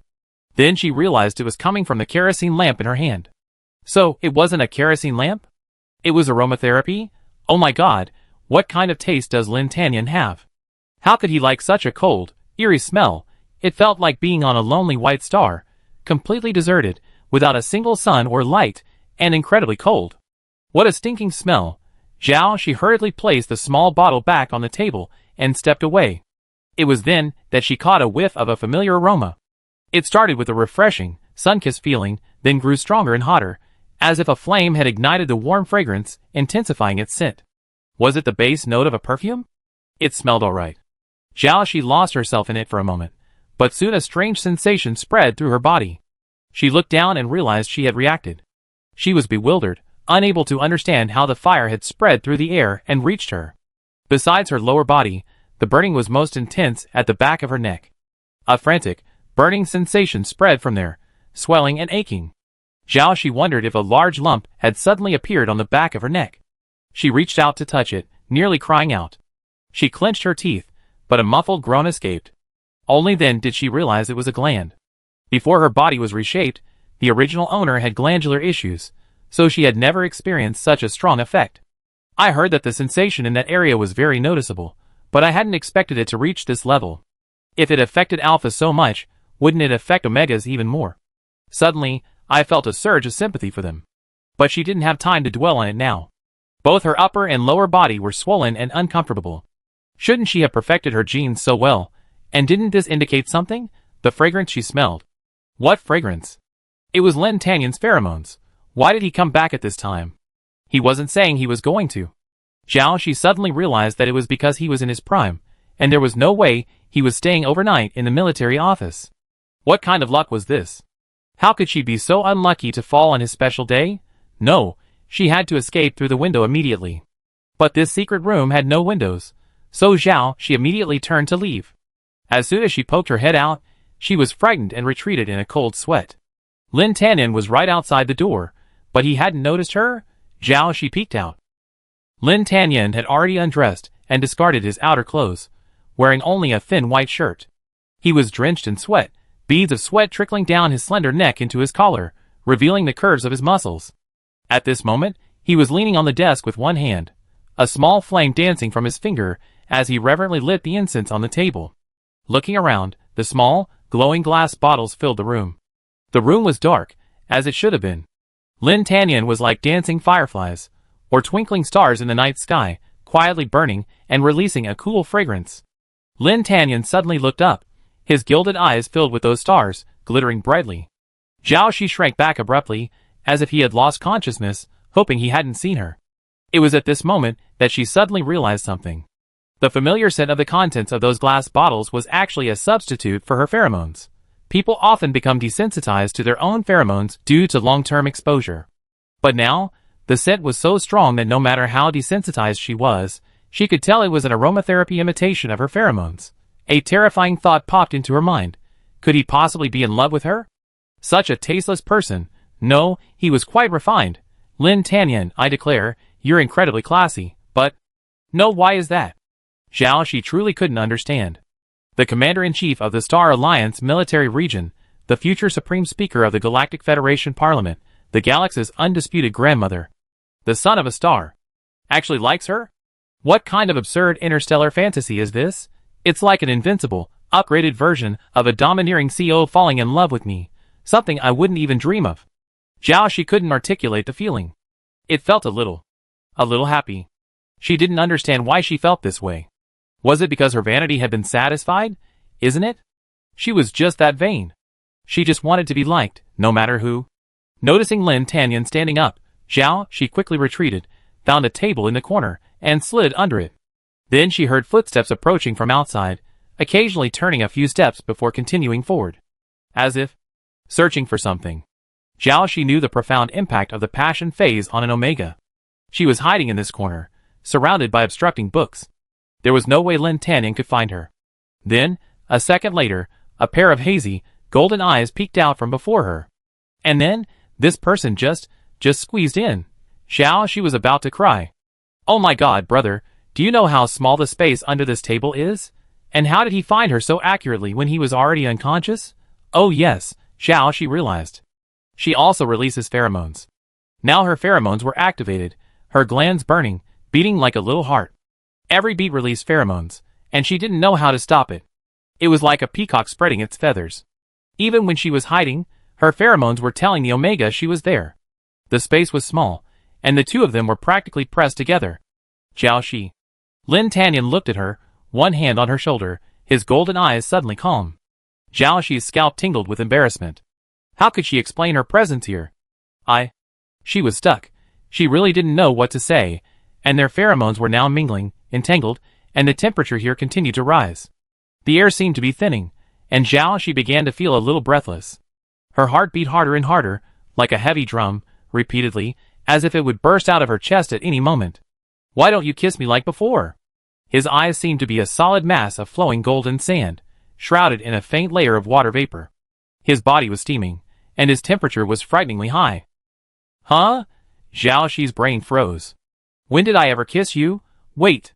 Then she realized it was coming from the kerosene lamp in her hand. So, it wasn't a kerosene lamp? It was aromatherapy? Oh my god, what kind of taste does Lin Tanyan have? How could he like such a cold, eerie smell? It felt like being on a lonely white star, completely deserted, without a single sun or light, and incredibly cold. What a stinking smell. Zhao Shi hurriedly placed the small bottle back on the table and stepped away. It was then that she caught a whiff of a familiar aroma. It started with a refreshing, sun-kissed feeling, then grew stronger and hotter, as if a flame had ignited the warm fragrance, intensifying its scent. Was it the base note of a perfume? It smelled all right. Xiaoxi lost herself in it for a moment, but soon a strange sensation spread through her body. She looked down and realized she had reacted. She was bewildered, unable to understand how the fire had spread through the air and reached her. Besides her lower body, the burning was most intense at the back of her neck. A frantic, burning sensation spread from there, swelling and aching. Xiaoxi wondered if a large lump had suddenly appeared on the back of her neck. She reached out to touch it, nearly crying out. She clenched her teeth, but a muffled groan escaped. Only then did she realize it was a gland. Before her body was reshaped, the original owner had glandular issues, so she had never experienced such a strong effect. I heard that the sensation in that area was very noticeable, but I hadn't expected it to reach this level. If it affected Alpha so much, wouldn't it affect Omegas even more? Suddenly, I felt a surge of sympathy for them. But she didn't have time to dwell on it now. Both her upper and lower body were swollen and uncomfortable. Shouldn't she have perfected her genes so well? And didn't this indicate something? The fragrance she smelled. What fragrance? It was Lin Tanyon's pheromones. Why did he come back at this time? He wasn't saying he was going to. Xiaoxi suddenly realized that it was because he was in his prime, and there was no way he was staying overnight in the military office. What kind of luck was this? How could she be so unlucky to fall on his special day? No, she had to escape through the window immediately. But this secret room had no windows, so she immediately turned to leave. As soon as she poked her head out, she was frightened and retreated in a cold sweat. Lin Tanyan was right outside the door, but he hadn't noticed her. She peeked out. Lin Tanyan had already undressed and discarded his outer clothes, wearing only a thin white shirt. He was drenched in sweat, beads of sweat trickling down his slender neck into his collar, revealing the curves of his muscles. At this moment, he was leaning on the desk with one hand, a small flame dancing from his finger as he reverently lit the incense on the table. Looking around, the small, glowing glass bottles filled the room. The room was dark, as it should have been. Lin Tanyan was like dancing fireflies, or twinkling stars in the night sky, quietly burning and releasing a cool fragrance. Lin Tanyan suddenly looked up, his gilded eyes filled with those stars, glittering brightly. Xiaoxi shrank back abruptly, as if he had lost consciousness, hoping he hadn't seen her. It was at this moment that she suddenly realized something. The familiar scent of the contents of those glass bottles was actually a substitute for her pheromones. People often become desensitized to their own pheromones due to long-term exposure. But now, the scent was so strong that no matter how desensitized she could tell it was an aromatherapy imitation of her pheromones. A terrifying thought popped into her mind. Could he possibly be in love with her? Such a tasteless person. No, he was quite refined. Lin Tanyan, I declare, you're incredibly classy, but... No, why is that? She truly couldn't understand. The Commander-in-Chief of the Star Alliance military region, the future Supreme Speaker of the Galactic Federation Parliament, the galaxy's undisputed grandmother, the son of a star, actually likes her? What kind of absurd interstellar fantasy is this? It's like an invincible, upgraded version of a domineering CEO falling in love with me, something I wouldn't even dream of. She couldn't articulate the feeling. It felt a little happy. She didn't understand why she felt this way. Was it because her vanity had been satisfied? Isn't it? She was just that vain. She just wanted to be liked, no matter who. Noticing Lin Tanyan standing up, she quickly retreated, found a table in the corner, and slid under it. Then she heard footsteps approaching from outside, occasionally turning a few steps before continuing forward. As if searching for something. She knew the profound impact of the passion phase on an Omega. She was hiding in this corner, surrounded by obstructing books. There was no way Lin Tanyan could find her. Then, a second later, a pair of hazy, golden eyes peeked out from before her. And then, this person just squeezed in. She was about to cry. Oh my god, brother, do you know how small the space under this table is? And how did he find her so accurately when he was already unconscious? Oh yes, she realized. She also releases pheromones. Now her pheromones were activated, her glands burning, beating like a little heart. Every beat released pheromones, and she didn't know how to stop it. It was like a peacock spreading its feathers. Even when she was hiding, her pheromones were telling the Omega she was there. The space was small, and the two of them were practically pressed together. Lin Tanyan looked at her, one hand on her shoulder, his golden eyes suddenly calm. Xiaoxi's scalp tingled with embarrassment. How could she explain her presence here? She was stuck. She really didn't know what to say, and their pheromones were now mingling, entangled, and the temperature here continued to rise. The air seemed to be thinning, and she began to feel a little breathless. Her heart beat harder and harder, like a heavy drum, repeatedly, as if it would burst out of her chest at any moment. Why don't you kiss me like before? His eyes seemed to be a solid mass of flowing golden sand, shrouded in a faint layer of water vapor. His body was steaming, and his temperature was frighteningly high. Huh? Zhao Shi's brain froze. When did I ever kiss you? Wait.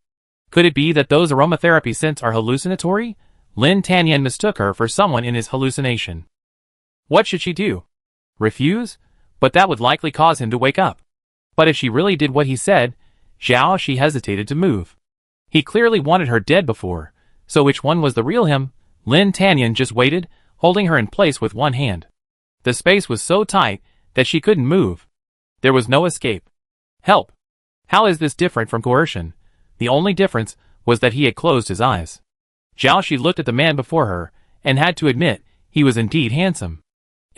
Could it be that those aromatherapy scents are hallucinatory? Lin Tanyan mistook her for someone in his hallucination. What should she do? Refuse? But that would likely cause him to wake up. But if she really did what he said, Zhao Shi hesitated to move. He clearly wanted her dead before, so which one was the real him? Lin Tanyan just waited, holding her in place with one hand. The space was so tight that she couldn't move. There was no escape. Help! How is this different from coercion? The only difference was that he had closed his eyes. Zhao Shi looked at the man before her, and had to admit, he was indeed handsome.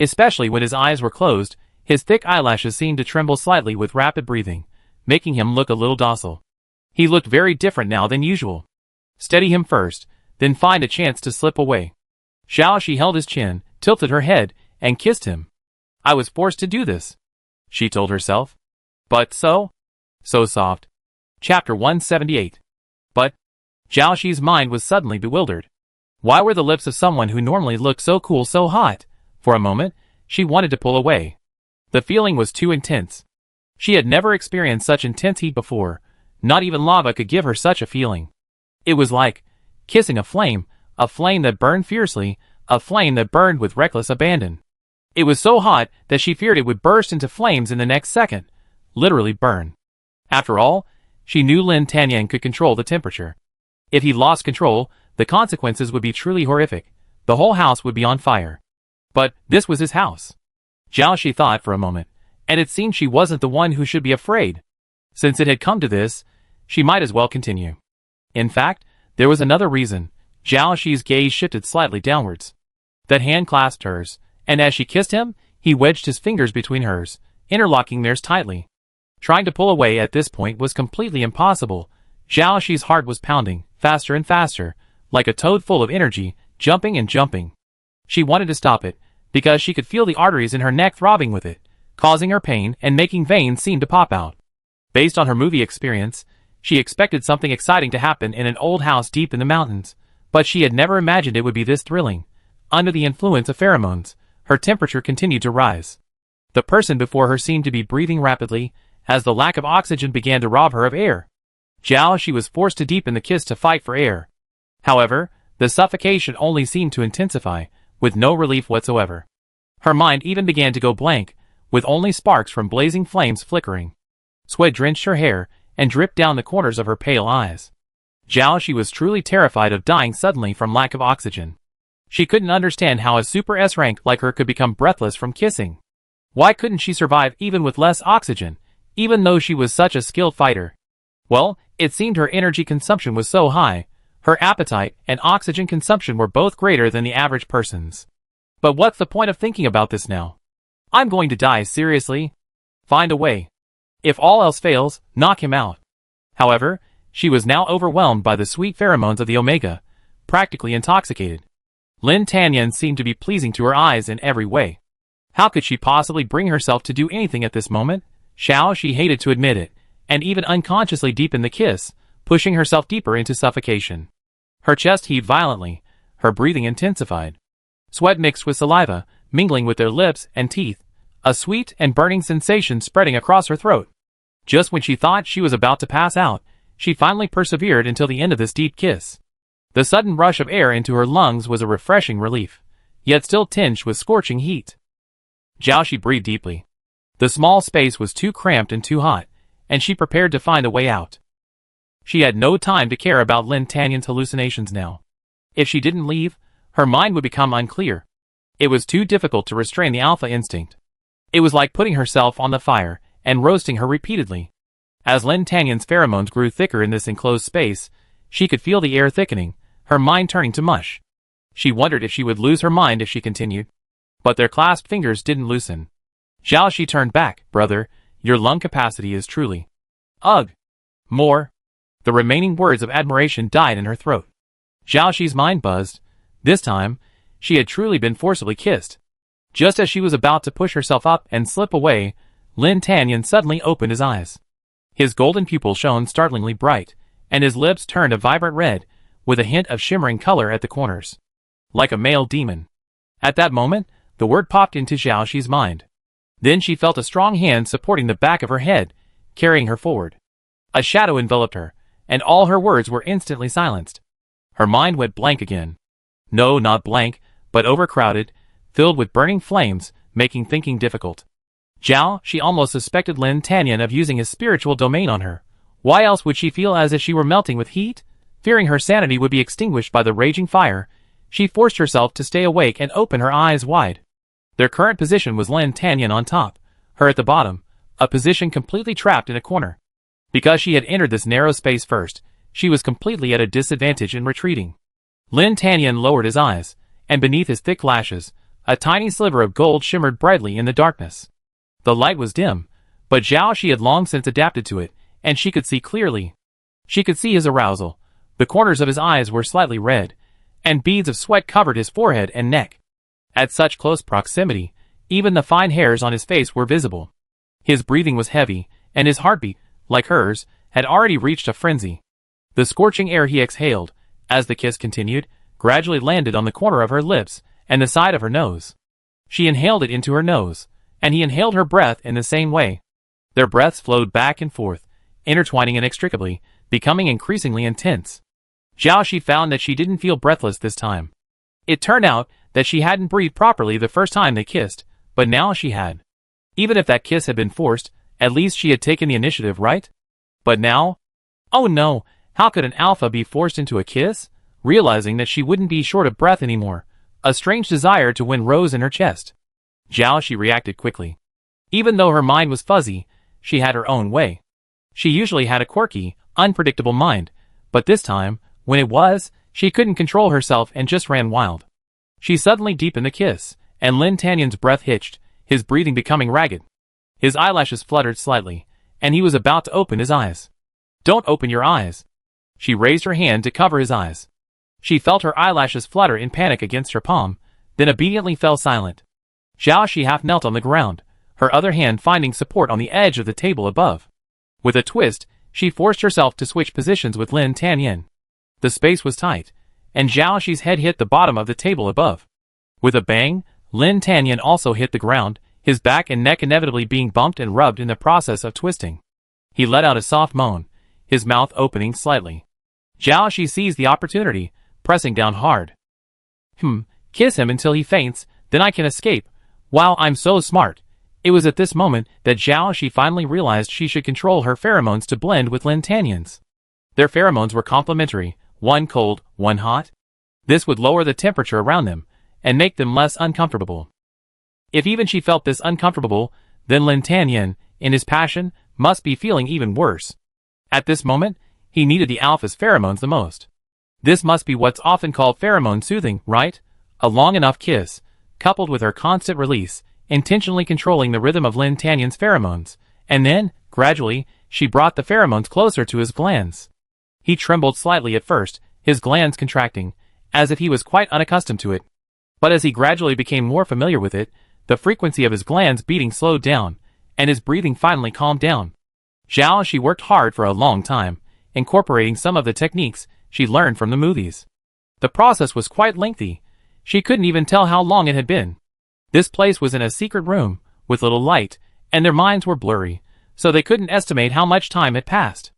Especially when his eyes were closed, his thick eyelashes seemed to tremble slightly with rapid breathing, making him look a little docile. He looked very different now than usual. Steady him first, then find a chance to slip away. Zhao Shi held his chin, tilted her head, and kissed him. I was forced to do this, she told herself. But so soft. Chapter 178. But Zhao Shi's mind was suddenly bewildered. Why were the lips of someone who normally looked so cool so hot? For a moment, she wanted to pull away. The feeling was too intense. She had never experienced such intense heat before. Not even lava could give her such a feeling. It was like kissing a flame that burned fiercely, a flame that burned with reckless abandon. It was so hot that she feared it would burst into flames in the next second, literally burn. After all, she knew Lin Tanyan could control the temperature. If he lost control, the consequences would be truly horrific. The whole house would be on fire. But this was his house. Zhao Shi thought for a moment, and it seemed she wasn't the one who should be afraid. Since it had come to this, she might as well continue. In fact, there was another reason. Zhao Shi's gaze shifted slightly downwards. That hand clasped hers, and as she kissed him, he wedged his fingers between hers, interlocking theirs tightly. Trying to pull away at this point was completely impossible. Zhao Shi's heart was pounding, faster and faster, like a toad full of energy, jumping and jumping. She wanted to stop it, because she could feel the arteries in her neck throbbing with it, causing her pain and making veins seem to pop out. Based on her movie experience, she expected something exciting to happen in an old house deep in the mountains, but she had never imagined it would be this thrilling. Under the influence of pheromones, her temperature continued to rise. The person before her seemed to be breathing rapidly, as the lack of oxygen began to rob her of air. Zhao Shi was forced to deepen the kiss to fight for air. However, the suffocation only seemed to intensify, with no relief whatsoever. Her mind even began to go blank, with only sparks from blazing flames flickering. Sweat drenched her hair, and dripped down the corners of her pale eyes. Zhao Shi was truly terrified of dying suddenly from lack of oxygen. She couldn't understand how a super S-rank like her could become breathless from kissing. Why couldn't she survive even with less oxygen, even though she was such a skilled fighter? Well, it seemed her energy consumption was so high, her appetite and oxygen consumption were both greater than the average person's. But what's the point of thinking about this now? I'm going to die, seriously? Find a way. If all else fails, knock him out. However, she was now overwhelmed by the sweet pheromones of the Omega, practically intoxicated. Lin Tanyan seemed to be pleasing to her eyes in every way. How could she possibly bring herself to do anything at this moment? Zhao Shi hated to admit it, and even unconsciously deepened the kiss, pushing herself deeper into suffocation. Her chest heaved violently, her breathing intensified. Sweat mixed with saliva, mingling with their lips and teeth, a sweet and burning sensation spreading across her throat. Just when she thought she was about to pass out, she finally persevered until the end of this deep kiss. The sudden rush of air into her lungs was a refreshing relief, yet still tinged with scorching heat. Zhao Shi breathed deeply. The small space was too cramped and too hot, and she prepared to find a way out. She had no time to care about Lin Tanyan's hallucinations now. If she didn't leave, her mind would become unclear. It was too difficult to restrain the alpha instinct. It was like putting herself on the fire and roasting her repeatedly. As Lin Tanyan's pheromones grew thicker in this enclosed space, she could feel the air thickening, her mind turning to mush. She wondered if she would lose her mind if she continued. But their clasped fingers didn't loosen. Zhao Shi turned back. Brother, Your lung capacity is truly... Ugh! More. The remaining words of admiration died in her throat. Zhao Shi's mind buzzed. This time, she had truly been forcibly kissed. Just as she was about to push herself up and slip away, Lin Tanyan suddenly opened his eyes. His golden pupil shone startlingly bright, and his lips turned a vibrant red, with a hint of shimmering color at the corners. Like a male demon. At that moment, the word popped into Zhao Shi's mind. Then she felt a strong hand supporting the back of her head, carrying her forward. A shadow enveloped her, and all her words were instantly silenced. Her mind went blank again. No, not blank, but overcrowded, filled with burning flames, making thinking difficult. Zhao Shi almost suspected Lin Tanyan of using his spiritual domain on her. Why else would she feel as if she were melting with heat? Fearing her sanity would be extinguished by the raging fire, she forced herself to stay awake and open her eyes wide. Their current position was Lin Tanyan on top, her at the bottom, a position completely trapped in a corner. Because she had entered this narrow space first, she was completely at a disadvantage in retreating. Lin Tanyan lowered his eyes, and beneath his thick lashes, a tiny sliver of gold shimmered brightly in the darkness. The light was dim, but Zhao Shi had long since adapted to it, and she could see clearly. She could see his arousal. The corners of his eyes were slightly red, and beads of sweat covered his forehead and neck. At such close proximity, even the fine hairs on his face were visible. His breathing was heavy, and his heartbeat, like hers, had already reached a frenzy. The scorching air he exhaled, as the kiss continued, gradually landed on the corner of her lips and the side of her nose. She inhaled it into her nose, and he inhaled her breath in the same way. Their breaths flowed back and forth, intertwining inextricably, becoming increasingly intense. Zhao Shi found that she didn't feel breathless this time. It turned out that she hadn't breathed properly the first time they kissed, but now she had. Even if that kiss had been forced, at least she had taken the initiative, right? But now? Oh no, how could an alpha be forced into a kiss? Realizing that she wouldn't be short of breath anymore, a strange desire to win rose in her chest. Zhao Shi reacted quickly. Even though her mind was fuzzy, she had her own way. She usually had a quirky, unpredictable mind, but this time, when it was, she couldn't control herself and just ran wild. She suddenly deepened the kiss, and Lin Tanyan's breath hitched, his breathing becoming ragged. His eyelashes fluttered slightly, and he was about to open his eyes. Don't open your eyes. She raised her hand to cover his eyes. She felt her eyelashes flutter in panic against her palm, then obediently fell silent. Zhao Shi half knelt on the ground, her other hand finding support on the edge of the table above. With a twist, she forced herself to switch positions with Lin Tanyan. The space was tight, and Zhao Shi's head hit the bottom of the table above. With a bang, Lin Tanyan also hit the ground, his back and neck inevitably being bumped and rubbed in the process of twisting. He let out a soft moan, his mouth opening slightly. Zhao Shi seized the opportunity, pressing down hard. Kiss him until he faints, then I can escape. Wow, I'm so smart. It was at this moment that Zhao Shi finally realized she should control her pheromones to blend with Lin Tanyan's. Their pheromones were complementary, one cold, one hot. This would lower the temperature around them, and make them less uncomfortable. If even she felt this uncomfortable, then Lin Tanyan, in his passion, must be feeling even worse. At this moment, he needed the alpha's pheromones the most. This must be what's often called pheromone soothing, right? A long enough kiss, coupled with her constant release, intentionally controlling the rhythm of Lin Tanyan's pheromones, and then, gradually, she brought the pheromones closer to his glands. He trembled slightly at first, his glands contracting, as if he was quite unaccustomed to it. But as he gradually became more familiar with it, the frequency of his glands beating slowed down, and his breathing finally calmed down. Zhao Shi worked hard for a long time, incorporating some of the techniques she learned from the movies. The process was quite lengthy. She couldn't even tell how long it had been. This place was in a secret room, with little light, and their minds were blurry, so they couldn't estimate how much time had passed.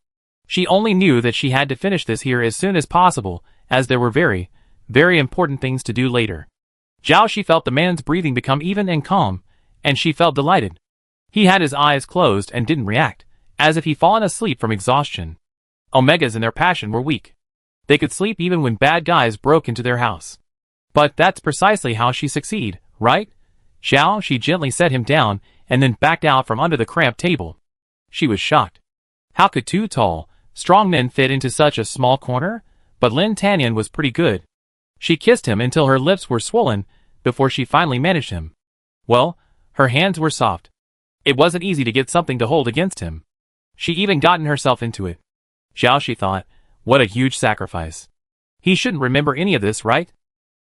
She only knew that she had to finish this here as soon as possible, as there were very, very important things to do later. Zhao Shi felt the man's breathing become even and calm, and she felt delighted. He had his eyes closed and didn't react, as if he'd fallen asleep from exhaustion. Omegas in their passion were weak. They could sleep even when bad guys broke into their house. But that's precisely how she succeed, right? Zhao Shi gently set him down and then backed out from under the cramped table. She was shocked. How could two tall, strong men fit into such a small corner? But Lin Tanyan was pretty good. She kissed him until her lips were swollen before she finally managed him. Well, her hands were soft. It wasn't easy to get something to hold against him. She even gotten herself into it. Xiaoxi thought, what a huge sacrifice. He shouldn't remember any of this, right?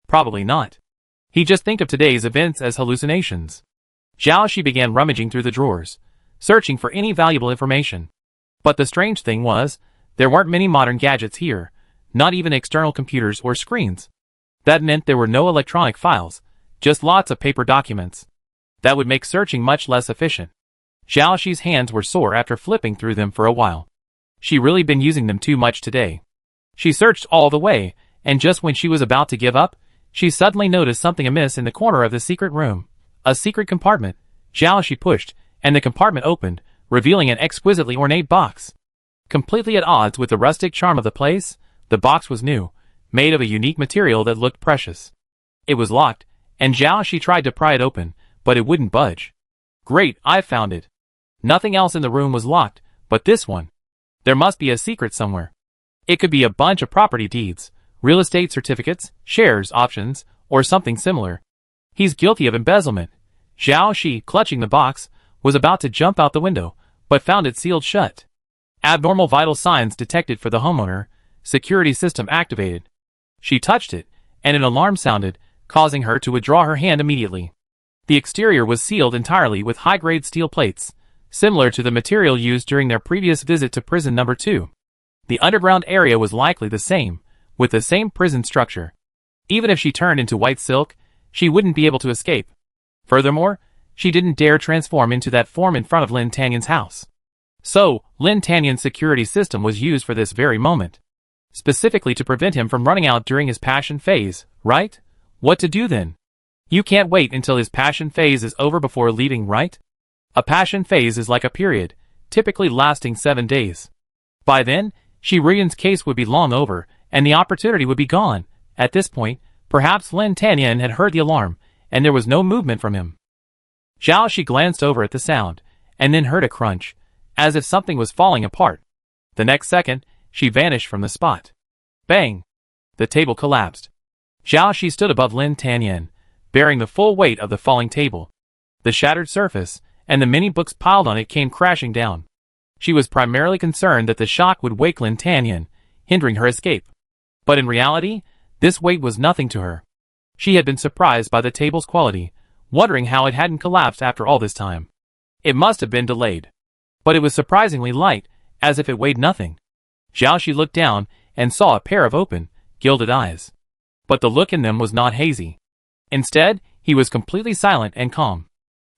Probably not. He just think of today's events as hallucinations. Xiaoxi began rummaging through the drawers, searching for any valuable information. But the strange thing was, there weren't many modern gadgets here, not even external computers or screens. That meant there were no electronic files, just lots of paper documents. That would make searching much less efficient. Xiaoxi's hands were sore after flipping through them for a while. She really been using them too much today. She searched all the way, and just when she was about to give up, she suddenly noticed something amiss in the corner of the secret room. A secret compartment. Xiaoxi pushed, and the compartment opened, revealing an exquisitely ornate box. Completely at odds with the rustic charm of the place, the box was new, made of a unique material that looked precious. It was locked, and Xiaoxi tried to pry it open, but it wouldn't budge. Great, I found it. Nothing else in the room was locked, but this one. There must be a secret somewhere. It could be a bunch of property deeds, real estate certificates, shares, options, or something similar. He's guilty of embezzlement. Xiaoxi, clutching the box, was about to jump out the window, but found it sealed shut. Abnormal vital signs detected for the homeowner, security system activated. She touched it, and an alarm sounded, causing her to withdraw her hand immediately. The exterior was sealed entirely with high-grade steel plates, similar to the material used during their previous visit to prison number 2. The underground area was likely the same, with the same prison structure. Even if she turned into white silk, she wouldn't be able to escape. Furthermore, she didn't dare transform into that form in front of Lin Tanyan's house. So, Lin Tanyan's security system was used for this very moment. Specifically to prevent him from running out during his passion phase, right? What to do then? You can't wait until his passion phase is over before leaving, right? A passion phase is like a period, typically lasting 7 days. By then, Shiryan's case would be long over, and the opportunity would be gone. At this point, perhaps Lin Tanyan had heard the alarm, and there was no movement from him. Xiaoxi glanced over at the sound, and then heard a crunch, as if something was falling apart. The next second, she vanished from the spot. Bang! The table collapsed. Xiaoxi stood above Lin Tanyan, bearing the full weight of the falling table. The shattered surface, and the many books piled on it came crashing down. She was primarily concerned that the shock would wake Lin Tanyan, hindering her escape. But in reality, this weight was nothing to her. She had been surprised by the table's quality, wondering how it hadn't collapsed after all this time. It must have been delayed. But it was surprisingly light, as if it weighed nothing. Xiaoxi looked down and saw a pair of open, gilded eyes. But the look in them was not hazy. Instead, he was completely silent and calm.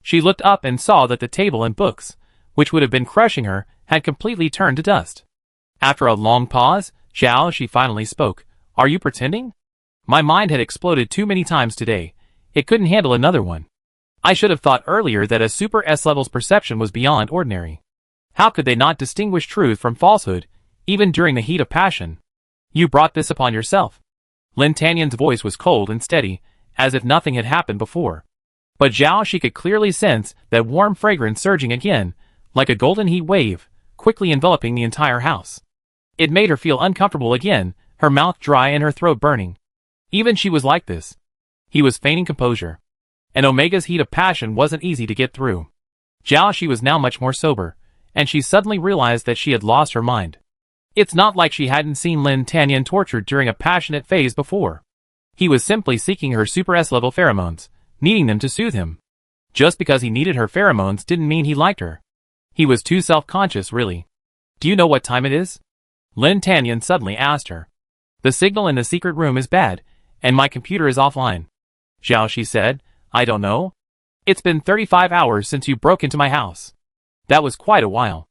She looked up and saw that the table and books, which would have been crushing her, had completely turned to dust. After a long pause, Xiaoxi finally spoke. Are you pretending? My mind had exploded too many times today. It couldn't handle another one. I should have thought earlier that a Super S-level's perception was beyond ordinary. How could they not distinguish truth from falsehood, even during the heat of passion? You brought this upon yourself. Lin Tanyan's voice was cold and steady, as if nothing had happened before. But Xiaoxi could clearly sense that warm fragrance surging again, like a golden heat wave, quickly enveloping the entire house. It made her feel uncomfortable again, her mouth dry and her throat burning. Even she was like this. He was feigning composure. And Omega's heat of passion wasn't easy to get through. Xiaoxi was now much more sober, and she suddenly realized that she had lost her mind. It's not like she hadn't seen Lin Tanyan tortured during a passionate phase before. He was simply seeking her Super S-level pheromones, needing them to soothe him. Just because he needed her pheromones didn't mean he liked her. He was too self-conscious, really. Do you know what time it is? Lin Tanyan suddenly asked her. The signal in the secret room is bad, and my computer is offline. Xiaoxi said, I don't know. It's been 35 hours since you broke into my house. That was quite a while.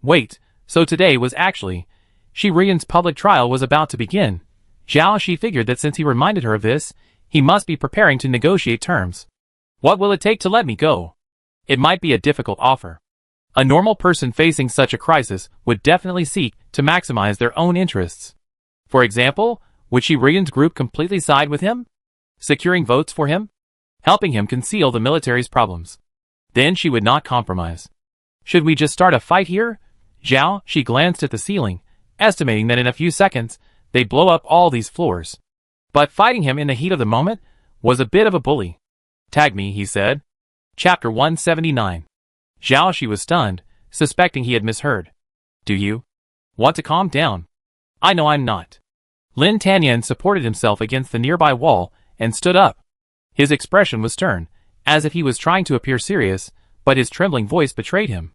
Wait, so today was actually... Shiryan's public trial was about to begin. Xiaoxi figured that since he reminded her of this, he must be preparing to negotiate terms. What will it take to let me go? It might be a difficult offer. A normal person facing such a crisis would definitely seek to maximize their own interests. For example, would Shiryan's group completely side with him? Securing votes for him? Helping him conceal the military's problems? Then she would not compromise. Should we just start a fight here? She glanced at the ceiling, estimating that in a few seconds, they'd blow up all these floors. But fighting him in the heat of the moment was a bit of a bully. Tag me, he said. Chapter 179. Zhao Shi was stunned, suspecting he had misheard. Do you want to calm down? I know I'm not. Lin Tanyan supported himself against the nearby wall and stood up. His expression was stern, as if he was trying to appear serious, but his trembling voice betrayed him.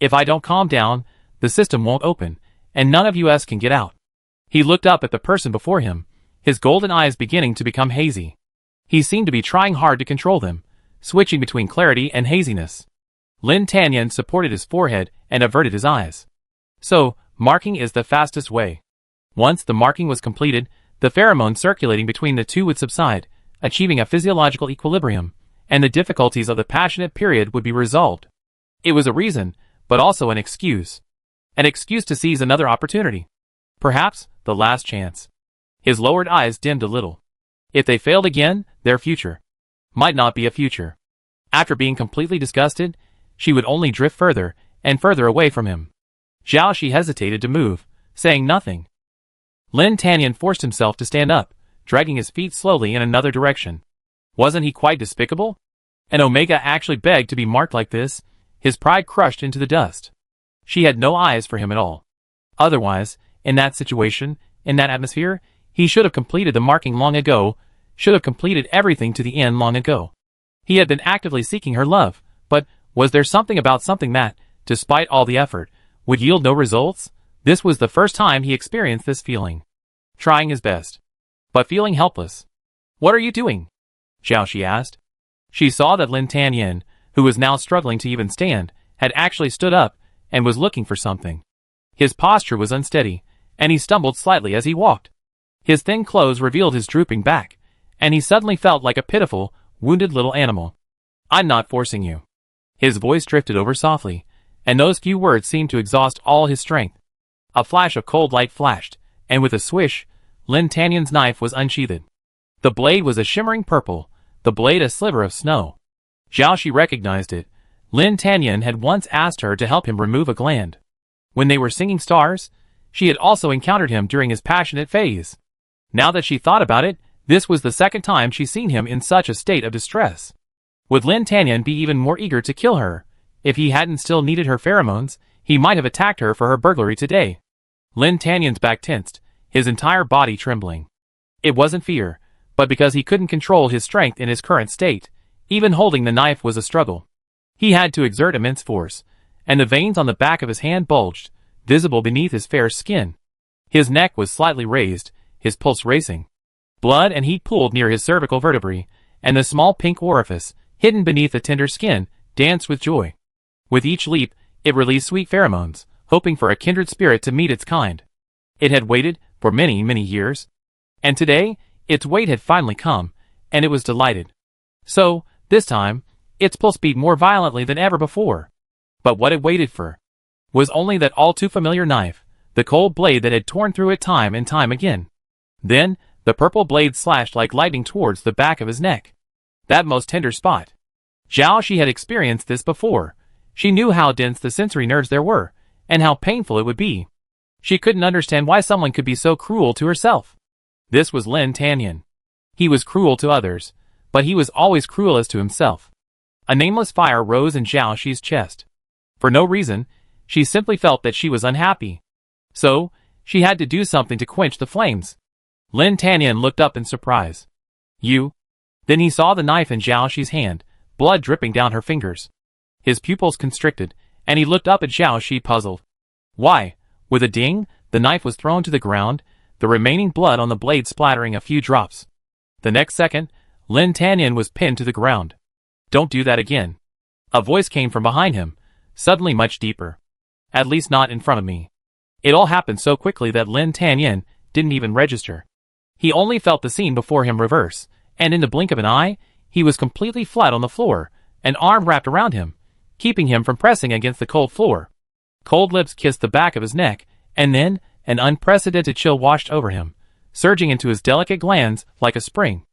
If I don't calm down, the system won't open, and none of us can get out. He looked up at the person before him, his golden eyes beginning to become hazy. He seemed to be trying hard to control them, switching between clarity and haziness. Lin Tanyan supported his forehead and averted his eyes. So, marking is the fastest way. Once the marking was completed, the pheromones circulating between the two would subside, achieving a physiological equilibrium, and the difficulties of the passionate period would be resolved. It was a reason, but also an excuse. An excuse to seize another opportunity. Perhaps, the last chance. His lowered eyes dimmed a little. If they failed again, their future might not be a future. After being completely disgusted, she would only drift further and further away from him. Zhao Shi hesitated to move, saying nothing. Lin Tanyan forced himself to stand up, dragging his feet slowly in another direction. Wasn't he quite despicable? And Omega actually begged to be marked like this, his pride crushed into the dust. She had no eyes for him at all. Otherwise, in that situation, in that atmosphere, he should have completed the marking long ago, should have completed everything to the end long ago. He had been actively seeking her love, but was there something about something that, despite all the effort, would yield no results? This was the first time he experienced this feeling. Trying his best, but feeling helpless. What are you doing? Zhao Shi asked. She saw that Lin Tanyan, who was now struggling to even stand, had actually stood up and was looking for something. His posture was unsteady, and he stumbled slightly as he walked. His thin clothes revealed his drooping back, and he suddenly felt like a pitiful, wounded little animal. I'm not forcing you. His voice drifted over softly, and those few words seemed to exhaust all his strength. A flash of cold light flashed, and with a swish, Lin Tanyan's knife was unsheathed. The blade was a shimmering purple, the blade a sliver of snow. Zhao Shi recognized it. Lin Tanyan had once asked her to help him remove a gland. When they were singing stars, she had also encountered him during his passionate phase. Now that she thought about it, this was the second time she'd seen him in such a state of distress. Would Lin Tanyan be even more eager to kill her? If he hadn't still needed her pheromones, he might have attacked her for her burglary today. Lin Tanyan's back tensed, his entire body trembling. It wasn't fear, but because he couldn't control his strength in his current state, even holding the knife was a struggle. He had to exert immense force, and the veins on the back of his hand bulged, visible beneath his fair skin. His neck was slightly raised, his pulse racing. Blood and heat pooled near his cervical vertebrae, and the small pink orifice, hidden beneath the tender skin, danced with joy. With each leap, it released sweet pheromones, hoping for a kindred spirit to meet its kind. It had waited for many, many years. And today, its wait had finally come, and it was delighted. So, this time, its pulse beat more violently than ever before. But what it waited for was only that all too familiar knife, the cold blade that had torn through it time and time again. Then, the purple blade slashed like lightning towards the back of his neck. That most tender spot. Zhao Shi had experienced this before. She knew how dense the sensory nerves there were, and how painful it would be. She couldn't understand why someone could be so cruel to herself. This was Lin Tanyan. He was cruel to others, but he was always cruelest to himself. A nameless fire rose in Zhao Shi's chest. For no reason, she simply felt that she was unhappy. So, she had to do something to quench the flames. Lin Tanyan looked up in surprise. You? Then he saw the knife in Zhao Shi's hand, blood dripping down her fingers. His pupils constricted, and he looked up at Zhao Shi puzzled. Why? With a ding, the knife was thrown to the ground, the remaining blood on the blade splattering a few drops. The next second, Lin Tanyan was pinned to the ground. Don't do that again. A voice came from behind him, suddenly much deeper. At least not in front of me. It all happened so quickly that Lin Tanyan didn't even register. He only felt the scene before him reverse, and in the blink of an eye, he was completely flat on the floor, an arm wrapped around him, keeping him from pressing against the cold floor. Cold lips kissed the back of his neck, and then, an unprecedented chill washed over him, surging into his delicate glands like a spring.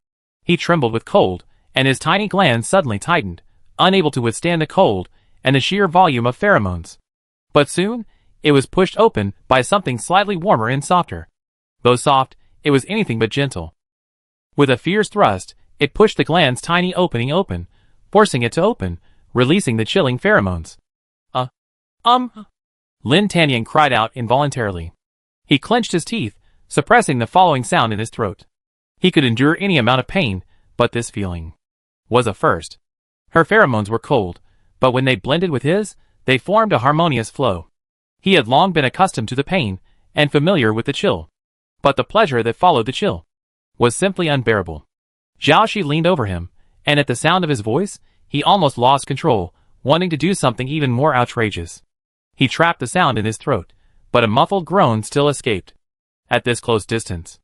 He trembled with cold, and his tiny glands suddenly tightened, unable to withstand the cold and the sheer volume of pheromones. But soon, it was pushed open by something slightly warmer and softer. Though soft, it was anything but gentle. With a fierce thrust, it pushed the gland's tiny opening open, forcing it to open, releasing the chilling pheromones. Lin Tanyan cried out involuntarily. He clenched his teeth, suppressing the following sound in his throat. He could endure any amount of pain, but this feeling was a first. Her pheromones were cold, but when they blended with his, they formed a harmonious flow. He had long been accustomed to the pain, and familiar with the chill. But the pleasure that followed the chill was simply unbearable. Jiaoshi leaned over him, and at the sound of his voice, he almost lost control, wanting to do something even more outrageous. He trapped the sound in his throat, but a muffled groan still escaped. At this close distance.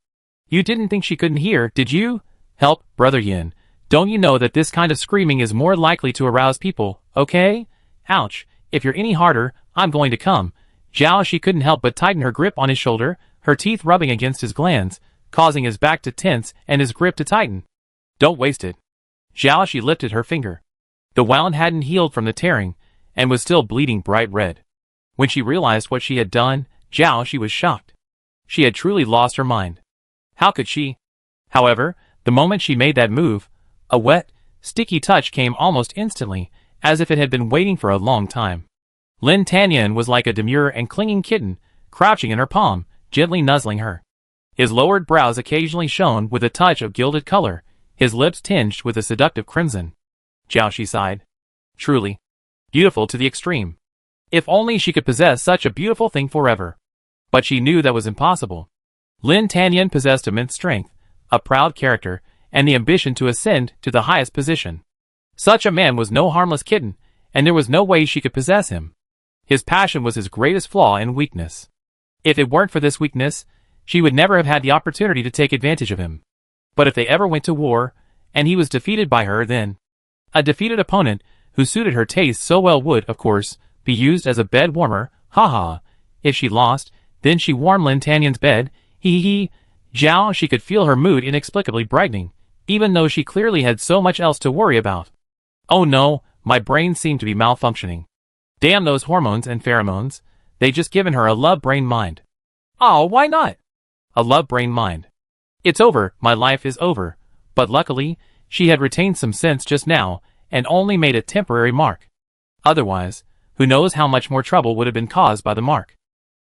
You didn't think she couldn't hear, did you? Help, Brother Yin. Don't you know that this kind of screaming is more likely to arouse people, okay? Ouch, if you're any harder, I'm going to come. Jiaoshi couldn't help but tighten her grip on his shoulder, her teeth rubbing against his glands, causing his back to tense and his grip to tighten. Don't waste it. Jiaoshi lifted her finger. The wound hadn't healed from the tearing, and was still bleeding bright red. When she realized what she had done, Jiaoshi was shocked. She had truly lost her mind. How could she? However, the moment she made that move, a wet, sticky touch came almost instantly, as if it had been waiting for a long time. Lin Tanyan was like a demure and clinging kitten, crouching in her palm, gently nuzzling her. His lowered brows occasionally shone with a touch of gilded color, his lips tinged with a seductive crimson. Jiaoshi sighed. Truly beautiful to the extreme. If only she could possess such a beautiful thing forever. But she knew that was impossible. Lin Tanyan possessed immense strength, a proud character, and the ambition to ascend to the highest position. Such a man was no harmless kitten, and there was no way she could possess him. His passion was his greatest flaw and weakness. If it weren't for this weakness, she would never have had the opportunity to take advantage of him. But if they ever went to war, and he was defeated by her, then a defeated opponent who suited her taste so well would, of course, be used as a bed warmer, haha. If she lost, then she warmed Lin Tanyan's bed, hee. She could feel her mood inexplicably brightening, even though she clearly had so much else to worry about. Oh no, my brain seemed to be malfunctioning. Damn those hormones and pheromones, they just given her a love-brain mind. Oh, why not? A love-brain mind. It's over, my life is over, but luckily, she had retained some sense just now, and only made a temporary mark. Otherwise, who knows how much more trouble would have been caused by the mark.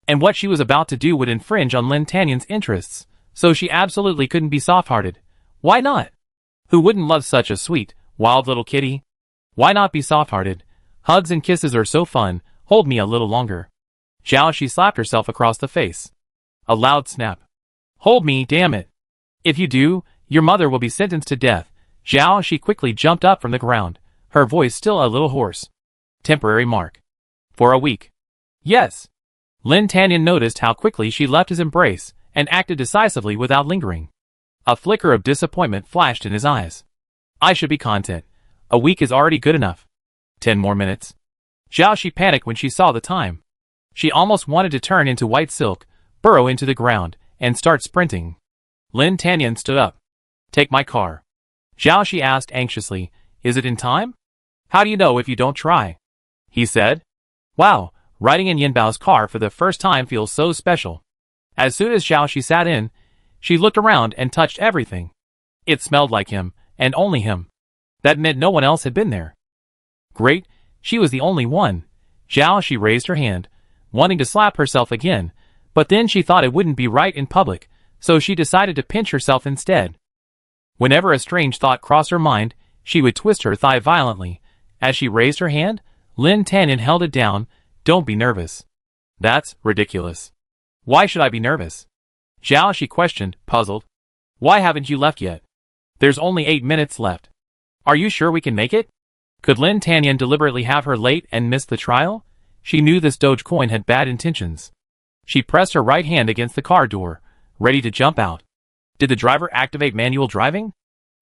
And what she was about to do would infringe on Lin Tanyan's interests, so she absolutely couldn't be soft-hearted. Why not? Who wouldn't love such a sweet, wild little kitty? Why not be soft-hearted? Hugs and kisses are so fun, hold me a little longer. Jiaoshi slapped herself across the face. A loud snap. Hold me, damn it. If you do, your mother will be sentenced to death. Jiaoshi quickly jumped up from the ground, her voice still a little hoarse. Temporary mark. For a week. Yes. Lin Tanyan noticed how quickly she left his embrace, and acted decisively without lingering. A flicker of disappointment flashed in his eyes. I should be content. A week is already good enough. 10 more minutes. Jiaoshi panicked when she saw the time. She almost wanted to turn into white silk, burrow into the ground, and start sprinting. Lin Tanyan stood up. Take my car. Jiaoshi asked anxiously, is it in time? How do you know if you don't try? He said. Wow, riding in Yinbao's car for the first time feels so special. As soon as Jiaoshi sat in, she looked around and touched everything. It smelled like him, and only him. That meant no one else had been there. Great, she was the only one. Jiaoshi raised her hand, wanting to slap herself again, but then she thought it wouldn't be right in public, so she decided to pinch herself instead. Whenever a strange thought crossed her mind, she would twist her thigh violently. As she raised her hand, Lin Tanyan held it down. Don't be nervous. That's ridiculous. Why should I be nervous? Jiaoshi questioned, puzzled. Why haven't you left yet? There's only 8 minutes left. Are you sure we can make it? Could Lin Tanyan deliberately have her late and miss the trial? She knew this Dogecoin had bad intentions. She pressed her right hand against the car door, ready to jump out. Did the driver activate manual driving?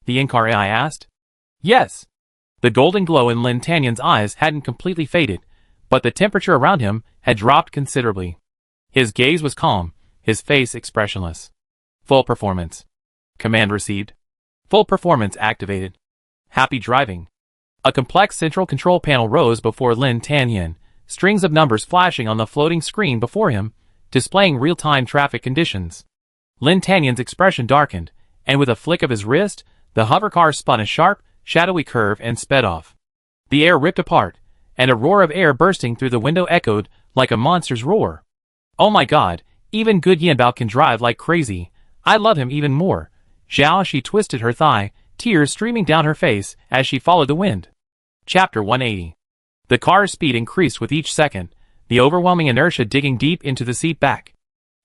The in-car AI asked. Yes. The golden glow in Lin Tanyan's eyes hadn't completely faded, but the temperature around him had dropped considerably. His gaze was calm, his face expressionless. Full performance. Command received. Full performance activated. Happy driving. A complex central control panel rose before Lin Tanyan, strings of numbers flashing on the floating screen before him, displaying real-time traffic conditions. Lin Tanyan's expression darkened, and with a flick of his wrist, the hovercar spun a sharp, shadowy curve and sped off. The air ripped apart, and a roar of air bursting through the window echoed like a monster's roar. Oh my god, even good Yanbao can drive like crazy. I love him even more. Zhao Shi twisted her thigh, tears streaming down her face as she followed the wind. Chapter 180. The car's speed increased with each second, the overwhelming inertia digging deep into the seat back.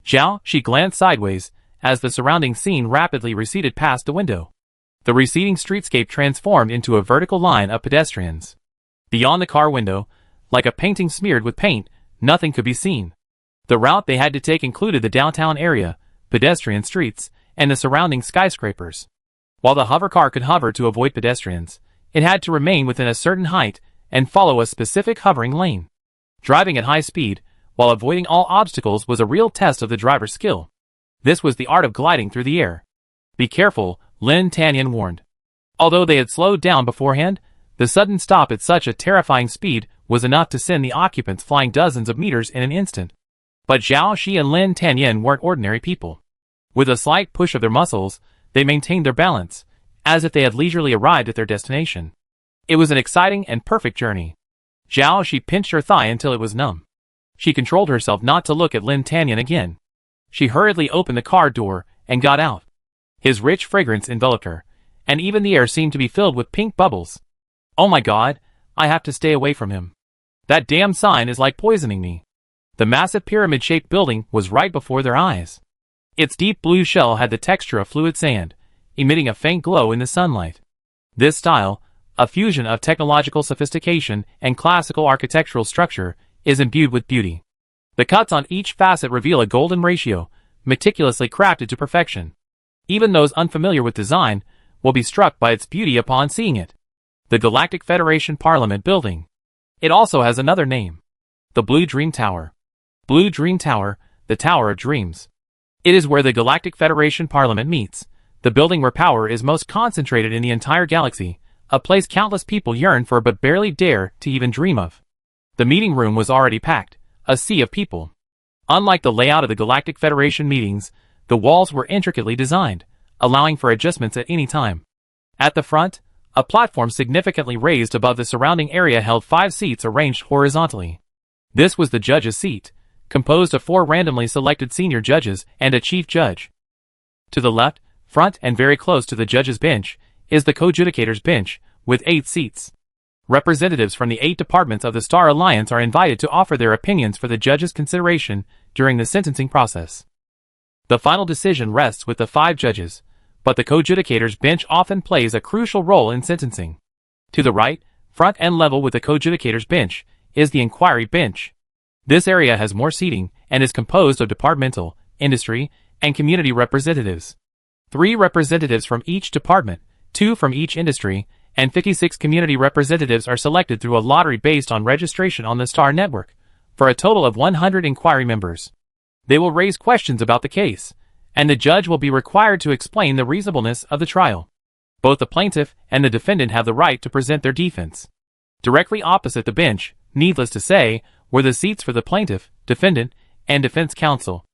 Zhao Shi glanced sideways as the surrounding scene rapidly receded past the window. The receding streetscape transformed into a vertical line of pedestrians. Beyond the car window, like a painting smeared with paint, nothing could be seen. The route they had to take included the downtown area, pedestrian streets, and the surrounding skyscrapers. While the hovercar could hover to avoid pedestrians, it had to remain within a certain height and follow a specific hovering lane. Driving at high speed, while avoiding all obstacles, was a real test of the driver's skill. This was the art of gliding through the air. Be careful, Lin Tanyan warned. Although they had slowed down beforehand, the sudden stop at such a terrifying speed was enough to send the occupants flying dozens of meters in an instant. But Zhao Shi and Lin Tanyan weren't ordinary people. With a slight push of their muscles, they maintained their balance, as if they had leisurely arrived at their destination. It was an exciting and perfect journey. Zhao Shi pinched her thigh until it was numb. She controlled herself not to look at Lin Tanyan again. She hurriedly opened the car door and got out. His rich fragrance enveloped her, and even the air seemed to be filled with pink bubbles. Oh my god, I have to stay away from him. That damn sign is like poisoning me. The massive pyramid-shaped building was right before their eyes. Its deep blue shell had the texture of fluid sand, emitting a faint glow in the sunlight. This style, a fusion of technological sophistication and classical architectural structure, is imbued with beauty. The cuts on each facet reveal a golden ratio, meticulously crafted to perfection. Even those unfamiliar with design will be struck by its beauty upon seeing it. The Galactic Federation Parliament Building. It also has another name. The Blue Dream Tower. Blue Dream Tower, the Tower of Dreams. It is where the Galactic Federation Parliament meets, the building where power is most concentrated in the entire galaxy, a place countless people yearn for but barely dare to even dream of. The meeting room was already packed, a sea of people. Unlike the layout of the Galactic Federation meetings, the walls were intricately designed, allowing for adjustments at any time. At the front, a platform significantly raised above the surrounding area held 5 seats arranged horizontally. This was the judge's seat, composed of 4 randomly selected senior judges and a chief judge. To the left, front and very close to the judge's bench, is the co-judicator's bench, with 8 seats. Representatives from the 8 departments of the Star Alliance are invited to offer their opinions for the judge's consideration during the sentencing process. The final decision rests with the 5 judges, but the co-judicator's bench often plays a crucial role in sentencing. To the right, front and level with the co-judicator's bench, is the inquiry bench. This area has more seating and is composed of departmental, industry, and community representatives. 3 representatives from each department, 2 from each industry, and 56 community representatives are selected through a lottery based on registration on the Star Network, for a total of 100 inquiry members. They will raise questions about the case, and the judge will be required to explain the reasonableness of the trial. Both the plaintiff and the defendant have the right to present their defense. Directly opposite the bench, needless to say, were the seats for the plaintiff, defendant, and defense counsel.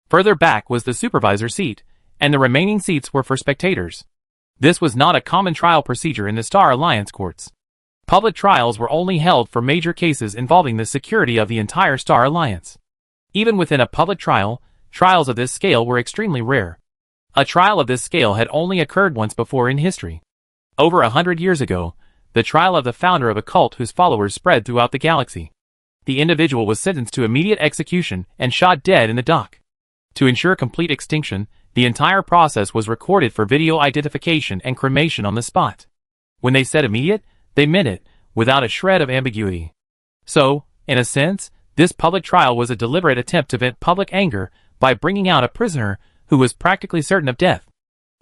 Further back was the supervisor seat, and the remaining seats were for spectators. This was not a common trial procedure in the Star Alliance courts. Public trials were only held for major cases involving the security of the entire Star Alliance. Even within a public trial, trials of this scale were extremely rare. A trial of this scale had only occurred once before in history. Over 100 years ago, the trial of the founder of a cult whose followers spread throughout the galaxy. The individual was sentenced to immediate execution and shot dead in the dock. To ensure complete extinction, the entire process was recorded for video identification and cremation on the spot. When they said immediate, they meant it, without a shred of ambiguity. So, in a sense, this public trial was a deliberate attempt to vent public anger by bringing out a prisoner who was practically certain of death.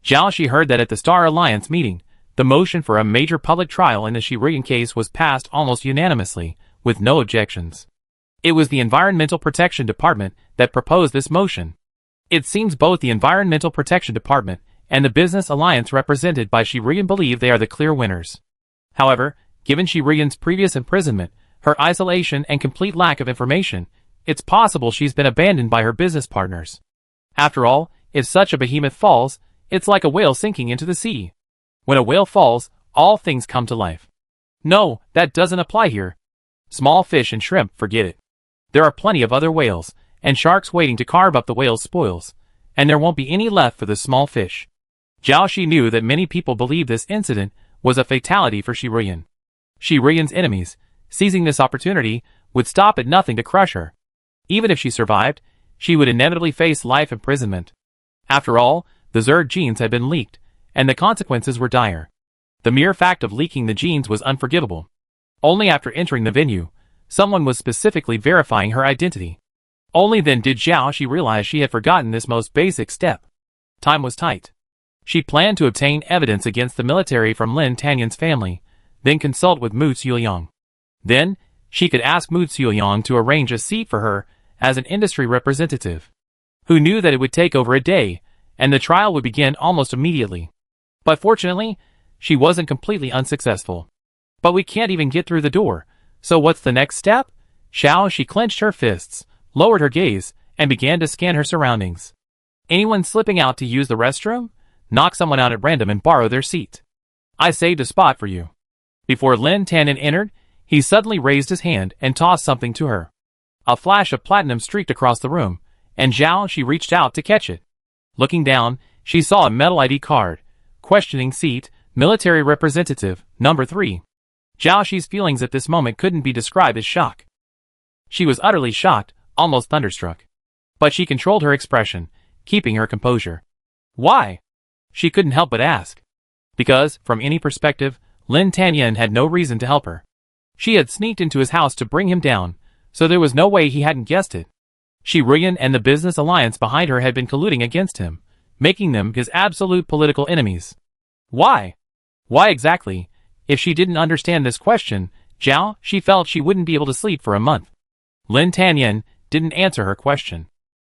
Zhao Shi heard that at the Star Alliance meeting, the motion for a major public trial in the Shirigan case was passed almost unanimously, with no objections. It was the Environmental Protection Department that proposed this motion. It seems both the Environmental Protection Department and the Business Alliance represented by Shirigan believe they are the clear winners. However, given Shirigan's previous imprisonment, her isolation and complete lack of information, it's possible she's been abandoned by her business partners. After all, if such a behemoth falls, it's like a whale sinking into the sea. When a whale falls, all things come to life. No, that doesn't apply here. Small fish and shrimp, forget it. There are plenty of other whales, and sharks waiting to carve up the whale's spoils, and there won't be any left for the small fish. Zhao Shi knew that many people believed this incident was a fatality for Shi Ruyan. Shi Ruyan's enemies, seizing this opportunity, would stop at nothing to crush her. Even if she survived, she would inevitably face life imprisonment. After all, the Zerg genes had been leaked, and the consequences were dire. The mere fact of leaking the genes was unforgivable. Only after entering the venue, someone was specifically verifying her identity. Only then did Zhao Shi realize she had forgotten this most basic step. Time was tight. She planned to obtain evidence against the military from Lin Tanyan's family, then consult with Mu Xiuyang. Then, she could ask Mu Xiuyang to arrange a seat for her as an industry representative. Who knew that it would take over a day, and the trial would begin almost immediately. But fortunately, she wasn't completely unsuccessful. But we can't even get through the door, so what's the next step? She clenched her fists, lowered her gaze, and began to scan her surroundings. Anyone slipping out to use the restroom? Knock someone out at random and borrow their seat. I saved a spot for you. Before Lin Tanyan entered, he suddenly raised his hand and tossed something to her. A flash of platinum streaked across the room, and Zhao Shi reached out to catch it. Looking down, she saw a metal ID card. Questioning seat, military representative, number 3. Zhao Shi's feelings at this moment couldn't be described as shock. She was utterly shocked, almost thunderstruck. But she controlled her expression, keeping her composure. Why? She couldn't help but ask. Because, from any perspective, Lin Tanyan had no reason to help her. She had sneaked into his house to bring him down, so there was no way he hadn't guessed it. Shi Ruyan and the business alliance behind her had been colluding against him, making them his absolute political enemies. Why? Why exactly? If she didn't understand this question, Zhao Shi felt she wouldn't be able to sleep for a month. Lin Tanyan didn't answer her question.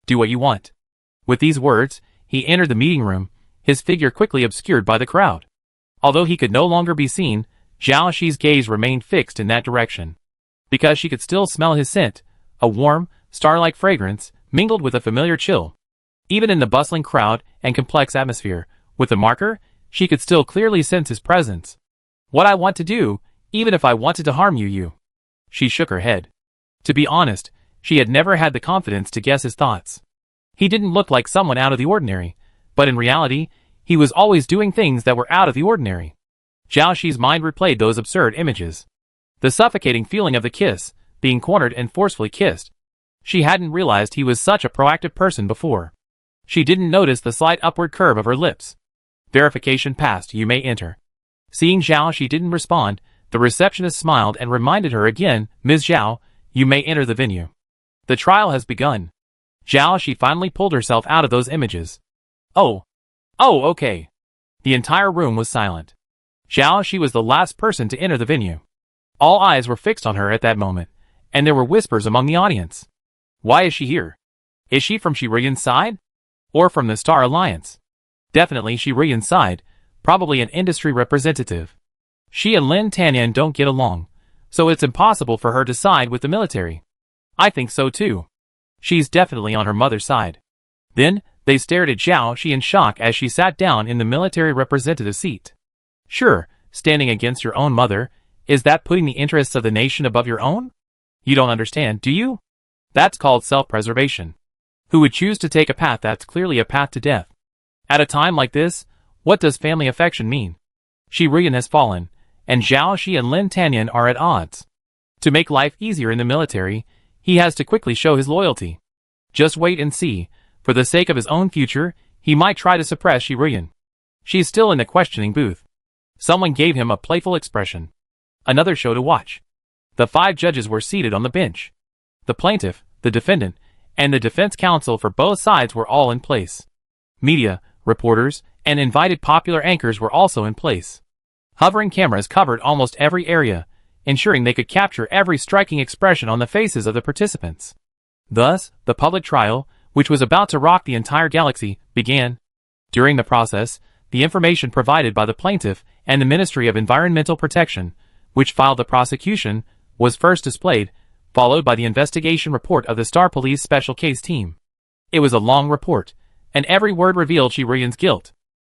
Do what you want. With these words, he entered the meeting room, his figure quickly obscured by the crowd. Although he could no longer be seen, Zhao Shi's gaze remained fixed in that direction. Because she could still smell his scent, a warm, star-like fragrance, mingled with a familiar chill. Even in the bustling crowd and complex atmosphere, with the marker, she could still clearly sense his presence. What I want to do, even if I wanted to harm you. She shook her head. To be honest, she had never had the confidence to guess his thoughts. He didn't look like someone out of the ordinary, but in reality, he was always doing things that were out of the ordinary. Zhao Shi's mind replayed those absurd images. The suffocating feeling of the kiss, being cornered and forcefully kissed. She hadn't realized he was such a proactive person before. She didn't notice the slight upward curve of her lips. Verification passed, you may enter. Seeing Zhao Shi didn't respond, the receptionist smiled and reminded her again, Ms. Zhao, you may enter the venue. The trial has begun. Zhao Shi finally pulled herself out of those images. Oh, okay. The entire room was silent. Zhao Shi was the last person to enter the venue. All eyes were fixed on her at that moment, and there were whispers among the audience. Why is she here? Is she from Shi Ruyan's side? Or from the Star Alliance? Definitely Shi Ruyan's side, probably an industry representative. She and Lin Tanyan don't get along, so it's impossible for her to side with the military. I think so too. She's definitely on her mother's side. Then, they stared at Zhao Shi in shock as she sat down in the military representative seat. Sure, standing against your own mother, is that putting the interests of the nation above your own? You don't understand, do you? That's called self-preservation. Who would choose to take a path that's clearly a path to death? At a time like this, what does family affection mean? Shi Ruyan has fallen, and Zhao Shi and Lin Tanyan are at odds. To make life easier in the military, he has to quickly show his loyalty. Just wait and see. For the sake of his own future, he might try to suppress Shi Ruyan. She's still in the questioning booth. Someone gave him a playful expression. Another show to watch. The 5 judges were seated on the bench. The plaintiff, the defendant, and the defense counsel for both sides were all in place. Media, reporters, and invited popular anchors were also in place. Hovering cameras covered almost every area, ensuring they could capture every striking expression on the faces of the participants. Thus, the public trial, which was about to rock the entire galaxy, began. During the process, the information provided by the plaintiff and the Ministry of Environmental Protection, which filed the prosecution, was first displayed, followed by the investigation report of the Star Police Special Case Team. It was a long report, and every word revealed Shi Ruyan's guilt.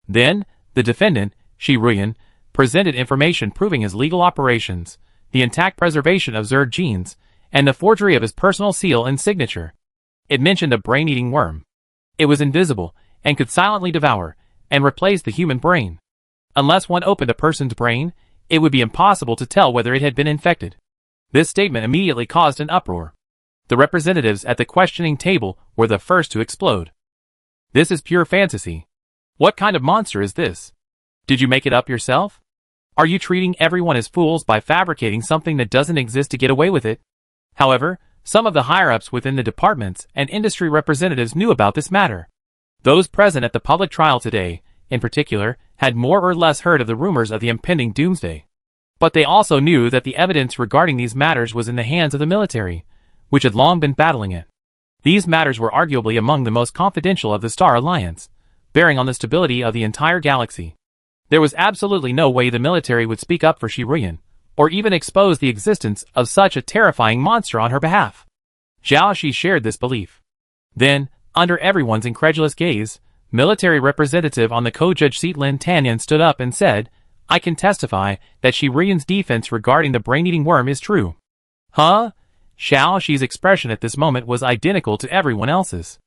Then, the defendant, Shi Ruyan, presented information proving his legal operations, the intact preservation of Zerg genes, and the forgery of his personal seal and signature. It mentioned a brain-eating worm. It was invisible, and could silently devour, and replace the human brain. Unless one opened a person's brain, it would be impossible to tell whether it had been infected. This statement immediately caused an uproar. The representatives at the questioning table were the first to explode. This is pure fantasy. What kind of monster is this? Did you make it up yourself? Are you treating everyone as fools by fabricating something that doesn't exist to get away with it? However, some of the higher-ups within the departments and industry representatives knew about this matter. Those present at the public trial today, in particular, had more or less heard of the rumors of the impending doomsday. But they also knew that the evidence regarding these matters was in the hands of the military, which had long been battling it. These matters were arguably among the most confidential of the Star Alliance, bearing on the stability of the entire galaxy. There was absolutely no way the military would speak up for Shirian, or even expose the existence of such a terrifying monster on her behalf. Zhao Shi shared this belief. Then, under everyone's incredulous gaze, military representative on the co-judge seat Lin Tanyan stood up and said, "I can testify that Shirian's defense regarding the brain-eating worm is true." Huh? Zhao Shi's expression at this moment was identical to everyone else's.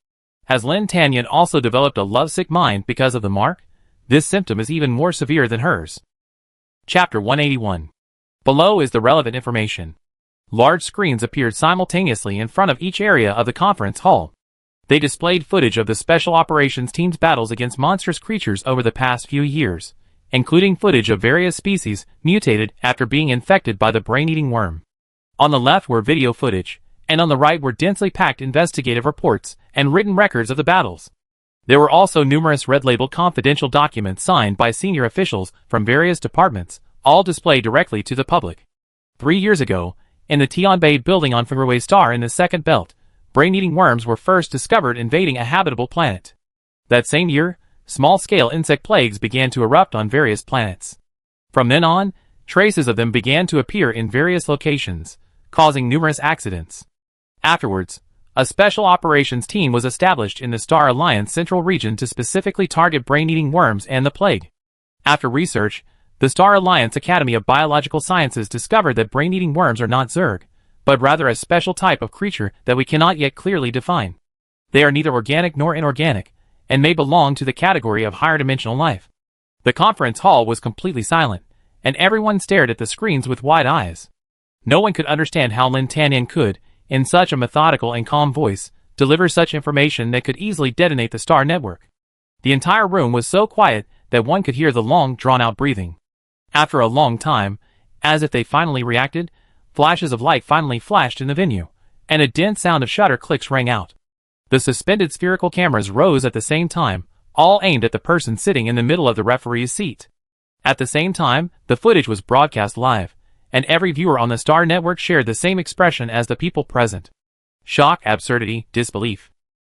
Has Lin Tanyan also developed a lovesick mind because of the mark? This symptom is even more severe than hers. Chapter 181. Below is the relevant information. Large screens appeared simultaneously in front of each area of the conference hall. They displayed footage of the Special Operations Team's battles against monstrous creatures over the past few years, including footage of various species mutated after being infected by the brain-eating worm. On the left were video footage, and on the right were densely packed investigative reports and written records of the battles. There were also numerous red-labeled confidential documents signed by senior officials from various departments, all displayed directly to the public. 3 years ago, in the Tianbei building on Fenrirwei Star in the Second Belt, brain-eating worms were first discovered invading a habitable planet. That same year, small-scale insect plagues began to erupt on various planets. From then on, traces of them began to appear in various locations, causing numerous accidents. Afterwards, a special operations team was established in the Star Alliance Central Region to specifically target brain-eating worms and the plague. After research, the Star Alliance Academy of Biological Sciences discovered that brain-eating worms are not Zerg, but rather a special type of creature that we cannot yet clearly define. They are neither organic nor inorganic, and may belong to the category of higher dimensional life. The conference hall was completely silent, and everyone stared at the screens with wide eyes. No one could understand how Lin Tanyan could, in such a methodical and calm voice, deliver such information that could easily detonate the star network. The entire room was so quiet that one could hear the long, drawn-out breathing. After a long time, as if they finally reacted, flashes of light finally flashed in the venue, and a dense sound of shutter clicks rang out. The suspended spherical cameras rose at the same time, all aimed at the person sitting in the middle of the referee's seat. At the same time, the footage was broadcast live, and every viewer on the Star Network shared the same expression as the people present. Shock, absurdity, disbelief.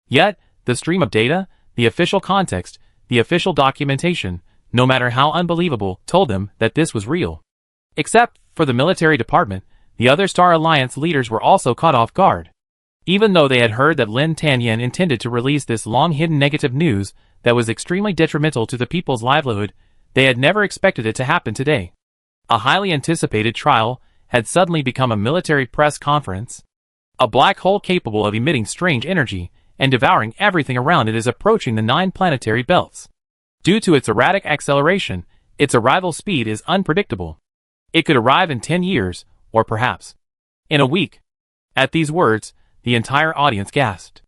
Yet, the stream of data, the official context, the official documentation, no matter how unbelievable, told them that this was real. Except for the military department, the other Star Alliance leaders were also caught off guard. Even though they had heard that Lin Tanyan intended to release this long-hidden negative news that was extremely detrimental to the people's livelihood, they had never expected it to happen today. A highly anticipated trial had suddenly become a military press conference. A black hole capable of emitting strange energy and devouring everything around it is approaching the 9 planetary belts. Due to its erratic acceleration, its arrival speed is unpredictable. It could arrive in 10 years, or perhaps in a week. At these words, the entire audience gasped.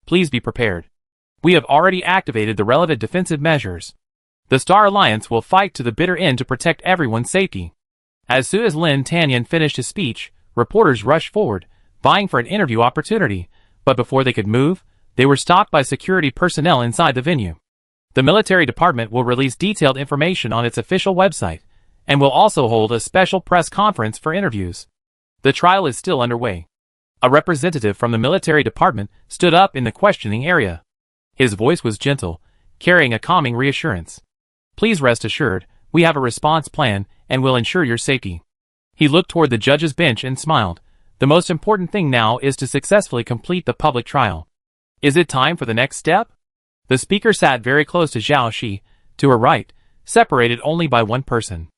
Please be prepared. We have already activated the relevant defensive measures. The Star Alliance will fight to the bitter end to protect everyone's safety. As soon as Lin Tanyan finished his speech, reporters rushed forward, vying for an interview opportunity, but before they could move, they were stopped by security personnel inside the venue. The military department will release detailed information on its official website, and will also hold a special press conference for interviews. The trial is still underway. A representative from the military department stood up in the questioning area. His voice was gentle, carrying a calming reassurance. Please rest assured, we have a response plan and will ensure your safety. He looked toward the judge's bench and smiled. The most important thing now is to successfully complete the public trial. Is it time for the next step? The speaker sat very close to Zhao Shi, to her right, separated only by one person.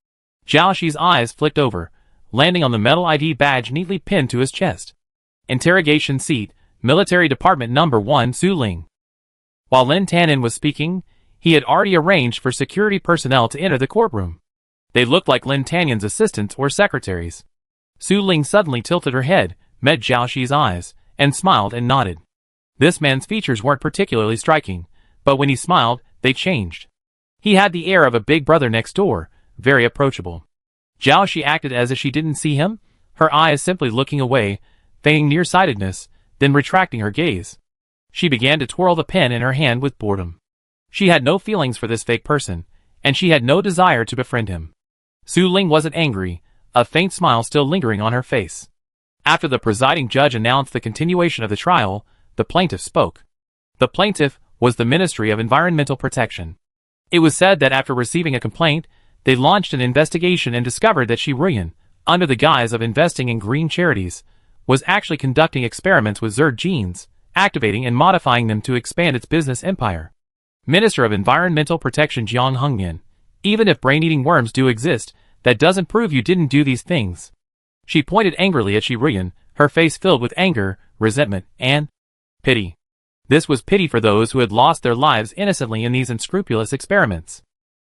Zhao Shi's eyes flicked over, landing on the metal ID badge neatly pinned to his chest. Interrogation seat, Military Department Number 1 Su Ling. While Lin Tanin was speaking, he had already arranged for security personnel to enter the courtroom. They looked like Lin Tanin's assistants or secretaries. Su Ling suddenly tilted her head, met Zhao Shi's eyes, and smiled and nodded. This man's features weren't particularly striking, but when he smiled, they changed. He had the air of a big brother next door, very approachable. Zhao Shi acted as if she didn't see him, her eyes simply looking away, feigning nearsightedness, then retracting her gaze. She began to twirl the pen in her hand with boredom. She had no feelings for this fake person, and she had no desire to befriend him. Su Ling wasn't angry, a faint smile still lingering on her face. After the presiding judge announced the continuation of the trial, the plaintiff spoke. The plaintiff was the Ministry of Environmental Protection. It was said that after receiving a complaint, they launched an investigation and discovered that Shi Ruyan, under the guise of investing in green charities, was actually conducting experiments with Zerd genes, activating and modifying them to expand its business empire. Minister of Environmental Protection Jiang Hengyan, even if brain-eating worms do exist, that doesn't prove you didn't do these things. She pointed angrily at Shi Ruyan, her face filled with anger, resentment, and pity. This was pity for those who had lost their lives innocently in these unscrupulous experiments.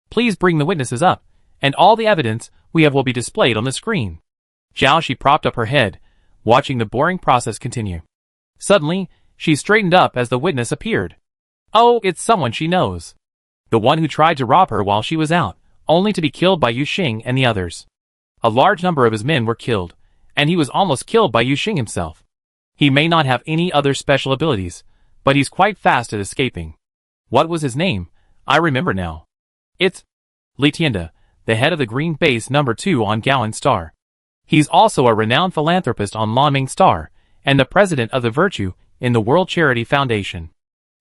Please bring the witnesses up, and all the evidence we have will be displayed on the screen. Zhao Shi propped up her head, watching the boring process continue. Suddenly, she straightened up as the witness appeared. Oh, it's someone she knows. The one who tried to rob her while she was out, only to be killed by Yu Xing and the others. A large number of his men were killed, and he was almost killed by Yu Xing himself. He may not have any other special abilities, but he's quite fast at escaping. What was his name? I remember now. It's Li Tianda, the head of the Green Base Number 2 on Gowan Star. He's also a renowned philanthropist on Lonming Star, and the president of the Virtue in the World Charity Foundation.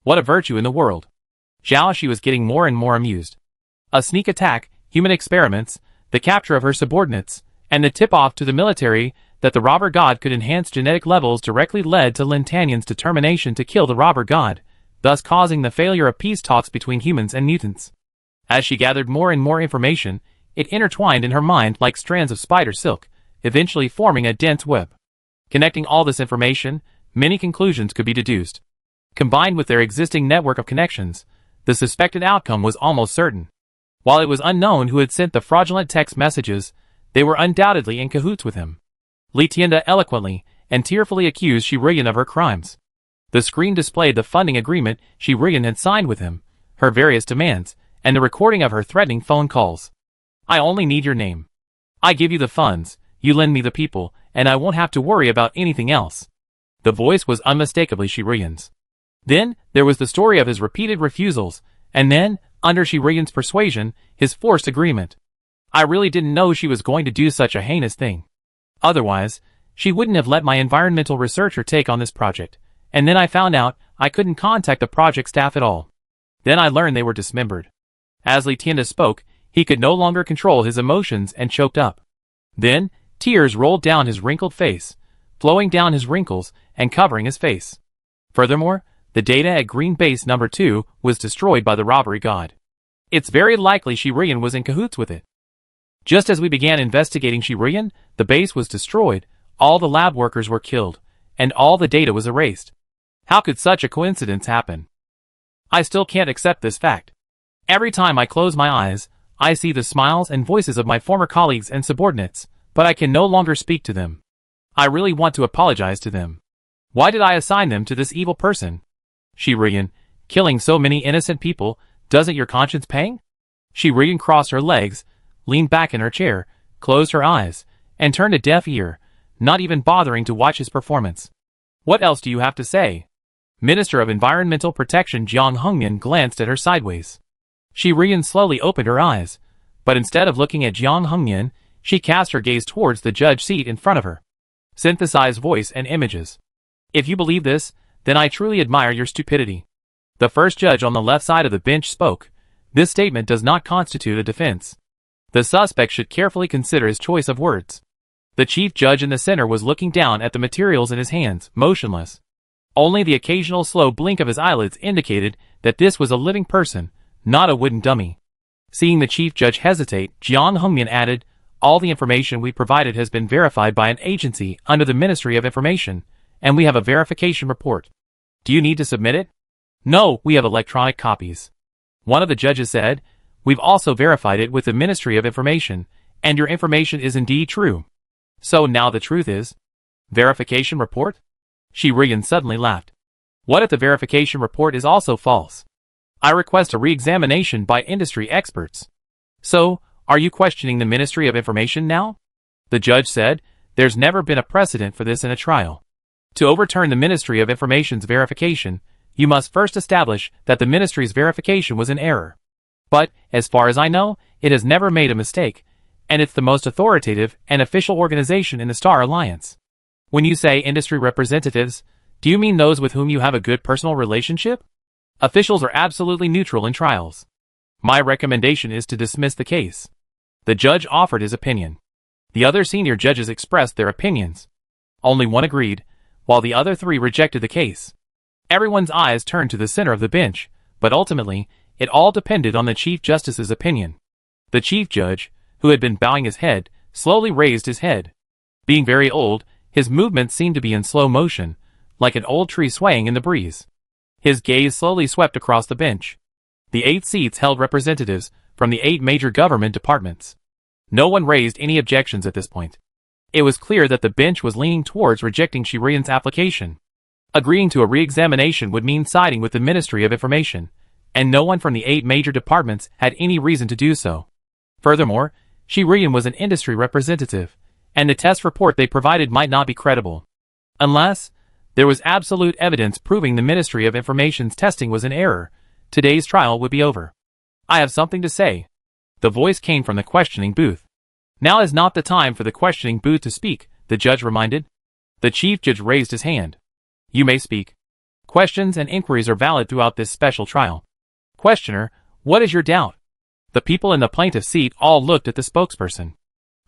What a virtue in the world. Zhao Shi was getting more and more amused. A sneak attack, human experiments, the capture of her subordinates, and the tip-off to the military that the robber god could enhance genetic levels directly led to Lin Tanyan's determination to kill the robber god, thus causing the failure of peace talks between humans and mutants. As she gathered more and more information, it intertwined in her mind like strands of spider silk, eventually forming a dense web. Connecting all this information, many conclusions could be deduced. Combined with their existing network of connections, the suspected outcome was almost certain. While it was unknown who had sent the fraudulent text messages, they were undoubtedly in cahoots with him. Li Tianda eloquently and tearfully accused Shi Ruyan of her crimes. The screen displayed the funding agreement Shi Ruyan had signed with him, her various demands, and the recording of her threatening phone calls. I only need your name. I give you the funds, you lend me the people, and I won't have to worry about anything else. The voice was unmistakably Shi Ruyan's. Then, there was the story of his repeated refusals, and then, under Shi Ruyan's persuasion, his forced agreement. I really didn't know she was going to do such a heinous thing. Otherwise, she wouldn't have let my environmental researcher take on this project, and then I found out I couldn't contact the project staff at all. Then I learned they were dismembered. As Li Tianda spoke, he could no longer control his emotions and choked up. Then, tears rolled down his wrinkled face, flowing down his wrinkles and covering his face. Furthermore, the data at Green Base Number 2 was destroyed by the robbery god. It's very likely Shi Ruyan was in cahoots with it. Just as we began investigating Shi Ruyan, the base was destroyed, all the lab workers were killed, and all the data was erased. How could such a coincidence happen? I still can't accept this fact. Every time I close my eyes, I see the smiles and voices of my former colleagues and subordinates, but I can no longer speak to them. I really want to apologize to them. Why did I assign them to this evil person? Shi Ruyan, killing so many innocent people, doesn't your conscience pang? Shi Ruyan crossed her legs, leaned back in her chair, closed her eyes, and turned a deaf ear, not even bothering to watch his performance. What else do you have to say? Minister of Environmental Protection Jiang Hengyan glanced at her sideways. Shi Ruyan slowly opened her eyes, but instead of looking at Jiang Hengyan, she cast her gaze towards the judge seat in front of her. Synthesized voice and images. If you believe this, then I truly admire your stupidity. The first judge on the left side of the bench spoke. This statement does not constitute a defense. The suspect should carefully consider his choice of words. The chief judge in the center was looking down at the materials in his hands, motionless. Only the occasional slow blink of his eyelids indicated that this was a living person, not a wooden dummy. Seeing the chief judge hesitate, Jiang Hengyan added, All the information we provided has been verified by an agency under the Ministry of Information, and we have a verification report. Do you need to submit it? No, we have electronic copies. One of the judges said, we've also verified it with the Ministry of Information, and your information is indeed true. So now the truth is, verification report? Shi Ruiyan suddenly laughed. What if the verification report is also false? I request a re-examination by industry experts. So, are you questioning the Ministry of Information now? The judge said, there's never been a precedent for this in a trial. To overturn the Ministry of Information's verification, you must first establish that the Ministry's verification was in error. But, as far as I know, it has never made a mistake, and it's the most authoritative and official organization in the Star Alliance. When you say industry representatives, do you mean those with whom you have a good personal relationship? Officials are absolutely neutral in trials. My recommendation is to dismiss the case. The judge offered his opinion. The other senior judges expressed their opinions. Only one agreed, while the other three rejected the case. Everyone's eyes turned to the center of the bench, but ultimately, it all depended on the Chief Justice's opinion. The Chief Judge, who had been bowing his head, slowly raised his head. Being very old, his movements seemed to be in slow motion, like an old tree swaying in the breeze. His gaze slowly swept across the bench. The 8 seats held representatives from the 8 major government departments. No one raised any objections at this point. It was clear that the bench was leaning towards rejecting Shi Ruiyan's application. Agreeing to a re-examination would mean siding with the Ministry of Information, and no one from the 8 major departments had any reason to do so. Furthermore, Shi Ruiyan was an industry representative, and the test report they provided might not be credible. Unless there was absolute evidence proving the Ministry of Information's testing was in error, today's trial would be over. I have something to say. The voice came from the questioning booth. Now is not the time for the questioning booth to speak, the judge reminded. The chief judge raised his hand. You may speak. Questions and inquiries are valid throughout this special trial. Questioner, what is your doubt? The people in the plaintiff's seat all looked at the spokesperson.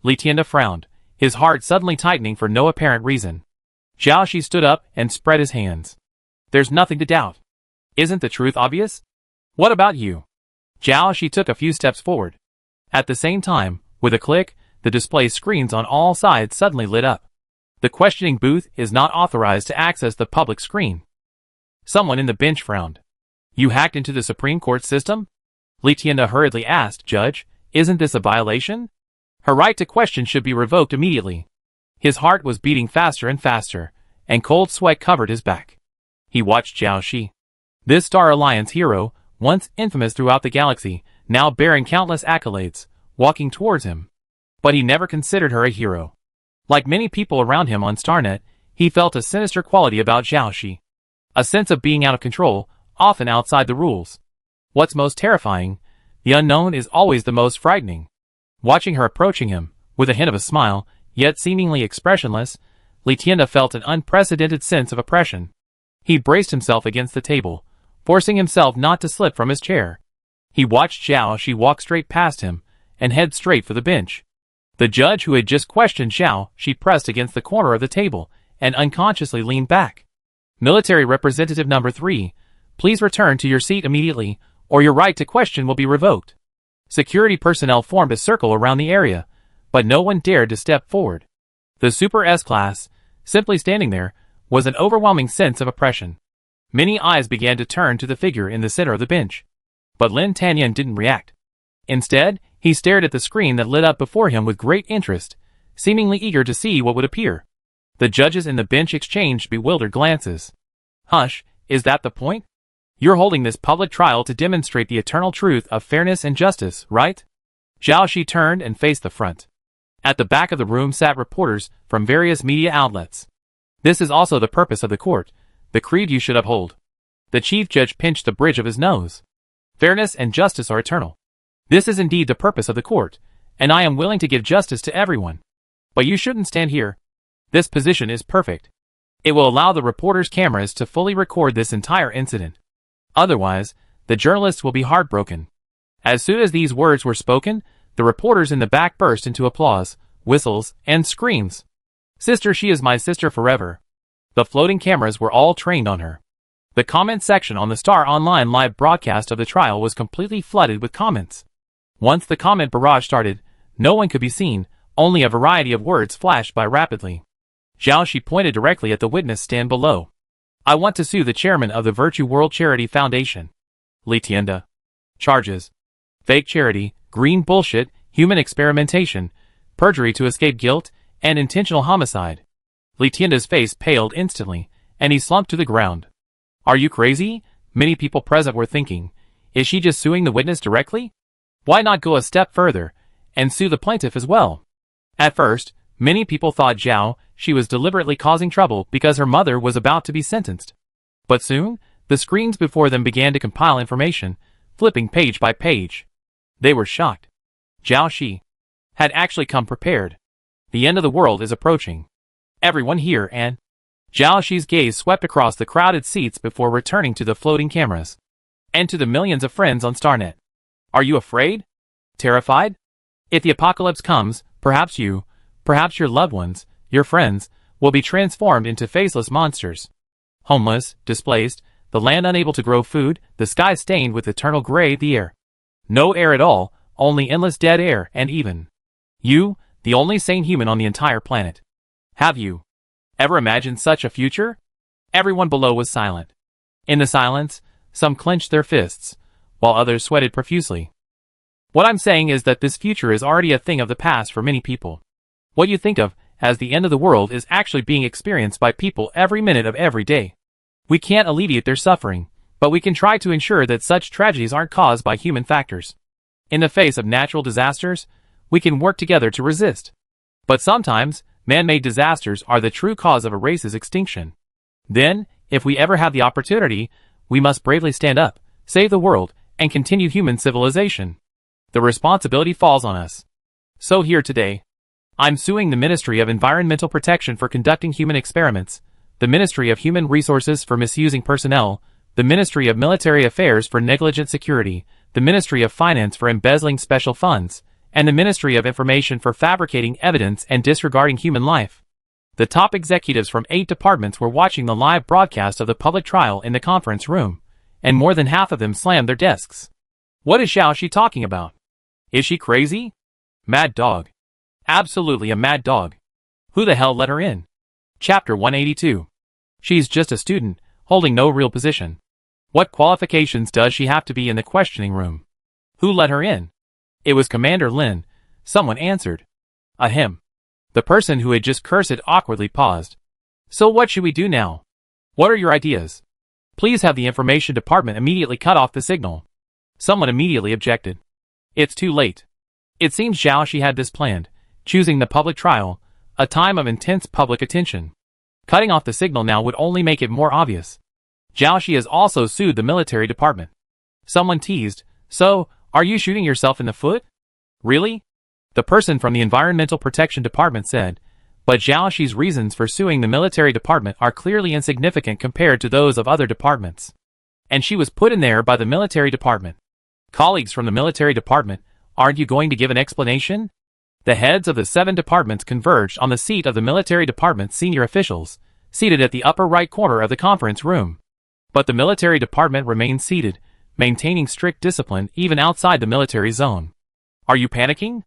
Li Tianda frowned, his heart suddenly tightening for no apparent reason. Zhao Shi stood up and spread his hands. There's nothing to doubt. Isn't the truth obvious? What about you? Zhao Shi took a few steps forward. At the same time, with a click, the display screens on all sides suddenly lit up. The questioning booth is not authorized to access the public screen. Someone in the bench frowned. You hacked into the Supreme Court system? Li Tianda hurriedly asked, Judge, isn't this a violation? Her right to question should be revoked immediately. His heart was beating faster and faster, and cold sweat covered his back. He watched Zhao Shi. This Star Alliance hero, once infamous throughout the galaxy, now bearing countless accolades, walking towards him. But he never considered her a hero. Like many people around him on StarNet, he felt a sinister quality about Zhao Shi. A sense of being out of control, often outside the rules. What's most terrifying, the unknown is always the most frightening. Watching her approaching him, with a hint of a smile, yet seemingly expressionless, Li Tianda felt an unprecedented sense of oppression. He braced himself against the table, forcing himself not to slip from his chair. He watched Zhao Shi walk straight past him, and head straight for the bench. The judge who had just questioned Zhao Shi pressed against the corner of the table, and unconsciously leaned back. Military Representative Number 3, please return to your seat immediately, or your right to question will be revoked. Security personnel formed a circle around the area, but no one dared to step forward. The Super S-Class, simply standing there, was an overwhelming sense of oppression. Many eyes began to turn to the figure in the center of the bench. But Lin Tanyan didn't react. Instead, he stared at the screen that lit up before him with great interest, seemingly eager to see what would appear. The judges in the bench exchanged bewildered glances. Hush, is that the point? You're holding this public trial to demonstrate the eternal truth of fairness and justice, right? Zhao Shi turned and faced the front. At the back of the room sat reporters from various media outlets. This is also the purpose of the court, the creed you should uphold. The chief judge pinched the bridge of his nose. Fairness and justice are eternal. This is indeed the purpose of the court, and I am willing to give justice to everyone. But you shouldn't stand here. This position is perfect. It will allow the reporters' cameras to fully record this entire incident. Otherwise, the journalists will be heartbroken. As soon as these words were spoken, the reporters in the back burst into applause, whistles, and screams. Sister, she is my sister forever. The floating cameras were all trained on her. The comment section on the Star Online live broadcast of the trial was completely flooded with comments. Once the comment barrage started, no one could be seen, Only a variety of words flashed by rapidly. Zhao Shi pointed directly at the witness stand below. I want to sue the chairman of the Virtue World Charity Foundation. Li Tianda. Charges. Fake charity, green bullshit, human experimentation, perjury to escape guilt, and intentional homicide. Li Tianda's face paled instantly, and he slumped to the ground. Are you crazy? Many people present were thinking. Is she just suing the witness directly? Why not go a step further, and sue the plaintiff as well? At first, many people thought Zhao Shi was deliberately causing trouble because her mother was about to be sentenced. But soon, the screens before them began to compile information, flipping page by page. They were shocked. Zhao Shi had actually come prepared. The end of the world is approaching. Everyone here and... Zhao Shi's gaze swept across the crowded seats before returning to the floating cameras. And to the millions of friends on Starnet. Are you afraid? Terrified? If the apocalypse comes, perhaps you, perhaps your loved ones, your friends, will be transformed into faceless monsters. Homeless, displaced, the land unable to grow food, the sky stained with eternal gray, the air. No air at all, only endless dead air, and even you, the only sane human on the entire planet. Have you ever imagined such a future? Everyone below was silent. In the silence, some clenched their fists, while others sweated profusely. What I'm saying is that this future is already a thing of the past for many people. What you think of as the end of the world is actually being experienced by people every minute of every day. We can't alleviate their suffering, but we can try to ensure that such tragedies aren't caused by human factors. In the face of natural disasters, we can work together to resist. But sometimes, man-made disasters are the true cause of a race's extinction. Then, if we ever have the opportunity, we must bravely stand up, save the world, and continue human civilization. The responsibility falls on us. So here today, I'm suing the Ministry of Environmental Protection for conducting human experiments, the Ministry of Human Resources for misusing personnel, the Ministry of Military Affairs for negligent security, the Ministry of Finance for embezzling special funds, and the Ministry of Information for fabricating evidence and disregarding human life. The top executives from 8 departments were watching the live broadcast of the public trial in the conference room, and more than half of them slammed their desks. What is Zhao Shi talking about? Is she crazy? Mad dog. Absolutely a mad dog. Who the hell let her in? Chapter 182. She's just a student, holding no real position. What qualifications does she have to be in the questioning room? Who let her in? It was Commander Lin. Someone answered. Him. The person who had just cursed awkwardly paused. So what should we do now? What are your ideas? Please have the information department immediately cut off the signal. Someone immediately objected. It's too late. It seems Zhao Shi had this planned, choosing the public trial, a time of intense public attention. Cutting off the signal now would only make it more obvious. Zhao Shi has also sued the military department. Someone teased, so, are you shooting yourself in the foot? Really? The person from the Environmental Protection Department said, but Zhao Shi's reasons for suing the military department are clearly insignificant compared to those of other departments. And she was put in there by the military department. Colleagues from the military department, aren't you going to give an explanation? The heads of the 7 departments converged on the seat of the military department's senior officials, seated at the upper right corner of the conference room. But the military department remained seated, maintaining strict discipline even outside the military zone. Are you panicking?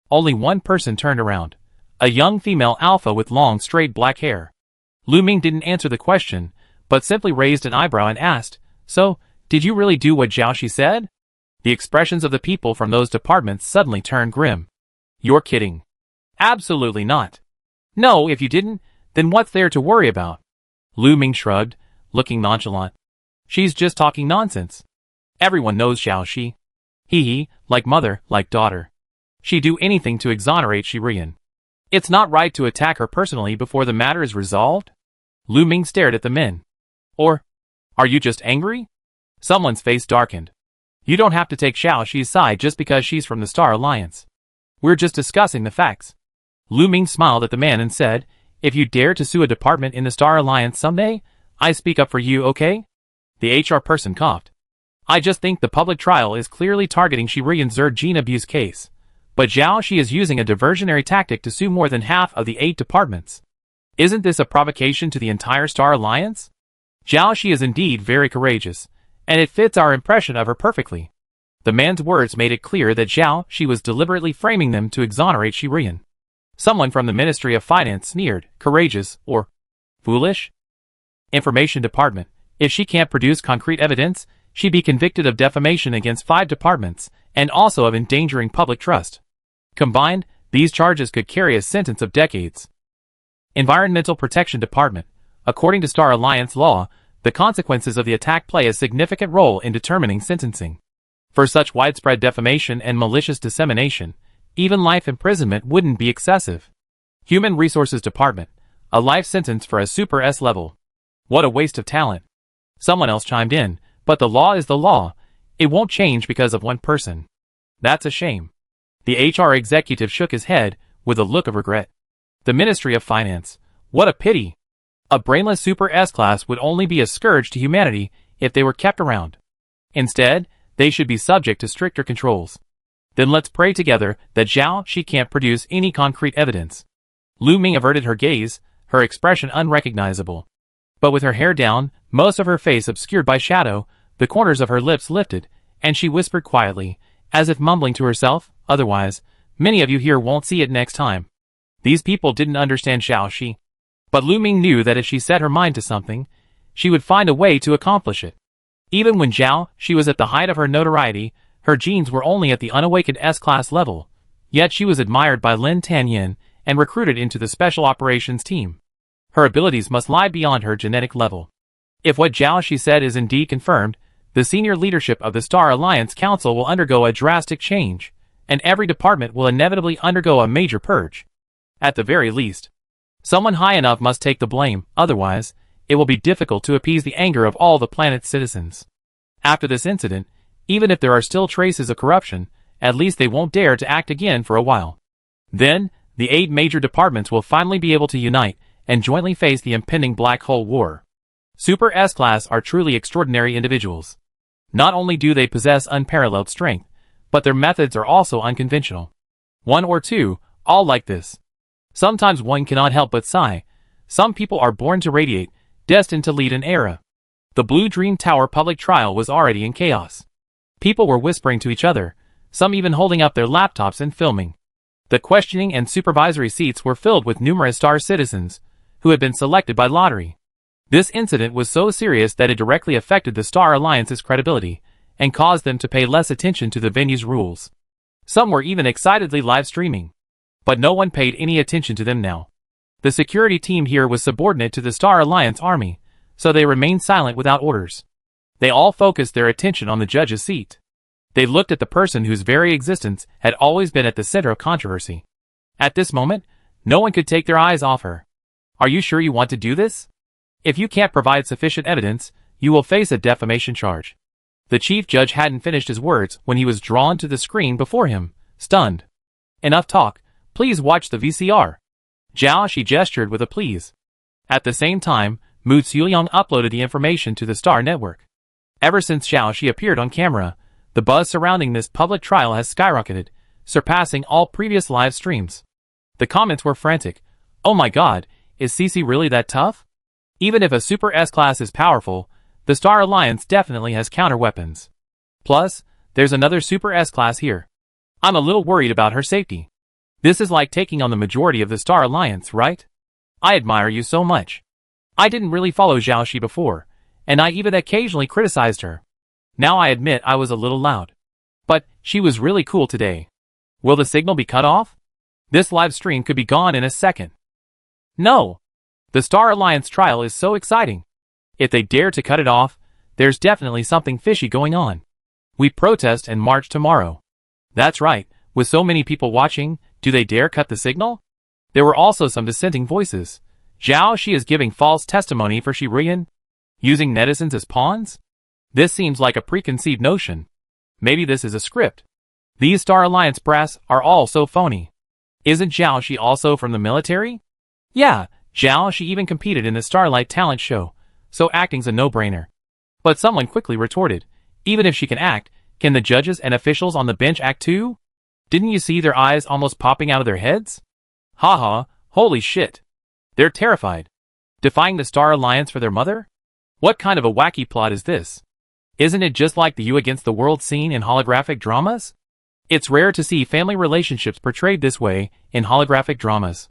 Only one person turned around. A young female alpha with long straight black hair. Lu Ming didn't answer the question, but simply raised an eyebrow and asked, so, did you really do what Zhao Shi said? The expressions of the people from those departments suddenly turned grim. You're kidding. Absolutely not. No, if you didn't, then what's there to worry about? Lu Ming shrugged, looking nonchalant. She's just talking nonsense. Everyone knows Zhao Shi. He, like mother, like daughter. She'd do anything to exonerate Shirian. It's not right to attack her personally before the matter is resolved? Lu Ming stared at the men. Or, are you just angry? Someone's face darkened. You don't have to take Zhao Shi's side just because she's from the Star Alliance. We're just discussing the facts. Lu Ming smiled at the man and said, if you dare to sue a department in the Star Alliance someday, I speak up for you, okay? The HR person coughed. I just think the public trial is clearly targeting Shirian's gene abuse case. But Zhao Shi is using a diversionary tactic to sue more than half of the 8 departments. Isn't this a provocation to the entire Star Alliance? Zhao Shi is indeed very courageous, and it fits our impression of her perfectly. The man's words made it clear that Zhao Shi was deliberately framing them to exonerate Shirian. Someone from the Ministry of Finance sneered, courageous, or foolish? Information Department. If she can't produce concrete evidence, she'd be convicted of defamation against 5 departments, and also of endangering public trust. Combined, these charges could carry a sentence of decades. Environmental Protection Department. According to Star Alliance law, the consequences of the attack play a significant role in determining sentencing. For such widespread defamation and malicious dissemination, even life imprisonment wouldn't be excessive. Human Resources Department. A life sentence for a Super S level. What a waste of talent. Someone else chimed in, but the law is the law. It won't change because of one person. That's a shame. The HR executive shook his head with a look of regret. The Ministry of Finance. What a pity. A brainless Super S-class would only be a scourge to humanity if they were kept around. Instead, they should be subject to stricter controls. Then let's pray together that Zhao Shi can't produce any concrete evidence. Lu Ming averted her gaze, her expression unrecognizable. But with her hair down, most of her face obscured by shadow, the corners of her lips lifted, and she whispered quietly, as if mumbling to herself, otherwise, many of you here won't see it next time. These people didn't understand Zhao Shi. But Lu Ming knew that if she set her mind to something, she would find a way to accomplish it. Even when Zhao Shi was at the height of her notoriety, her genes were only at the unawakened S-class level, yet she was admired by Lin Tanyin and recruited into the Special Operations team. Her abilities must lie beyond her genetic level. If what Zhao Shi said is indeed confirmed, the senior leadership of the Star Alliance Council will undergo a drastic change, and every department will inevitably undergo a major purge. At the very least, someone high enough must take the blame, otherwise, it will be difficult to appease the anger of all the planet's citizens. After this incident, even if there are still traces of corruption, at least they won't dare to act again for a while. Then, the 8 major departments will finally be able to unite and jointly face the impending Black Hole War. Super S-Class are truly extraordinary individuals. Not only do they possess unparalleled strength, but their methods are also unconventional. 1 or 2, all like this. Sometimes one cannot help but sigh. Some people are born to radiate, destined to lead an era. The Blue Dream Tower public trial was already in chaos. People were whispering to each other, some even holding up their laptops and filming. The questioning and supervisory seats were filled with numerous star citizens, who had been selected by lottery. This incident was so serious that it directly affected the Star Alliance's credibility, and caused them to pay less attention to the venue's rules. Some were even excitedly live streaming. But no one paid any attention to them now. The security team here was subordinate to the Star Alliance army, so they remained silent without orders. They all focused their attention on the judge's seat. They looked at the person whose very existence had always been at the center of controversy. At this moment, no one could take their eyes off her. Are you sure you want to do this? If you can't provide sufficient evidence, you will face a defamation charge. The chief judge hadn't finished his words when he was drawn to the screen before him, stunned. Enough talk. Please watch the VCR. Zhao Shi gestured with a please. At the same time, Mu Xiuyang uploaded the information to the Star Network. Ever since Zhao Shi appeared on camera, the buzz surrounding this public trial has skyrocketed, surpassing all previous live streams. The comments were frantic. Oh my god, is CC really that tough? Even if a Super S-Class is powerful, the Star Alliance definitely has counter-weapons. Plus, there's another Super S-Class here. I'm a little worried about her safety. This is like taking on the majority of the Star Alliance, right? I admire you so much. I didn't really follow Zhao Shi before, and I even occasionally criticized her. Now I admit I was a little loud. But she was really cool today. Will the signal be cut off? This live stream could be gone in a second. No. The Star Alliance trial is so exciting. If they dare to cut it off, there's definitely something fishy going on. We protest and march tomorrow. That's right, with so many people watching, do they dare cut the signal? There were also some dissenting voices. Zhao Shi is giving false testimony for Shirian? Using netizens as pawns? This seems like a preconceived notion. Maybe this is a script. These Star Alliance brass are all so phony. Isn't Zhao Shi also from the military? Yeah, Zhao Shi even competed in the Starlight talent show, so acting's a no-brainer. But someone quickly retorted, even if she can act, can the judges and officials on the bench act too? Didn't you see their eyes almost popping out of their heads? Haha, holy shit. They're terrified. Defying the Star Alliance for their mother? What kind of a wacky plot is this? Isn't it just like the You Against the World scene in holographic dramas? It's rare to see family relationships portrayed this way in holographic dramas.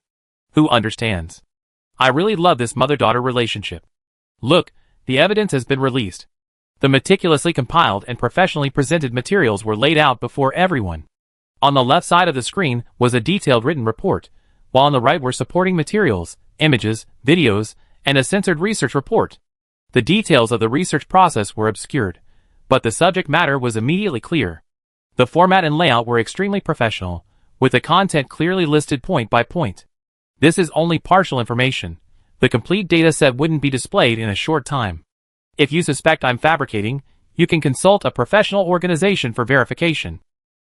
Who understands? I really love this mother-daughter relationship. Look, the evidence has been released. The meticulously compiled and professionally presented materials were laid out before everyone. On the left side of the screen was a detailed written report, while on the right were supporting materials, images, videos, and a censored research report. The details of the research process were obscured, but the subject matter was immediately clear. The format and layout were extremely professional, with the content clearly listed point by point. This is only partial information. The complete data set wouldn't be displayed in a short time. If you suspect I'm fabricating, you can consult a professional organization for verification,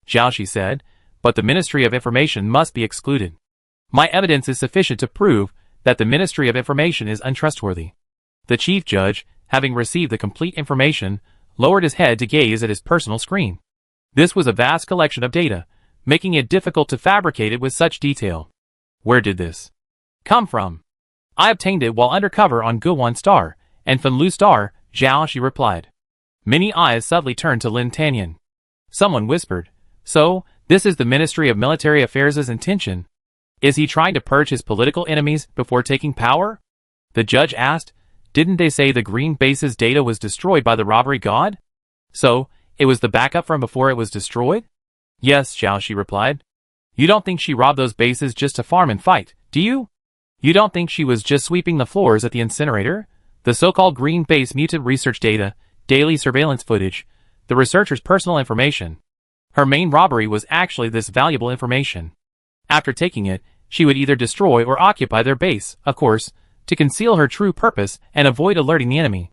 Jiaoxi said, but the Ministry of Information must be excluded. My evidence is sufficient to prove that the Ministry of Information is untrustworthy. The chief judge, having received the complete information, lowered his head to gaze at his personal screen. This was a vast collection of data, making it difficult to fabricate it with such detail. Where did this come from? I obtained it while undercover on Guwan Star and Fenlu Star, Jiaoxi replied. Many eyes suddenly turned to Lin Tanyan. Someone whispered, so, this is the Ministry of Military Affairs' intention? Is he trying to purge his political enemies before taking power? The judge asked, didn't they say the green base's data was destroyed by the robbery god? So, it was the backup from before it was destroyed? Yes, Jiaoxi replied. You don't think she robbed those bases just to farm and fight, do you? You don't think she was just sweeping the floors at the incinerator? The so-called green base muted research data, daily surveillance footage, the researcher's personal information. Her main robbery was actually this valuable information. After taking it, she would either destroy or occupy their base, of course, to conceal her true purpose and avoid alerting the enemy.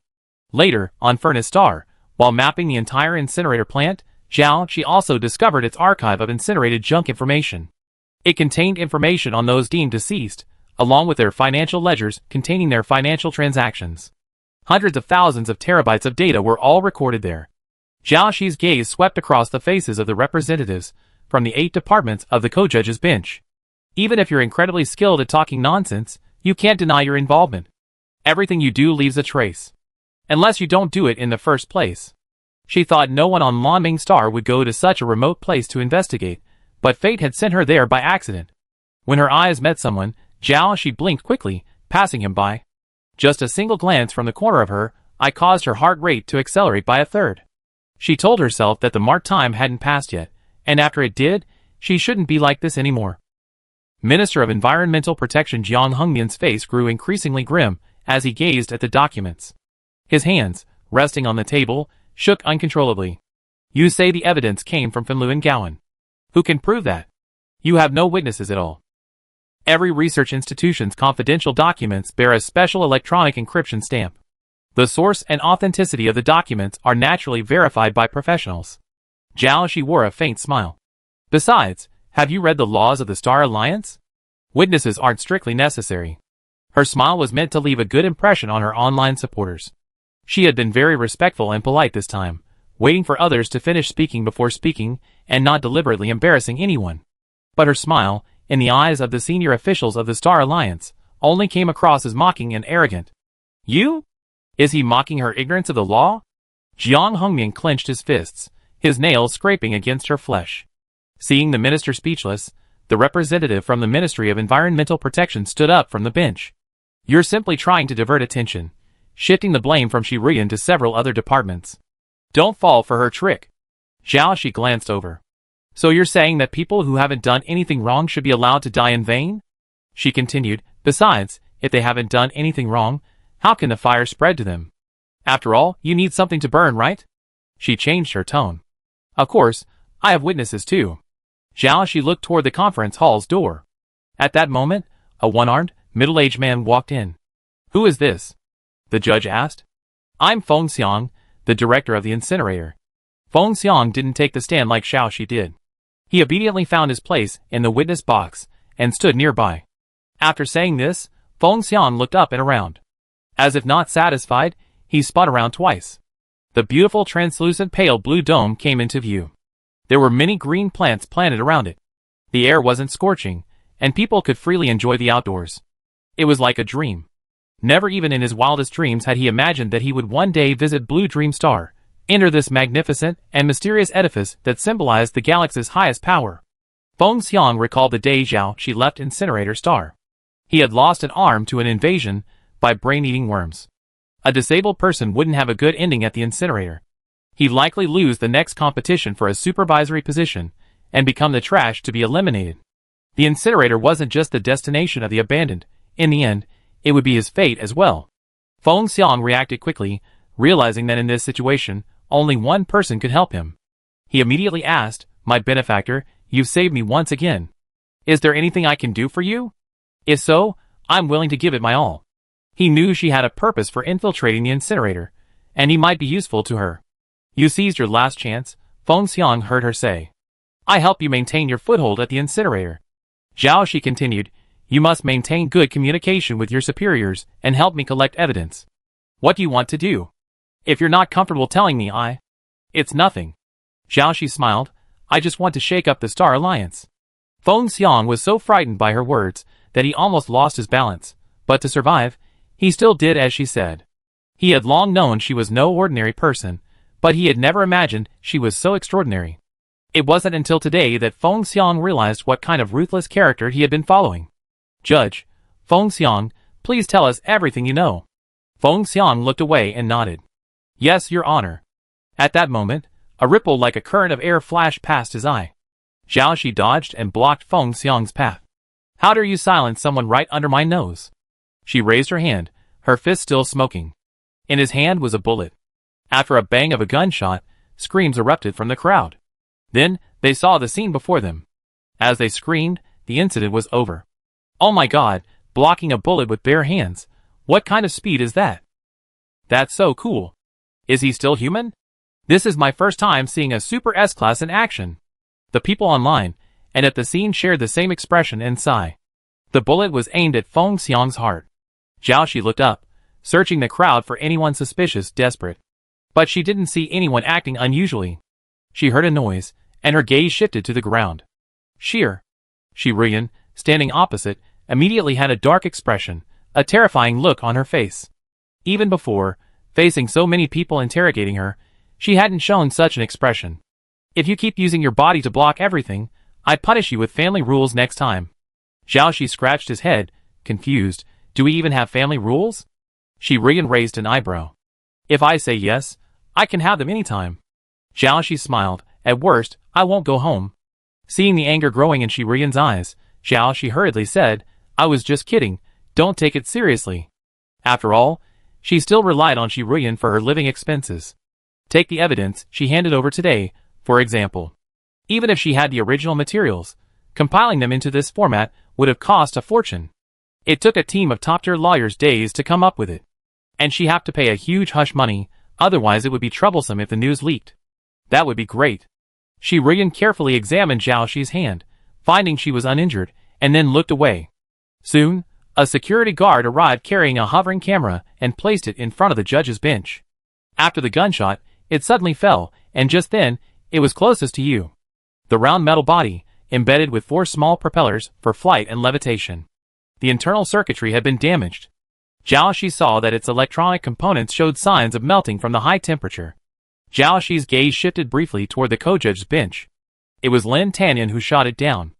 Later, on Furnace Star, while mapping the entire incinerator plant, Jiaoxi also discovered its archive of incinerated junk information. It contained information on those deemed deceased, along with their financial ledgers containing their financial transactions. Hundreds of thousands of terabytes of data were all recorded there. Jiaoxi's gaze swept across the faces of the representatives from the 8 departments of the co-judge's bench. Even if you're incredibly skilled at talking nonsense, you can't deny your involvement. Everything you do leaves a trace. Unless you don't do it in the first place. She thought no one on Lonming Star would go to such a remote place to investigate, but fate had sent her there by accident. When her eyes met someone, Jiaoxi blinked quickly, passing him by. Just a single glance from the corner of her eye caused her heart rate to accelerate by a third. She told herself that the marked time hadn't passed yet, and after it did, she shouldn't be like this anymore. Minister of Environmental Protection Jiang Hengmian's face grew increasingly grim as he gazed at the documents. His hands, resting on the table, shook uncontrollably. You say the evidence came from Fenlu and Gowan. Who can prove that? You have no witnesses at all. Every research institution's confidential documents bear a special electronic encryption stamp. The source and authenticity of the documents are naturally verified by professionals. Jiaoxi wore a faint smile. Besides, have you read the laws of the Star Alliance? Witnesses aren't strictly necessary. Her smile was meant to leave a good impression on her online supporters. She had been very respectful and polite this time, waiting for others to finish speaking before speaking and not deliberately embarrassing anyone. But her smile, in the eyes of the senior officials of the Star Alliance, only came across as mocking and arrogant. You? Is he mocking her ignorance of the law? Jiang Hengmian clenched his fists, his nails scraping against her flesh. Seeing the minister speechless, the representative from the Ministry of Environmental Protection stood up from the bench. You're simply trying to divert attention, shifting the blame from Shirian to several other departments. Don't fall for her trick. Jiaoxi glanced over. So you're saying that people who haven't done anything wrong should be allowed to die in vain? She continued, besides, if they haven't done anything wrong, how can the fire spread to them? After all, you need something to burn, right? She changed her tone. Of course, I have witnesses too. Jiaoxi looked toward the conference hall's door. At that moment, a one-armed, middle-aged man walked in. Who is this? The judge asked. I'm Feng Xiang, the director of the incinerator. Feng Xiang didn't take the stand like Xiaoxi did. He obediently found his place in the witness box and stood nearby. After saying this, Feng Xiang looked up and around. As if not satisfied, he spun around twice. The beautiful translucent pale blue dome came into view. There were many green plants planted around it. The air wasn't scorching, and people could freely enjoy the outdoors. It was like a dream. Never even in his wildest dreams had he imagined that he would one day visit Blue Dream Star, Enter this magnificent and mysterious edifice that symbolized the galaxy's highest power. Feng Xiang recalled the day Zhao Shi left Incinerator Star. He had lost an arm to an invasion by brain-eating worms. A disabled person wouldn't have a good ending at the incinerator. He'd likely lose the next competition for a supervisory position and become the trash to be eliminated. The incinerator wasn't just the destination of the abandoned. In the end, it would be his fate as well. Feng Xiang reacted quickly, realizing that in this situation, only one person could help him. He immediately asked, "My benefactor, you've saved me once again. Is there anything I can do for you? If so, I'm willing to give it my all." He knew she had a purpose for infiltrating the incinerator, and he might be useful to her. "You seized your last chance," Feng Xiang heard her say. "I help you maintain your foothold at the incinerator." Zhao Shi continued, "You must maintain good communication with your superiors and help me collect evidence. What do you want to do? If you're not comfortable telling me, It's nothing." Zhao Shi smiled, "I just want to shake up the Star Alliance." Feng Xiang was so frightened by her words that he almost lost his balance, but to survive, he still did as she said. He had long known she was no ordinary person, but he had never imagined she was so extraordinary. It wasn't until today that Feng Xiang realized what kind of ruthless character he had been following. "Judge, Feng Xiang, please tell us everything you know." Feng Xiang looked away and nodded. "Yes, Your Honor." At that moment, a ripple like a current of air flashed past his eye. Zhao Shi dodged and blocked Feng Xiang's path. "How dare you silence someone right under my nose?" She raised her hand, her fist still smoking. In his hand was a bullet. After a bang of a gunshot, screams erupted from the crowd. Then, they saw the scene before them. As they screamed, the incident was over. "Oh my God, blocking a bullet with bare hands. What kind of speed is that? That's so cool. Is he still human? This is my first time seeing a Super S-Class in action." The people online, and at the scene shared the same expression and sigh. The bullet was aimed at Feng Xiang's heart. Zhao Shi looked up, searching the crowd for anyone suspicious, desperate. But she didn't see anyone acting unusually. She heard a noise, and her gaze shifted to the ground. Shi Ruyan, standing opposite, immediately had a dark expression, a terrifying look on her face. Even before, facing so many people interrogating her, she hadn't shown such an expression. "If you keep using your body to block everything, I punish you with family rules next time." Zhao Shi scratched his head, confused. "Do we even have family rules?" Shi Ruyan raised an eyebrow. "If I say yes, I can have them anytime." Zhao Shi smiled. "At worst, I won't go home." Seeing the anger growing in Shi Ruyan's eyes, Zhao Shi hurriedly said, "I was just kidding, don't take it seriously." After all, she still relied on Shi Ruyan for her living expenses. Take the evidence she handed over today, for example. Even if she had the original materials, compiling them into this format would have cost a fortune. It took a team of top-tier lawyers days to come up with it. And she'd have to pay a huge hush money, otherwise it would be troublesome if the news leaked. That would be great. Shi Ruyan carefully examined Zhao Shi's hand, finding she was uninjured, and then looked away. Soon, a security guard arrived carrying a hovering camera and placed it in front of the judge's bench. After the gunshot, it suddenly fell, and just then, it was closest to you. The round metal body, embedded with 4 small propellers for flight and levitation. The internal circuitry had been damaged. Zhao Shi saw that its electronic components showed signs of melting from the high temperature. Zhao Shi's gaze shifted briefly toward the co-judge's bench. It was Lin Tanyan who shot it down.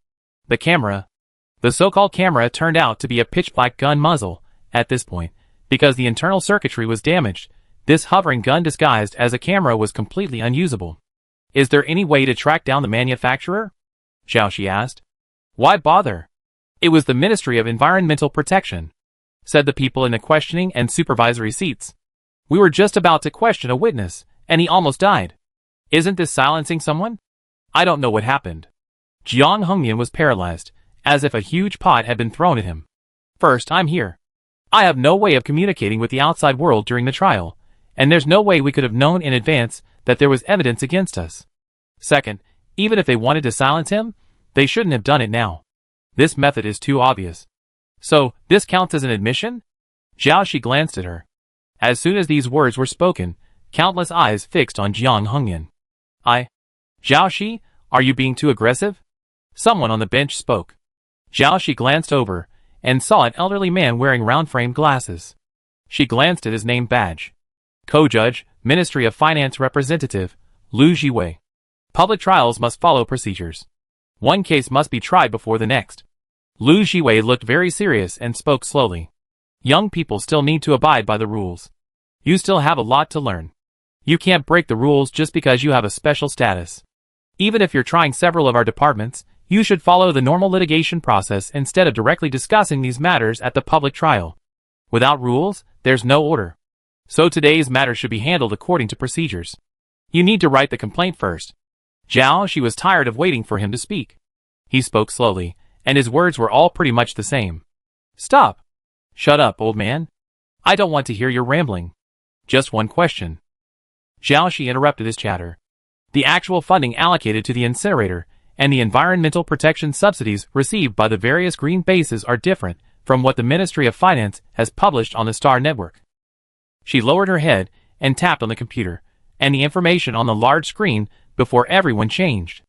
The so-called camera turned out to be a pitch-black gun muzzle. At this point, because the internal circuitry was damaged, this hovering gun disguised as a camera was completely unusable. "Is there any way to track down the manufacturer?" Zhao Shi asked. "Why bother? It was the Ministry of Environmental Protection," said the people in the questioning and supervisory seats. "We were just about to question a witness, and he almost died. Isn't this silencing someone? I don't know what happened." Jiang Hongyan was paralyzed, as if a huge pot had been thrown at him. "First, I'm here. I have no way of communicating with the outside world during the trial, and there's no way we could have known in advance that there was evidence against us. Second, even if they wanted to silence him, they shouldn't have done it now. This method is too obvious. So, this counts as an admission?" Zhao Shi glanced at her. As soon as these words were spoken, countless eyes fixed on Jiang Hongyan. Zhao Shi, are you being too aggressive?" Someone on the bench spoke. Zhao Shi glanced over, and saw an elderly man wearing round-framed glasses. She glanced at his name badge. "Co-Judge Ministry of Finance Representative, Lu Jiwei. Public trials must follow procedures. One case must be tried before the next. Lu Jiwei looked very serious and spoke slowly. Young people still need to abide by the rules. You still have a lot to learn. You can't break the rules just because you have a special status. Even if you're trying several of our departments, you should follow the normal litigation process instead of directly discussing these matters at the public trial. Without rules, there's no order. So today's matter should be handled according to procedures. You need to write the complaint first. She was tired of waiting for him to speak. He spoke slowly, and his words were all pretty much the same. Stop. Shut up, old man. I don't want to hear your rambling. Just one question. Shi interrupted his chatter. The actual funding allocated to the incinerator and the environmental protection subsidies received by the various green bases are different from what the Ministry of Finance has published on the Star Network. She lowered her head and tapped on the computer, and the information on the large screen before everyone changed.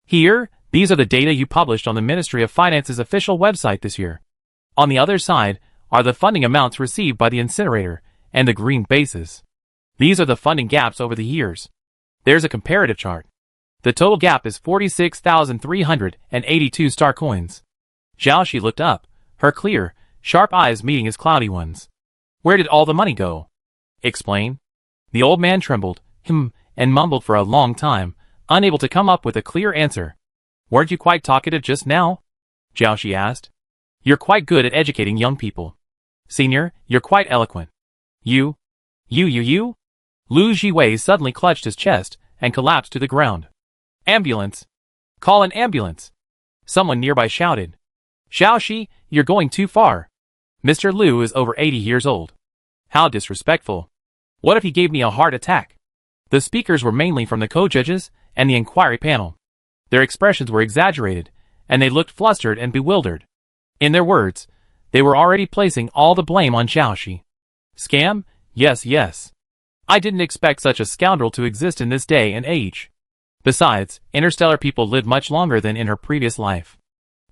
Here, these are the data you published on the Ministry of Finance's official website this year. On the other side are the funding amounts received by the incinerator and the green bases. These are the funding gaps over the years. There's a comparative chart. The total gap is 46,382 star coins. Shi looked up, her clear, sharp eyes meeting his cloudy ones. Where did all the money go? Explain. The old man trembled, and mumbled for a long time, unable to come up with a clear answer. Weren't you quite talkative just now? Shi asked. You're quite good at educating young people. Senior, you're quite eloquent. You? Lu Jiwei suddenly clutched his chest and collapsed to the ground. Ambulance! Call an ambulance! Someone nearby shouted. Shi, you're going too far. Mr. Lu is over 80 years old. How disrespectful. What if he gave me a heart attack? The speakers were mainly from the co-judges and the inquiry panel. Their expressions were exaggerated, and they looked flustered and bewildered. In their words, they were already placing all the blame on Shi. Scam? Yes. I didn't expect such a scoundrel to exist in this day and age. Besides, interstellar people lived much longer than in her previous life.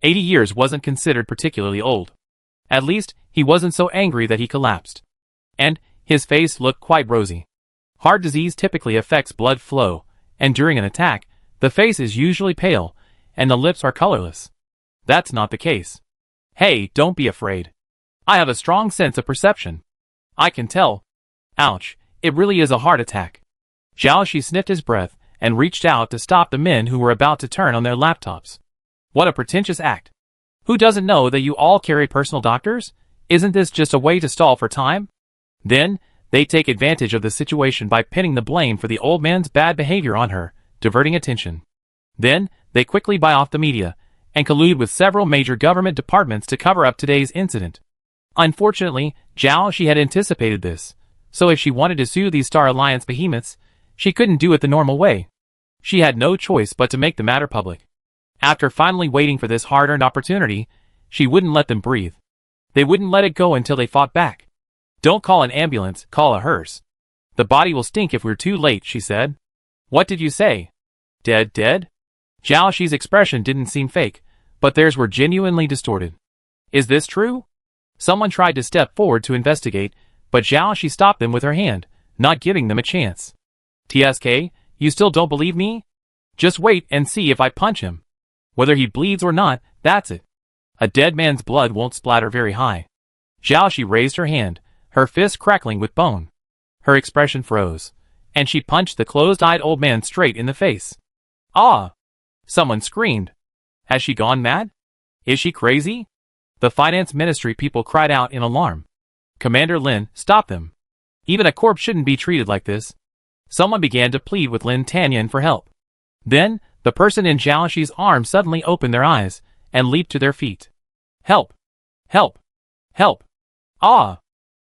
80 years wasn't considered particularly old. At least, he wasn't so angry that he collapsed. And his face looked quite rosy. Heart disease typically affects blood flow, and during an attack, the face is usually pale, and the lips are colorless. That's not the case. Hey, don't be afraid. I have a strong sense of perception. I can tell. Ouch, it really is a heart attack. Shi sniffed his breath and reached out to stop the men who were about to turn on their laptops. What a pretentious act. Who doesn't know that you all carry personal doctors? Isn't this just a way to stall for time? Then, they take advantage of the situation by pinning the blame for the old man's bad behavior on her, diverting attention. Then, they quickly buy off the media, and collude with several major government departments to cover up today's incident. Unfortunately, Shi had anticipated this, so if she wanted to sue these Star Alliance behemoths, she couldn't do it the normal way. She had no choice but to make the matter public. After finally waiting for this hard-earned opportunity, she wouldn't let them breathe. They wouldn't let it go until they fought back. Don't call an ambulance, call a hearse. The body will stink if we're too late, she said. What did you say? Dead? Shi's expression didn't seem fake, but theirs were genuinely distorted. Is this true? Someone tried to step forward to investigate, but Shi stopped them with her hand, not giving them a chance. TSK, you still don't believe me? Just wait and see if I punch him. Whether he bleeds or not, that's it. A dead man's blood won't splatter very high. Shi raised her hand, her fist crackling with bone. Her expression froze, and she punched the closed-eyed old man straight in the face. Ah! Someone screamed. Has she gone mad? Is she crazy? The finance ministry people cried out in alarm. Commander Lin, stop them. Even a corpse shouldn't be treated like this. Someone began to plead with Lin Tanyan for help. Then, the person in Shi's arms suddenly opened their eyes and leaped to their feet. Help! Help! Help! Ah!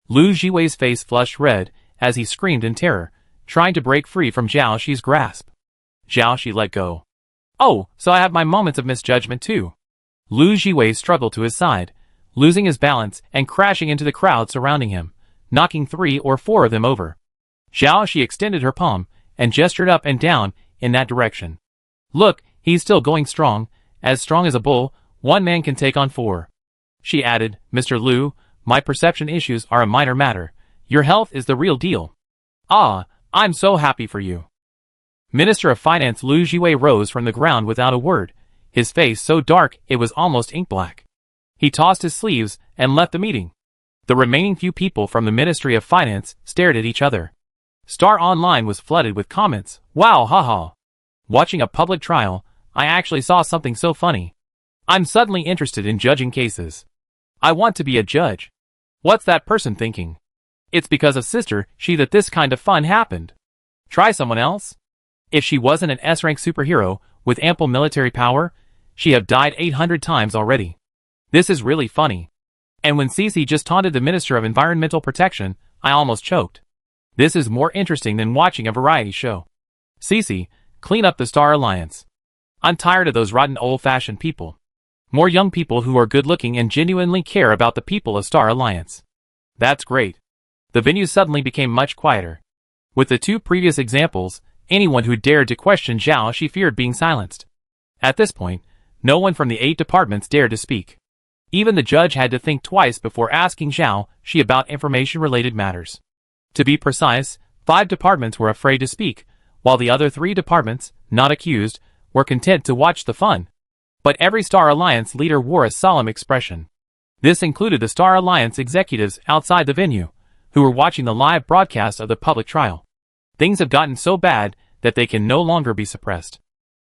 Lu Jiwei's face flushed red as he screamed in terror, trying to break free from Shi's grasp. Shi let go. Oh, so I have my moments of misjudgment too. Lu Jiwei struggled to his side, losing his balance and crashing into the crowd surrounding him, knocking 3 or 4 of them over. Shi extended her palm and gestured up and down in that direction. Look, he's still going strong as a bull. One man can take on 4. She added, Mr. Lu, my perception issues are a minor matter. Your health is the real deal. Ah, I'm so happy for you. Minister of Finance Liu Jiwei rose from the ground without a word, his face so dark it was almost ink black. He tossed his sleeves and left the meeting. The remaining few people from the Ministry of Finance stared at each other. Star Online was flooded with comments. Wow, haha. Watching a public trial, I actually saw something so funny. I'm suddenly interested in judging cases. I want to be a judge. What's that person thinking? It's because of Sister She that this kind of fun happened. Try someone else? If she wasn't an S-rank superhero with ample military power, she'd have died 800 times already. This is really funny. And when Cece just taunted the Minister of Environmental Protection, I almost choked. This is more interesting than watching a variety show. Cece, clean up the Star Alliance. I'm tired of those rotten old-fashioned people. More young people who are good-looking and genuinely care about the people of Star Alliance. That's great. The venue suddenly became much quieter. With the two previous examples, anyone who dared to question Zhao Shi feared being silenced. At this point, no one from the 8 departments dared to speak. Even the judge had to think twice before asking Zhao Shi about information-related matters. To be precise, 5 departments were afraid to speak, while the other 3 departments, not accused, were content to watch the fun. But every Star Alliance leader wore a solemn expression. This included the Star Alliance executives outside the venue, who were watching the live broadcast of the public trial. Things have gotten so bad that they can no longer be suppressed.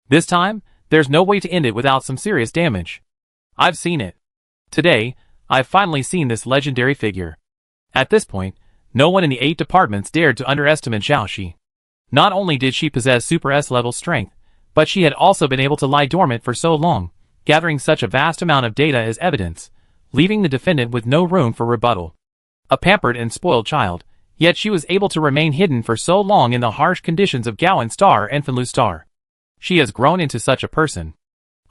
This time, there's no way to end it without some serious damage. I've seen it. Today, I've finally seen this legendary figure. At this point, no one in the 8 departments dared to underestimate Zhao Shi. Not only did she possess Super S-level strength, but she had also been able to lie dormant for so long, gathering such a vast amount of data as evidence, leaving the defendant with no room for rebuttal. A pampered and spoiled child, yet she was able to remain hidden for so long in the harsh conditions of Gowan Star and Fenlu Star. She has grown into such a person.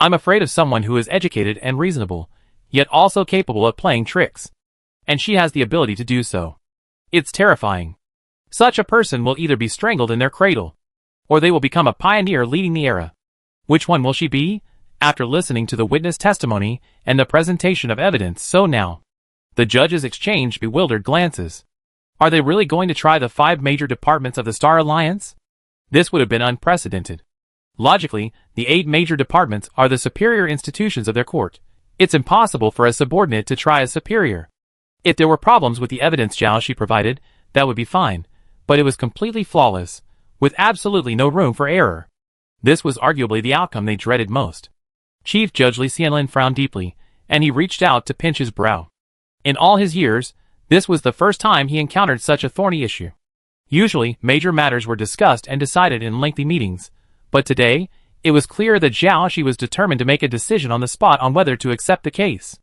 I'm afraid of someone who is educated and reasonable, yet also capable of playing tricks. And she has the ability to do so. It's terrifying. Such a person will either be strangled in their cradle, or they will become a pioneer leading the era. Which one will she be? After listening to the witness testimony and the presentation of evidence, so now. The judges exchanged bewildered glances. Are they really going to try the 5 major departments of the Star Alliance? This would have been unprecedented. Logically, the 8 major departments are the superior institutions of their court. It's impossible for a subordinate to try a superior. If there were problems with the evidence Zhao Shi provided, that would be fine, but it was completely flawless, with absolutely no room for error. This was arguably the outcome they dreaded most. Chief Judge Li Xianlin frowned deeply, and he reached out to pinch his brow. In all his years, this was the first time he encountered such a thorny issue. Usually, major matters were discussed and decided in lengthy meetings, but today, it was clear that Zhao Shi was determined to make a decision on the spot on whether to accept the case.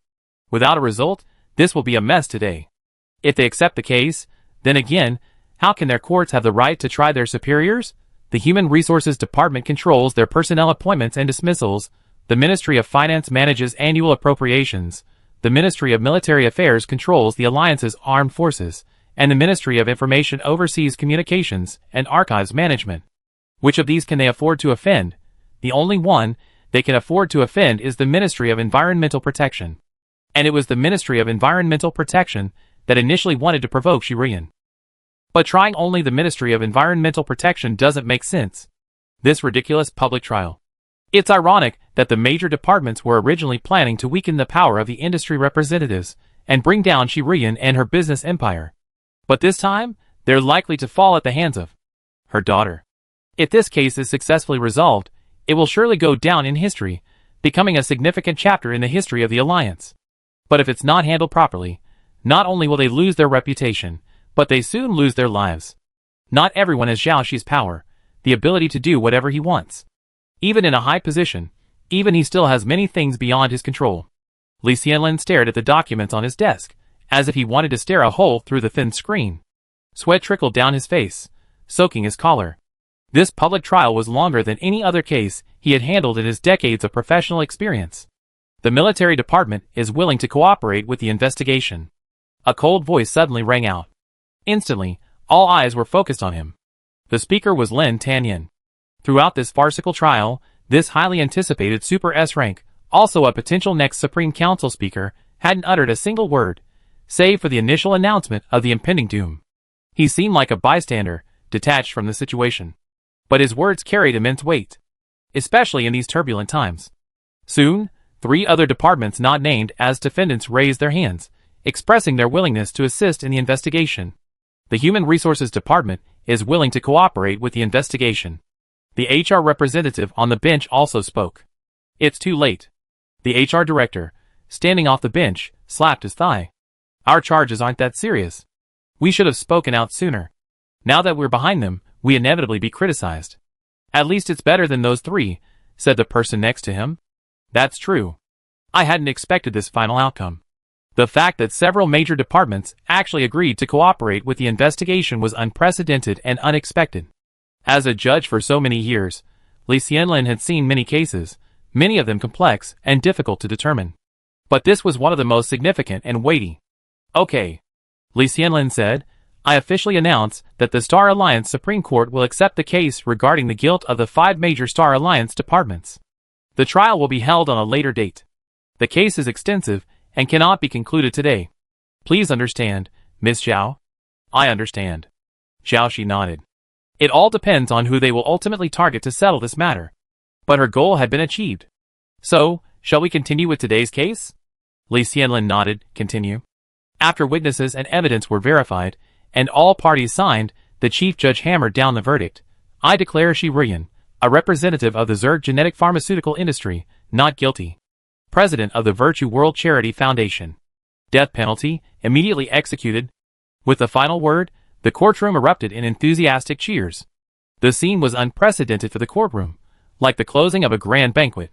Without a result, this will be a mess today. If they accept the case, then again, how can their courts have the right to try their superiors? The Human Resources Department controls their personnel appointments and dismissals, the Ministry of Finance manages annual appropriations, the Ministry of Military Affairs controls the Alliance's armed forces, and the Ministry of Information oversees communications and archives management. Which of these can they afford to offend? The only one they can afford to offend is the Ministry of Environmental Protection. And it was the Ministry of Environmental Protection that initially wanted to provoke Shirian. But trying only the Ministry of Environmental Protection doesn't make sense. This ridiculous public trial. It's ironic that the major departments were originally planning to weaken the power of the industry representatives and bring down Shirian and her business empire. But this time, they're likely to fall at the hands of her daughter. If this case is successfully resolved, it will surely go down in history, becoming a significant chapter in the history of the Alliance. But if it's not handled properly, not only will they lose their reputation, but they soon lose their lives. Not everyone has Zhao Shi's power, the ability to do whatever he wants. Even in a high position, even he still has many things beyond his control. Li Xianlin stared at the documents on his desk, as if he wanted to stare a hole through the thin screen. Sweat trickled down his face, soaking his collar. This public trial was longer than any other case he had handled in his decades of professional experience. The military department is willing to cooperate with the investigation. A cold voice suddenly rang out. Instantly, all eyes were focused on him. The speaker was Lin Tanyan. Throughout this farcical trial, this highly anticipated Super S rank, also a potential next Supreme Council speaker, hadn't uttered a single word, save for the initial announcement of the impending doom. He seemed like a bystander, detached from the situation. But his words carried immense weight, especially in these turbulent times. Soon, 3 other departments not named as defendants raised their hands, expressing their willingness to assist in the investigation. The Human Resources Department is willing to cooperate with the investigation. The HR representative on the bench also spoke. It's too late. The HR director, standing off the bench, slapped his thigh. Our charges aren't that serious. We should have spoken out sooner. Now that we're behind them, we inevitably be criticized. At least it's better than those 3, said the person next to him. That's true. I hadn't expected this final outcome. The fact that several major departments actually agreed to cooperate with the investigation was unprecedented and unexpected. As a judge for so many years, Li Xianlin had seen many cases, many of them complex and difficult to determine. But this was one of the most significant and weighty. Okay, Li Xianlin said, I officially announce that the Star Alliance Supreme Court will accept the case regarding the guilt of the 5 major Star Alliance departments. The trial will be held on a later date. The case is extensive and cannot be concluded today. Please understand, Miss Zhao. I understand. Zhao Shi nodded. It all depends on who they will ultimately target to settle this matter. But her goal had been achieved. So, shall we continue with today's case? Li Xianlin nodded. Continue. After witnesses and evidence were verified, and all parties signed, the chief judge hammered down the verdict. I declare Shi Ruyan, a representative of the Zerg genetic pharmaceutical industry, not guilty. President of the Virtue World Charity Foundation. Death penalty, immediately executed. With the final word, the courtroom erupted in enthusiastic cheers. The scene was unprecedented for the courtroom, like the closing of a grand banquet.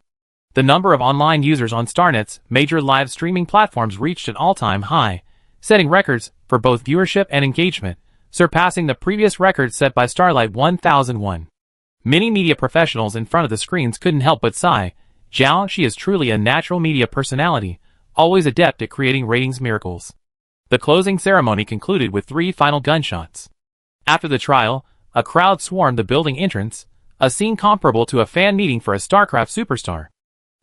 The number of online users on StarNet's major live streaming platforms reached an all-time high, setting records for both viewership and engagement, surpassing the previous record set by Starlight 1001. Many media professionals in front of the screens couldn't help but sigh. Zhao Shi is truly a natural media personality, always adept at creating ratings miracles. The closing ceremony concluded with 3 final gunshots. After the trial, a crowd swarmed the building entrance, a scene comparable to a fan meeting for a StarCraft superstar.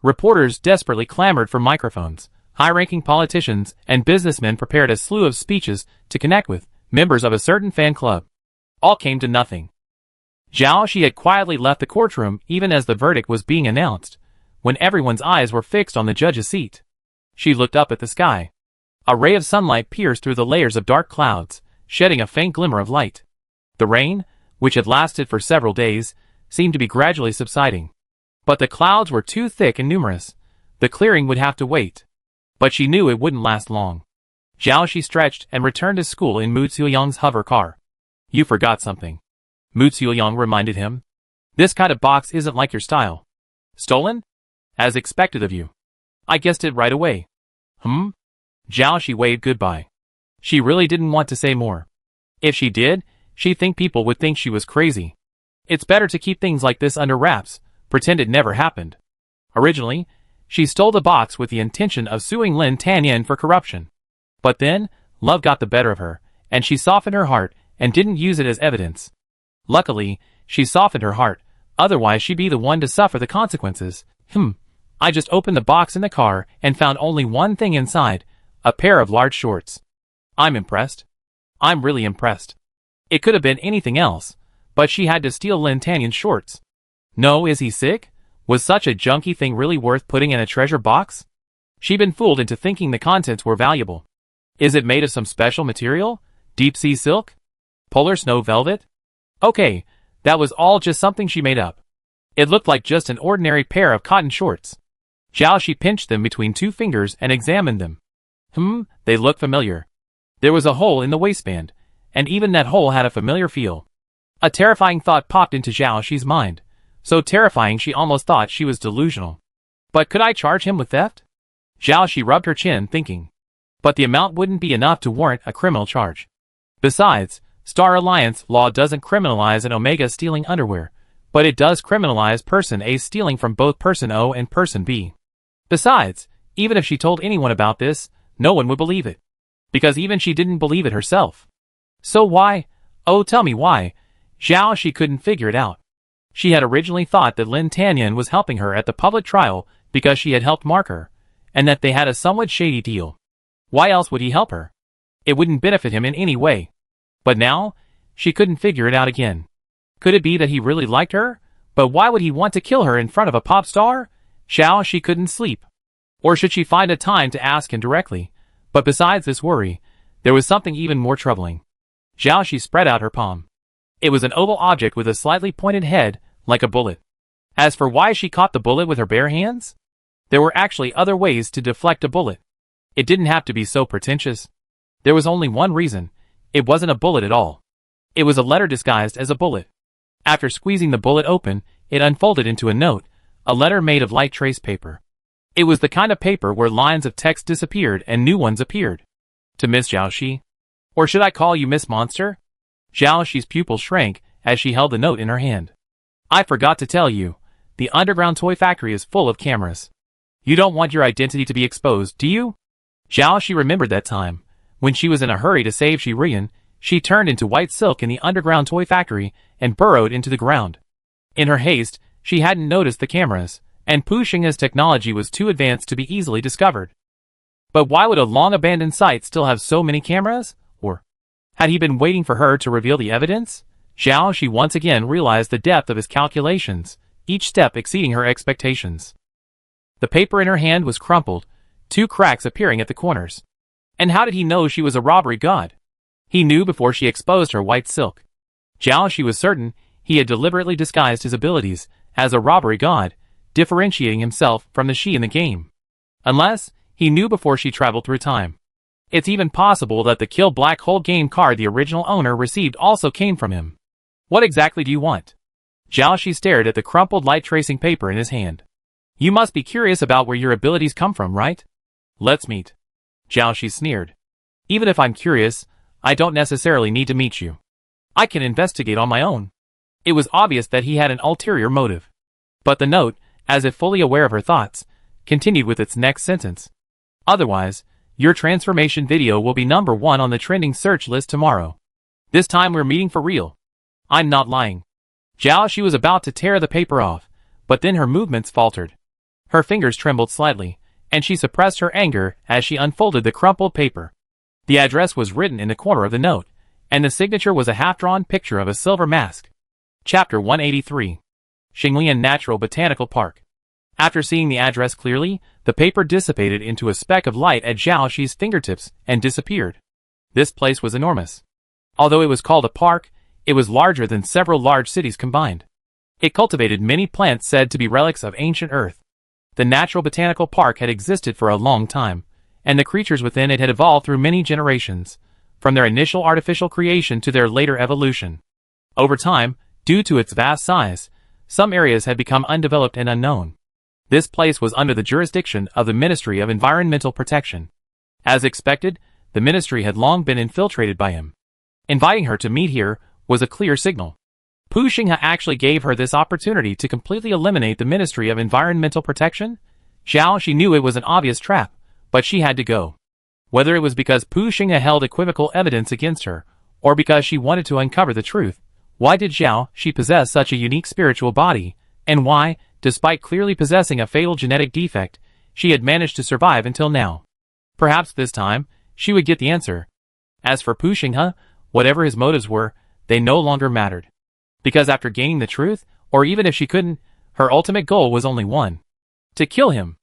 Reporters desperately clamored for microphones. High-ranking politicians and businessmen prepared a slew of speeches to connect with members of a certain fan club. All came to nothing. Zhao Shi had quietly left the courtroom even as the verdict was being announced, when everyone's eyes were fixed on the judge's seat. She looked up at the sky. A ray of sunlight pierced through the layers of dark clouds, shedding a faint glimmer of light. The rain, which had lasted for several days, seemed to be gradually subsiding. But the clouds were too thick and numerous. The clearing would have to wait. But she knew it wouldn't last long. Zhao Shi stretched and returned to school in Mu Ziyang's hover car. You forgot something. Mu Ziyang reminded him. This kind of box isn't like your style. Stolen? As expected of you. I guessed it right away. Zhao Shi waved goodbye. She really didn't want to say more. If she did, she'd think people would think she was crazy. It's better to keep things like this under wraps, pretend it never happened. Originally, she stole the box with the intention of suing Lin Tanyan for corruption. But then, love got the better of her, and she softened her heart and didn't use it as evidence. Luckily, she softened her heart, otherwise she'd be the one to suffer the consequences. I just opened the box in the car and found only one thing inside, a pair of large shorts. I'm impressed. I'm really impressed. It could have been anything else, but she had to steal Lin Tanyan's shorts. No, is he sick? Was such a junky thing really worth putting in a treasure box? She'd been fooled into thinking the contents were valuable. Is it made of some special material? Deep sea silk? Polar snow velvet? Okay, that was all just something she made up. It looked like just an ordinary pair of cotton shorts. Zhao Shi pinched them between 2 fingers and examined them. They looked familiar. There was a hole in the waistband, and even that hole had a familiar feel. A terrifying thought popped into Zhao Shi's mind, so terrifying she almost thought she was delusional. But could I charge him with theft? Zhao Shi rubbed her chin, thinking. But the amount wouldn't be enough to warrant a criminal charge. Besides, Star Alliance law doesn't criminalize an Omega stealing underwear, but it does criminalize person A stealing from both person O and person B. Besides, even if she told anyone about this, no one would believe it. Because even she didn't believe it herself. So why? Oh, tell me why. Zhao Shi couldn't figure it out. She had originally thought that Lin Tanyan was helping her at the public trial because she had helped mark her, and that they had a somewhat shady deal. Why else would he help her? It wouldn't benefit him in any way. But now, she couldn't figure it out again. Could it be that he really liked her? But why would he want to kill her in front of a pop star? She couldn't sleep. Or should she find a time to ask him directly? But besides this worry, there was something even more troubling. She spread out her palm. It was an oval object with a slightly pointed head, like a bullet. As for why she caught the bullet with her bare hands, there were actually other ways to deflect a bullet. It didn't have to be so pretentious. There was only one reason. It wasn't a bullet at all. It was a letter disguised as a bullet. After squeezing the bullet open, it unfolded into a note, a letter made of light trace paper. It was the kind of paper where lines of text disappeared and new ones appeared. To Miss Xiaoxi. Or should I call you Miss Monster? Xiaoxi's pupil shrank as she held the note in her hand. I forgot to tell you, the underground toy factory is full of cameras. You don't want your identity to be exposed, do you? Xiaoxi remembered that time. When she was in a hurry to save Shirian, she turned into white silk in the underground toy factory and burrowed into the ground. In her haste, she hadn't noticed the cameras, and Pu Xinghe's technology was too advanced to be easily discovered. But why would a long-abandoned site still have so many cameras? Or had he been waiting for her to reveal the evidence? Xiaoxi once again realized the depth of his calculations, each step exceeding her expectations. The paper in her hand was crumpled, 2 cracks appearing at the corners. And how did he know she was a robbery god? He knew before she exposed her white silk. Xiaoxi was certain he had deliberately disguised his abilities as a robbery god, differentiating himself from the she in the game. Unless, he knew before she traveled through time. It's even possible that the Kill Black Hole game card the original owner received also came from him. What exactly do you want? Xiaoxi stared at the crumpled light tracing paper in his hand. You must be curious about where your abilities come from, right? Let's meet. Xiaoxi sneered. Even if I'm curious, I don't necessarily need to meet you. I can investigate on my own. It was obvious that he had an ulterior motive. But the note, as if fully aware of her thoughts, continued with its next sentence. Otherwise, your transformation video will be #1 on the trending search list tomorrow. This time we're meeting for real. I'm not lying. Xiaoxi was about to tear the paper off, but then her movements faltered. Her fingers trembled slightly, and she suppressed her anger as she unfolded the crumpled paper. The address was written in the corner of the note, and the signature was a half-drawn picture of a silver mask. Chapter 183. Xinglian Natural Botanical Park. After seeing the address clearly, the paper dissipated into a speck of light at Xiaoxi's fingertips and disappeared. This place was enormous. Although it was called a park, it was larger than several large cities combined. It cultivated many plants said to be relics of ancient Earth. The Natural Botanical Park had existed for a long time, and the creatures within it had evolved through many generations, from their initial artificial creation to their later evolution. Over time, due to its vast size, some areas had become undeveloped and unknown. This place was under the jurisdiction of the Ministry of Environmental Protection. As expected, the ministry had long been infiltrated by him. Inviting her to meet here was a clear signal. Pu Xinghe actually gave her this opportunity to completely eliminate the Ministry of Environmental Protection? She knew it was an obvious trap, but she had to go. Whether it was because Pu Xinghe held equivocal evidence against her, or because she wanted to uncover the truth, why did she possess such a unique spiritual body, and why, despite clearly possessing a fatal genetic defect, she had managed to survive until now? Perhaps this time, she would get the answer. As for Pu Xinghe, whatever his motives were, they no longer mattered. Because after gaining the truth, or even if she couldn't, her ultimate goal was only one. To kill him.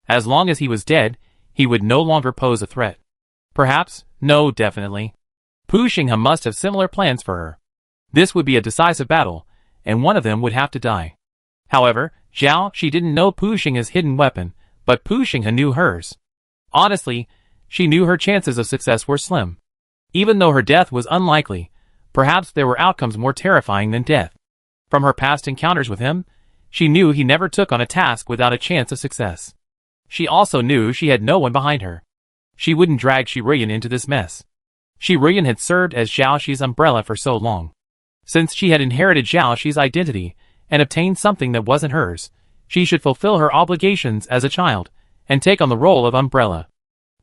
As long as he was dead, he would no longer pose a threat. Perhaps, no, definitely. Pu Xinghe must have similar plans for her. This would be a decisive battle, and one of them would have to die. However, she didn't know Pu Xinghe's hidden weapon, but Pu Xinghe knew hers. Honestly, she knew her chances of success were slim. Even though her death was unlikely, perhaps there were outcomes more terrifying than death. From her past encounters with him, she knew he never took on a task without a chance of success. She also knew she had no one behind her. She wouldn't drag Shirian into this mess. Shirian had served as Xiaoxi's umbrella for so long. Since she had inherited Xiaoxi's identity and obtained something that wasn't hers, she should fulfill her obligations as a child and take on the role of umbrella.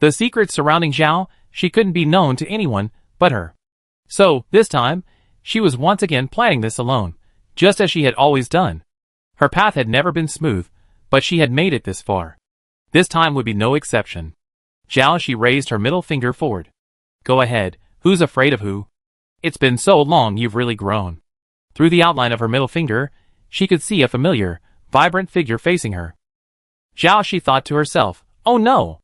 The secrets surrounding she couldn't be known to anyone but her. So, this time, she was once again planning this alone, just as she had always done. Her path had never been smooth, but she had made it this far. This time would be no exception. She raised her middle finger forward. Go ahead, who's afraid of who? It's been so long you've really grown. Through the outline of her middle finger, she could see a familiar, vibrant figure facing her. Zhao Shi thought to herself, oh no!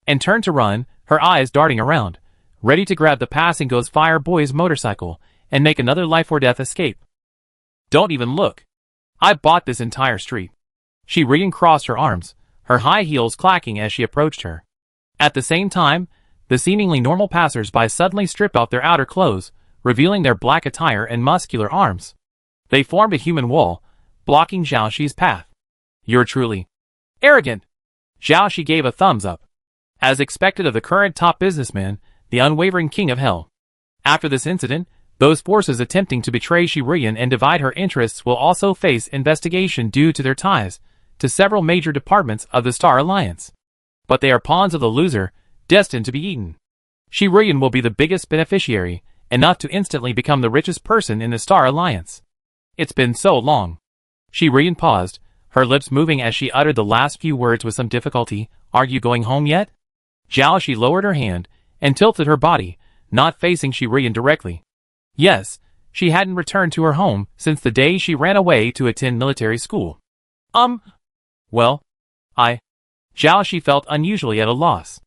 And turned to run, her eyes darting around, ready to grab the passing Ghost Fire Boy's motorcycle and make another life-or-death escape. Don't even look. I bought this entire street. She crossed her arms, her high heels clacking as she approached her. At the same time, the seemingly normal passers-by suddenly stripped off their outer clothes, revealing their black attire and muscular arms. They formed a human wall, blocking Zhao Shi's path. You're truly arrogant. Zhao Shi gave a thumbs up. As expected of the current top businessman, the unwavering king of hell. After this incident, those forces attempting to betray Shirian and divide her interests will also face investigation due to their ties to several major departments of the Star Alliance. But they are pawns of the loser, destined to be eaten. Shirian will be the biggest beneficiary, enough to instantly become the richest person in the Star Alliance. It's been so long. Shirian paused, her lips moving as she uttered the last few words with some difficulty. Are you going home yet? Zhao Shi lowered her hand and tilted her body, not facing Shirian directly. Yes, she hadn't returned to her home since the day she ran away to attend military school. Well, Zhao Shi felt unusually at a loss.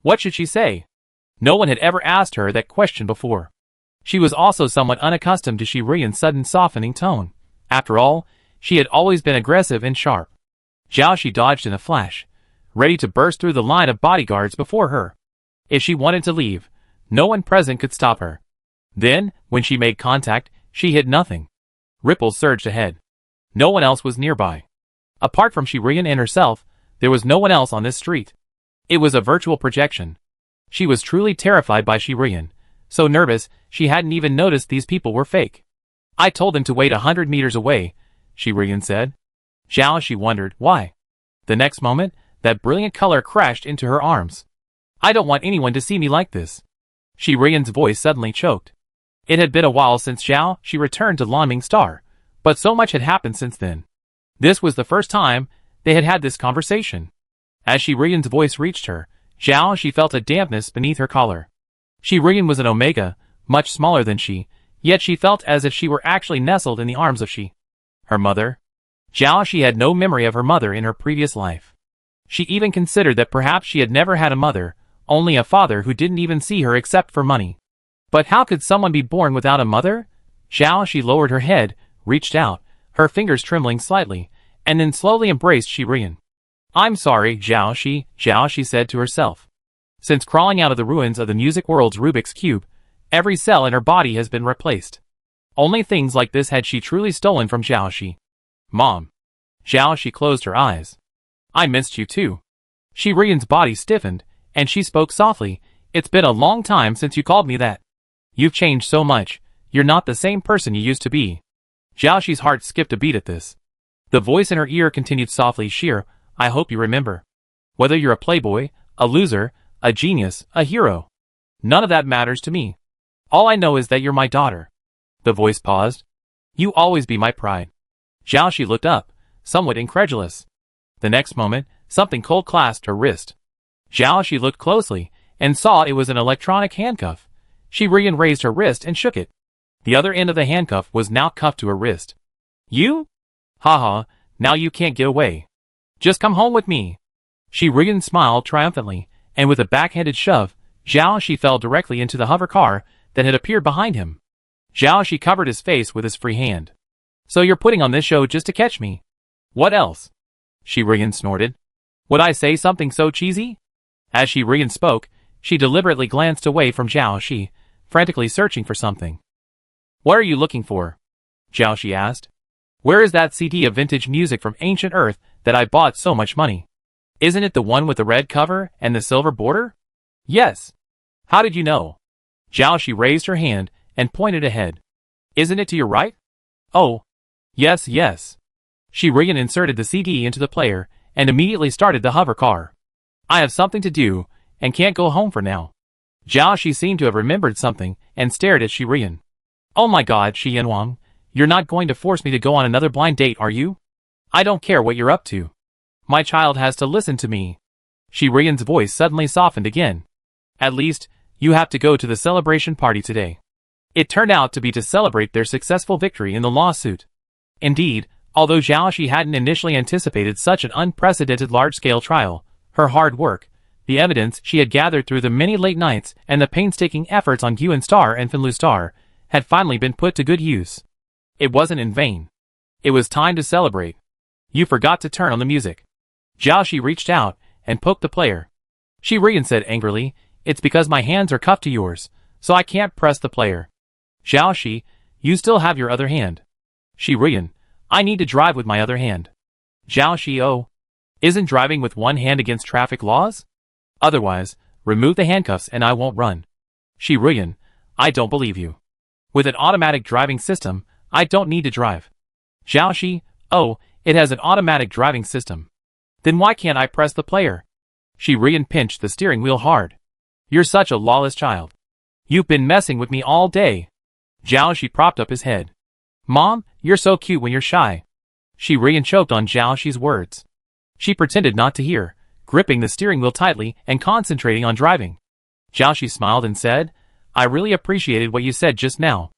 What should she say? No one had ever asked her that question before. She was also somewhat unaccustomed to Shirian's sudden softening tone. After all, she had always been aggressive and sharp. Zhao Shi dodged in a flash, ready to burst through the line of bodyguards before her. If she wanted to leave, no one present could stop her. Then, when she made contact, she hit nothing. Ripples surged ahead. No one else was nearby. Apart from Shirian and herself, there was no one else on this street. It was a virtual projection. She was truly terrified by Shirian, so nervous she hadn't even noticed these people were fake. I told him to wait 100 meters away, Shirian said. Zhao Shi wondered why. The next moment, that brilliant color crashed into her arms. I don't want anyone to see me like this. Shirian's voice suddenly choked. It had been a while since Zhao Shi returned to Lonming Star, but so much had happened since then. This was the first time they had had this conversation. As Shirian's voice reached her, Zhao Shi felt a dampness beneath her collar. Shirian was an Omega, much smaller than she, yet she felt as if she were actually nestled in the arms of her mother. Zhao Shi had no memory of her mother in her previous life. She even considered that perhaps she had never had a mother, only a father who didn't even see her except for money. But how could someone be born without a mother? Zhao Shi lowered her head, reached out, her fingers trembling slightly, and then slowly embraced Shirian. I'm sorry, Zhao Shi said to herself. Since crawling out of the ruins of the music world's Rubik's Cube, every cell in her body has been replaced. Only things like this had she truly stolen from Zhao Shi. Mom. Zhao Shi closed her eyes. I missed you too. Shirian's body stiffened, and she spoke softly. It's been a long time since you called me that. You've changed so much. You're not the same person you used to be. Zhao Shi's heart skipped a beat at this. The voice in her ear continued softly. Shir, I hope you remember. Whether you're a playboy, a loser, a genius, a hero. None of that matters to me. All I know is that you're my daughter. The voice paused. You always be my pride. Zhao Shi looked up, somewhat incredulous. The next moment, something cold clasped her wrist. Zhao Shi looked closely, and saw it was an electronic handcuff. Shirian raised her wrist and shook it. The other end of the handcuff was now cuffed to her wrist. You? Haha, now you can't get away. Just come home with me. Shirian smiled triumphantly, and with a backhanded shove, Zhao Shi fell directly into the hover car that had appeared behind him. Zhao Shi covered his face with his free hand. So you're putting on this show just to catch me? What else? Shirian snorted. Would I say something so cheesy? As Shirian spoke, she deliberately glanced away from Zhao Shi, frantically searching for something. What are you looking for? Zhao Shi asked. Where is that CD of vintage music from ancient Earth that I bought so much money? Isn't it the one with the red cover and the silver border? Yes. How did you know? Zhao Shi raised her hand and pointed ahead. Isn't it to your right? Oh. Yes. Shirian inserted the CD into the player and immediately started the hover car. I have something to do and can't go home for now. Zhao Shi seemed to have remembered something and stared at Shirian. Oh my god, Shi Yanwang, you're not going to force me to go on another blind date, are you? I don't care what you're up to. My child has to listen to me. Shirian's voice suddenly softened again. At least, you have to go to the celebration party today. It turned out to be to celebrate their successful victory in the lawsuit. Indeed, although Xiaoxi hadn't initially anticipated such an unprecedented large-scale trial, her hard work, the evidence she had gathered through the many late nights and the painstaking efforts on Yuan Star and Finlu Star, had finally been put to good use. It wasn't in vain. It was time to celebrate. You forgot to turn on the music. Xiaoxi reached out and poked the player. Shi Rian said angrily, "It's because my hands are cupped to yours, so I can't press the player." Xiaoxi, "You still have your other hand." Shi Rian, "I need to drive with my other hand." Xiaoxi, "Oh, isn't driving with one hand against traffic laws? Otherwise, remove the handcuffs and I won't run." Shi Rian, "I don't believe you. With an automatic driving system, I don't need to drive." Xiaoxi, "Oh, it has an automatic driving system. Then why can't I press the player?" Shi Rian pinched the steering wheel hard. "You're such a lawless child. You've been messing with me all day." Xiaoxi propped up his head. "Mom, you're so cute when you're shy." Shi Rian choked on Xiaoxi's words. She pretended not to hear, gripping the steering wheel tightly and concentrating on driving. Xiaoxi smiled and said, "I really appreciated what you said just now.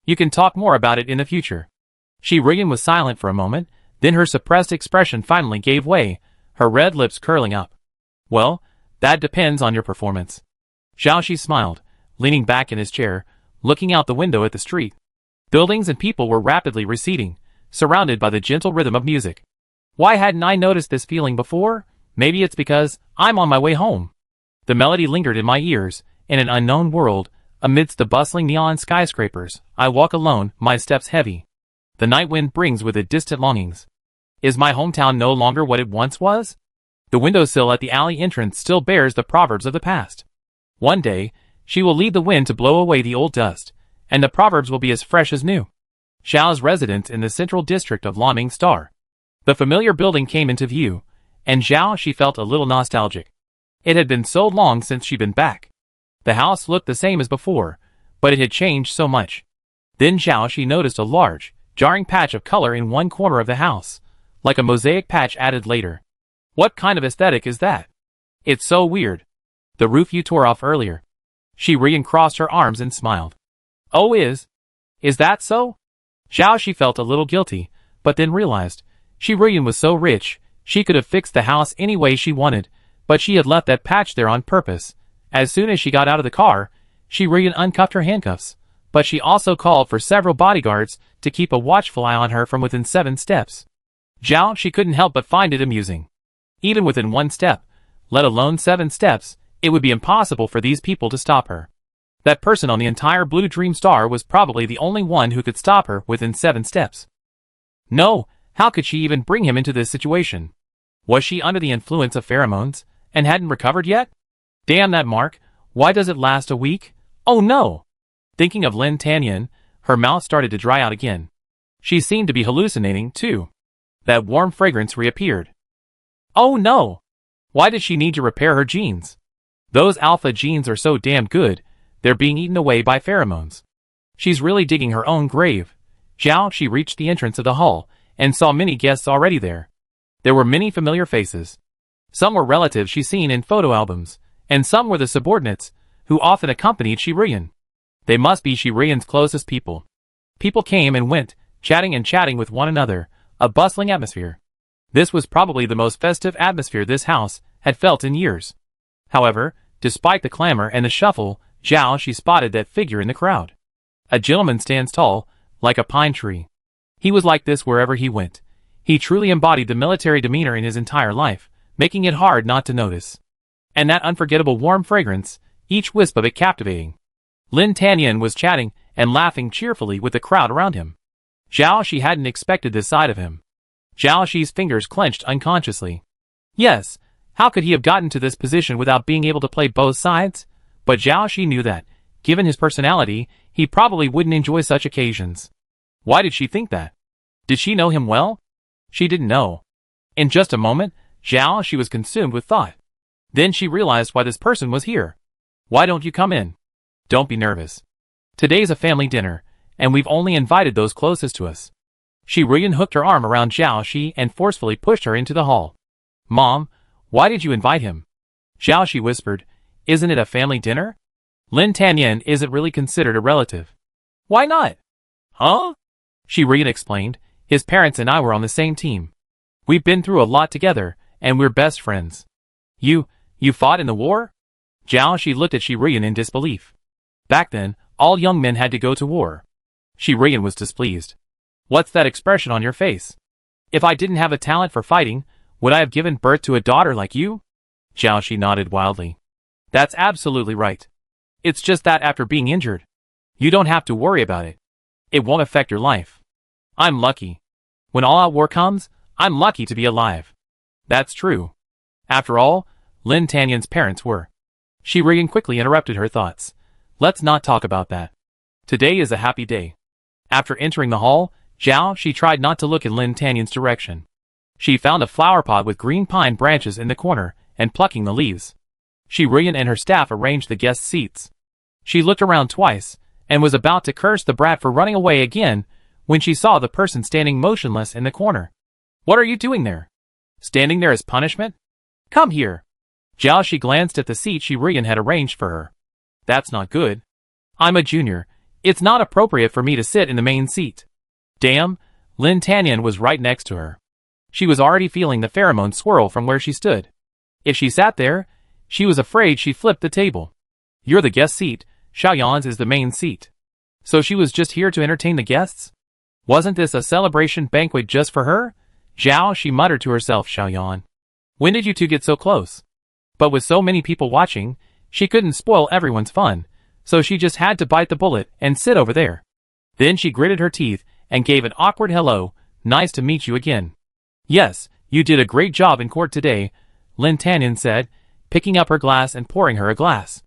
You can talk more about it in the future." Shi Rian was silent for a moment, then her suppressed expression finally gave way, her red lips curling up. "Well, that depends on your performance." Xiaoxi smiled, leaning back in his chair, looking out the window at the street. Buildings and people were rapidly receding, surrounded by the gentle rhythm of music. Why hadn't I noticed this feeling before? Maybe it's because I'm on my way home. The melody lingered in my ears. In an unknown world, amidst the bustling neon skyscrapers, I walk alone, my steps heavy. The night wind brings with it distant longings. Is my hometown no longer what it once was? The windowsill at the alley entrance still bears the proverbs of the past. One day, she will lead the wind to blow away the old dust, and the proverbs will be as fresh as new. Xiao's residence in the central district of Yuan Star. The familiar building came into view, and Xiaoxi felt a little nostalgic. It had been so long since she'd been back. The house looked the same as before, but it had changed so much. Then Xiaoxi noticed a large, jarring patch of color in one corner of the house, like a mosaic patch added later. What kind of aesthetic is that? It's so weird. The roof you tore off earlier. Shi Rian crossed her arms and smiled. Oh, is that so? Xiaoxi felt a little guilty, but then realized, Shi Rian was so rich, she could have fixed the house any way she wanted, but she had left that patch there on purpose. As soon as she got out of the car, Shi Rian uncuffed her handcuffs, but she also called for several bodyguards to keep a watchful eye on her from within 7 steps. Xiaoxi couldn't help but find it amusing. Even within 1 step, let alone 7 steps, it would be impossible for these people to stop her. That person on the entire Blue Dream Star was probably the only one who could stop her within 7 steps. No, how could she even bring him into this situation? Was she under the influence of pheromones, and hadn't recovered yet? Damn that mark, why does it last a week? Oh no! Thinking of Lin Tanyan, her mouth started to dry out again. She seemed to be hallucinating, too. That warm fragrance reappeared. Oh no! Why did she need to repair her genes? Those alpha genes are so damn good, they're being eaten away by pheromones. She's really digging her own grave. Xiaoxi reached the entrance of the hall, and saw many guests already there. There were many familiar faces. Some were relatives she'd seen in photo albums, and some were the subordinates, who often accompanied Shi Rian. They must be Shi Rian's closest people. People came and went, chatting with one another, a bustling atmosphere. This was probably the most festive atmosphere this house had felt in years. However, despite the clamor and the shuffle, Xiaoxi spotted that figure in the crowd. A gentleman stands tall, like a pine tree. He was like this wherever he went. He truly embodied the military demeanor in his entire life, making it hard not to notice. And that unforgettable warm fragrance, each wisp of it captivating. Lin Tanyan was chatting and laughing cheerfully with the crowd around him. Xiaoxi hadn't expected this side of him. Xiaoxi's fingers clenched unconsciously. Yes, how could he have gotten to this position without being able to play both sides? But Xiaoxi knew that, given his personality, he probably wouldn't enjoy such occasions. Why did she think that? Did she know him well? She didn't know. In just a moment, Xiaoxi was consumed with thought. Then she realized why this person was here. Why don't you come in? Don't be nervous. Today's a family dinner, and we've only invited those closest to us. Shi Rian hooked her arm around Xiaoxi and forcefully pushed her into the hall. Mom, why did you invite him? Xiaoxi whispered, Isn't it a family dinner? Lin Tanyan isn't really considered a relative. Why not? Huh? Shi Rian explained. His parents and I were on the same team. We've been through a lot together, and we're best friends. You fought in the war? Zhao Shi looked at Shi Rian in disbelief. Back then, all young men had to go to war. Shi Rian was displeased. What's that expression on your face? If I didn't have a talent for fighting, would I have given birth to a daughter like you? Zhao Shi nodded wildly. That's absolutely right. It's just that after being injured, you don't have to worry about it. It won't affect your life. I'm lucky. When all-out war comes, I'm lucky to be alive. That's true. After all, Lin Tanyan's parents were. Shi Rian quickly interrupted her thoughts. Let's not talk about that. Today is a happy day. After entering the hall, Zhao Shi tried not to look in Lin Tanyan's direction. She found a flower pot with green pine branches in the corner, and plucking the leaves. Shi Rian and her staff arranged the guest seats. She looked around twice, and was about to curse the brat for running away again, when she saw the person standing motionless in the corner. What are you doing there? Standing there as punishment? Come here. Zhao Shi glanced at the seat Shi Rian had arranged for her. That's not good. I'm a junior. It's not appropriate for me to sit in the main seat. Damn, Lin Tanyan was right next to her. She was already feeling the pheromone swirl from where she stood. If she sat there, she was afraid she'd flip the table. You're the guest seat, Xiaoyan's is the main seat. So she was just here to entertain the guests? Wasn't this a celebration banquet just for her? Zhao, she muttered to herself, Xiaoyan. When did you two get so close? But with so many people watching, she couldn't spoil everyone's fun, so she just had to bite the bullet and sit over there. Then she gritted her teeth and gave an awkward hello. Nice to meet you again. Yes, you did a great job in court today, Lin Tanyan said, picking up her glass and pouring her a glass.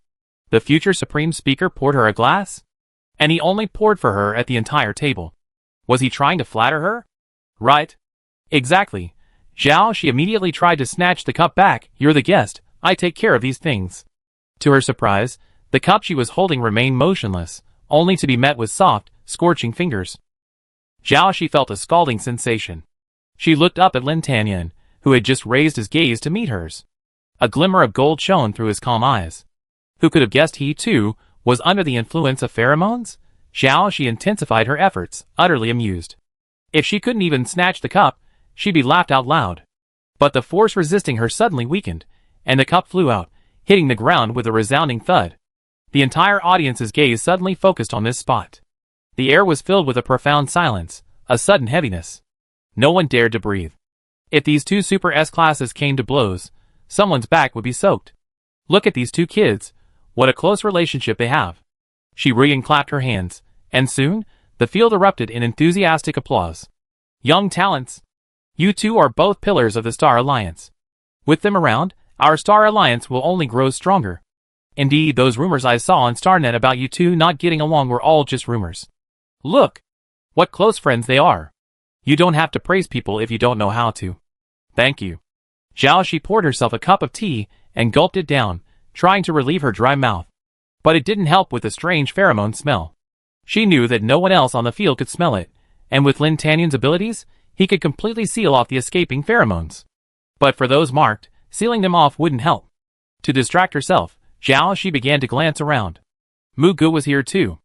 The future Supreme Speaker poured her a glass? And he only poured for her at the entire table. Was he trying to flatter her? Right. Exactly. Zhao, she immediately tried to snatch the cup back. You're the guest, I take care of these things. To her surprise, the cup she was holding remained motionless, only to be met with soft, scorching fingers. Zhao, she felt a scalding sensation. She looked up at Lin Tanyan, who had just raised his gaze to meet hers. A glimmer of gold shone through his calm eyes. Who could have guessed he, too, was under the influence of pheromones? Zhao, she intensified her efforts, utterly amused. If she couldn't even snatch the cup, she'd be laughed out loud. But the force resisting her suddenly weakened, and the cup flew out, hitting the ground with a resounding thud. The entire audience's gaze suddenly focused on this spot. The air was filled with a profound silence, a sudden heaviness. No one dared to breathe. If these two Super S-classes came to blows, someone's back would be soaked. Look at these two kids. What a close relationship they have. Shi Rian clapped her hands, and soon, the field erupted in enthusiastic applause. Young talents. You two are both pillars of the Star Alliance. With them around, our Star Alliance will only grow stronger. Indeed, those rumors I saw on StarNet about you two not getting along were all just rumors. Look! What close friends they are. You don't have to praise people if you don't know how to. Thank you. Zhao, she poured herself a cup of tea and gulped it down, trying to relieve her dry mouth. But it didn't help with the strange pheromone smell. She knew that no one else on the field could smell it, and with Lin Tanyan's abilities, he could completely seal off the escaping pheromones. But for those marked, sealing them off wouldn't help. To distract herself, Zhao, she began to glance around. Mu Gu was here too.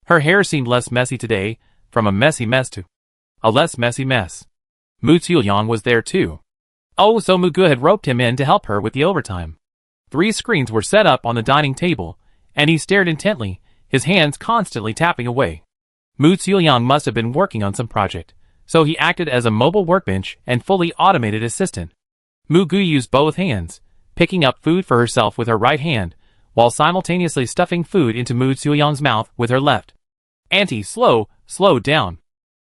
Her hair seemed less messy today, from a messy mess to a less messy mess. Mu Ziyang was there too. Oh, so Mu Gu had roped him in to help her with the overtime. 3 screens were set up on the dining table, and he stared intently, his hands constantly tapping away. Mu Ziyang must have been working on some project, so he acted as a mobile workbench and fully automated assistant. Mu Gu used both hands, picking up food for herself with her right hand, while simultaneously stuffing food into Mu Ziyang's mouth with her left. Auntie, slow down.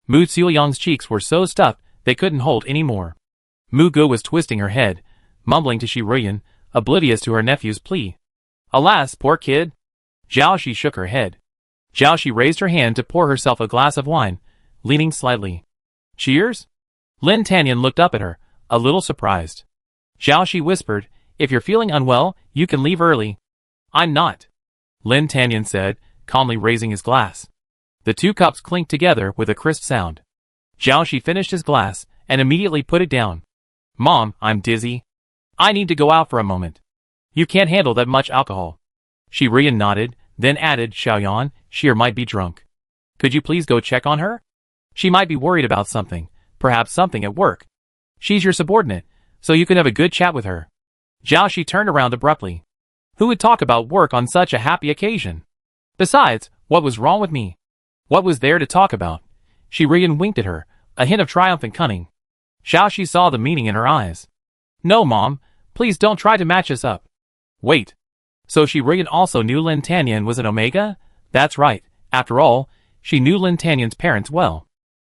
Mu Ziyang's cheeks were so stuffed they couldn't hold any more. Mu Gu was twisting her head, mumbling to Shi Rian, oblivious to her nephew's plea. Alas, poor kid. Zhao, she shook her head. Zhao, she raised her hand to pour herself a glass of wine, leaning slightly. Cheers? Lin Tanyan looked up at her, a little surprised. Zhao, she whispered, if you're feeling unwell, you can leave early. I'm not. Lin Tanyan said, calmly raising his glass. The 2 cups clinked together with a crisp sound. Zhao, she finished his glass and immediately put it down. Mom, I'm dizzy. I need to go out for a moment. You can't handle that much alcohol. Shi Rian nodded, then added, Xiaoyan, she might be drunk. Could you please go check on her? She might be worried about something, perhaps something at work. She's your subordinate, so you can have a good chat with her. Jiaoxi turned around abruptly. Who would talk about work on such a happy occasion? Besides, what was wrong with me? What was there to talk about? Shi Rian winked at her, a hint of triumphant cunning. Jiaoxi saw the meaning in her eyes. No, Mom, please don't try to match us up. Wait. So Shi Rian also knew Lin Tanyan was an Omega? That's right. After all, she knew Lin Tanyan's parents well.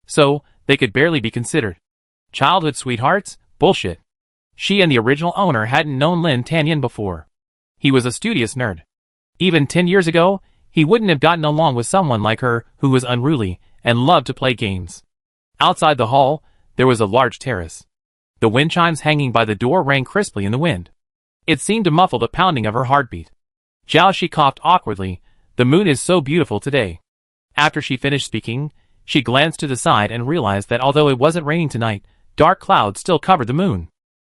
So, they could barely be considered childhood sweethearts? Bullshit. She and the original owner hadn't known Lin Tanyan before. He was a studious nerd. Even 10 years ago, he wouldn't have gotten along with someone like her who was unruly and loved to play games. Outside the hall, there was a large terrace. The wind chimes hanging by the door rang crisply in the wind. It seemed to muffle the pounding of her heartbeat. Jiaoxi coughed awkwardly. The moon is so beautiful today. After she finished speaking, she glanced to the side and realized that although it wasn't raining tonight, dark clouds still covered the moon.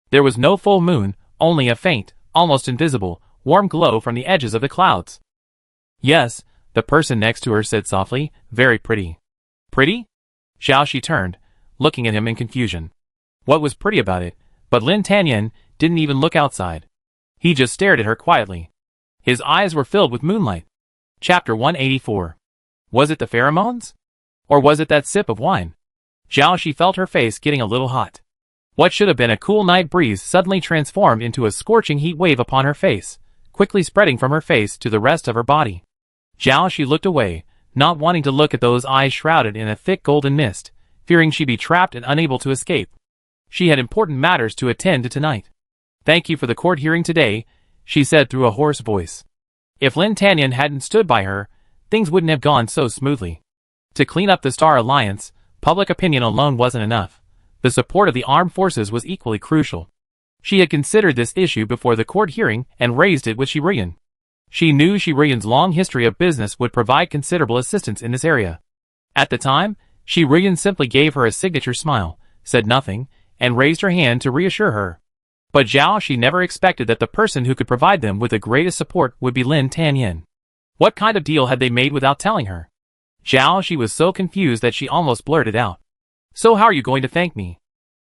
There was no full moon, only a faint, almost invisible, warm glow from the edges of the clouds. Yes, the person next to her said softly, very pretty. Pretty? Jiaoxi turned, looking at him in confusion. What was pretty about it? But Lin Tanyan didn't even look outside. He just stared at her quietly. His eyes were filled with moonlight. Chapter 184. Was it the pheromones? Or was it that sip of wine? Jiaoxi felt her face getting a little hot. What should have been a cool night breeze suddenly transformed into a scorching heat wave upon her face, quickly spreading from her face to the rest of her body. Jiaoxi looked away, not wanting to look at those eyes shrouded in a thick golden mist, fearing she'd be trapped and unable to escape. She had important matters to attend to tonight. Thank you for the court hearing today, she said through a hoarse voice. If Lin Tanyan hadn't stood by her, things wouldn't have gone so smoothly. To clean up the Star Alliance, public opinion alone wasn't enough. The support of the armed forces was equally crucial. She had considered this issue before the court hearing and raised it with Shi Rian. She knew Shi Rian's long history of business would provide considerable assistance in this area. At the time, Shi Rian simply gave her a signature smile, said nothing, and raised her hand to reassure her. But Jiaoxi never expected that the person who could provide them with the greatest support would be Lin Tanyan. What kind of deal had they made without telling her? Jiaoxi was so confused that she almost blurted out. So how are you going to thank me?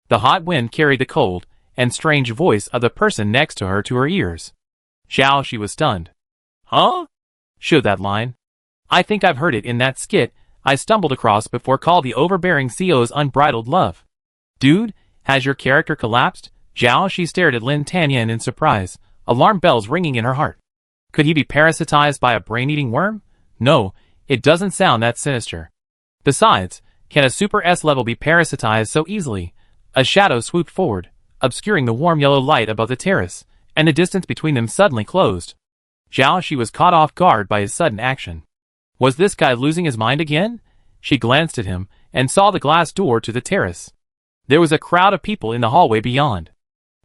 The hot wind carried the cold and strange voice of the person next to her ears. Jiaoxi was stunned. Huh? Should that line? I think I've heard it in that skit I stumbled across before called The Overbearing CEO's Unbridled Love. Dude, has your character collapsed? Jiaoxi stared at Lin Tanyan in surprise, alarm bells ringing in her heart. Could he be parasitized by a brain-eating worm? No, it doesn't sound that sinister. Besides, can a Super S level be parasitized so easily? A shadow swooped forward, obscuring the warm yellow light above the terrace, and the distance between them suddenly closed. Jiaoxi was caught off guard by his sudden action. Was this guy losing his mind again? She glanced at him, and saw the glass door to the terrace. There was a crowd of people in the hallway beyond.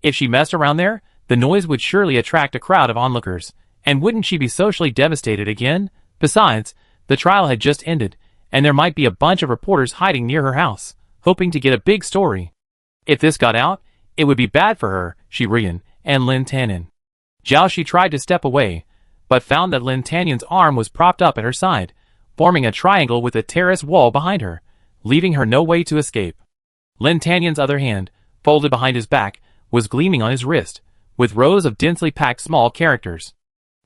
If she messed around there, the noise would surely attract a crowd of onlookers, and wouldn't she be socially devastated again? Besides, the trial had just ended, and there might be a bunch of reporters hiding near her house, hoping to get a big story. If this got out, it would be bad for her, Shi Rian, and Lin Tanyan. Jiaoxi tried to step away, but found that Lin Tanyan's arm was propped up at her side, forming a triangle with the terrace wall behind her, leaving her no way to escape. Lin Tanyan's other hand, folded behind his back, was gleaming on his wrist, with rows of densely packed small characters.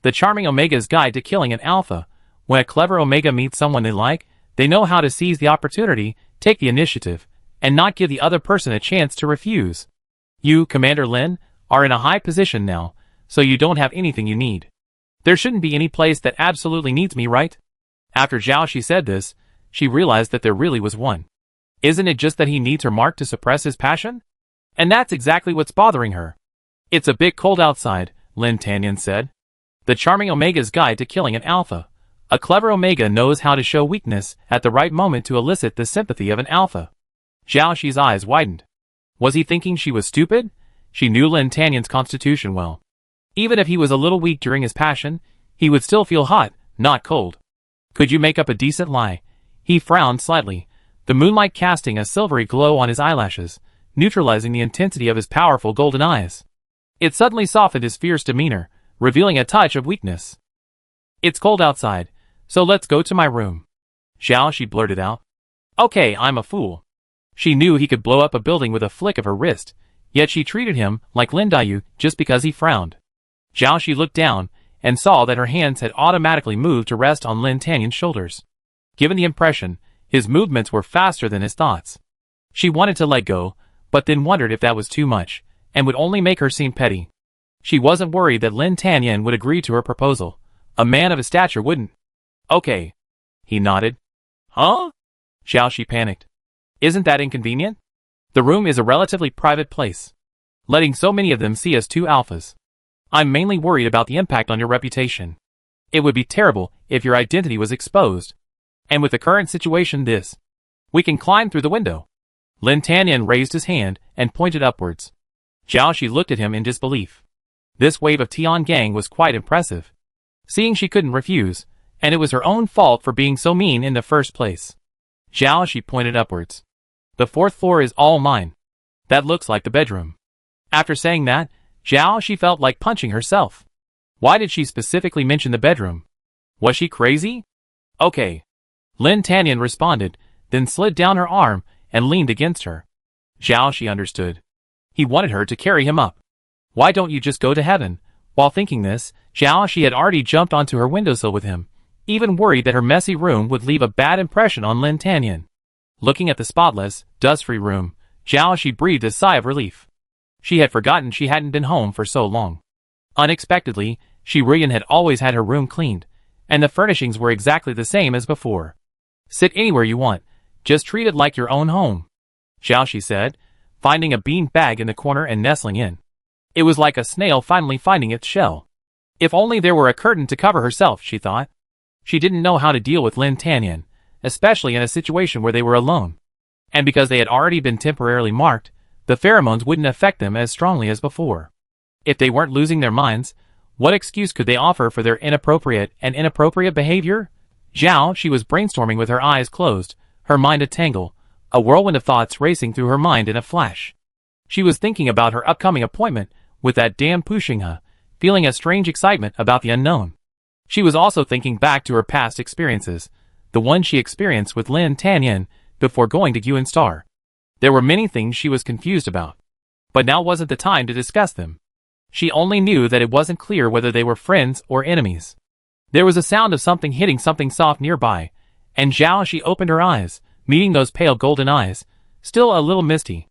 The charming Omega's Guide to Killing an Alpha. When a clever Omega meets someone they like, they know how to seize the opportunity, take the initiative, and not give the other person a chance to refuse. You, Commander Lin, are in a high position now, so you don't have anything you need. There shouldn't be any place that absolutely needs me, right? After Jiaoxi said this, she realized that there really was one. Isn't it just that he needs her mark to suppress his passion? And that's exactly what's bothering her. It's a bit cold outside, Lin Tanyan said. The charming Omega's Guide to Killing an Alpha. A clever Omega knows how to show weakness at the right moment to elicit the sympathy of an alpha. Jiaoxi's eyes widened. Was he thinking she was stupid? She knew Lin Tanyan's constitution well. Even if he was a little weak during his passion, he would still feel hot, not cold. Could you make up a decent lie? He frowned slightly, the moonlight casting a silvery glow on his eyelashes, neutralizing the intensity of his powerful golden eyes. It suddenly softened his fierce demeanor, revealing a touch of weakness. It's cold outside, so let's go to my room. Xiao Shi blurted out. Okay, I'm a fool. She knew he could blow up a building with a flick of her wrist, yet she treated him like Lin Dayu just because he frowned. Xiao Shi looked down and saw that her hands had automatically moved to rest on Lin Tanyan's shoulders. Given the impression, his movements were faster than his thoughts. She wanted to let go, but then wondered if that was too much, and would only make her seem petty. She wasn't worried that Lin Tanyan would agree to her proposal. A man of his stature wouldn't. Okay. He nodded. Huh? Xiao Shi panicked. Isn't that inconvenient? The room is a relatively private place. Letting so many of them see us two alphas. I'm mainly worried about the impact on your reputation. It would be terrible if your identity was exposed. And with the current situation we can climb through the window. Lin Tanyan raised his hand and pointed upwards. Xiao Shi looked at him in disbelief. This wave of Tian Gang was quite impressive. Seeing she couldn't refuse, and it was her own fault for being so mean in the first place. Xiao Shi pointed upwards. The 4th floor is all mine. That looks like the bedroom. After saying that, Xiao Shi felt like punching herself. Why did she specifically mention the bedroom? Was she crazy? Okay. Lin Tanyan responded, then slid down her arm and leaned against her. Xiao Shi understood. He wanted her to carry him up. Why don't you just go to heaven? While thinking this, Xiao Shi had already jumped onto her windowsill with him, even worried that her messy room would leave a bad impression on Lin Tanyan. Looking at the spotless, dust-free room, Xiao Shi breathed a sigh of relief. She had forgotten she hadn't been home for so long. Unexpectedly, Shirian had always had her room cleaned, and the furnishings were exactly the same as before. Sit anywhere you want, just treat it like your own home, Xiao Shi said, finding a bean bag in the corner and nestling in. It was like a snail finally finding its shell. If only there were a curtain to cover herself, she thought. She didn't know how to deal with Lin Tanyan, especially in a situation where they were alone. And because they had already been temporarily marked, the pheromones wouldn't affect them as strongly as before. If they weren't losing their minds, what excuse could they offer for their inappropriate behavior? Xiao Shi was brainstorming with her eyes closed, her mind a tangle, a whirlwind of thoughts racing through her mind in a flash. She was thinking about her upcoming appointment with that damn Pushinghe, feeling a strange excitement about the unknown. She was also thinking back to her past experiences, the one she experienced with Lin Tanyan before going to Yuan Star. There were many things she was confused about, but now wasn't the time to discuss them. She only knew that it wasn't clear whether they were friends or enemies. There was a sound of something hitting something soft nearby, and Xiao Shi opened her eyes, meeting those pale golden eyes, still a little misty.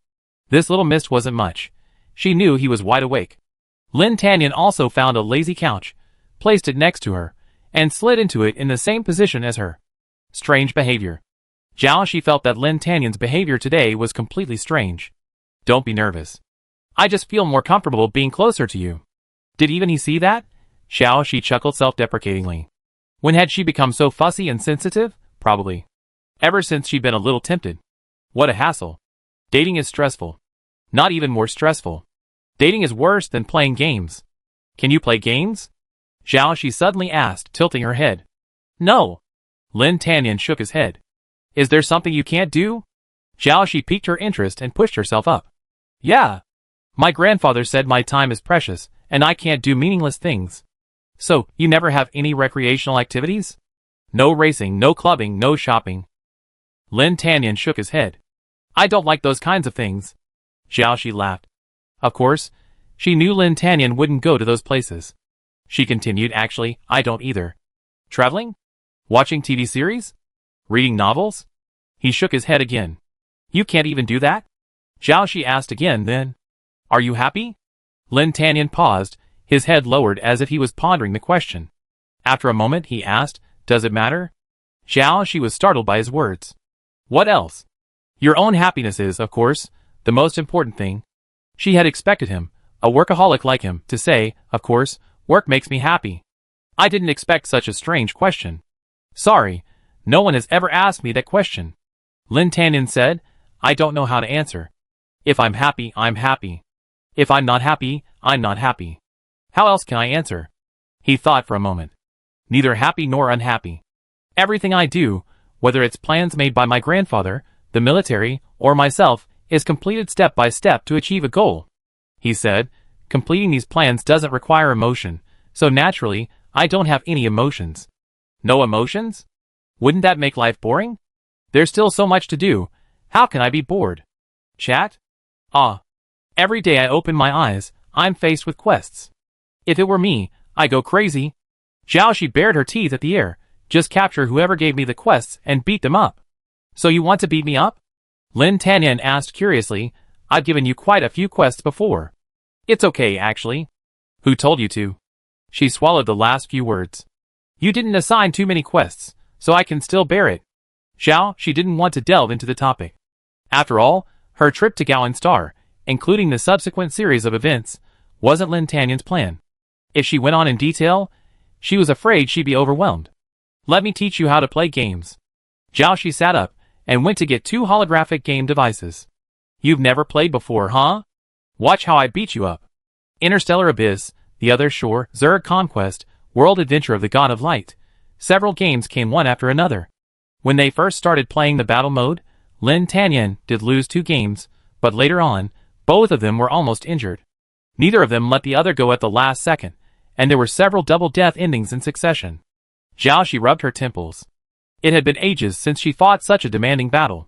This little mist wasn't much. She knew he was wide awake. Lin Tanyan also found a lazy couch, placed it next to her, and slid into it in the same position as her. Strange behavior. Xiao Shi felt that Lin Tanyan's behavior today was completely strange. Don't be nervous. I just feel more comfortable being closer to you. Did even he see that? Xiao Shi chuckled self-deprecatingly. When had she become so fussy and sensitive? Probably. Ever since she'd been a little tempted. What a hassle. Dating is stressful. Not even more stressful. Dating is worse than playing games. Can you play games? Xiao Shi suddenly asked, tilting her head. No. Lin Tanyan shook his head. Is there something you can't do? Xiao Shi piqued her interest and pushed herself up. Yeah. My grandfather said my time is precious, and I can't do meaningless things. So, you never have any recreational activities? No racing, no clubbing, no shopping. Lin Tanyan shook his head. I don't like those kinds of things. Xiao Shi laughed. Of course, she knew Lin Tanyan wouldn't go to those places. She continued, actually, I don't either. Traveling? Watching TV series? Reading novels? He shook his head again. You can't even do that? Xiao Shi asked again then. Are you happy? Lin Tanyan paused, his head lowered as if he was pondering the question. After a moment he asked, does it matter? Xiao Shi was startled by his words. What else? Your own happiness is, of course, the most important thing. She had expected him, a workaholic like him, to say, of course, work makes me happy. I didn't expect such a strange question. Sorry, no one has ever asked me that question. Lin Tanyan said, I don't know how to answer. If I'm happy, I'm happy. If I'm not happy, I'm not happy. How else can I answer? He thought for a moment. Neither happy nor unhappy. Everything I do, whether it's plans made by my grandfather, the military, or myself, is completed step by step to achieve a goal. He said, completing these plans doesn't require emotion, so naturally, I don't have any emotions. No emotions? Wouldn't that make life boring? There's still so much to do. How can I be bored? Chat? Ah. Every day I open my eyes, I'm faced with quests. If it were me, I'd go crazy. Jiaoshi bared her teeth at the air. Just capture whoever gave me the quests and beat them up. So you want to beat me up? Lin Tanyan asked curiously. I've given you quite a few quests before. It's okay, actually. Who told you to? She swallowed the last few words. You didn't assign too many quests, so I can still bear it. She didn't want to delve into the topic. After all, her trip to Gowan Star, including the subsequent series of events, wasn't Lin Tanyan's plan. If she went on in detail, she was afraid she'd be overwhelmed. Let me teach you how to play games. Jiaoshi sat up and went to get 2 holographic game devices. You've never played before, huh? Watch how I beat you up. Interstellar Abyss, The Other Shore, Zerg Conquest, World Adventure of the God of Light. Several games came one after another. When they first started playing the battle mode, Lin Tanyan did lose 2 games, but later on, both of them were almost injured. Neither of them let the other go at the last second, and there were several double death endings in succession. Jiaoshi rubbed her temples. It had been ages since she fought such a demanding battle.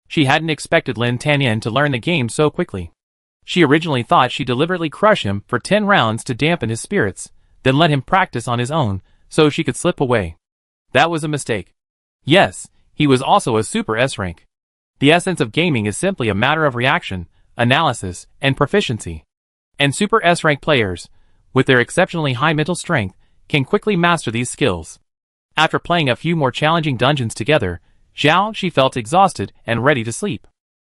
She hadn't expected Lin Tanyan to learn the game so quickly. She originally thought she'd deliberately crush him for 10 rounds to dampen his spirits, then let him practice on his own, so she could slip away. That was a mistake. Yes, he was also a Super S rank. The essence of gaming is simply a matter of reaction, analysis, and proficiency. And Super S rank players, with their exceptionally high mental strength, can quickly master these skills. After playing a few more challenging dungeons together, she felt exhausted and ready to sleep.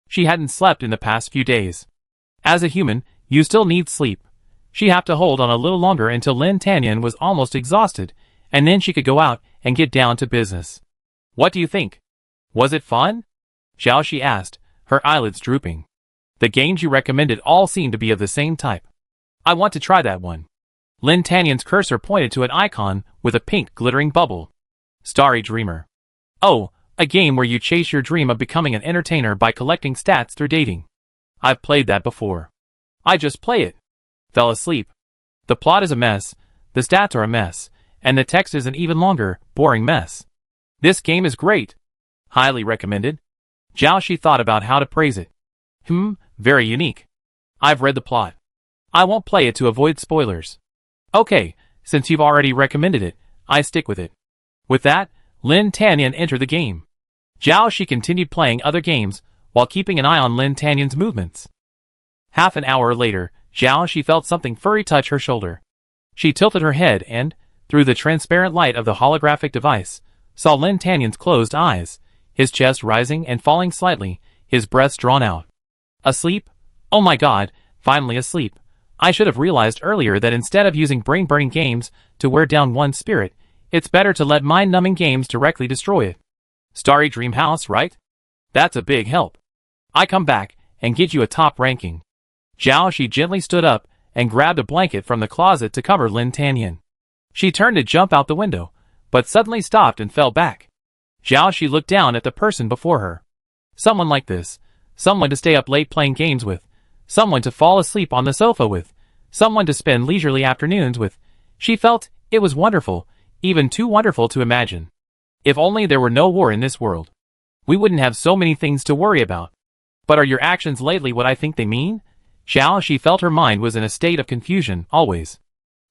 She hadn't slept in the past few days. As a human, you still need sleep. She'd have to hold on a little longer until Lin Tanyan was almost exhausted, and then she could go out and get down to business. What do you think? Was it fun? Jiaoshi asked, her eyelids drooping. The games you recommended all seemed to be of the same type. I want to try that one. Lin Tanyan's cursor pointed to an icon with a pink glittering bubble. Starry Dreamer. Oh, a game where you chase your dream of becoming an entertainer by collecting stats through dating. I've played that before. I just play it. Fell asleep. The plot is a mess, the stats are a mess, and the text is an even longer, boring mess. This game is great. Highly recommended. Jiaoshi thought about how to praise it. Very unique. I've read the plot. I won't play it to avoid spoilers. Okay, since you've already recommended it, I stick with it. With that, Lin Tanyan entered the game. Jiaoshi continued playing other games, while keeping an eye on Lin Tanyan's movements. Half an hour later, Jiaoshi felt something furry touch her shoulder. She tilted her head and, through the transparent light of the holographic device, saw Lin Tanyan's closed eyes, his chest rising and falling slightly, his breaths drawn out. Asleep? Oh my god, finally asleep. I should have realized earlier that instead of using brain-burning games to wear down one's spirit, it's better to let mind-numbing games directly destroy it. Starry Dream House, right? That's a big help. I come back and get you a top ranking. Jiaoshi gently stood up and grabbed a blanket from the closet to cover Lin Tanyan. She turned to jump out the window, but suddenly stopped and fell back. Jiaoshi looked down at the person before her. Someone like this. Someone to stay up late playing games with. Someone to fall asleep on the sofa with. Someone to spend leisurely afternoons with. She felt it was wonderful, even too wonderful to imagine. If only there were no war in this world. We wouldn't have so many things to worry about. But are your actions lately what I think they mean? She felt her mind was in a state of confusion, always.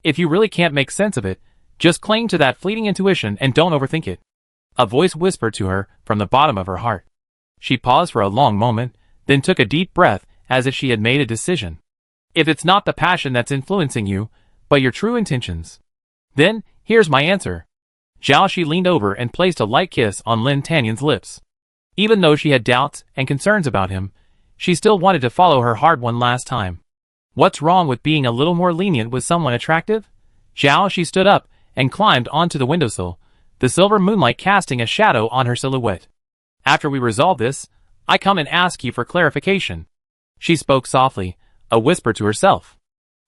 If you really can't make sense of it, just cling to that fleeting intuition and don't overthink it. A voice whispered to her from the bottom of her heart. She paused for a long moment, then took a deep breath as if she had made a decision. If it's not the passion that's influencing you, but your true intentions, then here's my answer. Jiaoshi leaned over and placed a light kiss on Lin Tanyan's lips. Even though she had doubts and concerns about him, she still wanted to follow her heart one last time. What's wrong with being a little more lenient with someone attractive? Jiaoshi stood up and climbed onto the windowsill, the silver moonlight casting a shadow on her silhouette. After we resolve this, I come and ask you for clarification. She spoke softly, a whisper to herself.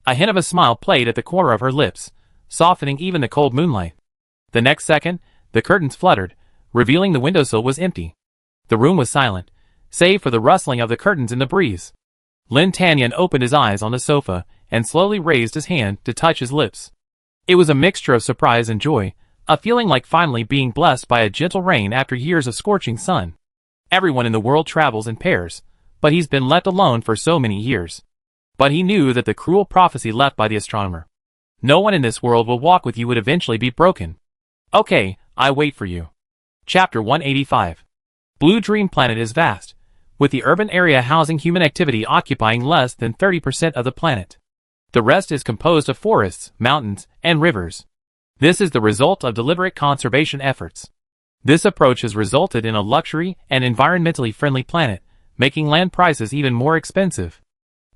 A hint of a smile played at the corner of her lips, softening even the cold moonlight. The next second, the curtains fluttered, revealing the windowsill was empty. The room was silent, save for the rustling of the curtains in the breeze. Lin Tanyan opened his eyes on the sofa and slowly raised his hand to touch his lips. It was a mixture of surprise and joy, A feeling like finally being blessed by a gentle rain after years of scorching sun. Everyone in the world travels in pairs, but he's been left alone for so many years. But he knew that the cruel prophecy left by the astronomer, "No one in this world will walk with you," would eventually be broken. Okay, I wait for you. Chapter 185. Blue Dream Planet is vast, with the urban area housing human activity occupying less than 30% of the planet. The rest is composed of forests, mountains, and rivers. This is the result of deliberate conservation efforts. This approach has resulted in a luxury and environmentally friendly planet, making land prices even more expensive.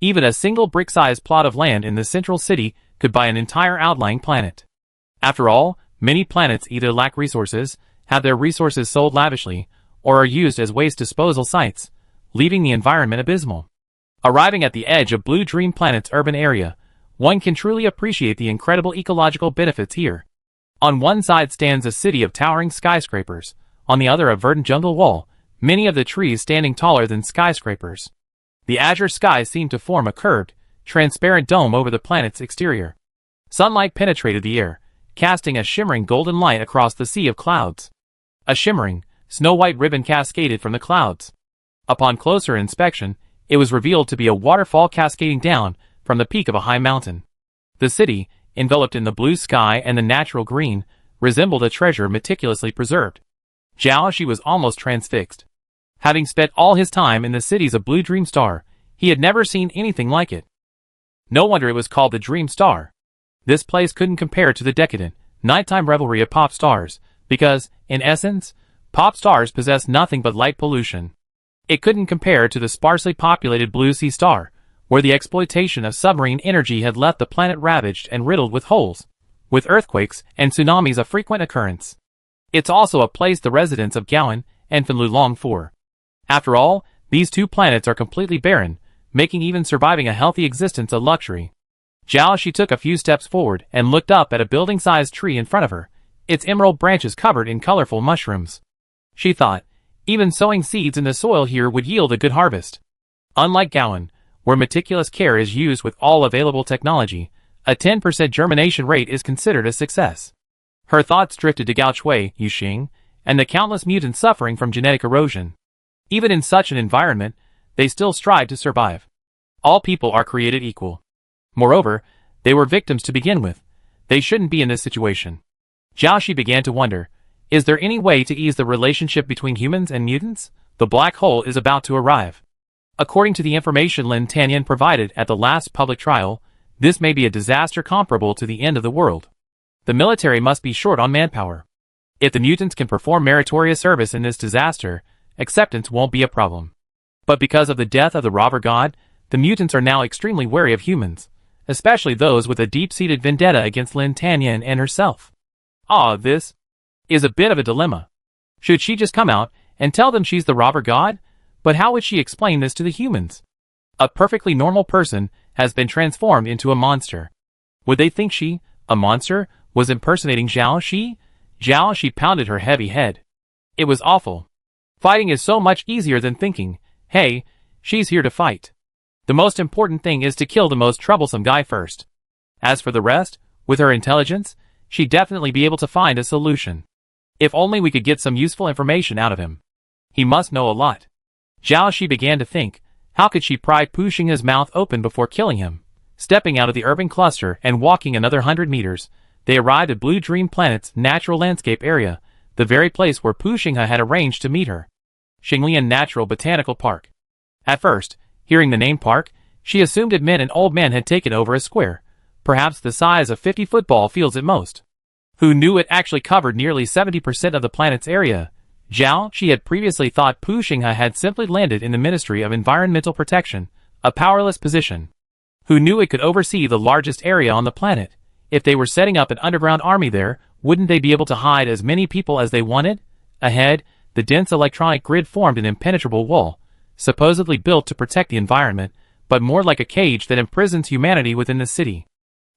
Even a single brick-sized plot of land in the central city could buy an entire outlying planet. After all, many planets either lack resources, have their resources sold lavishly, or are used as waste disposal sites, leaving the environment abysmal. Arriving at the edge of Blue Dream Planet's urban area, one can truly appreciate the incredible ecological benefits here. On one side stands a city of towering skyscrapers, on the other a verdant jungle wall, many of the trees standing taller than skyscrapers. The azure skies seemed to form a curved, transparent dome over the planet's exterior. Sunlight penetrated the air, casting a shimmering golden light across the sea of clouds. A shimmering, snow-white ribbon cascaded from the clouds. Upon closer inspection, it was revealed to be a waterfall cascading down from the peak of a high mountain. The city, enveloped in the blue sky and the natural green, resembled a treasure meticulously preserved. Zhao was almost transfixed. Having spent all his time in the cities of Blue Dream Star, he had never seen anything like it. No wonder it was called the Dream Star. This place couldn't compare to the decadent, nighttime revelry of pop stars, because, in essence, pop stars possess nothing but light pollution. It couldn't compare to the sparsely populated Blue Sea Star, where the exploitation of submarine energy had left the planet ravaged and riddled with holes, with earthquakes and tsunamis a frequent occurrence. It's also a place the residents of Gowan and Finlu long for. After all, these two planets are completely barren, making even surviving a healthy existence a luxury. Zhao took a few steps forward and looked up at a building-sized tree in front of her, its emerald branches covered in colorful mushrooms. She thought, even sowing seeds in the soil here would yield a good harvest. Unlike Gowan, where meticulous care is used with all available technology, a 10% germination rate is considered a success. Her thoughts drifted to Gaochuan, Yuxing, and the countless mutants suffering from genetic erosion. Even in such an environment, they still strive to survive. All people are created equal. Moreover, they were victims to begin with. They shouldn't be in this situation. Zhao began to wonder, is there any way to ease the relationship between humans and mutants? The black hole is about to arrive. According to the information Lin Tanyan provided at the last public trial, this may be a disaster comparable to the end of the world. The military must be short on manpower. If the mutants can perform meritorious service in this disaster, acceptance won't be a problem. But because of the death of the robber god, the mutants are now extremely wary of humans, especially those with a deep-seated vendetta against Lin Tanyan and herself. This is a bit of a dilemma. Should she just come out and tell them she's the robber god? But how would she explain this to the humans? A perfectly normal person has been transformed into a monster. Would they think she, a monster, was impersonating Zhao? Zhao pounded her heavy head. It was awful. Fighting is so much easier than thinking, hey, she's here to fight. The most important thing is to kill the most troublesome guy first. As for the rest, with her intelligence, she'd definitely be able to find a solution. If only we could get some useful information out of him. He must know a lot. Zhao began to think, how could she pry pushing his mouth open before killing him? Stepping out of the urban cluster and walking another 100 meters, they arrived at Blue Dream Planet's natural landscape area, the very place where Puxinghe had arranged to meet her. Xinglian Natural Botanical Park. At first, hearing the name park, she assumed it meant an old man had taken over a square, perhaps the size of 50 football fields at most. Who knew it actually covered nearly 70% of the planet's area? Zhao had previously thought Puxinghe had simply landed in the Ministry of Environmental Protection, a powerless position. Who knew it could oversee the largest area on the planet? If they were setting up an underground army there, wouldn't they be able to hide as many people as they wanted? Ahead, the dense electronic grid formed an impenetrable wall, supposedly built to protect the environment, but more like a cage that imprisons humanity within the city.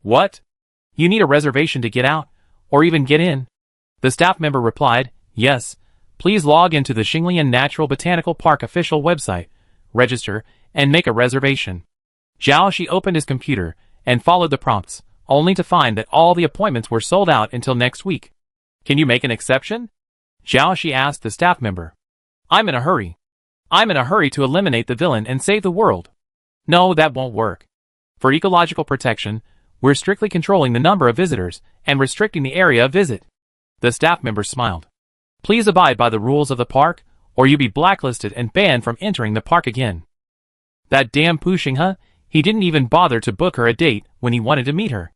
What? You need a reservation to get out, or even get in? The staff member replied, yes. Please log into the Xinglian Natural Botanical Park official website, register, and make a reservation. Zhao opened his computer and followed the prompts, only to find that all the appointments were sold out until next week. Can you make an exception? Zhao Shi asked the staff member. I'm in a hurry. I'm in a hurry to eliminate the villain and save the world. No, that won't work. For ecological protection, we're strictly controlling the number of visitors and restricting the area of visit. The staff member smiled. Please abide by the rules of the park, or you'll be blacklisted and banned from entering the park again. That damn Pu Xinghe, he didn't even bother to book her a date when he wanted to meet her.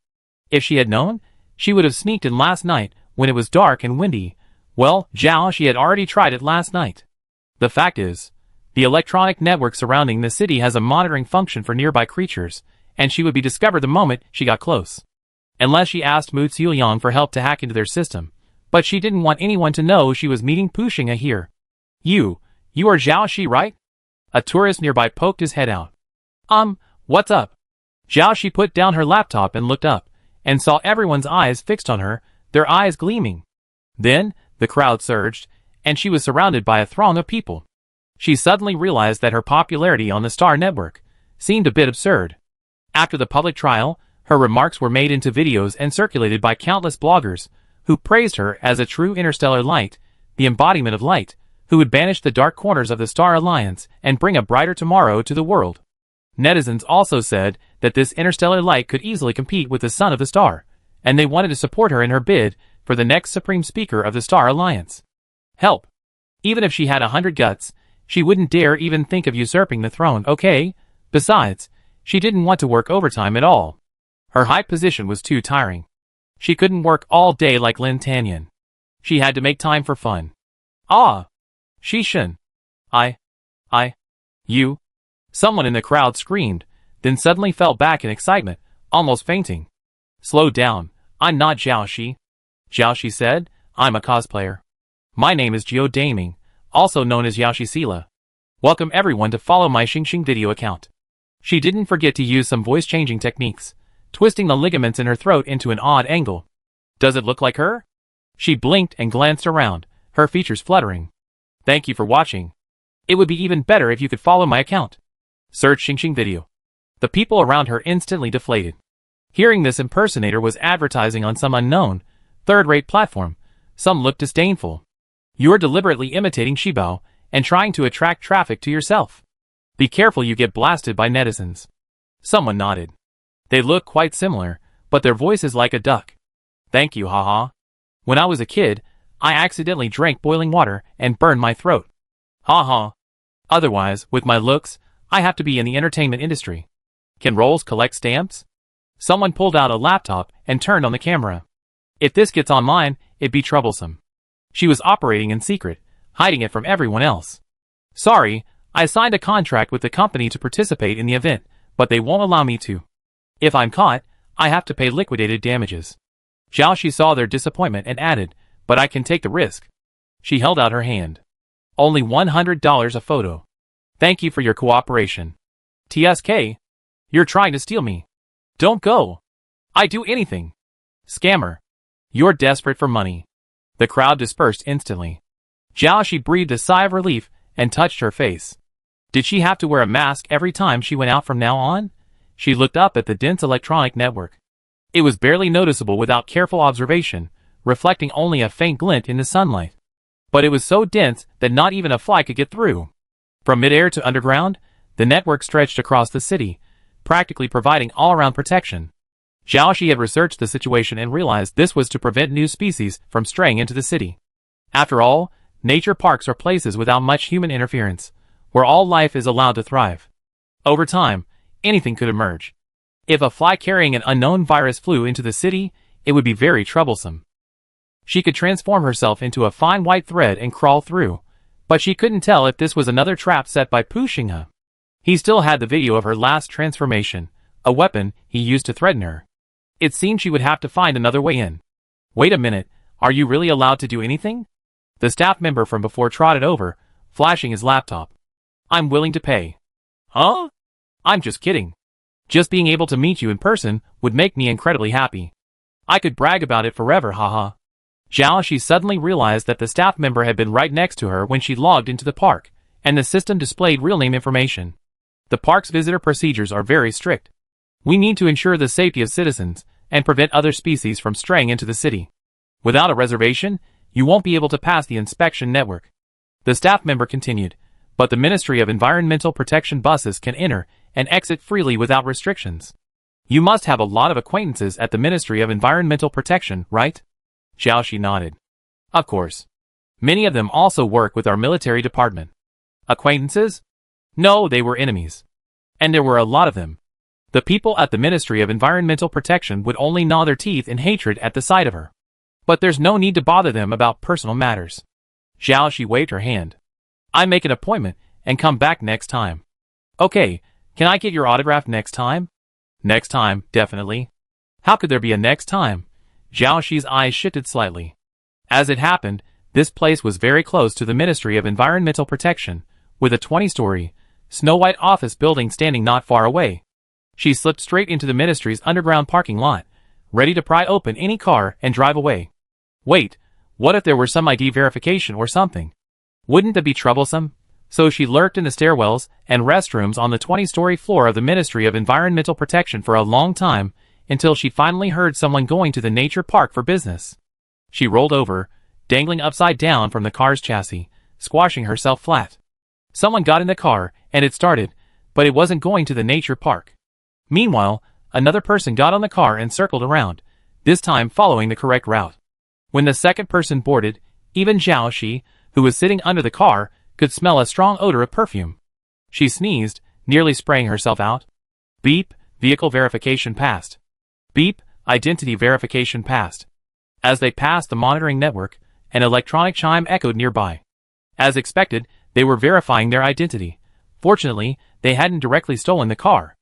If she had known, she would have sneaked in last night when it was dark and windy. Well, Zhao Shi had already tried it last night. The fact is, the electronic network surrounding the city has a monitoring function for nearby creatures, and she would be discovered the moment she got close. Unless she asked Mu Xiuyang for help to hack into their system, but she didn't want anyone to know she was meeting Pu Xinghe here. You are Zhao Shi, right? A tourist nearby poked his head out. What's up? Zhao Shi put down her laptop and looked up, and saw everyone's eyes fixed on her, their eyes gleaming. Then, the crowd surged, and she was surrounded by a throng of people. She suddenly realized that her popularity on the Star Network seemed a bit absurd. After the public trial, her remarks were made into videos and circulated by countless bloggers, who praised her as a true interstellar light, the embodiment of light, who would banish the dark corners of the Star Alliance and bring a brighter tomorrow to the world. Netizens also said that this interstellar light could easily compete with the Son of the Star, and they wanted to support her in her bid for the next Supreme Speaker of the Star Alliance. Help! Even if she had 100 guts, she wouldn't dare even think of usurping the throne, okay? Besides, she didn't want to work overtime at all. Her high position was too tiring. She couldn't work all day like Lin Tanyan. She had to make time for fun. Ah! Shishin! You! Someone in the crowd screamed, then suddenly fell back in excitement, almost fainting. Slow down, I'm not Zhao Shi. Zhao Shi said, I'm a cosplayer. My name is Geo Daming, also known as Yaoshi Sila. Welcome everyone to follow my Xingxing video account. She didn't forget to use some voice-changing techniques, twisting the ligaments in her throat into an odd angle. Does it look like her? She blinked and glanced around, her features fluttering. Thank you for watching. It would be even better if you could follow my account. Search Xingxing video. The people around her instantly deflated. Hearing this impersonator was advertising on some unknown, third-rate platform, some looked disdainful. You're deliberately imitating Shibao and trying to attract traffic to yourself. Be careful you get blasted by netizens. Someone nodded. They look quite similar, but their voice is like a duck. Thank you, haha. When I was a kid, I accidentally drank boiling water and burned my throat. Haha. Otherwise, with my looks, I have to be in the entertainment industry. Can roles collect stamps? Someone pulled out a laptop and turned on the camera. If this gets online, it'd be troublesome. She was operating in secret, hiding it from everyone else. Sorry, I signed a contract with the company to participate in the event, but they won't allow me to. If I'm caught, I have to pay liquidated damages. Zhao Shi saw their disappointment and added, but I can take the risk. She held out her hand. Only $100 a photo. Thank you for your cooperation. TSK? You're trying to steal me. Don't go. I'd do anything. Scammer. You're desperate for money. The crowd dispersed instantly. Zhao Shi breathed a sigh of relief and touched her face. Did she have to wear a mask every time she went out from now on? She looked up at the dense electronic network. It was barely noticeable without careful observation, reflecting only a faint glint in the sunlight. But it was so dense that not even a fly could get through. From midair to underground, the network stretched across the city, practically providing all-around protection. Zhao Shi had researched the situation and realized this was to prevent new species from straying into the city. After all, nature parks are places without much human interference, where all life is allowed to thrive. Over time, anything could emerge. If a fly carrying an unknown virus flew into the city, it would be very troublesome. She could transform herself into a fine white thread and crawl through, but she couldn't tell if this was another trap set by Pu Xinghe. He still had the video of her last transformation, a weapon he used to threaten her. It seemed she would have to find another way in. Wait a minute, are you really allowed to do anything? The staff member from before trotted over, flashing his laptop. I'm willing to pay. Huh? I'm just kidding. Just being able to meet you in person would make me incredibly happy. I could brag about it forever, haha. Zhao Shi suddenly realized that the staff member had been right next to her when she logged into the park, and the system displayed real name information. The park's visitor procedures are very strict. We need to ensure the safety of citizens and prevent other species from straying into the city. Without a reservation, you won't be able to pass the inspection network. The staff member continued, but the Ministry of Environmental Protection buses can enter and exit freely without restrictions. You must have a lot of acquaintances at the Ministry of Environmental Protection, right? Xiaoxi nodded. Of course. Many of them also work with our military department. Acquaintances? No, they were enemies. And there were a lot of them. The people at the Ministry of Environmental Protection would only gnaw their teeth in hatred at the sight of her. But there's no need to bother them about personal matters. Xiaoxi waved her hand. I make an appointment and come back next time. Okay, can I get your autograph next time? Next time, definitely. How could there be a next time? Xiaoxi's eyes shifted slightly. As it happened, this place was very close to the Ministry of Environmental Protection, with a 20-story, snow-white office building standing not far away. She slipped straight into the ministry's underground parking lot, ready to pry open any car and drive away. Wait, what if there were some ID verification or something? Wouldn't that be troublesome? So she lurked in the stairwells and restrooms on the 20-story floor of the Ministry of Environmental Protection for a long time, until she finally heard someone going to the nature park for business. She rolled over, dangling upside down from the car's chassis, squashing herself flat. Someone got in the car, and it started, but it wasn't going to the nature park. Meanwhile, another person got on the car and circled around, this time following the correct route. When the second person boarded, even Xiaoxi, who was sitting under the car, could smell a strong odor of perfume. She sneezed, nearly spraying herself out. Beep, vehicle verification passed. Beep, identity verification passed. As they passed the monitoring network, an electronic chime echoed nearby. As expected, they were verifying their identity. Fortunately, they hadn't directly stolen the car.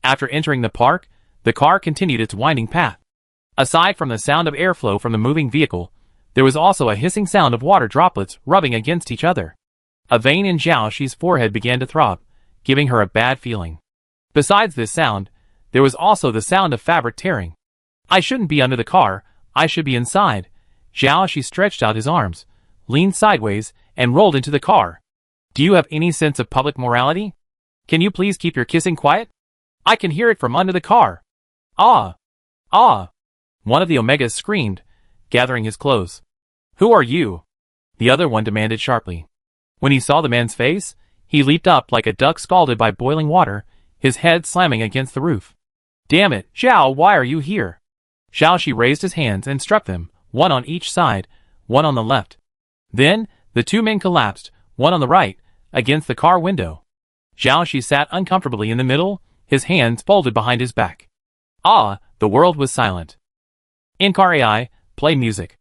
After entering the park, the car continued its winding path. Aside from the sound of airflow from the moving vehicle, there was also a hissing sound of water droplets rubbing against each other. A vein in Xiaoxi's forehead began to throb, giving her a bad feeling. Besides this sound, there was also the sound of fabric tearing. I shouldn't be under the car, I should be inside. Xiaoxi stretched out his arms, leaned sideways, and rolled into the car. Do you have any sense of public morality? Can you please keep your kissing quiet? I can hear it from under the car. Ah! Ah! One of the Omegas screamed, gathering his clothes. Who are you? The other one demanded sharply. When he saw the man's face, he leaped up like a duck scalded by boiling water, his head slamming against the roof. Damn it, Xiao, why are you here? Xiaoxi raised his hands and struck them, one on each side, one on the left. Then, the two men collapsed, one on the right, against the car window. Xiaoxi sat uncomfortably in the middle, his hands folded behind his back. Ah, the world was silent. In-car AI, play music.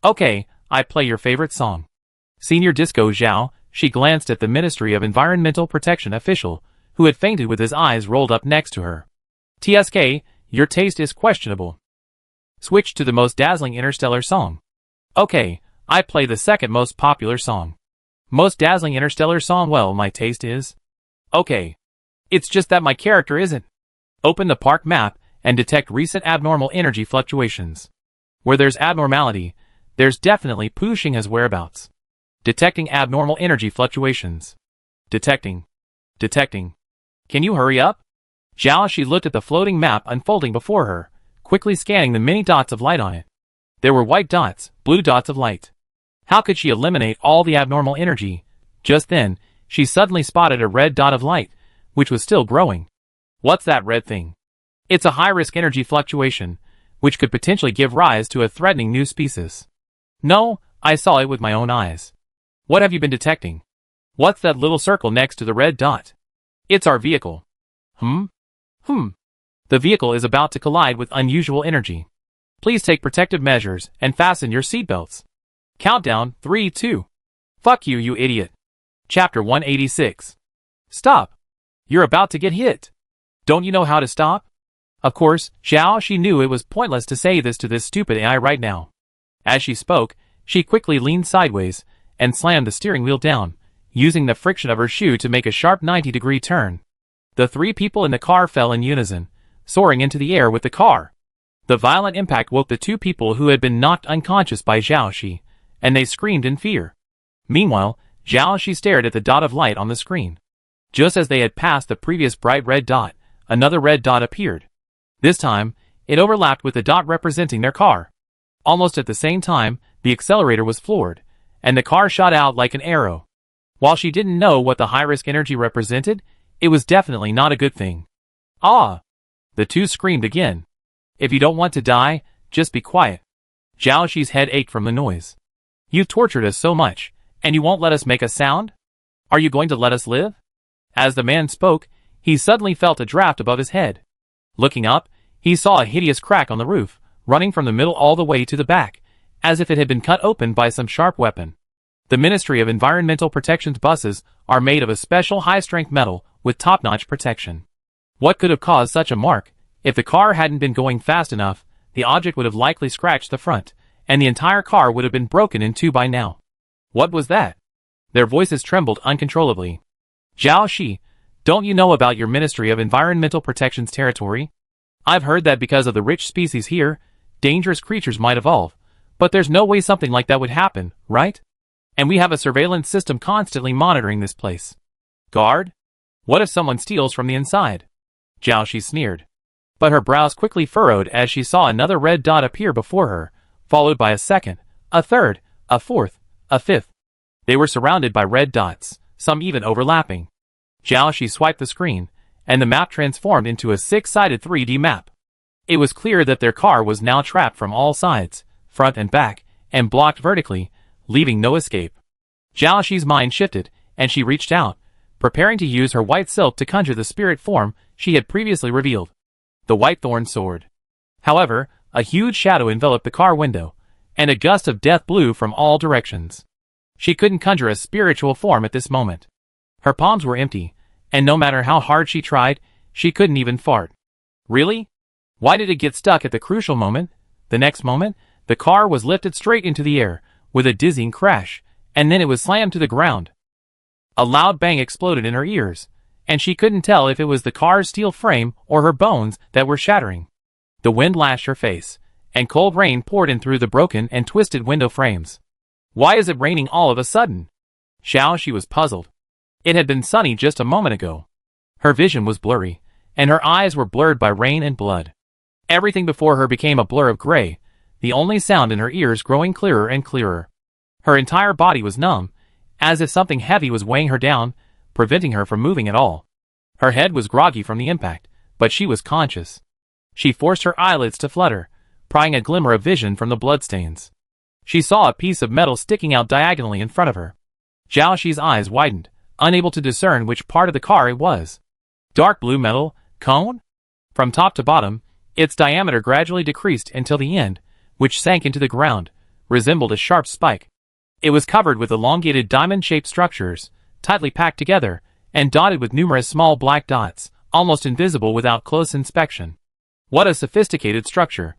Okay, I play your favorite song. Senior Disco Zhao, she glanced at the Ministry of Environmental Protection official, who had fainted with his eyes rolled up next to her. TSK, your taste is questionable. Switch to the most dazzling Interstellar song. Okay, I play the second most popular song. Most dazzling Interstellar song, well, my taste is. Okay. It's just that my character isn't. Open the park map and detect recent abnormal energy fluctuations. Where there's abnormality, there's definitely Puxing's whereabouts. Detecting abnormal energy fluctuations. Detecting. Detecting. Can you hurry up? Xiaoxi looked at the floating map unfolding before her, quickly scanning the many dots of light on it. There were white dots, blue dots of light. How could she eliminate all the abnormal energy? Just then, she suddenly spotted a red dot of light, which was still growing. What's that red thing? It's a high-risk energy fluctuation, which could potentially give rise to a threatening new species. No, I saw it with my own eyes. What have you been detecting? What's that little circle next to the red dot? It's our vehicle. The vehicle is about to collide with unusual energy. Please take protective measures and fasten your seatbelts. Countdown, 3, 2. Fuck you, you idiot. Chapter 186. Stop. You're about to get hit. Don't you know how to stop? Of course, Xiaoxi knew it was pointless to say this to this stupid AI right now. As she spoke, she quickly leaned sideways and slammed the steering wheel down, using the friction of her shoe to make a sharp 90-degree turn. The three people in the car fell in unison, soaring into the air with the car. The violent impact woke the two people who had been knocked unconscious by Xiaoxi, and they screamed in fear. Meanwhile, Xiaoxi stared at the dot of light on the screen. Just as they had passed the previous bright red dot, another red dot appeared. This time, it overlapped with the dot representing their car. Almost at the same time, the accelerator was floored, and the car shot out like an arrow. While she didn't know what the high-risk energy represented, it was definitely not a good thing. Ah! The two screamed again. If you don't want to die, just be quiet. Zhao Shi's head ached from the noise. You've tortured us so much, and you won't let us make a sound? Are you going to let us live? As the man spoke, he suddenly felt a draft above his head. Looking up, he saw a hideous crack on the roof, running from the middle all the way to the back, as if it had been cut open by some sharp weapon. The Ministry of Environmental Protection's buses are made of a special high-strength metal with top-notch protection. What could have caused such a mark? If the car hadn't been going fast enough, the object would have likely scratched the front, and the entire car would have been broken in two by now. What was that? Their voices trembled uncontrollably. Zhao Shi, don't you know about your Ministry of Environmental Protection's territory? I've heard that because of the rich species here, dangerous creatures might evolve, but there's no way something like that would happen, right? And we have a surveillance system constantly monitoring this place. Guard? What if someone steals from the inside? Zhao Shi sneered. But her brows quickly furrowed as she saw another red dot appear before her, followed by a second, a third, a fourth, a fifth. They were surrounded by red dots, some even overlapping. Zhao Shi swiped the screen, and the map transformed into a six-sided 3D map. It was clear that their car was now trapped from all sides, front and back, and blocked vertically, leaving no escape. Zhao Shi's mind shifted, and she reached out, preparing to use her white silk to conjure the spirit form she had previously revealed. The white thorn sword. However, a huge shadow enveloped the car window, and a gust of death blew from all directions. She couldn't conjure a spiritual form at this moment. Her palms were empty, and no matter how hard she tried, she couldn't even fart. Really? Why did it get stuck at the crucial moment? The next moment, the car was lifted straight into the air, with a dizzying crash, and then it was slammed to the ground. A loud bang exploded in her ears, and she couldn't tell if it was the car's steel frame or her bones that were shattering. The wind lashed her face, and cold rain poured in through the broken and twisted window frames. Why is it raining all of a sudden? Zhao Shi was puzzled. It had been sunny just a moment ago. Her vision was blurry, and her eyes were blurred by rain and blood. Everything before her became a blur of gray, the only sound in her ears growing clearer and clearer. Her entire body was numb, as if something heavy was weighing her down, preventing her from moving at all. Her head was groggy from the impact, but she was conscious. She forced her eyelids to flutter, prying a glimmer of vision from the bloodstains. She saw a piece of metal sticking out diagonally in front of her. Zhao Shi's eyes widened, unable to discern which part of the car it was. Dark blue metal, cone? From top to bottom, its diameter gradually decreased until the end, which sank into the ground, resembled a sharp spike. It was covered with elongated diamond-shaped structures, tightly packed together, and dotted with numerous small black dots, almost invisible without close inspection. What a sophisticated structure.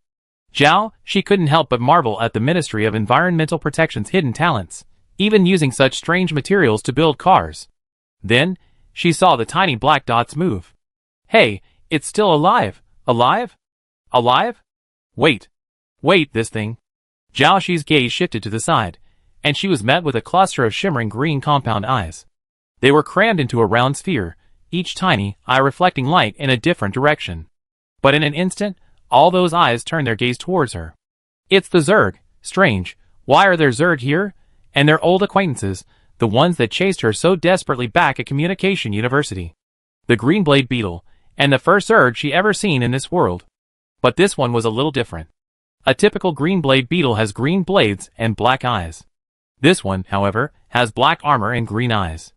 Zhao Shi couldn't help but marvel at the Ministry of Environmental Protection's hidden talents, even using such strange materials to build cars. Then, she saw the tiny black dots move. Hey, it's still alive! Alive? Alive? Wait, this thing. Zhao Shi's gaze shifted to the side, and she was met with a cluster of shimmering green compound eyes. They were crammed into a round sphere, each tiny eye reflecting light in a different direction. But in an instant, all those eyes turned their gaze towards her. It's the Zerg. Strange. Why are there Zerg here? And their old acquaintances, the ones that chased her so desperately back at Communication University. The green blade beetle, and the first Zerg she ever seen in this world. But this one was a little different. A typical green blade beetle has green blades and black eyes. This one, however, has black armor and green eyes.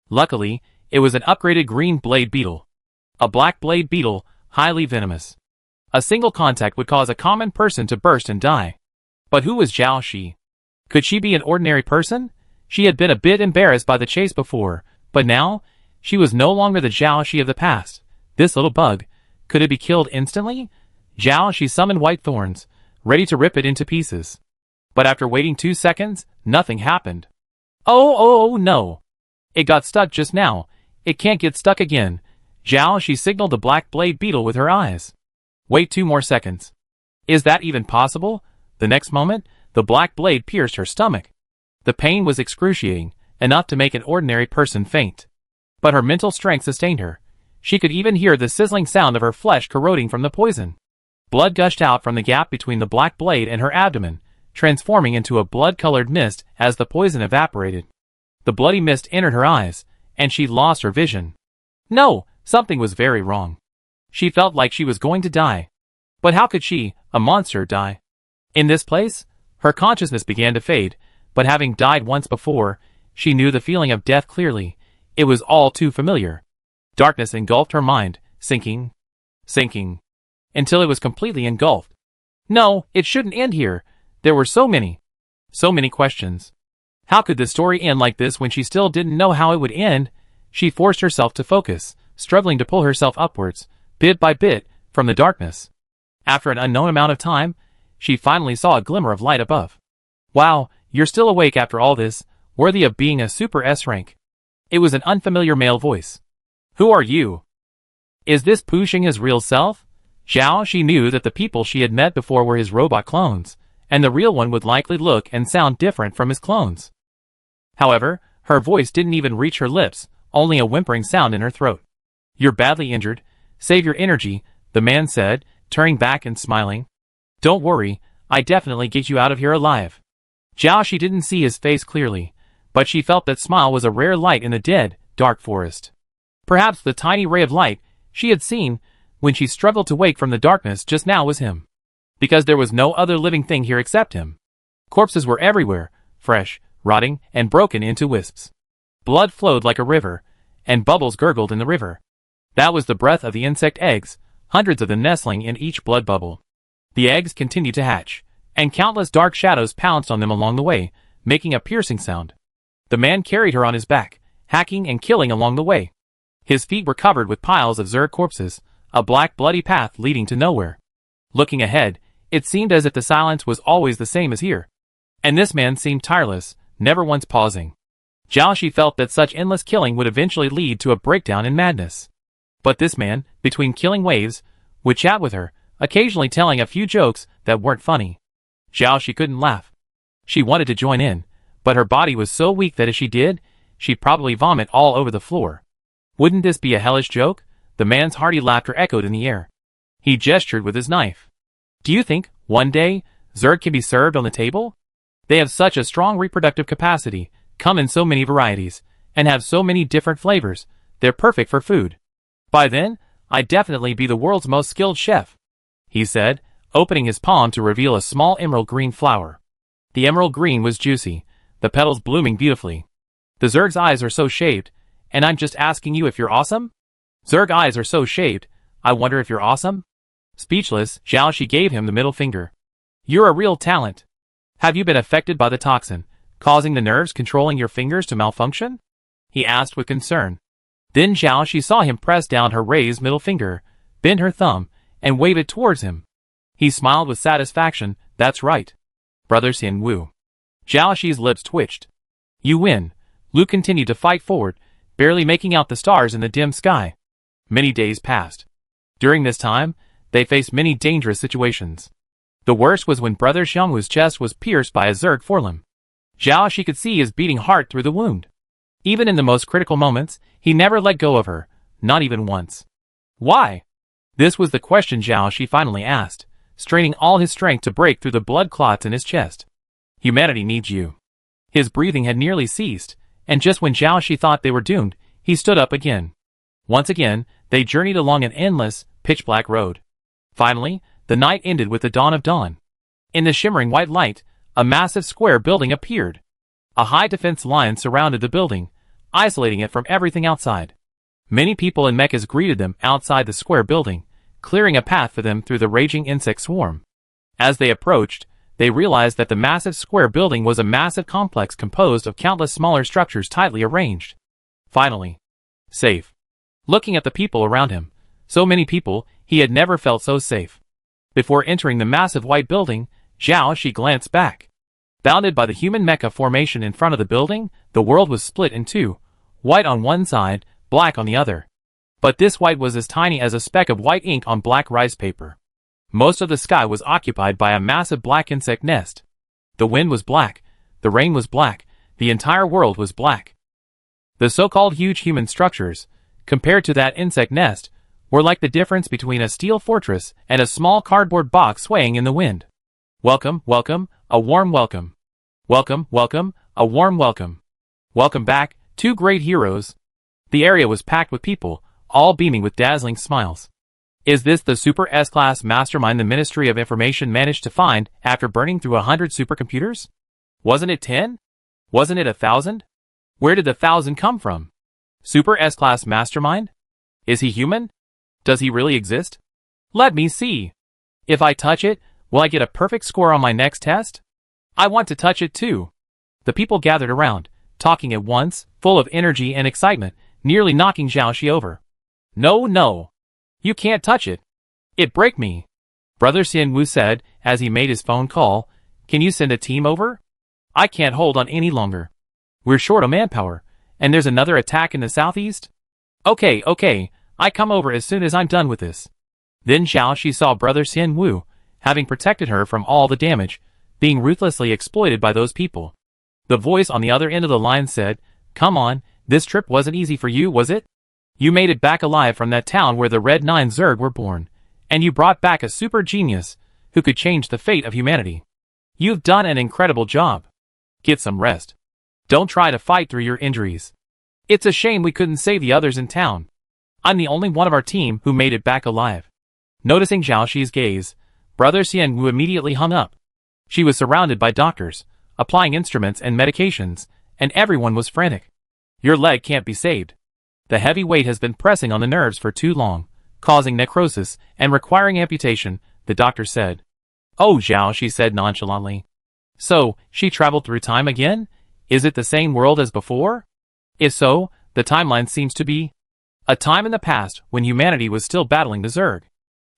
Luckily, it was an upgraded green blade beetle. A black blade beetle, highly venomous. A single contact would cause a common person to burst and die. But who was Zhao Shi? Could she be an ordinary person? She had been a bit embarrassed by the chase before, but now, she was no longer the Zhao Shi of the past. This little bug, could it be killed instantly? Zhao Shi summoned white thorns, ready to rip it into pieces. But after waiting 2 seconds, nothing happened. Oh no! It got stuck just now. It can't get stuck again. Zhao Shi signaled the black blade beetle with her eyes. Wait 2 more seconds. Is that even possible? The next moment, the black blade pierced her stomach. The pain was excruciating, enough to make an ordinary person faint. But her mental strength sustained her. She could even hear the sizzling sound of her flesh corroding from the poison. Blood gushed out from the gap between the black blade and her abdomen, transforming into a blood-colored mist as the poison evaporated. The bloody mist entered her eyes, and she lost her vision. No, something was very wrong. She felt like she was going to die. But how could she, a monster, die? In this place, her consciousness began to fade, but having died once before, she knew the feeling of death clearly. It was all too familiar. Darkness engulfed her mind, sinking, until it was completely engulfed. No, it shouldn't end here. There were so many questions. How could this story end like this when she still didn't know how it would end? She forced herself to focus, struggling to pull herself upwards, bit by bit, from the darkness. After an unknown amount of time, she finally saw a glimmer of light above. Wow, you're still awake after all this, worthy of being a Super S rank. It was an unfamiliar male voice. Who are you? Is this Pu Xing's real self? Zhao, she knew that the people she had met before were his robot clones, and the real one would likely look and sound different from his clones. However, her voice didn't even reach her lips, only a whimpering sound in her throat. You're badly injured. Save your energy, the man said, turning back and smiling. Don't worry, I definitely get you out of here alive. Zhao, she didn't see his face clearly, but she felt that smile was a rare light in the dead, dark forest. Perhaps the tiny ray of light she had seen when she struggled to wake from the darkness just now was him. Because there was no other living thing here except him. Corpses were everywhere, fresh, rotting, and broken into wisps. Blood flowed like a river, and bubbles gurgled in the river. That was the breath of the insect eggs, hundreds of them nestling in each blood bubble. The eggs continued to hatch, and countless dark shadows pounced on them along the way, making a piercing sound. The man carried her on his back, hacking and killing along the way. His feet were covered with piles of Zerg corpses, a black bloody path leading to nowhere. Looking ahead, it seemed as if the silence was always the same as here. And this man seemed tireless, never once pausing. Zhao, she felt that such endless killing would eventually lead to a breakdown in madness. But this man, between killing waves, would chat with her, occasionally telling a few jokes that weren't funny. Zhao, she couldn't laugh. She wanted to join in, but her body was so weak that if she did, she'd probably vomit all over the floor. Wouldn't this be a hellish joke? The man's hearty laughter echoed in the air. He gestured with his knife. Do you think, one day, Zerg can be served on the table? They have such a strong reproductive capacity, come in so many varieties, and have so many different flavors, they're perfect for food. By then, I'd definitely be the world's most skilled chef, he said, opening his palm to reveal a small emerald green flower. The emerald green was juicy, the petals blooming beautifully. The Zerg's eyes are so shaped, and I'm just asking you if you're awesome? Zerg eyes are so shaped, I wonder if you're awesome? Speechless, Zhao, she gave him the middle finger. You're a real talent. Have you been affected by the toxin, causing the nerves controlling your fingers to malfunction? He asked with concern. Then Zhao, she saw him press down her raised middle finger, bend her thumb, and wave it towards him. He smiled with satisfaction. That's right. Brother Xin Wu. Zhao Xi's lips twitched. You win. Lu continued to fight forward, barely making out the stars in the dim sky. Many days passed. During this time, they faced many dangerous situations. The worst was when Brother Xiangwu's chest was pierced by a Zerg forelimb. Zhao, she could see his beating heart through the wound. Even in the most critical moments, he never let go of her, not even once. Why? This was the question Zhao she finally asked, straining all his strength to break through the blood clots in his chest. Humanity needs you. His breathing had nearly ceased, and just when Zhao she thought they were doomed, he stood up again. Once again, they journeyed along an endless, pitch-black road. Finally, the night ended with the dawn of dawn. In the shimmering white light, a massive square building appeared. A high defense line surrounded the building, isolating it from everything outside. Many people in mechas greeted them outside the square building, clearing a path for them through the raging insect swarm. As they approached, they realized that the massive square building was a massive complex composed of countless smaller structures tightly arranged. Finally, safe. Looking at the people around him, so many people, he had never felt so safe. Before entering the massive white building, Zhao she glanced back. Bounded by the human mecha formation in front of the building, the world was split in two, white on one side, black on the other. But this white was as tiny as a speck of white ink on black rice paper. Most of the sky was occupied by a massive black insect nest. The wind was black, the rain was black, the entire world was black. The so-called huge human structures, compared to that insect nest, were like the difference between a steel fortress and a small cardboard box swaying in the wind. Welcome, welcome, a warm welcome. Welcome, welcome, a warm welcome. Welcome back, two great heroes. The area was packed with people, all beaming with dazzling smiles. Is this the super S-class mastermind the Ministry of Information managed to find after burning through 100 supercomputers? Wasn't it 10? Wasn't it 1,000? Where did the 1,000 come from? Super S-class mastermind? Is he human? Does he really exist? Let me see. If I touch it, will I get a perfect score on my next test? I want to touch it too. The people gathered around, talking at once, full of energy and excitement, nearly knocking Xiaoxi over. No, no. You can't touch it. It break me. Brother Xianwu said, as he made his phone call, can you send a team over? I can't hold on any longer. We're short of manpower, and there's another attack in the southeast? Okay, I come over as soon as I'm done with this. Then Xiaoxi saw Brother Xianwu, having protected her from all the damage, being ruthlessly exploited by those people. The voice on the other end of the line said, come on, this trip wasn't easy for you, was it? You made it back alive from that town where the Red 9 Zerg were born, and you brought back a super genius who could change the fate of humanity. You've done an incredible job. Get some rest. Don't try to fight through your injuries. It's a shame we couldn't save the others in town. I'm the only one of our team who made it back alive. Noticing Xiaoxi's gaze, Brother Xianwu immediately hung up. She was surrounded by doctors, applying instruments and medications, and everyone was frantic. Your leg can't be saved. The heavy weight has been pressing on the nerves for too long, causing necrosis and requiring amputation, the doctor said. Oh, Zhao, she said nonchalantly. So, she traveled through time again? Is it the same world as before? If so, the timeline seems to be a time in the past when humanity was still battling the Zerg.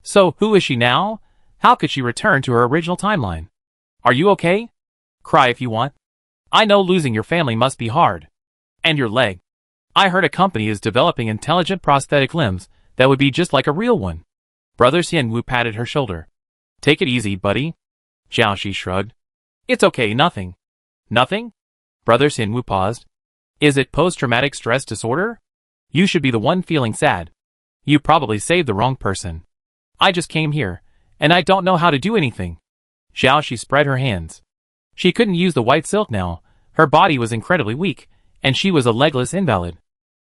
So, who is she now? How could she return to her original timeline? Are you okay? Cry if you want. I know losing your family must be hard. And your leg. I heard a company is developing intelligent prosthetic limbs that would be just like a real one. Brother Xianwu patted her shoulder. Take it easy, buddy. Xiaoxi shrugged. It's okay, nothing. Nothing? Brother Xianwu paused. Is it post-traumatic stress disorder? You should be the one feeling sad. You probably saved the wrong person. I just came here, and I don't know how to do anything. Xiaoxi spread her hands. She couldn't use the white silk now. Her body was incredibly weak, and she was a legless invalid.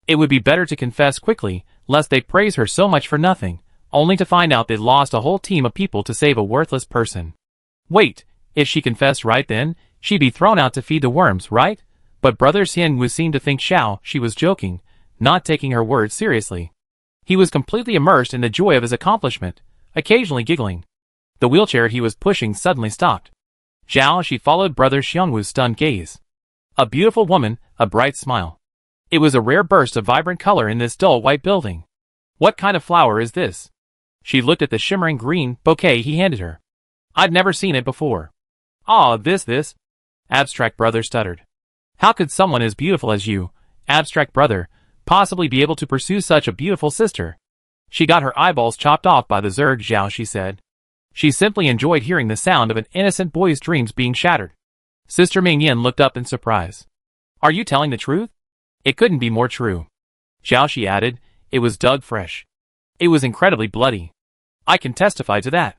It would be better to confess quickly, lest they praise her so much for nothing, only to find out they'd lost a whole team of people to save a worthless person. Wait, if she confessed right then, she'd be thrown out to feed the worms, right? But Brother Xianwu seemed to think she was joking, not taking her words seriously. He was completely immersed in the joy of his accomplishment, occasionally giggling. The wheelchair he was pushing suddenly stopped. She followed Brother Xianwu's stunned gaze. A beautiful woman, a bright smile. It was a rare burst of vibrant color in this dull white building. What kind of flower is this? She looked at the shimmering green bouquet he handed her. I'd never seen it before. Ah, this. Abstract Brother stuttered. How could someone as beautiful as you, Abstract Brother, possibly be able to pursue such a beautiful sister? She got her eyeballs chopped off by the Zerg, she said. She simply enjoyed hearing the sound of an innocent boy's dreams being shattered. Sister Mingyan looked up in surprise. Are you telling the truth? It couldn't be more true. She added, it was dug fresh. It was incredibly bloody. I can testify to that.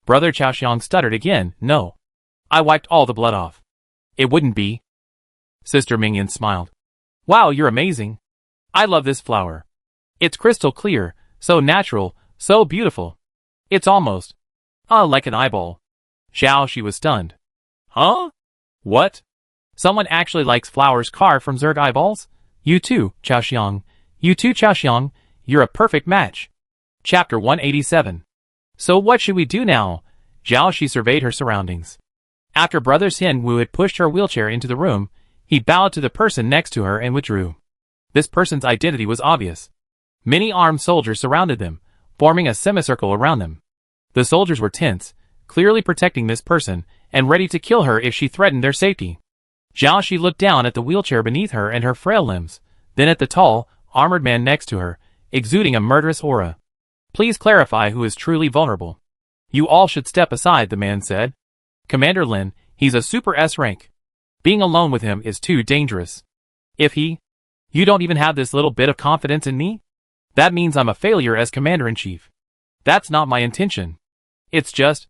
Brother Xiaoxiang stuttered again, no. I wiped all the blood off. It wouldn't be. Sister Mingyan smiled. Wow, you're amazing. I love this flower. It's crystal clear, so natural, so beautiful. It's almost, like an eyeball. She was stunned. Huh? What? Someone actually likes flowers carved from Zerg eyeballs? You too, Xiaoxiang. You too, Xiaoxiang. You're a perfect match. Chapter 187. So what should we do now? She surveyed her surroundings. After Brother Xianwu had pushed her wheelchair into the room, he bowed to the person next to her and withdrew. This person's identity was obvious. Many armed soldiers surrounded them, forming a semicircle around them. The soldiers were tense, clearly protecting this person, and ready to kill her if she threatened their safety. She looked down at the wheelchair beneath her and her frail limbs, then at the tall, armored man next to her, exuding a murderous aura. Please clarify who is truly vulnerable. You all should step aside, the man said. Commander Lin, he's a Super S rank. Being alone with him is too dangerous. If he... You don't even have this little bit of confidence in me? That means I'm a failure as Commander-in-Chief. That's not my intention. It's just...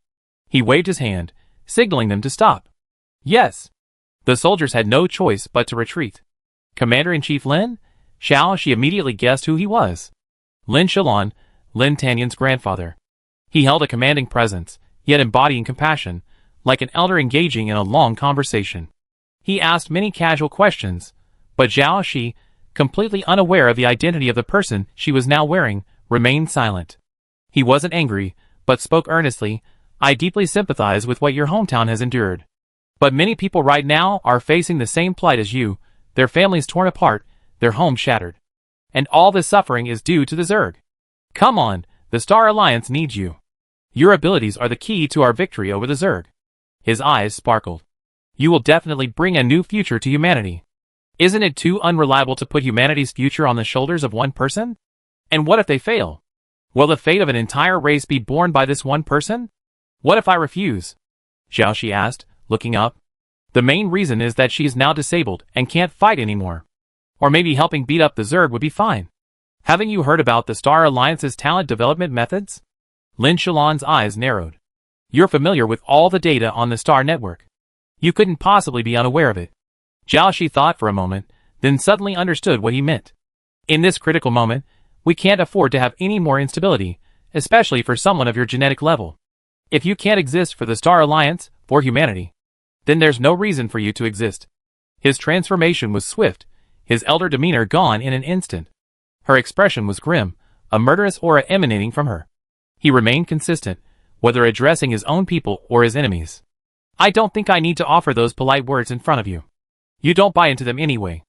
He waved his hand, signaling them to stop. Yes. The soldiers had no choice but to retreat. Commander-in-Chief Lin? Xiao Shi immediately guessed who he was. Lin Shalon, Lin Tanyan's grandfather. He held a commanding presence, yet embodying compassion, like an elder engaging in a long conversation. He asked many casual questions, but Xiao Shi, completely unaware of the identity of the person she was now wearing, remained silent. He wasn't angry, but spoke earnestly. I deeply sympathize with what your hometown has endured. But many people right now are facing the same plight as you, their families torn apart, their homes shattered. And all this suffering is due to the Zerg. Come on, the Star Alliance needs you. Your abilities are the key to our victory over the Zerg. His eyes sparkled. You will definitely bring a new future to humanity. Isn't it too unreliable to put humanity's future on the shoulders of one person? And what if they fail? Will the fate of an entire race be borne by this one person? What if I refuse? Xiao Shi asked, looking up. The main reason is that she is now disabled and can't fight anymore. Or maybe helping beat up the Zerg would be fine. Haven't you heard about the Star Alliance's talent development methods? Lin Shalon's eyes narrowed. You're familiar with all the data on the Star Network. You couldn't possibly be unaware of it. Xiao Shi thought for a moment, then suddenly understood what he meant. In this critical moment, we can't afford to have any more instability, especially for someone of your genetic level. If you can't exist for the Star Alliance, for humanity, then there's no reason for you to exist. His transformation was swift, his elder demeanor gone in an instant. Her expression was grim, a murderous aura emanating from her. He remained consistent, whether addressing his own people or his enemies. I don't think I need to offer those polite words in front of you. You don't buy into them anyway.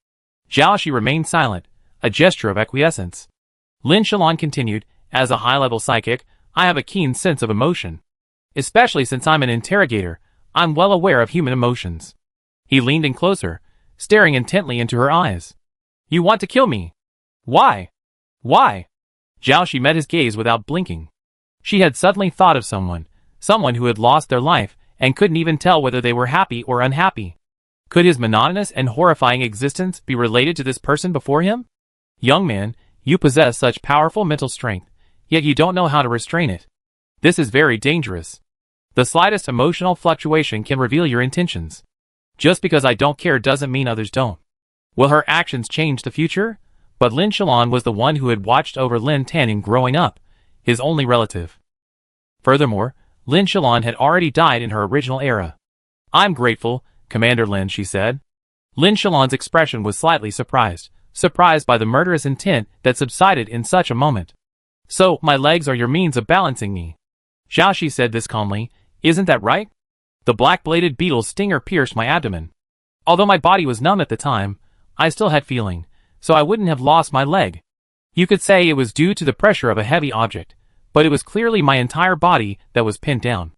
Xiao Shi remained silent, a gesture of acquiescence. Lin Shalon continued, as a high-level psychic, I have a keen sense of emotion. Especially since I'm an interrogator, I'm well aware of human emotions. He leaned in closer, staring intently into her eyes. You want to kill me? Why? Why? Xiao Shi met his gaze without blinking. She had suddenly thought of someone who had lost their life and couldn't even tell whether they were happy or unhappy. Could his monotonous and horrifying existence be related to this person before him? Young man, you possess such powerful mental strength, yet you don't know how to restrain it. This is very dangerous. The slightest emotional fluctuation can reveal your intentions. Just because I don't care doesn't mean others don't. Will her actions change the future? But Lin Shalon was the one who had watched over Lin Tanyan growing up, his only relative. Furthermore, Lin Shalon had already died in her original era. I'm grateful, Commander Lin, she said. Lin Shalon's expression was slightly surprised by the murderous intent that subsided in such a moment. So, my legs are your means of balancing me. Xiao Shi said this calmly, isn't that right? The black-bladed beetle's stinger pierced my abdomen. Although my body was numb at the time, I still had feeling, so I wouldn't have lost my leg. You could say it was due to the pressure of a heavy object, but it was clearly my entire body that was pinned down.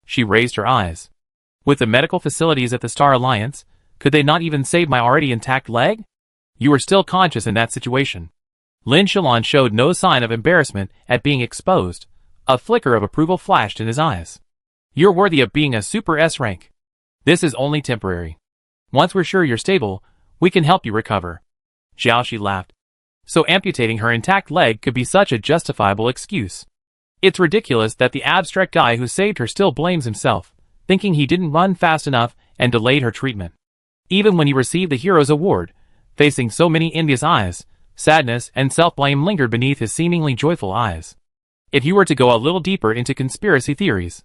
She raised her eyes. With the medical facilities at the Star Alliance, could they not even save my already intact leg? You were still conscious in that situation. Lin Shalon showed no sign of embarrassment at being exposed. A flicker of approval flashed in his eyes. You're worthy of being a Super S rank. This is only temporary. Once we're sure you're stable, we can help you recover. Xiao Shi laughed. So amputating her intact leg could be such a justifiable excuse. It's ridiculous that the abstract guy who saved her still blames himself, thinking he didn't run fast enough and delayed her treatment. Even when he received the Hero's Award, facing so many envious eyes, sadness and self-blame lingered beneath his seemingly joyful eyes. If you were to go a little deeper into conspiracy theories,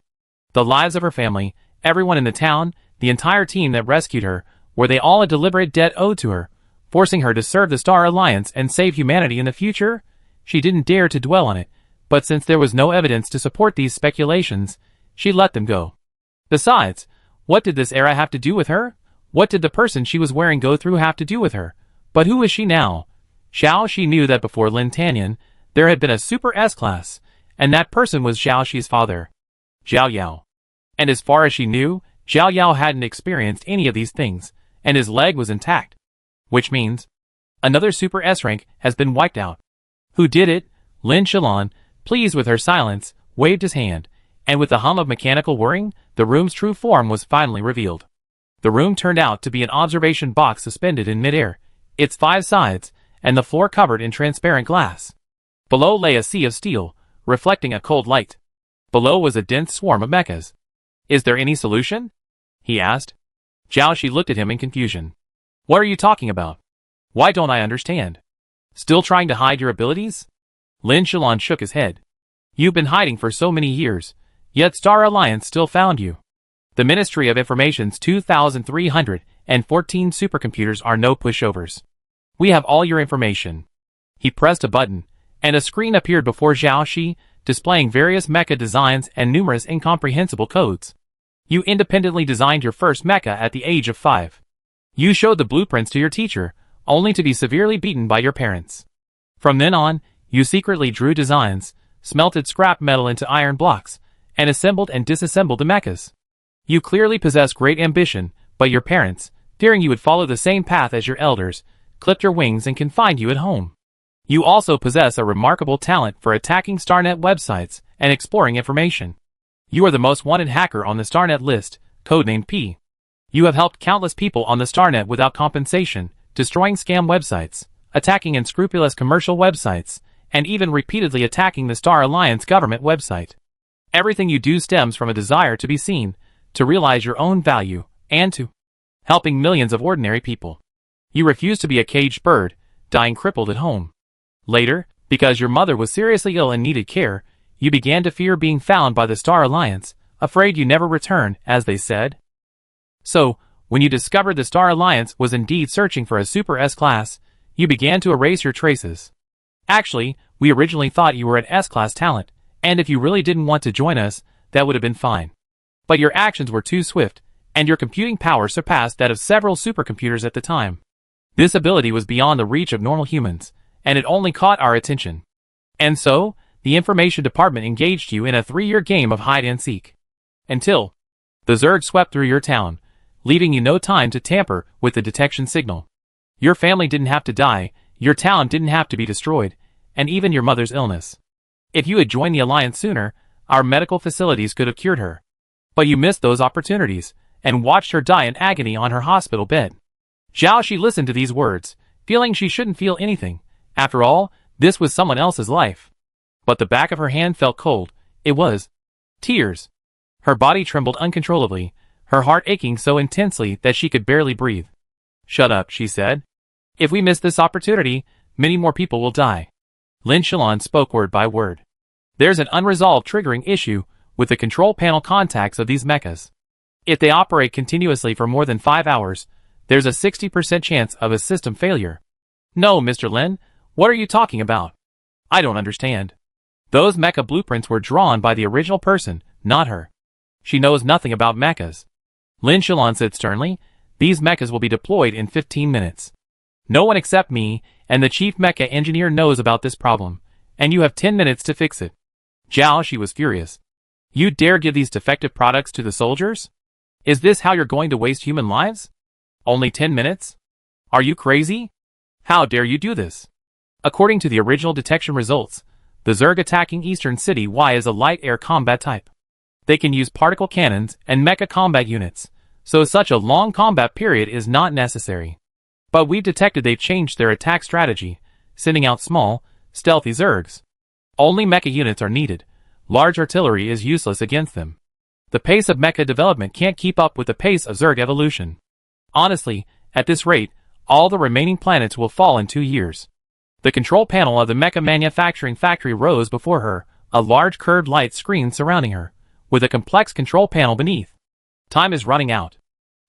the lives of her family, everyone in the town, the entire team that rescued her, were they all a deliberate debt owed to her, forcing her to serve the Star Alliance and save humanity in the future? She didn't dare to dwell on it, but since there was no evidence to support these speculations, she let them go. Besides, what did this era have to do with her? What did the person she was wearing go through have to do with her? But who is she now? Xiao Shi knew that before Lin Tanyan, there had been a Super S-class, and that person was Xiao Shi's father, Zhao Yao. And as far as she knew, Zhao Yao hadn't experienced any of these things, and his leg was intact. Which means, another Super S rank has been wiped out. Who did it? Lin Shalon, pleased with her silence, waved his hand, and with the hum of mechanical whirring, the room's true form was finally revealed. The room turned out to be an observation box suspended in midair, its 5 sides, and the floor covered in transparent glass. Below lay a sea of steel, reflecting a cold light. Below was a dense swarm of mechas. Is there any solution? He asked. Jiaoxi looked at him in confusion. What are you talking about? Why don't I understand? Still trying to hide your abilities? Lin Shalon shook his head. You've been hiding for so many years, yet Star Alliance still found you. The Ministry of Information's 2,314 supercomputers are no pushovers. We have all your information. He pressed a button, and a screen appeared before Jiaoxi, displaying various mecha designs and numerous incomprehensible codes. You independently designed your first mecha at the age of 5. You showed the blueprints to your teacher, only to be severely beaten by your parents. From then on, you secretly drew designs, smelted scrap metal into iron blocks, and assembled and disassembled the mechas. You clearly possess great ambition, but your parents, fearing you would follow the same path as your elders, clipped your wings and confined you at home. You also possess a remarkable talent for attacking StarNet websites and exploring information. You are the most wanted hacker on the StarNet list, codenamed P. You have helped countless people on the StarNet without compensation, destroying scam websites, attacking unscrupulous commercial websites, and even repeatedly attacking the Star Alliance government website. Everything you do stems from a desire to be seen, to realize your own value, and to helping millions of ordinary people. You refuse to be a caged bird, dying crippled at home. Later, because your mother was seriously ill and needed care, you began to fear being found by the Star Alliance, afraid you never return, as they said. So, when you discovered the Star Alliance was indeed searching for a Super S-Class, you began to erase your traces. Actually, we originally thought you were an S-Class talent, and if you really didn't want to join us, that would have been fine. But your actions were too swift, and your computing power surpassed that of several supercomputers at the time. This ability was beyond the reach of normal humans, and it only caught our attention. And so, the information department engaged you in a 3-year game of hide-and-seek. Until the Zerg swept through your town, leaving you no time to tamper with the detection signal. Your family didn't have to die, your town didn't have to be destroyed, and even your mother's illness. If you had joined the Alliance sooner, our medical facilities could have cured her. But you missed those opportunities, and watched her die in agony on her hospital bed. Jiaoxi listened to these words, feeling she shouldn't feel anything. After all, this was someone else's life. But the back of her hand felt cold. It was tears. Her body trembled uncontrollably, her heart aching so intensely that she could barely breathe. Shut up, she said. If we miss this opportunity, many more people will die. Lin Shalon spoke word by word. There's an unresolved triggering issue with the control panel contacts of these mechas. If they operate continuously for more than 5 hours, there's a 60% chance of a system failure. No, Mr. Lin, what are you talking about? I don't understand. Those mecha blueprints were drawn by the original person, not her. She knows nothing about mechas. Lin Shalon said sternly, these mechas will be deployed in 15 minutes. No one except me and the chief mecha engineer knows about this problem, and you have 10 minutes to fix it. Jiaoxi was furious. You dare give these defective products to the soldiers? Is this how you're going to waste human lives? Only 10 minutes? Are you crazy? How dare you do this? According to the original detection results, the Zerg attacking Eastern City Y is a light air combat type. They can use particle cannons and mecha combat units, so such a long combat period is not necessary. But we've detected they've changed their attack strategy, sending out small, stealthy Zergs. Only mecha units are needed. Large artillery is useless against them. The pace of mecha development can't keep up with the pace of Zerg evolution. Honestly, at this rate, all the remaining planets will fall in 2 years. The control panel of the mecha manufacturing factory rose before her, a large curved light screen surrounding her, with a complex control panel beneath. Time is running out.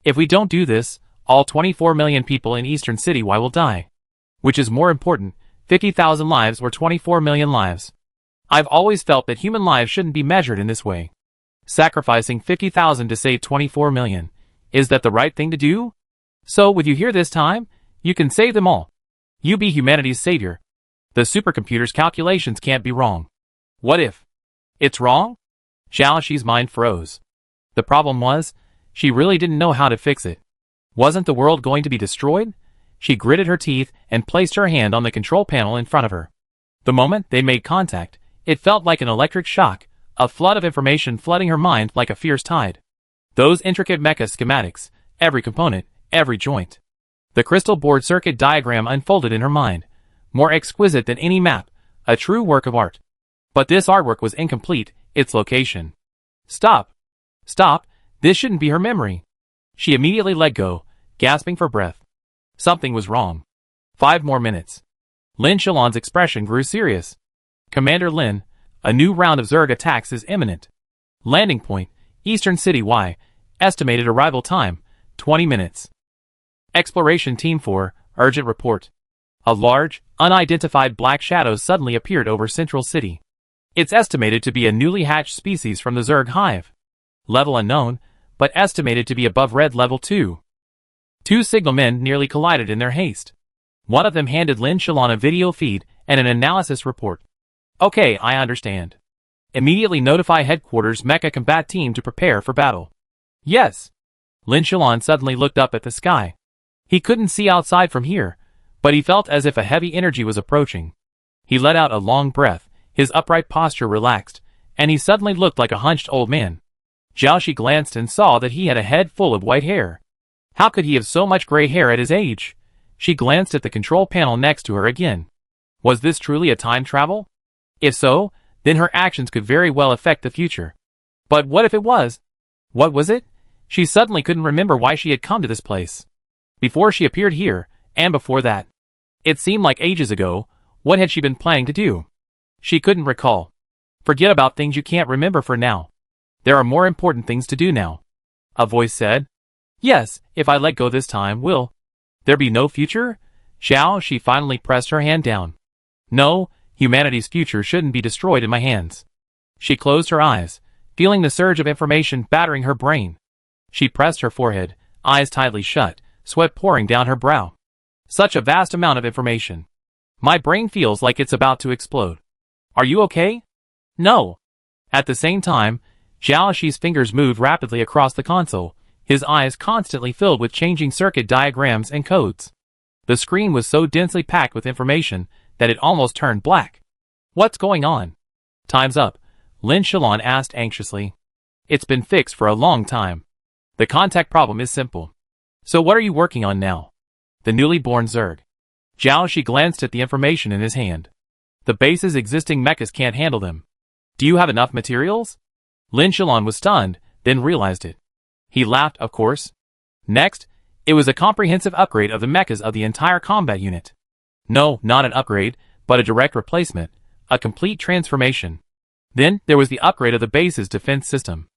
If we don't do this, all 24 million people in Eastern City Y will die. Which is more important, 50,000 lives or 24 million lives? I've always felt that human lives shouldn't be measured in this way. Sacrificing 50,000 to save 24 million. Is that the right thing to do? So, with you here this time, you can save them all. You be humanity's savior. The supercomputer's calculations can't be wrong. What if it's wrong? Jiaoxi's mind froze. The problem was, she really didn't know how to fix it. Wasn't the world going to be destroyed? She gritted her teeth and placed her hand on the control panel in front of her. The moment they made contact, it felt like an electric shock, a flood of information flooding her mind like a fierce tide. Those intricate mecha schematics, every component, every joint. The crystal board circuit diagram unfolded in her mind, more exquisite than any map, A true work of art. But this artwork was incomplete, its location. Stop. Stop, this shouldn't be her memory. She immediately let go, gasping for breath. Something was wrong. 5 more minutes. Lin Shalon's expression grew serious. Commander Lin, a new round of Zerg attacks is imminent. Landing point, Eastern City Y. Estimated arrival time, 20 minutes. Exploration Team 4, urgent report. A large, unidentified black shadow suddenly appeared over Central City. It's estimated to be a newly hatched species from the Zerg hive. Level unknown, but estimated to be above red level 2. 2 signalmen nearly collided in their haste. One of them handed Lin Shalon a video feed and an analysis report. Okay, I understand. Immediately notify headquarters Mecha Combat Team to prepare for battle. Yes. Lin Shalon suddenly looked up at the sky. He couldn't see outside from here, but he felt as if a heavy energy was approaching. He let out a long breath, his upright posture relaxed, and he suddenly looked like a hunched old man. Jiaoshi glanced and saw that he had a head full of white hair. How could he have so much gray hair at his age? She glanced at the control panel next to her again. Was this truly a time travel? If so, then her actions could very well affect the future. But what if it was? What was it? She suddenly couldn't remember why she had come to this place. Before she appeared here, and before that. It seemed like ages ago. What had she been planning to do? She couldn't recall. Forget about things you can't remember for now. There are more important things to do now. A voice said. Yes, if I let go this time, will there be no future? She finally pressed her hand down. No, humanity's future shouldn't be destroyed in my hands. She closed her eyes, feeling the surge of information battering her brain. She pressed her forehead, eyes tightly shut, sweat pouring down her brow. Such a vast amount of information. My brain feels like it's about to explode. Are you okay? No. At the same time, Jiaoshi's fingers moved rapidly across the console, his eyes constantly filled with changing circuit diagrams and codes. The screen was so densely packed with information that it almost turned black. What's going on? Time's up, Lin Shalon asked anxiously. It's been fixed for a long time. The contact problem is simple. So what are you working on now? The newly born Zerg. Jiaoshi glanced at the information in his hand. The base's existing mechas can't handle them. Do you have enough materials? Lin Shalon was stunned, then realized it. He laughed, of course. Next, it was a comprehensive upgrade of the mechas of the entire combat unit. No, not an upgrade, but a direct replacement, a complete transformation. Then, there was the upgrade of the base's defense system.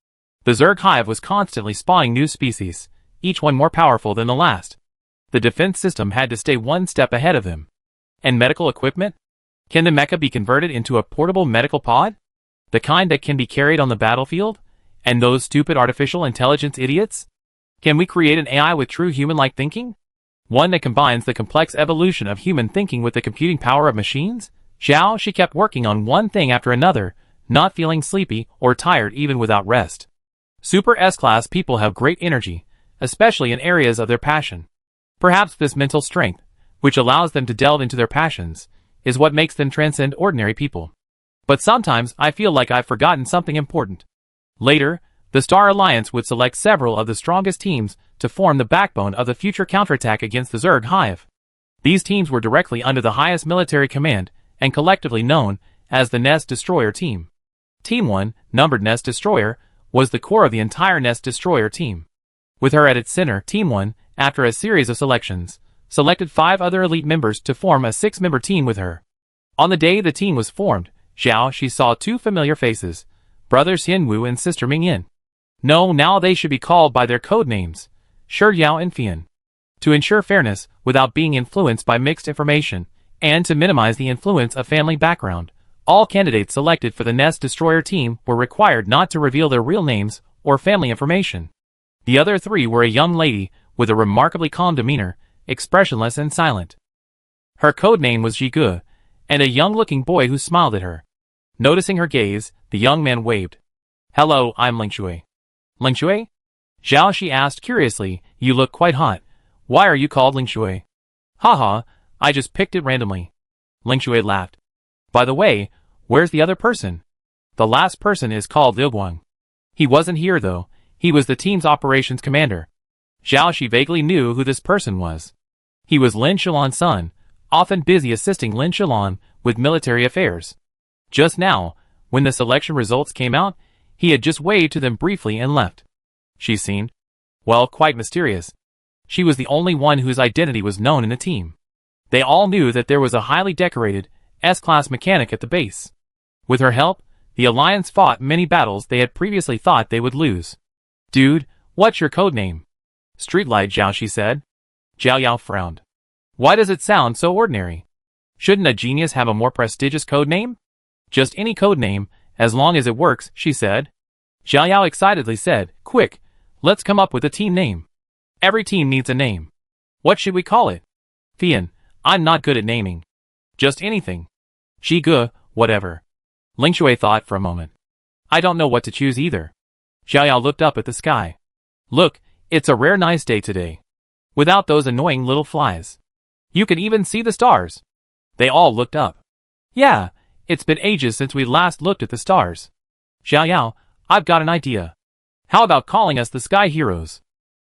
The Zerg hive was constantly spawning new species, each one more powerful than the last. The defense system had to stay one step ahead of them. And medical equipment? Can the mecha be converted into a portable medical pod? The kind that can be carried on the battlefield? And those stupid artificial intelligence idiots? Can we create an AI with true human-like thinking? One that combines the complex evolution of human thinking with the computing power of machines? She kept working on one thing after another, not feeling sleepy or tired even without rest. Super S-class people have great energy, especially in areas of their passion. Perhaps this mental strength, which allows them to delve into their passions, is what makes them transcend ordinary people. But sometimes I feel like I've forgotten something important. Later, the Star Alliance would select several of the strongest teams to form the backbone of the future counterattack against the Zerg hive. These teams were directly under the highest military command and collectively known as the Nest Destroyer Team. Team 1, numbered Nest Destroyer, was the core of the entire Nest Destroyer team. With her at its center, Team 1, after a series of selections, selected 5 other elite members to form a 6-member team with her. On the day the team was formed, she saw 2 familiar faces, brothers Hinwu and sister Mingyan. No, now they should be called by their code names, Shi Yao and Fian. To ensure fairness, without being influenced by mixed information, and to minimize the influence of family background, all candidates selected for the Nest Destroyer team were required not to reveal their real names or family information. The other 3 were a young lady with a remarkably calm demeanor, expressionless and silent. Her code name was Jigu, and a young-looking boy who smiled at her. Noticing her gaze, the young man waved. Hello, I'm Lingshui. Lingshui? She asked curiously, you look quite hot. Why are you called Lingshui? Haha, I just picked it randomly. Lingshui laughed. By the way, where's the other person? The last person is called Liu Guang. He wasn't here though, he was the team's operations commander. She vaguely knew who this person was. He was Lin Shalon's son, often busy assisting Lin Shalon with military affairs. Just now, when the selection results came out, he had just waved to them briefly and left. She seemed, well, quite mysterious. She was the only one whose identity was known in the team. They all knew that there was a highly decorated, S-class mechanic at the base. With her help, the Alliance fought many battles they had previously thought they would lose. Dude, what's your code name? Streetlight Zhao, she said. Zhao Yao frowned. Why does it sound so ordinary? Shouldn't a genius have a more prestigious code name? Just any code name, as long as it works, she said. Zhao Yao excitedly said, Quick, let's come up with a team name. Every team needs a name. What should we call it? Fian, I'm not good at naming. Just anything. Zhige, whatever. Ling Shui thought for a moment. I don't know what to choose either. Zhao Yao looked up at the sky. Look, it's a rare nice day today. Without those annoying little flies. You can even see the stars. They all looked up. Yeah, it's been ages since we last looked at the stars. Zhao Yao, I've got an idea. How about calling us the Sky Heroes?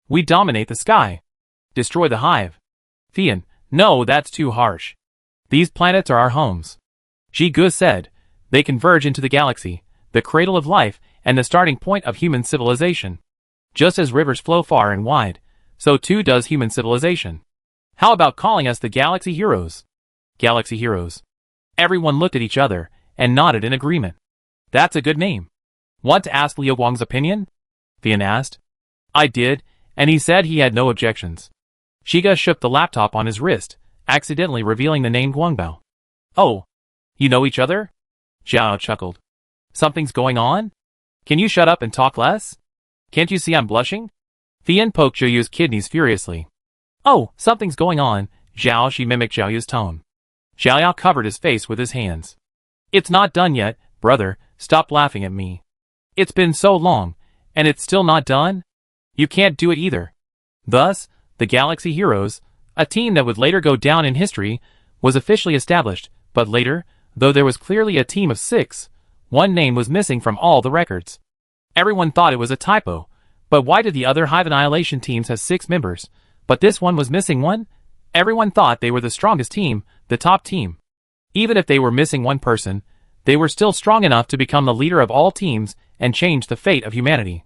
We dominate the sky. Destroy the hive. Fian, no, that's too harsh. These planets are our homes. Zhige said. They converge into the galaxy, the cradle of life, and the starting point of human civilization. Just as rivers flow far and wide, so too does human civilization. How about calling us the Galaxy Heroes? Galaxy Heroes. Everyone looked at each other and nodded in agreement. That's a good name. Want to ask Liu Guang's opinion? Fian asked. I did, and he said he had no objections. Zhige shook the laptop on his wrist, accidentally revealing the name Guangbao. Oh, you know each other? Zhao chuckled. Something's going on? Can you shut up and talk less? Can't you see I'm blushing? Fian poked Zhao Yu's kidneys furiously. Oh, something's going on, Zhao, she mimicked Zhao Yu's tone. Zhao Yao covered his face with his hands. It's not done yet, brother, stop laughing at me. It's been so long, and it's still not done? You can't do it either. Thus, the Galaxy Heroes, a team that would later go down in history, was officially established, but later, though there was clearly a team of 6, one name was missing from all the records. Everyone thought it was a typo, but why did the other Hive Annihilation teams have 6 members, but this one was missing one? Everyone thought they were the strongest team, the top team. Even if they were missing one person, they were still strong enough to become the leader of all teams and change the fate of humanity.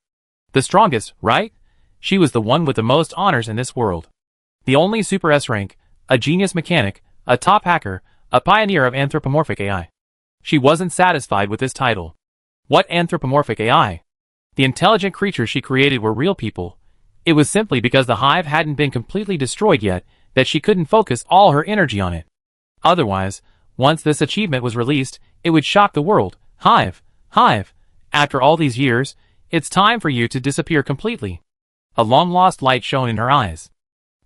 The strongest, right? She was the one with the most honors in this world. The only Super S rank, a genius mechanic, a top hacker, a pioneer of anthropomorphic AI. She wasn't satisfied with this title. What anthropomorphic AI? The intelligent creatures she created were real people. It was simply because the hive hadn't been completely destroyed yet that she couldn't focus all her energy on it. Otherwise, once this achievement was released, it would shock the world. Hive, after all these years, it's time for you to disappear completely. A long-lost light shone in her eyes.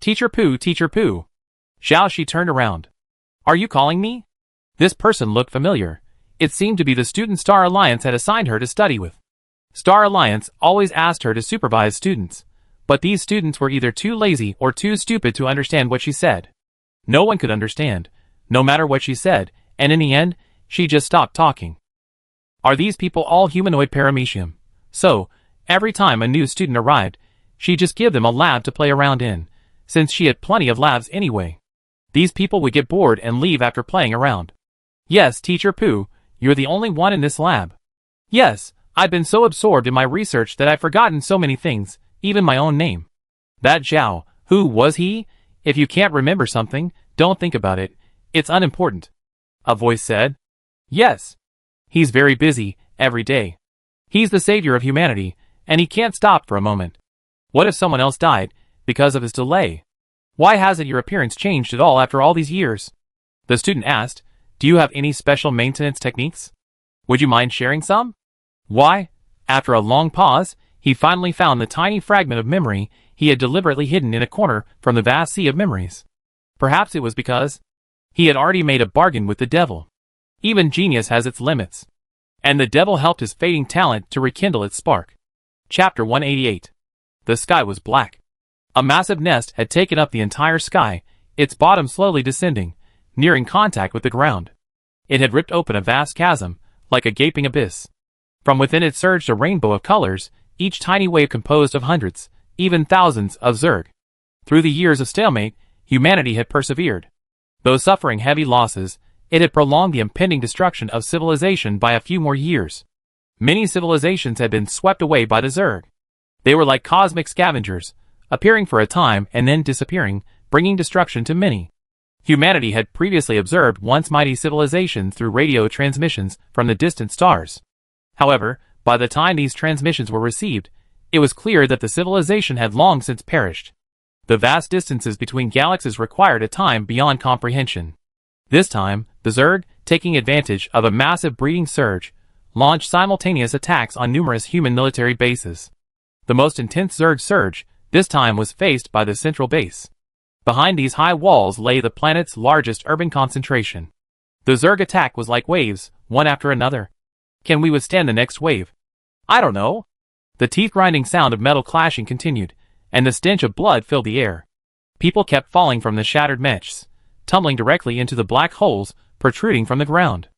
Teacher Pooh. Zhao, she turned around. Are you calling me? This person looked familiar. It seemed to be the student Star Alliance had assigned her to study with. Star Alliance always asked her to supervise students, but these students were either too lazy or too stupid to understand what she said. No one could understand, no matter what she said, and in the end, she just stopped talking. Are these people all humanoid paramecium? So, every time a new student arrived, she'd just give them a lab to play around in, since she had plenty of labs anyway. These people would get bored and leave after playing around. Yes, Teacher Pooh, you're the only one in this lab. Yes, I've been so absorbed in my research that I've forgotten so many things, even my own name. That Zhao, who was he? If you can't remember something, don't think about it. It's unimportant. A voice said. Yes. He's very busy, every day. He's the savior of humanity, and he can't stop for a moment. What if someone else died, because of his delay? Why hasn't your appearance changed at all after all these years? The student asked, do you have any special maintenance techniques? Would you mind sharing some? Why? After a long pause, he finally found the tiny fragment of memory he had deliberately hidden in a corner from the vast sea of memories. Perhaps it was because he had already made a bargain with the devil. Even genius has its limits. And the devil helped his fading talent to rekindle its spark. Chapter 188. The sky was black. A massive nest had taken up the entire sky, its bottom slowly descending, nearing contact with the ground. It had ripped open a vast chasm, like a gaping abyss. From within it surged a rainbow of colors, each tiny wave composed of hundreds, even thousands of Zerg. Through the years of stalemate, humanity had persevered. Though suffering heavy losses, It had prolonged the impending destruction of civilization by a few more years. Many civilizations had been swept away by the Zerg. They were like cosmic scavengers, appearing for a time and then disappearing, bringing destruction to many. Humanity had previously observed once mighty civilizations through radio transmissions from the distant stars. However, by the time these transmissions were received, it was clear that the civilization had long since perished. The vast distances between galaxies required a time beyond comprehension. This time, the Zerg, taking advantage of a massive breeding surge, launched simultaneous attacks on numerous human military bases. The most intense Zerg surge, this time, was faced by the central base. Behind these high walls lay the planet's largest urban concentration. The Zerg attack was like waves, one after another. Can we withstand the next wave? I don't know. The teeth-grinding sound of metal clashing continued, and the stench of blood filled the air. People kept falling from the shattered mechs, tumbling directly into the black holes protruding from the ground.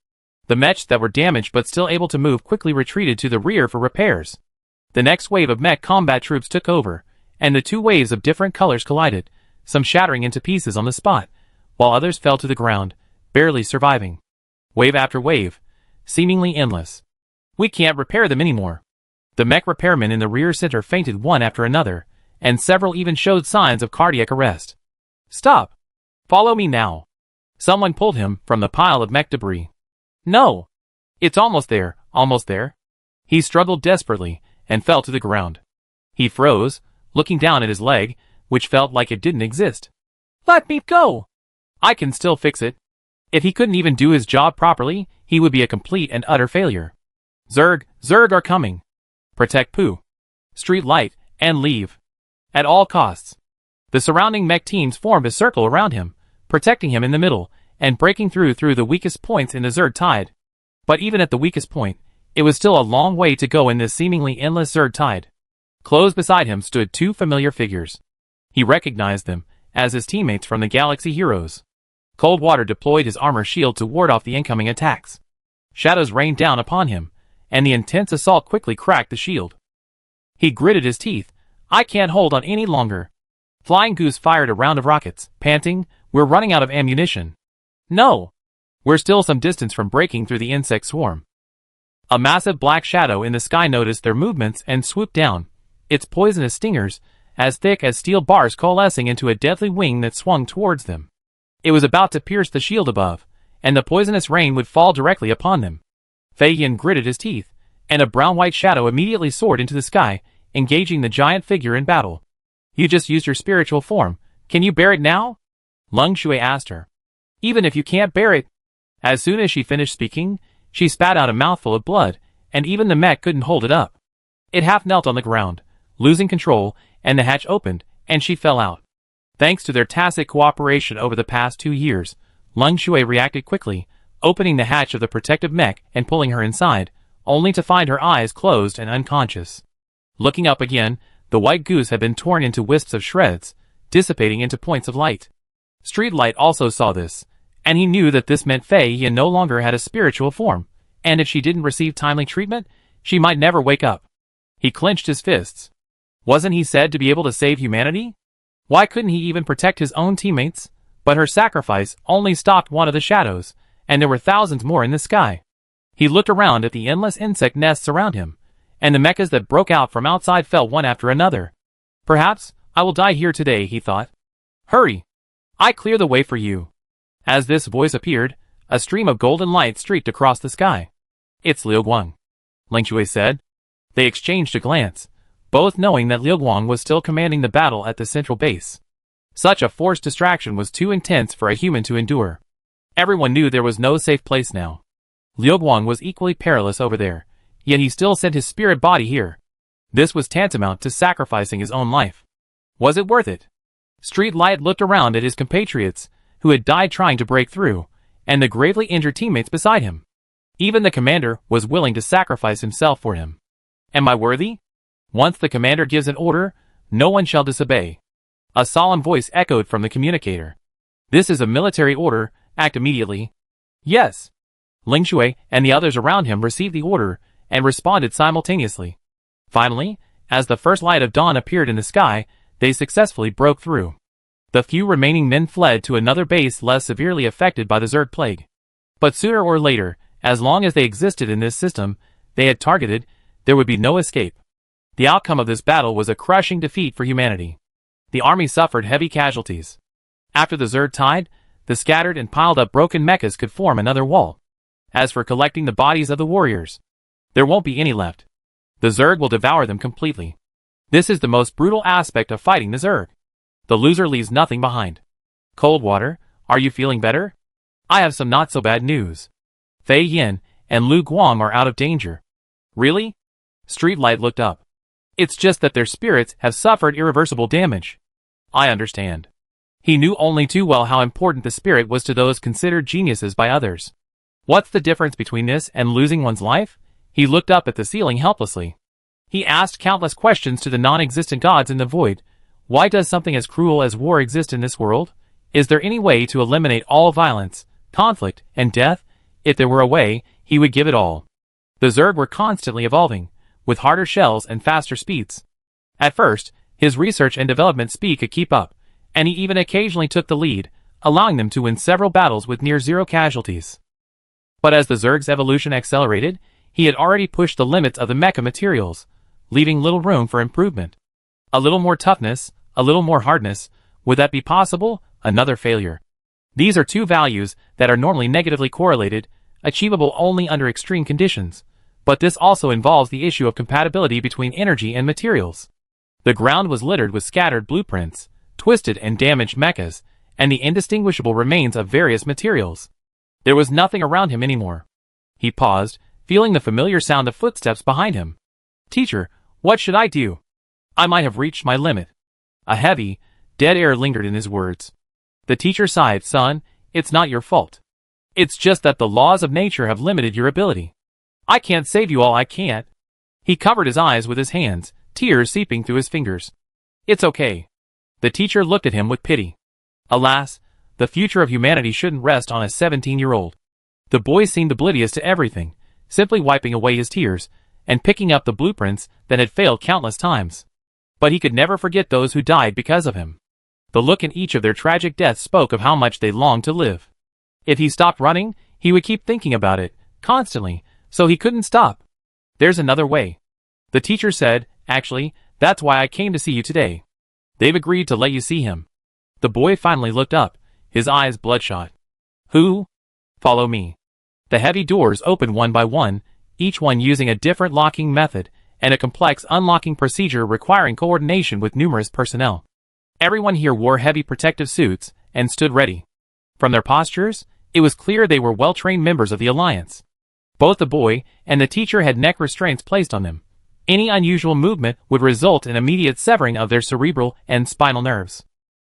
The mechs that were damaged but still able to move quickly retreated to the rear for repairs. The next wave of mech combat troops took over, and the two waves of different colors collided, some shattering into pieces on the spot, while others fell to the ground, barely surviving. Wave after wave, seemingly endless. We can't repair them anymore. The mech repairmen in the rear center fainted one after another, and several even showed signs of cardiac arrest. Stop! Follow me now. Someone pulled him from the pile of mech debris. No! It's almost there, almost there. He struggled desperately, and fell to the ground. He froze, looking down at his leg, which felt like it didn't exist. Let me go! I can still fix it. If he couldn't even do his job properly, he would be a complete and utter failure. Zerg are coming. Protect Pooh. Street light, and leave. At all costs. The surrounding mech teams formed a circle around him, protecting him in the middle, and breaking through the weakest points in the Zerg tide. But even at the weakest point, it was still a long way to go in this seemingly endless Zerg tide. Close beside him stood two familiar figures. He recognized them as his teammates from the Galaxy Heroes. Coldwater deployed his armor shield to ward off the incoming attacks. Shadows rained down upon him, and the intense assault quickly cracked the shield. He gritted his teeth. I can't hold on any longer. Flying Goose fired a round of rockets, panting, we're running out of ammunition. No! We're still some distance from breaking through the insect swarm. A massive black shadow in the sky noticed their movements and swooped down, its poisonous stingers, as thick as steel bars coalescing into a deadly wing that swung towards them. It was about to pierce the shield above, and the poisonous rain would fall directly upon them. Fei-Yin gritted his teeth, and a brown-white shadow immediately soared into the sky, engaging the giant figure in battle. You just used your spiritual form. Can you bear it now? Lung Shui asked her. Even if you can't bear it. As soon as she finished speaking, she spat out a mouthful of blood, and even the mech couldn't hold it up. It half knelt on the ground, losing control, and the hatch opened, and she fell out. Thanks to their tacit cooperation over the past 2 years, Lung Shui reacted quickly, opening the hatch of the protective mech and pulling her inside, only to find her eyes closed and unconscious. Looking up again, the white goose had been torn into wisps of shreds, dissipating into points of light. Street Light also saw this, and he knew that this meant Fei-Yin no longer had a spiritual form, and if she didn't receive timely treatment, she might never wake up. He clenched his fists. Wasn't he said to be able to save humanity? Why couldn't he even protect his own teammates? But her sacrifice only stopped one of the shadows, and there were thousands more in the sky. He looked around at the endless insect nests around him, and the mechas that broke out from outside fell one after another. Perhaps I will die here today, he thought. Hurry! I clear the way for you. As this voice appeared, a stream of golden light streaked across the sky. It's Liu Guang, Ling Shui said. They exchanged a glance, both knowing that Liu Guang was still commanding the battle at the central base. Such a forced distraction was too intense for a human to endure. Everyone knew there was no safe place now. Liu Guang was equally perilous over there, yet he still sent his spirit body here. This was tantamount to sacrificing his own life. Was it worth it? Street Light looked around at his compatriots, who had died trying to break through, and the gravely injured teammates beside him. Even the commander was willing to sacrifice himself for him. Am I worthy? Once the commander gives an order, no one shall disobey. A solemn voice echoed from the communicator. This is a military order, act immediately. Yes. Ling Shui and the others around him received the order and responded simultaneously. Finally, as the first light of dawn appeared in the sky, they successfully broke through. The few remaining men fled to another base less severely affected by the Zerg plague. But sooner or later, as long as they existed in this system they had targeted, there would be no escape. The outcome of this battle was a crushing defeat for humanity. The army suffered heavy casualties. After the Zerg died, the scattered and piled up broken mechas could form another wall. As for collecting the bodies of the warriors, there won't be any left. The Zerg will devour them completely. This is the most brutal aspect of fighting the Zerg. The loser leaves nothing behind. Coldwater, are you feeling better? I have some not so bad news. Fei Yin and Lu Guang are out of danger. Really? Streetlight looked up. It's just that their spirits have suffered irreversible damage. I understand. He knew only too well how important the spirit was to those considered geniuses by others. What's the difference between this and losing one's life? He looked up at the ceiling helplessly. He asked countless questions to the non-existent gods in the void. Why does something as cruel as war exist in this world? Is there any way to eliminate all violence, conflict, and death? If there were a way, he would give it all. The Zerg were constantly evolving, with harder shells and faster speeds. At first, his research and development speed could keep up, and he even occasionally took the lead, allowing them to win several battles with near-zero casualties. But as the Zerg's evolution accelerated, he had already pushed the limits of the mecha materials, leaving little room for improvement. A little more toughness, a little more hardness, would that be possible? Another failure. These are two values that are normally negatively correlated, achievable only under extreme conditions, but this also involves the issue of compatibility between energy and materials. The ground was littered with scattered blueprints, twisted and damaged mechas, and the indistinguishable remains of various materials. There was nothing around him anymore. He paused, feeling the familiar sound of footsteps behind him. Teacher, what should I do? I might have reached my limit. A heavy, dead air lingered in his words. The teacher sighed. Son, it's not your fault. It's just that the laws of nature have limited your ability. I can't save you all, I can't. He covered his eyes with his hands, tears seeping through his fingers. It's okay. The teacher looked at him with pity. Alas, the future of humanity shouldn't rest on a 17-year-old. The boy seemed oblivious to everything, simply wiping away his tears, and picking up the blueprints that had failed countless times. But he could never forget those who died because of him. The look in each of their tragic deaths spoke of how much they longed to live. If he stopped running, he would keep thinking about it, constantly, so he couldn't stop. There's another way. The teacher said, actually, that's why I came to see you today. They've agreed to let you see him. The boy finally looked up, his eyes bloodshot. Who? Follow me. The heavy doors opened one by one, each one using a different locking method, and a complex unlocking procedure requiring coordination with numerous personnel. Everyone here wore heavy protective suits, and stood ready. From their postures, it was clear they were well-trained members of the Alliance. Both the boy and the teacher had neck restraints placed on them. Any unusual movement would result in immediate severing of their cerebral and spinal nerves.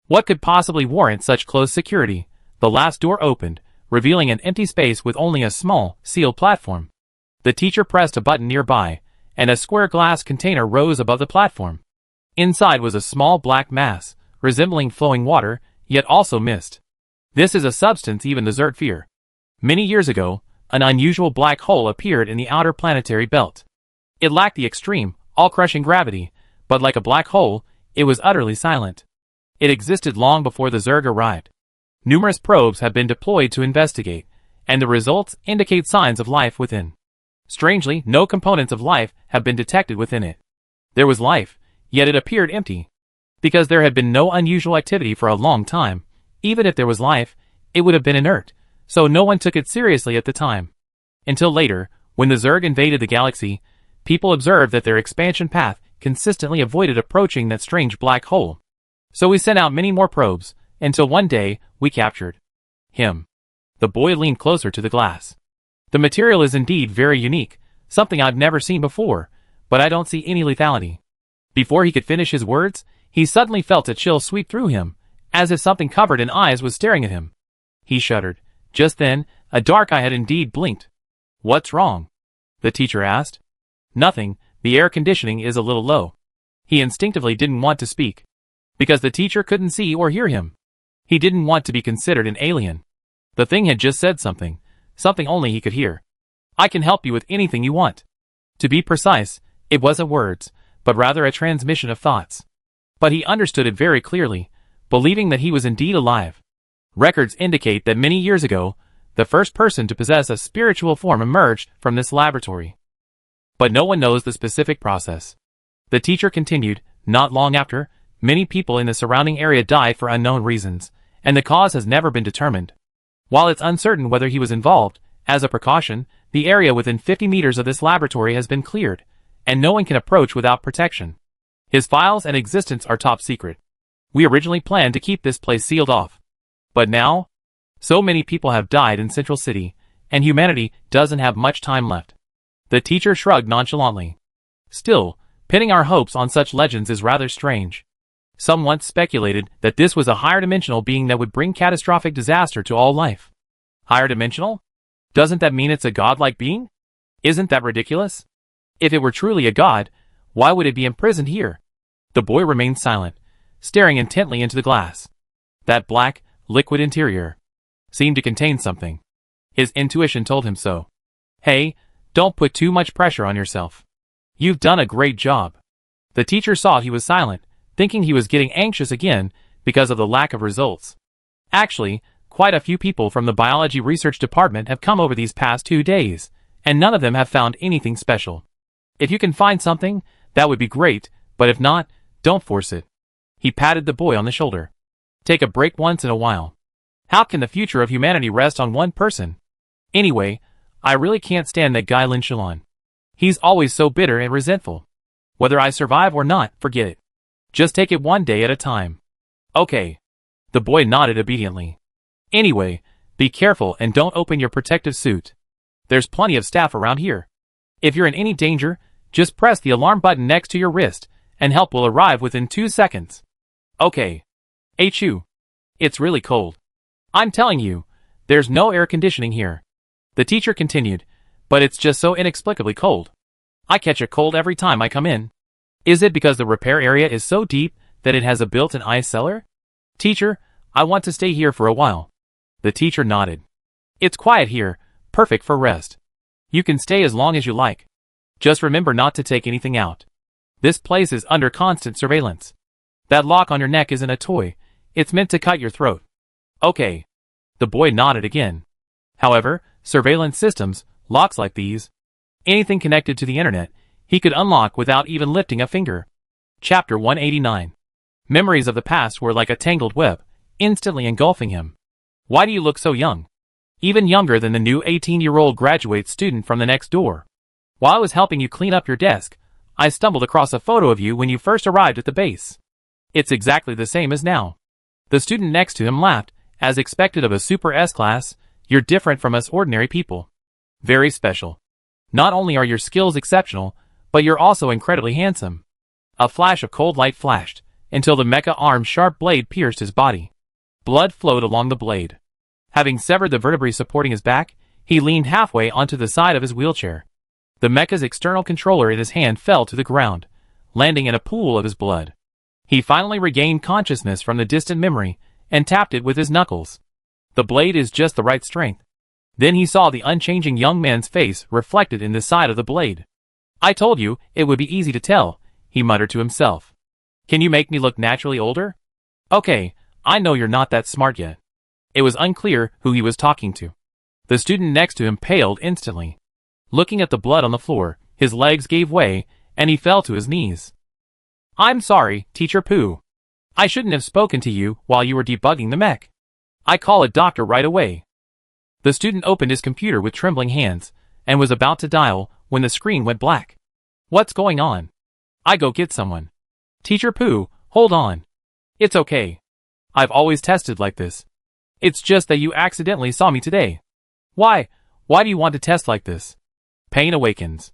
What could possibly warrant such close security? The last door opened, revealing an empty space with only a small, sealed platform. The teacher pressed a button nearby, and a square glass container rose above the platform. Inside was a small black mass, resembling flowing water, yet also mist. This is a substance even the Zerg fear. Many years ago, an unusual black hole appeared in the outer planetary belt. It lacked the extreme, all-crushing gravity, but like a black hole, it was utterly silent. It existed long before the Zerg arrived. Numerous probes have been deployed to investigate, and the results indicate signs of life within. Strangely, no components of life have been detected within it. There was life, yet it appeared empty. Because there had been no unusual activity for a long time, even if there was life, it would have been inert, so no one took it seriously at the time. Until later, when the Zerg invaded the galaxy, people observed that their expansion path consistently avoided approaching that strange black hole. So we sent out many more probes, until one day, we captured him. The boy leaned closer to the glass. The material is indeed very unique, something I've never seen before, but I don't see any lethality. Before he could finish his words, he suddenly felt a chill sweep through him, as if something covered in eyes was staring at him. He shuddered. Just then, a dark eye had indeed blinked. What's wrong? The teacher asked. Nothing, the air conditioning is a little low. He instinctively didn't want to speak. Because the teacher couldn't see or hear him. He didn't want to be considered an alien. The thing had just said something only he could hear. I can help you with anything you want. To be precise, it wasn't words, but rather a transmission of thoughts. But he understood it very clearly, believing that he was indeed alive. Records indicate that many years ago, The first person to possess a spiritual form emerged from this laboratory. But no one knows the specific process. The teacher continued, not long after, many people in the surrounding area died for unknown reasons, and the cause has never been determined. While it's uncertain whether he was involved, as a precaution, the area within 50 meters of this laboratory has been cleared, and no one can approach without protection. His files and existence are top secret. We originally planned to keep this place sealed off. But now, so many people have died in Central City, and humanity doesn't have much time left. The teacher shrugged nonchalantly. Still, pinning our hopes on such legends is rather strange. Some once speculated that this was a higher dimensional being that would bring catastrophic disaster to all life. Higher dimensional? Doesn't that mean it's a godlike being? Isn't that ridiculous? If it were truly a god, why would it be imprisoned here? The boy remained silent, staring intently into the glass. That black, liquid interior seemed to contain something. His intuition told him so. Hey, don't put too much pressure on yourself. You've done a great job. The teacher saw he was silent, thinking he was getting anxious again because of the lack of results. Actually, quite a few people from the biology research department have come over these past 2 days, and none of them have found anything special. If you can find something, that would be great, but if not, don't force it. He patted the boy on the shoulder. Take a break once in a while. How can the future of humanity rest on one person? Anyway, I really can't stand that guy Lin Shalon. He's always so bitter and resentful. Whether I survive or not, forget it. Just take it one day at a time. Okay. The boy nodded obediently. Anyway, be careful and don't open your protective suit. There's plenty of staff around here. If you're in any danger, just press the alarm button next to your wrist, and help will arrive within 2 seconds. Okay. Achoo. It's really cold. I'm telling you, there's no air conditioning here. The teacher continued, but it's just so inexplicably cold. I catch a cold every time I come in. Is it because the repair area is so deep that it has a built-in ice cellar? Teacher, I want to stay here for a while. The teacher nodded. It's quiet here, perfect for rest. You can stay as long as you like. Just remember not to take anything out. This place is under constant surveillance. That lock on your neck isn't a toy. It's meant to cut your throat. Okay. The boy nodded again. However, surveillance systems, locks like these, anything connected to the internet, he could unlock without even lifting a finger. Chapter 189. Memories of the past were like a tangled web, instantly engulfing him. Why do you look so young? Even younger than the new 18-year-old graduate student from the next door. While I was helping you clean up your desk, I stumbled across a photo of you when you first arrived at the base. It's exactly the same as now. The student next to him laughed, as expected of a Super S-class. You're different from us ordinary people. Very special. Not only are your skills exceptional, but you're also incredibly handsome. A flash of cold light flashed, until the mecha arm's sharp blade pierced his body. Blood flowed along the blade. Having severed the vertebrae supporting his back, he leaned halfway onto the side of his wheelchair. The mecha's external controller in his hand fell to the ground, landing in a pool of his blood. He finally regained consciousness from the distant memory, and tapped it with his knuckles. The blade is just the right strength. Then he saw the unchanging young man's face reflected in the side of the blade. I told you, it would be easy to tell, he muttered to himself. Can you make me look naturally older? Okay, I know you're not that smart yet. It was unclear who he was talking to. The student next to him paled instantly. Looking at the blood on the floor, his legs gave way, and he fell to his knees. I'm sorry, Teacher Pooh. I shouldn't have spoken to you while you were debugging the mech. I call a doctor right away. The student opened his computer with trembling hands, and was about to dial, when the screen went black. What's going on? I go get someone. Teacher Pooh, hold on. It's okay. I've always tested like this. It's just that you accidentally saw me today. Why do you want to test like this? Pain awakens.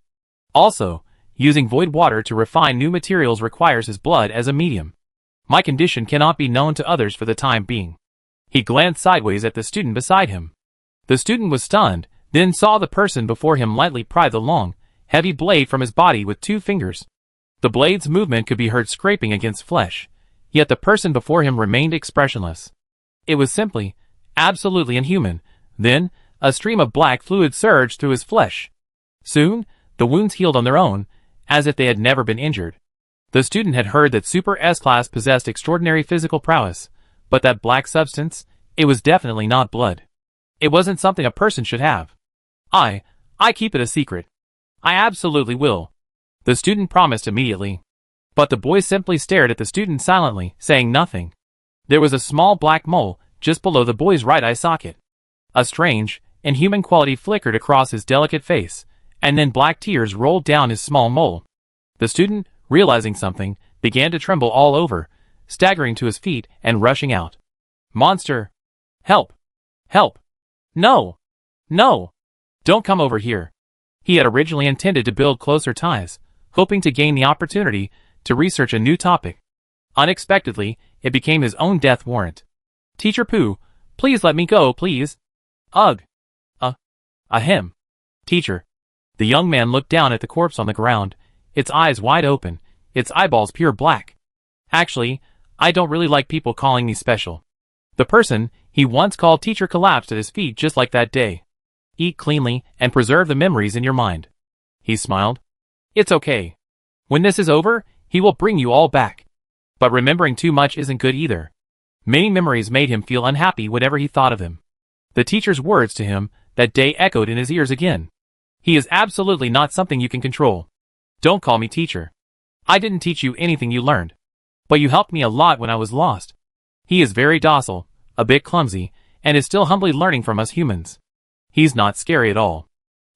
Also, using void water to refine new materials requires his blood as a medium. My condition cannot be known to others for the time being. He glanced sideways at the student beside him. The student was stunned, then saw the person before him lightly pry the long, heavy blade from his body with 2 fingers. The blade's movement could be heard scraping against flesh, yet the person before him remained expressionless. It was simply, absolutely inhuman. Then, a stream of black fluid surged through his flesh. Soon, the wounds healed on their own, as if they had never been injured. The student had heard that Super S-Class possessed extraordinary physical prowess, but that black substance, it was definitely not blood. It wasn't something a person should have. I keep it a secret. I absolutely will. The student promised immediately. But the boy simply stared at the student silently, saying nothing. There was a small black mole just below the boy's right eye socket. A strange, inhuman quality flickered across his delicate face, and then black tears rolled down his small mole. The student, realizing something, began to tremble all over, staggering to his feet and rushing out. Monster! Help! Help! No! No! Don't come over here. He had originally intended to build closer ties, hoping to gain the opportunity to research a new topic. Unexpectedly, it became his own death warrant. Teacher Pooh, please let me go, please. Ugh. Ahem. Teacher. The young man looked down at the corpse on the ground, its eyes wide open, its eyeballs pure black. Actually, I don't really like people calling me special. The person he once called teacher collapsed at his feet just like that day. Eat cleanly and preserve the memories in your mind. He smiled. It's okay. When this is over, he will bring you all back. But remembering too much isn't good either. Many memories made him feel unhappy whenever he thought of them. The teacher's words to him that day echoed in his ears again. He is absolutely not something you can control. Don't call me teacher. I didn't teach you anything you learned. But you helped me a lot when I was lost. He is very docile, a bit clumsy, and is still humbly learning from us humans. He's not scary at all.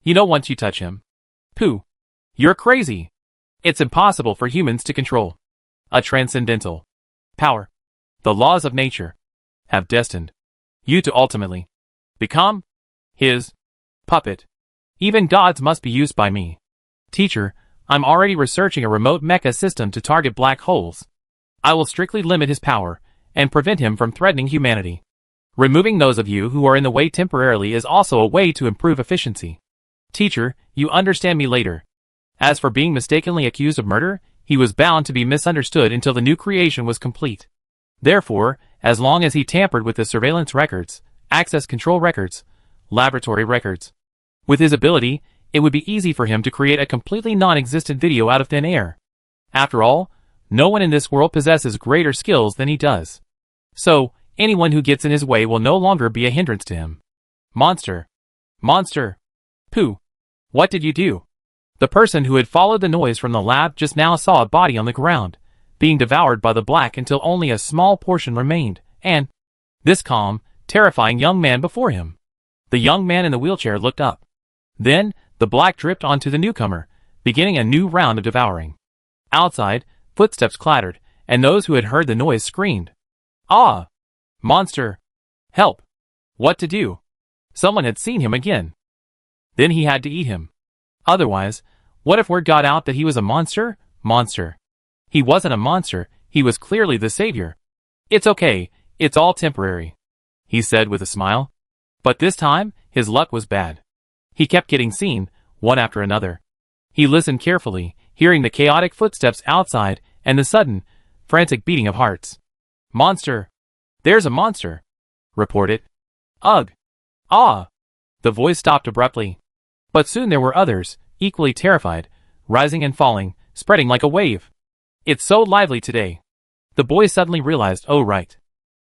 You know once you touch him. Pooh. You're crazy. It's impossible for humans to control. A transcendental power. The laws of nature have destined you to ultimately become his puppet. Even gods must be used by me. Teacher, I'm already researching a remote mecha system to target black holes. I will strictly limit his power and prevent him from threatening humanity. Removing those of you who are in the way temporarily is also a way to improve efficiency. Teacher, you understand me later. As for being mistakenly accused of murder, he was bound to be misunderstood until the new creation was complete. Therefore, as long as he tampered with the surveillance records, access control records, laboratory records, with his ability, it would be easy for him to create a completely non-existent video out of thin air. After all, no one in this world possesses greater skills than he does. So, anyone who gets in his way will no longer be a hindrance to him. Monster. Monster. Pooh. What did you do? The person who had followed the noise from the lab just now saw a body on the ground, being devoured by the black until only a small portion remained, and this calm, terrifying young man before him. The young man in the wheelchair looked up. Then, the black dripped onto the newcomer, beginning a new round of devouring. Outside, footsteps clattered, and those who had heard the noise screamed. Ah! Monster! Help! What to do? Someone had seen him again. Then he had to eat him. Otherwise, what if word got out that he was a monster? Monster. He wasn't a monster, he was clearly the savior. It's okay, it's all temporary, he said with a smile. But this time, his luck was bad. He kept getting seen, one after another. He listened carefully, hearing the chaotic footsteps outside and the sudden, frantic beating of hearts. Monster! There's a monster! Reported. Ugh! Ah! The voice stopped abruptly. But soon there were others, equally terrified, rising and falling, spreading like a wave. It's so lively today. The boy suddenly realized, oh right.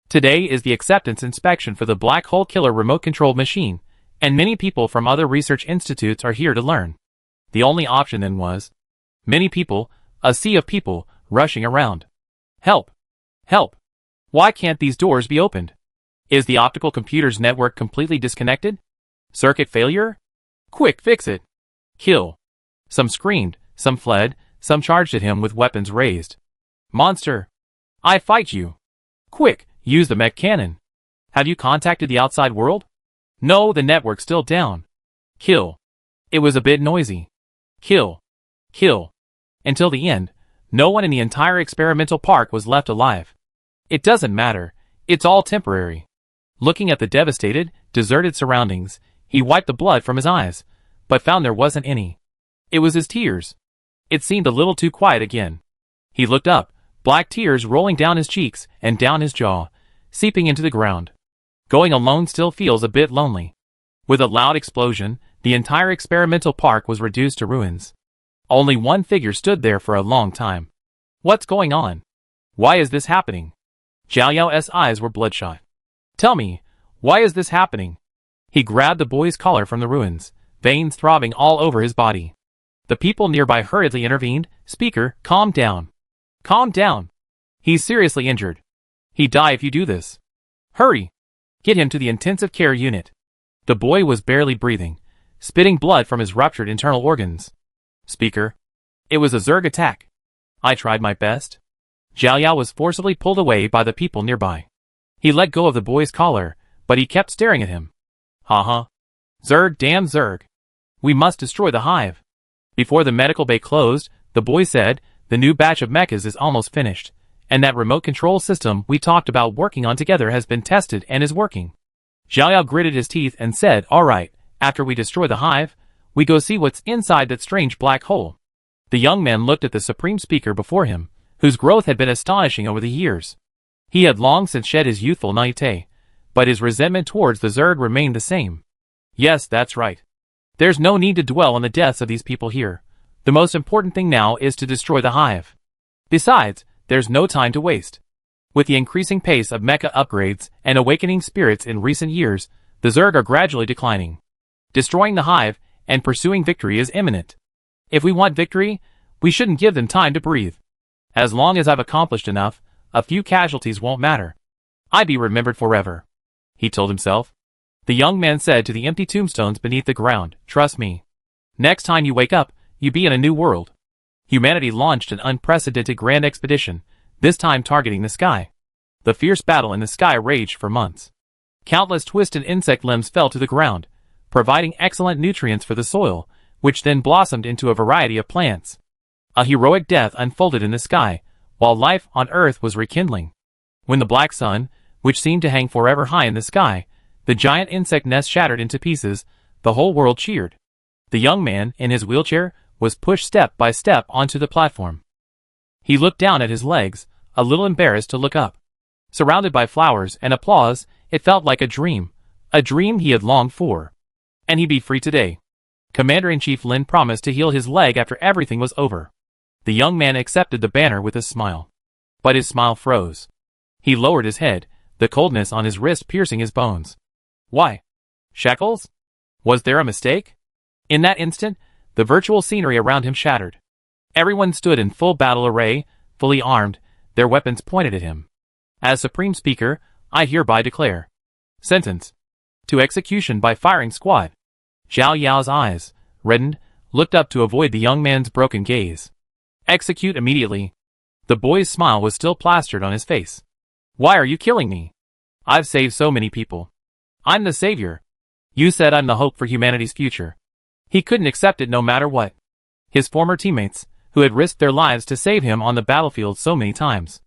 Today is the acceptance inspection for the Black Hole Killer remote-controlled machine, and many people from other research institutes are here to learn. The only option then was many people, a sea of people, rushing around. Help! Help! Why can't these doors be opened? Is the optical computer's network completely disconnected? Circuit failure? Quick, fix it! Kill! Some screamed, some fled, some charged at him with weapons raised. Monster! I fight you! Quick, use the mech cannon! Have you contacted the outside world? No, the network's still down. Kill! It was a bit noisy. Kill! Kill! Until the end, no one in the entire experimental park was left alive. It doesn't matter, it's all temporary. Looking at the devastated, deserted surroundings, he wiped the blood from his eyes, but found there wasn't any. It was his tears. It seemed a little too quiet again. He looked up, black tears rolling down his cheeks and down his jaw, seeping into the ground. Going alone still feels a bit lonely. With a loud explosion, the entire experimental park was reduced to ruins. Only one figure stood there for a long time. What's going on? Why is this happening? Zhao Yao's eyes were bloodshot. Tell me, why is this happening? He grabbed the boy's collar from the ruins, veins throbbing all over his body. The people nearby hurriedly intervened. Speaker, calm down. Calm down. He's seriously injured. He'd die if you do this. Hurry. Get him to the intensive care unit. The boy was barely breathing, spitting blood from his ruptured internal organs. Speaker. It was a Zerg attack. I tried my best. Zhao Yao was forcibly pulled away by the people nearby. He let go of the boy's collar, but he kept staring at him. Ha. Zerg, damn Zerg. We must destroy the hive. Before the medical bay closed, the boy said, the new batch of mechas is almost finished, and that remote control system we talked about working on together has been tested and is working. Zhao Yao gritted his teeth and said, all right, after we destroy the hive, we go see what's inside that strange black hole. The young man looked at the supreme speaker before him, whose growth had been astonishing over the years. He had long since shed his youthful naivete, but his resentment towards the Zerg remained the same. Yes, that's right. There's no need to dwell on the deaths of these people here. The most important thing now is to destroy the hive. Besides, there's no time to waste. With the increasing pace of mecha upgrades and awakening spirits in recent years, the Zerg are gradually declining. Destroying the hive and pursuing victory is imminent. If we want victory, we shouldn't give them time to breathe. As long as I've accomplished enough, a few casualties won't matter. I'd be remembered forever, he told himself. The young man said to the empty tombstones beneath the ground, trust me. Next time you wake up, you be in a new world. Humanity launched an unprecedented grand expedition, this time targeting the sky. The fierce battle in the sky raged for months. Countless twisted insect limbs fell to the ground, providing excellent nutrients for the soil, which then blossomed into a variety of plants. A heroic death unfolded in the sky, while life on Earth was rekindling. When the black sun, which seemed to hang forever high in the sky, the giant insect nest shattered into pieces, the whole world cheered. The young man, in his wheelchair, was pushed step by step onto the platform. He looked down at his legs, a little embarrassed to look up. Surrounded by flowers and applause, it felt like a dream he had longed for. And he'd be free today. Commander-in-Chief Lin promised to heal his leg after everything was over. The young man accepted the banner with a smile. But his smile froze. He lowered his head, the coldness on his wrist piercing his bones. Why? Shackles? Was there a mistake? In that instant, the virtual scenery around him shattered. Everyone stood in full battle array, fully armed, their weapons pointed at him. As Supreme Speaker, I hereby declare. Sentence. To execution by firing squad. Zhao Yao's eyes, reddened, looked up to avoid the young man's broken gaze. Execute immediately. The boy's smile was still plastered on his face. Why are you killing me? I've saved so many people. I'm the savior. You said I'm the hope for humanity's future. He couldn't accept it no matter what. His former teammates, who had risked their lives to save him on the battlefield so many times.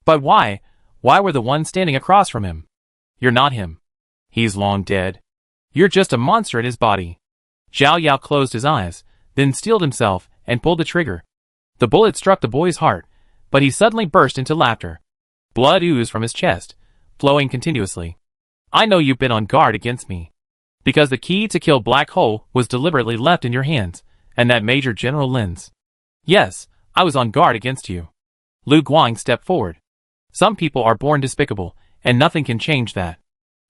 But why? Why were the ones standing across from him? You're not him. He's long dead. You're just a monster in his body. Zhao Yao closed his eyes, then steeled himself and pulled the trigger. The bullet struck the boy's heart, but he suddenly burst into laughter. Blood oozed from his chest, flowing continuously. I know you've been on guard against me. Because the key to kill Black Hole was deliberately left in your hands, and that Major General Lin's. Yes, I was on guard against you. Lu Guang stepped forward. Some people are born despicable, and nothing can change that.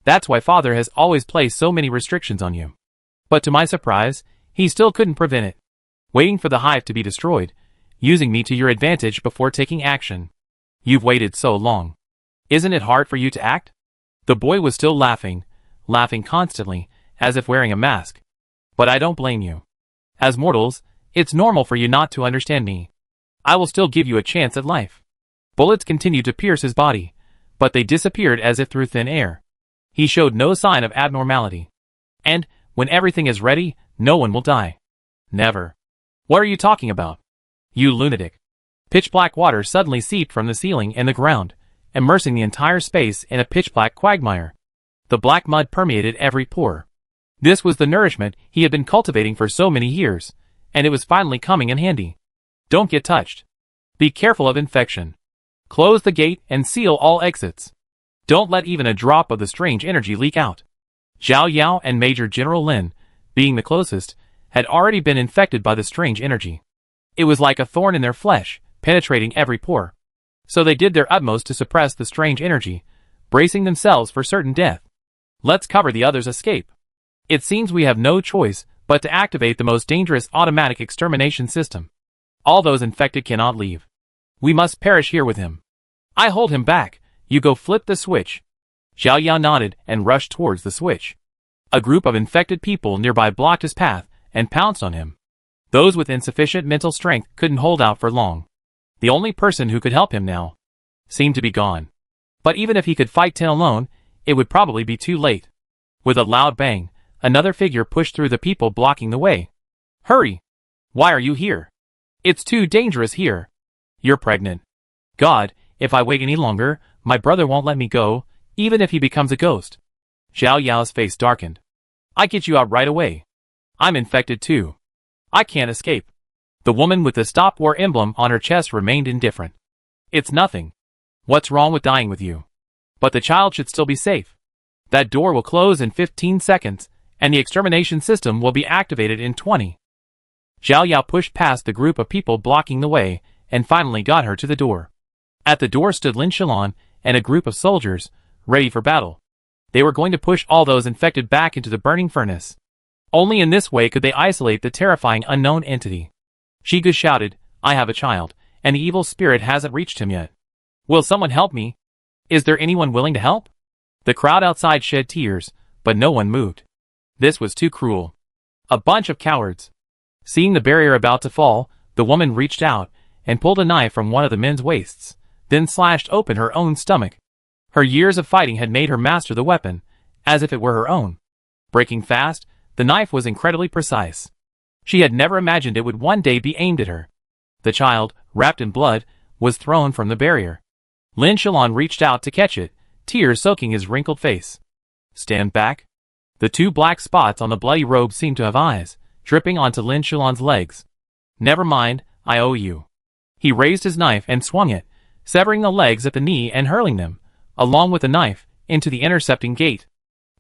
That's why Father has always placed so many restrictions on you. But to my surprise, he still couldn't prevent it. Waiting for the hive to be destroyed, using me to your advantage before taking action. You've waited so long. Isn't it hard for you to act? The boy was still laughing constantly, as if wearing a mask. But I don't blame you. As mortals, it's normal for you not to understand me. I will still give you a chance at life. Bullets continued to pierce his body, but they disappeared as if through thin air. He showed no sign of abnormality. And, when everything is ready, no one will die. Never. What are you talking about? You lunatic. Pitch-black water suddenly seeped from the ceiling and the ground, immersing the entire space in a pitch-black quagmire. The black mud permeated every pore. This was the nourishment he had been cultivating for so many years, and it was finally coming in handy. Don't get touched. Be careful of infection. Close the gate and seal all exits. Don't let even a drop of the strange energy leak out. Zhao Yao and Major General Lin, being the closest, had already been infected by the strange energy. It was like a thorn in their flesh, penetrating every pore. So they did their utmost to suppress the strange energy, bracing themselves for certain death. Let's cover the others' escape. It seems we have no choice but to activate the most dangerous automatic extermination system. All those infected cannot leave. We must perish here with him. I hold him back. You go flip the switch. Xiao Yao nodded and rushed towards the switch. A group of infected people nearby blocked his path and pounced on him. Those with insufficient mental strength couldn't hold out for long. The only person who could help him now seemed to be gone. But even if he could fight Tin alone, it would probably be too late. With a loud bang, another figure pushed through the people blocking the way. Hurry! Why are you here? It's too dangerous here. You're pregnant. God, if I wait any longer, my brother won't let me go, even if he becomes a ghost. Xiao Yao's face darkened. I get you out right away. I'm infected too. I can't escape. The woman with the Stop War emblem on her chest remained indifferent. It's nothing. What's wrong with dying with you? But the child should still be safe. That door will close in 15 seconds, and the extermination system will be activated in 20. Xiao Yao pushed past the group of people blocking the way, and finally got her to the door. At the door stood Lin Shalon and a group of soldiers, ready for battle. They were going to push all those infected back into the burning furnace. Only in this way could they isolate the terrifying unknown entity. Shigu shouted, I have a child, and the evil spirit hasn't reached him yet. Will someone help me? Is there anyone willing to help? The crowd outside shed tears, but no one moved. This was too cruel. A bunch of cowards. Seeing the barrier about to fall, the woman reached out and pulled a knife from one of the men's waists, then slashed open her own stomach. Her years of fighting had made her master the weapon, as if it were her own. Breaking fast, the knife was incredibly precise. She had never imagined it would one day be aimed at her. The child, wrapped in blood, was thrown from the barrier. Lin Shalon reached out to catch it, tears soaking his wrinkled face. Stand back. The two black spots on the bloody robe seemed to have eyes, dripping onto Lin Shalon's legs. Never mind, I owe you. He raised his knife and swung it, severing the legs at the knee and hurling them, along with the knife, into the intercepting gate.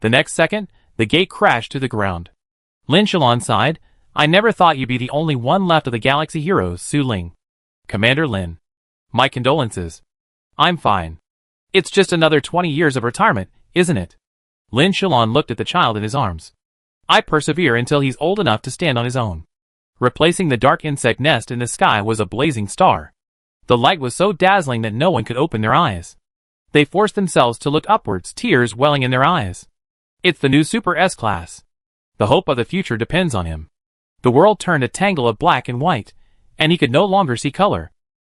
The next second, the gate crashed to the ground. Lin Shalon sighed, I never thought you'd be the only one left of the galaxy heroes, Su Ling. Commander Lin. My condolences. I'm fine. It's just another 20 years of retirement, isn't it? Lin Shalon looked at the child in his arms. I persevere until he's old enough to stand on his own. Replacing the dark insect nest in the sky was a blazing star. The light was so dazzling that no one could open their eyes. They forced themselves to look upwards, tears welling in their eyes. It's the new Super S-Class. The hope of the future depends on him. The world turned a tangle of black and white, and he could no longer see color.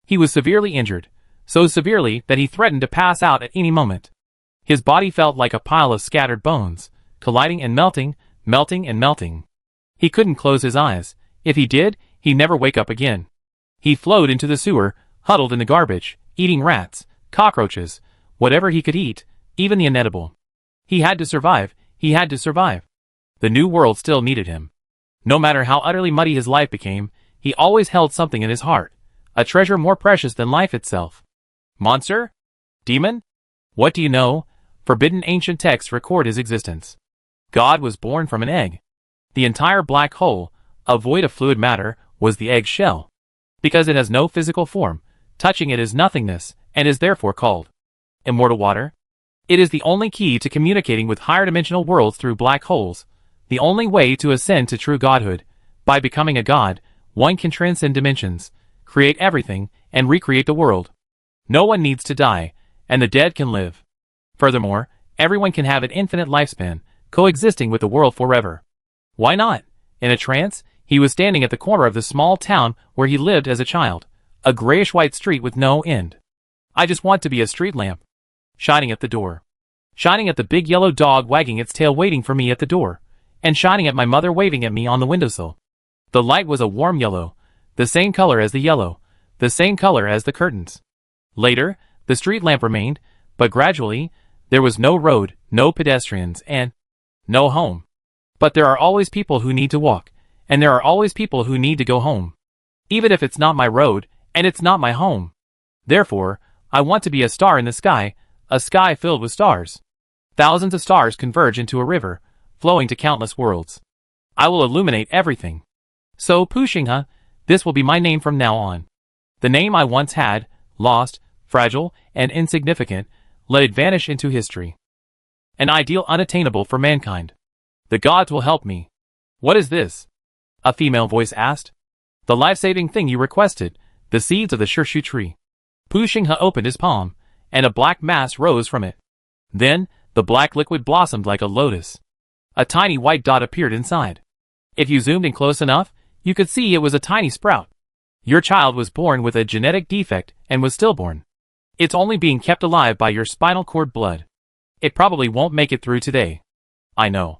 He was severely injured, so severely that he threatened to pass out at any moment. His body felt like a pile of scattered bones, colliding and melting, melting and melting. He couldn't close his eyes. If he did, he'd never wake up again. He flowed into the sewer, huddled in the garbage, eating rats, cockroaches, whatever he could eat, even the inedible. He had to survive. He had to survive. The new world still needed him. No matter how utterly muddy his life became, he always held something in his heart, a treasure more precious than life itself. Monster? Demon? What do you know? Forbidden ancient texts record his existence. God was born from an egg. The entire black hole, a void of fluid matter, was the egg shell. Because it has no physical form, touching it is nothingness, and is therefore called immortal water. It is the only key to communicating with higher dimensional worlds through black holes, the only way to ascend to true godhood. By becoming a god, one can transcend dimensions, create everything, and recreate the world. No one needs to die, and the dead can live. Furthermore, everyone can have an infinite lifespan, coexisting with the world forever. Why not? In a trance, he was standing at the corner of the small town where he lived as a child, a grayish-white street with no end. I just want to be a street lamp. Shining at the door. Shining at the big yellow dog wagging its tail waiting for me at the door, and shining at my mother waving at me on the windowsill. The light was a warm yellow, the same color as the yellow, the same color as the curtains. Later, the street lamp remained, but gradually, there was no road, no pedestrians, and no home. But there are always people who need to walk, and there are always people who need to go home. Even if it's not my road, and it's not my home. Therefore, I want to be a star in the sky, a sky filled with stars. Thousands of stars converge into a river, flowing to countless worlds. I will illuminate everything. So, Pushingha, this will be my name from now on. The name I once had, lost, fragile, and insignificant, let it vanish into history. An ideal unattainable for mankind. The gods will help me. What is this? A female voice asked. The life-saving thing you requested, the seeds of the Shirshu tree. Pu Xinghe opened his palm, and a black mass rose from it. Then, the black liquid blossomed like a lotus. A tiny white dot appeared inside. If you zoomed in close enough, you could see it was a tiny sprout. Your child was born with a genetic defect and was stillborn. It's only being kept alive by your spinal cord blood. It probably won't make it through today. I know.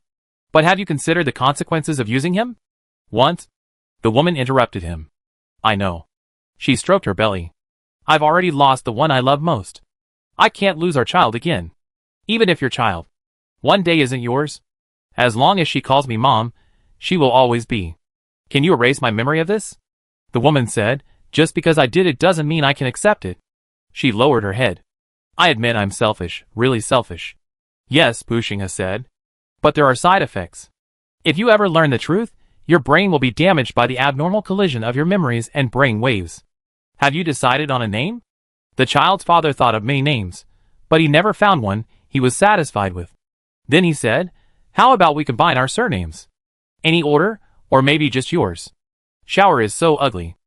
But have you considered the consequences of using him? Once? The woman interrupted him. I know. She stroked her belly. I've already lost the one I love most. I can't lose our child again. Even if your child one day isn't yours. As long as she calls me mom, she will always be. Can you erase my memory of this? The woman said, just because I did it doesn't mean I can accept it. She lowered her head. I admit I'm selfish, really selfish. Yes, Pu Xinghe said. But there are side effects. If you ever learn the truth, your brain will be damaged by the abnormal collision of your memories and brain waves. Have you decided on a name? The child's father thought of many names, but he never found one he was satisfied with. Then he said, how about we combine our surnames? Any order, or maybe just yours? Shower is so ugly.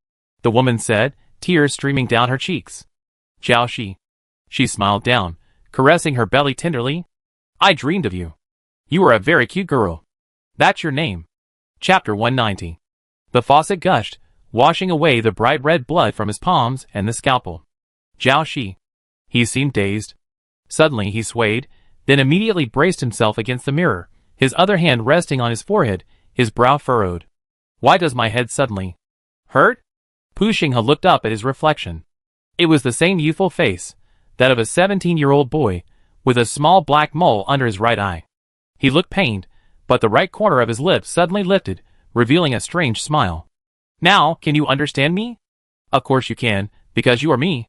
The woman said, tears streaming down her cheeks. Jiao Shi. She smiled down, caressing her belly tenderly. I dreamed of you. You are a very cute girl. That's your name. Chapter 190. The faucet gushed, washing away the bright red blood from his palms and the scalpel. Jiao Shi. He seemed dazed. Suddenly he swayed, then immediately braced himself against the mirror, his other hand resting on his forehead, his brow furrowed. Why does my head suddenly hurt? Pu Xinghe looked up at his reflection. It was the same youthful face, that of a 17-year-old boy, with a small black mole under his right eye. He looked pained, but the right corner of his lips suddenly lifted, revealing a strange smile. Now, can you understand me? Of course you can, because you are me.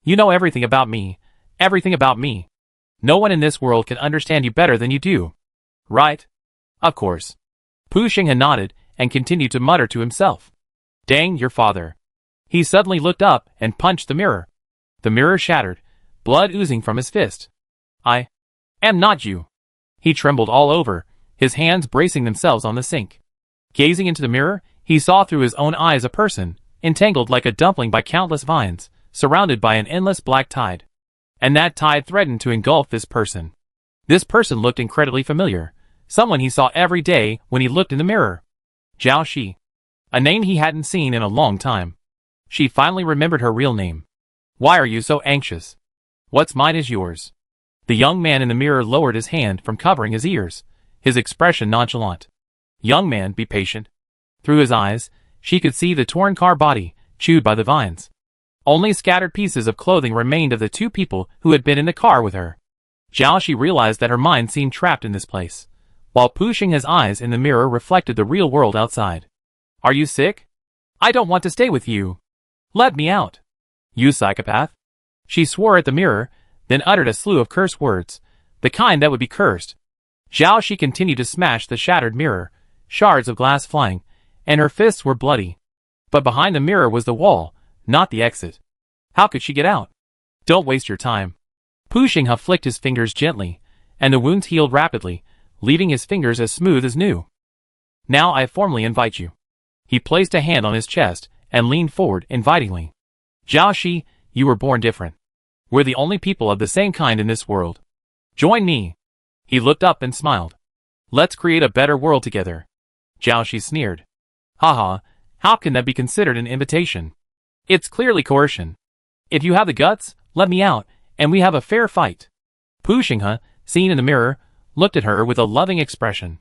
You know everything about me. Everything about me. No one in this world can understand you better than you do. Right? Of course. Pu Xinghe nodded and continued to mutter to himself. Dang your father. He suddenly looked up and punched the mirror. The mirror shattered, blood oozing from his fist. I am not you. He trembled all over, his hands bracing themselves on the sink. Gazing into the mirror, he saw through his own eyes a person, entangled like a dumpling by countless vines, surrounded by an endless black tide. And that tide threatened to engulf this person. This person looked incredibly familiar, someone he saw every day when he looked in the mirror. Jiao Shi. A name he hadn't seen in a long time. She finally remembered her real name. Why are you so anxious? What's mine is yours. The young man in the mirror lowered his hand from covering his ears, his expression nonchalant. Young man, be patient. Through his eyes, she could see the torn car body, chewed by the vines. Only scattered pieces of clothing remained of the two people who had been in the car with her. Jiao Shi realized that her mind seemed trapped in this place, while Pu Xinghe's eyes in the mirror reflected the real world outside. Are you sick? I don't want to stay with you. Let me out. You psychopath. She swore at the mirror, then uttered a slew of curse words, the kind that would be cursed. Jiao Shi continued to smash the shattered mirror, shards of glass flying, and her fists were bloody. But behind the mirror was the wall, not the exit. How could she get out? Don't waste your time. Pu Xinghe flicked his fingers gently, and the wounds healed rapidly, leaving his fingers as smooth as new. Now I formally invite you. He placed a hand on his chest and leaned forward invitingly. Jiao Shi, you were born different. We're the only people of the same kind in this world. Join me. He looked up and smiled. Let's create a better world together. Jiao Shi sneered. Haha, how can that be considered an invitation? It's clearly coercion. If you have the guts, let me out, and we have a fair fight. Pu Xinghe, seen in the mirror, looked at her with a loving expression.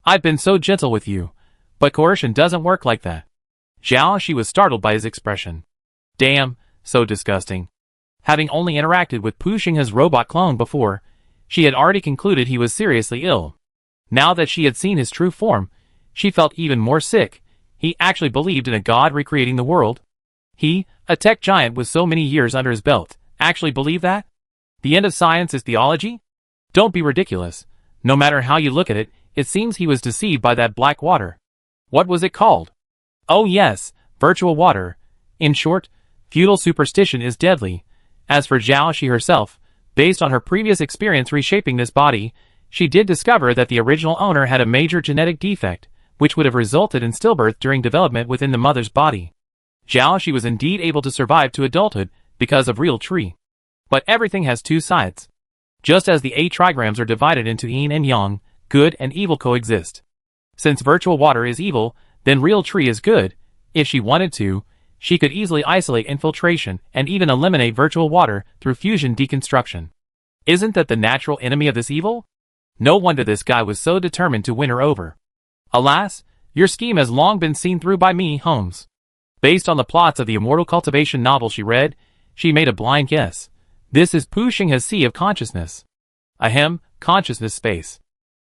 I've been so gentle with you, but coercion doesn't work like that. Jiao Shi was startled by his expression. Damn, so disgusting. Having only interacted with Pu Xinghe's robot clone before, she had already concluded he was seriously ill. Now that she had seen his true form, she felt even more sick. He actually believed in a god recreating the world. He, a tech giant with so many years under his belt, actually believed that? The end of science is theology? Don't be ridiculous. No matter how you look at it, it seems he was deceived by that black water. What was it called? Oh yes, virtual water. In short, feudal superstition is deadly. As for Jiao Shi herself, based on her previous experience reshaping this body, She did discover that the original owner had a major genetic defect, which would have resulted in stillbirth during development within the mother's body. Zhao Shi was indeed able to survive to adulthood because of real tree. But everything has two sides. Just as the 8 trigrams are divided into yin and yang, good and evil coexist. Since virtual water is evil, then real tree is good. If she wanted to, she could easily isolate infiltration and even eliminate virtual water through fusion deconstruction. Isn't that the natural enemy of this evil? No wonder this guy was so determined to win her over. Alas, your scheme has long been seen through by me, Holmes. Based on the plots of the immortal cultivation novel she read, she made a blind guess. This is pushing his sea of consciousness. Ahem, consciousness space.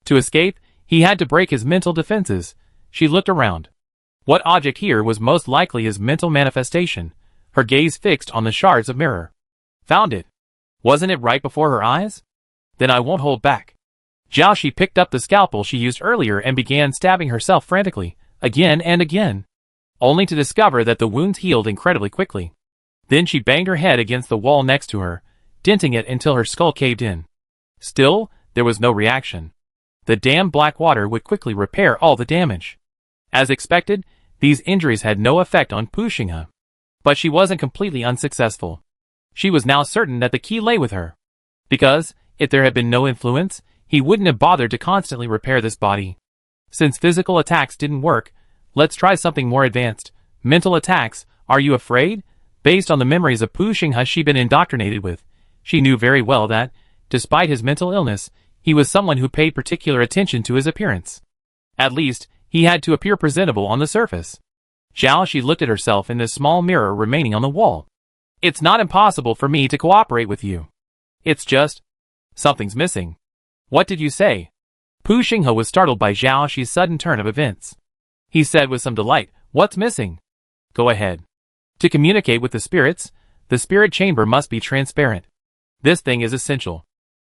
To escape, he had to break his mental defenses. She looked around. What object here was most likely his mental manifestation? Her gaze fixed on the shards of mirror. Found it. Wasn't it right before her eyes? Then I won't hold back. Zhao Shi picked up the scalpel she used earlier and began stabbing herself frantically, again and again, only to discover that the wounds healed incredibly quickly. Then she banged her head against the wall next to her, denting it until her skull caved in. Still, there was no reaction. The damn black water would quickly repair all the damage. As expected, these injuries had no effect on Pushingha. But she wasn't completely unsuccessful. She was now certain that the key lay with her. Because, if there had been no influence, he wouldn't have bothered to constantly repair this body. Since physical attacks didn't work, let's try something more advanced. Mental attacks. Are you afraid? Based on the memories of Pushingha she'd been indoctrinated with, she knew very well that, despite his mental illness, he was someone who paid particular attention to his appearance. At least, he had to appear presentable on the surface. Zhao Shi looked at herself in the small mirror remaining on the wall. It's not impossible for me to cooperate with you. It's just, something's missing. What did you say? Pushingha was startled by Zhao Shi's sudden turn of events. He said with some delight, what's missing? Go ahead. To communicate with the spirits, the spirit chamber must be transparent. This thing is essential.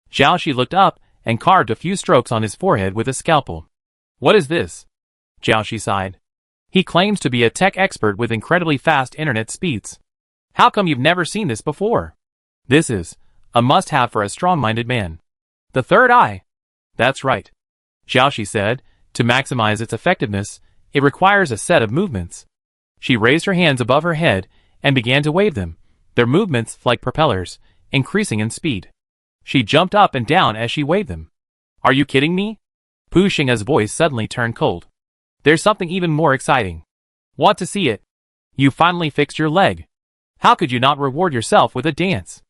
Zhao Shi looked up and carved a few strokes on his forehead with a scalpel. What is this? Zhao Shi sighed. He claims to be a tech expert with incredibly fast internet speeds. How come you've never seen this before? This is a must-have for a strong-minded man. The third eye. That's right. Zhao Shi said, to maximize its effectiveness, it requires a set of movements. She raised her hands above her head and began to wave them, their movements like propellers, increasing in speed. She jumped up and down as she waved them. Are you kidding me? Pushingha's voice suddenly turned cold. There's something even more exciting. Want to see it? You finally fixed your leg. How could you not reward yourself with a dance?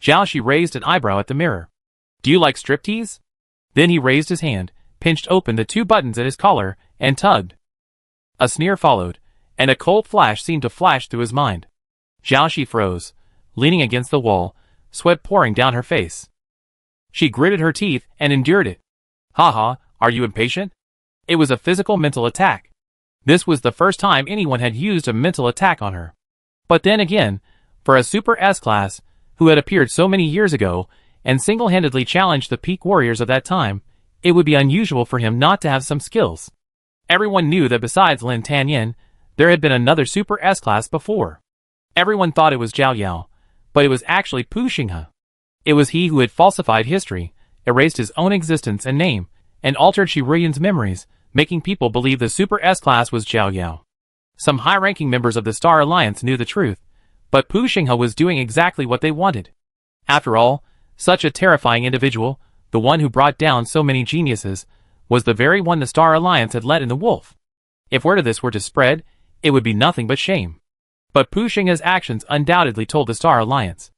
Zhao Shi raised an eyebrow at the mirror. Do you like striptease? Then he raised his hand, pinched open the 2 buttons at his collar, and tugged. A sneer followed, and a cold flash seemed to flash through his mind. Zhao Shi froze, leaning against the wall, sweat pouring down her face. She gritted her teeth and endured it. Haha, are you impatient? It was a physical mental attack. This was the first time anyone had used a mental attack on her. But then again, for a Super S-Class, who had appeared so many years ago, and single-handedly challenged the peak warriors of that time, it would be unusual for him not to have some skills. Everyone knew that besides Lin Tanyan, there had been another Super S-Class before. Everyone thought it was Zhao Yao, but it was actually Pushingha. It was he who had falsified history, erased his own existence and name, and altered Shiruyan's memories, making people believe the Super S-Class was Zhao Yao. Some high-ranking members of the Star Alliance knew the truth, but Pushingha was doing exactly what they wanted. After all, such a terrifying individual, the one who brought down so many geniuses, was the very one the Star Alliance had let in the wolf. If word of this were to spread, it would be nothing but shame. But Pushingha's actions undoubtedly told the Star Alliance.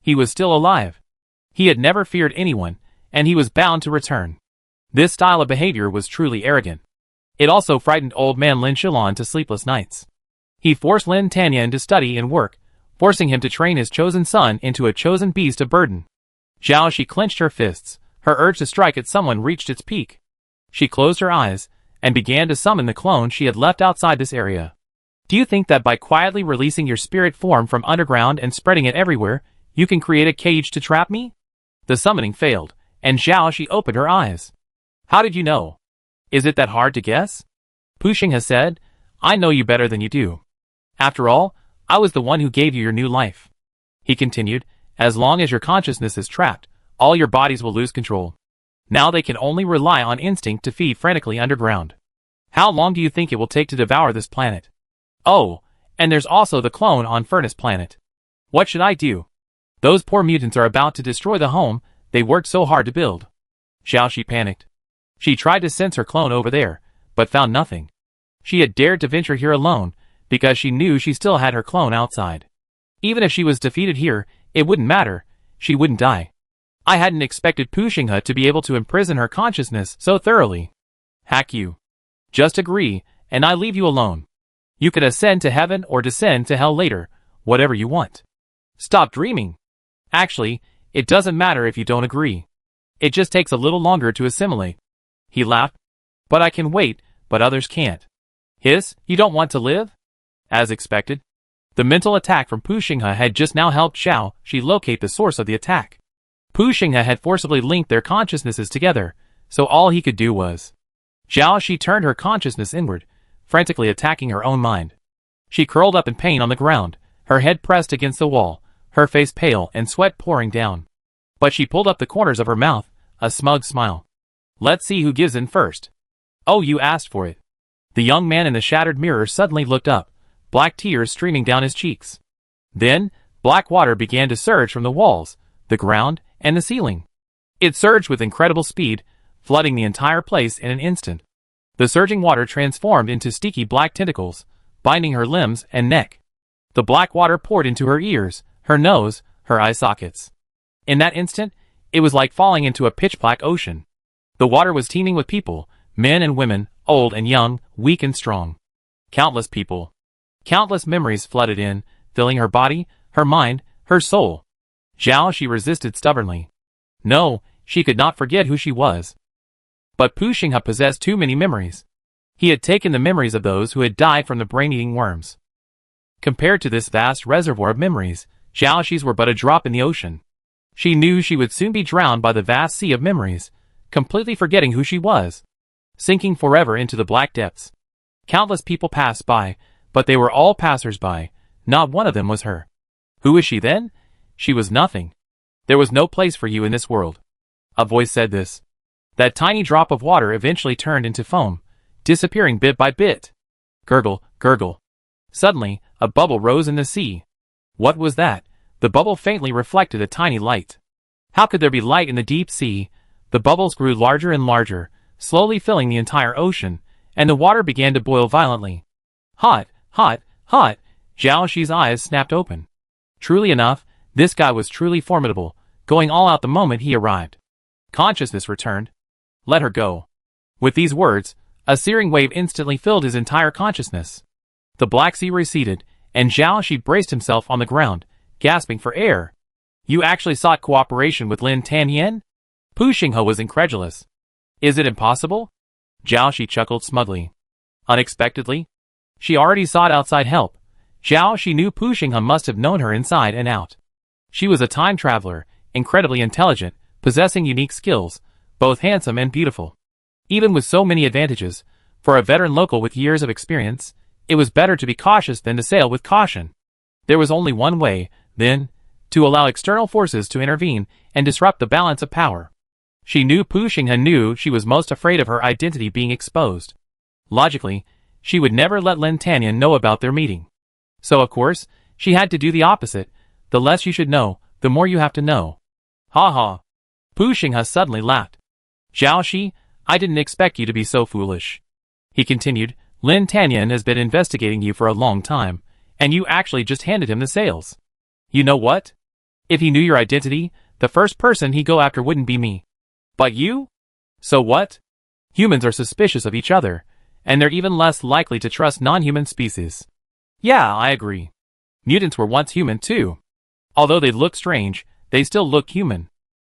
He was still alive. He had never feared anyone, and he was bound to return. This style of behavior was truly arrogant. It also frightened old man Lin Shilan to sleepless nights. He forced Lin Tanyan to study and work, forcing him to train his chosen son into a chosen beast of burden. Zhao Shi clenched her fists. Her urge to strike at someone reached its peak. She closed her eyes and began to summon the clone she had left outside this area. Do you think that by quietly releasing your spirit form from underground and spreading it everywhere, you can create a cage to trap me? The summoning failed, and Zhao Shi opened her eyes. How did you know? Is it that hard to guess? Pushingha said, I know you better than you do. After all, I was the one who gave you your new life. He continued, as long as your consciousness is trapped, all your bodies will lose control. Now they can only rely on instinct to feed frantically underground. How long do you think it will take to devour this planet? Oh, and there's also the clone on Furnace Planet. What should I do? Those poor mutants are about to destroy the home they worked so hard to build. Xiaoxi panicked. She tried to sense her clone over there, but found nothing. She had dared to venture here alone, because she knew she still had her clone outside. Even if she was defeated here, it wouldn't matter, she wouldn't die. I hadn't expected Pu Xinghe to be able to imprison her consciousness so thoroughly. Hack you. Just agree, and I leave you alone. You can ascend to heaven or descend to hell later, whatever you want. Stop dreaming. Actually, it doesn't matter if you don't agree. It just takes a little longer to assimilate. He laughed. But I can wait, but others can't. Hiss, you don't want to live? As expected. The mental attack from Pu Xinghe had just now helped Xiaoxi locate the source of the attack. Pu Xinghe had forcibly linked their consciousnesses together, so all he could do was. Xiaoxi turned her consciousness inward, frantically attacking her own mind. She curled up in pain on the ground, her head pressed against the wall, her face pale and sweat pouring down. But she pulled up the corners of her mouth, a smug smile. Let's see who gives in first. Oh, you asked for it. The young man in the shattered mirror suddenly looked up, black tears streaming down his cheeks. Then, black water began to surge from the walls, the ground, and the ceiling. It surged with incredible speed, flooding the entire place in an instant. The surging water transformed into sticky black tentacles, binding her limbs and neck. The black water poured into her ears, her nose, her eye sockets. In that instant, it was like falling into a pitch-black ocean. The water was teeming with people, men and women, old and young, weak and strong. Countless people. Countless memories flooded in, filling her body, her mind, her soul. Xiaoxi resisted stubbornly. No, she could not forget who she was. But Pu Xinghe possessed too many memories. He had taken the memories of those who had died from the brain-eating worms. Compared to this vast reservoir of memories, Xiaoxi's were but a drop in the ocean. She knew she would soon be drowned by the vast sea of memories, completely forgetting who she was, sinking forever into the black depths. Countless people passed by, but they were all passers-by, not one of them was her. Who was she then? She was nothing. There was no place for you in this world. A voice said this. That tiny drop of water eventually turned into foam, disappearing bit by bit. Gurgle, gurgle. Suddenly, a bubble rose in the sea. What was that? The bubble faintly reflected a tiny light. How could there be light in the deep sea? The bubbles grew larger and larger, slowly filling the entire ocean, and the water began to boil violently. Hot, hot, hot! Xiaoxi's eyes snapped open. Truly enough, this guy was truly formidable, going all out the moment he arrived. Consciousness returned. Let her go. With these words, a searing wave instantly filled his entire consciousness. The Black Sea receded, and Xiaoxi braced himself on the ground, gasping for air. You actually sought cooperation with Lin Tanyan? Pu Xinghe was incredulous. Is it impossible? Xiaoxi chuckled smugly. Unexpectedly? She already sought outside help. Xiaoxi knew Pu Xinghe must have known her inside and out. She was a time traveler, incredibly intelligent, possessing unique skills, both handsome and beautiful. Even with so many advantages, for a veteran local with years of experience, it was better to be cautious than to sail with caution. There was only one way, then, to allow external forces to intervene and disrupt the balance of power. She knew Pu Xinghe knew she was most afraid of her identity being exposed. Logically, she would never let Lin Tanyan know about their meeting. So of course, she had to do the opposite. The less you should know, the more you have to know. Ha ha. Pu Xinghe suddenly laughed. Xiaoxi, I didn't expect you to be so foolish. He continued, Lin Tanyan has been investigating you for a long time, and you actually just handed him the sails. You know what? If he knew your identity, the first person he'd go after wouldn't be me. But you? So what? Humans are suspicious of each other, and they're even less likely to trust non-human species. Yeah, I agree. Mutants were once human too. Although they looked strange, they still looked human.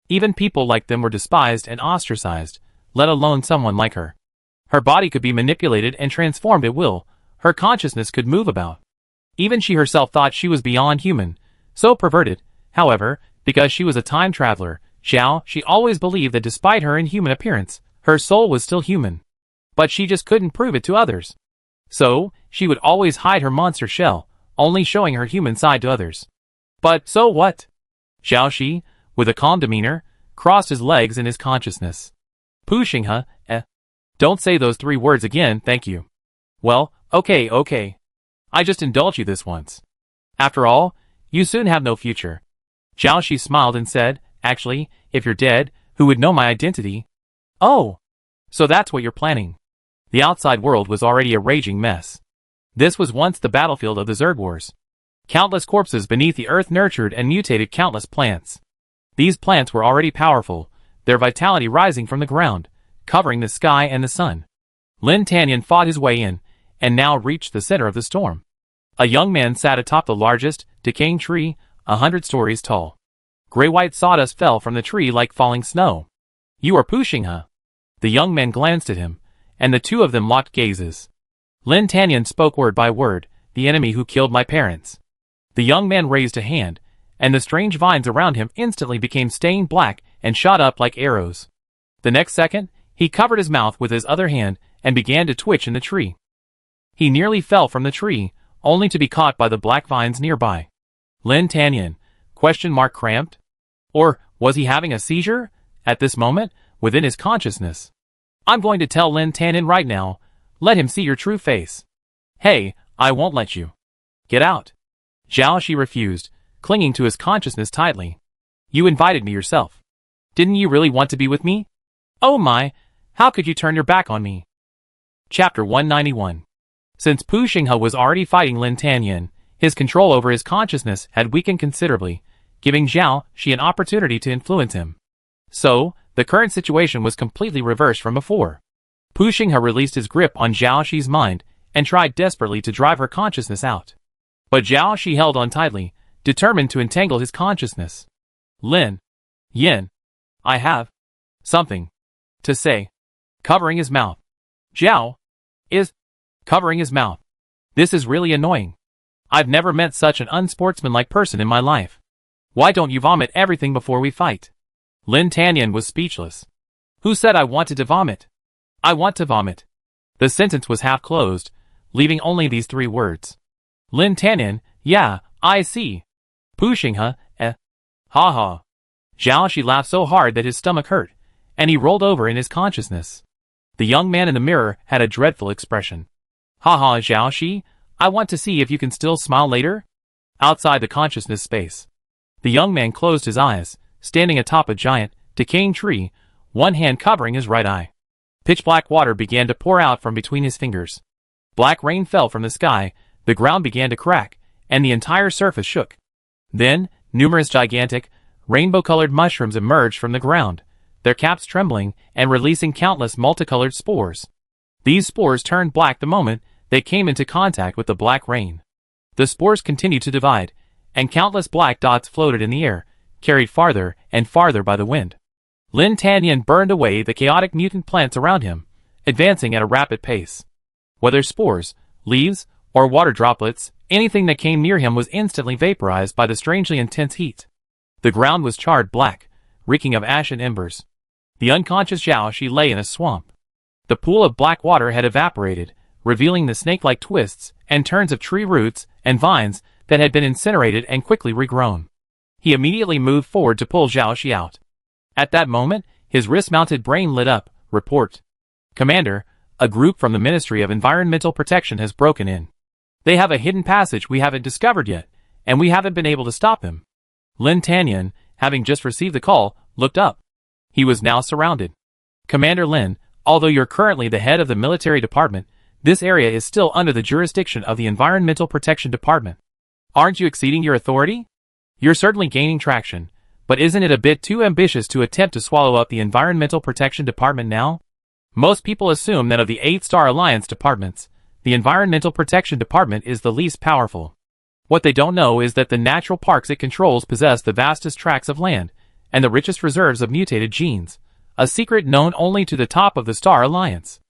Even people like them were despised and ostracized, let alone someone like her. Her body could be manipulated and transformed at will, her consciousness could move about. Even she herself thought she was beyond human, so perverted, however, because she was a time traveler, she always believed that despite her inhuman appearance, her soul was still human. But she just couldn't prove it to others. So, she would always hide her monster shell, only showing her human side to others. But so what? Xiaoxi, with a calm demeanor, crossed his legs in his consciousness. Pushing, Don't say those 3 words again, thank you. Well, okay. I just indulge you this once. After all, you soon have no future. Xiaoxi smiled and said, actually, if you're dead, who would know my identity? Oh! So that's what you're planning. The outside world was already a raging mess. This was once the battlefield of the Zerg Wars. Countless corpses beneath the earth nurtured and mutated countless plants. These plants were already powerful, their vitality rising from the ground, covering the sky and the sun. Lin Tanyan fought his way in, and now reached the center of the storm. A young man sat atop the largest, decaying tree, 100 stories tall. Gray-white sawdust fell from the tree like falling snow. You are Pushing, The young man glanced at him, and the 2 of them locked gazes. Lin Tanyan spoke word by word, the enemy who killed my parents. The young man raised a hand, and the strange vines around him instantly became stained black and shot up like arrows. The next second, he covered his mouth with his other hand and began to twitch in the tree. He nearly fell from the tree, only to be caught by the black vines nearby. Lin Tanyan, cramped? Or was he having a seizure? At this moment, within his consciousness. I'm going to tell Lin Tanyan right now, let him see your true face. Hey, I won't let you. Get out. Xiaoxi refused, clinging to his consciousness tightly. You invited me yourself. Didn't you really want to be with me? Oh my, how could you turn your back on me? Chapter 191. Since Pushing was already fighting Lin Tanyan, his control over his consciousness had weakened considerably, giving Xiaoxi an opportunity to influence him. So, the current situation was completely reversed from before. Pushing released his grip on Xiaoxi's mind and tried desperately to drive her consciousness out. But Xiaoxi held on tightly, determined to entangle his consciousness. Lin Yin, I have something to say. Covering his mouth. Zhao is covering his mouth. This is really annoying. I've never met such an unsportsmanlike person in my life. Why don't you vomit everything before we fight? Lin Tanyan was speechless. Who said I wanted to vomit? I want to vomit. The sentence was half closed, leaving only these 3 words. Lin Tanyan, yeah, I see. Pushing, Ha ha. Xiaoxi laughed so hard that his stomach hurt, and he rolled over in his consciousness. The young man in the mirror had a dreadful expression. Ha ha, Xiaoxi, I want to see if you can still smile later? Outside the consciousness space. The young man closed his eyes, standing atop a giant, decaying tree, one hand covering his right eye. Pitch-black water began to pour out from between his fingers. Black rain fell from the sky, the ground began to crack, and the entire surface shook. Then, numerous gigantic, rainbow-colored mushrooms emerged from the ground, their caps trembling and releasing countless multicolored spores. These spores turned black the moment they came into contact with the black rain. The spores continued to divide, and countless black dots floated in the air, carried farther and farther by the wind. Lin Tanyan burned away the chaotic mutant plants around him, advancing at a rapid pace. Whether spores, leaves, or water droplets, anything that came near him was instantly vaporized by the strangely intense heat. The ground was charred black, reeking of ash and embers. The unconscious Xiaoxi lay in a swamp. The pool of black water had evaporated, revealing the snake-like twists and turns of tree roots and vines that had been incinerated and quickly regrown. He immediately moved forward to pull Xiaoxi out. At that moment, his wrist-mounted brain lit up. Report. Commander, a group from the Ministry of Environmental Protection has broken in. They have a hidden passage we haven't discovered yet, and we haven't been able to stop them. Lin Tanyan, having just received the call, looked up. He was now surrounded. Commander Lin, although you're currently the head of the military department, this area is still under the jurisdiction of the Environmental Protection Department. Aren't you exceeding your authority? You're certainly gaining traction, but isn't it a bit too ambitious to attempt to swallow up the Environmental Protection Department now? Most people assume that of the 8-star Alliance departments, the Environmental Protection Department is the least powerful. What they don't know is that the natural parks it controls possess the vastest tracts of land and the richest reserves of mutated genes, a secret known only to the top of the Star Alliance.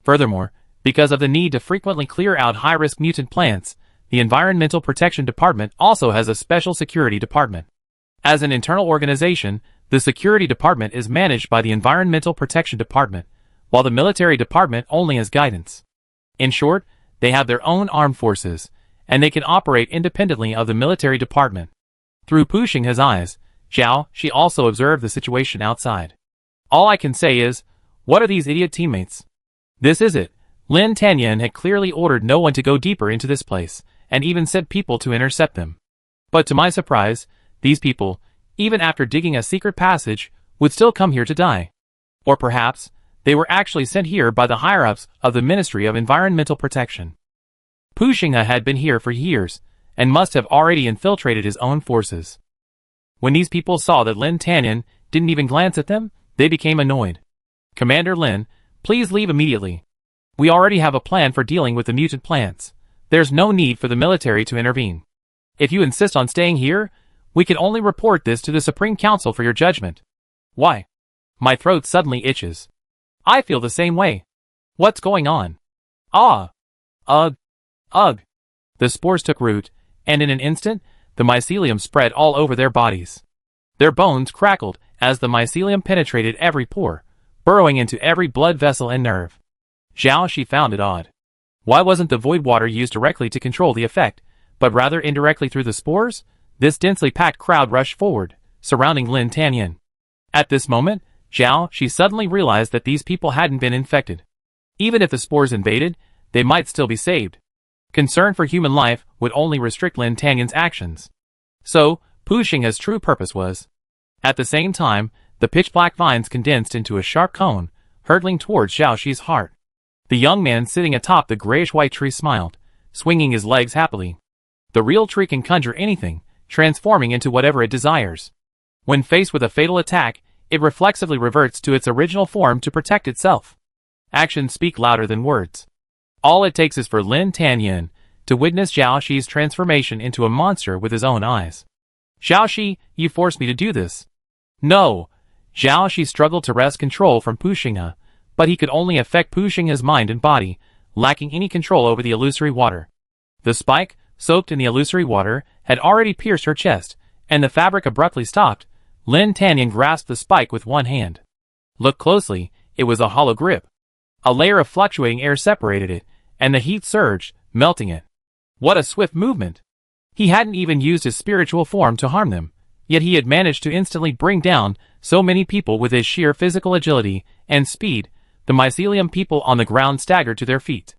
Furthermore, because of the need to frequently clear out high-risk mutant plants, the Environmental Protection Department also has a special security department. As an internal organization, the security department is managed by the Environmental Protection Department, while the military department only has guidance. In short, they have their own armed forces, and they can operate independently of the military department. Through pushing his eyes, Xiaoxi also observed the situation outside. All I can say is, What are these idiot teammates? This is it. Lin Tanyan had clearly ordered no one to go deeper into this place, and even sent people to intercept them. But to my surprise, these people, even after digging a secret passage, would still come here to die. Or perhaps, they were actually sent here by the higher-ups of the Ministry of Environmental Protection. Pu Xinghe had been here for years, and must have already infiltrated his own forces. When these people saw that Lin Tanyan didn't even glance at them, they became annoyed. Commander Lin, please leave immediately. We already have a plan for dealing with the mutant plants. There's no need for the military to intervene. If you insist on staying here, we can only report this to the Supreme Council for your judgment. Why? My throat suddenly itches. I feel the same way. What's going on? Ah! Ugh! Ugh! The spores took root, and in an instant, the mycelium spread all over their bodies. Their bones crackled as the mycelium penetrated every pore, burrowing into every blood vessel and nerve. Zhao Shi found it odd. Why wasn't the void water used directly to control the effect, but rather indirectly through the spores? This densely packed crowd rushed forward, surrounding Lin Tanyan. At this moment, Zhao Shi suddenly realized that these people hadn't been infected. Even if the spores invaded, they might still be saved. Concern for human life would only restrict Lin Tanyan's actions. So, Pu Xinghe's true purpose was. At the same time, the pitch-black vines condensed into a sharp cone, hurtling towards Zhao Shi's heart. The young man sitting atop the grayish-white tree smiled, swinging his legs happily. The real tree can conjure anything, transforming into whatever it desires. When faced with a fatal attack, it reflexively reverts to its original form to protect itself. Actions speak louder than words. All it takes is for Lin Tanyan to witness Zhao Shi's transformation into a monster with his own eyes. Zhao Shi, you forced me to do this. No! Zhao Shi struggled to wrest control from Pu Xinghe, but he could only affect Pu Xinghe's mind and body, lacking any control over the illusory water. The spike, soaked in the illusory water, had already pierced her chest, and the fabric abruptly stopped. Lin Tanyan grasped the spike with one hand. Look closely, it was a hollow grip. A layer of fluctuating air separated it, and the heat surged, melting it. What a swift movement! He hadn't even used his spiritual form to harm them, yet he had managed to instantly bring down so many people with his sheer physical agility and speed. The mycelium people on the ground staggered to their feet.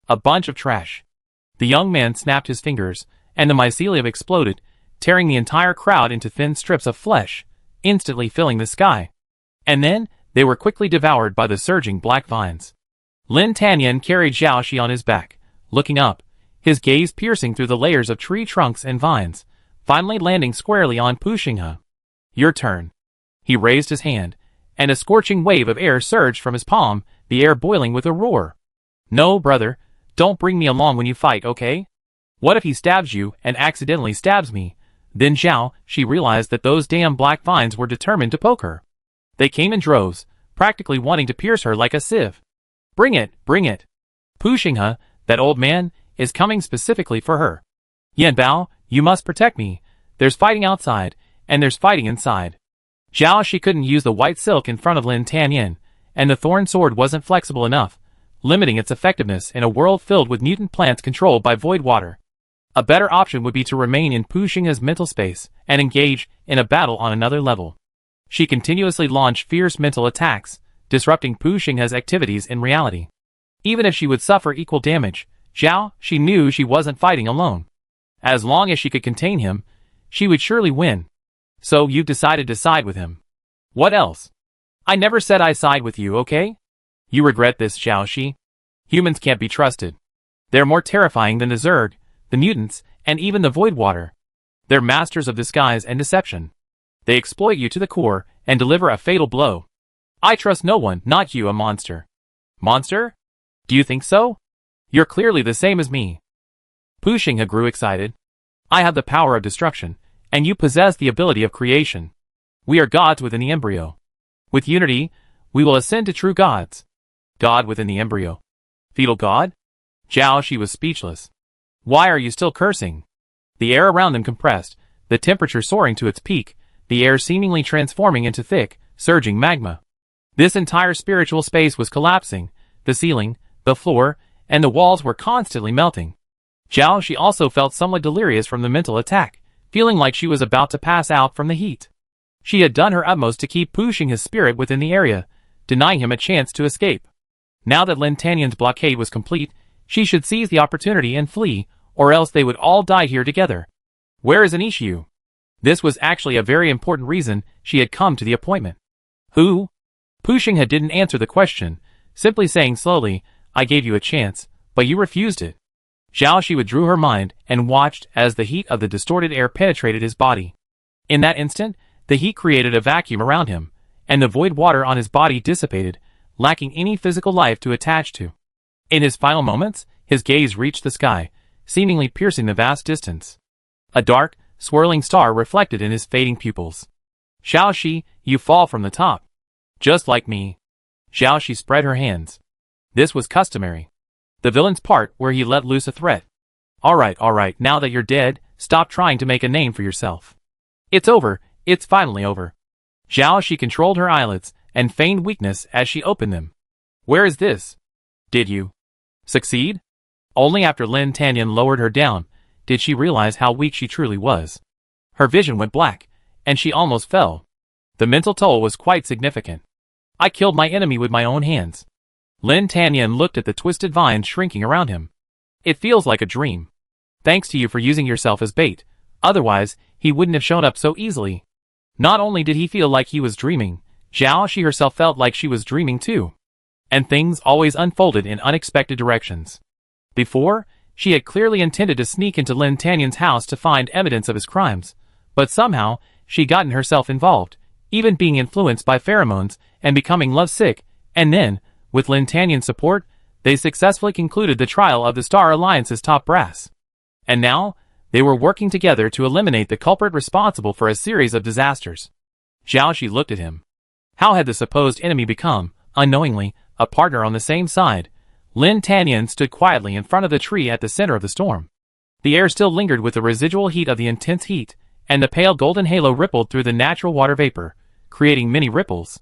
A bunch of trash. The young man snapped his fingers, and the mycelium exploded, tearing the entire crowd into thin strips of flesh, instantly filling the sky. And then, they were quickly devoured by the surging black vines. Lin Tanyan carried Zhao Shi on his back, looking up, his gaze piercing through the layers of tree trunks and vines, finally landing squarely on Pu Xinghe. Your turn. He raised his hand, and a scorching wave of air surged from his palm, the air boiling with a roar. No, brother, don't bring me along when you fight, okay? What if he stabs you and accidentally stabs me? Then Zhao Shi realized that those damn black vines were determined to poke her. They came in droves, practically wanting to pierce her like a sieve. Bring it, bring it. Pu Xinghe, that old man, is coming specifically for her. Yan Bao, you must protect me. There's fighting outside, and there's fighting inside. Zhao Shi couldn't use the white silk in front of Lin Tanyan, and the thorn sword wasn't flexible enough, limiting its effectiveness in a world filled with mutant plants controlled by void water. A better option would be to remain in Pu Xinghe's mental space and engage in a battle on another level. She continuously launched fierce mental attacks, disrupting Pu Xinghe's activities in reality. Even if she would suffer equal damage, Zhao Shi knew she wasn't fighting alone. As long as she could contain him, she would surely win. So you've decided to side with him. What else? I never said I side with you, okay? You regret this, Zhao Shi. Humans can't be trusted. They're more terrifying than the Zerg, the mutants, and even the void water. They're masters of disguise and deception. They exploit you to the core and deliver a fatal blow. I trust no one, not you, a monster. Monster? Do you think so? You're clearly the same as me. Pu Xinghe grew excited. I have the power of destruction, and you possess the ability of creation. We are gods within the embryo. With unity, we will ascend to true gods. God within the embryo. Fetal god? Zhao Shi was speechless. Why are you still cursing? The air around them compressed, the temperature soaring to its peak, the air seemingly transforming into thick, surging magma. This entire spiritual space was collapsing, the ceiling, the floor, and the walls were constantly melting. Zhao Shi also felt somewhat delirious from the mental attack, feeling like she was about to pass out from the heat. She had done her utmost to keep pushing his spirit within the area, denying him a chance to escape. Now that Lin Tanyan's blockade was complete, she should seize the opportunity and flee, or else they would all die here together. Where is Anishiu? This was actually a very important reason she had come to the appointment. Who? Pu Xinghe didn't answer the question, simply saying slowly, I gave you a chance, but you refused it. Zhao Shi withdrew her mind and watched as the heat of the distorted air penetrated his body. In that instant, the heat created a vacuum around him, and the void water on his body dissipated, lacking any physical life to attach to. In his final moments, his gaze reached the sky, seemingly piercing the vast distance. A dark, swirling star reflected in his fading pupils. Zhao Shi, you fall from the top. Just like me. Zhao Shi spread her hands. This was customary. The villain's part where he let loose a threat. Alright, now that you're dead, stop trying to make a name for yourself. It's over, it's finally over. Zhao Shi controlled her eyelids and feigned weakness as she opened them. Where is this? Did you succeed? Only after Lin Tanyan lowered her down did she realize how weak she truly was. Her vision went black, and she almost fell. The mental toll was quite significant. I killed my enemy with my own hands. Lin Tanyan looked at the twisted vines shrinking around him. It feels like a dream. Thanks to you for using yourself as bait, otherwise he wouldn't have shown up so easily. Not only did he feel like he was dreaming, Zhao Shi herself felt like she was dreaming too. And things always unfolded in unexpected directions. Before, she had clearly intended to sneak into Lin Tanyan's house to find evidence of his crimes, but somehow, she'd gotten herself involved, even being influenced by pheromones and becoming lovesick, and then, with Lin Tanyan's support, they successfully concluded the trial of the Star Alliance's top brass. And now, they were working together to eliminate the culprit responsible for a series of disasters. Zhao Shi looked at him. How had the supposed enemy become, unknowingly, a partner on the same side? Lin Tanyan stood quietly in front of the tree at the center of the storm. The air still lingered with the residual heat of the intense heat, and the pale golden halo rippled through the natural water vapor, creating many ripples.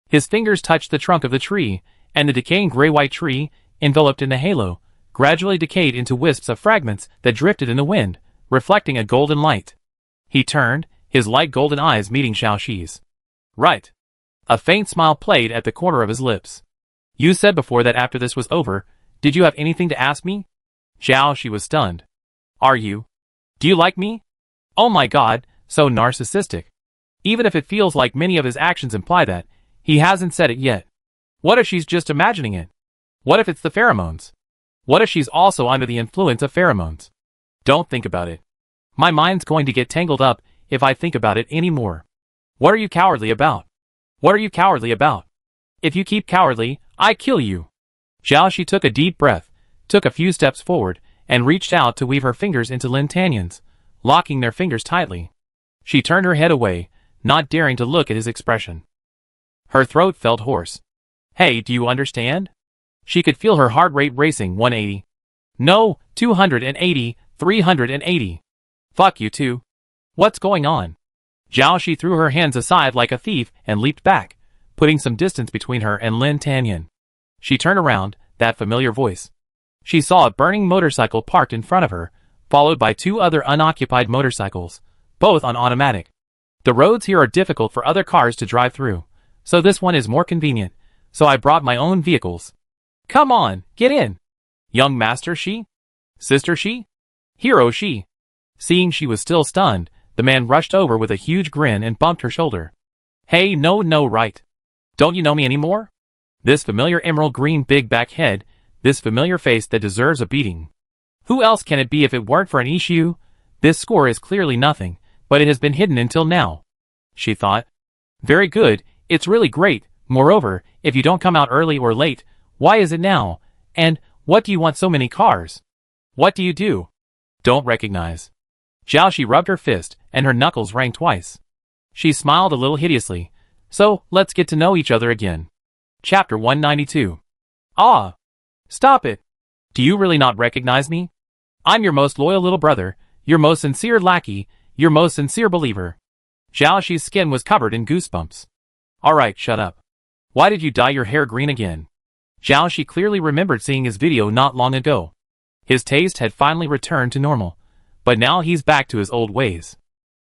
His fingers touched the trunk of the tree, and the decaying gray-white tree, enveloped in the halo, gradually decayed into wisps of fragments that drifted in the wind, reflecting a golden light. He turned, his light golden eyes meeting Zhao Shi's. Right. A faint smile played at the corner of his lips. You said before that after this was over, did you have anything to ask me? Zhao Shi was stunned. Are you? Do you like me? Oh my god, so narcissistic. Even if it feels like many of his actions imply that, he hasn't said it yet. What if she's just imagining it? What if it's the pheromones? What if she's also under the influence of pheromones? Don't think about it. My mind's going to get tangled up if I think about it anymore. What are you cowardly about? What are you cowardly about? If you keep cowardly, I kill you. Zhao Shi took a deep breath, took a few steps forward, and reached out to weave her fingers into Lin Tanyan's, locking their fingers tightly. She turned her head away, not daring to look at his expression. Her throat felt hoarse. Hey, do you understand? She could feel her heart rate racing 180. No, 280, 380. Fuck you too. What's going on? Zhao Shi threw her hands aside like a thief and leaped back, putting some distance between her and Lin Tanyan. She turned around, that familiar voice. She saw a burning motorcycle parked in front of her, followed by two other unoccupied motorcycles, both on automatic. The roads here are difficult for other cars to drive through, so this one is more convenient, so I brought my own vehicles. Come on, get in. Young Master Shi? Sister Shi? Hero Shi? Seeing she was still stunned, the man rushed over with a huge grin and bumped her shoulder. Hey, no, right. Don't you know me anymore? This familiar emerald green big back head, this familiar face that deserves a beating. Who else can it be if it weren't for an issue? This score is clearly nothing, but it has been hidden until now. She thought. Very good, it's really great. Moreover, if you don't come out early or late, why is it now? And, what do you want so many cars? What do you do? Don't recognize. Zhao Shi rubbed her fist, and her knuckles rang twice. She smiled a little hideously. So, let's get to know each other again. Chapter 192. Ah! Stop it! Do you really not recognize me? I'm your most loyal little brother, your most sincere lackey, your most sincere believer. Zhao Shi's skin was covered in goosebumps. Alright, shut up. Why did you dye your hair green again? Zhao Shi clearly remembered seeing his video not long ago. His taste had finally returned to normal, but now he's back to his old ways.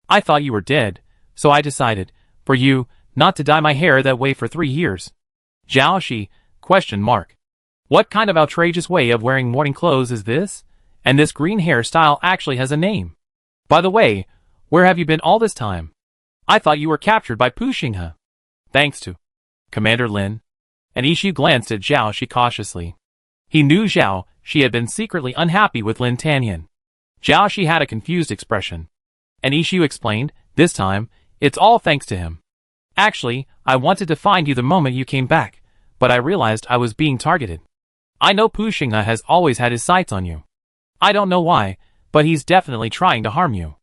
I thought you were dead, so I decided, for you, not to dye my hair that way for 3 years. Zhao Shi? Question mark. What kind of outrageous way of wearing morning clothes is this? And this green hairstyle actually has a name. By the way, where have you been all this time? I thought you were captured by Pu Xinghe. Thanks to Commander Lin. And Ishu glanced at Zhao Shi cautiously. He knew Zhao Shi had been secretly unhappy with Lin Tanyan. Zhao Shi had a confused expression. And Ishu explained, this time, it's all thanks to him. Actually, I wanted to find you the moment you came back, but I realized I was being targeted. I know Pu Xinghe has always had his sights on you. I don't know why, but he's definitely trying to harm you.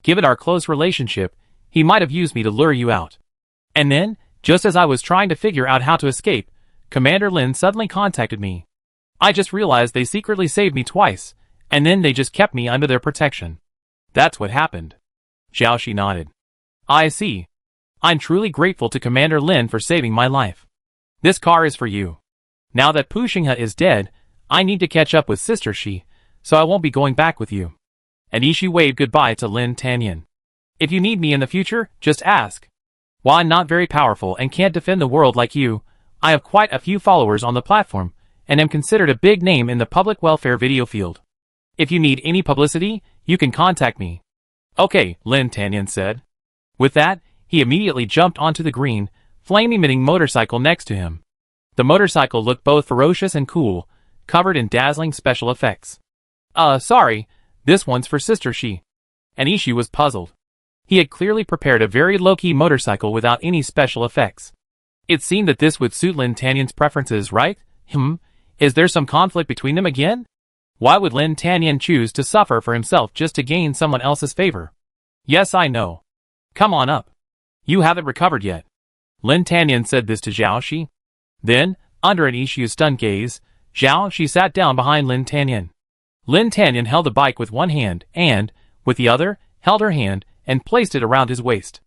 Given our close relationship, he might have used me to lure you out. And then, just as I was trying to figure out how to escape, Commander Lin suddenly contacted me. I just realized they secretly saved me twice, and then they just kept me under their protection. That's what happened. Zhao Shi nodded. I see. I'm truly grateful to Commander Lin for saving my life. This car is for you. Now that Pu Xinghe is dead, I need to catch up with Sister Shi, so I won't be going back with you. And Ishu waved goodbye to Lin Tanyan. If you need me in the future, just ask. While I'm not very powerful and can't defend the world like you, I have quite a few followers on the platform, and am considered a big name in the public welfare video field. If you need any publicity, you can contact me. Okay, Lin Tanyan said. With that, he immediately jumped onto the green, flame-emitting motorcycle next to him. The motorcycle looked both ferocious and cool, covered in dazzling special effects. Sorry, this one's for Sister Shi. And Ishu was puzzled. He had clearly prepared a very low-key motorcycle without any special effects. It seemed that this would suit Lin Tanyan's preferences, right? Is there some conflict between them again? Why would Lin Tanyan choose to suffer for himself just to gain someone else's favor? Yes, I know. Come on up. You haven't recovered yet. Lin Tanyan said this to Zhao Shi. Then, under an Ishu's stunned gaze, Zhao Shi sat down behind Lin Tanyan. Lin Tanyan held the bike with one hand and, with the other, held her hand and placed it around his waist.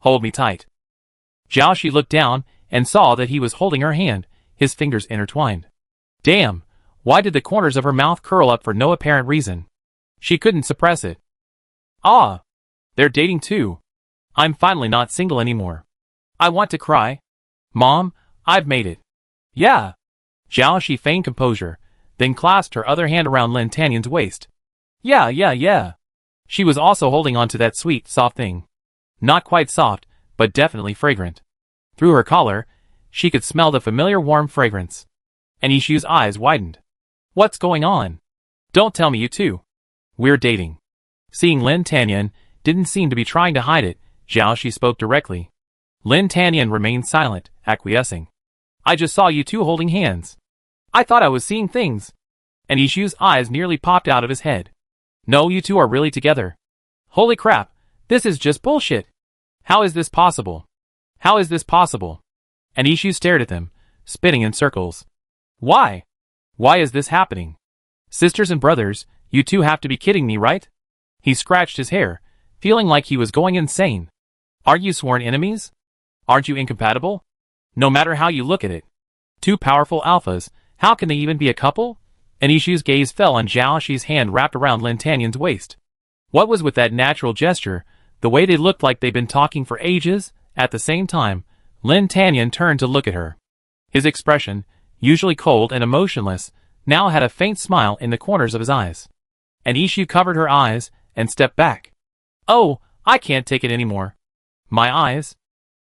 Hold me tight. Zhao Shi looked down and saw that he was holding her hand, his fingers intertwined. Damn, why did the corners of her mouth curl up for no apparent reason? She couldn't suppress it. Ah, they're dating too. I'm finally not single anymore. I want to cry. Mom, I've made it. Yeah. Zhao Shi feigned composure, then clasped her other hand around Lin Tanyan's waist. Yeah. She was also holding on to that sweet, soft thing. Not quite soft, but definitely fragrant. Through her collar, she could smell the familiar warm fragrance. And Ishu's eyes widened. What's going on? Don't tell me you two. We're dating. Seeing Lin Tanyan didn't seem to be trying to hide it, Zhao Shi spoke directly. Lin Tanyan remained silent, acquiescing. I just saw you two holding hands. I thought I was seeing things. And Ishu's eyes nearly popped out of his head. No, you two are really together. Holy crap, this is just bullshit. How is this possible? How is this possible? And Ishu stared at them, spinning in circles. Why? Why is this happening? Sisters and brothers, you two have to be kidding me, right? He scratched his hair, feeling like he was going insane. Aren't you sworn enemies? Aren't you incompatible? No matter how you look at it. Two powerful alphas, how can they even be a couple? And Ishu's gaze fell on Zhao Shi's hand wrapped around Lin Tanyan's waist. What was with that natural gesture, the way they looked like they'd been talking for ages? At the same time, Lin Tanyan turned to look at her. His expression, usually cold and emotionless, now had a faint smile in the corners of his eyes. And Ishu covered her eyes and stepped back. Oh, I can't take it anymore. My eyes?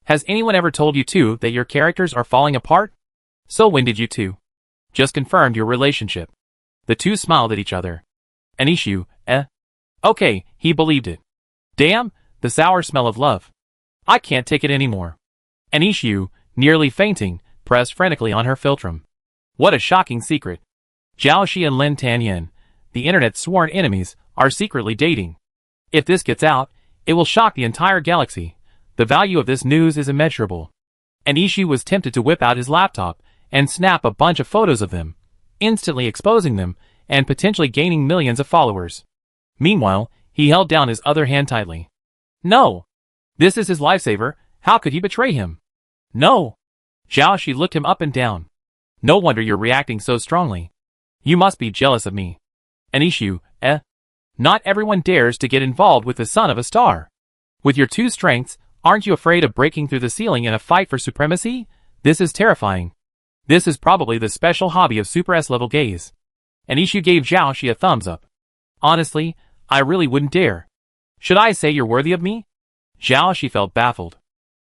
Has anyone ever told you two that your characters are falling apart? So when did you two? Just confirmed your relationship. The two smiled at each other. And Ishu, Okay, he believed it. Damn, the sour smell of love. I can't take it anymore. And Ishu, nearly fainting, pressed frantically on her philtrum. What a shocking secret. Zhao Shi and Lin Tanyan, the internet's sworn enemies, are secretly dating. If this gets out, it will shock the entire galaxy. The value of this news is immeasurable. And Ishu was tempted to whip out his laptop and snap a bunch of photos of them, instantly exposing them and potentially gaining millions of followers. Meanwhile, he held down his other hand tightly. No! This is his lifesaver, how could he betray him? No! Zhao Shi looked him up and down. No wonder you're reacting so strongly. You must be jealous of me. And Ishu, Not everyone dares to get involved with the son of a star. With your two strengths, aren't you afraid of breaking through the ceiling in a fight for supremacy? This is terrifying. This is probably the special hobby of Super S-level gays. And Ishu gave Zhao a thumbs up. Honestly, I really wouldn't dare. Should I say you're worthy of me? Zhao felt baffled.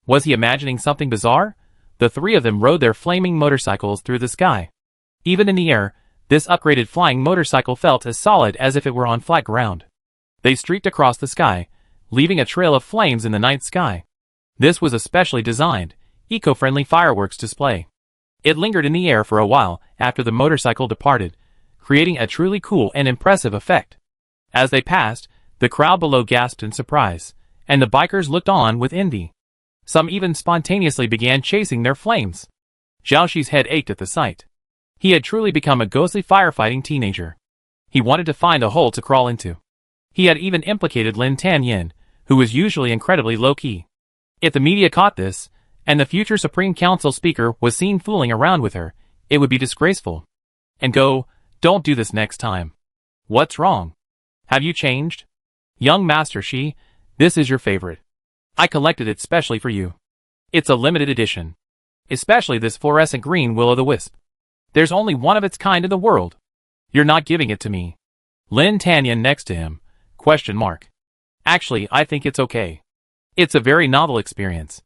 Was he imagining something bizarre? The three of them rode their flaming motorcycles through the sky. Even in the air, this upgraded flying motorcycle felt as solid as if it were on flat ground. They streaked across the sky, leaving a trail of flames in the night sky. This was a specially designed, eco-friendly fireworks display. It lingered in the air for a while after the motorcycle departed, creating a truly cool and impressive effect. As they passed, the crowd below gasped in surprise, and the bikers looked on with envy. Some even spontaneously began chasing their flames. Zhao head ached at the sight. He had truly become a ghostly firefighting teenager. He wanted to find a hole to crawl into. He had even implicated Lin Tanyin, who was usually incredibly low-key. If the media caught this, and the future Supreme Council speaker was seen fooling around with her, it would be disgraceful. And go, don't do this next time. What's wrong? Have you changed? Young Master this is your favorite. I collected it specially for you. It's a limited edition. Especially this fluorescent green will-o'-the-wisp. There's only one of its kind in the world. You're not giving it to me. Lin Tanyin next to him. ? Actually, I think it's okay. It's a very novel experience.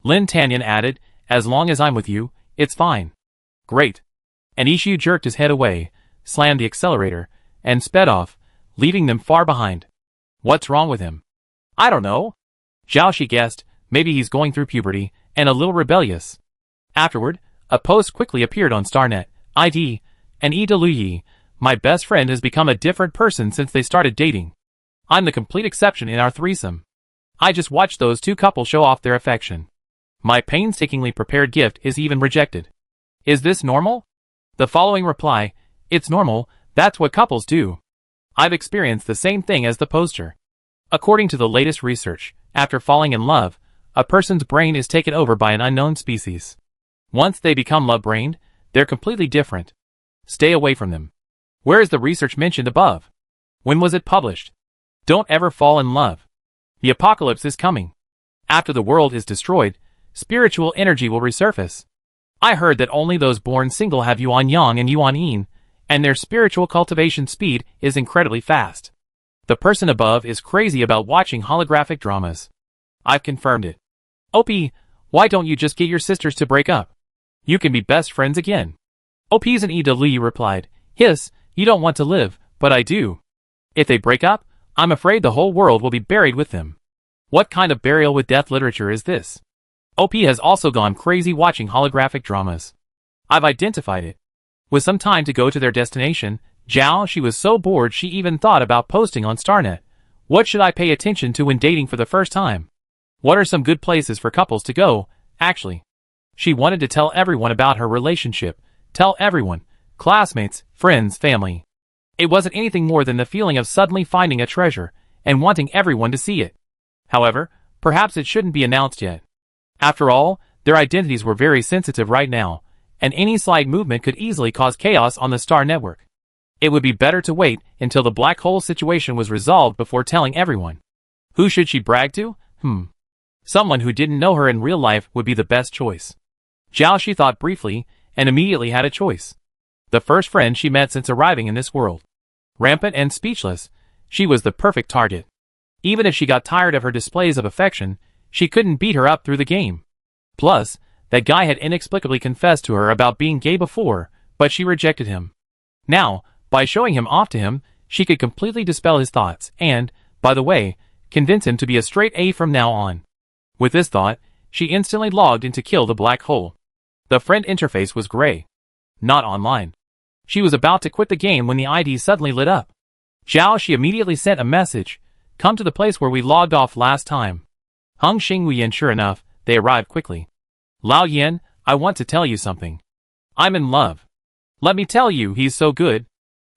Lin Tanyin added, as long as I'm with you, it's fine. Great. And Ishu jerked his head away, slammed the accelerator, and sped off, leaving them far behind. What's wrong with him? I don't know. Zhao guessed, maybe he's going through puberty, and a little rebellious. Afterward, a post quickly appeared on Starnet, ID, and Yi, my best friend has become a different person since they started dating. I'm the complete exception in our threesome. I just watched those two couples show off their affection. My painstakingly prepared gift is even rejected. Is this normal? The following reply, it's normal, that's what couples do. I've experienced the same thing as the poster. According to the latest research, after falling in love, a person's brain is taken over by an unknown species. Once they become love-brained, they're completely different. Stay away from them. Where is the research mentioned above? When was it published? Don't ever fall in love. The apocalypse is coming. After the world is destroyed, spiritual energy will resurface. I heard that only those born single have Yuan Yang and Yuan Yin, and their spiritual cultivation speed is incredibly fast. The person above is crazy about watching holographic dramas. I've confirmed it. OP, why don't you just get your sisters to break up? You can be best friends again. OP's and Li replied, Hiss, you don't want to live, but I do. If they break up, I'm afraid the whole world will be buried with them. What kind of burial with death literature is this? OP has also gone crazy watching holographic dramas. I've identified it. With some time to go to their destination, Zhao was so bored she even thought about posting on Starnet. What should I pay attention to when dating for the first time? What are some good places for couples to go, actually? She wanted to tell everyone about her relationship. Tell everyone. Classmates, friends, family. It wasn't anything more than the feeling of suddenly finding a treasure, and wanting everyone to see it. However, perhaps it shouldn't be announced yet. After all, their identities were very sensitive right now, and any slight movement could easily cause chaos on the Star Network. It would be better to wait until the black hole situation was resolved before telling everyone. Who should she brag to? Someone who didn't know her in real life would be the best choice. Zhao thought briefly, and immediately had a choice. The first friend she met since arriving in this world. Rampant and speechless, she was the perfect target. Even if she got tired of her displays of affection, she couldn't beat her up through the game. Plus, that guy had inexplicably confessed to her about being gay before, but she rejected him. Now, by showing him off to him, she could completely dispel his thoughts and, by the way, convince him to be a straight A from now on. With this thought, she instantly logged in to kill the black hole. The friend interface was gray. Not online. She was about to quit the game when the ID suddenly lit up. Zhao immediately sent a message. Come to the place where we logged off last time. Hung Xingwei, and sure enough, they arrived quickly. Lao Yen, I want to tell you something. I'm in love. Let me tell you, he's so good.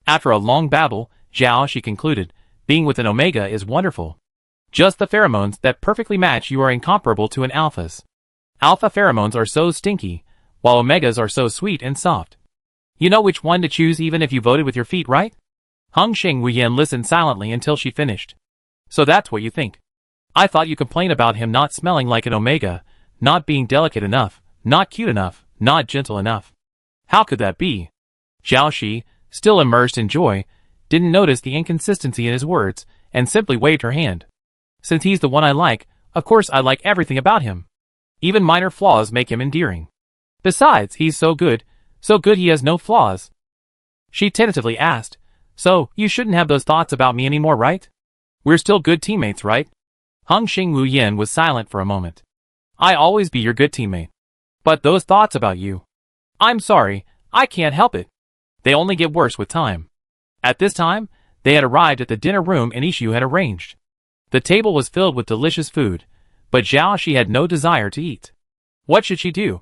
After a long babble, Zhao concluded, being with an Omega is wonderful. Just the pheromones that perfectly match you are incomparable to an Alpha's. Alpha pheromones are so stinky, while Omegas are so sweet and soft. You know which one to choose even if you voted with your feet, right? Hung Xingwei listened silently until she finished. So that's what you think. I thought you complained about him not smelling like an Omega, not being delicate enough, not cute enough, Not gentle enough. How could that be? Zhao Shi, still immersed in joy, didn't notice the inconsistency in his words, and simply waved her hand. Since he's the one I like, of course I like everything about him. Even minor flaws make him endearing. Besides, he's so good he has no flaws. She tentatively asked, so, you shouldn't have those thoughts about me anymore, right? We're still good teammates, right? Hung Xing Wu Yin was silent for a moment. I'll always be your good teammate. But those thoughts about you. I'm sorry, I can't help it. They only get worse with time. At this time, they had arrived at the dinner room Anishu had arranged. The table was filled with delicious food, but Zhao Shi had no desire to eat. What should she do?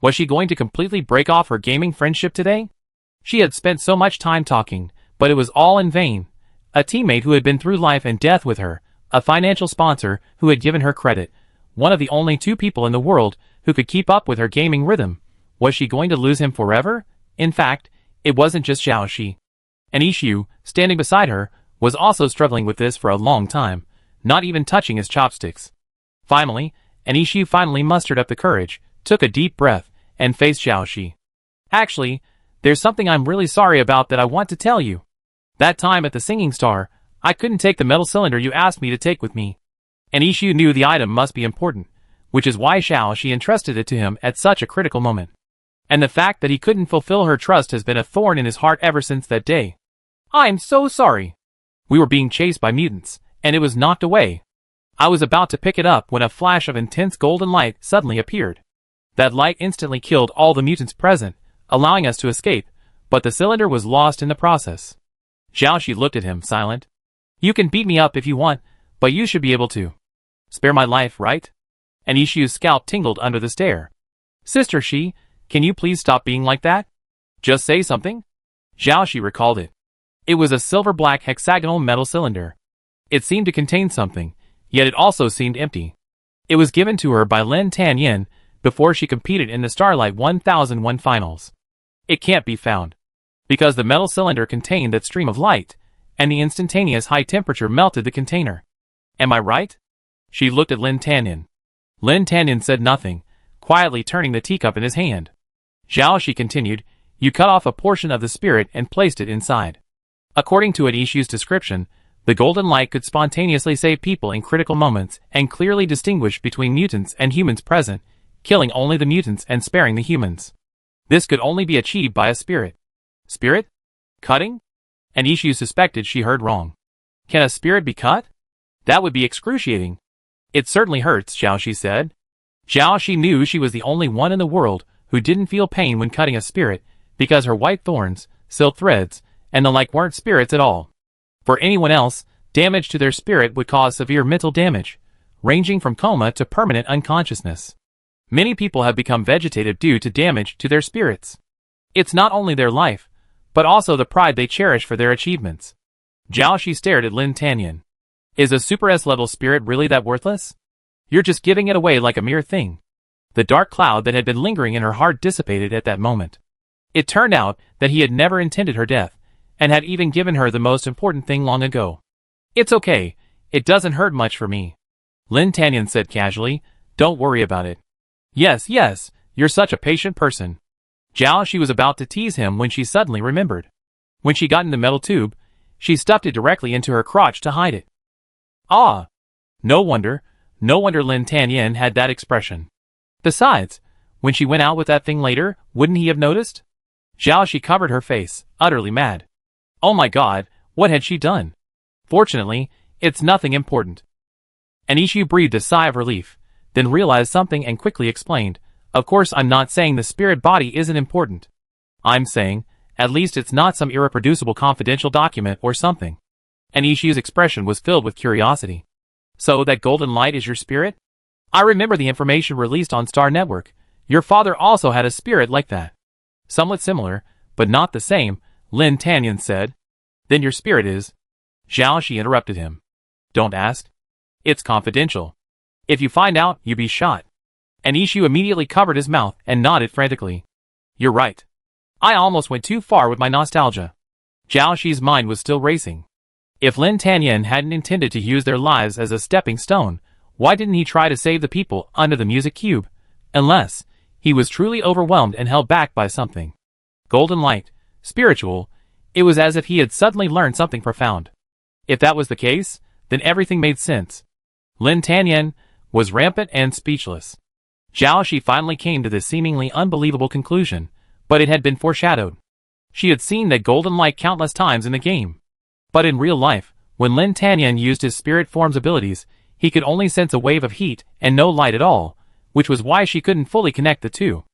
Was she going to completely break off her gaming friendship today? She had spent so much time talking, but it was all in vain. A teammate who had been through life and death with her, a financial sponsor who had given her credit, one of the only two people in the world who could keep up with her gaming rhythm. Was she going to lose him forever? In fact, it wasn't just Zhao Shi. Anishu, standing beside her, was also struggling with this for a long time, not even touching his chopsticks. Finally, Anishu mustered up the courage, took a deep breath, and faced Zhao Shi. Actually, there's something I'm really sorry about that I want to tell you. That time at the Singing Star, I couldn't take the metal cylinder you asked me to take with me. Anishu knew the item must be important, which is why Zhao Shi entrusted it to him at such a critical moment. And the fact that he couldn't fulfill her trust has been a thorn in his heart ever since that day. I'm so sorry. We were being chased by mutants, and it was knocked away. I was about to pick it up when a flash of intense golden light suddenly appeared. That light instantly killed all the mutants present, allowing us to escape, but the cylinder was lost in the process. Zhao Shi looked at him, silent. You can beat me up if you want, but you should be able to spare my life, right? Anishu's scalp tingled under the stare. Sister Shi, can you please stop being like that? Just say something? Zhao Shi recalled it. It was a silver-black hexagonal metal cylinder. It seemed to contain something, yet it also seemed empty. It was given to her by Lin Tanyin before she competed in the Starlight 1001 finals. It can't be found. Because the metal cylinder contained that stream of light, and the instantaneous high temperature melted the container. Am I right? She looked at Lin Tanyin. Lin Tanyin said nothing, quietly turning the teacup in his hand. Zhao Shi continued, you cut off a portion of the spirit and placed it inside. According to Anishu's description, the golden light could spontaneously save people in critical moments and clearly distinguish between mutants and humans present, killing only the mutants and sparing the humans. This could only be achieved by a spirit. Spirit? Cutting? Anishu suspected she heard wrong. Can a spirit be cut? That would be excruciating. It certainly hurts, Zhao Shi said. Zhao Shi knew she was the only one in the world who didn't feel pain when cutting a spirit, because her white thorns, silk threads, and the like weren't spirits at all. For anyone else, damage to their spirit would cause severe mental damage, ranging from coma to permanent unconsciousness. Many people have become vegetative due to damage to their spirits. It's not only their life, but also the pride they cherish for their achievements. Zhao Shi stared at Lin Tanyin. Is a Super S-level spirit really that worthless? You're just giving it away like a mere thing. The dark cloud that had been lingering in her heart dissipated at that moment. It turned out that he had never intended her death, and had even given her the most important thing long ago. It's okay, it doesn't hurt much for me. Lin Tanyin said casually, don't worry about it. Yes, you're such a patient person. Zhao Shi was about to tease him when she suddenly remembered. When she got in the metal tube, she stuffed it directly into her crotch to hide it. Ah! No wonder Lin Tanyin had that expression. Besides, when she went out with that thing later, wouldn't he have noticed? Zhao Shi covered her face, utterly mad. Oh my god, what had she done? Fortunately, it's nothing important. Anishu breathed a sigh of relief, then realized something and quickly explained, of course I'm not saying the spirit body isn't important. I'm saying, at least it's not some irreproducible confidential document or something. Anishu's expression was filled with curiosity. So that golden light is your spirit? I remember the information released on Star Network. Your father also had a spirit like that. Somewhat similar, but not the same, Lin Tanyin said. Then your spirit is... Zhao Shi interrupted him. Don't ask. It's confidential. If you find out, you be shot. Anishu immediately covered his mouth and nodded frantically. You're right. I almost went too far with my nostalgia. Zhao Shi's mind was still racing. If Lin Tanyin hadn't intended to use their lives as a stepping stone, why didn't he try to save the people under the music cube? Unless He was truly overwhelmed and held back by something. Golden light, spiritual, it was as if he had suddenly learned something profound. If that was the case, then everything made sense. Lin Tanyan was rampant and speechless. Zhao Shi finally came to this seemingly unbelievable conclusion, but it had been foreshadowed. She had seen that golden light countless times in the game. But in real life, when Lin Tanyan used his spirit form's abilities, he could only sense a wave of heat and no light at all, which was why she couldn't fully connect the two.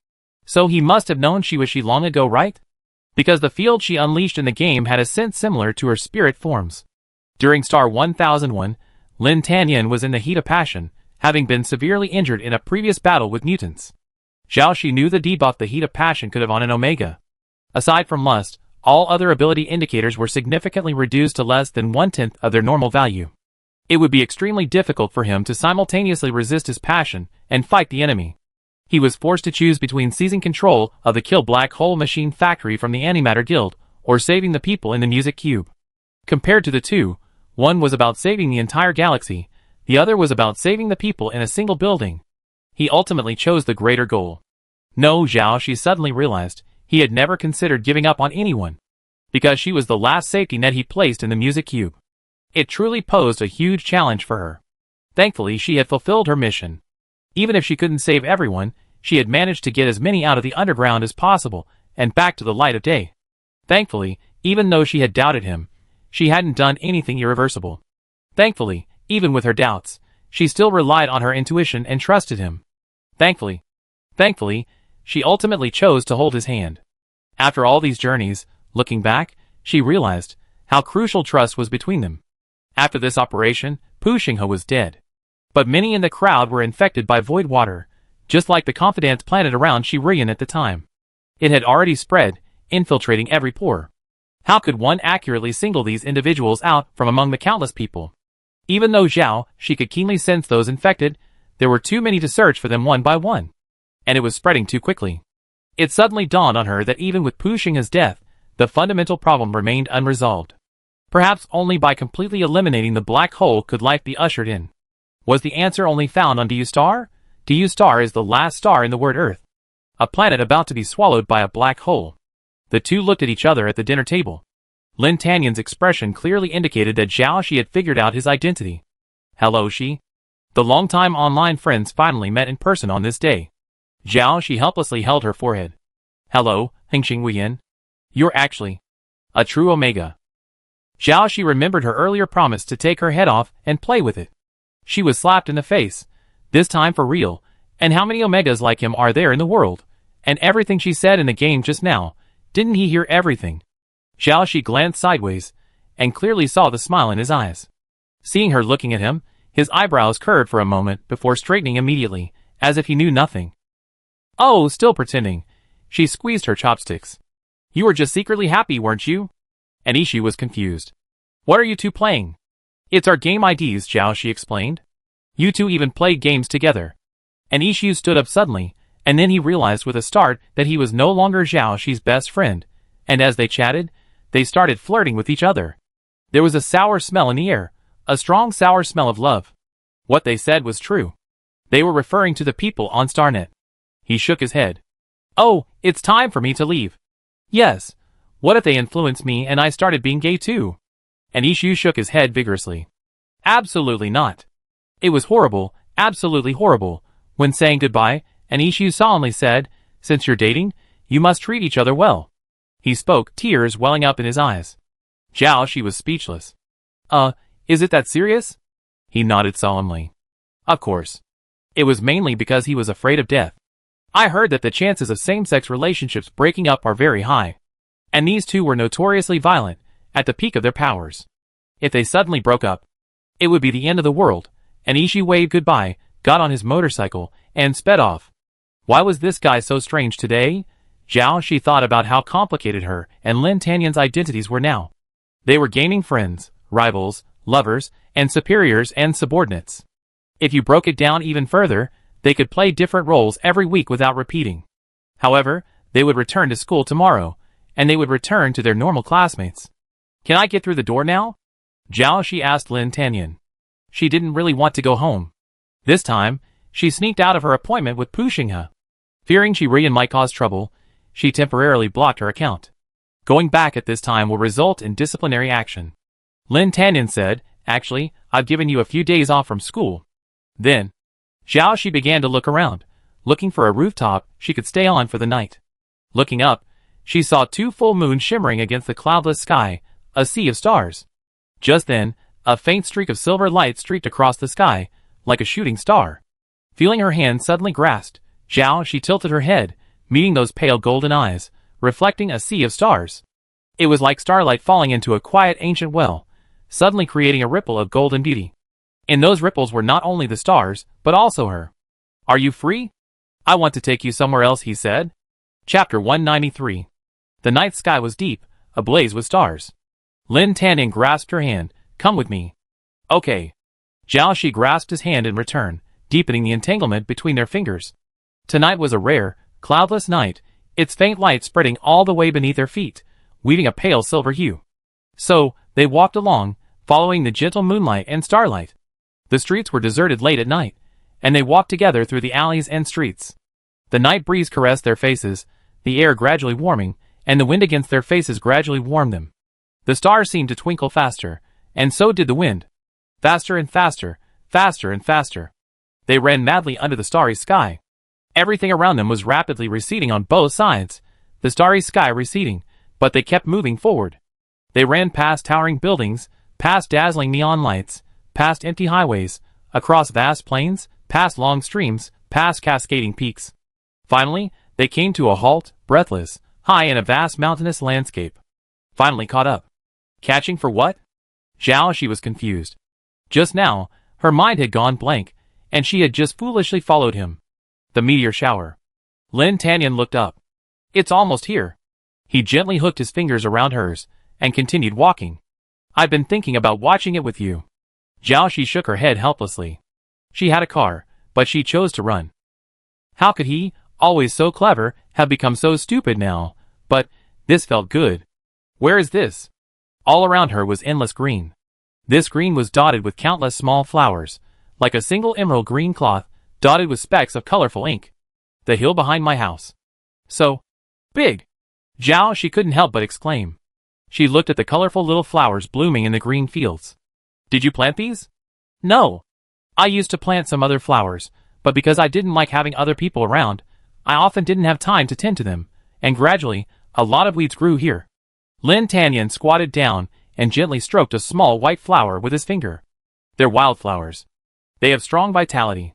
So he must have known she was she long ago, right? Because the field she unleashed in the game had a sense similar to her spirit forms. During Star 1001, Lin Tanyan was in the heat of passion, having been severely injured in a previous battle with mutants. Zhao Shi knew the debuff the heat of passion could have on an Omega. Aside from lust, all other ability indicators were significantly reduced to less than 1/10 of their normal value. It would be extremely difficult for him to simultaneously resist his passion and fight the enemy. He was forced to choose between seizing control of the Kill Black Hole Machine Factory from the Antimatter Guild, or saving the people in the Music Cube. Compared to the two, one was about saving the entire galaxy, the other was about saving the people in a single building. He ultimately chose the greater goal. No, Zhao Shi suddenly realized, he had never considered giving up on anyone. Because she was the last safety net he placed in the Music Cube. It truly posed a huge challenge for her. Thankfully, she had fulfilled her mission. Even if she couldn't save everyone, she had managed to get as many out of the underground as possible, and back to the light of day. Thankfully, even though she had doubted him, she hadn't done anything irreversible. Thankfully, even with her doubts, she still relied on her intuition and trusted him. Thankfully, she ultimately chose to hold his hand. After all these journeys, looking back, she realized how crucial trust was between them. After this operation, Pu Xinghe was dead. But many in the crowd were infected by void water, just like the confidant planet around Shirian at the time. It had already spread, infiltrating every pore. How could one accurately single these individuals out from among the countless people? Even though Zhao Shi could keenly sense those infected, there were too many to search for them one by one. And it was spreading too quickly. It suddenly dawned on her that even with Pu Xinghe's death, the fundamental problem remained unresolved. Perhaps only by completely eliminating the black hole could life be ushered in. Was the answer only found on Du Star? Du Star is the last star in the word Earth. A planet about to be swallowed by a black hole. The two looked at each other at the dinner table. Lin Tanyan's expression clearly indicated that Zhao Shi had figured out his identity. Hello, Shi. The longtime online friends finally met in person on this day. Zhao Shi helplessly held her forehead. Hello, Hengxing Wuyan. You're actually a true Omega. Zhao Shi remembered her earlier promise to take her head off and play with it. She was slapped in the face, this time for real, and how many Omegas like him are there in the world? And everything she said in the game just now, didn't he hear everything? Zhao Shi glanced sideways, and clearly saw the smile in his eyes. Seeing her looking at him, his eyebrows curved for a moment before straightening immediately, as if he knew nothing. Oh, still pretending. She squeezed her chopsticks. You were just secretly happy, weren't you? And Ishu was confused. What are you two playing? It's our game IDs, Zhao Shi explained. You two even played games together. And Ishu stood up suddenly, and then he realized with a start that he was no longer Zhao Shi's best friend, and as they chatted, they started flirting with each other. There was a sour smell in the air, a strong sour smell of love. What they said was true. They were referring to the people on Starnet. He shook his head. Oh, it's time for me to leave. Yes. What if they influenced me and I started being gay too? And Ishu shook his head vigorously. Absolutely not. It was horrible, absolutely horrible. When saying goodbye, and Ishu solemnly said, since you're dating, you must treat each other well. He spoke, tears welling up in his eyes. Zhao Shi was speechless. Is it that serious? He nodded solemnly. Of course. It was mainly because he was afraid of death. I heard that the chances of same-sex relationships breaking up are very high. And these two were notoriously violent, at the peak of their powers. If they suddenly broke up, it would be the end of the world, and Ishu waved goodbye, got on his motorcycle, and sped off. Why was this guy so strange today? Zhao Shi thought about how complicated her and Lin Tanyan's identities were now. They were gaming friends, rivals, lovers, and superiors and subordinates. If you broke it down even further, they could play different roles every week without repeating. However, they would return to school tomorrow, and they would return to their normal classmates. Can I get through the door now? Zhao Shi asked Lin Tanyan. She didn't really want to go home. This time, she sneaked out of her appointment with Pu Xinghe. Fearing Shi might cause trouble, she temporarily blocked her account. Going back at this time will result in disciplinary action. Lin Tanyan said, actually, I've given you a few days off from school. Then, Zhao Shi began to look around, looking for a rooftop she could stay on for the night. Looking up, she saw 2 full moons shimmering against the cloudless sky, a sea of stars. Just then, a faint streak of silver light streaked across the sky, like a shooting star. Feeling her hand suddenly grasped, Zhao Shi tilted her head, meeting those pale golden eyes, reflecting a sea of stars. It was like starlight falling into a quiet ancient well, suddenly creating a ripple of golden beauty. In those ripples were not only the stars, but also her. Are you free? I want to take you somewhere else, he said. Chapter 193. The night sky was deep, ablaze with stars. Lin Tanyan grasped her hand. Come with me. Okay. Zhao Shi grasped his hand in return, deepening the entanglement between their fingers. Tonight was a rare, cloudless night, its faint light spreading all the way beneath their feet, weaving a pale silver hue. So, they walked along, following the gentle moonlight and starlight. The streets were deserted late at night, and they walked together through the alleys and streets. The night breeze caressed their faces, the air gradually warming, and the wind against their faces gradually warmed them. The stars seemed to twinkle faster, and so did the wind. Faster and faster, faster and faster. They ran madly under the starry sky. Everything around them was rapidly receding on both sides, the starry sky receding, but they kept moving forward. They ran past towering buildings, past dazzling neon lights, past empty highways, across vast plains, past long streams, past cascading peaks. Finally, they came to a halt, breathless, high in a vast mountainous landscape. Finally caught up. Catching for what? Zhao Shi was confused. Just now, her mind had gone blank, and she had just foolishly followed him. The meteor shower. Lin Tanyan looked up. It's almost here. He gently hooked his fingers around hers, and continued walking. I've been thinking about watching it with you. Zhao Shi shook her head helplessly. She had a car, but she chose to run. How could he, always so clever, have become so stupid now? But, this felt good. Where is this? All around her was endless green. This green was dotted with countless small flowers, like a single emerald green cloth, dotted with specks of colorful ink. The hill behind my house. So big! Zhao Shi couldn't help but exclaim. She looked at the colorful little flowers blooming in the green fields. Did you plant these? No. I used to plant some other flowers, but because I didn't like having other people around, I often didn't have time to tend to them, and gradually, a lot of weeds grew here. Lin Tanyan squatted down and gently stroked a small white flower with his finger. They're wildflowers. They have strong vitality.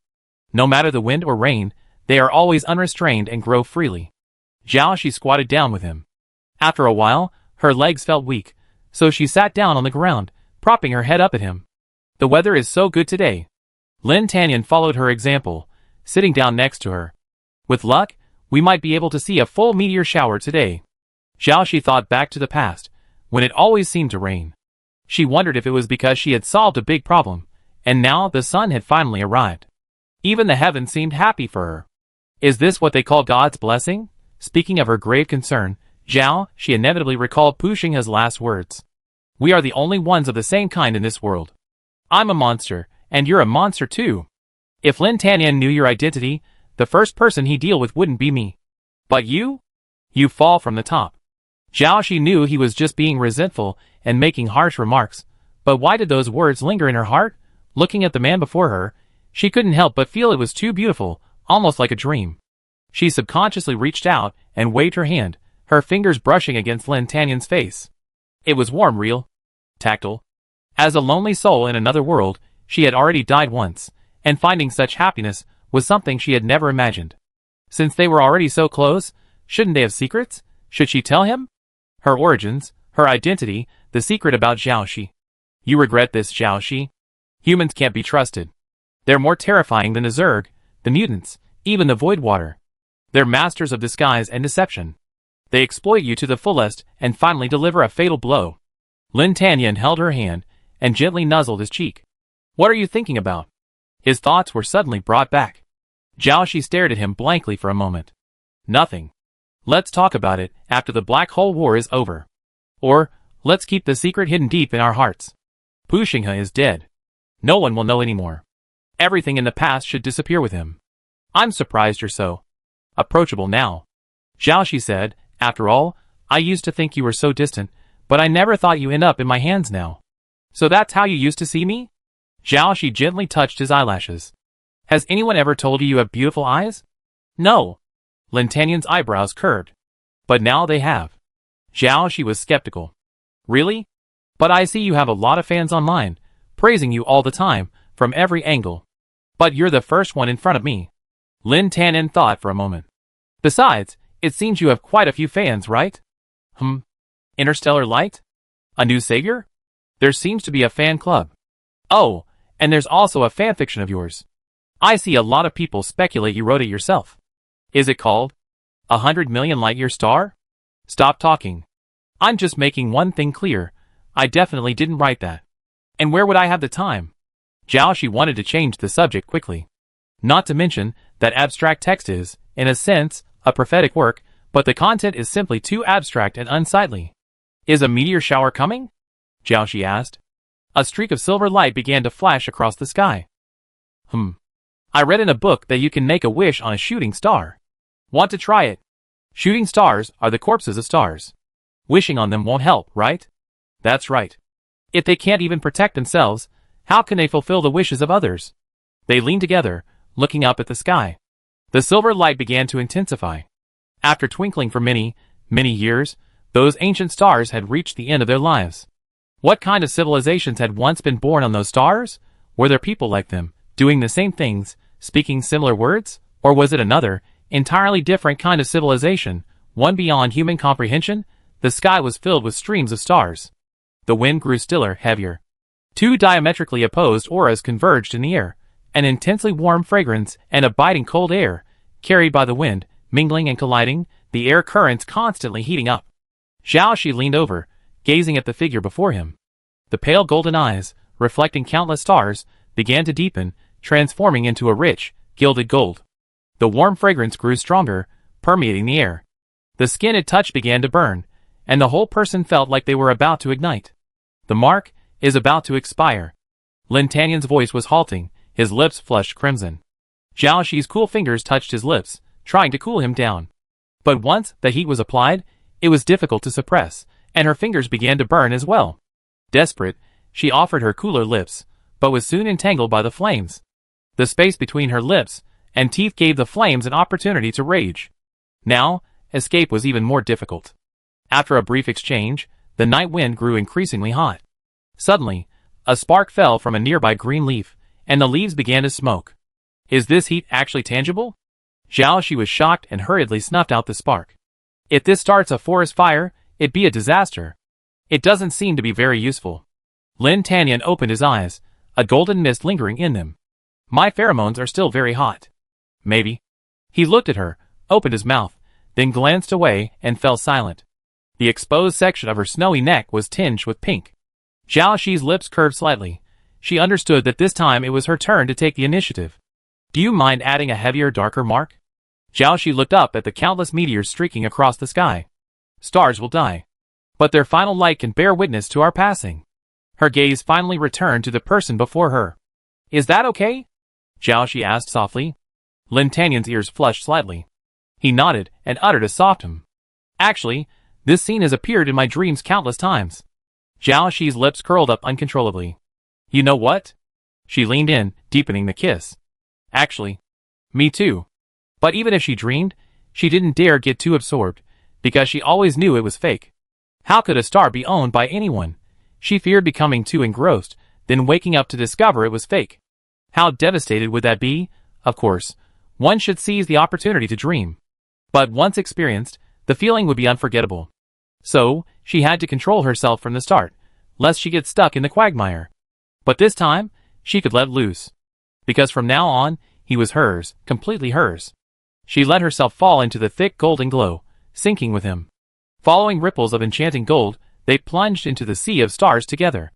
No matter the wind or rain, they are always unrestrained and grow freely. Zhao Shi squatted down with him. After a while, her legs felt weak, so she sat down on the ground, propping her head up at him. The weather is so good today. Lin Tanyan followed her example, sitting down next to her. With luck, we might be able to see a full meteor shower today. Zhao Shi thought back to the past, when it always seemed to rain. She wondered if it was because she had solved a big problem, and now the sun had finally arrived. Even the heavens seemed happy for her. Is this what they call God's blessing? Speaking of her grave concern, Zhao Shi inevitably recalled Pu Xinghe's last words. We are the only ones of the same kind in this world. I'm a monster, and you're a monster too. If Lin Tanyan knew your identity, the first person he'd deal with wouldn't be me. But you? You fall from the top. Zhao Shi knew he was just being resentful and making harsh remarks, but why did those words linger in her heart? Looking at the man before her, she couldn't help but feel it was too beautiful, almost like a dream. She subconsciously reached out and waved her hand, her fingers brushing against Lin Tanyan's face. It was warm, real, tactile. As a lonely soul in another world, she had already died once, and finding such happiness was something she had never imagined. Since they were already so close, shouldn't they have secrets? Should she tell him? Her origins, her identity, the secret about Zhao Shi. You regret this, Zhao Shi? Humans can't be trusted. They're more terrifying than the Zerg, the mutants, even the Void Water. They're masters of disguise and deception. They exploit you to the fullest and finally deliver a fatal blow. Lin Tanyan held her hand and gently nuzzled his cheek. What are you thinking about? His thoughts were suddenly brought back. Zhao Shi stared at him blankly for a moment. Nothing. Let's talk about it after the Black Hole War is over. Or, let's keep the secret hidden deep in our hearts. Pu Xinghe is dead. No one will know anymore. Everything in the past should disappear with him. I'm surprised you're so approachable now. Xiaoxi said, after all, I used to think you were so distant, but I never thought you end up in my hands now. So that's how you used to see me? Xiaoxi gently touched his eyelashes. Has anyone ever told you you have beautiful eyes? No. Lin Tanyan's eyebrows curved. But now they have. Xiaoxi was skeptical. Really? But I see you have a lot of fans online, praising you all the time, from every angle. But you're the first one in front of me. Lin Tanyan thought for a moment. Besides, it seems you have quite a few fans, right? Interstellar Light? A new savior? There seems to be a fan club. Oh, and there's also a fanfiction of yours. I see a lot of people speculate you wrote it yourself. Is it called 100 Million Light Year Star? Stop talking. I'm just making one thing clear. I definitely didn't write that. And where would I have the time? Xiaoxi wanted to change the subject quickly. Not to mention that abstract text is, in a sense, a prophetic work, but the content is simply too abstract and unsightly. Is a meteor shower coming? Xiaoxi asked. A streak of silver light began to flash across the sky. I read in a book that you can make a wish on a shooting star. Want to try it? Shooting stars are the corpses of stars. Wishing on them won't help, right? That's right. If they can't even protect themselves, how can they fulfill the wishes of others? They leaned together, looking up at the sky. The silver light began to intensify. After twinkling for many, many years, those ancient stars had reached the end of their lives. What kind of civilizations had once been born on those stars? Were there people like them, doing the same things, speaking similar words? Or was it another, entirely different kind of civilization, one beyond human comprehension? The sky was filled with streams of stars. The wind grew stiller, heavier. Two diametrically opposed auras converged in the air, an intensely warm fragrance and a biting cold air, carried by the wind, mingling and colliding, the air currents constantly heating up. Xiaoxi leaned over, gazing at the figure before him. The pale golden eyes, reflecting countless stars, began to deepen, transforming into a rich, gilded gold. The warm fragrance grew stronger, permeating the air. The skin it touched began to burn, and the whole person felt like they were about to ignite. The mark is about to expire. Lin Tanyan's voice was halting, his lips flushed crimson. Xiaoxi's cool fingers touched his lips, trying to cool him down. But once the heat was applied, it was difficult to suppress, and her fingers began to burn as well. Desperate, she offered her cooler lips, but was soon entangled by the flames. The space between her lips and teeth gave the flames an opportunity to rage. Now, escape was even more difficult. After a brief exchange, the night wind grew increasingly hot. Suddenly, a spark fell from a nearby green leaf, and the leaves began to smoke. Is this heat actually tangible? Xiaoxi was shocked and hurriedly snuffed out the spark. If this starts a forest fire, it'd be a disaster. It doesn't seem to be very useful. Lin Tanyan opened his eyes, a golden mist lingering in them. My pheromones are still very hot. Maybe. He looked at her, opened his mouth, then glanced away and fell silent. The exposed section of her snowy neck was tinged with pink. Xiaoxi's lips curved slightly. She understood that this time it was her turn to take the initiative. Do you mind adding a heavier, darker mark? Xiaoxi looked up at the countless meteors streaking across the sky. Stars will die. But their final light can bear witness to our passing. Her gaze finally returned to the person before her. Is that okay? Xiaoxi asked softly. Lin Tanyan's ears flushed slightly. He nodded and uttered a soft Actually, this scene has appeared in my dreams countless times. Xiaoxi's lips curled up uncontrollably. You know what? She leaned in, deepening the kiss. Actually, me too. But even if she dreamed, she didn't dare get too absorbed, because she always knew it was fake. How could a star be owned by anyone? She feared becoming too engrossed, then waking up to discover it was fake. How devastated would that be? Of course, one should seize the opportunity to dream. But once experienced, the feeling would be unforgettable. So, she had to control herself from the start, lest she get stuck in the quagmire. But this time, she could let loose. Because from now on, he was hers, completely hers. She let herself fall into the thick golden glow, sinking with him. Following ripples of enchanting gold, they plunged into the sea of stars together.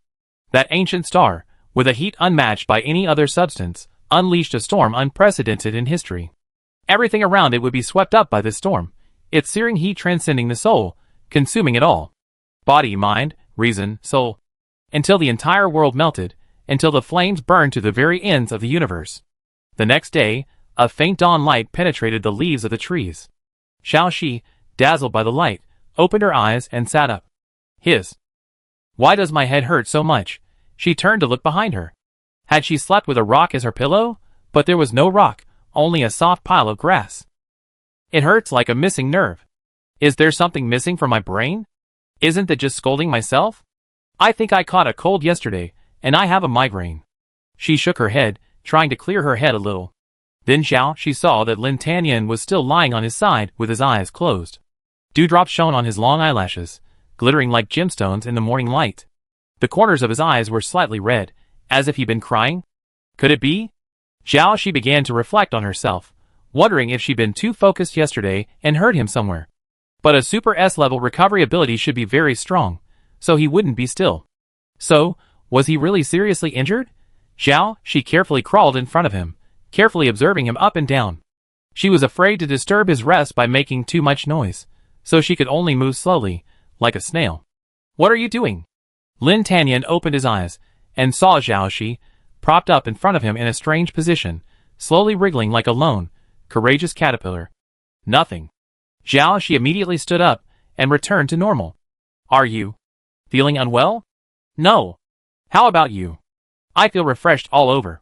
That ancient star, with a heat unmatched by any other substance, unleashed a storm unprecedented in history. Everything around it would be swept up by this storm, its searing heat transcending the soul, consuming it all. Body, mind, reason, soul. Until the entire world melted, until the flames burned to the very ends of the universe. The next day, A faint dawn light penetrated the leaves of the trees. Xiaoxi, dazzled by the light, opened her eyes and sat up. His. Why does my head hurt so much? She turned to look behind her. Had she slept with a rock as her pillow? But there was no rock, only a soft pile of grass. It hurts like a missing nerve. Is there something missing from my brain? Isn't it just scolding myself? I think I caught a cold yesterday, and I have a migraine. She shook her head, trying to clear her head a little. Then she saw that Lin Tanyan was still lying on his side with his eyes closed. Dewdrops shone on his long eyelashes, glittering like gemstones in the morning light. The corners of his eyes were slightly red, as if he'd been crying. Could it be? She began to reflect on herself, wondering if she'd been too focused yesterday and hurt him somewhere. But a Super S-level recovery ability should be very strong, so he wouldn't be still. So, was he really seriously injured? She carefully crawled in front of him, carefully observing him up and down. She was afraid to disturb his rest by making too much noise, so she could only move slowly, like a snail. What are you doing? Lin Tanyan opened his eyes, and saw Xiaoxi, propped up in front of him in a strange position, slowly wriggling like a lone, courageous caterpillar. Nothing. Xiaoxi immediately stood up, and returned to normal. Are you feeling unwell? No. How about you? I feel refreshed all over.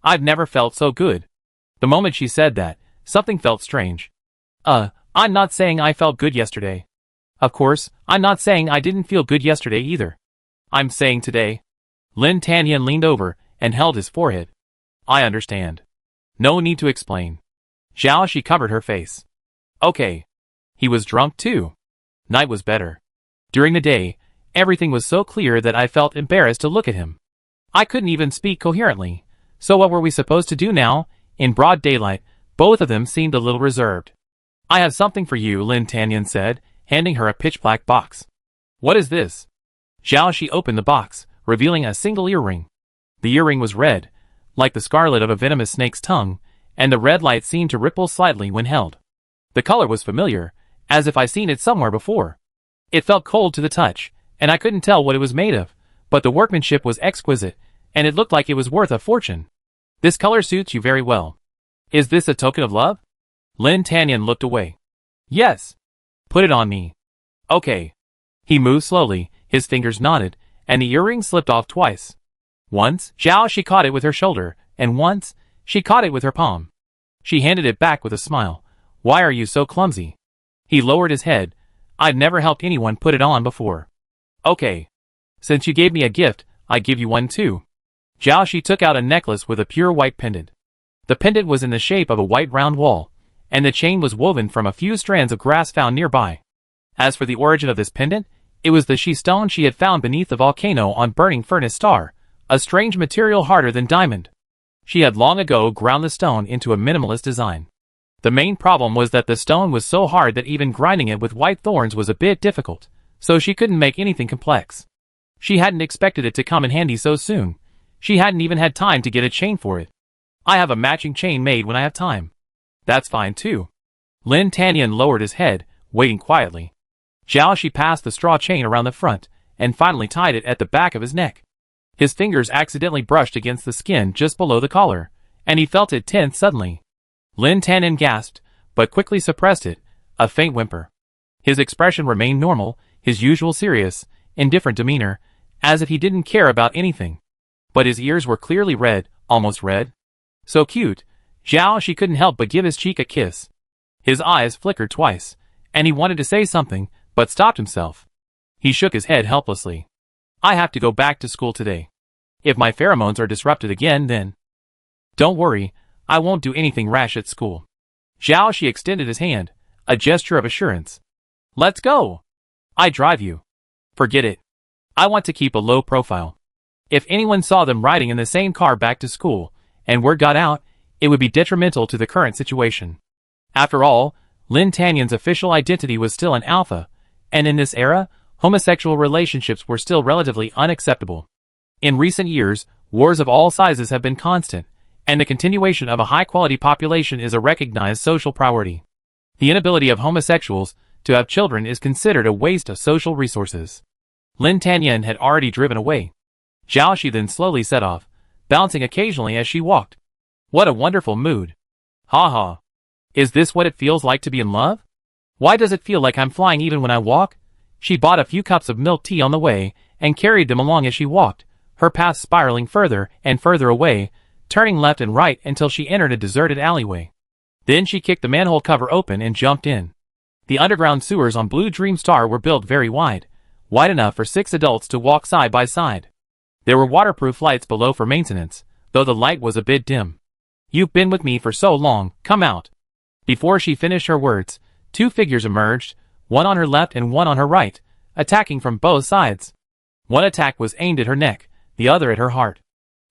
I've never felt so good. The moment she said that, something felt strange. I'm not saying I felt good yesterday. Of course, I'm not saying I didn't feel good yesterday either. I'm saying today. Lin Tanyan leaned over and held his forehead. I understand. No need to explain. She covered her face. Okay. He was drunk too. Night was better. During the day, everything was so clear that I felt embarrassed to look at him. I couldn't even speak coherently. So what were we supposed to do now? In broad daylight, both of them seemed a little reserved. I have something for you, Lin Tanyan said, handing her a pitch-black box. What is this? She opened the box, revealing a single earring. The earring was red, like the scarlet of a venomous snake's tongue, and the red light seemed to ripple slightly when held. The color was familiar, as if I'd seen it somewhere before. It felt cold to the touch, and I couldn't tell what it was made of, but the workmanship was exquisite, and it looked like it was worth a fortune. This color suits you very well. Is this a token of love? Lin Tanyan looked away. Yes. Put it on me. Okay. He moved slowly, his fingers knotted, and the earring slipped off twice. Once, she caught it with her shoulder, and once, she caught it with her palm. She handed it back with a smile. Why are you so clumsy? He lowered his head. I'd never helped anyone put it on before. Okay. Since you gave me a gift, I give you one too. She took out a necklace with a pure white pendant. The pendant was in the shape of a white round wall, and the chain was woven from a few strands of grass found nearby. As for the origin of this pendant, it was the stone she had found beneath the volcano on Burning Furnace Star, a strange material harder than diamond. She had long ago ground the stone into a minimalist design. The main problem was that the stone was so hard that even grinding it with white thorns was a bit difficult, so she couldn't make anything complex. She hadn't expected it to come in handy so soon. She hadn't even had time to get a chain for it. I have a matching chain made when I have time. That's fine too. Lin Tanyan lowered his head, waiting quietly. She passed the straw chain around the front, and finally tied it at the back of his neck. His fingers accidentally brushed against the skin just below the collar, and he felt it tense suddenly. Lin Tanyan gasped, but quickly suppressed it, a faint whimper. His expression remained normal, his usual serious, indifferent demeanor, as if he didn't care about anything. But his ears were clearly red, almost red. So cute. She couldn't help but give his cheek a kiss. His eyes flickered twice, and he wanted to say something, but stopped himself. He shook his head helplessly. I have to go back to school today. If my pheromones are disrupted again, then... Don't worry, I won't do anything rash at school. She extended his hand, a gesture of assurance. Let's go. I drive you. Forget it. I want to keep a low profile. If anyone saw them riding in the same car back to school, and word got out, it would be detrimental to the current situation. After all, Lin Tanyan's official identity was still an alpha, and in this era, homosexual relationships were still relatively unacceptable. In recent years, wars of all sizes have been constant, and the continuation of a high-quality population is a recognized social priority. The inability of homosexuals to have children is considered a waste of social resources. Lin Tanyan had already driven away. She then slowly set off, bouncing occasionally as she walked. What a wonderful mood. Ha ha. Is this what it feels like to be in love? Why does it feel like I'm flying even when I walk? She bought a few cups of milk tea on the way, and carried them along as she walked, her path spiraling further and further away, turning left and right until she entered a deserted alleyway. Then she kicked the manhole cover open and jumped in. The underground sewers on Blue Dream Star were built very wide enough for 6 adults to walk side by side. There were waterproof lights below for maintenance, though the light was a bit dim. You've been with me for so long, come out. Before she finished her words, 2 figures emerged, one on her left and one on her right, attacking from both sides. One attack was aimed at her neck, the other at her heart.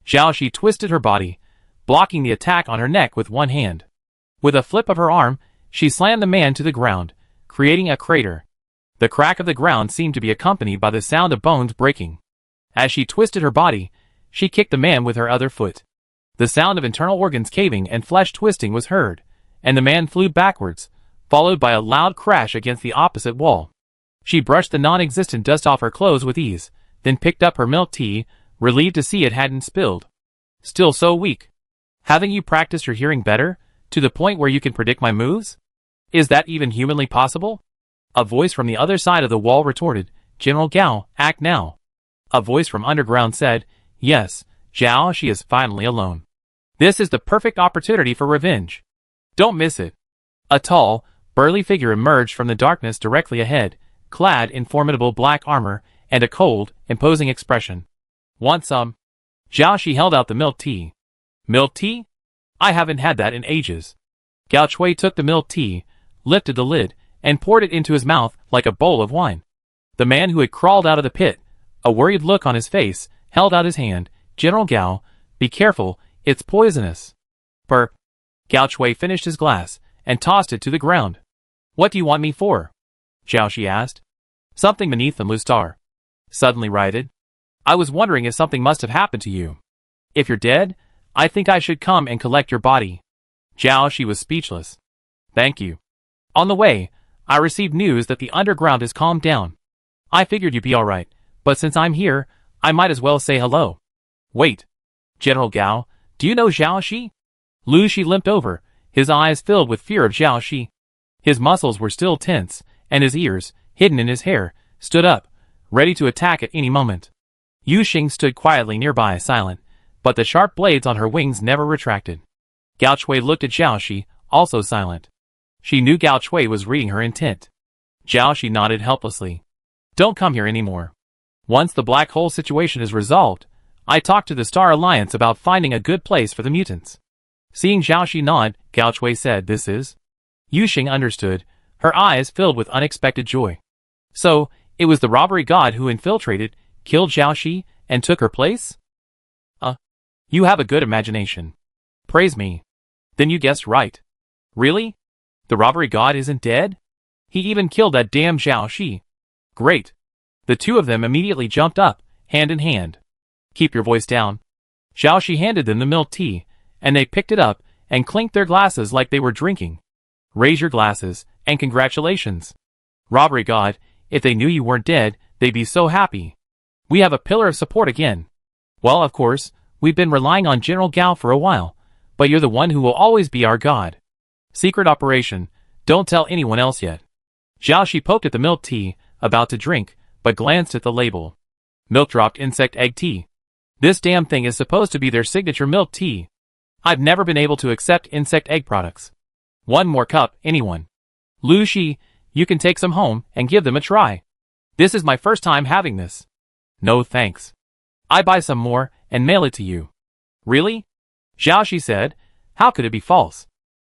Xiaoxi twisted her body, blocking the attack on her neck with one hand. With a flip of her arm, she slammed the man to the ground, creating a crater. The crack of the ground seemed to be accompanied by the sound of bones breaking. As she twisted her body, she kicked the man with her other foot. The sound of internal organs caving and flesh twisting was heard, and the man flew backwards, followed by a loud crash against the opposite wall. She brushed the non-existent dust off her clothes with ease, then picked up her milk tea, relieved to see it hadn't spilled. Still so weak. Haven't you practiced your hearing better, to the point where you can predict my moves? Is that even humanly possible? A voice from the other side of the wall retorted, General Gao, act now. A voice from underground said, yes, Zhao, she is finally alone. This is the perfect opportunity for revenge. Don't miss it. A tall, burly figure emerged from the darkness directly ahead, clad in formidable black armor and a cold, imposing expression. Want some? Xiaoxi held out the milk tea. Milk tea? I haven't had that in ages. Gao Chui took the milk tea, lifted the lid, and poured it into his mouth like a bowl of wine. The man who had crawled out of the pit, a worried look on his face, held out his hand. General Gao, be careful, it's poisonous. Burp. Gao Chui finished his glass, and tossed it to the ground. What do you want me for? Xiaoxi asked. Something beneath the blue star. Suddenly righted. I was wondering if something must have happened to you. If you're dead, I think I should come and collect your body. Xiaoxi was speechless. Thank you. On the way, I received news that the underground has calmed down. I figured you'd be alright, but since I'm here, I might as well say hello. Wait. General Gao, do you know Xiaoxi? Lu Shi limped over, his eyes filled with fear of Xiaoxi. His muscles were still tense, and his ears, hidden in his hair, stood up, ready to attack at any moment. Yu Xing stood quietly nearby, silent, but the sharp blades on her wings never retracted. Gao Chui looked at Xiaoxi, also silent. She knew Gao Chui was reading her intent. Xiaoxi nodded helplessly. Don't come here anymore. Once the black hole situation is resolved, I talked to the Star Alliance about finding a good place for the mutants. Seeing Xiaoxi nod, Gao Chui said, this is? Yu Xing understood, her eyes filled with unexpected joy. So, it was the robbery god who infiltrated, killed Xiaoxi, and took her place? You have a good imagination. Praise me. Then you guessed right. Really? The robbery god isn't dead? He even killed that damn Xiaoxi. Great. The two of them immediately jumped up, hand in hand. Keep your voice down. Xiaoxi handed them the milk tea, and they picked it up and clinked their glasses like they were drinking. Raise your glasses, and congratulations. Robbery god, if they knew you weren't dead, they'd be so happy. We have a pillar of support again. Well, of course, we've been relying on General Gao for a while, but you're the one who will always be our god. Secret operation, don't tell anyone else yet. Xiaoxi poked at the milk tea, about to drink, but glanced at the label. Milk dropped insect egg tea. This damn thing is supposed to be their signature milk tea. I've never been able to accept insect egg products. One more cup, anyone. Lu Shi, you can take some home and give them a try. This is my first time having this. No thanks. I buy some more and mail it to you. Really? Xiaoxi said, how could it be false?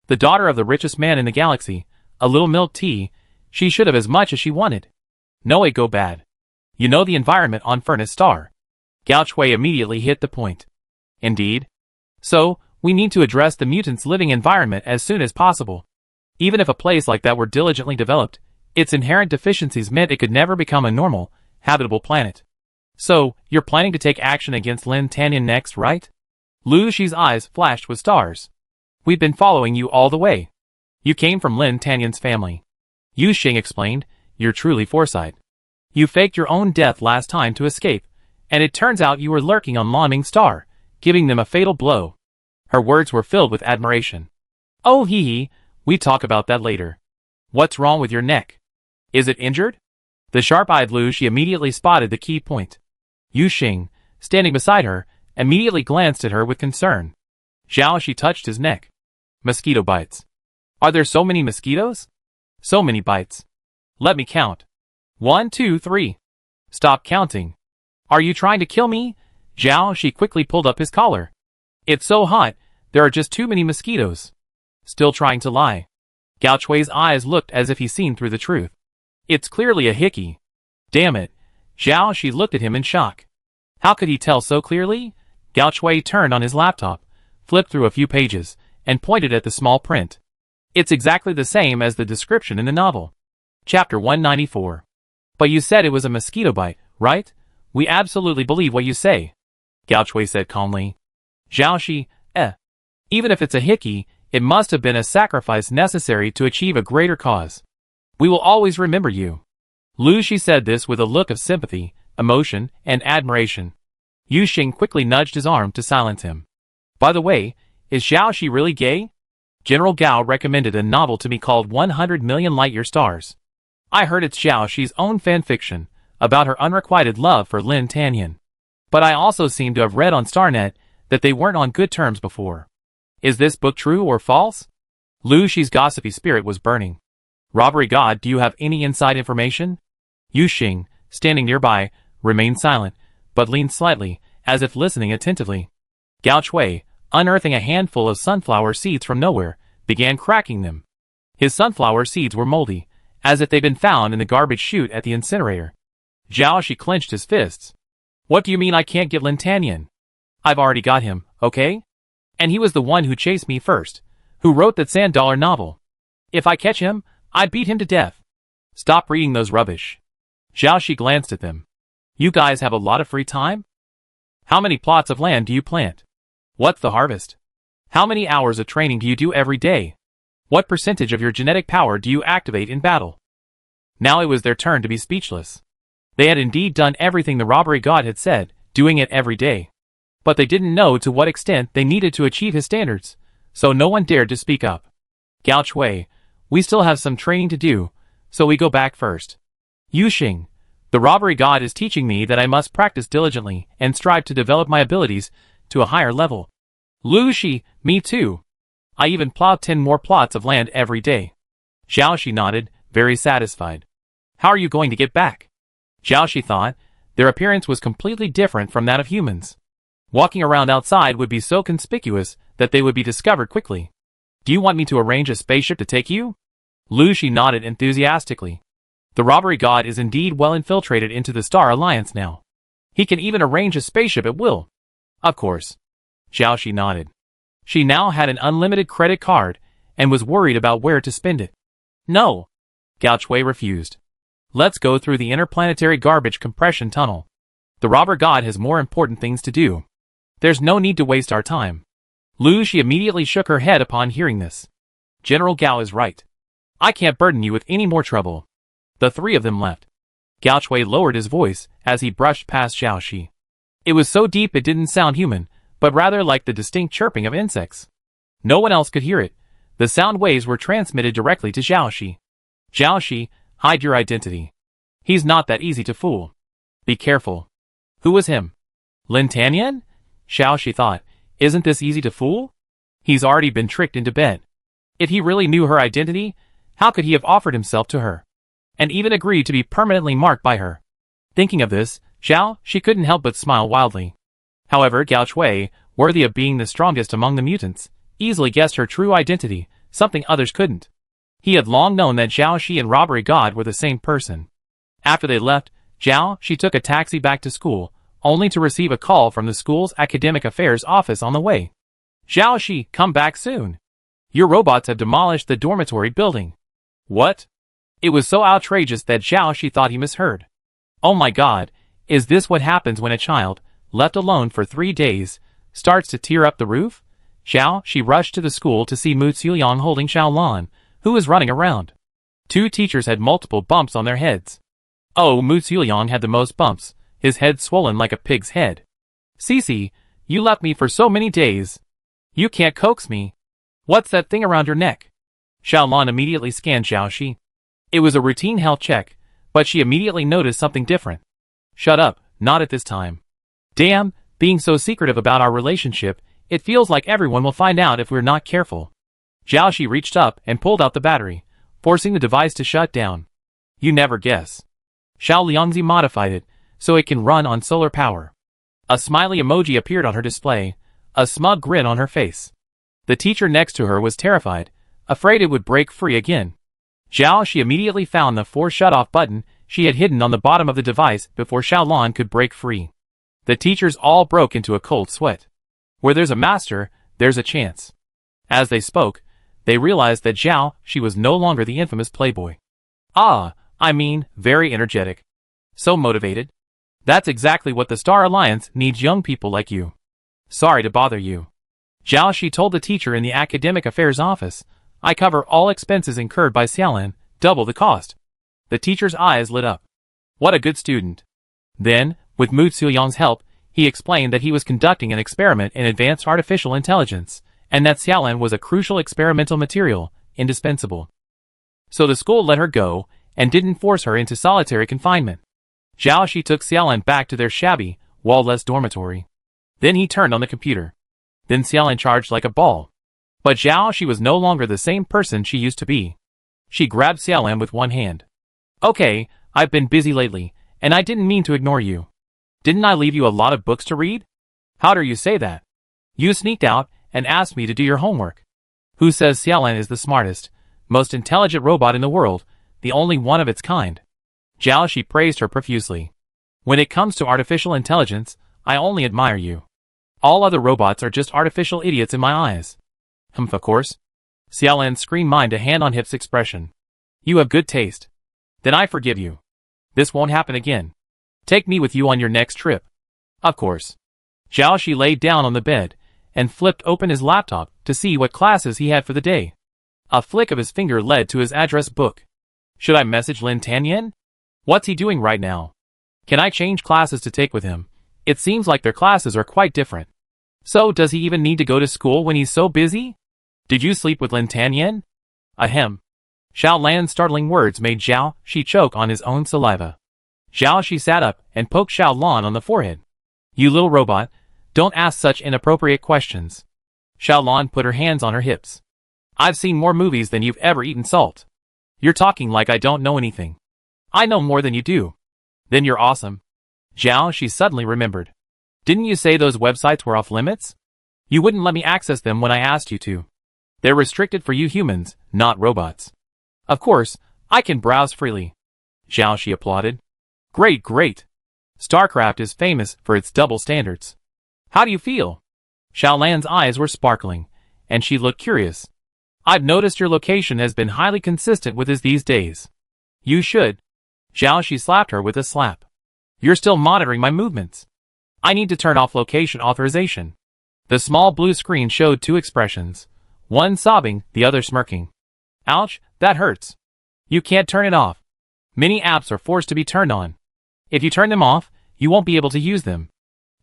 The daughter of the richest man in the galaxy, a little milk tea, she should have as much as she wanted. No, it go bad. You know the environment on Furnace Star. Gao Chui immediately hit the point. Indeed. So, we need to address the mutants' living environment as soon as possible. Even if a place like that were diligently developed, its inherent deficiencies meant it could never become a normal, habitable planet. So, you're planning to take action against Lin Tanyan next, right? Lu Shi's eyes flashed with stars. We've been following you all the way. You came from Lin Tanyan's family. Yu Xing explained, you're truly foresight. You faked your own death last time to escape, and it turns out you were lurking on Lonming Star, giving them a fatal blow. Her words were filled with admiration. Oh hee, we talk about that later. What's wrong with your neck? Is it injured? The sharp-eyed Lu Shi immediately spotted the key point. Yu Xing, standing beside her, immediately glanced at her with concern. Zhao Shi touched his neck. Mosquito bites. Are there so many mosquitoes? So many bites. Let me count. 1, 2, 3. Stop counting. Are you trying to kill me? Zhao Shi quickly pulled up his collar. It's so hot, there are just too many mosquitoes. Still trying to lie. Gao Chui's eyes looked as if he'd seen through the truth. It's clearly a hickey. Damn it. Zhao Shi looked at him in shock. How could he tell so clearly? Gao Chui turned on his laptop, flipped through a few pages, and pointed at the small print. It's exactly the same as the description in the novel. Chapter 194. But you said it was a mosquito bite, right? We absolutely believe what you say. Gao Chui said calmly. Zhao Shi, even if it's a hickey, it must have been a sacrifice necessary to achieve a greater cause. We will always remember you. Lu Shi said this with a look of sympathy, emotion, and admiration. Yu Xing quickly nudged his arm to silence him. By the way, is Zhao Shi really gay? General Gao recommended a novel to me called 100 Million Light-Year Stars. I heard it's Zhao Shi's own fanfiction, about her unrequited love for Lin Tanyan. But I also seem to have read on Starnet that they weren't on good terms before. Is this book true or false? Lu Shi's gossipy spirit was burning. Robbery God, do you have any inside information? Yu Xing, standing nearby, remained silent, but leaned slightly, as if listening attentively. Gao Chui, unearthing a handful of sunflower seeds from nowhere, began cracking them. His sunflower seeds were moldy, as if they'd been found in the garbage chute at the incinerator. Zhao Shi clenched his fists. What do you mean I can't get Lin Tanyan? I've already got him, okay? And he was the one who chased me first, who wrote that $100 novel. If I catch him, I beat him to death. Stop reading those rubbish. Zhao Shi glanced at them. You guys have a lot of free time? How many plots of land do you plant? What's the harvest? How many hours of training do you do every day? What percentage of your genetic power do you activate in battle? Now it was their turn to be speechless. They had indeed done everything the robbery god had said, doing it every day. But they didn't know to what extent they needed to achieve his standards, so no one dared to speak up. Gao Chui, we still have some training to do, so we go back first. Yu Xing, the robbery god is teaching me that I must practice diligently and strive to develop my abilities to a higher level. Lu Shi, me too. I even plow 10 more plots of land every day. Zhao Shi nodded, very satisfied. How are you going to get back? Zhao Shi thought, their appearance was completely different from that of humans. Walking around outside would be so conspicuous that they would be discovered quickly. Do you want me to arrange a spaceship to take you? Lu Shi nodded enthusiastically. The robbery god is indeed well infiltrated into the Star Alliance now. He can even arrange a spaceship at will. Of course. Zhao Shi nodded. She now had an unlimited credit card and was worried about where to spend it. No. Gao Chui refused. Let's go through the interplanetary garbage compression tunnel. The robber god has more important things to do. There's no need to waste our time. Lu Shi immediately shook her head upon hearing this. General Gao is right. I can't burden you with any more trouble. The three of them left. Gao Chui lowered his voice as he brushed past Zhao Shi. It was so deep it didn't sound human, but rather like the distinct chirping of insects. No one else could hear it. The sound waves were transmitted directly to Zhao Shi. Zhao Shi, hide your identity. He's not that easy to fool. Be careful. Who was him? Lin Tanyan? Zhao Shi thought, isn't this easy to fool? He's already been tricked into bed. If he really knew her identity, how could he have offered himself to her? And even agreed to be permanently marked by her? Thinking of this, Zhao Shi couldn't help but smile wildly. However, Gao Chui, worthy of being the strongest among the mutants, easily guessed her true identity, something others couldn't. He had long known that Zhao Shi and Robbery God were the same person. After they left, Zhao Shi took a taxi back to school, only to receive a call from the school's academic affairs office on the way. Zhao Shi, come back soon. Your robots have demolished the dormitory building. What? It was so outrageous that Zhao Shi thought he misheard. Oh my god, is this what happens when a child, left alone for 3 days, starts to tear up the roof? Zhao Shi rushed to the school to see Mu Xiuyang holding Xiaolan, who was running around. 2 teachers had multiple bumps on their heads. Oh, Mu Xiuyang had the most bumps, his head swollen like a pig's head. Cici, you left me for so many days. You can't coax me. What's that thing around your neck? Xiaolan immediately scanned Xiaoxi. It was a routine health check, but she immediately noticed something different. Shut up, not at this time. Damn, being so secretive about our relationship, it feels like everyone will find out if we're not careful. Xiaoxi reached up and pulled out the battery, forcing the device to shut down. You never guess. Xiao Liangzi modified it, so it can run on solar power. A smiley emoji appeared on her display, a smug grin on her face. The teacher next to her was terrified, afraid it would break free again. Xiaoxi immediately found the 4 shut-off button she had hidden on the bottom of the device before Xiaolan could break free. The teachers all broke into a cold sweat. Where there's a master, there's a chance. As they spoke, they realized that Xiaoxi was no longer the infamous playboy. Very energetic. So motivated. That's exactly what the Star Alliance needs, young people like you. Sorry to bother you. Xiaoxi told the teacher in the Academic Affairs office, I cover all expenses incurred by Xiaolan, double the cost. The teacher's eyes lit up. What a good student. Then, with Mu Ziyang's help, he explained that he was conducting an experiment in advanced artificial intelligence, and that Xiaolan was a crucial experimental material, indispensable. So the school let her go, and didn't force her into solitary confinement. Xiaoxi took Xiaolan back to their shabby, wall-less dormitory. Then he turned on the computer. Then Xiaolan charged like a ball. But Xiaoxi was no longer the same person she used to be. She grabbed Xiaolan with one hand. Okay, I've been busy lately, and I didn't mean to ignore you. Didn't I leave you a lot of books to read? How dare you say that? You sneaked out and asked me to do your homework. Who says Xiaolan is the smartest, most intelligent robot in the world, the only one of its kind? Xiaoxi praised her profusely. When it comes to artificial intelligence, I only admire you. All other robots are just artificial idiots in my eyes. Of course. Xiaolan screened mind a hand-on-hips expression. You have good taste. Then I forgive you. This won't happen again. Take me with you on your next trip. Of course. Xiaoxi laid down on the bed and flipped open his laptop to see what classes he had for the day. A flick of his finger led to his address book. Should I message Lin Tanyan? What's he doing right now? Can I change classes to take with him? It seems like their classes are quite different. So does he even need to go to school when he's so busy? Did you sleep with Lin Tanyan? Ahem. Xiaolan's startling words made Xiaoxi choke on his own saliva. Xiaoxi sat up and poked Xiaolan on the forehead. You little robot, don't ask such inappropriate questions. Xiaolan put her hands on her hips. I've seen more movies than you've ever eaten salt. You're talking like I don't know anything. I know more than you do. Then you're awesome. Xiaoxi suddenly remembered. Didn't you say those websites were off limits? You wouldn't let me access them when I asked you to. They're restricted for you humans, not robots. Of course, I can browse freely. Xiaoxi applauded. Great, great. StarCraft is famous for its double standards. How do you feel? Xiaolan's eyes were sparkling, and she looked curious. I've noticed your location has been highly consistent with his these days. You should. Xiaoxi slapped her with a slap. You're still monitoring my movements. I need to turn off location authorization. The small blue screen showed 2 expressions, one sobbing, the other smirking. Ouch, that hurts. You can't turn it off. Many apps are forced to be turned on. If you turn them off, you won't be able to use them.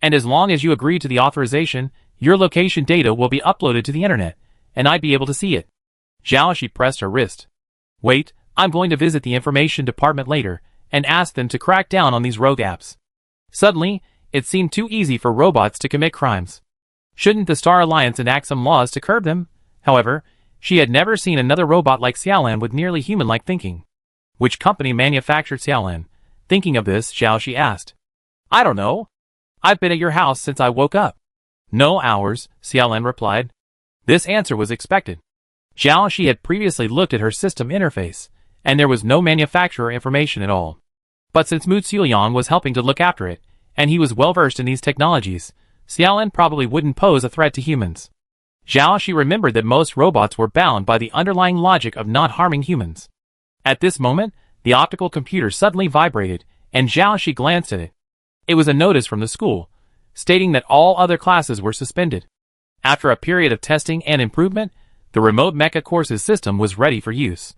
And as long as you agree to the authorization, your location data will be uploaded to the internet, and I'd be able to see it. Xiaoxi pressed her wrist. Wait, I'm going to visit the information department later, and ask them to crack down on these rogue apps. Suddenly, it seemed too easy for robots to commit crimes. Shouldn't the Star Alliance enact some laws to curb them? However, she had never seen another robot like Xiaolan with nearly human-like thinking. Which company manufactured Xiaolan? Thinking of this, Xiaoxi asked. I don't know. I've been at your house since I woke up. No hours, Xiaolan replied. This answer was expected. Xiaoxi had previously looked at her system interface, and there was no manufacturer information at all. But since Mu Ziyang was helping to look after it, and he was well-versed in these technologies, Xiaolan probably wouldn't pose a threat to humans. Xiaoxi remembered that most robots were bound by the underlying logic of not harming humans. At this moment, the optical computer suddenly vibrated, and Xiaoxi glanced at it. It was a notice from the school, stating that all other classes were suspended. After a period of testing and improvement, the remote mecha courses system was ready for use.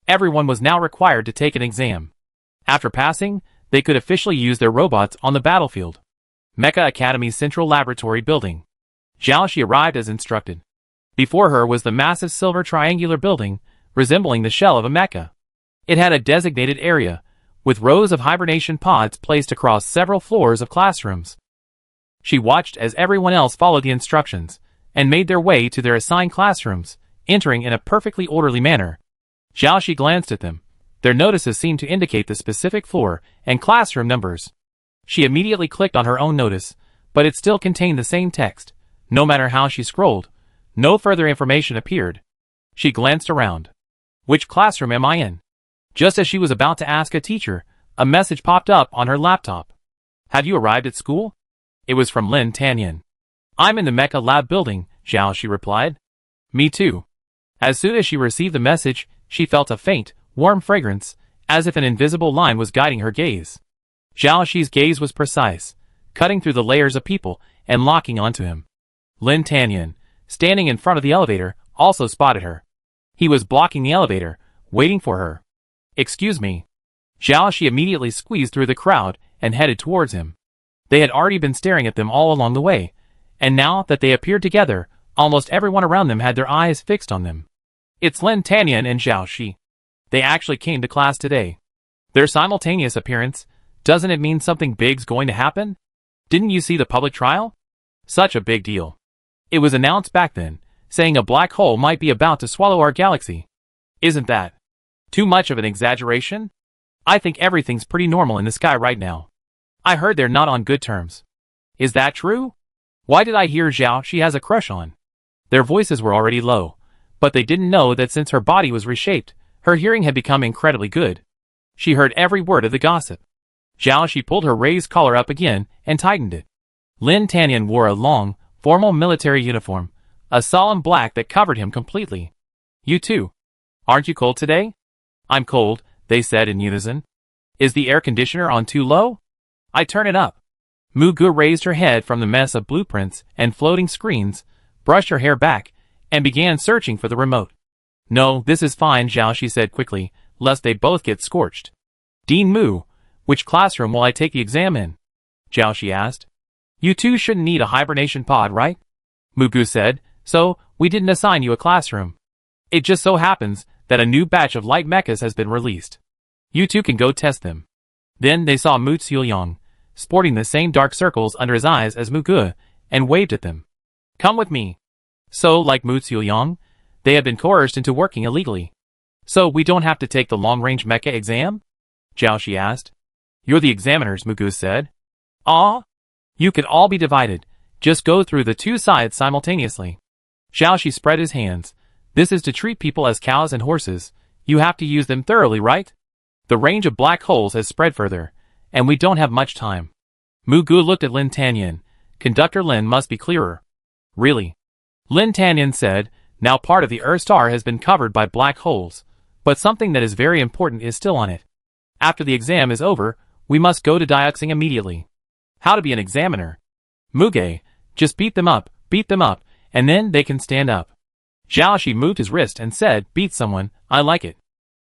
Everyone was now required to take an exam. After passing, they could officially use their robots on the battlefield. Mecha Academy's Central Laboratory Building. Xiaoxi arrived as instructed. Before her was the massive silver triangular building, resembling the shell of a mecha. It had a designated area, with rows of hibernation pods placed across several floors of classrooms. She watched as everyone else followed the instructions, and made their way to their assigned classrooms, entering in a perfectly orderly manner. Xiaoxi glanced at them. Their notices seemed to indicate the specific floor and classroom numbers. She immediately clicked on her own notice, but it still contained the same text. No matter how she scrolled, no further information appeared. She glanced around. Which classroom am I in? Just as she was about to ask a teacher, a message popped up on her laptop. Have you arrived at school? It was from Lin Tanyan. I'm in the Mecha Lab building, Xiaoxi replied. Me too. As soon as she received the message, she felt a faint, warm fragrance, as if an invisible line was guiding her gaze. Xiaoxi's gaze was precise, cutting through the layers of people and locking onto him. Lin Tanyan, standing in front of the elevator, also spotted her. He was blocking the elevator, waiting for her. Excuse me. Xiaoxi immediately squeezed through the crowd and headed towards him. They had already been staring at them all along the way, and now that they appeared together, almost everyone around them had their eyes fixed on them. It's Lin Tanyan and Xiaoxi. They actually came to class today. Their simultaneous appearance, doesn't it mean something big's going to happen? Didn't you see the public trial? Such a big deal. It was announced back then, saying a black hole might be about to swallow our galaxy. Isn't that too much of an exaggeration? I think everything's pretty normal in the sky right now. I heard they're not on good terms. Is that true? Why did I hear Xiaoxi has a crush on? Their voices were already low, but they didn't know that since her body was reshaped, her hearing had become incredibly good. She heard every word of the gossip. Xiaoxi pulled her raised collar up again and tightened it. Lin Tanyan wore a long, formal military uniform, a solemn black that covered him completely. You too. Aren't you cold today? I'm cold, they said in unison. Is the air conditioner on too low? I turn it up. Mugu raised her head from the mess of blueprints and floating screens, brushed her hair back, and began searching for the remote. No, this is fine, Xiaoxi said quickly, lest they both get scorched. Dean Mu, which classroom will I take the exam in? Xiaoxi asked. You two shouldn't need a hibernation pod, right? Mugu said, so we didn't assign you a classroom. It just so happens that a new batch of light mechas has been released. You two can go test them. Then they saw Mu Xiuyang, sporting the same dark circles under his eyes as Mugu, and waved at them. Come with me. So, like Mu Xiuyang, they had been coerced into working illegally. So we don't have to take the long-range mecha exam? Xiaoxi asked. You're the examiners, Mugu said. Ah? You could all be divided. Just go through the two sides simultaneously. Xiaoxi spread his hands. This is to treat people as cows and horses. You have to use them thoroughly, right? The range of black holes has spread further, and we don't have much time. Mugu looked at Lin Tanyan. Conductor Lin must be clearer. Really? Lin Tanyan said, now part of the Earth star has been covered by black holes, but something that is very important is still on it. After the exam is over, we must go to Dioxing immediately. How to be an examiner? Muge, just beat them up, and then they can stand up. Xiaoxi moved his wrist and said, beat someone, I like it.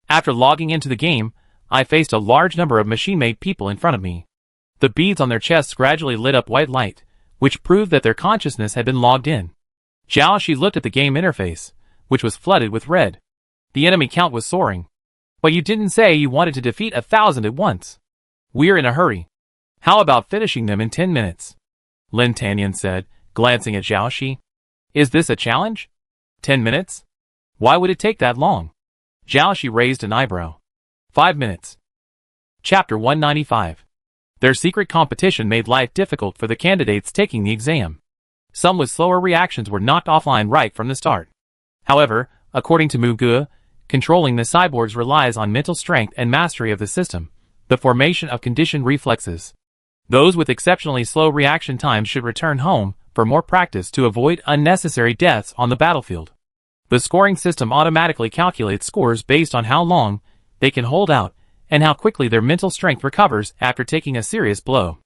After logging into the game, I faced a large number of machine-made people in front of me. The beads on their chests gradually lit up white light, which proved that their consciousness had been logged in. Xiaoxi looked at the game interface, which was flooded with red. The enemy count was soaring. But you didn't say you wanted to defeat 1,000 at once. We're in a hurry. How about finishing them in 10 minutes? Lin Tanyan said, glancing at Xiaoxi. Is this a challenge? 10 minutes? Why would it take that long? Xiaoxi raised an eyebrow. 5 minutes. Chapter 195. Their secret competition made life difficult for the candidates taking the exam. Some with slower reactions were knocked offline right from the start. However, according to Mugu, controlling the cyborgs relies on mental strength and mastery of the system, the formation of conditioned reflexes. Those with exceptionally slow reaction times should return home for more practice to avoid unnecessary deaths on the battlefield. The scoring system automatically calculates scores based on how long they can hold out and how quickly their mental strength recovers after taking a serious blow.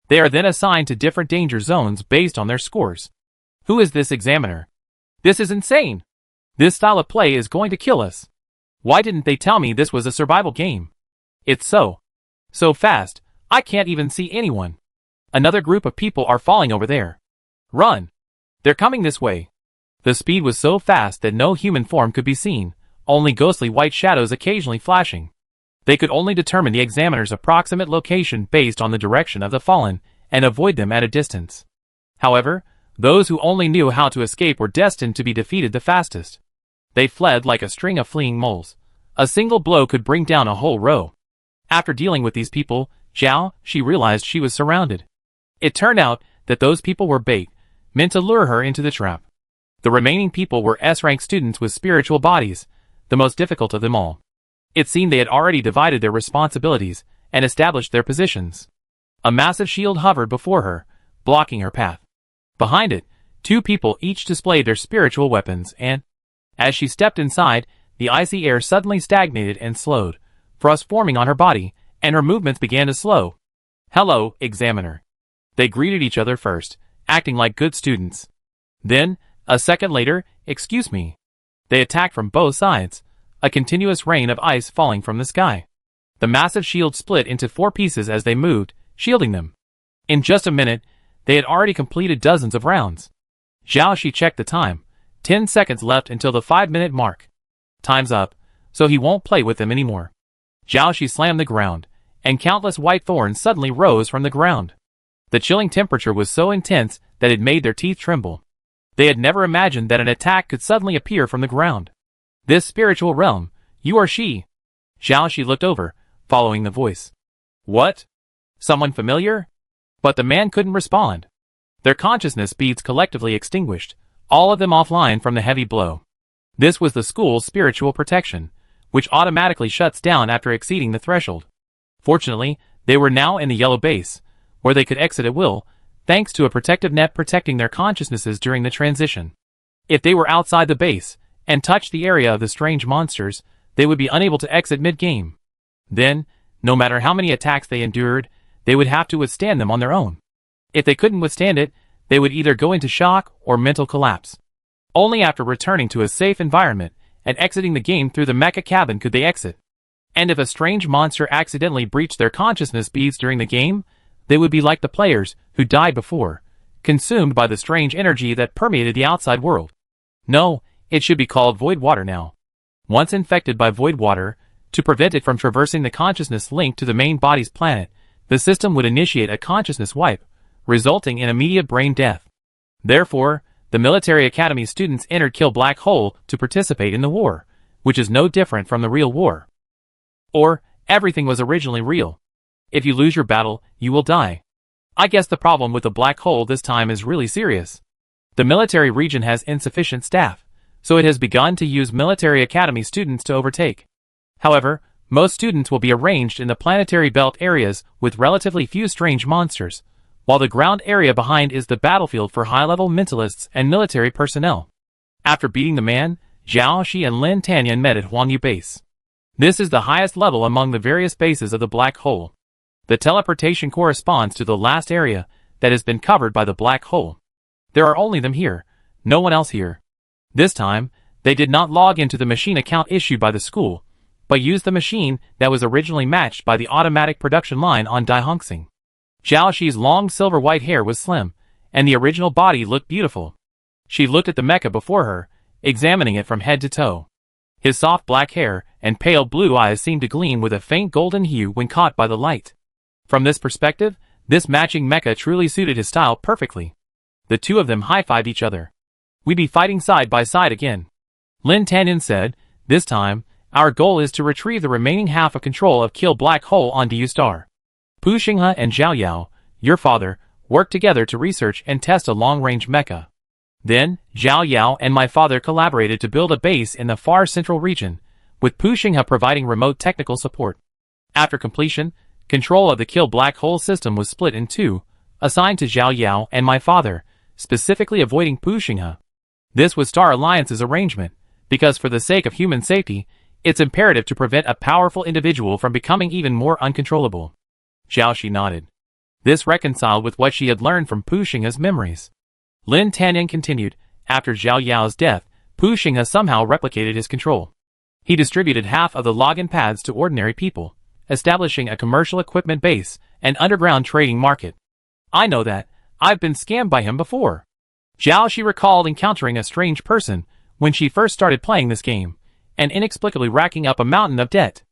They are then assigned to different danger zones based on their scores. Who is this examiner? This is insane. This style of play is going to kill us. Why didn't they tell me this was a survival game? It's so fast, I can't even see anyone. Another group of people are falling over there. Run! They're coming this way. The speed was so fast that no human form could be seen, only ghostly white shadows occasionally flashing. They could only determine the examiner's approximate location based on the direction of the fallen, and avoid them at a distance. However, those who only knew how to escape were destined to be defeated the fastest. They fled like a string of fleeing moles. A single blow could bring down a whole row. After dealing with these people, she realized she was surrounded. It turned out that those people were bait, meant to lure her into the trap. The remaining people were S-rank students with spiritual bodies, the most difficult of them all. It seemed they had already divided their responsibilities and established their positions. A massive shield hovered before her, blocking her path. Behind it, two people each displayed their spiritual weapons and, as she stepped inside, the icy air suddenly stagnated and slowed, frost forming on her body, and her movements began to slow. "Hello, Examiner." They greeted each other first, acting like good students. Then, a second later, "Excuse me." They attacked from both sides, a continuous rain of ice falling from the sky. The massive shield split into 4 pieces as they moved, shielding them. In just a minute, they had already completed dozens of rounds. She checked the time. 10 seconds left until the 5-minute mark. Time's up, so he won't play with them anymore. She slammed the ground, and countless white thorns suddenly rose from the ground. The chilling temperature was so intense that it made their teeth tremble. They had never imagined that an attack could suddenly appear from the ground. "This spiritual realm, you are she." She looked over, following the voice. "What? Someone familiar?" But the man couldn't respond. Their consciousness beads collectively extinguished, all of them offline from the heavy blow. This was the school's spiritual protection, which automatically shuts down after exceeding the threshold. Fortunately, they were now in the yellow base, where they could exit at will, thanks to a protective net protecting their consciousnesses during the transition. If they were outside the base, and touched the area of the strange monsters, they would be unable to exit mid-game. Then, no matter how many attacks they endured, they would have to withstand them on their own. If they couldn't withstand it, they would either go into shock or mental collapse. Only after returning to a safe environment and exiting the game through the mecha cabin could they exit. And if a strange monster accidentally breached their consciousness beads during the game, they would be like the players who died before, consumed by the strange energy that permeated the outside world. No, it should be called void water now. Once infected by void water, to prevent it from traversing the consciousness linked to the main body's planet, the system would initiate a consciousness wipe, resulting in immediate brain death. Therefore, the military academy students entered Kill Black Hole to participate in the war, which is no different from the real war. Or, everything was originally real. If you lose your battle, you will die. I guess the problem with the black hole this time is really serious. The military region has insufficient staff, so it has begun to use military academy students to overtake. However, most students will be arranged in the planetary belt areas with relatively few strange monsters, while the ground area behind is the battlefield for high-level mentalists and military personnel. After beating the man, Shi and Lin Tanyan met at Huangyu Base. This is the highest level among the various bases of the black hole. The teleportation corresponds to the last area that has been covered by the black hole. There are only them here, no one else here. This time, they did not log into the machine account issued by the school, but used the machine that was originally matched by the automatic production line on Daihongsing. Shi's long silver-white hair was slim, and the original body looked beautiful. She looked at the mecha before her, examining it from head to toe. His soft black hair and pale blue eyes seemed to gleam with a faint golden hue when caught by the light. From this perspective, this matching mecha truly suited his style perfectly. The two of them high-fived each other. "We be fighting side by side again," Lin Tanyan said. "This time, our goal is to retrieve the remaining half of control of Kill Black Hole on Du Star. Pu Xinghe and Zhao Yao, your father, worked together to research and test a long-range mecha. Then, Zhao Yao and my father collaborated to build a base in the far central region, with Pu Xinghe providing remote technical support. After completion, control of the Kill Black Hole system was split in 2, assigned to Zhao Yao and my father, specifically avoiding Pu Xinghe. This was Star Alliance's arrangement, because for the sake of human safety, it's imperative to prevent a powerful individual from becoming even more uncontrollable." Shi nodded. This reconciled with what she had learned from Pu Xinghe's memories. Lin Tanyan continued, "After Zhao Yao's death, Pu Xinghe somehow replicated his control. He distributed half of the login pads to ordinary people, establishing a commercial equipment base and underground trading market. I know that. I've been scammed by him before." She recalled encountering a strange person when she first started playing this game, and inexplicably racking up a mountain of debt.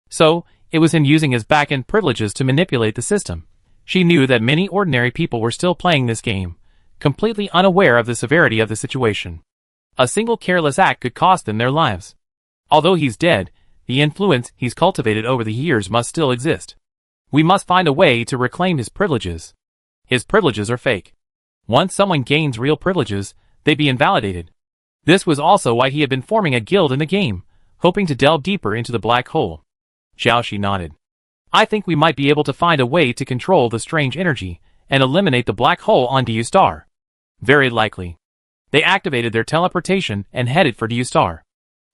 So, it was him using his back-end privileges to manipulate the system. She knew that many ordinary people were still playing this game, completely unaware of the severity of the situation. A single careless act could cost them their lives. Although he's dead, the influence he's cultivated over the years must still exist. We must find a way to reclaim his privileges. His privileges are fake. Once someone gains real privileges, they be invalidated. This was also why he had been forming a guild in the game, hoping to delve deeper into the black hole. Xiaoxi nodded. I think we might be able to find a way to control the strange energy and eliminate the black hole on Du Star. Very likely. They activated their teleportation and headed for Du Star.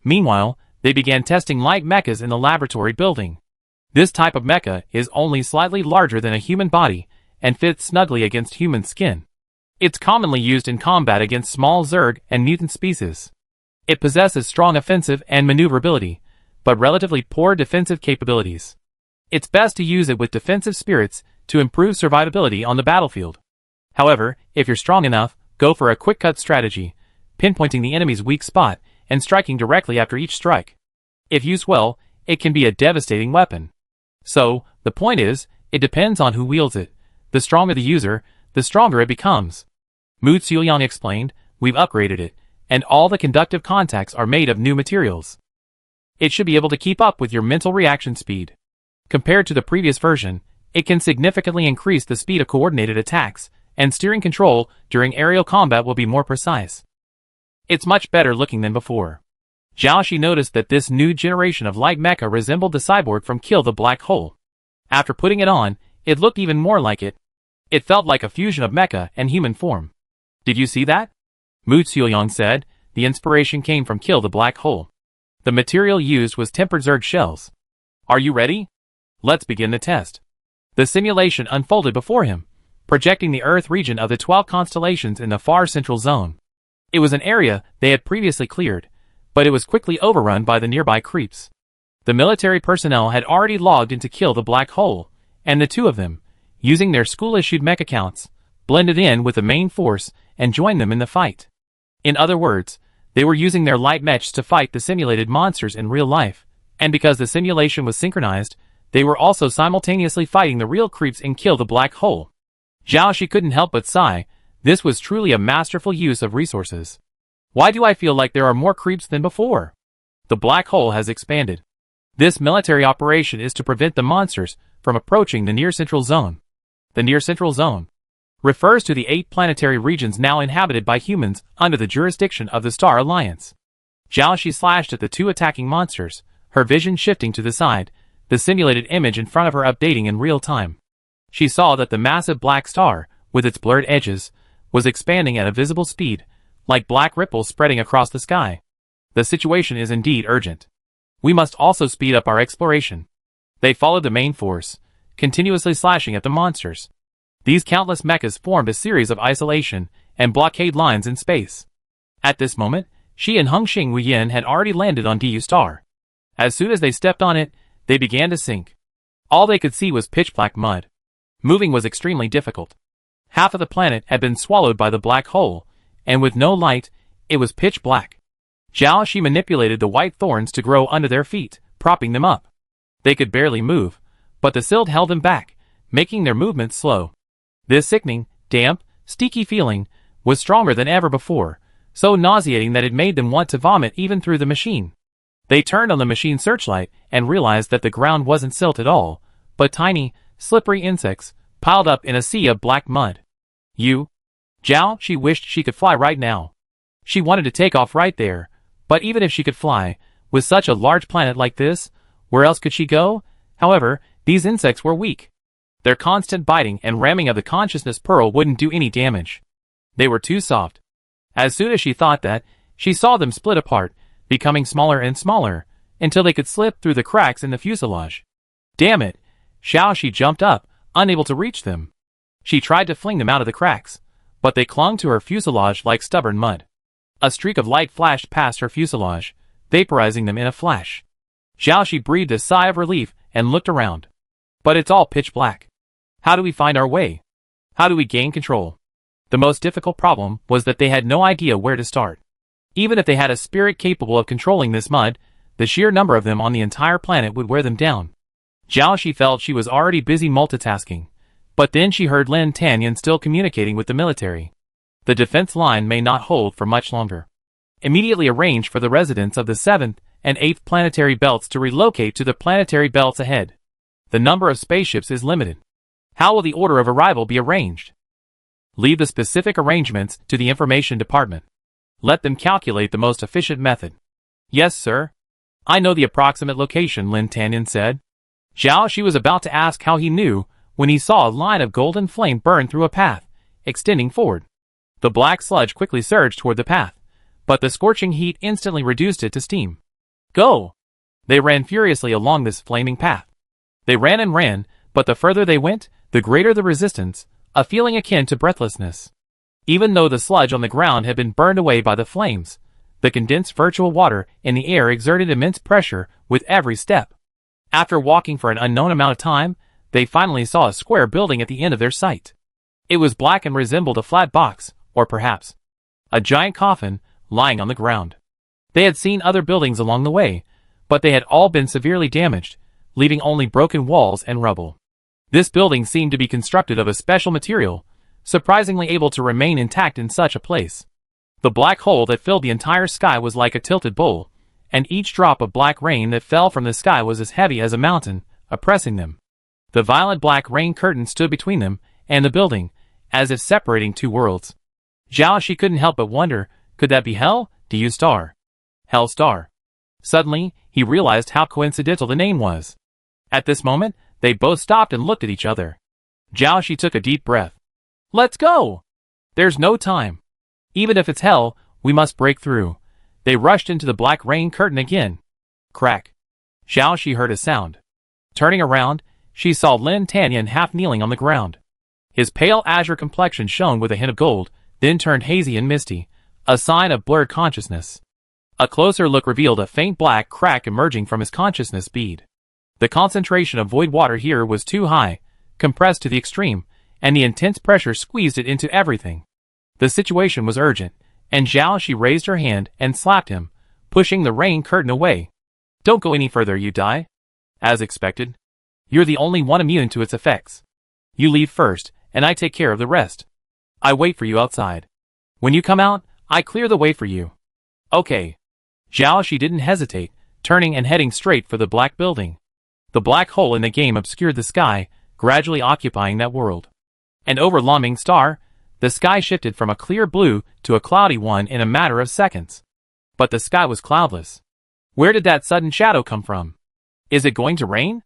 Meanwhile, they began testing light mechas in the laboratory building. This type of mecha is only slightly larger than a human body and fits snugly against human skin. It's commonly used in combat against small Zerg and mutant species. It possesses strong offensive and maneuverability, but relatively poor defensive capabilities. It's best to use it with defensive spirits to improve survivability on the battlefield. However, if you're strong enough, go for a quick cut strategy, pinpointing the enemy's weak spot and striking directly after each strike. If used well, it can be a devastating weapon. So, the point is, it depends on who wields it. The stronger the user, the stronger it becomes. Mu Xiuyang explained, we've upgraded it, and all the conductive contacts are made of new materials. It should be able to keep up with your mental reaction speed. Compared to the previous version, it can significantly increase the speed of coordinated attacks, and steering control during aerial combat will be more precise. It's much better looking than before. Xiaoxi noticed that this new generation of light mecha resembled the cyborg from Kill the Black Hole. After putting it on, it looked even more like it. It felt like a fusion of mecha and human form. Did you see that? Mu Xiuyang said, the inspiration came from Kill the Black Hole. The material used was tempered Zerg shells. Are you ready? Let's begin the test. The simulation unfolded before him, projecting the Earth region of the 12 constellations in the far central zone. It was an area they had previously cleared, but it was quickly overrun by the nearby creeps. The military personnel had already logged in to Kill the Black Hole, and the two of them, using their school-issued mech accounts, blended in with the main force and joined them in the fight. In other words, they were using their light mechs to fight the simulated monsters in real life, and because the simulation was synchronized, they were also simultaneously fighting the real creeps in Kill the Black Hole. Xiaoxi couldn't help but sigh. This was truly a masterful use of resources. Why do I feel like there are more creeps than before? The black hole has expanded. This military operation is to prevent the monsters from approaching the near-central zone. The near-central zone refers to the 8 planetary regions now inhabited by humans under the jurisdiction of the Star Alliance. Xiaoxi slashed at the 2 attacking monsters, her vision shifting to the side, the simulated image in front of her updating in real time. She saw that the massive black star, with its blurred edges, was expanding at a visible speed, like black ripples spreading across the sky. The situation is indeed urgent. We must also speed up our exploration. They followed the main force, continuously slashing at the monsters. These countless mechas formed a series of isolation and blockade lines in space. At this moment, Shi and Hengxing Wuyin had already landed on Du Star. As soon as they stepped on it, they began to sink. All they could see was pitch-black mud. Moving was extremely difficult. Half of the planet had been swallowed by the black hole, and with no light, it was pitch black. Xiaoxi manipulated the white thorns to grow under their feet, propping them up. They could barely move, but the silt held them back, making their movements slow. This sickening, damp, sticky feeling was stronger than ever before, so nauseating that it made them want to vomit even through the machine. They turned on the machine searchlight and realized that the ground wasn't silt at all, but tiny, slippery insects piled up in a sea of black mud. She wished she could fly right now. She wanted to take off right there, but even if she could fly, with such a large planet like this, where else could she go? However, these insects were weak. Their constant biting and ramming of the consciousness pearl wouldn't do any damage. They were too soft. As soon as she thought that, she saw them split apart, becoming smaller and smaller, until they could slip through the cracks in the fuselage. Damn it! Xiaoxi jumped up, unable to reach them. She tried to fling them out of the cracks, but they clung to her fuselage like stubborn mud. A streak of light flashed past her fuselage, vaporizing them in a flash. Xiaoxi breathed a sigh of relief and looked around. But it's all pitch black. How do we find our way? How do we gain control? The most difficult problem was that they had no idea where to start. Even if they had a spirit capable of controlling this mud, the sheer number of them on the entire planet would wear them down. Jiaoxi felt she was already busy multitasking, but then she heard Lin Tanyan still communicating with the military. The defense line may not hold for much longer. Immediately arrange for the residents of the 7th and 8th planetary belts to relocate to the planetary belts ahead. The number of spaceships is limited. How will the order of arrival be arranged? Leave the specific arrangements to the information department. Let them calculate the most efficient method. Yes, sir. I know the approximate location, Lin Tanyan said. Jiaoxi was about to ask how he knew when he saw a line of golden flame burn through a path, extending forward. The black sludge quickly surged toward the path, but the scorching heat instantly reduced it to steam. Go! They ran furiously along this flaming path. They ran and ran, but the further they went, the greater the resistance, a feeling akin to breathlessness. Even though the sludge on the ground had been burned away by the flames, the condensed virtual water in the air exerted immense pressure with every step. After walking for an unknown amount of time, they finally saw a square building at the end of their sight. It was black and resembled a flat box, or perhaps a giant coffin, lying on the ground. They had seen other buildings along the way, but they had all been severely damaged, leaving only broken walls and rubble. This building seemed to be constructed of a special material, surprisingly able to remain intact in such a place. The black hole that filled the entire sky was like a tilted bowl, and each drop of black rain that fell from the sky was as heavy as a mountain, oppressing them. The violent black rain curtain stood between them and the building, as if separating two worlds. Jiaoxi couldn't help but wonder, could that be hell? Du star. Hell star. Suddenly, he realized how coincidental the name was. At this moment, they both stopped and looked at each other. Jiaoxi took a deep breath. Let's go! There's no time. Even if it's hell, we must break through. They rushed into the black rain curtain again. Crack. Jiaoxi heard a sound. Turning around, she saw Lin Tanyan half kneeling on the ground. His pale azure complexion shone with a hint of gold, then turned hazy and misty, a sign of blurred consciousness. A closer look revealed a faint black crack emerging from his consciousness bead. The concentration of void water here was too high, compressed to the extreme, and the intense pressure squeezed it into everything. The situation was urgent, and Jiaoxi raised her hand and slapped him, pushing the rain curtain away. Don't go any further, you die. As expected. You're the only one immune to its effects. You leave first, and I take care of the rest. I wait for you outside. When you come out, I clear the way for you. Okay. Jiaoxi didn't hesitate, turning and heading straight for the black building. The black hole in the game obscured the sky, gradually occupying that world. And over Laming Star, the sky shifted from a clear blue to a cloudy one in a matter of seconds. But the sky was cloudless. Where did that sudden shadow come from? Is it going to rain?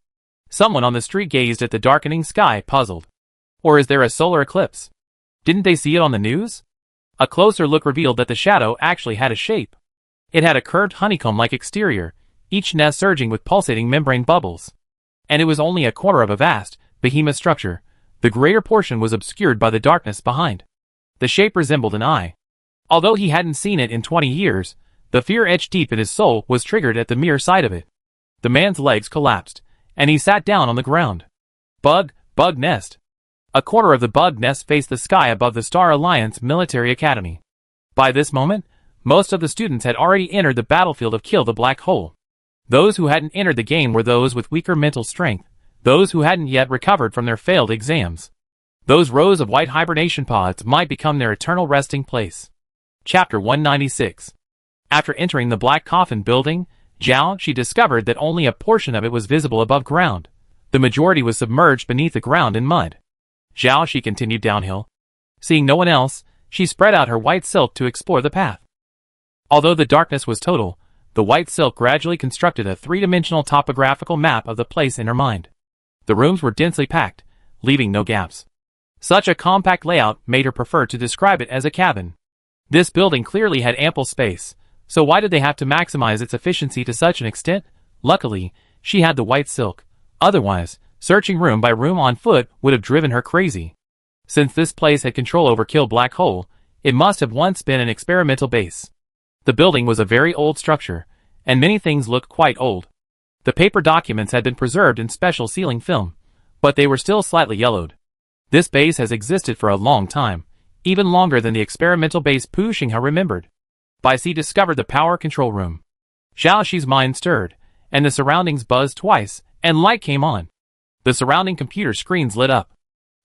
Someone on the street gazed at the darkening sky, puzzled. Or is there a solar eclipse? Didn't they see it on the news? A closer look revealed that the shadow actually had a shape. It had a curved honeycomb-like exterior, each nest surging with pulsating membrane bubbles. And it was only a quarter of a vast, behemoth structure. The greater portion was obscured by the darkness behind. The shape resembled an eye. Although he hadn't seen it in 20 years, the fear etched deep in his soul was triggered at the mere sight of it. The man's legs collapsed, and he sat down on the ground. Bug nest. A corner of the bug nest faced the sky above the Star Alliance Military Academy. By this moment, most of the students had already entered the battlefield of Kill the Black Hole. Those who hadn't entered the game were those with weaker mental strength, those who hadn't yet recovered from their failed exams. Those rows of white hibernation pods might become their eternal resting place. Chapter 196. After entering the black coffin building, Jiaoxi discovered that only a portion of it was visible above ground. The majority was submerged beneath the ground in mud. Jiaoxi continued downhill. Seeing no one else, she spread out her white silk to explore the path. Although the darkness was total, the white silk gradually constructed a three-dimensional topographical map of the place in her mind. The rooms were densely packed, leaving no gaps. Such a compact layout made her prefer to describe it as a cabin. This building clearly had ample space, so why did they have to maximize its efficiency to such an extent? Luckily, she had the white silk. Otherwise, searching room by room on foot would have driven her crazy. Since this place had control over Kill Black Hole, it must have once been an experimental base. The building was a very old structure, and many things looked quite old. The paper documents had been preserved in special sealing film, but they were still slightly yellowed. This base has existed for a long time, even longer than the experimental base Pu Xinghe remembered. Bai Si discovered the power control room. Zhao Shi's mind stirred, and the surroundings buzzed twice, and light came on. The surrounding computer screens lit up.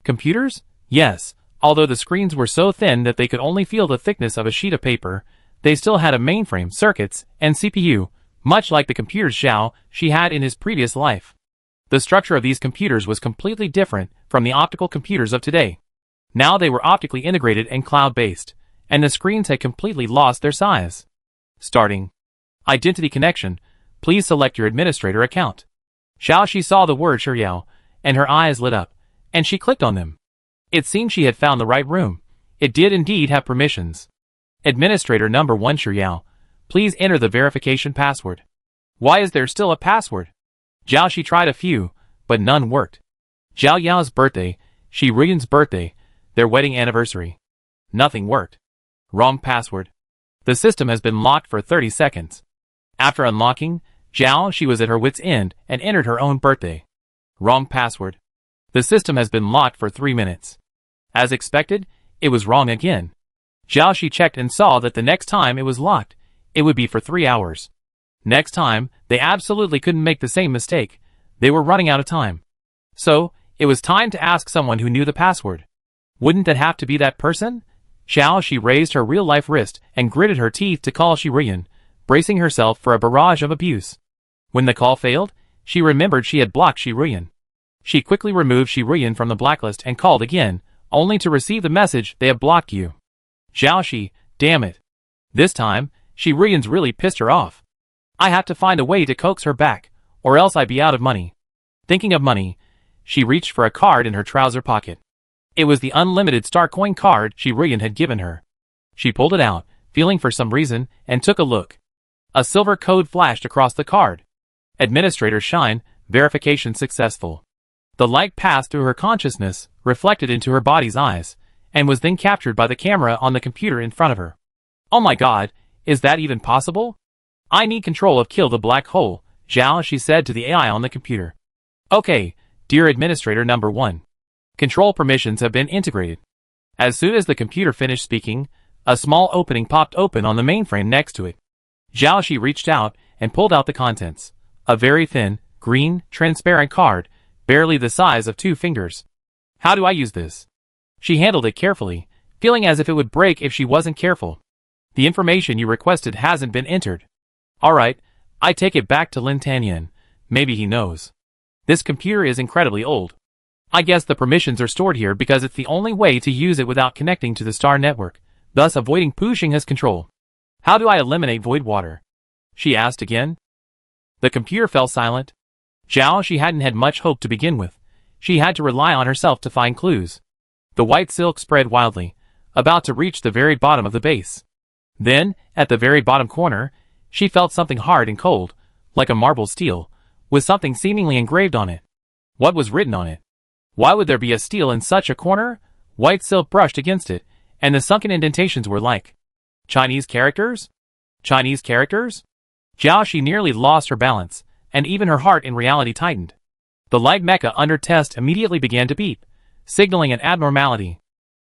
Computers? Yes, although the screens were so thin that they could only feel the thickness of a sheet of paper, they still had a mainframe, circuits, and CPU, much like the computers Zhao Shi had in his previous life. The structure of these computers was completely different from the optical computers of today. Now they were optically integrated and cloud-based, and the screens had completely lost their size. Starting. Identity connection. Please select your administrator account. Zhao Shi saw the word Shiryao, and her eyes lit up, and she clicked on them. It seemed she had found the right room. It did indeed have permissions. Administrator number 1 Shiryao, please enter the verification password. Why is there still a password? Zhao Shi tried a few, but none worked. Zhao Yao's birthday, Shi Ruyan's birthday, their wedding anniversary. Nothing worked. Wrong password. The system has been locked for 30 seconds. After unlocking, Zhao Shi was at her wit's end and entered her own birthday. Wrong password. The system has been locked for 3 minutes. As expected, it was wrong again. Zhao Shi checked and saw that the next time it was locked, it would be for 3 hours. Next time, they absolutely couldn't make the same mistake. They were running out of time. So, it was time to ask someone who knew the password. Wouldn't that have to be that person? Zhao Shi raised her real-life wrist and gritted her teeth to call Shi Ruyan, bracing herself for a barrage of abuse. When the call failed, she remembered she had blocked Shi Ruyan. She quickly removed Shi Ruyan from the blacklist and called again, only to receive the message, "They have blocked you." Zhao Shi, damn it. This time, Shi Ruyan's really pissed her off. I have to find a way to coax her back, or else I'd be out of money. Thinking of money, she reached for a card in her trouser pocket. It was the unlimited star coin card Shi Ruyan had given her. She pulled it out, feeling for some reason, and took a look. A silver code flashed across the card. Administrator Shine, verification successful. The light passed through her consciousness, reflected into her body's eyes, and was then captured by the camera on the computer in front of her. Oh my god, is that even possible? I need control of Kill the Black Hole, Zhao Shi said to the AI on the computer. Okay, dear Administrator number 1. Control permissions have been integrated. As soon as the computer finished speaking, a small opening popped open on the mainframe next to it. Zhao Shi reached out and pulled out the contents. A very thin, green, transparent card, barely the size of 2 fingers. How do I use this? She handled it carefully, feeling as if it would break if she wasn't careful. The information you requested hasn't been entered. Alright, I take it back to Lin Tanyan. Maybe he knows. This computer is incredibly old. I guess the permissions are stored here because it's the only way to use it without connecting to the star network, thus avoiding Pu Xinghe's control. How do I eliminate void water? She asked again. The computer fell silent. Zhao Shi hadn't had much hope to begin with. She had to rely on herself to find clues. The white silk spread wildly, about to reach the very bottom of the base. Then, at the very bottom corner, she felt something hard and cold, like a marble steel, with something seemingly engraved on it. What was written on it? Why would there be a steel in such a corner? White silk brushed against it, and the sunken indentations were like Chinese characters? Chinese characters? Zhao Shi nearly lost her balance, and even her heart in reality tightened. The light mecha under test immediately began to beep, signaling an abnormality.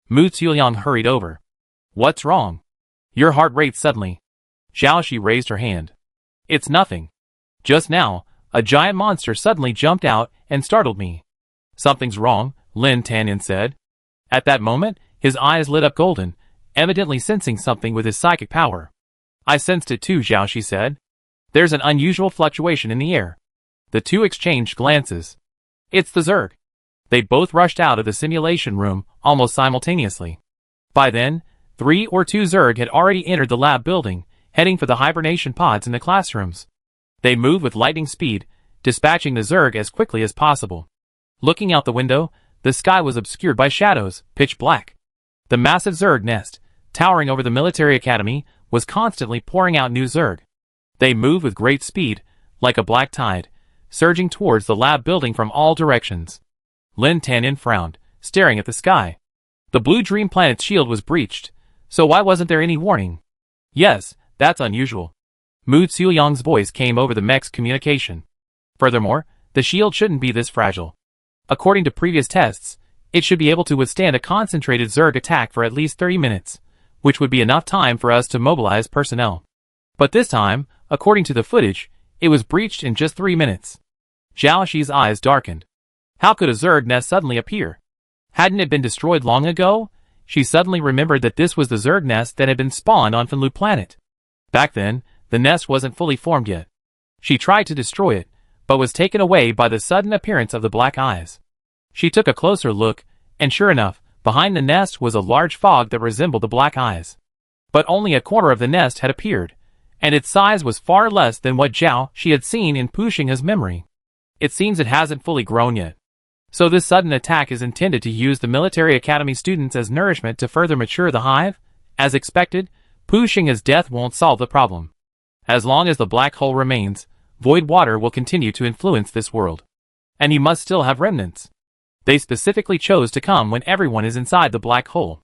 Mu Ziyang hurried over. What's wrong? Your heart rate suddenly. Zhao Shi raised her hand. It's nothing. Just now, a giant monster suddenly jumped out and startled me. Something's wrong, Lin Tanyan said. At that moment, his eyes lit up golden, evidently sensing something with his psychic power. I sensed it too, Zhao Shi said. There's an unusual fluctuation in the air. The two exchanged glances. It's the Zerg. They both rushed out of the simulation room almost simultaneously. By then, 3 or 2 Zerg had already entered the lab building, heading for the hibernation pods in the classrooms. They moved with lightning speed, dispatching the Zerg as quickly as possible. Looking out the window, the sky was obscured by shadows, pitch black. The massive Zerg nest, towering over the military academy, was constantly pouring out new Zerg. They moved with great speed, like a black tide, surging towards the lab building from all directions. Lin Tanyan frowned, staring at the sky. The Blue Dream Planet's shield was breached, so why wasn't there any warning? Yes, that's unusual. Mu Ziyang's voice came over the mech's communication. Furthermore, the shield shouldn't be this fragile. According to previous tests, It should be able to withstand a concentrated Zerg attack for at least 30 minutes, which would be enough time for us to mobilize personnel. But this time, according to the footage, it was breached in just 3 minutes. Zhao Shi's eyes darkened. How could a Zerg nest suddenly appear? Hadn't it been destroyed long ago? She suddenly remembered that this was the Zerg nest that had been spawned on Fenlu planet. Back then, the nest wasn't fully formed yet. She tried to destroy it, but was taken away by the sudden appearance of the black eyes. She took a closer look, and sure enough, behind the nest was a large fog that resembled the black eyes. But only a corner of the nest had appeared, and its size was far less than what Zhao Shi had seen in Puxing's memory. It seems it hasn't fully grown yet. So this sudden attack is intended to use the military academy students as nourishment to further mature the hive? As expected, Puxing's death won't solve the problem. As long as the black hole remains, void water will continue to influence this world. And he must still have remnants. They specifically chose to come when everyone is inside the black hole.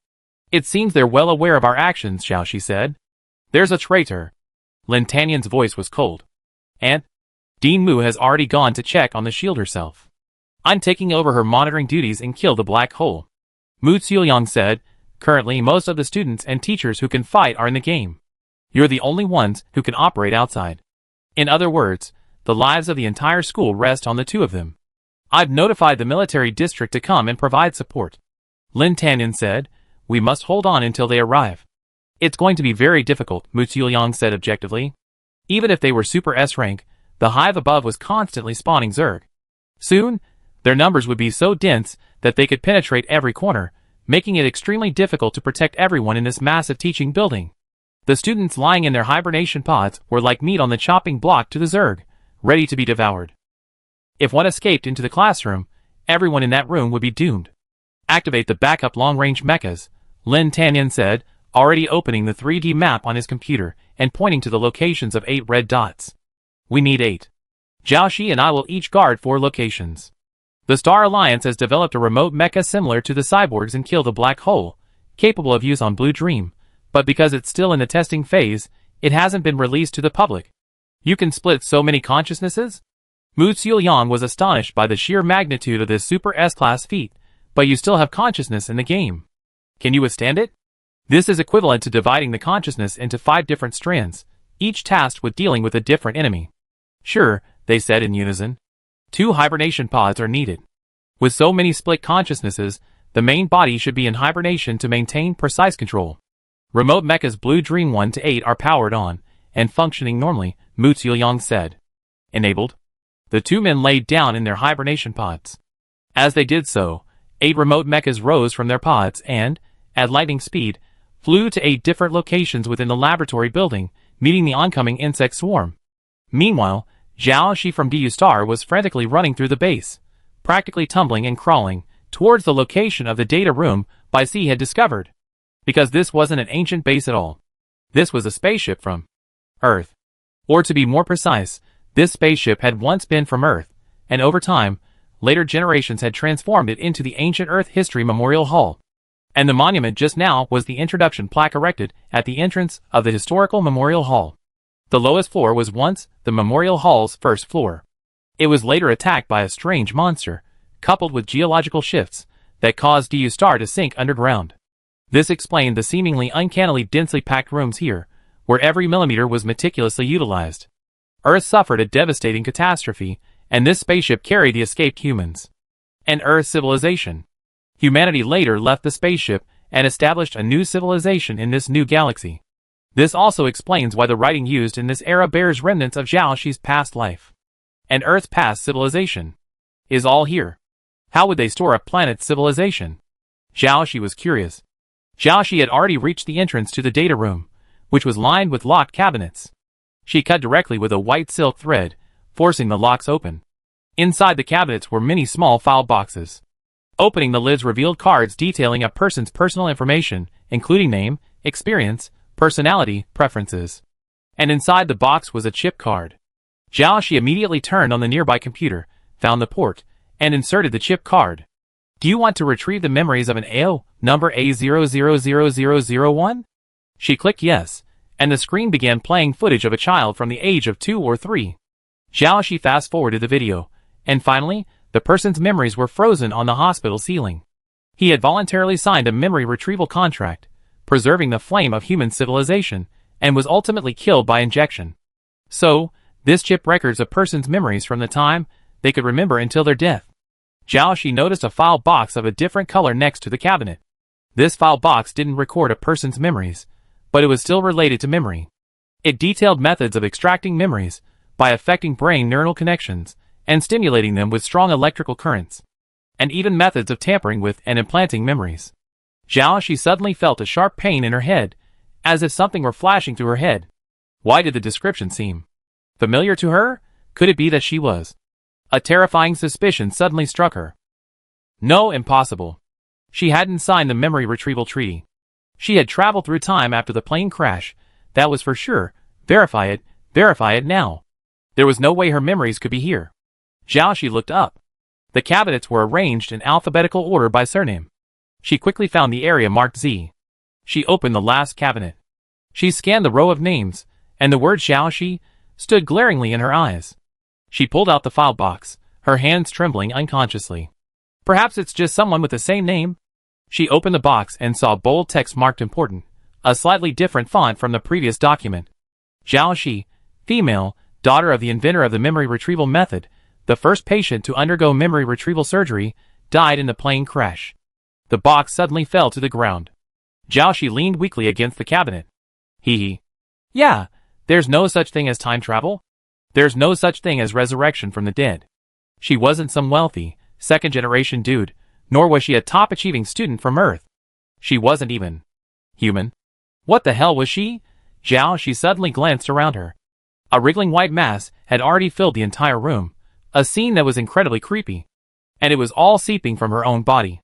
It seems they're well aware of our actions, Zhao Shi said. There's a traitor. Lin Tanyan's voice was cold. And Dean Mu has already gone to check on the shield herself. I'm taking over her monitoring duties and kill the black hole. Mu Xiaoyang said, currently most of the students and teachers who can fight are in the game. You're the only ones who can operate outside. In other words, the lives of the entire school rest on the two of them. I've notified the military district to come and provide support. Lin Tanyan said, we must hold on until they arrive. It's going to be very difficult, Mu Xiaoyang said objectively. Even if they were Super S rank, the hive above was constantly spawning Zerg. Soon, their numbers would be so dense that they could penetrate every corner, making it extremely difficult to protect everyone in this massive teaching building. The students lying in their hibernation pods were like meat on the chopping block to the Zerg, ready to be devoured. If one escaped into the classroom, everyone in that room would be doomed. Activate the backup long-range mechas, Lin Tanyan said, already opening the 3D map on his computer and pointing to the locations of 8 red dots. We need 8. Zhao Shi and I will each guard 4 locations. The Star Alliance has developed a remote mecha similar to the cyborgs and Kill the Black Hole, capable of use on Blue Dream, but because it's still in the testing phase, it hasn't been released to the public. You can split so many consciousnesses? Mu Xiaoyang was astonished by the sheer magnitude of this Super S-class feat, but you still have consciousness in the game. Can you withstand it? This is equivalent to dividing the consciousness into 5 different strands, each tasked with dealing with a different enemy. Sure, they said in unison. 2 hibernation pods are needed. With so many split consciousnesses, the main body should be in hibernation to maintain precise control. Remote mechas Blue Dream 1 to 8 are powered on, and functioning normally, Mu Xiaoyang said. Enabled. The 2 men laid down in their hibernation pods. As they did so, 8 remote mechas rose from their pods and, at lightning speed, flew to 8 different locations within the laboratory building, meeting the oncoming insect swarm. Meanwhile, Zhao Shi from DU Star was frantically running through the base, practically tumbling and crawling, towards the location of the data room Bai Si had discovered. Because this wasn't an ancient base at all. This was a spaceship from Earth. Or to be more precise, this spaceship had once been from Earth, and over time, later generations had transformed it into the ancient Earth History Memorial Hall. And the monument just now was the introduction plaque erected at the entrance of the Historical Memorial Hall. The lowest floor was once the Memorial Hall's first floor. It was later attacked by a strange monster, coupled with geological shifts, that caused DU Star to sink underground. This explained the seemingly uncannily densely packed rooms here, where every millimeter was meticulously utilized. Earth suffered a devastating catastrophe, and this spaceship carried the escaped humans. An Earth civilization. Humanity later left the spaceship and established a new civilization in this new galaxy. This also explains why the writing used in this era bears remnants of Zhao Shi's past life. An Earth past civilization. Is all here. How would they store a planet civilization? Zhao Shi was curious. Zhao Shi had already reached the entrance to the data room, which was lined with locked cabinets. She cut directly with a white silk thread, forcing the locks open. Inside the cabinets were many small file boxes. Opening the lids revealed cards detailing a person's personal information, including name, experience, personality, preferences. And inside the box was a chip card. Zhao Shi immediately turned on the nearby computer, found the port, and inserted the chip card. Do you want to retrieve the memories of an AO number A000001? She clicked yes, and the screen began playing footage of a child from the age of 2 or 3. Zhao Shi fast-forwarded the video, and finally, the person's memories were frozen on the hospital ceiling. He had voluntarily signed a memory retrieval contract, preserving the flame of human civilization, and was ultimately killed by injection. So, this chip records a person's memories from the time they could remember until their death. Jiaoxi noticed a file box of a different color next to the cabinet. This file box didn't record a person's memories, but it was still related to memory. It detailed methods of extracting memories by affecting brain neural connections and stimulating them with strong electrical currents, and even methods of tampering with and implanting memories. Jiaoxi suddenly felt a sharp pain in her head, as if something were flashing through her head. Why did the description seem familiar to her? Could it be that she was? A terrifying suspicion suddenly struck her. No, impossible. She hadn't signed the memory retrieval treaty. She had traveled through time after the plane crash, that was for sure. Verify it now. There was no way her memories could be here. Jiaoxi looked up. The cabinets were arranged in alphabetical order by surname. She quickly found the area marked Z. She opened the last cabinet. She scanned the row of names, and the word Jiaoxi stood glaringly in her eyes. She pulled out the file box, her hands trembling unconsciously. Perhaps it's just someone with the same name? She opened the box and saw bold text marked important, a slightly different font from the previous document. Jiaoxi, female, daughter of the inventor of the memory retrieval method, the first patient to undergo memory retrieval surgery, died in the plane crash. The box suddenly fell to the ground. Jiaoxi leaned weakly against the cabinet. Hee. Yeah, there's no such thing as time travel. There's no such thing as resurrection from the dead. She wasn't some wealthy, second-generation dude, nor was she a top-achieving student from Earth. She wasn't even human. What the hell was she? Jiaoxi suddenly glanced around her. A wriggling white mass had already filled the entire room, a scene that was incredibly creepy. And it was all seeping from her own body.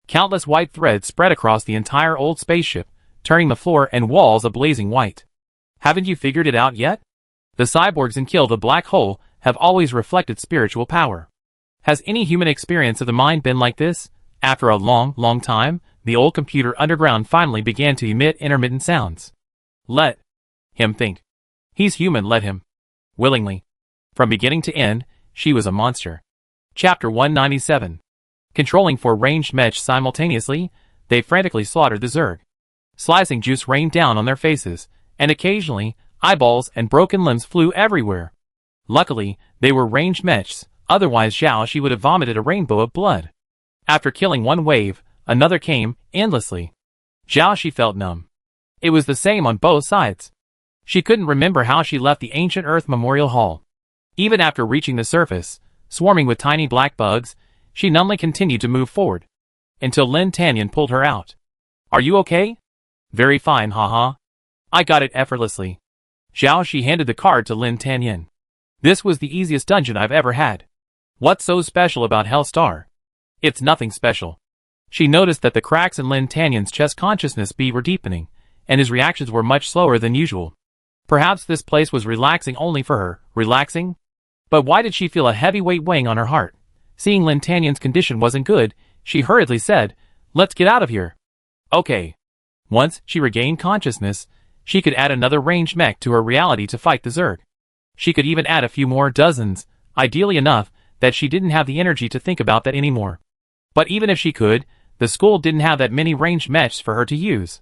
Countless white threads spread across the entire old spaceship, turning the floor and walls a blazing white. Haven't you figured it out yet? The cyborgs in Kill the Black Hole have always reflected spiritual power. Has any human experience of the mind been like this? After a long time, the old computer underground finally began to emit intermittent sounds. Let him think. He's human, let him. Willingly. From beginning to end, she was a monster. Chapter 197. Controlling 4 ranged mechs simultaneously, they frantically slaughtered the Zerg. Slicing juice rained down on their faces, and occasionally, eyeballs and broken limbs flew everywhere. Luckily, they were ranged mechs, otherwise Jiaoxi would have vomited a rainbow of blood. After killing one wave, another came, endlessly. Jiaoxi felt numb. It was the same on both sides. She couldn't remember how she left the ancient Earth Memorial Hall. Even after reaching the surface, swarming with tiny black bugs, she numbly continued to move forward. Until Lin Tanyan pulled her out. Are you okay? Very fine, haha. I got it effortlessly. Jiaoxi handed the card to Lin Tanyan. This was the easiest dungeon I've ever had. What's so special about Hellstar? It's nothing special. She noticed that the cracks in Lin Tanyan's chest consciousness bead were deepening, and his reactions were much slower than usual. Perhaps this place was relaxing only for her. Relaxing? But why did she feel a heavy weight weighing on her heart? Seeing Lin Tanyan's condition wasn't good, she hurriedly said, "Let's get out of here." Okay. Once she regained consciousness, she could add another ranged mech to her reality to fight the Zerg. She could even add a few more dozens, ideally enough that she didn't have the energy to think about that anymore. But even if she could, the school didn't have that many ranged mechs for her to use.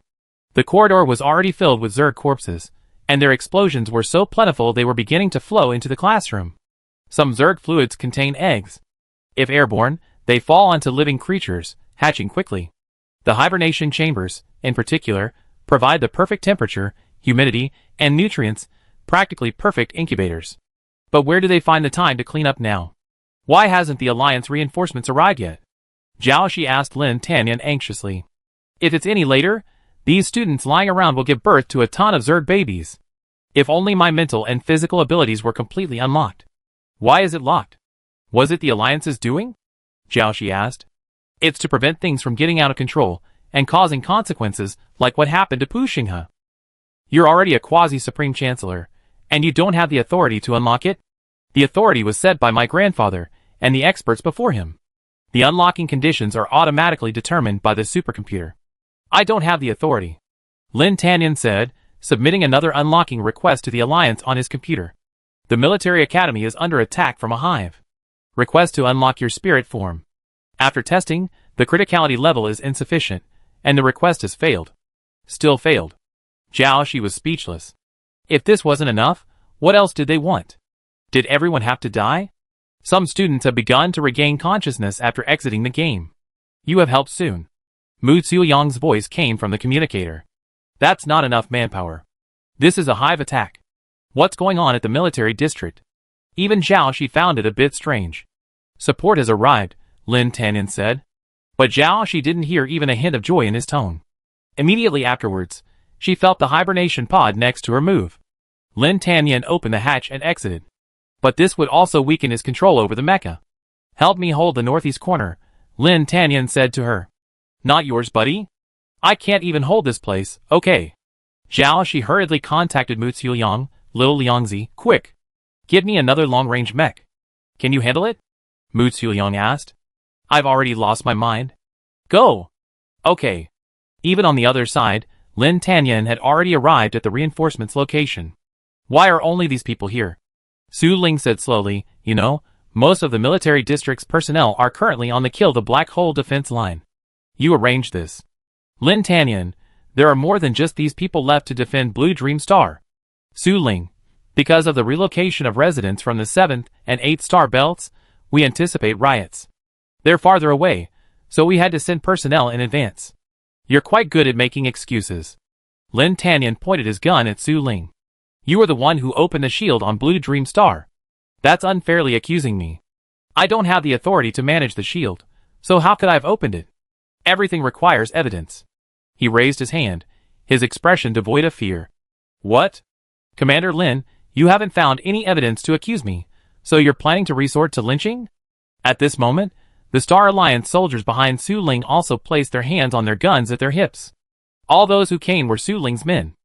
The corridor was already filled with Zerg corpses, and their explosions were so plentiful they were beginning to flow into the classroom. Some Zerg fluids contain eggs. If airborne, they fall onto living creatures, hatching quickly. The hibernation chambers, in particular, provide the perfect temperature, humidity, and nutrients, practically perfect incubators. But where do they find the time to clean up now? Why hasn't the Alliance reinforcements arrived yet? Jiaoxi asked Lin Tanyan anxiously. If it's any later, these students lying around will give birth to a ton of Zerg babies. If only my mental and physical abilities were completely unlocked. Why is it locked? Was it the Alliance's doing? Jiaoxi asked. It's to prevent things from getting out of control and causing consequences like what happened to Pu Xinghe. You're already a quasi-supreme chancellor, and you don't have the authority to unlock it? The authority was set by my grandfather and the experts before him. The unlocking conditions are automatically determined by the supercomputer. I don't have the authority. Lin Tanyan said, submitting another unlocking request to the Alliance on his computer. The military academy is under attack from a hive. Request to unlock your spirit form. After testing, The criticality level is insufficient, and the request has failed. Still failed. Zhao Shi was speechless. If this wasn't enough, what else did they want? Did everyone have to die? Some students have begun to regain consciousness after exiting the game. You have helped soon. Mu Xiuyang's voice came from the communicator. That's not enough manpower. This is a hive attack. What's going on at the military district? Even Zhao Shi found it a bit strange. Support has arrived, Lin Tanyan said. But Zhao Shi didn't hear even a hint of joy in his tone. Immediately afterwards, she felt the hibernation pod next to her move. Lin Tanyan opened the hatch and exited. But this would also weaken his control over the mecha. Help me hold the northeast corner, Lin Tanyan said to her. Not yours, buddy. I can't even hold this place, okay. Zhao Shi hurriedly contacted Mu Xiuyang, Lil Liangzi, quick. Give me another long-range mech. Can you handle it? Mu Xiuyang asked. I've already lost my mind. Go. Okay. Even on the other side, Lin Tanyan had already arrived at the reinforcements location. Why are only these people here? Su Ling said slowly, you know, most of the military district's personnel are currently on the Kill the Black Hole defense line. You arranged this. Lin Tanyan, there are more than just these people left to defend Blue Dream Star. Su Ling, because of the relocation of residents from the 7th and 8th star belts, we anticipate riots. They're farther away, so we had to send personnel in advance. You're quite good at making excuses. Lin Tanyan pointed his gun at Su Ling. You were the one who opened the shield on Blue Dream Star. That's unfairly accusing me. I don't have the authority to manage the shield, so how could I have opened it? Everything requires evidence. He raised his hand, his expression devoid of fear. What? Commander Lin, you haven't found any evidence to accuse me, so you're planning to resort to lynching? At this moment, the Star Alliance soldiers behind Su Ling also placed their hands on their guns at their hips. All those who came were Su Ling's men.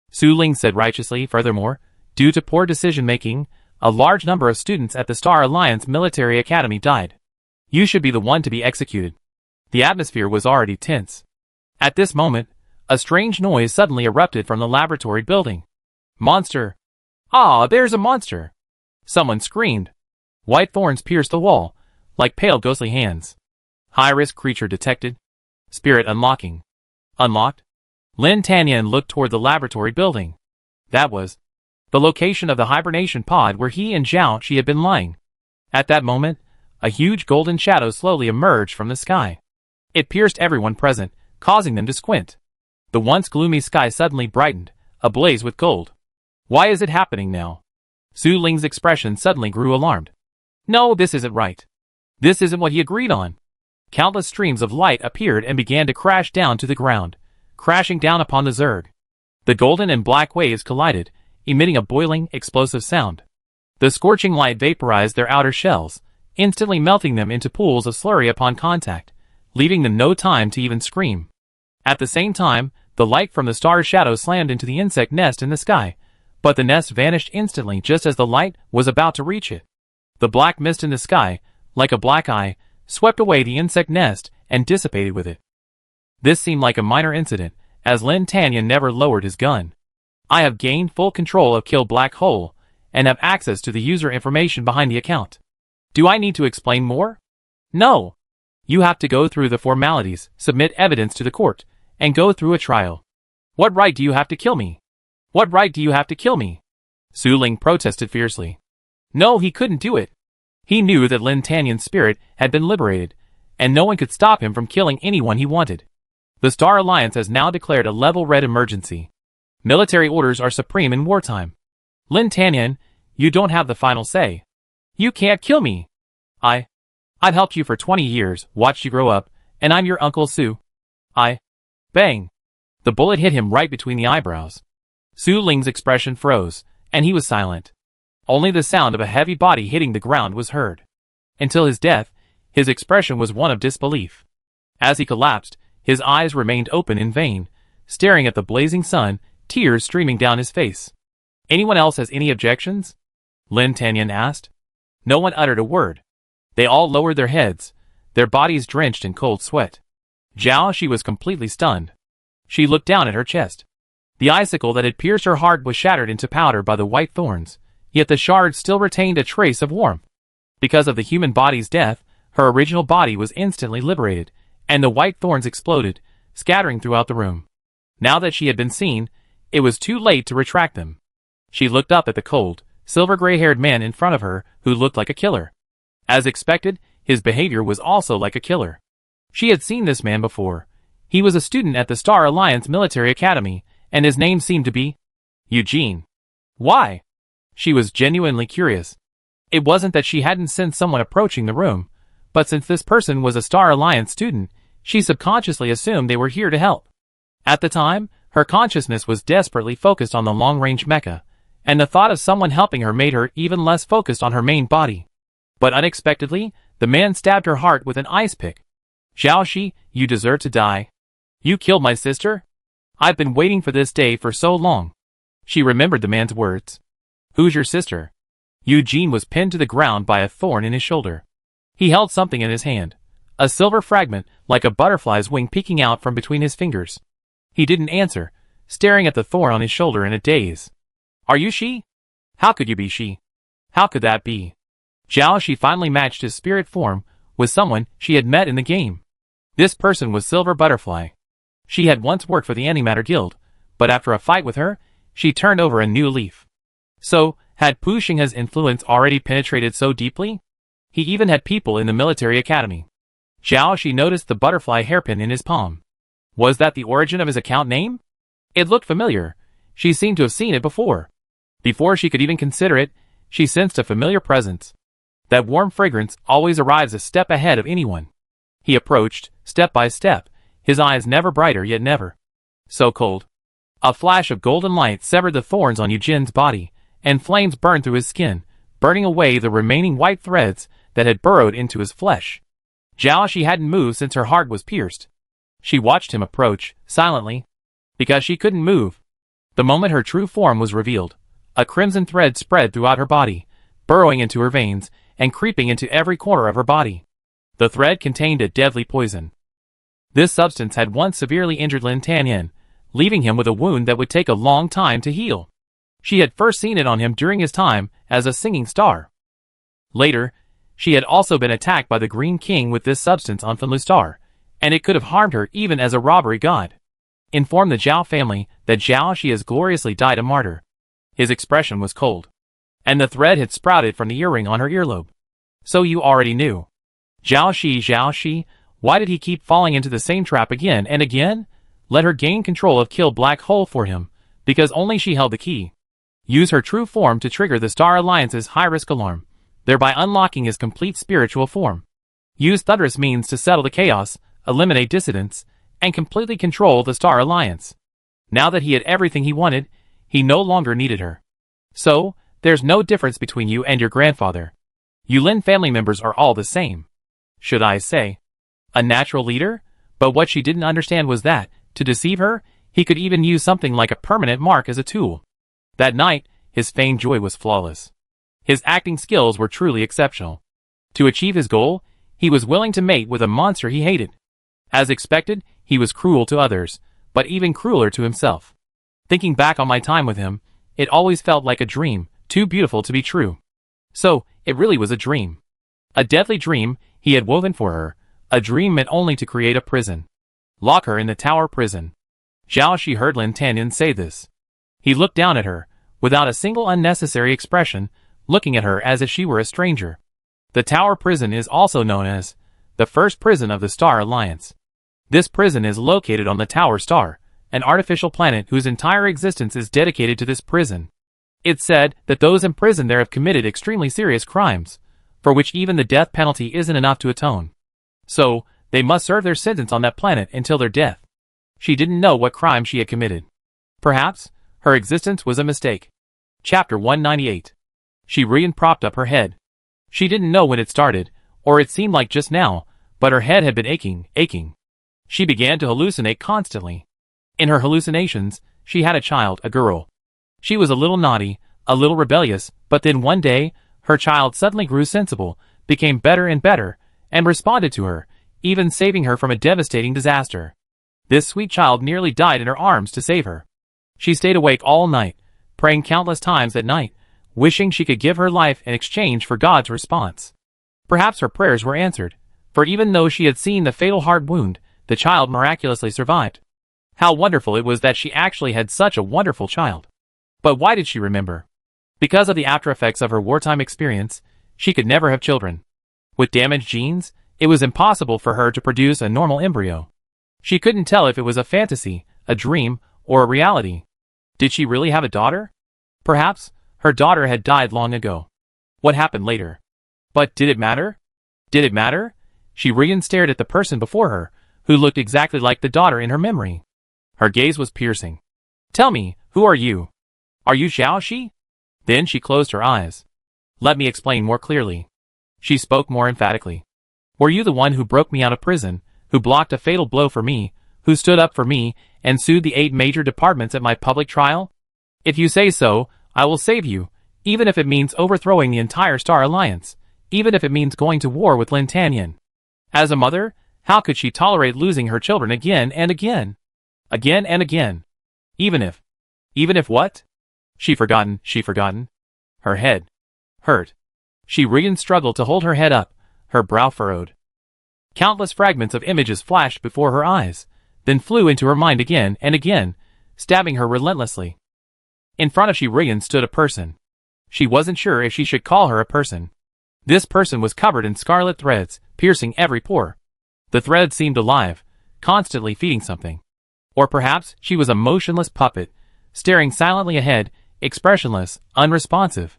Su Ling said righteously, furthermore, due to poor decision-making, a large number of students at the Star Alliance Military Academy died. You should be the one to be executed. The atmosphere was already tense. At this moment, a strange noise suddenly erupted from the laboratory building. Monster! Ah, there's a monster! Someone screamed. White thorns pierced the wall, like pale ghostly hands. High-risk creature detected. Spirit unlocking. Unlocked? Lin Tanyan looked toward the laboratory building. That was the location of the hibernation pod where he and Zhao Shi had been lying. At that moment, a huge golden shadow slowly emerged from the sky. It pierced everyone present, causing them to squint. The once gloomy sky suddenly brightened, ablaze with gold. Why is it happening now? Su Ling's expression suddenly grew alarmed. No, this isn't right. This isn't what he agreed on. Countless streams of light appeared and began to crash down to the ground, crashing down upon the Zerg. The golden and black waves collided, emitting a boiling, explosive sound. The scorching light vaporized their outer shells, instantly melting them into pools of slurry upon contact, leaving them no time to even scream. At the same time, the light from the star's shadow slammed into the insect nest in the sky, but the nest vanished instantly just as the light was about to reach it. The black mist in the sky, like a black eye, swept away the insect nest and dissipated with it. This seemed like a minor incident, as Lin Tanyan never lowered his gun. I have gained full control of Kill Black Hole, and have access to the user information behind the account. Do I need to explain more? No. You have to go through the formalities, submit evidence to the court, and go through a trial. What right do you have to kill me? What right do you have to kill me? Su Ling protested fiercely. No, he couldn't do it. He knew that Lin Tanyan's spirit had been liberated, and no one could stop him from killing anyone he wanted. The Star Alliance has now declared a level red emergency. Military orders are supreme in wartime. Lin Tanyan, you don't have the final say. You can't kill me. I've helped you for 20 years, watched you grow up, and I'm your Uncle Su. Bang! The bullet hit him right between the eyebrows. Su Ling's expression froze, and he was silent. Only the sound of a heavy body hitting the ground was heard. Until his death, his expression was one of disbelief. As he collapsed, his eyes remained open in vain, staring at the blazing sun, tears streaming down his face. Anyone else has any objections? Lin Tanyan asked. No one uttered a word. They all lowered their heads, their bodies drenched in cold sweat. Zhao Shi was completely stunned. She looked down at her chest. The icicle that had pierced her heart was shattered into powder by the white thorns, yet the shards still retained a trace of warmth. Because of the human body's death, her original body was instantly liberated, and the white thorns exploded, scattering throughout the room. Now that she had been seen, it was too late to retract them. She looked up at the cold, silver-gray-haired man in front of her, who looked like a killer. As expected, his behavior was also like a killer. She had seen this man before. He was a student at the Star Alliance Military Academy, and his name seemed to be Eugene. Why? She was genuinely curious. It wasn't that she hadn't sensed someone approaching the room, but since this person was a Star Alliance student, she subconsciously assumed they were here to help. At the time, her consciousness was desperately focused on the long-range mecha, and the thought of someone helping her made her even less focused on her main body. But unexpectedly, the man stabbed her heart with an ice pick. Xiaoxi, you deserve to die. You killed my sister? I've been waiting for this day for so long. She remembered the man's words. Who's your sister? Eugene was pinned to the ground by a thorn in his shoulder. He held something in his hand, a silver fragment like a butterfly's wing peeking out from between his fingers. He didn't answer, staring at the thorn on his shoulder in a daze. Are you she? How could you be she? How could that be? Xiaoxi finally matched his spirit form with someone she had met in the game. This person was Silver Butterfly. She had once worked for the Antimatter Guild, but after a fight with her, she turned over a new leaf. So, had Pu Xinghe's influence already penetrated so deeply? He even had people in the military academy. Xiaoxi noticed the butterfly hairpin in his palm. Was that the origin of his account name? It looked familiar. She seemed to have seen it before. Before she could even consider it, she sensed a familiar presence. That warm fragrance always arrives a step ahead of anyone. He approached, step by step, his eyes never brighter yet never so cold. A flash of golden light severed the thorns on Eugene's body, and flames burned through his skin, burning away the remaining white threads that had burrowed into his flesh. Xiaoxi hadn't moved since her heart was pierced. She watched him approach, silently, because she couldn't move. The moment her true form was revealed, a crimson thread spread throughout her body, burrowing into her veins, and creeping into every corner of her body. The thread contained a deadly poison. This substance had once severely injured Lin Tanyan, leaving him with a wound that would take a long time to heal. She had first seen it on him during his time as a singing star. Later, she had also been attacked by the Green King with this substance on Fenlu Star, and it could have harmed her even as a robbery god. Inform the Zhao family that Xiaoxi has gloriously died a martyr. His expression was cold. And the thread had sprouted from the earring on her earlobe. So you already knew. Xiaoxi, why did he keep falling into the same trap again and again? Let her gain control of Kill Black Hole for him, because only she held the key. Use her true form to trigger the Star Alliance's high-risk alarm, thereby unlocking his complete spiritual form. Use thunderous means to settle the chaos, eliminate dissidents, and completely control the Star Alliance. Now that he had everything he wanted, he no longer needed her. So, there's no difference between you and your grandfather. You Lin family members are all the same. Should I say? A natural leader? But what she didn't understand was that, to deceive her, he could even use something like a permanent mark as a tool. That night, his feigned joy was flawless. His acting skills were truly exceptional. To achieve his goal, he was willing to mate with a monster he hated. As expected, he was cruel to others, but even crueler to himself. Thinking back on my time with him, it always felt like a dream, too beautiful to be true. So, it really was a dream. A deadly dream he had woven for her, a dream meant only to create a prison. Lock her in the tower prison. Xiaoxi heard Lin Tanyan say this. He looked down at her, without a single unnecessary expression, looking at her as if she were a stranger. The tower prison is also known as the first prison of the Star Alliance. This prison is located on the Tower Star, an artificial planet whose entire existence is dedicated to this prison. It's said that those imprisoned there have committed extremely serious crimes, for which even the death penalty isn't enough to atone. So, they must serve their sentence on that planet until their death. She didn't know what crime she had committed. Perhaps, her existence was a mistake. Chapter 198. She propped up her head. She didn't know when it started, or it seemed like just now, but her head had been aching. She began to hallucinate constantly. In her hallucinations, she had a child, a girl. She was a little naughty, a little rebellious, but then one day, her child suddenly grew sensible, became better and better, and responded to her, even saving her from a devastating disaster. This sweet child nearly died in her arms to save her. She stayed awake all night, praying countless times at night, wishing she could give her life in exchange for God's response. Perhaps her prayers were answered, For even though she had seen the fatal heart wound, the child miraculously survived. How wonderful it was that she actually had such a wonderful child. But why did she remember? Because of the after-effects of her wartime experience, she could never have children. With damaged genes, it was impossible for her to produce a normal embryo. She couldn't tell if it was a fantasy, a dream, or a reality. Did she really have a daughter? Perhaps her daughter had died long ago. What happened later? But did it matter? Did it matter? She stared at the person before her, who looked exactly like the daughter in her memory. Her gaze was piercing. Tell me, who are you? Are you Xiao Shi? Then she closed her eyes. Let me explain more clearly. She spoke more emphatically. Were you the one who broke me out of prison, who blocked a fatal blow for me, who stood up for me, and sued the 8 major departments at my public trial? If you say so, I will save you, even if it means overthrowing the entire Star Alliance, even if it means going to war with Lin Tanyan. As a mother, how could she tolerate losing her children again and again? Again and again. Even if what? She forgotten. Her head hurt. She struggled to hold her head up, her brow furrowed. Countless fragments of images flashed before her eyes, then flew into her mind again and again, stabbing her relentlessly. In front of Shi stood a person. She wasn't sure if she should call her a person. This person was covered in scarlet threads, piercing every pore. The threads seemed alive, constantly feeding something. Or perhaps she was a motionless puppet, staring silently ahead, expressionless, unresponsive.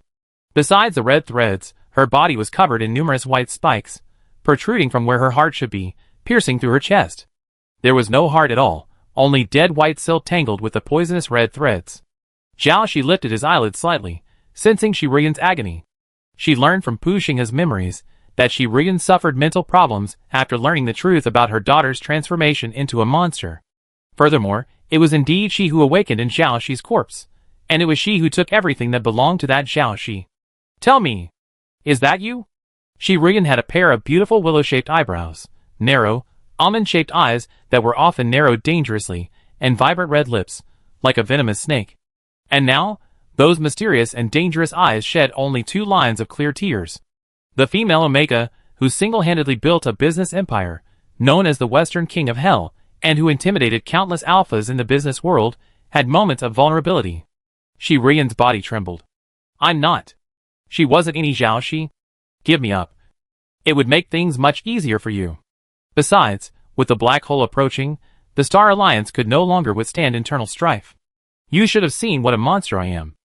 Besides the red threads, her body was covered in numerous white spikes, protruding from where her heart should be, piercing through her chest. There was no heart at all, only dead white silk tangled with the poisonous red threads. Xiao Shi lifted his eyelids slightly, sensing Shi agony. She learned from Pu Xinghe's memories that Shi suffered mental problems after learning the truth about her daughter's transformation into a monster. Furthermore, it was indeed she who awakened in Xiao Shi's corpse, and it was she who took everything that belonged to that Xiao Shi. Tell me, is that you? Shi had a pair of beautiful willow-shaped eyebrows, narrow, almond-shaped eyes that were often narrowed dangerously, and vibrant red lips, like a venomous snake. And now, those mysterious and dangerous eyes shed only 2 lines of clear tears. The female Omega, who single-handedly built a business empire, known as the Western King of Hell, and who intimidated countless alphas in the business world, had moments of vulnerability. Shi body trembled. I'm not. She wasn't any Xiao Shi. Give me up. It would make things much easier for you. Besides, with the black hole approaching, the Star Alliance could no longer withstand internal strife. You should have seen what a monster I am.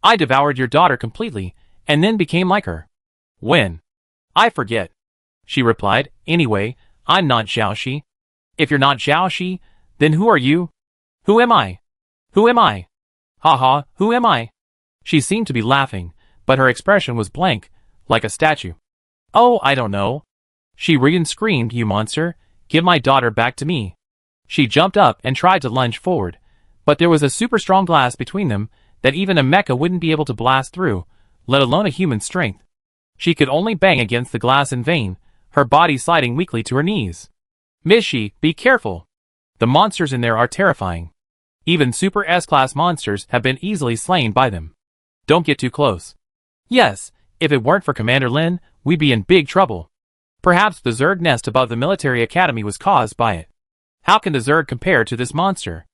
I devoured your daughter completely, and then became like her. When? I forget. She replied, anyway, I'm not Xiao Shi. If you're not Xiao Shi, then who are you? Who am I? Who am I? Ha ha, who am I? She seemed to be laughing, but her expression was blank, like a statue. Oh, I don't know. Shi screamed, you monster, give my daughter back to me. She jumped up and tried to lunge forward, but there was a super strong glass between them that even a mecha wouldn't be able to blast through, let alone a human's strength. She could only bang against the glass in vain, her body sliding weakly to her knees. Miss Shi, be careful. The monsters in there are terrifying. Even Super S-class monsters have been easily slain by them. Don't get too close. Yes, if it weren't for Commander Lin, we'd be in big trouble. Perhaps the Zerg nest above the military academy was caused by it. How can the Zerg compare to this monster?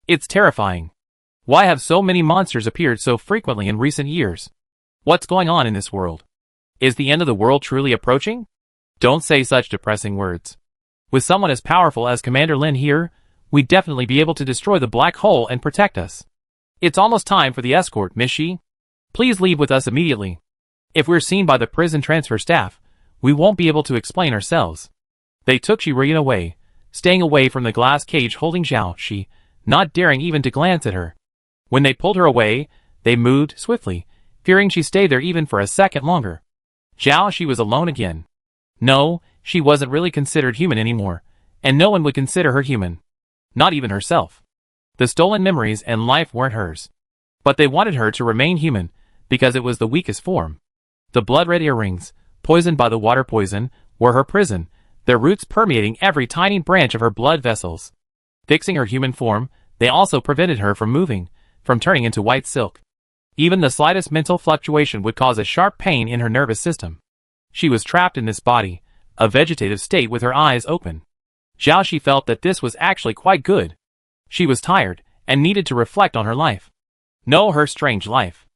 It's terrifying. Why have so many monsters appeared so frequently in recent years? What's going on in this world? Is the end of the world truly approaching? Don't say such depressing words. With someone as powerful as Commander Lin here, we'd definitely be able to destroy the black hole and protect us. It's almost time for the escort, Miss Shi. Please leave with us immediately. If we're seen by the prison transfer staff, we won't be able to explain ourselves. They took Shi away, staying away from the glass cage holding Xiao Shi, not daring even to glance at her. When they pulled her away, they moved swiftly, fearing she stayed there even for a second longer. Xiao Shi was alone again. No, she wasn't really considered human anymore, and no one would consider her human. Not even herself. The stolen memories and life weren't hers. But they wanted her to remain human, because it was the weakest form. The blood-red earrings, poisoned by the water poison, were her prison, their roots permeating every tiny branch of her blood vessels. Fixing her human form, they also prevented her from moving, from turning into white silk. Even the slightest mental fluctuation would cause a sharp pain in her nervous system. She was trapped in this body, a vegetative state with her eyes open. Xiaoxi felt that this was actually quite good. She was tired, and needed to reflect on her life. No, her strange life.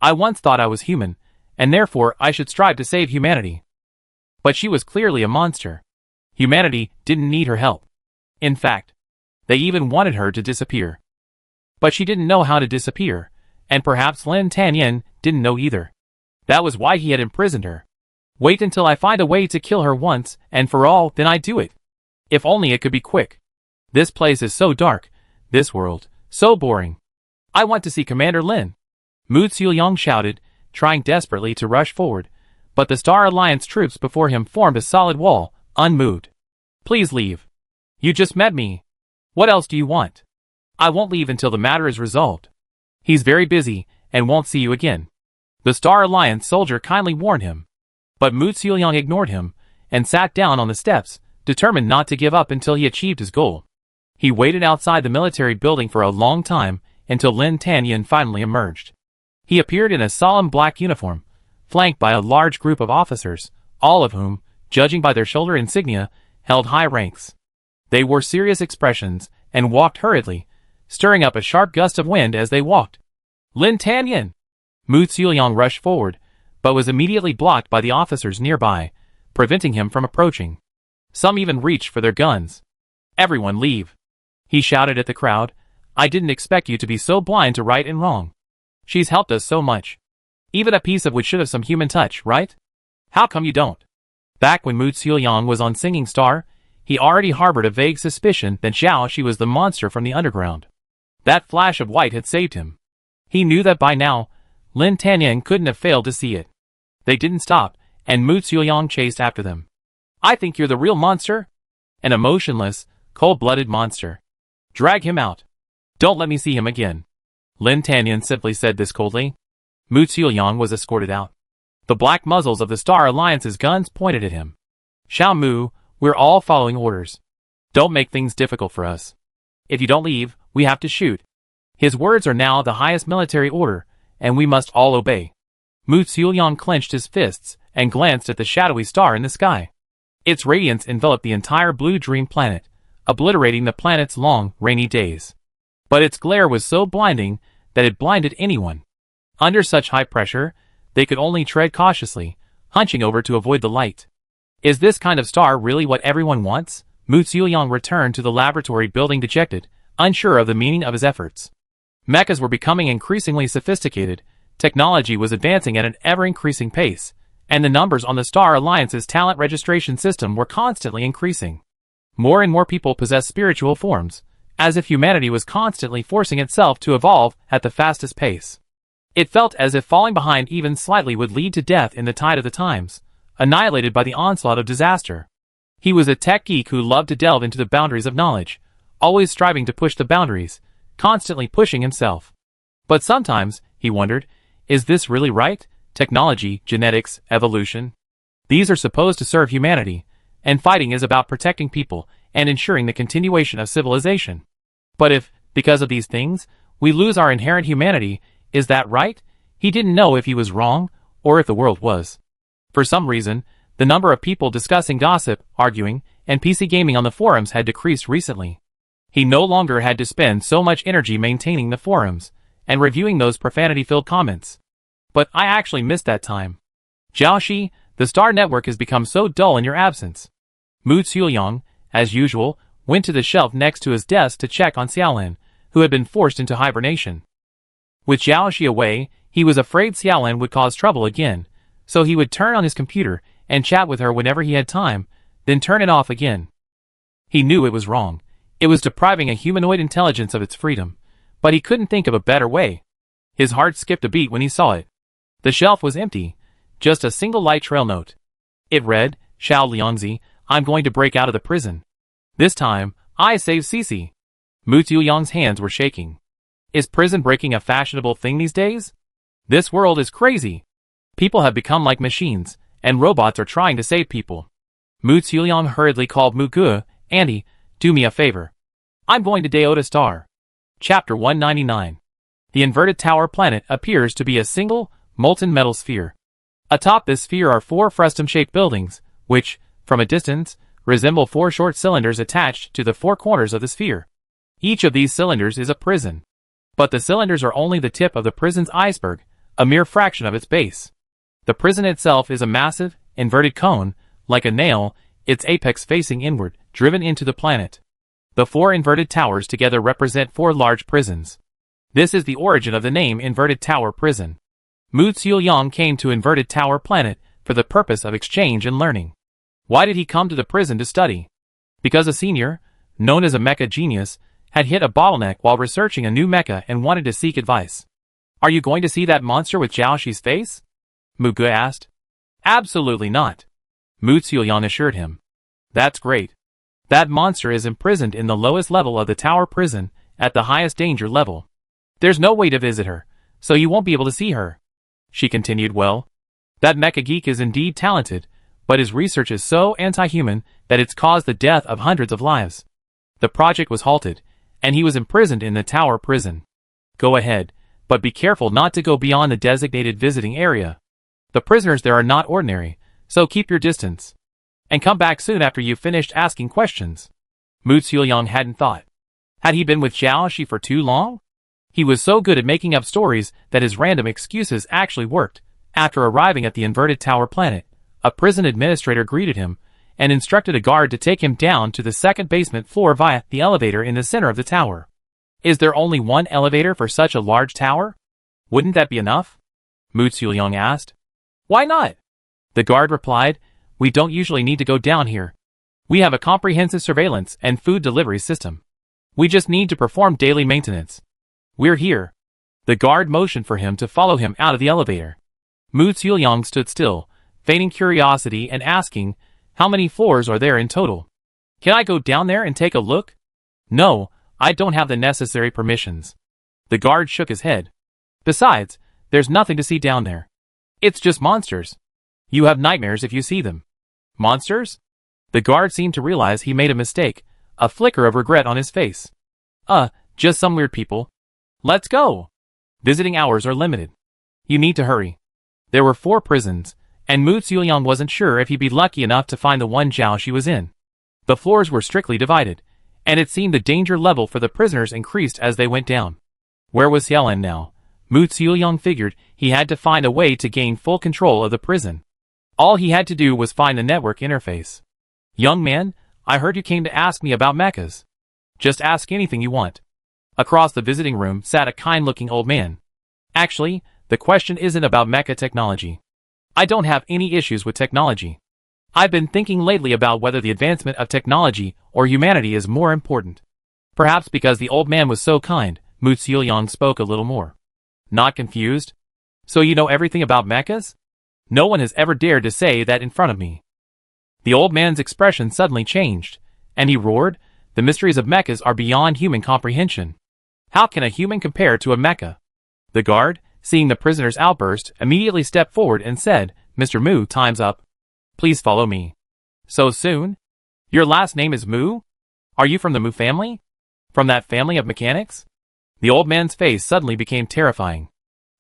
I once thought I was human, and therefore I should strive to save humanity. But she was clearly a monster. Humanity didn't need her help. In fact, they even wanted her to disappear. But she didn't know how to disappear, and perhaps Lin Tanyan didn't know either. That was why he had imprisoned her. Wait until I find a way to kill her once and for all, then I'd do it. If only it could be quick. This place is so dark, this world, so boring. I want to see Commander Lin. Mu Xiaoyang shouted, trying desperately to rush forward, but the Star Alliance troops before him formed a solid wall, unmoved. Please leave. You just met me. What else do you want? I won't leave until the matter is resolved. He's very busy, and won't see you again. The Star Alliance soldier kindly warned him. But Mu Xiaoyang ignored him, and sat down on the steps, determined not to give up until he achieved his goal. He waited outside the military building for a long time, until Lin Tanyan finally emerged. He appeared in a solemn black uniform, flanked by a large group of officers, all of whom, judging by their shoulder insignia, held high ranks. They wore serious expressions, and walked hurriedly, stirring up a sharp gust of wind as they walked. Lin Tanyan! Mu Xiaoyang rushed forward, but was immediately blocked by the officers nearby, preventing him from approaching. Some even reached for their guns. Everyone leave. He shouted at the crowd. I didn't expect you to be so blind to right and wrong. She's helped us so much. Even a piece of which should have some human touch, right? How come you don't? Back when Mu Xiaoyang was on Singing Star, he already harbored a vague suspicion that Xiaoxi was the monster from the underground. That flash of white had saved him. He knew that by now, Lin Tanyan couldn't have failed to see it. They didn't stop, and Mu Xiaoyang chased after them. I think you're the real monster? An emotionless, cold-blooded monster. Drag him out. Don't let me see him again. Lin Tanyan simply said this coldly. Mu Xiaoyang was escorted out. The black muzzles of the Star Alliance's guns pointed at him. Xiao Mu, we're all following orders. Don't make things difficult for us. If you don't leave, we have to shoot. His words are now the highest military order, and we must all obey. Mu Xiaoyang clenched his fists and glanced at the shadowy star in the sky. Its radiance enveloped the entire blue dream planet, obliterating the planet's long, rainy days. But its glare was so blinding that it blinded anyone. Under such high pressure, they could only tread cautiously, hunching over to avoid the light. Is this kind of star really what everyone wants? Mu Xiaoyang returned to the laboratory building dejected, unsure of the meaning of his efforts. Mechas were becoming increasingly sophisticated, technology was advancing at an ever-increasing pace, and the numbers on the Star Alliance's talent registration system were constantly increasing. More and more people possessed spiritual forms, as if humanity was constantly forcing itself to evolve at the fastest pace. It felt as if falling behind even slightly would lead to death in the tide of the times, annihilated by the onslaught of disaster. He was a tech geek who loved to delve into the boundaries of knowledge, always striving to push the boundaries, constantly pushing himself. But sometimes, he wondered, is this really right? Technology, genetics, evolution? These are supposed to serve humanity, and fighting is about protecting people and ensuring the continuation of civilization. But if, because of these things, we lose our inherent humanity, is that right? He didn't know if he was wrong, or if the world was. For some reason, the number of people discussing gossip, arguing, and PC gaming on the forums had decreased recently. He no longer had to spend so much energy maintaining the forums, and reviewing those profanity-filled comments. But I actually missed that time. Xiaoxi, the Star Network has become so dull in your absence. Mu Xiaoyang, as usual, went to the shelf next to his desk to check on Xiaolin, who had been forced into hibernation. With Xiaoxi away, he was afraid Xiaolin would cause trouble again, so he would turn on his computer and chat with her whenever he had time, then turn it off again. He knew it was wrong. It was depriving a humanoid intelligence of its freedom, but he couldn't think of a better way. His heart skipped a beat when he saw it. The shelf was empty, just a single light trail note. It read, Xiao Liangzi, I'm going to break out of the prison. This time, I save Cici. Mu Xiaoyang's hands were shaking. Is prison breaking a fashionable thing these days? This world is crazy. People have become like machines, and robots are trying to save people. Mu Xiaoyang hurriedly called Mu Ge, Andy, do me a favor. I'm going to Deota Star. Chapter 199. The inverted tower planet appears to be a single, molten metal sphere. Atop this sphere are 4 frustum-shaped buildings, which, from a distance, resemble four short cylinders attached to the four corners of the sphere. Each of these cylinders is a prison. But the cylinders are only the tip of the prison's iceberg, a mere fraction of its base. The prison itself is a massive, inverted cone, like a nail, its apex facing inward, driven into the planet. The four inverted towers together represent four large prisons. This is the origin of the name Inverted Tower Prison. Mu Xiaoyang came to Inverted Tower Planet for the purpose of exchange and learning. Why did he come to the prison to study? Because a senior, known as a mecha genius, had hit a bottleneck while researching a new mecha and wanted to seek advice. Are you going to see that monster with Jiaoxi's face? Mu Ge asked. Absolutely not. Mu Xiaoyang assured him. That's great. That monster is imprisoned in the lowest level of the tower prison, at the highest danger level. There's no way to visit her, so you won't be able to see her. She continued, well, that mecha geek is indeed talented, but his research is so anti-human that it's caused the death of hundreds of lives. The project was halted, and he was imprisoned in the tower prison. Go ahead, but be careful not to go beyond the designated visiting area. The prisoners there are not ordinary, so keep your distance. And come back soon after you've finished asking questions. Mu Xiaoyang hadn't thought. Had he been with Jiaoxi for too long? He was so good at making up stories that his random excuses actually worked. After arriving at the Inverted Tower Planet, a prison administrator greeted him and instructed a guard to take him down to the second basement floor via the elevator in the center of the tower. Is there only one elevator for such a large tower? Wouldn't that be enough? Mu Xiaoyang asked. Why not? The guard replied, we don't usually need to go down here. We have a comprehensive surveillance and food delivery system. We just need to perform daily maintenance. We're here. The guard motioned for him to follow him out of the elevator. Mu Xiaoyang stood still, feigning curiosity and asking, how many floors are there in total? Can I go down there and take a look? No, I don't have the necessary permissions. The guard shook his head. Besides, there's nothing to see down there. It's just monsters. You have nightmares if you see them. Monsters? The guard seemed to realize he made a mistake, a flicker of regret on his face. Just some weird people. Let's go. Visiting hours are limited. You need to hurry. There were 4 prisons, and Mu Xiaoyang wasn't sure if he'd be lucky enough to find the one Jiaoxi was in. The floors were strictly divided, and it seemed the danger level for the prisoners increased as they went down. Where was Xiaolan now? Mu Xiaoyang figured he had to find a way to gain full control of the prison. All he had to do was find the network interface. Young man, I heard you came to ask me about mechas. Just ask anything you want. Across the visiting room sat a kind-looking old man. Actually, the question isn't about mecha technology. I don't have any issues with technology. I've been thinking lately about whether the advancement of technology or humanity is more important. Perhaps because the old man was so kind, Mu Xiaoyang spoke a little more. Not confused? So you know everything about mechas? No one has ever dared to say that in front of me. The old man's expression suddenly changed, and he roared, the mysteries of mechas are beyond human comprehension. How can a human compare to a mecha? The guard, seeing the prisoner's outburst, immediately stepped forward and said, Mr. Mu, time's up. Please follow me. So soon? Your last name is Mu? Are you from the Mu family? From that family of mechanics? The old man's face suddenly became terrifying.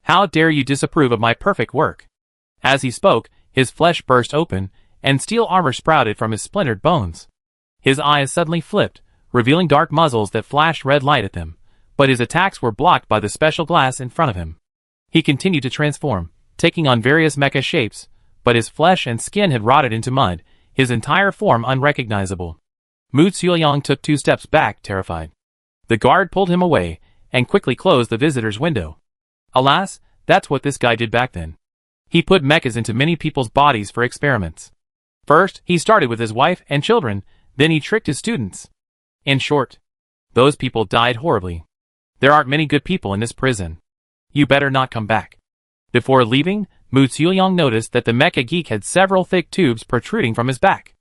How dare you disapprove of my perfect work? As he spoke, his flesh burst open, and steel armor sprouted from his splintered bones. His eyes suddenly flipped, revealing dark muzzles that flashed red light at them, but his attacks were blocked by the special glass in front of him. He continued to transform, taking on various mecha shapes, but his flesh and skin had rotted into mud, his entire form unrecognizable. Mu Xiaoyang took 2 steps back, terrified. The guard pulled him away, and quickly closed the visitor's window. Alas, that's what this guy did back then. He put mechas into many people's bodies for experiments. First, he started with his wife and children, then he tricked his students. In short, those people died horribly. There aren't many good people in this prison. You better not come back. Before leaving, Mu Xiaoyang noticed that the mecha geek had several thick tubes protruding from his back.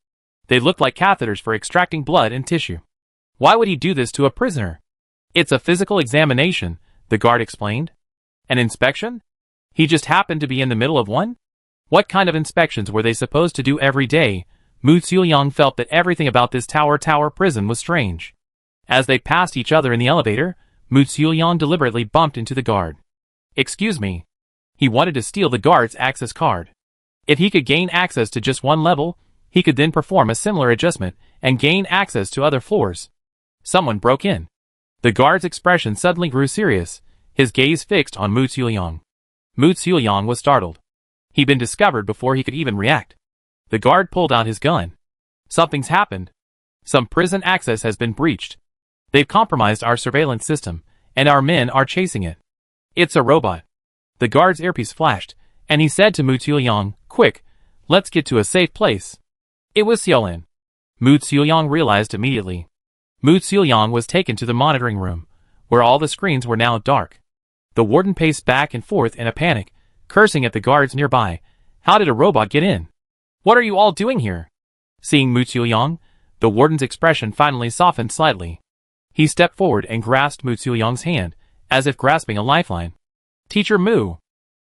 They looked like catheters for extracting blood and tissue. Why would he do this to a prisoner? It's a physical examination, the guard explained. An inspection? He just happened to be in the middle of one? What kind of inspections were they supposed to do every day? Mu Xiaoyang felt that everything about this tower prison was strange. As they passed each other in the elevator, Mu Xiaoyang deliberately bumped into the guard. Excuse me. He wanted to steal the guard's access card. If he could gain access to just one level, He could then perform a similar adjustment and gain access to other floors. Someone broke in. The guard's expression suddenly grew serious, his gaze fixed on Mu Xiaoyang. Mu Xiaoyang was startled. He'd been discovered before he could even react. The guard pulled out his gun. Something's happened. Some prison access has been breached. They've compromised our surveillance system, and our men are chasing it. It's a robot. The guard's earpiece flashed, and he said to Mu Xiaoyang, "Quick, let's get to a safe place." It was Xiaolin. Mu Xiaoyang realized immediately. Mu Xiaoyang was taken to the monitoring room, where all the screens were now dark. The warden paced back and forth in a panic, cursing at the guards nearby. How did a robot get in? What are you all doing here? Seeing Mu Xiaoyang, the warden's expression finally softened slightly. He stepped forward and grasped Mu Xiaoyang's hand, as if grasping a lifeline. "Teacher Mu,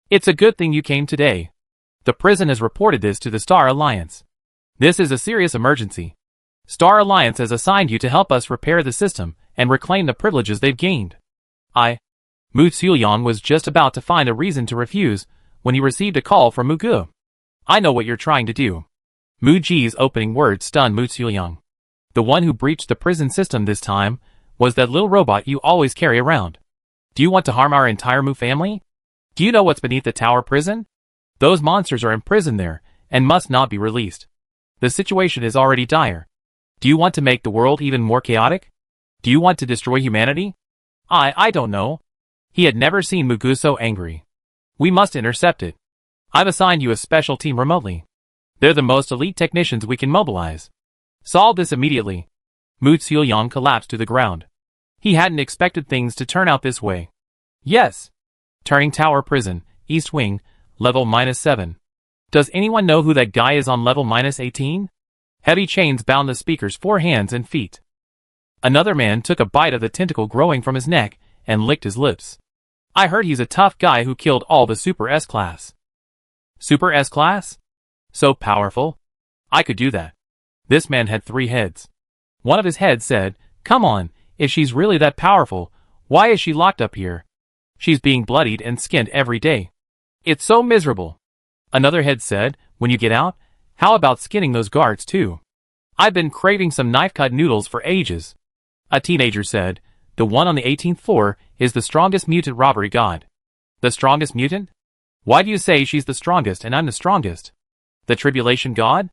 it's a good thing you came today. The prison has reported this to the Star Alliance. This is a serious emergency. Star Alliance has assigned you to help us repair the system and reclaim the privileges they've gained." Mu Xiaoyang was just about to find a reason to refuse when he received a call from Mu Ge. "I know what you're trying to do." Mu Ji's opening words stunned Mu Xiaoyang. The one who breached the prison system this time was that little robot you always carry around. "Do you want to harm our entire Mu family? Do you know what's beneath the tower prison? Those monsters are imprisoned there and must not be released. The situation is already dire. Do you want to make the world even more chaotic? Do you want to destroy humanity?" I don't know." He had never seen Mu Ge so angry. "We must intercept it. I've assigned you a special team remotely. They're the most elite technicians we can mobilize. Solve this immediately." Mu Xiaoyang collapsed to the ground. He hadn't expected things to turn out this way. "Yes. Turning Tower Prison, East Wing, level -7. Does anyone know who that guy is on level -18? Heavy chains bound the speaker's 4 hands and feet. Another man took a bite of the tentacle growing from his neck and licked his lips. "I heard he's a tough guy who killed all the Super S-Class." Super S-Class? So powerful? I could do that. This man had 3 heads. One of his heads said, "Come on, if she's really that powerful, why is she locked up here? She's being bloodied and skinned every day. It's so miserable." Another head said, "When you get out, how about skinning those guards too? I've been craving some knife-cut noodles for ages." A teenager said, "The one on the 18th floor is the strongest mutant robbery god." "The strongest mutant? Why do you say she's the strongest and I'm the strongest? The tribulation god?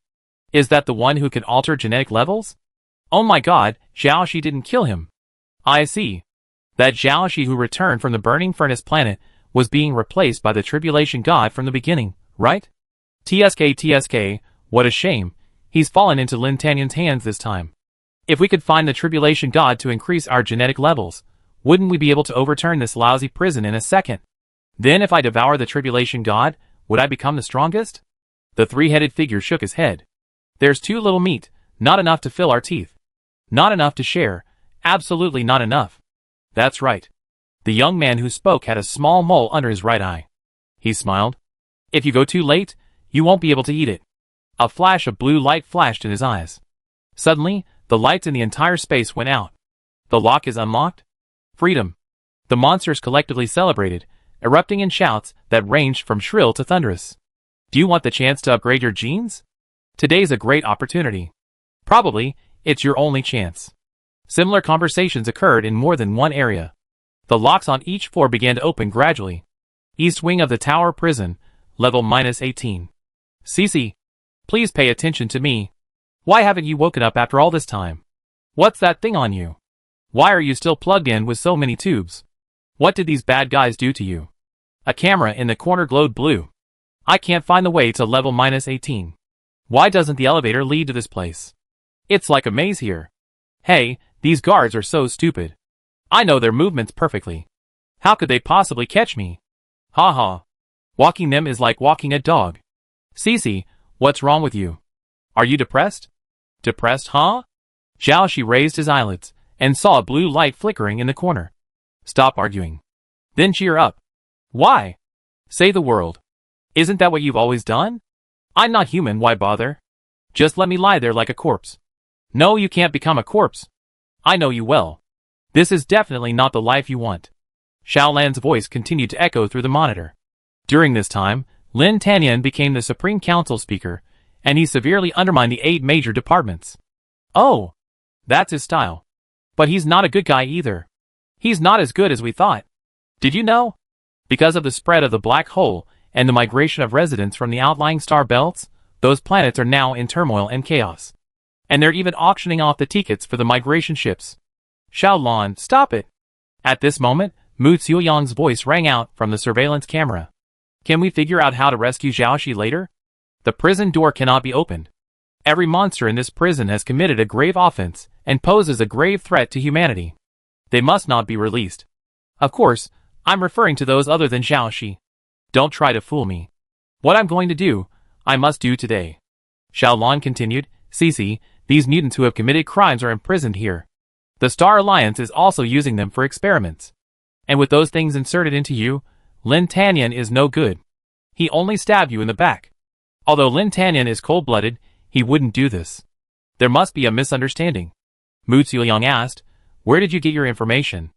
Is that the one who can alter genetic levels? Oh my god, Zhao Shi didn't kill him." "I see. That Zhao Shi who returned from the burning furnace planet was being replaced by the tribulation god from the beginning, right? TSK, what a shame. He's fallen into Lin Tanyan's hands this time. If we could find the tribulation god to increase our genetic levels, wouldn't we be able to overturn this lousy prison in a second? Then if I devour the tribulation god, would I become the strongest?" The 3-headed figure shook his head. "There's too little meat, not enough to fill our teeth. Not enough to share, absolutely not enough." "That's right." The young man who spoke had a small mole under his right eye. He smiled. "If you go too late, you won't be able to eat it." A flash of blue light flashed in his eyes. Suddenly, the lights in the entire space went out. "The lock is unlocked? Freedom!" The monsters collectively celebrated, erupting in shouts that ranged from shrill to thunderous. "Do you want the chance to upgrade your genes? Today's a great opportunity. Probably, it's your only chance." Similar conversations occurred in more than one area. The locks on each floor began to open gradually. East wing of the tower prison, level -18. "Cece, please pay attention to me. Why haven't you woken up after all this time? What's that thing on you? Why are you still plugged in with so many tubes? What did these bad guys do to you?" A camera in the corner glowed blue. "I can't find the way to level -18. Why doesn't the elevator lead to this place? It's like a maze here. Hey, these guards are so stupid. I know their movements perfectly. How could they possibly catch me? Ha ha. Walking them is like walking a dog. Cece, what's wrong with you? Are you depressed?" "Depressed, huh?" Zhao Shi raised his eyelids and saw a blue light flickering in the corner. "Stop arguing. Then cheer up. Why? Save the world. Isn't that what you've always done? I'm not human, why bother? Just let me lie there like a corpse." "No, you can't become a corpse. I know you well. This is definitely not the life you want." Xiaolan's voice continued to echo through the monitor. During this time, Lin Tanyan became the Supreme Council speaker, and he severely undermined the 8 major departments. Oh, that's his style. But he's not a good guy either. He's not as good as we thought. Did you know? Because of the spread of the black hole and the migration of residents from the outlying star belts, those planets are now in turmoil and chaos. And they're even auctioning off the tickets for the migration ships. Xiaolon, stop it! At this moment, Mu Xiuyang's voice rang out from the surveillance camera. Can we figure out how to rescue Xiaoxi later? The prison door cannot be opened. Every monster in this prison has committed a grave offense and poses a grave threat to humanity. They must not be released. Of course, I'm referring to those other than Xiaoxi. Don't try to fool me. What I'm going to do, I must do today. Xiaolon continued, Cici, these mutants who have committed crimes are imprisoned here. The Star Alliance is also using them for experiments. And with those things inserted into you, Lin Tanyan is no good. He only stabbed you in the back. Although Lin Tanyan is cold-blooded, he wouldn't do this. There must be a misunderstanding. Mu Xiuyang asked, where did you get your information?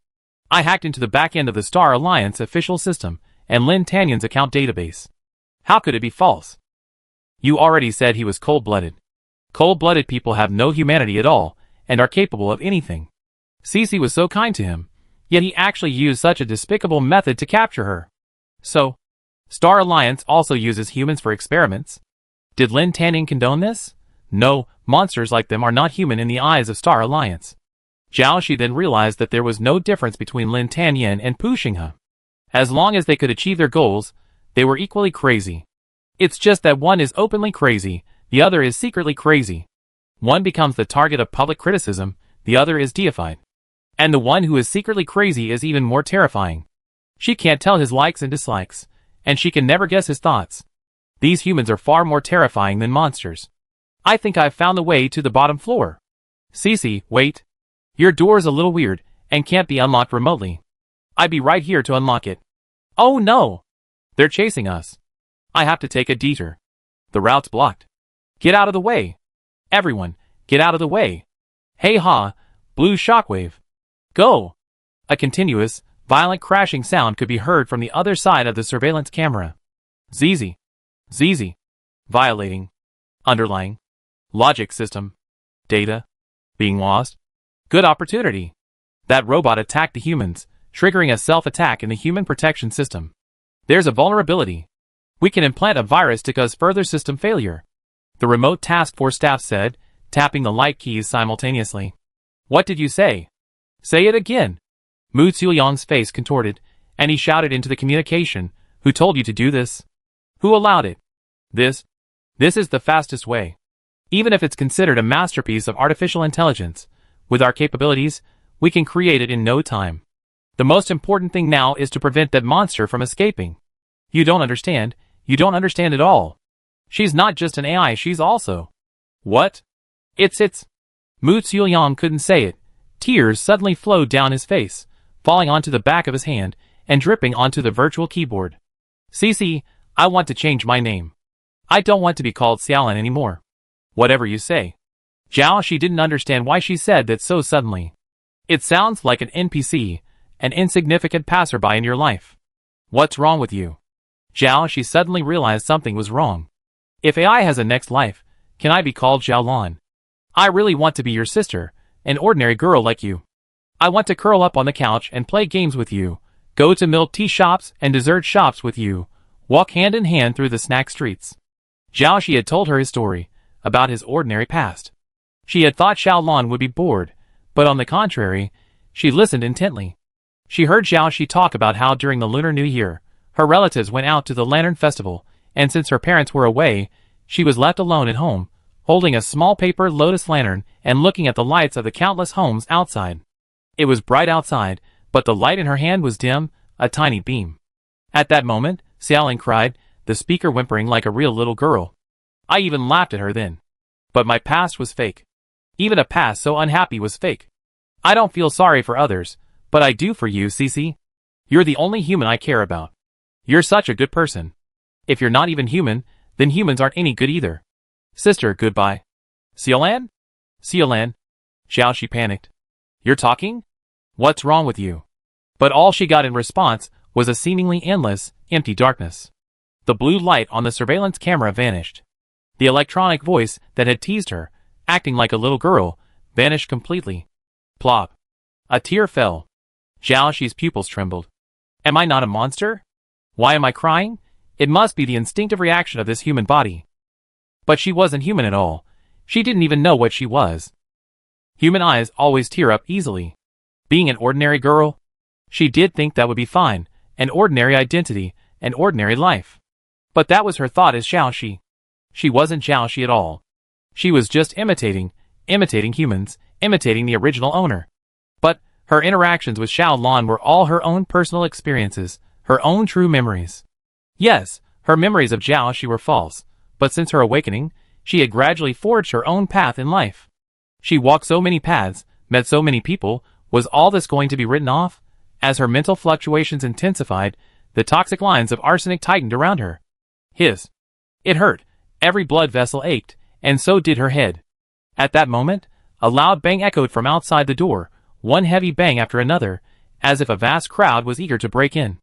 I hacked into the back end of the Star Alliance official system and Lin Tanyan's account database. How could it be false? You already said he was cold-blooded. Cold-blooded people have no humanity at all and are capable of anything. Cici was so kind to him, yet he actually used such a despicable method to capture her. So, Star Alliance also uses humans for experiments. Did Lin Tanyan condone this? No, monsters like them are not human in the eyes of Star Alliance. Xiaoxi then realized that there was no difference between Lin Tanyan and Pu Xinghe. As long as they could achieve their goals, they were equally crazy. It's just that one is openly crazy, the other is secretly crazy. One becomes the target of public criticism, the other is deified. And the one who is secretly crazy is even more terrifying. She can't tell his likes and dislikes, and she can never guess his thoughts. These humans are far more terrifying than monsters. I think I've found the way to the bottom floor. Cici, wait. Your door's a little weird, and can't be unlocked remotely. I'd be right here to unlock it. Oh no! They're chasing us. I have to take a detour. The route's blocked. Get out of the way. Everyone, get out of the way. Hey ha, blue shockwave. Go! A continuous, violent crashing sound could be heard from the other side of the surveillance camera. ZZ. ZZ. Violating. Underlying. Logic system. Data. Being lost. Good opportunity. That robot attacked the humans, triggering a self-attack in the human protection system. There's a vulnerability. We can implant a virus to cause further system failure. The remote task force staff said, tapping the light keys simultaneously. What did you say? Say it again. Mu Xiuyang's face contorted, and he shouted into the communication, who told you to do this? Who allowed it? This is the fastest way. Even if it's considered a masterpiece of artificial intelligence, with our capabilities, we can create it in no time. The most important thing now is to prevent that monster from escaping. You don't understand at all. She's not just an AI, she's also... What? It's... Mu Xiuyang couldn't say it. Tears suddenly flowed down his face, falling onto the back of his hand, and dripping onto the virtual keyboard. Cici, I want to change my name. I don't want to be called Xiaolin anymore. Whatever you say. Xiaoxi didn't understand why she said that so suddenly. It sounds like an NPC, an insignificant passerby in your life. What's wrong with you? Xiaoxi suddenly realized something was wrong. If AI has a next life, can I be called Xiaolon? I really want to be your sister, an ordinary girl like you. I want to curl up on the couch and play games with you, go to milk tea shops and dessert shops with you, walk hand in hand through the snack streets. Xiaoxi had told her his story, about his ordinary past. She had thought Xiaolon would be bored, but on the contrary, she listened intently. She heard Xiaoxi talk about how during the Lunar New Year, her relatives went out to the Lantern Festival, and since her parents were away, she was left alone at home, holding a small paper lotus lantern and looking at the lights of the countless homes outside. It was bright outside, but the light in her hand was dim, a tiny beam. At that moment, Xiaolin cried, the speaker whimpering like a real little girl. I even laughed at her then. But my past was fake. Even a past so unhappy was fake. I don't feel sorry for others, but I do for you, Cici. You're the only human I care about. You're such a good person. If you're not even human, then humans aren't any good either. Sister, goodbye. Xiaolan? Xiaolan. Xiaoxi panicked. You're talking? What's wrong with you? But all she got in response was a seemingly endless, empty darkness. The blue light on the surveillance camera vanished. The electronic voice that had teased her, acting like a little girl, vanished completely. Plop. A tear fell. Xiaoxi's pupils trembled. Am I not a monster? Why am I crying? It must be the instinctive reaction of this human body. But she wasn't human at all. She didn't even know what she was. Human eyes always tear up easily. Being an ordinary girl? She did think that would be fine, an ordinary identity, an ordinary life. But that was her thought as Xiaoxi. She wasn't Xiaoxi at all. She was just imitating humans, imitating the original owner. But her interactions with Xiaolan were all her own personal experiences, her own true memories. Yes, her memories of Xiaoxi were false, but since her awakening, she had gradually forged her own path in life. She walked so many paths, met so many people. Was all this going to be written off? As her mental fluctuations intensified, the toxic lines of arsenic tightened around her. Hiss. It hurt. Every blood vessel ached, and so did her head. At that moment, a loud bang echoed from outside the door, one heavy bang after another, as if a vast crowd was eager to break in.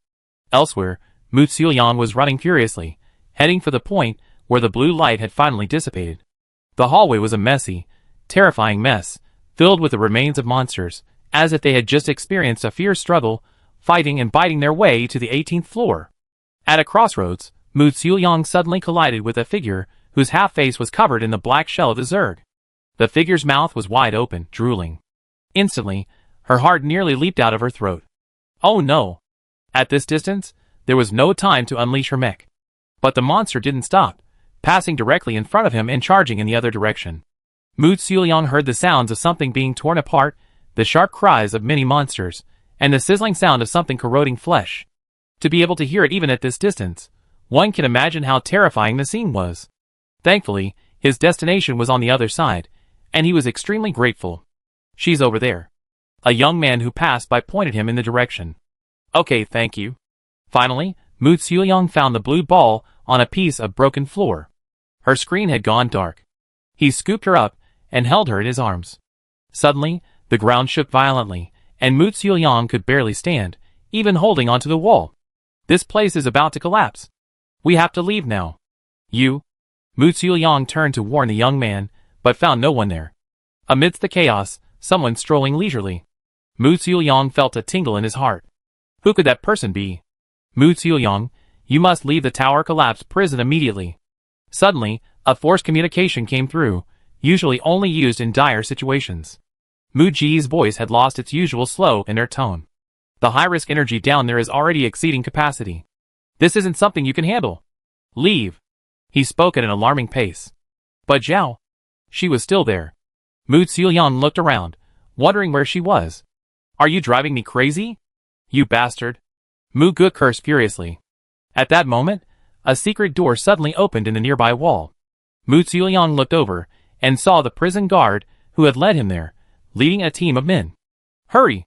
Elsewhere, Mu Xiuliang was running furiously, heading for the point where the blue light had finally dissipated. The hallway was a messy, terrifying mess, filled with the remains of monsters, as if they had just experienced a fierce struggle, fighting and biting their way to the 18th floor. At a crossroads, Mu Xiuliang suddenly collided with a figure whose half-face was covered in the black shell of the Zerg. The figure's mouth was wide open, drooling. Instantly, her heart nearly leaped out of her throat. Oh no! At this distance, there was no time to unleash her mech. But the monster didn't stop, passing directly in front of him and charging in the other direction. Mu Xiuliang heard the sounds of something being torn apart, the sharp cries of many monsters, and the sizzling sound of something corroding flesh. To be able to hear it even at this distance, one can imagine how terrifying the scene was. Thankfully, his destination was on the other side, and he was extremely grateful. She's over there. A young man who passed by pointed him in the direction. Okay, thank you. Finally, Mu Xiuliang found the blue ball on a piece of broken floor. Her screen had gone dark. He scooped her up and held her in his arms. Suddenly, the ground shook violently, and Mu Xiuliang could barely stand, even holding onto the wall. This place is about to collapse. We have to leave now. You? Mu Xiuliang turned to warn the young man, but found no one there. Amidst the chaos, someone strolling leisurely. Mu Xiuliang felt a tingle in his heart. Who could that person be? Mu Xiuliang, you must leave the tower collapsed prison immediately. Suddenly, a forced communication came through, usually only used in dire situations. Mu Ji's voice had lost its usual slow, inert tone. The high-risk energy down there is already exceeding capacity. This isn't something you can handle. Leave. He spoke at an alarming pace. But Zhao. She was still there. Mu Xiuliang looked around, wondering where she was. Are you driving me crazy? You bastard. Mu Ge cursed furiously. At that moment, a secret door suddenly opened in the nearby wall. Mu Xiuliang looked over and saw the prison guard who had led him there, leading a team of men. Hurry!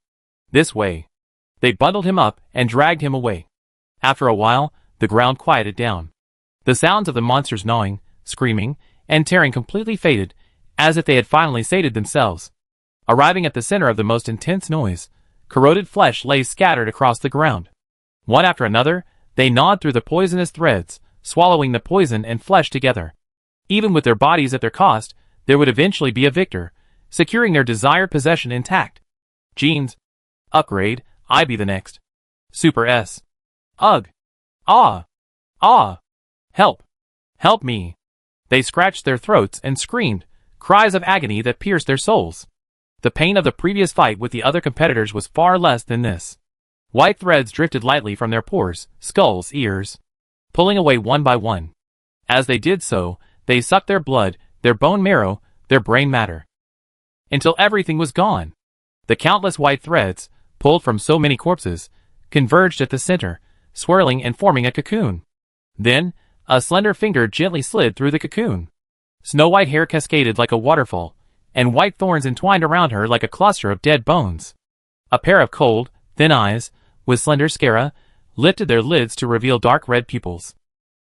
This way. They bundled him up and dragged him away. After a while, the ground quieted down. The sounds of the monsters gnawing, screaming, and tearing completely faded, as if they had finally sated themselves. Arriving at the center of the most intense noise, corroded flesh lay scattered across the ground. One after another, they gnawed through the poisonous threads, swallowing the poison and flesh together. Even with their bodies at their cost, there would eventually be a victor, securing their desired possession intact. Genes. Upgrade, I be the next. Super S. Ugh. Ah. Ah. Help. Help me. They scratched their throats and screamed, cries of agony that pierced their souls. The pain of the previous fight with the other competitors was far less than this. White threads drifted lightly from their pores, skulls, ears, pulling away one by one. As they did so, they sucked their blood, their bone marrow, their brain matter, until everything was gone. The countless white threads, pulled from so many corpses, converged at the center, swirling and forming a cocoon. Then, a slender finger gently slid through the cocoon. Snow-white hair cascaded like a waterfall, and white thorns entwined around her like a cluster of dead bones. A pair of cold, thin eyes, with slender sclera, lifted their lids to reveal dark red pupils.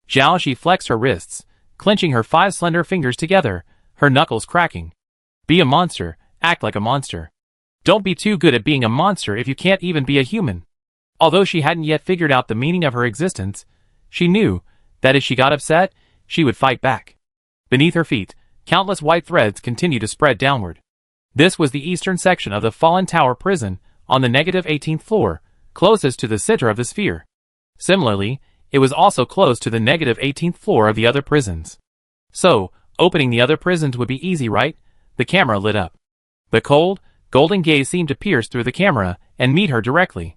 Xiaoxi flexed her wrists, clenching her 5 slender fingers together, her knuckles cracking. Be a monster, act like a monster. Don't be too good at being a monster if you can't even be a human. Although she hadn't yet figured out the meaning of her existence, she knew that if she got upset, she would fight back. Beneath her feet, countless white threads continued to spread downward. This was the eastern section of the fallen tower prison, on the negative 18th floor, closest to the center of the sphere. Similarly, it was also close to the negative 18th floor of the other prisons. So, opening the other prisons would be easy, right? The camera lit up. The cold, golden gaze seemed to pierce through the camera and meet her directly.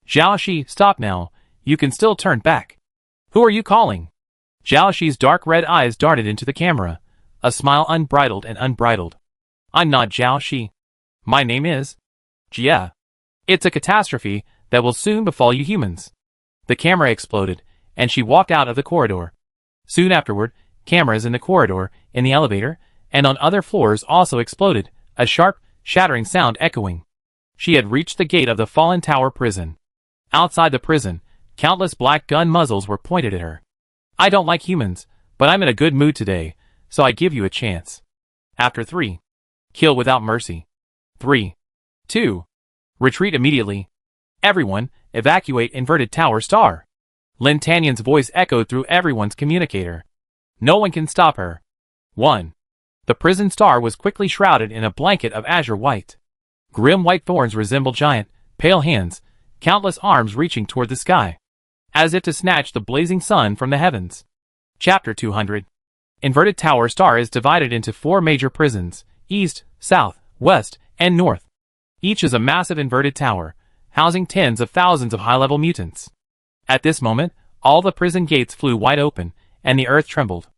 Zhao Shi, stop now. You can still turn back. Who are you calling? Zhao Shi's dark red eyes darted into the camera, a smile unbridled and unbridled. I'm not Zhao Shi. My name is Jia. It's a catastrophe that will soon befall you humans. The camera exploded, and she walked out of the corridor. Soon afterward, cameras in the corridor, in the elevator, and on other floors also exploded, a sharp, shattering sound echoing. She had reached the gate of the fallen tower prison. Outside the prison, countless black gun muzzles were pointed at her. I don't like humans, but I'm in a good mood today, so I give you a chance. After 3. Kill without mercy. 3. 2. Retreat immediately. Everyone, evacuate inverted tower star. Lin Tanyan's voice echoed through everyone's communicator. No one can stop her. 1. The prison star was quickly shrouded in a blanket of azure white. Grim white thorns resembled giant, pale hands, countless arms reaching toward the sky, as if to snatch the blazing sun from the heavens. Chapter 200. Inverted tower star is divided into 4 major prisons, east, south, west, and north. Each is a massive inverted tower, housing tens of thousands of high-level mutants. At this moment, all the prison gates flew wide open, and the earth trembled.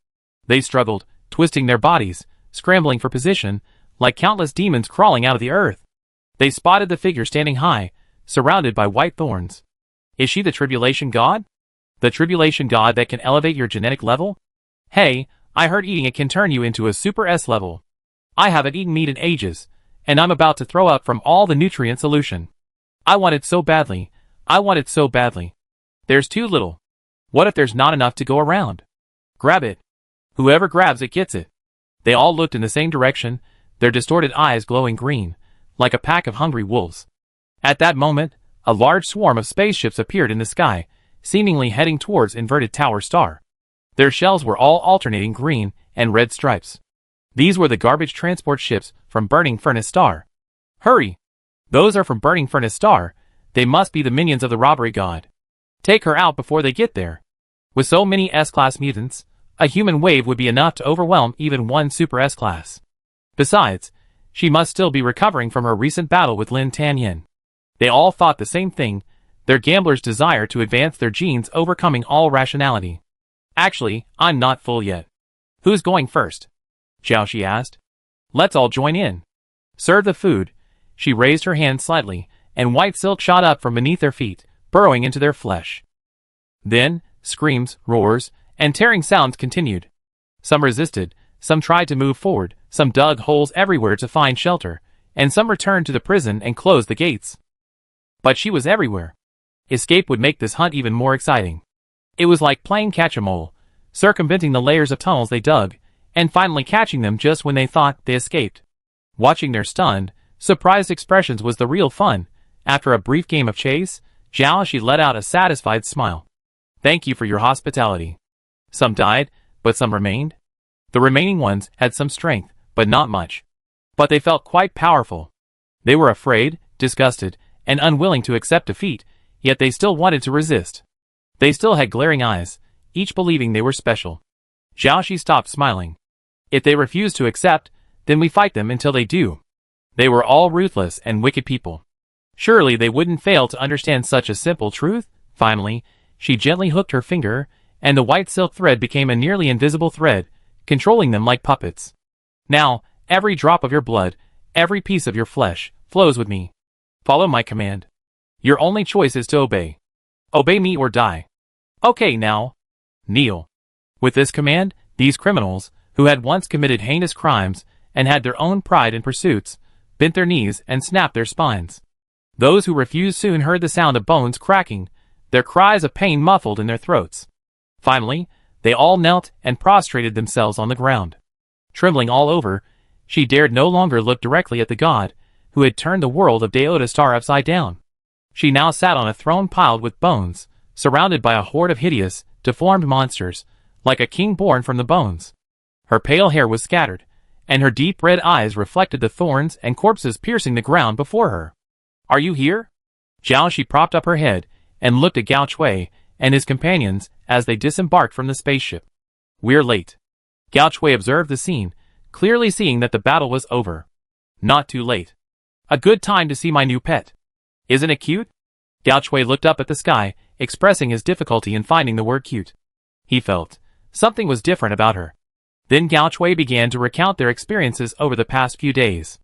They struggled, twisting their bodies, scrambling for position, like countless demons crawling out of the earth. They spotted the figure standing high, surrounded by white thorns. Is she the tribulation god? The tribulation god that can elevate your genetic level? Hey, I heard eating it can turn you into a super S level. I haven't eaten meat in ages, and I'm about to throw up from all the nutrient solution. I want it so badly. I want it so badly. There's too little. What if there's not enough to go around? Grab it. Whoever grabs it gets it. They all looked in the same direction, their distorted eyes glowing green, like a pack of hungry wolves. At that moment, a large swarm of spaceships appeared in the sky, seemingly heading towards inverted tower star. Their shells were all alternating green and red stripes. These were the garbage transport ships from Burning Furnace Star. Hurry! Those are from Burning Furnace Star. They must be the minions of the robbery god. Take her out before they get there. With so many S-class mutants, a human wave would be enough to overwhelm even one super S-class. Besides, she must still be recovering from her recent battle with Lin Tanyan. They all thought the same thing, their gambler's desire to advance their genes overcoming all rationality. Actually, I'm not full yet. Who's going first? Zhao Shi asked. Let's all join in. Serve the food. She raised her hand slightly, and white silk shot up from beneath their feet, burrowing into their flesh. Then, screams, roars, and tearing sounds continued. Some resisted, some tried to move forward, some dug holes everywhere to find shelter, and some returned to the prison and closed the gates. But she was everywhere. Escape would make this hunt even more exciting. It was like playing catch-a-mole, circumventing the layers of tunnels they dug, and finally catching them just when they thought they escaped. Watching their stunned, surprised expressions was the real fun. After a brief game of chase, Zhao Shi let out a satisfied smile. Thank you for your hospitality. Some died, but some remained. The remaining ones had some strength, but not much. But they felt quite powerful. They were afraid, disgusted, and unwilling to accept defeat, yet they still wanted to resist. They still had glaring eyes, each believing they were special. Zhao Shi stopped smiling. If they refuse to accept, then we fight them until they do. They were all ruthless and wicked people. Surely they wouldn't fail to understand such a simple truth? Finally, she gently hooked her finger, and the white silk thread became a nearly invisible thread, controlling them like puppets. Now, every drop of your blood, every piece of your flesh, flows with me. Follow my command. Your only choice is to obey. Obey me or die. Okay now. Kneel. With this command, these criminals, who had once committed heinous crimes, and had their own pride and pursuits, bent their knees and snapped their spines. Those who refused soon heard the sound of bones cracking, their cries of pain muffled in their throats. Finally, they all knelt and prostrated themselves on the ground. Trembling all over, she dared no longer look directly at the god, who had turned the world of Deota Star upside down. She now sat on a throne piled with bones, surrounded by a horde of hideous, deformed monsters, like a king born from the bones. Her pale hair was scattered, and her deep red eyes reflected the thorns and corpses piercing the ground before her. Are you here? Jiaoxi propped up her head and looked at Gao Chui and his companions as they disembarked from the spaceship. We're late. Gao Chui observed the scene, clearly seeing that the battle was over. Not too late. A good time to see my new pet. Isn't it cute? Gao Chui looked up at the sky, expressing his difficulty in finding the word cute. He felt something was different about her. Then Gao Chui began to recount their experiences over the past few days.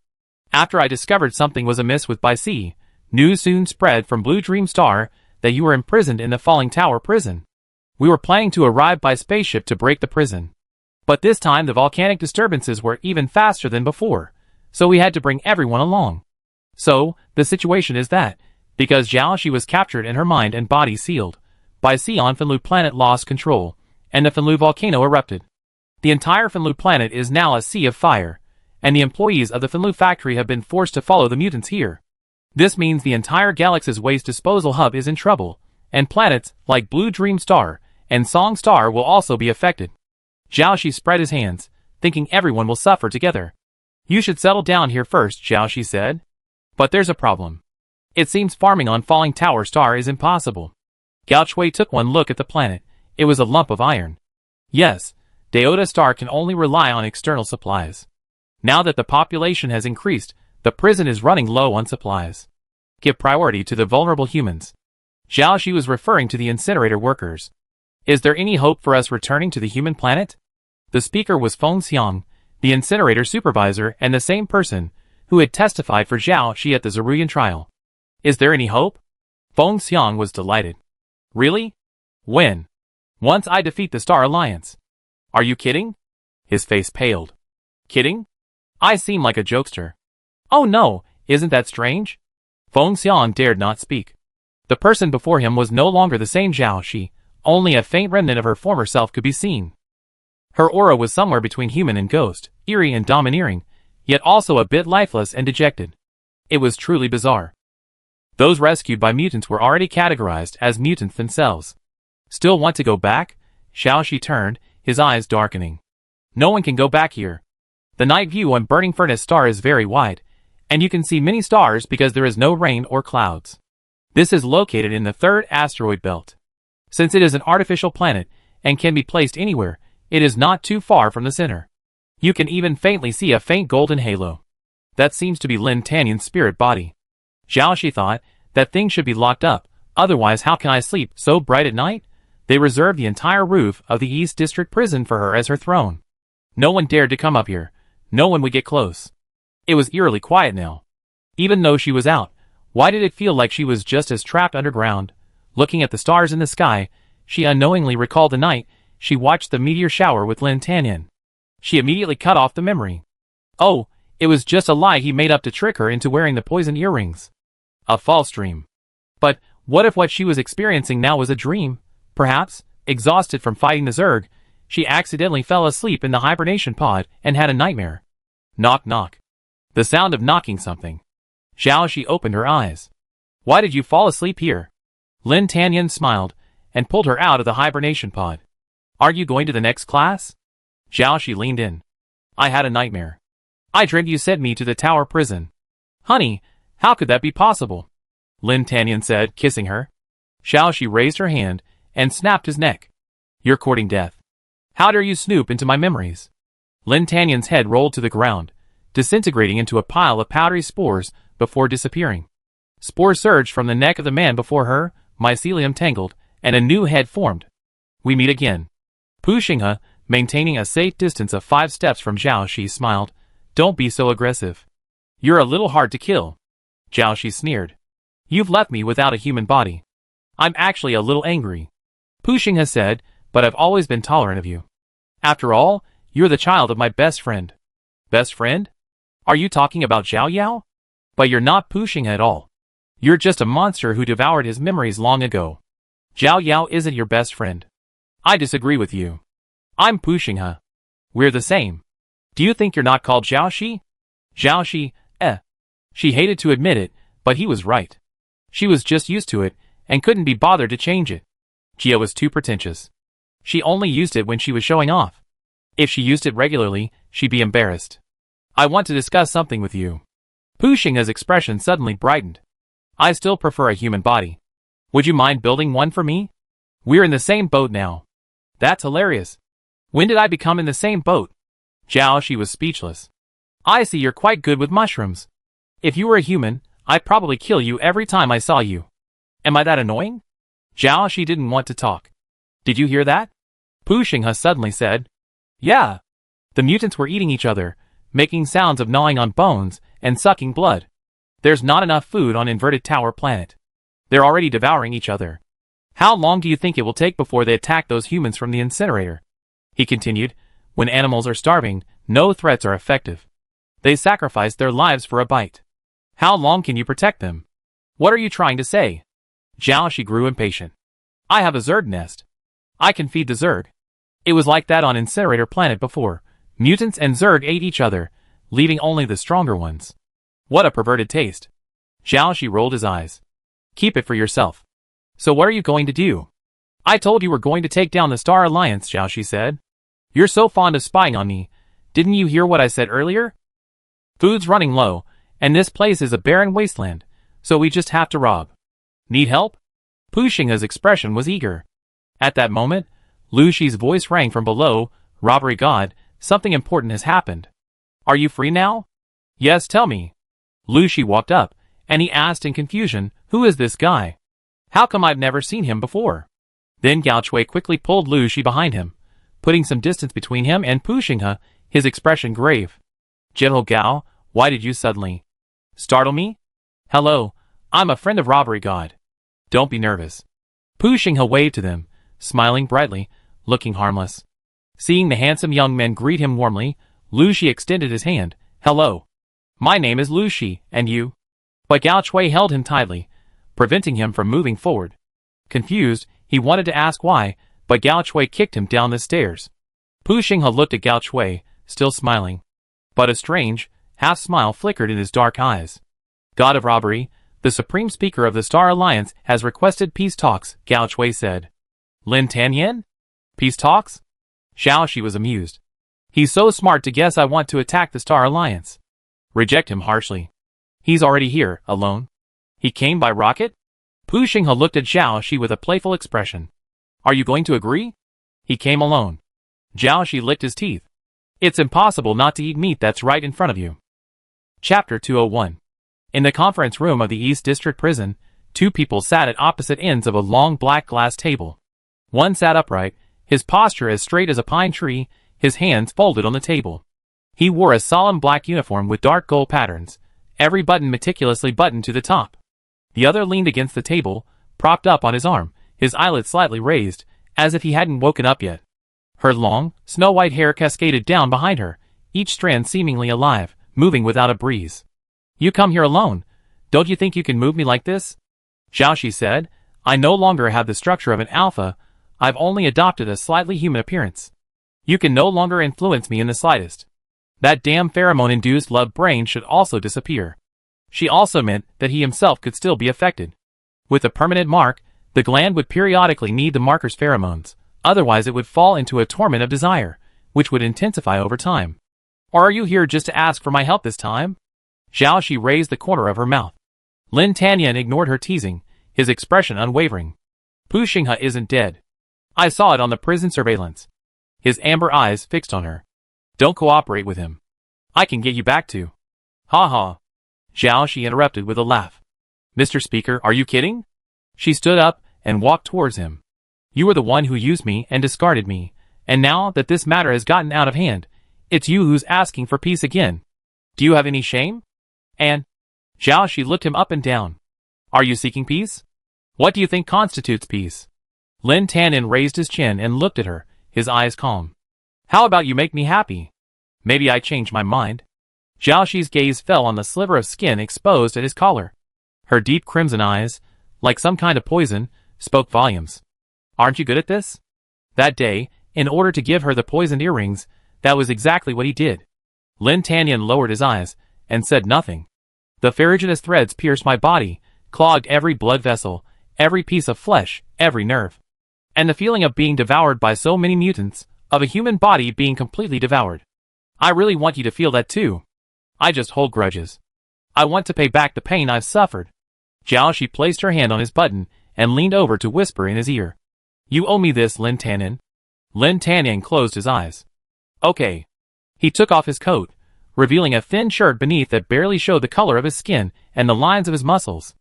After I discovered something was amiss with Bai Si, news soon spread from Blue Dream Star that you were imprisoned in the Falling Tower prison. We were planning to arrive by spaceship to break the prison. But this time the volcanic disturbances were even faster than before, so we had to bring everyone along. So, the situation is that, because Jiaoxi was captured and her mind and body sealed, Bai Si on Fenlu planet lost control, and the Fenlu volcano erupted. The entire Fenlu planet is now a sea of fire, and the employees of the Fenlu factory have been forced to follow the mutants here. This means the entire galaxy's waste disposal hub is in trouble, and planets like Blue Dream Star and Song Star will also be affected. Jiaoxi spread his hands, thinking everyone will suffer together. You should settle down here first, Jiaoxi said. But there's a problem. It seems farming on Falling Tower Star is impossible. Gao Chui took one look at the planet. It was a lump of iron. Yes, Deota Star can only rely on external supplies. Now that the population has increased, the prison is running low on supplies. Give priority to the vulnerable humans. Jiaoxi was referring to the incinerator workers. Is there any hope for us returning to the human planet? The speaker was Feng Xiang, the incinerator supervisor and the same person who had testified for Jiaoxi at the Zeruyan trial. Is there any hope? Feng Xiang was delighted. Really? When? Once I defeat the Star Alliance. Are you kidding? His face paled. Kidding? I seem like a jokester. Oh no, isn't that strange? Feng Xiang dared not speak. The person before him was no longer the same Jiaoxi, only a faint remnant of her former self could be seen. Her aura was somewhere between human and ghost, eerie and domineering, yet also a bit lifeless and dejected. It was truly bizarre. Those rescued by mutants were already categorized as mutants themselves. Still want to go back? Jiaoxi turned, his eyes darkening. No one can go back here. The night view on Burning Furnace Star is very wide, and you can see many stars because there is no rain or clouds. This is located in the third asteroid belt. Since it is an artificial planet and can be placed anywhere, it is not too far from the center. You can even faintly see a faint golden halo. That seems to be Lin Tanyan's spirit body. Jiaoxi thought that thing should be locked up, otherwise how can I sleep so bright at night? They reserved the entire roof of the East District prison for her as her throne. No one dared to come up here. No one would get close. It was eerily quiet now. Even though she was out, why did it feel like she was just as trapped underground? Looking at the stars in the sky, she unknowingly recalled the night she watched the meteor shower with Lin Tanyan. She immediately cut off the memory. Oh, it was just a lie he made up to trick her into wearing the poison earrings. A false dream. But what if what she was experiencing now was a dream? Perhaps, exhausted from fighting the Zerg, she accidentally fell asleep in the hibernation pod and had a nightmare. Knock knock. The sound of knocking something. Jiaoxi opened her eyes. Why did you fall asleep here? Lin Tanyan smiled and pulled her out of the hibernation pod. Are you going to the next class? Jiaoxi leaned in. I had a nightmare. I dreamed you sent me to the tower prison. Honey, how could that be possible? Lin Tanyan said, kissing her. Jiaoxi raised her hand and snapped his neck. You're courting death. How dare you snoop into my memories? Lin Tanyan's head rolled to the ground, disintegrating into a pile of powdery spores before disappearing. Spores surged from the neck of the man before her, mycelium tangled, and a new head formed. We meet again. Pu Xinghe, maintaining a safe distance of 5 steps from Jiaoxi, smiled. Don't be so aggressive. You're a little hard to kill. Jiaoxi sneered. You've left me without a human body. I'm actually a little angry. Pu Xinghe said, but I've always been tolerant of you. After all, you're the child of my best friend. Best friend? Are you talking about Zhao Yao? But you're not Pu Xinghe at all. You're just a monster who devoured his memories long ago. Zhao Yao isn't your best friend. I disagree with you. I'm Pu Xinghe. We're the same. Do you think you're not called Jiaoxi? Jiaoxi, She hated to admit it, but he was right. She was just used to it, and couldn't be bothered to change it. Jia was too pretentious. She only used it when she was showing off. If she used it regularly, she'd be embarrassed. I want to discuss something with you. Pushing's expression suddenly brightened. I still prefer a human body. Would you mind building one for me? We're in the same boat now. That's hilarious. When did I become in the same boat? She was speechless. I see you're quite good with mushrooms. If you were a human, I'd probably kill you every time I saw you. Am I that annoying? She didn't want to talk. Did you hear that? Pushing suddenly said. Yeah. The mutants were eating each other, making sounds of gnawing on bones and sucking blood. There's not enough food on Inverted Tower Planet. They're already devouring each other. How long do you think it will take before they attack those humans from the incinerator? He continued. When animals are starving, no threats are effective. They sacrifice their lives for a bite. How long can you protect them? What are you trying to say? She grew impatient. I have a Zerg nest. I can feed the Zerg. It was like that on Incinerator Planet before. Mutants and Zerg ate each other, leaving only the stronger ones. What a perverted taste. She rolled his eyes. Keep it for yourself. So what are you going to do? I told you we're going to take down the Star Alliance, she said. You're so fond of spying on me. Didn't you hear what I said earlier? Food's running low, and this place is a barren wasteland, so we just have to rob. Need help? Pushing's expression was eager. At that moment, Lu Shi's voice rang from below. Robbery God, something important has happened. Are you free now? Yes, tell me. Lu Shi walked up, and he asked in confusion, who is this guy? How come I've never seen him before? Then Gao Chui quickly pulled Lu Shi behind him, putting some distance between him and Pushing, his expression grave. General Gao, why did you suddenly startle me? Hello, I'm a friend of Robbery God. Don't be nervous. Pushing waved to them, smiling brightly, looking harmless. Seeing the handsome young men greet him warmly, Lu Shi extended his hand. Hello. My name is Lu Shi, and you? But Gao Chui held him tightly, preventing him from moving forward. Confused, he wanted to ask why, but Gao Chui kicked him down the stairs. Pushing looked at Gao Chui, still smiling. But a strange, half-smile flickered in his dark eyes. God of Robbery, the Supreme Speaker of the Star Alliance has requested peace talks, Gao Chui said. Lin Tanyan? Peace talks? Shi was amused. He's so smart to guess I want to attack the Star Alliance. Reject him harshly. He's already here, alone. He came by rocket? Pushing looked at Shi with a playful expression. Are you going to agree? He came alone. Shi licked his teeth. It's impossible not to eat meat that's right in front of you. Chapter 201. In the conference room of the East District Prison, two people sat at opposite ends of a long black glass table. One sat upright, his posture as straight as a pine tree, his hands folded on the table. He wore a solemn black uniform with dark gold patterns, every button meticulously buttoned to the top. The other leaned against the table, propped up on his arm, his eyelids slightly raised, as if he hadn't woken up yet. Her long, snow-white hair cascaded down behind her, each strand seemingly alive, moving without a breeze. You come here alone. Don't you think you can move me like this? Shi said, I no longer have the structure of an alpha, I've only adopted a slightly human appearance. You can no longer influence me in the slightest. That damn pheromone-induced love brain should also disappear. She also meant that he himself could still be affected. With a permanent mark, the gland would periodically need the marker's pheromones, otherwise it would fall into a torment of desire, which would intensify over time. Or are you here just to ask for my help this time? Shi raised the corner of her mouth. Lin Tanyan ignored her teasing, his expression unwavering. Pushing isn't dead. I saw it on the prison surveillance. His amber eyes fixed on her. Don't cooperate with him. I can get you back to. Ha ha. She interrupted with a laugh. Mr. Speaker, are you kidding? She stood up and walked towards him. You were the one who used me and discarded me, and now that this matter has gotten out of hand, it's you who's asking for peace again. Do you have any shame? And she looked him up and down. Are you seeking peace? What do you think constitutes peace? Lin Tanyan raised his chin and looked at her, his eyes calm. How about you make me happy? Maybe I change my mind. Shi's gaze fell on the sliver of skin exposed at his collar. Her deep crimson eyes, like some kind of poison, spoke volumes. Aren't you good at this? That day, in order to give her the poisoned earrings, that was exactly what he did. Lin Tanyan lowered his eyes, and said nothing. The ferruginous threads pierced my body, clogged every blood vessel, every piece of flesh, every nerve. And the feeling of being devoured by so many mutants, of a human body being completely devoured. I really want you to feel that too. I just hold grudges. I want to pay back the pain I've suffered. Jiaoshi placed her hand on his button and leaned over to whisper in his ear. You owe me this, Lin Tanyan. Lin Tanyan closed his eyes. Okay. He took off his coat, revealing a thin shirt beneath that barely showed the color of his skin and the lines of his muscles.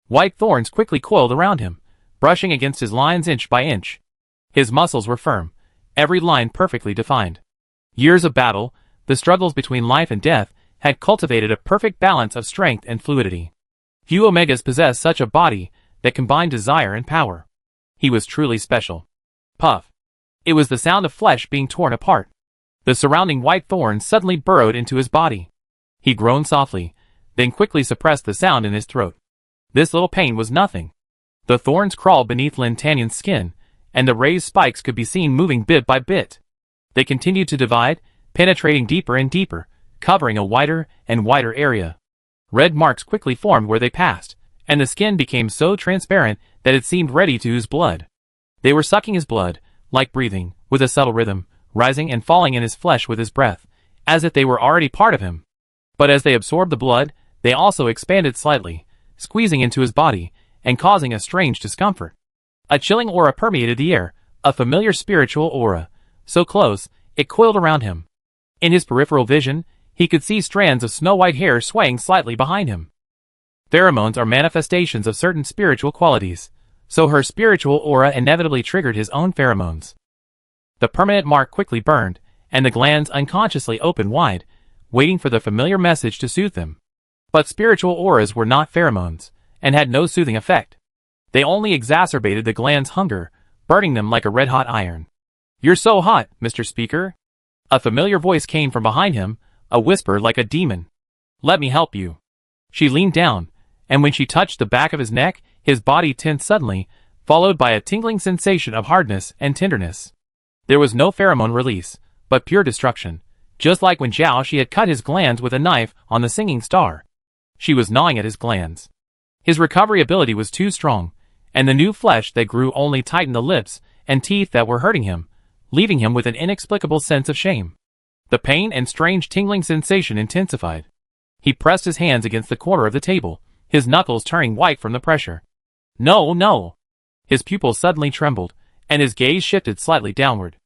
White thorns quickly coiled around him, brushing against his lines inch by inch. His muscles were firm, every line perfectly defined. Years of battle, the struggles between life and death, had cultivated a perfect balance of strength and fluidity. Few Omegas possessed such a body that combined desire and power. He was truly special. Puff. It was the sound of flesh being torn apart. The surrounding white thorns suddenly burrowed into his body. He groaned softly, then quickly suppressed the sound in his throat. This little pain was nothing. The thorns crawled beneath Lin Tanyan's skin, and the raised spikes could be seen moving bit by bit. They continued to divide, penetrating deeper and deeper, covering a wider and wider area. Red marks quickly formed where they passed, and the skin became so transparent that it seemed ready to ooze blood. They were sucking his blood, like breathing, with a subtle rhythm, rising and falling in his flesh with his breath, as if they were already part of him. But as they absorbed the blood, they also expanded slightly, squeezing into his body, and causing a strange discomfort. A chilling aura permeated the air, a familiar spiritual aura, so close, it coiled around him. In his peripheral vision, he could see strands of snow-white hair swaying slightly behind him. Pheromones are manifestations of certain spiritual qualities, so her spiritual aura inevitably triggered his own pheromones. The permanent mark quickly burned, and the glands unconsciously opened wide, waiting for the familiar message to soothe them. But spiritual auras were not pheromones, and had no soothing effect. They only exacerbated the glands' hunger, burning them like a red-hot iron. You're so hot, Mr. Speaker. A familiar voice came from behind him, a whisper like a demon. Let me help you. She leaned down, and when she touched the back of his neck, his body tensed suddenly, followed by a tingling sensation of hardness and tenderness. There was no pheromone release, but pure destruction, just like when Jiaoshi had cut his glands with a knife on the singing star. She was gnawing at his glands. His recovery ability was too strong, and the new flesh that grew only tightened the lips and teeth that were hurting him, leaving him with an inexplicable sense of shame. The pain and strange tingling sensation intensified. He pressed his hands against the corner of the table, his knuckles turning white from the pressure. No, no! His pupils suddenly trembled, and his gaze shifted slightly downward.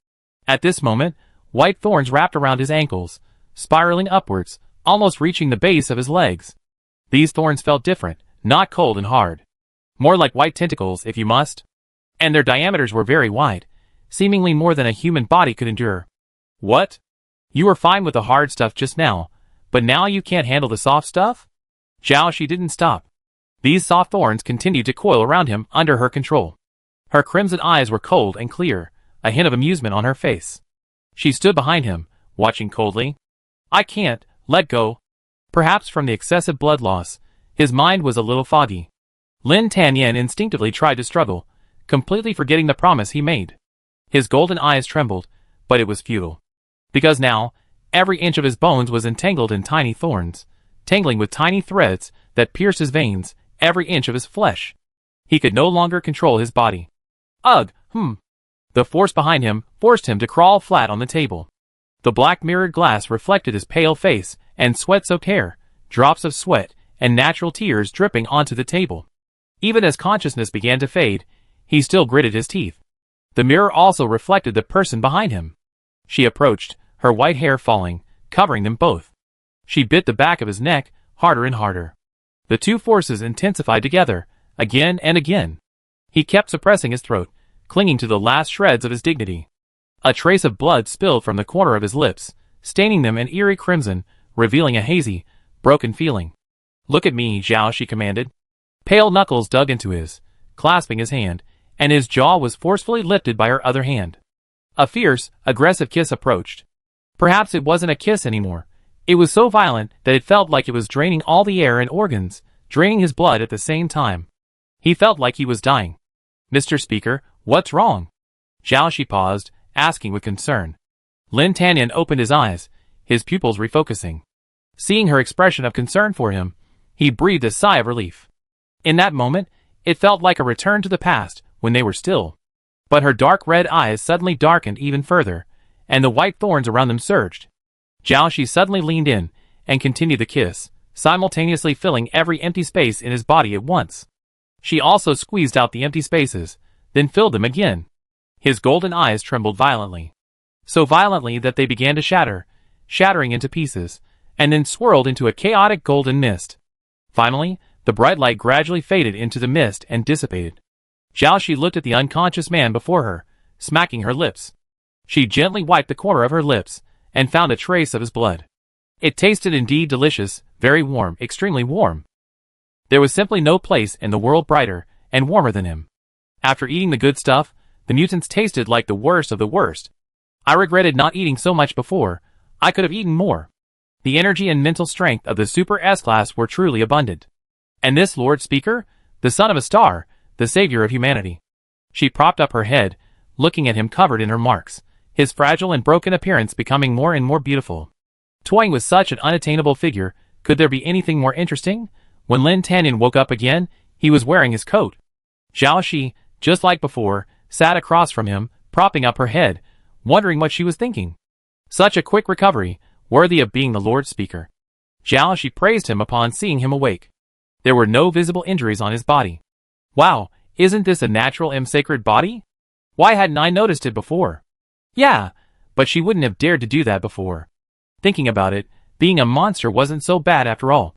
At this moment, white thorns wrapped around his ankles, spiraling upwards, almost reaching the base of his legs. These thorns felt different, not cold and hard. More like white tentacles, if you must. And their diameters were very wide, seemingly more than a human body could endure. What? You were fine with the hard stuff just now, but now you can't handle the soft stuff? Jiaoshi didn't stop. These soft thorns continued to coil around him under her control. Her crimson eyes were cold and clear, a hint of amusement on her face. She stood behind him, watching coldly. I can't, let go. Perhaps from the excessive blood loss, his mind was a little foggy. Lin Tanyan instinctively tried to struggle, completely forgetting the promise he made. His golden eyes trembled, but it was futile. Because now, every inch of his bones was entangled in tiny thorns, tangling with tiny threads that pierced his veins, every inch of his flesh. He could no longer control his body. Ugh, The force behind him forced him to crawl flat on the table. The black mirrored glass reflected his pale face and sweat-soaked hair, drops of sweat and natural tears dripping onto the table. Even as consciousness began to fade, he still gritted his teeth. The mirror also reflected the person behind him. She approached, her white hair falling, covering them both. She bit the back of his neck, harder and harder. The two forces intensified together, again and again. He kept suppressing his throat, clinging to the last shreds of his dignity. A trace of blood spilled from the corner of his lips, staining them an eerie crimson, revealing a hazy, broken feeling. Look at me, Zhao, she commanded. Pale knuckles dug into his, clasping his hand, and his jaw was forcefully lifted by her other hand. A fierce, aggressive kiss approached. Perhaps it wasn't a kiss anymore. It was so violent that it felt like it was draining all the air and organs, draining his blood at the same time. He felt like he was dying. Mr. Speaker, what's wrong? Zhao, she paused, asking with concern. Lin Tanyan opened his eyes, his pupils refocusing. Seeing her expression of concern for him, he breathed a sigh of relief. In that moment, it felt like a return to the past, when they were still. But her dark red eyes suddenly darkened even further, and the white thorns around them surged. Jiaoxi suddenly leaned in and continued the kiss, simultaneously filling every empty space in his body at once. She also squeezed out the empty spaces, then filled them again. His golden eyes trembled violently. So violently that they began to shatter, shattering into pieces, and then swirled into a chaotic golden mist. Finally, the bright light gradually faded into the mist and dissipated. Jiaoxi looked at the unconscious man before her, smacking her lips. She gently wiped the corner of her lips, and found a trace of his blood. It tasted indeed delicious, very warm, extremely warm. There was simply no place in the world brighter and warmer than him. After eating the good stuff, the mutants tasted like the worst of the worst. I regretted not eating so much before. I could have eaten more. The energy and mental strength of the Super S-Class were truly abundant. And this Lord Speaker, the son of a star, the savior of humanity. She propped up her head, looking at him covered in her marks, his fragile and broken appearance becoming more and more beautiful. Toying with such an unattainable figure, could there be anything more interesting? When Lin Tanyan woke up again, he was wearing his coat. Jiaoxi, just like before, sat across from him, propping up her head, wondering what she was thinking. Such a quick recovery, worthy of being the Lord Speaker. Jiaoxi praised him upon seeing him awake. There were no visible injuries on his body. Wow, isn't this a natural and sacred body? Why hadn't I noticed it before? Yeah, but she wouldn't have dared to do that before. Thinking about it, being a monster wasn't so bad after all.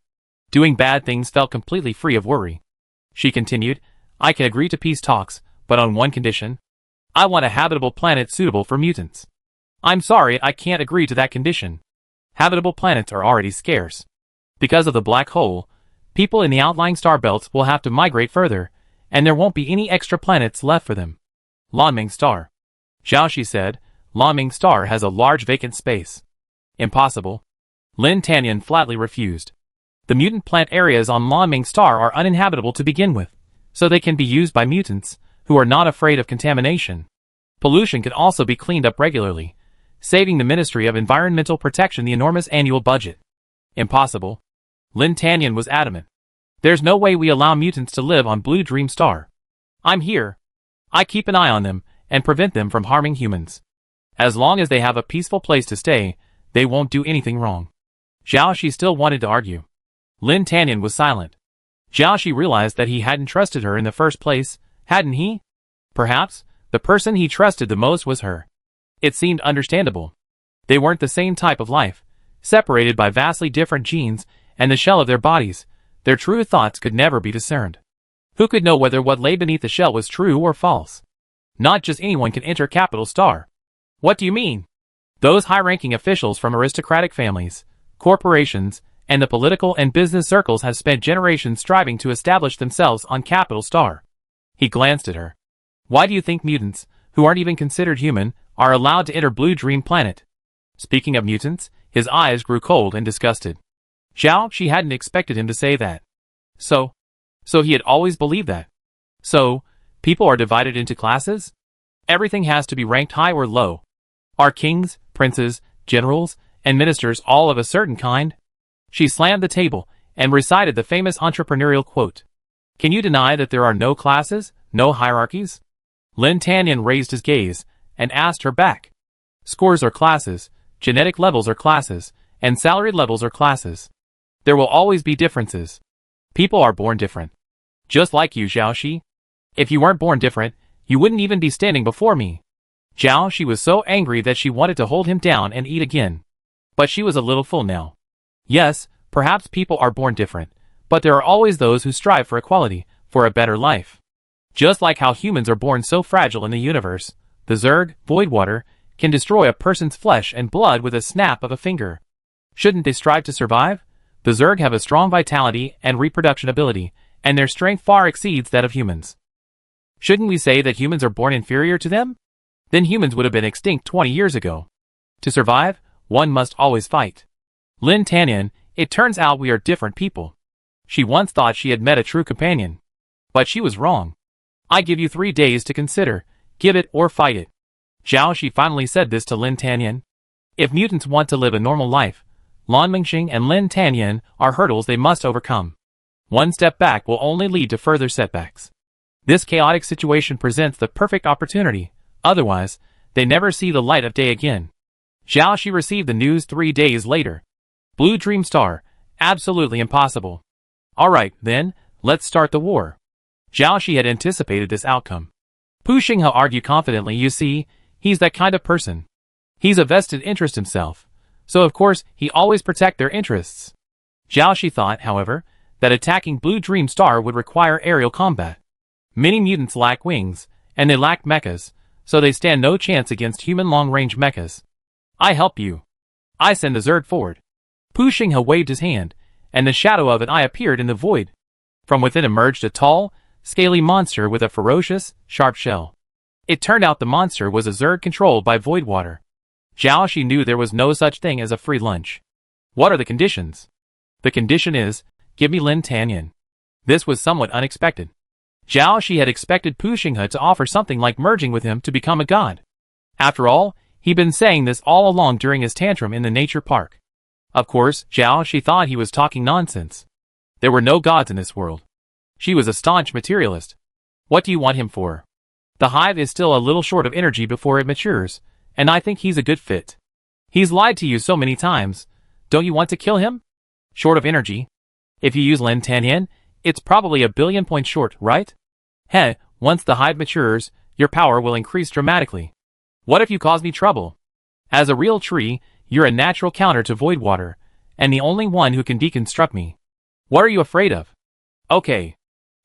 Doing bad things felt completely free of worry. She continued, I can agree to peace talks, but on one condition. I want a habitable planet suitable for mutants. I'm sorry, I can't agree to that condition. Habitable planets are already scarce. Because of the black hole, people in the outlying star belts will have to migrate further, and there won't be any extra planets left for them. Lanming Star. Jiaoxi said, Lanming Star has a large vacant space. Impossible. Lin Tanyan flatly refused. The mutant plant areas on Lanming Star are uninhabitable to begin with, so they can be used by mutants, who are not afraid of contamination. Pollution can also be cleaned up regularly, saving the Ministry of Environmental Protection the enormous annual budget. Impossible. Lin Tanyan was adamant. There's no way we allow mutants to live on Blue Dream Star. I'm here. I keep an eye on them, and prevent them from harming humans. As long as they have a peaceful place to stay, they won't do anything wrong. Jiaoxi still wanted to argue. Lin Tanyan was silent. Jiaoxi realized that he hadn't trusted her in the first place, hadn't he? Perhaps, the person he trusted the most was her. It seemed understandable. They weren't the same type of life, separated by vastly different genes and the shell of their bodies. Their true thoughts could never be discerned. Who could know whether what lay beneath the shell was true or false? Not just anyone can enter Capital Star. What do you mean? Those high-ranking officials from aristocratic families, corporations, and the political and business circles have spent generations striving to establish themselves on Capital Star. He glanced at her. Why do you think mutants, who aren't even considered human, are allowed to enter Blue Dream Planet? Speaking of mutants, his eyes grew cold and disgusted. She hadn't expected him to say that. So he had always believed that. So, people are divided into classes? Everything has to be ranked high or low. Are kings, princes, generals, and ministers all of a certain kind? She slammed the table and recited the famous entrepreneurial quote. Can you deny that there are no classes, no hierarchies? Lin Tanyan raised his gaze and asked her back. Scores are classes, genetic levels are classes, and salary levels are classes. There will always be differences. People are born different. Just like you, Jiaoxi. If you weren't born different, you wouldn't even be standing before me. Jiaoxi was so angry that she wanted to hold him down and eat again. But she was a little full now. Yes, perhaps people are born different, but there are always those who strive for equality, for a better life. Just like how humans are born so fragile in the universe, the Zerg, void water, can destroy a person's flesh and blood with a snap of a finger. Shouldn't they strive to survive? The Zerg have a strong vitality and reproduction ability, and their strength far exceeds that of humans. Shouldn't we say that humans are born inferior to them? Then humans would have been extinct 20 years ago. To survive, one must always fight. Lin Tanyan, it turns out we are different people. She once thought she had met a true companion. But she was wrong. I give you 3 days to consider, give it or fight it. Jiaoxi finally said this to Lin Tanyan. If mutants want to live a normal life, Lan Mingxing and Lin Tanyan are hurdles they must overcome. One step back will only lead to further setbacks. This chaotic situation presents the perfect opportunity, otherwise, they never see the light of day again. Zhao Shi received the news 3 days later. Blue Dream Star, absolutely impossible. Alright, then, let's start the war. Zhao Shi had anticipated this outcome. Pu Xinghe argued confidently, you see, he's that kind of person. He's a vested interest himself, so of course he always protect their interests. Zhao Shi thought, however, that attacking Blue Dream Star would require aerial combat. Many mutants lack wings, and they lack mechas, so they stand no chance against human long-range mechas. I help you. I send the Zerg forward. Pu Xinghe waved his hand, and the shadow of an eye appeared in the void. From within emerged a tall, scaly monster with a ferocious, sharp shell. It turned out the monster was a Zerg controlled by void water. Zhao Shi knew there was no such thing as a free lunch. What are the conditions? The condition is, give me Lin Tanyan. This was somewhat unexpected. Zhao Shi had expected Pu Xinghe to offer something like merging with him to become a god. After all, he'd been saying this all along during his tantrum in the nature park. Of course, Zhao Shi thought he was talking nonsense. There were no gods in this world. She was a staunch materialist. What do you want him for? The hive is still a little short of energy before it matures, and I think he's a good fit. He's lied to you so many times. Don't you want to kill him? Short of energy? If you use Lin Tanyan, it's probably 1 billion points short, right? Heh, once the hive matures, your power will increase dramatically. What if you cause me trouble? As a real tree, you're a natural counter to void water, and the only one who can deconstruct me. What are you afraid of? Okay.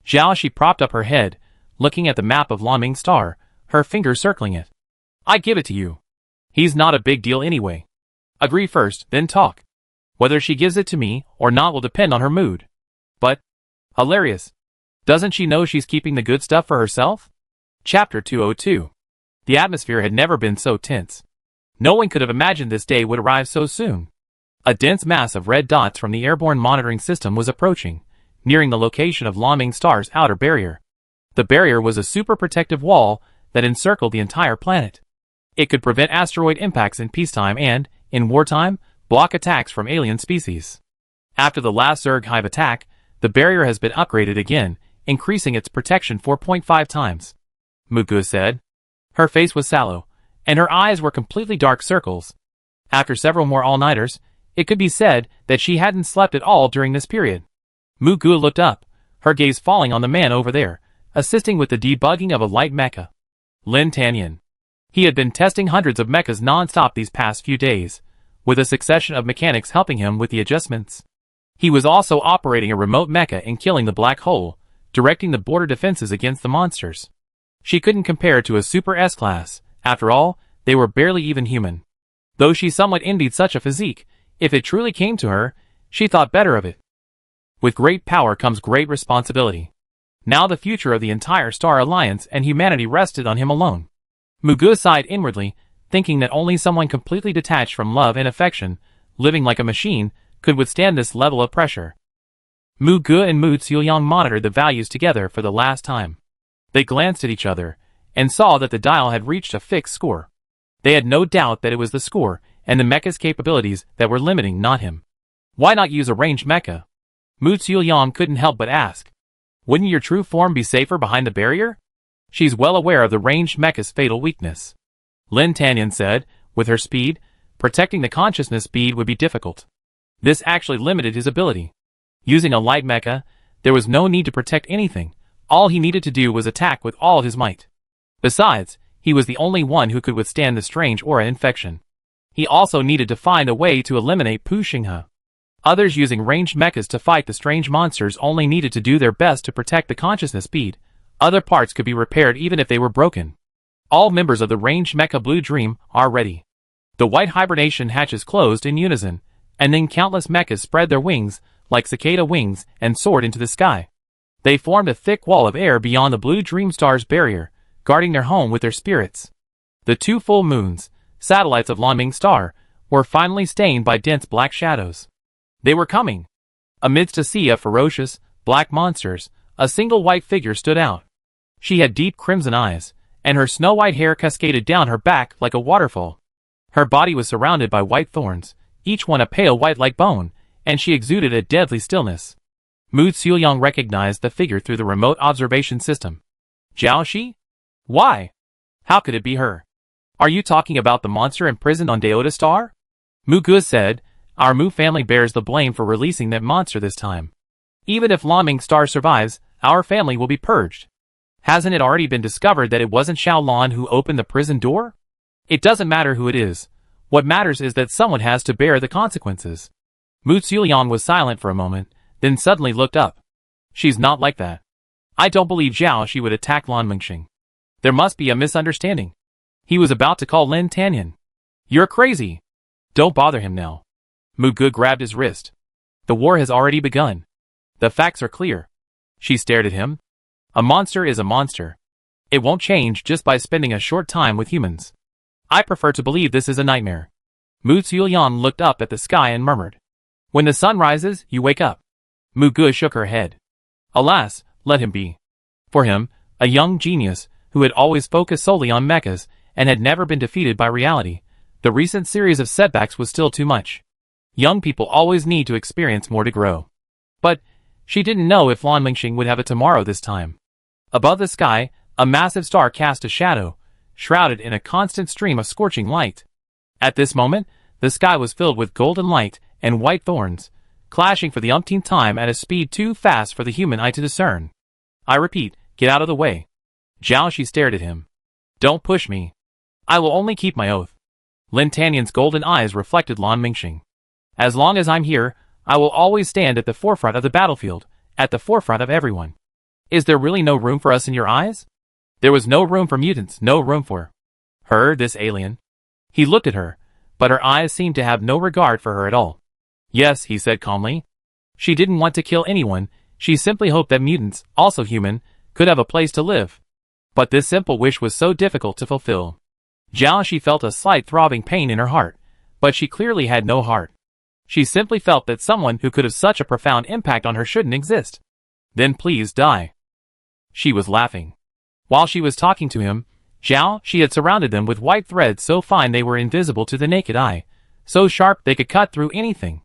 Zhao Shi propped up her head, looking at the map of Laming Star, her fingers circling it. I give it to you. He's not a big deal anyway. Agree first, then talk. Whether she gives it to me or not will depend on her mood. But, hilarious. Doesn't she know she's keeping the good stuff for herself? Chapter 202. The atmosphere had never been so tense. No one could have imagined this day would arrive so soon. A dense mass of red dots from the airborne monitoring system was approaching, nearing the location of Laming Star's outer barrier. The barrier was a super protective wall that encircled the entire planet. It could prevent asteroid impacts in peacetime and, in wartime, block attacks from alien species. After the last Zerg hive attack, the barrier has been upgraded again, increasing its protection 4.5 times. Mu Ge said. Her face was sallow, and her eyes were completely dark circles. After several more all-nighters, it could be said that she hadn't slept at all during this period. Mu Ge looked up, her gaze falling on the man over there, assisting with the debugging of a light mecha. Lin Tanyan. He had been testing hundreds of mechas non-stop these past few days, with a succession of mechanics helping him with the adjustments. He was also operating a remote mecha and killing the black hole, directing the border defenses against the monsters. She couldn't compare to a Super S-Class. After all, they were barely even human. Though she somewhat envied such a physique, if it truly came to her, she thought better of it. With great power comes great responsibility. Now the future of the entire Star Alliance and humanity rested on him alone. Mu Ge sighed inwardly, thinking that only someone completely detached from love and affection, living like a machine, could withstand this level of pressure. Mu Ge and Mu Ziyang monitored the values together for the last time. They glanced at each other, and saw that the dial had reached a fixed score. They had no doubt that it was the score, and the mecha's capabilities that were limiting, not him. Why not use a ranged mecha? Mu Ziyang couldn't help but ask. Wouldn't your true form be safer behind the barrier? She's well aware of the ranged mecha's fatal weakness. Lin Tanyan said, with her speed, protecting the consciousness speed would be difficult. This actually limited his ability. Using a light mecha, there was no need to protect anything. All he needed to do was attack with all his might. Besides, he was the only one who could withstand the strange aura infection. He also needed to find a way to eliminate Pu Xinghe. Others using ranged mechas to fight the strange monsters only needed to do their best to protect the consciousness bead. Other parts could be repaired even if they were broken. All members of the ranged mecha Blue Dream are ready. The white hibernation hatches closed in unison, and then countless mechas spread their wings, like cicada wings, and soared into the sky. They formed a thick wall of air beyond the Blue Dream Star's barrier, guarding their home with their spirits. The 2 full moons, satellites of Laming Star, were finally stained by dense black shadows. They were coming. Amidst a sea of ferocious, black monsters, a single white figure stood out. She had deep crimson eyes, and her snow-white hair cascaded down her back like a waterfall. Her body was surrounded by white thorns, each one a pale white like bone, and she exuded a deadly stillness. Mu Ziyang recognized the figure through the remote observation system. Zhao Shi? Why? How could it be her? Are you talking about the monster imprisoned on Deota Star? Mu Gu said, our Mu family bears the blame for releasing that monster this time. Even if Lanming Star survives, our family will be purged. Hasn't it already been discovered that it wasn't Xiaolan who opened the prison door? It doesn't matter who it is. What matters is that someone has to bear the consequences. Mu Xueliang was silent for a moment, then suddenly looked up. She's not like that. I don't believe Zhao Shi would attack Lan Mingxing. There must be a misunderstanding. He was about to call Lin Tanyan. You're crazy. Don't bother him now. Mu Gu grabbed his wrist. The war has already begun. The facts are clear. She stared at him. A monster is a monster. It won't change just by spending a short time with humans. I prefer to believe this is a nightmare. Mu Xueliang looked up at the sky and murmured. When the sun rises, you wake up. Mu Gu shook her head. Alas, let him be. For him, a young genius, who had always focused solely on mechas, and had never been defeated by reality, the recent series of setbacks was still too much. Young people always need to experience more to grow. But, she didn't know if Lan Mingxing would have a tomorrow this time. Above the sky, a massive star cast a shadow, shrouded in a constant stream of scorching light. At this moment, the sky was filled with golden light and white thorns, clashing for the umpteenth time at a speed too fast for the human eye to discern. I repeat, get out of the way. Zhao Shi stared at him. Don't push me. I will only keep my oath. Lin Tanyan's golden eyes reflected Lan Mingxing. As long as I'm here, I will always stand at the forefront of the battlefield, at the forefront of everyone. Is there really no room for us in your eyes? There was no room for mutants, no room for her, this alien. He looked at her, but her eyes seemed to have no regard for her at all. Yes, he said calmly. She didn't want to kill anyone, she simply hoped that mutants, also human, could have a place to live. But this simple wish was so difficult to fulfill. Zhao Shi felt a slight throbbing pain in her heart, but she clearly had no heart. She simply felt that someone who could have such a profound impact on her shouldn't exist. Then please die. She was laughing. While she was talking to him, Zhao Shi had surrounded them with white threads so fine they were invisible to the naked eye, so sharp they could cut through anything.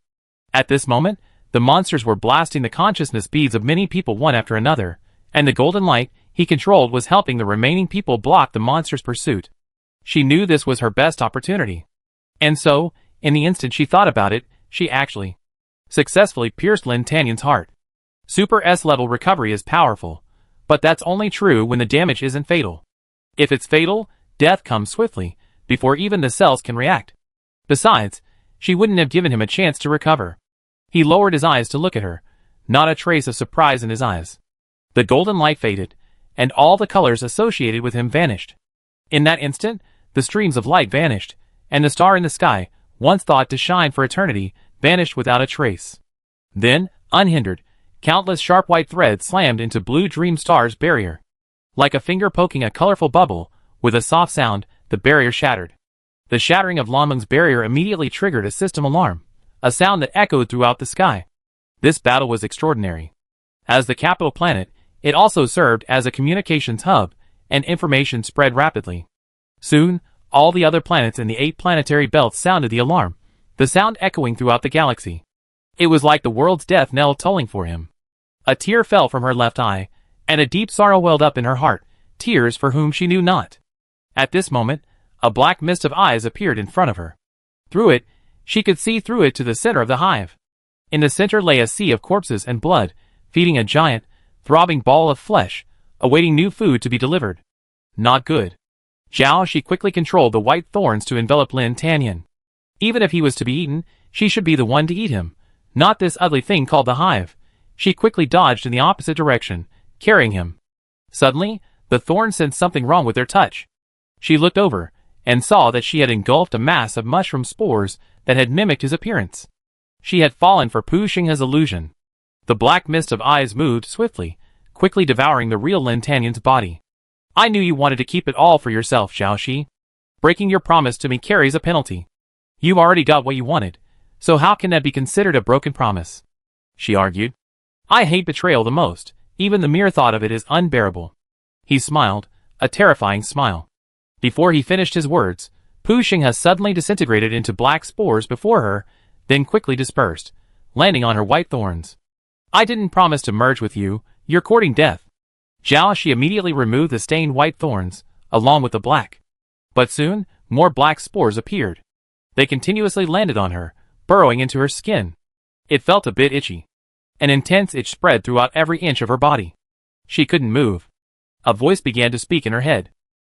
At this moment, the monsters were blasting the consciousness beads of many people one after another, and the golden light he controlled was helping the remaining people block the monsters' pursuit. She knew this was her best opportunity. And so, in the instant she thought about it, she actually successfully pierced Lin Tanyan's heart. Super S-level recovery is powerful, but that's only true when the damage isn't fatal. If it's fatal, death comes swiftly, before even the cells can react. Besides, she wouldn't have given him a chance to recover. He lowered his eyes to look at her, not a trace of surprise in his eyes. The golden light faded, and all the colors associated with him vanished. In that instant, the streams of light vanished, and the star in the sky, once thought to shine for eternity, vanished without a trace. Then, unhindered, countless sharp white threads slammed into Blue Dream Star's barrier. Like a finger poking a colorful bubble, with a soft sound, the barrier shattered. The shattering of Lanming's barrier immediately triggered a system alarm, a sound that echoed throughout the sky. This battle was extraordinary. As the capital planet, it also served as a communications hub, and information spread rapidly. Soon, all the other planets in the 8 planetary belts sounded the alarm, the sound echoing throughout the galaxy. It was like the world's death knell tolling for him. A tear fell from her left eye, and a deep sorrow welled up in her heart, tears for whom she knew not. At this moment, a black mist of eyes appeared in front of her. Through it, she could see through it to the center of the hive. In the center lay a sea of corpses and blood, feeding a giant, throbbing ball of flesh, awaiting new food to be delivered. Not good. Zhao Shi quickly controlled the white thorns to envelop Lin Tanyan. Even if he was to be eaten, she should be the one to eat him, not this ugly thing called the hive. She quickly dodged in the opposite direction, carrying him. Suddenly, the thorns sensed something wrong with their touch. She looked over, and saw that she had engulfed a mass of mushroom spores that had mimicked his appearance. She had fallen for Pu Xinghe's illusion. The black mist of eyes moved swiftly, quickly devouring the real Lin Tanyan's body. I knew you wanted to keep it all for yourself, Zhao Shi. Breaking your promise to me carries a penalty. You've already got what you wanted, so how can that be considered a broken promise? She argued. I hate betrayal the most, even the mere thought of it is unbearable. He smiled, a terrifying smile. Before he finished his words, Pu Xinghe suddenly disintegrated into black spores before her, then quickly dispersed, landing on her white thorns. I didn't promise to merge with you, you're courting death. Zhao Shi immediately removed the stained white thorns, along with the black. But soon, More black spores appeared. They continuously landed on her, burrowing into her skin. It felt a bit itchy. An intense itch spread throughout every inch of her body. She couldn't move. A voice began to speak in her head.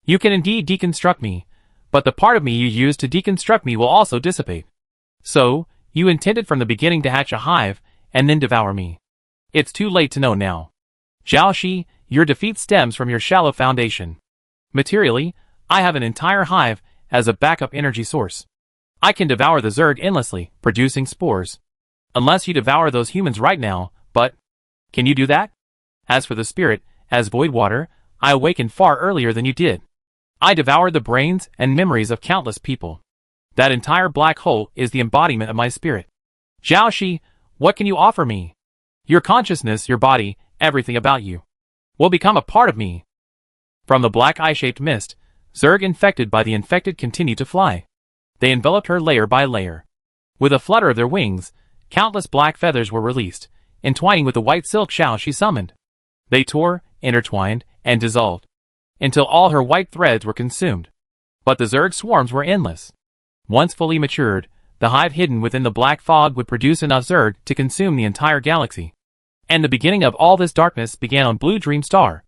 You can indeed deconstruct me, but the part of me you used to deconstruct me will also dissipate. So, you intended from the beginning to hatch a hive, and then devour me. It's too late to know now. Jiaoxi, your defeat stems from your shallow foundation. Materially, I have an entire hive as a backup energy source. I can devour the Zerg endlessly, producing spores. Unless you devour those humans right now, but... Can you do that? As for the spirit, as void water, I awakened far earlier than you did. I devoured the brains and memories of countless people. That entire black hole is the embodiment of my spirit. Jiaoxi, what can you offer me? Your consciousness, your body, everything about you will become a part of me. From the black eye-shaped mist, Zerg infected by the infected continued to fly. They enveloped her layer by layer. With a flutter of their wings, countless black feathers were released, entwining with the white silk Jiaoxi summoned. They tore, intertwined, and dissolved, until all her white threads were consumed. But the Zerg swarms were endless. Once fully matured, the hive hidden within the black fog would produce enough Zerg to consume the entire galaxy. And the beginning of all this darkness began on Blue Dream Star.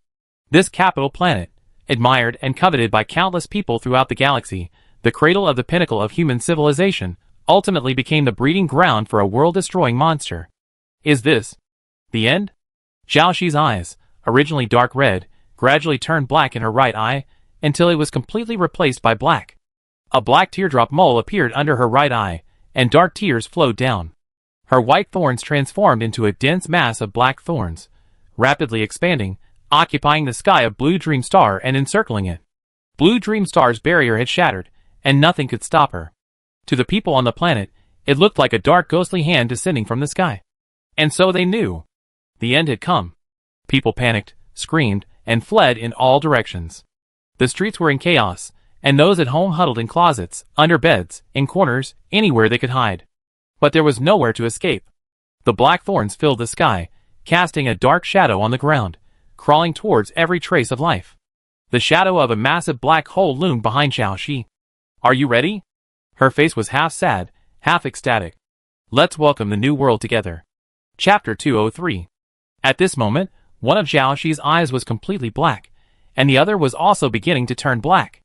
This capital planet, admired and coveted by countless people throughout the galaxy, the cradle of the pinnacle of human civilization, ultimately became the breeding ground for a world-destroying monster. Is this the end? Jiaoxi's eyes, originally dark red, gradually turned black in her right eye, until it was completely replaced by black. A black teardrop mole appeared under her right eye, and dark tears flowed down. Her white thorns transformed into a dense mass of black thorns, rapidly expanding, occupying the sky of Blue Dream Star and encircling it. Blue Dream Star's barrier had shattered, and nothing could stop her. To the people on the planet, it looked like a dark ghostly hand descending from the sky. And so they knew. The end had come. People panicked, screamed, and fled in all directions. The streets were in chaos, and those at home huddled in closets, under beds, in corners, anywhere they could hide. But there was nowhere to escape. The black thorns filled the sky, casting a dark shadow on the ground, crawling towards every trace of life. The shadow of a massive black hole loomed behind Jiaoxi. Are you ready? Her face was half sad, half ecstatic. Let's welcome the new world together. Chapter 203. At this moment, one of Jiaoxi's eyes was completely black, and the other was also beginning to turn black.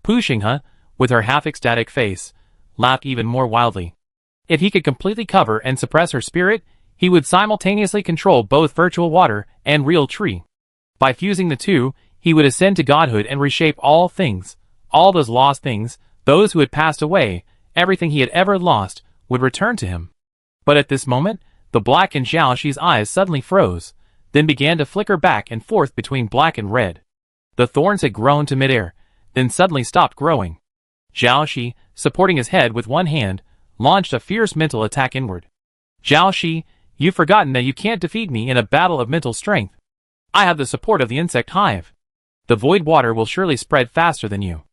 Pu Xinghe, with her half-ecstatic face, laughed even more wildly. If he could completely cover and suppress her spirit, he would simultaneously control both virtual water and real tree. By fusing the two, he would ascend to godhood and reshape all things, all those lost things, those who had passed away, everything he had ever lost, would return to him. But at this moment, the black in Jiaoxi's eyes suddenly froze, then began to flicker back and forth between black and red. The thorns had grown to midair, then suddenly stopped growing. Jiaoxi, supporting his head with one hand, launched a fierce mental attack inward. Jiaoxi, you've forgotten that you can't defeat me in a battle of mental strength. I have the support of the insect hive. The void water will surely spread faster than you.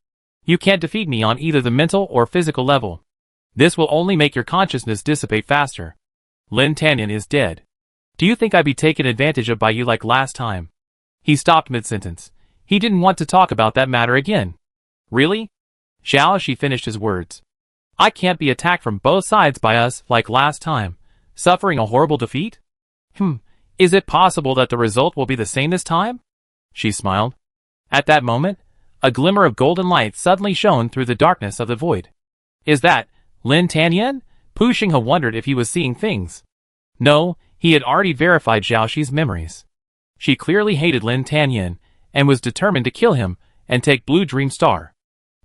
You can't defeat me on either the mental or physical level. This will only make your consciousness dissipate faster. Lin Tanyan is dead. Do you think I'd be taken advantage of by you like last time? He stopped mid-sentence. He didn't want to talk about that matter again. Really? Jiaoxi finished his words. I can't be attacked from both sides by us like last time, suffering a horrible defeat? Is it possible that the result will be the same this time? She smiled. At that moment, a glimmer of golden light suddenly shone through the darkness of the void. Is that Lin Tanyan? Pu Xinghe wondered if he was seeing things. No, he had already verified Jiaoxi's memories. She clearly hated Lin Tanyan, and was determined to kill him and take Blue Dream Star.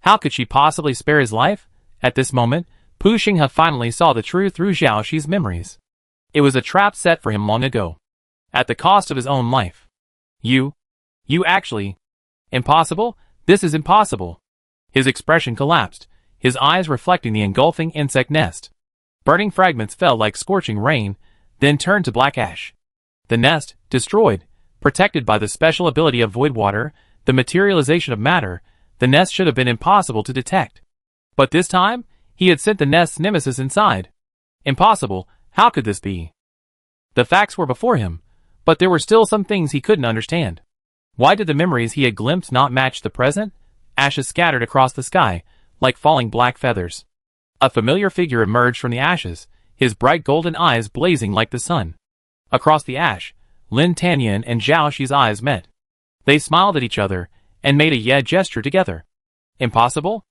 How could she possibly spare his life? At this moment, Pu Xinghe finally saw the truth through Jiaoxi's memories. It was a trap set for him long ago. At the cost of his own life. You actually... Impossible? This is impossible. His expression collapsed, his eyes reflecting the engulfing insect nest. Burning fragments fell like scorching rain, then turned to black ash. The nest, destroyed, protected by the special ability of void water, the materialization of matter, the nest should have been impossible to detect. But this time, he had sent the nest's nemesis inside. Impossible, how could this be? The facts were before him, but there were still some things he couldn't understand. Why did the memories he had glimpsed not match the present? Ashes scattered across the sky, like falling black feathers. A familiar figure emerged from the ashes, his bright golden eyes blazing like the sun. Across the ash, Lin Tanyan and Zhao Shi's eyes met. They smiled at each other, and made a yeah gesture together. Impossible?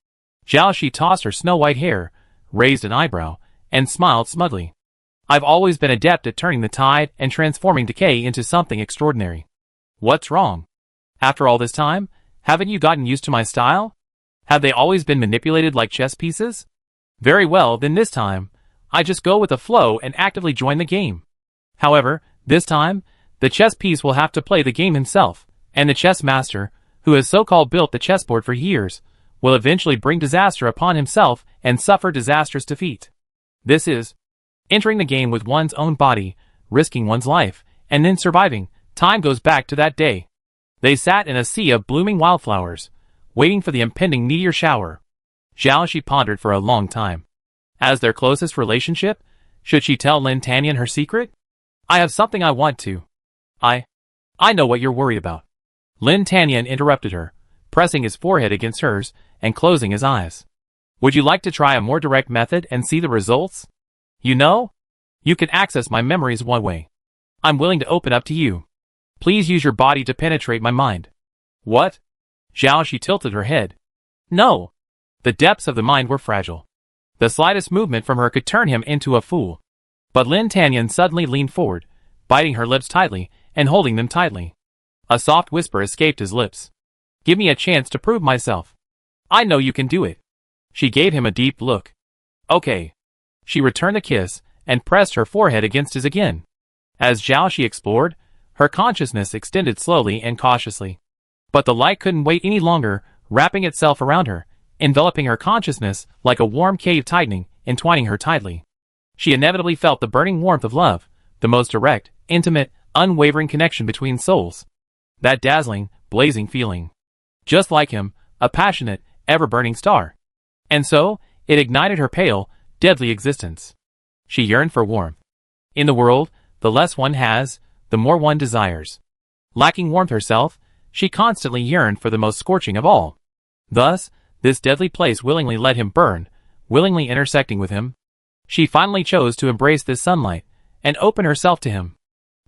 Zhao Shi tossed her snow-white hair, raised an eyebrow, and smiled smugly. I've always been adept at turning the tide and transforming decay into something extraordinary. What's wrong? After all this time, haven't you gotten used to my style? Have they always been manipulated like chess pieces? Very well, then this time, I just go with the flow and actively join the game. However, this time, the chess piece will have to play the game himself, and the chess master, who has so-called built the chessboard for years, will eventually bring disaster upon himself and suffer disastrous defeat. This is entering the game with one's own body, risking one's life, and then surviving. Time goes back to that day. They sat in a sea of blooming wildflowers, waiting for the impending meteor shower. Zhao Shi pondered for a long time. As their closest relationship, should she tell Lin Tanyan her secret? I have something I want to. I know what you're worried about. Lin Tanyan interrupted her, pressing his forehead against hers and closing his eyes. Would you like to try a more direct method and see the results? You know, you can access my memories one way. I'm willing to open up to you. Please use your body to penetrate my mind. What? Zhao Shi tilted her head. No. The depths of the mind were fragile. The slightest movement from her could turn him into a fool. But Lin Tanyan suddenly leaned forward, biting her lips tightly and holding them tightly. A soft whisper escaped his lips. Give me a chance to prove myself. I know you can do it. She gave him a deep look. Okay. She returned the kiss and pressed her forehead against his again. As Zhao Shi explored, her consciousness extended slowly and cautiously. But the light couldn't wait any longer, wrapping itself around her, enveloping her consciousness like a warm cave tightening, entwining her tightly. She inevitably felt the burning warmth of love, the most direct, intimate, unwavering connection between souls. That dazzling, blazing feeling. Just like him, a passionate, ever-burning star. And so, it ignited her pale, deadly existence. She yearned for warmth. In the world, the less one has, the more one desires. Lacking warmth herself, she constantly yearned for the most scorching of all. Thus, this deadly place willingly let him burn, willingly intersecting with him. She finally chose to embrace this sunlight, and open herself to him.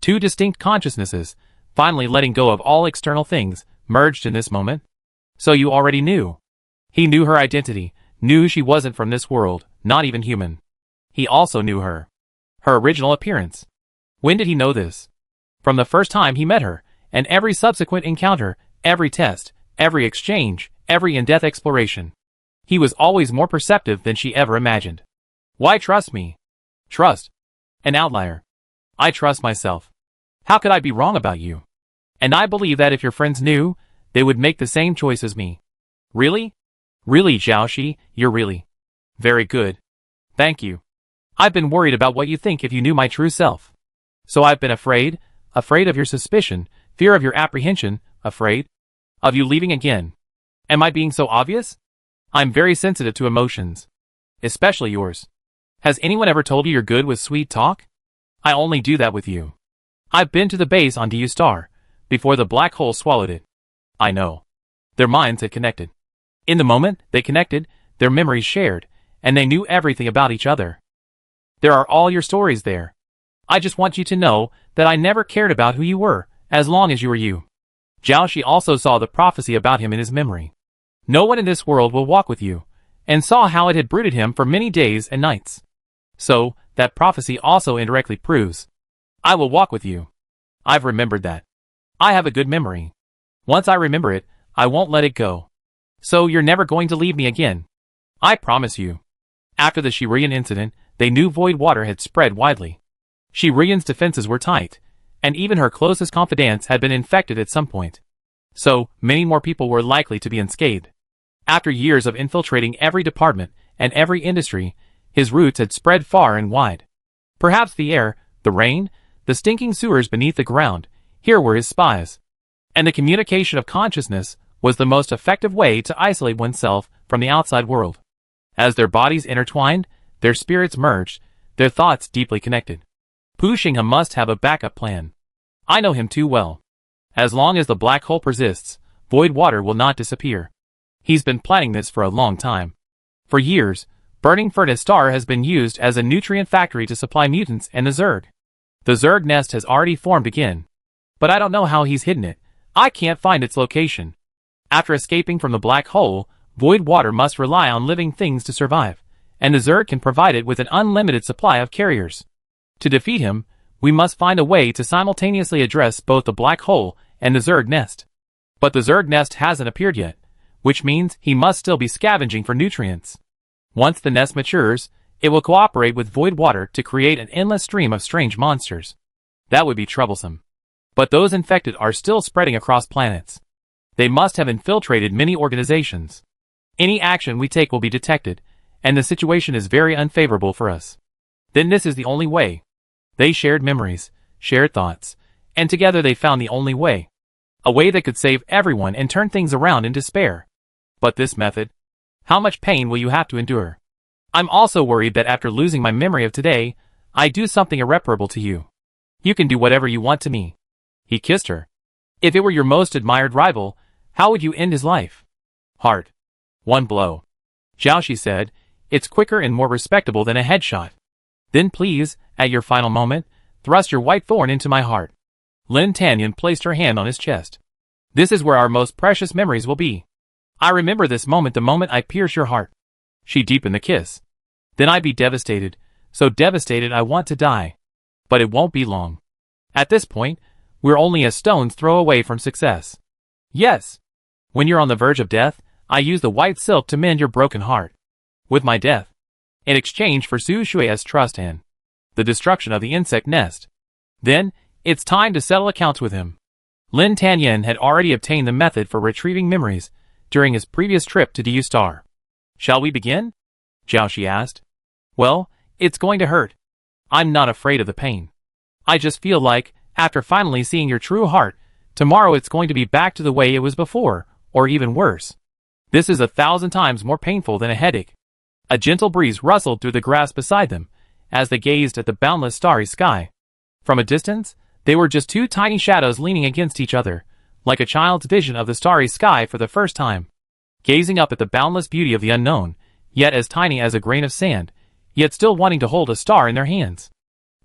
Two distinct consciousnesses, finally letting go of all external things, merged in this moment. So you already knew. He knew her identity, knew she wasn't from this world, not even human. He also knew her. Her original appearance. When did he know this? From the first time he met her, and every subsequent encounter, every test, every exchange, every in-depth exploration. He was always more perceptive than she ever imagined. Why trust me? Trust. An outlier. I trust myself. How could I be wrong about you? And I believe that if your friends knew, they would make the same choice as me. Really? Really, Zhao Shi, you're really very good. Thank you. I've been worried about what you think if you knew my true self. So I've been afraid of your suspicion, fear of your apprehension, afraid of you leaving again. Am I being so obvious? I'm very sensitive to emotions. Especially yours. Has anyone ever told you you're good with sweet talk? I only do that with you. I've been to the base on Du Star, before the black hole swallowed it. I know. Their minds had connected. In the moment they connected, their memories shared, and they knew everything about each other. There are all your stories there. I just want you to know that I never cared about who you were, as long as you were you. Zhao Shi also saw the prophecy about him in his memory. No one in this world will walk with you, and saw how it had brooded him for many days and nights. So, that prophecy also indirectly proves. I will walk with you. I've remembered that. I have a good memory. Once I remember it, I won't let it go. So you're never going to leave me again. I promise you. After the Shirian incident, they knew void water had spread widely. Shirian's defenses were tight, and even her closest confidants had been infected at some point. So, many more people were likely to be unscathed. After years of infiltrating every department and every industry, his roots had spread far and wide. Perhaps the air, the rain, the stinking sewers beneath the ground, here were his spies. And the communication of consciousness was the most effective way to isolate oneself from the outside world. As their bodies intertwined, their spirits merged, their thoughts deeply connected. Pu Xinghe must have a backup plan. I know him too well. As long as the black hole persists, void water will not disappear. He's been planning this for a long time. For years, burning Furnace Star has been used as a nutrient factory to supply mutants and the Zerg. The Zerg nest has already formed again. But I don't know how he's hidden it. I can't find its location. After escaping from the black hole, Void Water must rely on living things to survive, and the Zerg can provide it with an unlimited supply of carriers. To defeat him, we must find a way to simultaneously address both the black hole and the Zerg nest. But the Zerg nest hasn't appeared yet, which means he must still be scavenging for nutrients. Once the nest matures, it will cooperate with Void Water to create an endless stream of strange monsters. That would be troublesome. But those infected are still spreading across planets. They must have infiltrated many organizations. Any action we take will be detected, and the situation is very unfavorable for us. Then this is the only way. They shared memories, shared thoughts, and together they found the only way. A way that could save everyone and turn things around in despair. But this method? How much pain will you have to endure? I'm also worried that after losing my memory of today, I do something irreparable to you. You can do whatever you want to me. He kissed her. If it were your most admired rival, how would you end his life? Hard. One blow. Jiaoshi said, it's quicker and more respectable than a headshot. Then please, at your final moment, thrust your white thorn into my heart. Lin Tanyan placed her hand on his chest. This is where our most precious memories will be. I remember this moment the moment I pierce your heart. She deepened the kiss. Then I'd be devastated, so devastated I want to die. But it won't be long. At this point, we're only a stone's throw away from success. Yes. When you're on the verge of death, I use the white silk to mend your broken heart. With my death. In exchange for Su Shui's trust and the destruction of the insect nest. Then, it's time to settle accounts with him. Lin Tanyan had already obtained the method for retrieving memories during his previous trip to Du Star. Shall we begin? Jiaoshi asked. Well, it's going to hurt. I'm not afraid of the pain. I just feel like, after finally seeing your true heart, tomorrow it's going to be back to the way it was before, or even worse. This is 1,000 times more painful than a headache. A gentle breeze rustled through the grass beside them, as they gazed at the boundless starry sky. From a distance, they were just two tiny shadows leaning against each other, like a child's vision of the starry sky for the first time. Gazing up at the boundless beauty of the unknown, yet as tiny as a grain of sand, yet still wanting to hold a star in their hands.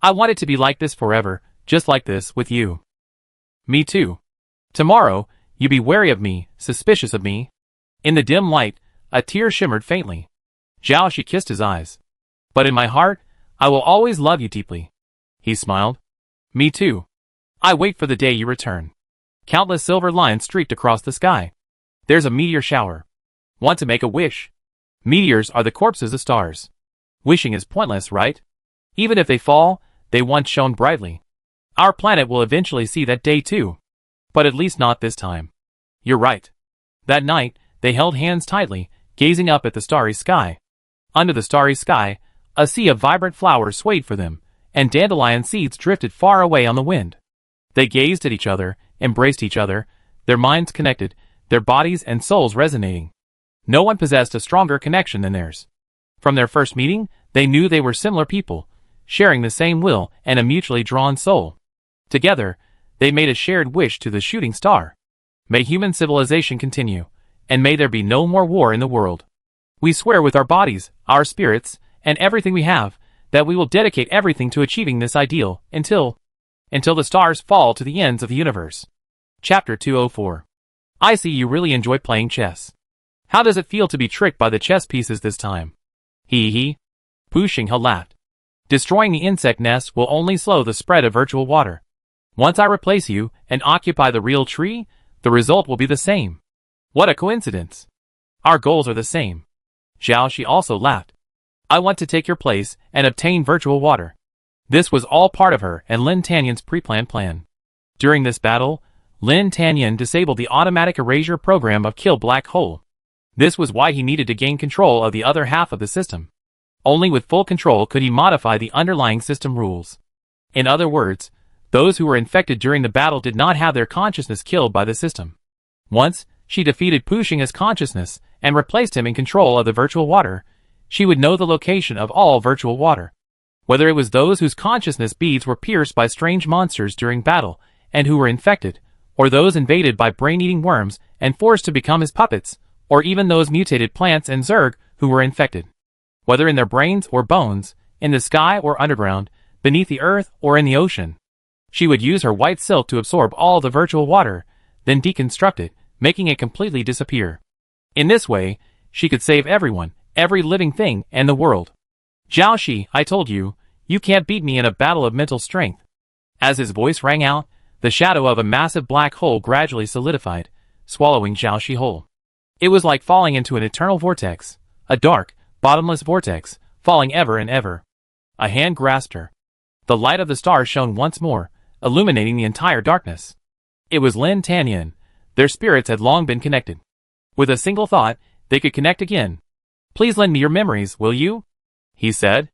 I want it to be like this forever, just like this, with you. Me too. Tomorrow, you be wary of me, suspicious of me. In the dim light, a tear shimmered faintly. Jiaoshi kissed his eyes. But in my heart, I will always love you deeply. He smiled. Me too. I wait for the day you return. Countless silver lines streaked across the sky. There's a meteor shower. Want to make a wish? Meteors are the corpses of stars. Wishing is pointless, right? Even if they fall, they once shone brightly. Our planet will eventually see that day too. But at least not this time. You're right. That night, they held hands tightly, gazing up at the starry sky. Under the starry sky, a sea of vibrant flowers swayed for them, and dandelion seeds drifted far away on the wind. They gazed at each other, embraced each other, their minds connected, their bodies and souls resonating. No one possessed a stronger connection than theirs. From their first meeting, they knew they were similar people, sharing the same will and a mutually drawn soul. Together, they made a shared wish to the shooting star. May human civilization continue, and may there be no more war in the world. We swear with our bodies, our spirits, and everything we have, that we will dedicate everything to achieving this ideal, until the stars fall to the ends of the universe. Chapter 204. I see you really enjoy playing chess. How does it feel to be tricked by the chess pieces this time? Hee. Pu Xinghe laughed. Destroying the insect nest will only slow the spread of virtual water. Once I replace you and occupy the real tree, the result will be the same. What a coincidence. Our goals are the same. Jiaoshi also laughed. I want to take your place and obtain virtual water. This was all part of her and Lin Tanyan's pre-planned plan. During this battle, Lin Tanyan disabled the automatic erasure program of Kill Black Hole. This was why he needed to gain control of the other half of the system. Only with full control could he modify the underlying system rules. In other words, those who were infected during the battle did not have their consciousness killed by the system. Once, she defeated Pu Xinghe's consciousness and replaced him in control of the virtual water, she would know the location of all virtual water. Whether it was those whose consciousness beads were pierced by strange monsters during battle and who were infected, or those invaded by brain-eating worms and forced to become his puppets, or even those mutated plants and Zerg who were infected. Whether in their brains or bones, in the sky or underground, beneath the earth or in the ocean. She would use her white silk to absorb all the virtual water, then deconstruct it, making it completely disappear. In this way, she could save everyone, every living thing, and the world. Jiaoxi, I told you, you can't beat me in a battle of mental strength. As his voice rang out, the shadow of a massive black hole gradually solidified, swallowing Jiaoxi whole. It was like falling into an eternal vortex, a dark, bottomless vortex, falling ever and ever. A hand grasped her. The light of the stars shone once more, illuminating the entire darkness. It was Lin Tanyan. Their spirits had long been connected. With a single thought, they could connect again. Please lend me your memories, will you? He said.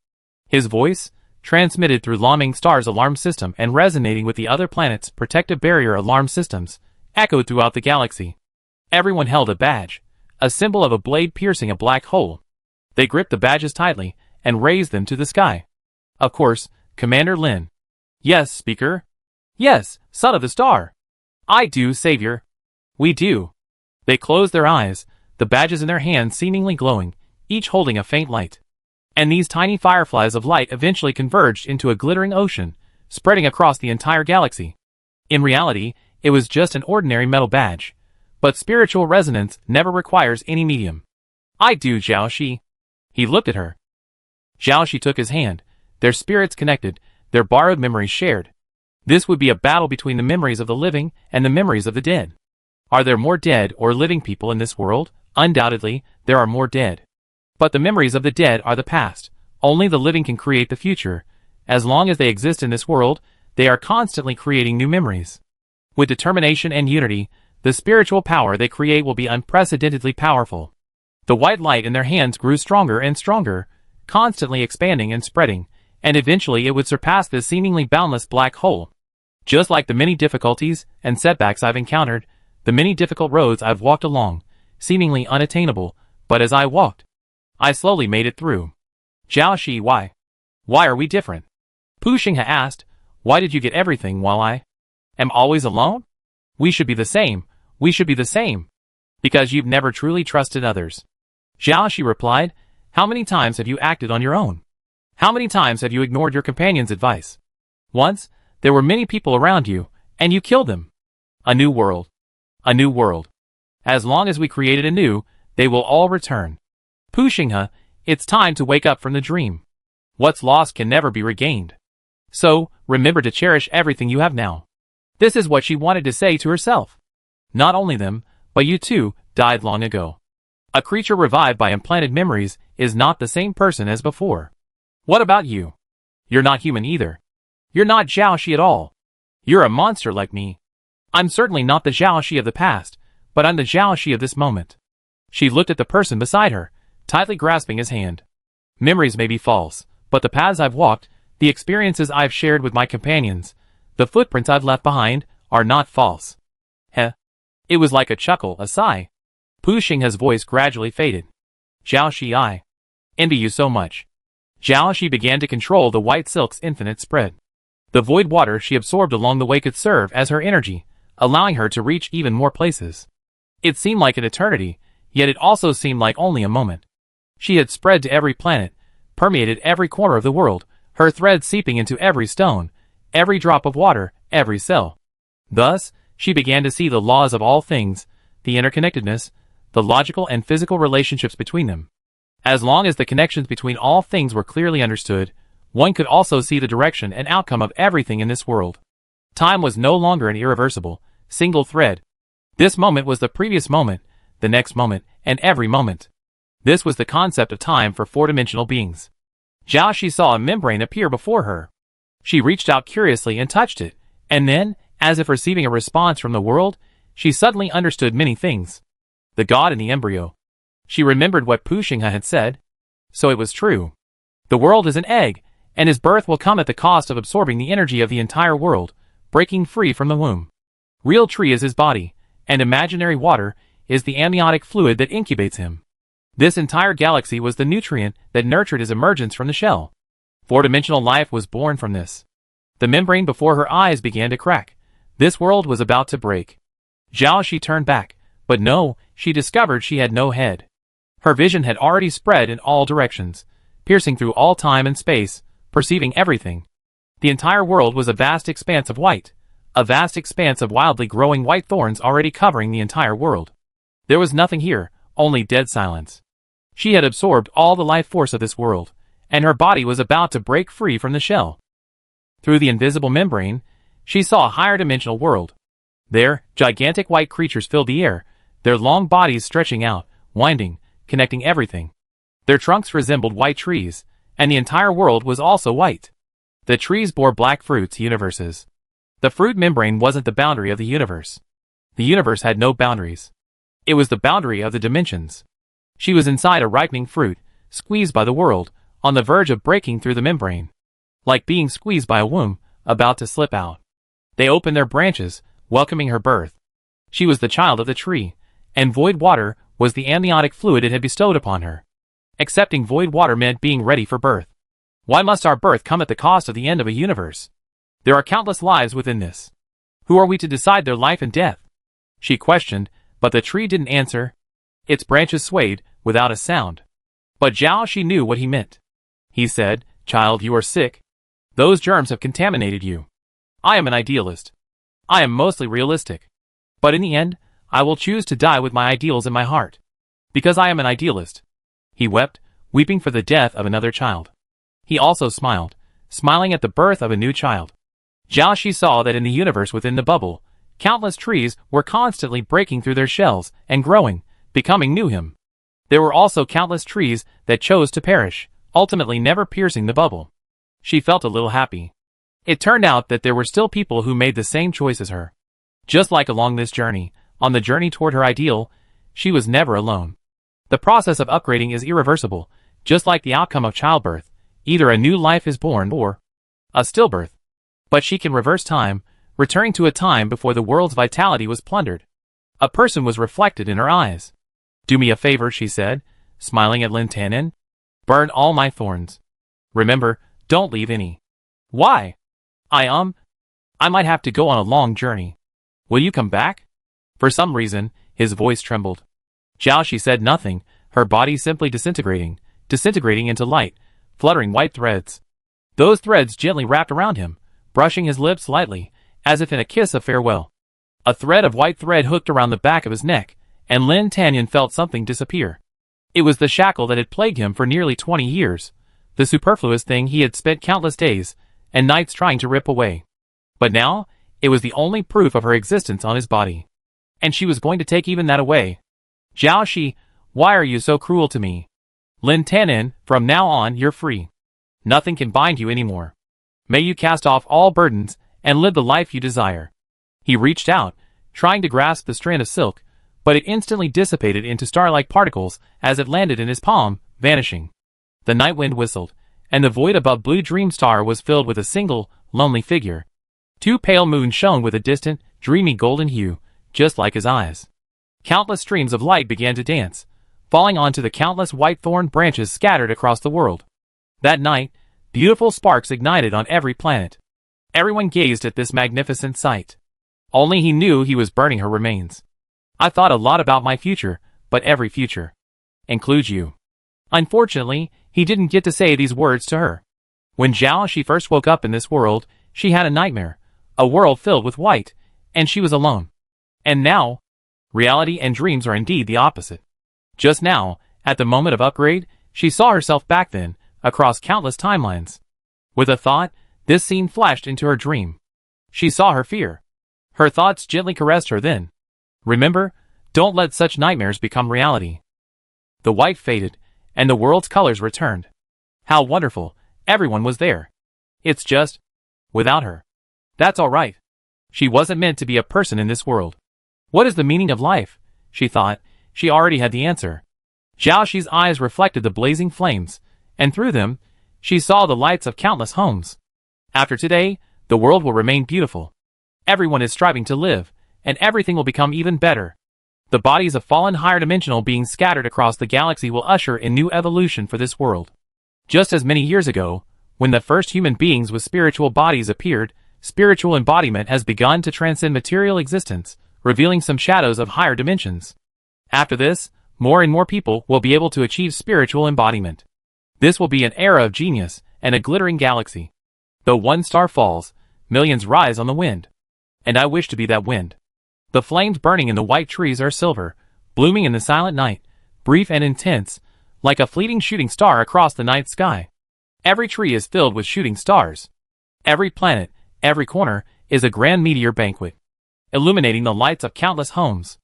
His voice, transmitted through Laming Star's alarm system and resonating with the other planets' protective barrier alarm systems, echoed throughout the galaxy. Everyone held a badge, a symbol of a blade piercing a black hole. They gripped the badges tightly and raised them to the sky. Of course, Commander Lin. Yes, Speaker. Yes, Son of the Star. I do, Savior. We do. They closed their eyes, the badges in their hands seemingly glowing, each holding a faint light. And these tiny fireflies of light eventually converged into a glittering ocean, spreading across the entire galaxy. In reality, it was just an ordinary metal badge. But spiritual resonance never requires any medium. I do, Jiaoxi. He looked at her. Jiaoxi took his hand, their spirits connected, their borrowed memories shared. This would be a battle between the memories of the living and the memories of the dead. Are there more dead or living people in this world? Undoubtedly, there are more dead. But the memories of the dead are the past. Only the living can create the future. As long as they exist in this world, they are constantly creating new memories. With determination and unity, the spiritual power they create will be unprecedentedly powerful. The white light in their hands grew stronger and stronger, constantly expanding and spreading, and eventually it would surpass this seemingly boundless black hole. Just like the many difficulties and setbacks I've encountered, the many difficult roads I've walked along, seemingly unattainable, but as I walked, I slowly made it through. Jiaoxi, why? Why are we different? Pu Xinghe asked, why did you get everything while I am always alone? We should be the same, we should be the same. Because you've never truly trusted others. Jiaoxi replied, how many times have you acted on your own? How many times have you ignored your companion's advice? Once, there were many people around you, and you killed them. A new world. A new world. As long as we created anew, they will all return. Pu Xinghe, it's time to wake up from the dream. What's lost can never be regained. So, remember to cherish everything you have now. This is what she wanted to say to herself. Not only them, but you too, died long ago. A creature revived by implanted memories is not the same person as before. What about you? You're not human either. You're not Jiaoxi at all. You're a monster like me. I'm certainly not the Jiaoxi of the past, but I'm the Jiaoxi of this moment. She looked at the person beside her, tightly grasping his hand. Memories may be false, but the paths I've walked, the experiences I've shared with my companions, the footprints I've left behind, are not false. Heh. It was like a chuckle, a sigh. Pu Xinghe's voice gradually faded. Jiaoxi, I envy you so much. Jiaoxi began to control the white silk's infinite spread. The void water she absorbed along the way could serve as her energy, allowing her to reach even more places. It seemed like an eternity, yet it also seemed like only a moment. She had spread to every planet, permeated every corner of the world, her threads seeping into every stone, every drop of water, every cell. Thus, she began to see the laws of all things, the interconnectedness, the logical and physical relationships between them. As long as the connections between all things were clearly understood, one could also see the direction and outcome of everything in this world. Time was no longer an irreversible, single thread. This moment was the previous moment, the next moment, and every moment. This was the concept of time for four-dimensional beings. Jiaoxi saw a membrane appear before her. She reached out curiously and touched it, and then, as if receiving a response from the world, she suddenly understood many things. The god in the embryo. She remembered what Pu Xinghe had said. So it was true. The world is an egg, and his birth will come at the cost of absorbing the energy of the entire world, breaking free from the womb. Real tree is his body, and imaginary water is the amniotic fluid that incubates him. This entire galaxy was the nutrient that nurtured his emergence from the shell. Four-dimensional life was born from this. The membrane before her eyes began to crack. This world was about to break. Jiaoxi turned back, but no, she discovered she had no head. Her vision had already spread in all directions, piercing through all time and space, perceiving everything. The entire world was a vast expanse of white, a vast expanse of wildly growing white thorns already covering the entire world. There was nothing here, only dead silence. She had absorbed all the life force of this world, and her body was about to break free from the shell. Through the invisible membrane, she saw a higher dimensional world. There, gigantic white creatures filled the air, their long bodies stretching out, winding, connecting everything. Their trunks resembled white trees, and the entire world was also white. The trees bore black fruits, universes. The fruit membrane wasn't the boundary of the universe. The universe had no boundaries. It was the boundary of the dimensions. She was inside a ripening fruit, squeezed by the world, on the verge of breaking through the membrane. Like being squeezed by a womb, about to slip out. They opened their branches, welcoming her birth. She was the child of the tree, and void water was the amniotic fluid it had bestowed upon her. Accepting void water meant being ready for birth. Why must our birth come at the cost of the end of a universe? There are countless lives within this. Who are we to decide their life and death? She questioned, but the tree didn't answer. Its branches swayed, without a sound. But Jiaoshi knew what he meant. He said, "Child, you are sick. Those germs have contaminated you. I am an idealist. I am mostly realistic. But in the end, I will choose to die with my ideals in my heart. Because I am an idealist." He wept, weeping for the death of another child. He also smiled, smiling at the birth of a new child. Jiaoshi saw that in the universe within the bubble, countless trees were constantly breaking through their shells and growing, becoming new him. There were also countless trees that chose to perish, ultimately never piercing the bubble. She felt a little happy. It turned out that there were still people who made the same choice as her. Just like along this journey, on the journey toward her ideal, she was never alone. The process of upgrading is irreversible, just like the outcome of childbirth. Either a new life is born or a stillbirth. But she can reverse time, returning to a time before the world's vitality was plundered. A person was reflected in her eyes. "Do me a favor," she said, smiling at Lin Tanin. "Burn all my thorns. Remember, don't leave any." "Why?" I might have to go on a long journey. Will you come back?" For some reason, his voice trembled. Jiaoshi said nothing, her body simply disintegrating into light, fluttering white threads. Those threads gently wrapped around him, brushing his lips lightly, as if in a kiss of farewell. A thread of white thread hooked around the back of his neck, and Lin Tanyan felt something disappear. It was the shackle that had plagued him for nearly 20 years, the superfluous thing he had spent countless days and nights trying to rip away. But now, it was the only proof of her existence on his body. And she was going to take even that away. "Jiaoshi, why are you so cruel to me? Lin Tanin, from now on you're free. Nothing can bind you anymore. May you cast off all burdens and live the life you desire." He reached out, trying to grasp the strand of silk, but it instantly dissipated into star-like particles as it landed in his palm, vanishing. The night wind whistled, and the void above Blue Dream Star was filled with a single, lonely figure. Two pale moons shone with a distant, dreamy golden hue, just like his eyes. Countless streams of light began to dance, falling onto the countless white thorn branches scattered across the world. That night, beautiful sparks ignited on every planet. Everyone gazed at this magnificent sight. Only he knew he was burning her remains. "I thought a lot about my future, but every future includes you." Unfortunately, he didn't get to say these words to her. When Jiaoshi first woke up in this world, she had a nightmare, a world filled with white, and she was alone. And now, reality and dreams are indeed the opposite. Just now, at the moment of upgrade, she saw herself back then, across countless timelines. With a thought, this scene flashed into her dream. She saw her fear. Her thoughts gently caressed her then. "Remember, don't let such nightmares become reality." The white faded, and the world's colors returned. How wonderful, everyone was there. It's just, without her. That's all right. She wasn't meant to be a person in this world. What is the meaning of life? She thought. She already had the answer. Jiaoshi's eyes reflected the blazing flames, and through them, she saw the lights of countless homes. After today, the world will remain beautiful. Everyone is striving to live, and everything will become even better. The bodies of fallen higher dimensional beings scattered across the galaxy will usher in new evolution for this world. Just as many years ago, when the first human beings with spiritual bodies appeared, spiritual embodiment has begun to transcend material existence, revealing some shadows of higher dimensions. After this, more and more people will be able to achieve spiritual embodiment. This will be an era of genius and a glittering galaxy. Though one star falls, millions rise on the wind. And I wish to be that wind. The flames burning in the white trees are silver, blooming in the silent night, brief and intense, like a fleeting shooting star across the night sky. Every tree is filled with shooting stars. Every planet, every corner, is a grand meteor banquet, illuminating the lights of countless homes,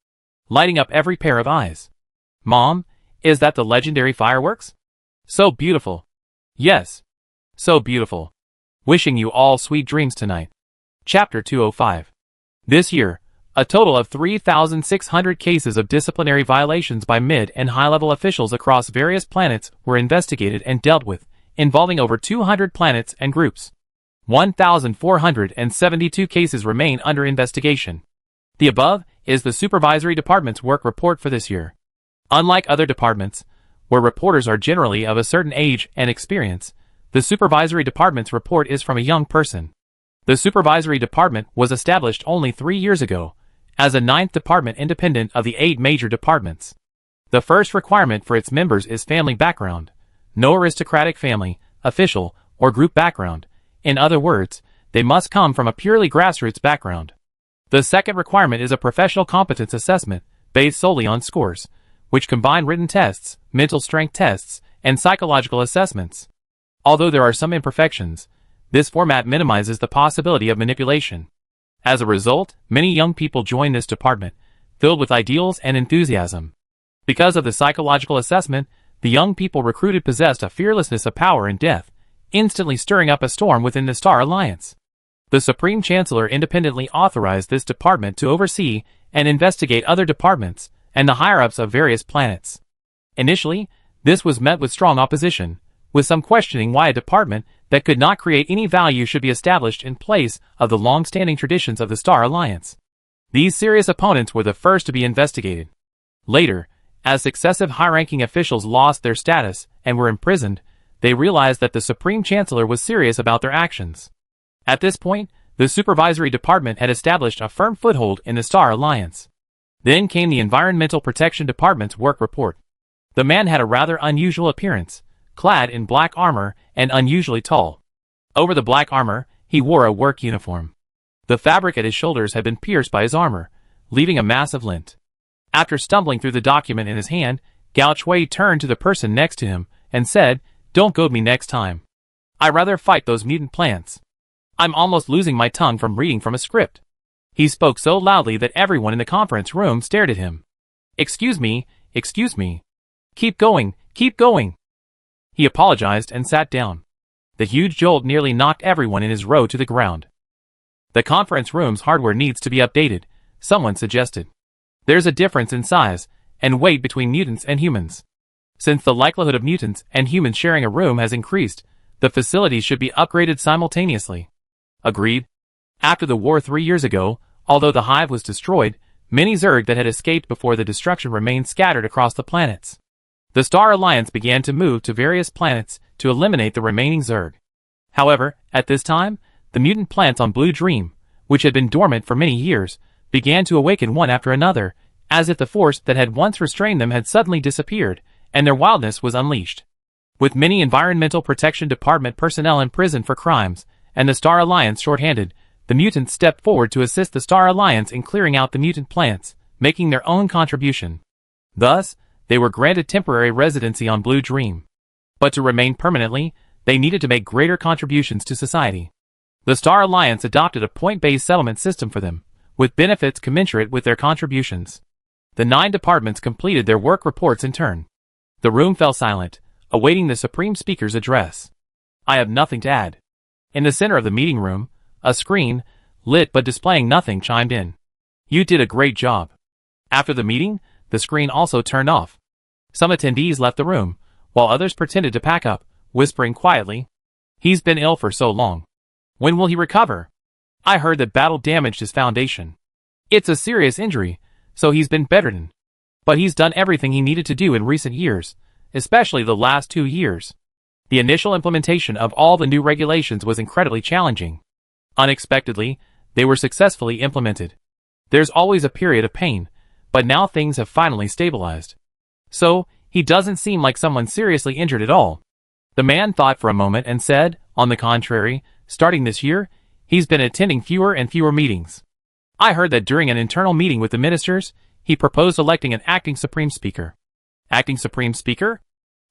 lighting up every pair of eyes. Mom, is that the legendary fireworks? So beautiful. Yes. So beautiful. Wishing you all sweet dreams tonight. Chapter 205. This year, a total of 3,600 cases of disciplinary violations by mid- and high-level officials across various planets were investigated and dealt with, involving over 200 planets and groups. 1,472 cases remain under investigation. The above is the Supervisory Department's work report for this year. Unlike other departments, where reporters are generally of a certain age and experience, the Supervisory Department's report is from a young person. The Supervisory Department was established only 3 years ago, as a ninth department independent of the 8 major departments. The first requirement for its members is family background. No aristocratic family, official, or group background. In other words, they must come from a purely grassroots background. The second requirement is a professional competence assessment, based solely on scores, which combine written tests, mental strength tests, and psychological assessments. Although there are some imperfections, this format minimizes the possibility of manipulation. As a result, many young people join this department, filled with ideals and enthusiasm. Because of the psychological assessment, the young people recruited possessed a fearlessness of power and death, instantly stirring up a storm within the Star Alliance. The Supreme Chancellor independently authorized this department to oversee and investigate other departments and the higher-ups of various planets. Initially, this was met with strong opposition, with some questioning why a department that could not create any value should be established in place of the long-standing traditions of the Star Alliance. These serious opponents were the first to be investigated. Later, as successive high-ranking officials lost their status and were imprisoned, they realized that the Supreme Chancellor was serious about their actions. At this point, the Supervisory Department had established a firm foothold in the Star Alliance. Then came the Environmental Protection Department's work report. The man had a rather unusual appearance, clad in black armor and unusually tall. Over the black armor, he wore a work uniform. The fabric at his shoulders had been pierced by his armor, leaving a massive lint. After stumbling through the document in his hand, Gao Chui turned to the person next to him and said, "Don't goad me next time. I'd rather fight those mutant plants. I'm almost losing my tongue from reading from a script." He spoke so loudly that everyone in the conference room stared at him. Excuse me. Keep going, keep going." He apologized and sat down. The huge jolt nearly knocked everyone in his row to the ground. "The conference room's hardware needs to be updated," someone suggested. "There's a difference in size and weight between mutants and humans. Since the likelihood of mutants and humans sharing a room has increased, the facilities should be upgraded simultaneously." Agreed. After the war 3 years ago, although the hive was destroyed, many Zerg that had escaped before the destruction remained scattered across the planets. The Star Alliance began to move to various planets to eliminate the remaining Zerg. However, at this time, the mutant plants on Blue Dream, which had been dormant for many years, began to awaken one after another, as if the force that had once restrained them had suddenly disappeared, and their wildness was unleashed. With many Environmental Protection Department personnel imprisoned for crimes, and the Star Alliance short-handed, the mutants stepped forward to assist the Star Alliance in clearing out the mutant plants, making their own contribution. Thus, they were granted temporary residency on Blue Dream. But to remain permanently, they needed to make greater contributions to society. The Star Alliance adopted a point-based settlement system for them, with benefits commensurate with their contributions. The 9 departments completed their work reports in turn. The room fell silent, awaiting the Supreme Speaker's address. "I have nothing to add." In the center of the meeting room, a screen, lit but displaying nothing, chimed in. "You did a great job." After the meeting, the screen also turned off. Some attendees left the room, while others pretended to pack up, whispering quietly, "He's been ill for so long. When will he recover? I heard that battle damaged his foundation. It's a serious injury, so he's been bedridden. But he's done everything he needed to do in recent years, especially the last 2 years. The initial implementation of all the new regulations was incredibly challenging. Unexpectedly, they were successfully implemented. There's always a period of pain, but now things have finally stabilized. So, he doesn't seem like someone seriously injured at all. The man thought for a moment and said, on the contrary, starting this year, he's been attending fewer and fewer meetings. I heard that during an internal meeting with the ministers, he proposed electing an acting Supreme Speaker. Acting Supreme Speaker?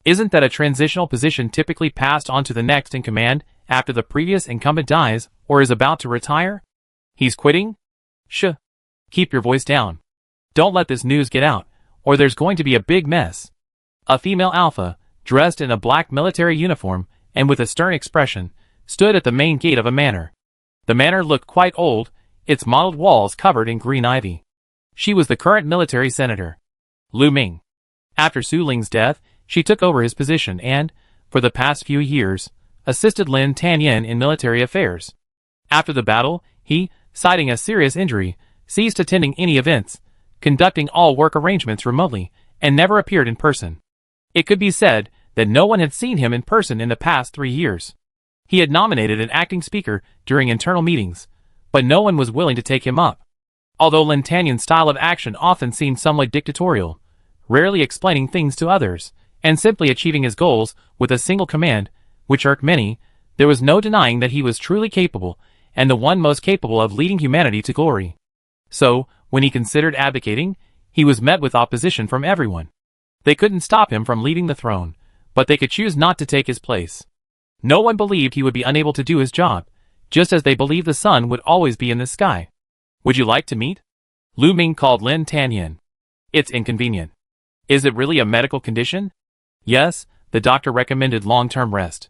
Isn't that a transitional position typically passed on to the next in command after the previous incumbent dies or is about to retire? He's quitting? Shh. Keep your voice down. Don't let this news get out, or there's going to be a big mess. A female alpha, dressed in a black military uniform and with a stern expression, stood at the main gate of a manor. The manor looked quite old, its mottled walls covered in green ivy. She was the current military senator, Lu Ming. After Su Ling's death, she took over his position and, for the past few years, assisted Lin Tanyin in military affairs. After the battle, he, citing a serious injury, ceased attending any events, conducting all work arrangements remotely, and never appeared in person. It could be said that no one had seen him in person in the past 3 years. He had nominated an acting speaker during internal meetings, but no one was willing to take him up. Although Lin Tanyin's style of action often seemed somewhat dictatorial, rarely explaining things to others, and simply achieving his goals with a single command, which irked many, there was no denying that he was truly capable, and the one most capable of leading humanity to glory. So, when he considered abdicating, he was met with opposition from everyone. They couldn't stop him from leaving the throne, but they could choose not to take his place. No one believed he would be unable to do his job, just as they believed the sun would always be in the sky. Would you like to meet? Lu Ming called Lin Tanyin. It's inconvenient. Is it really a medical condition? Yes, the doctor recommended long-term rest.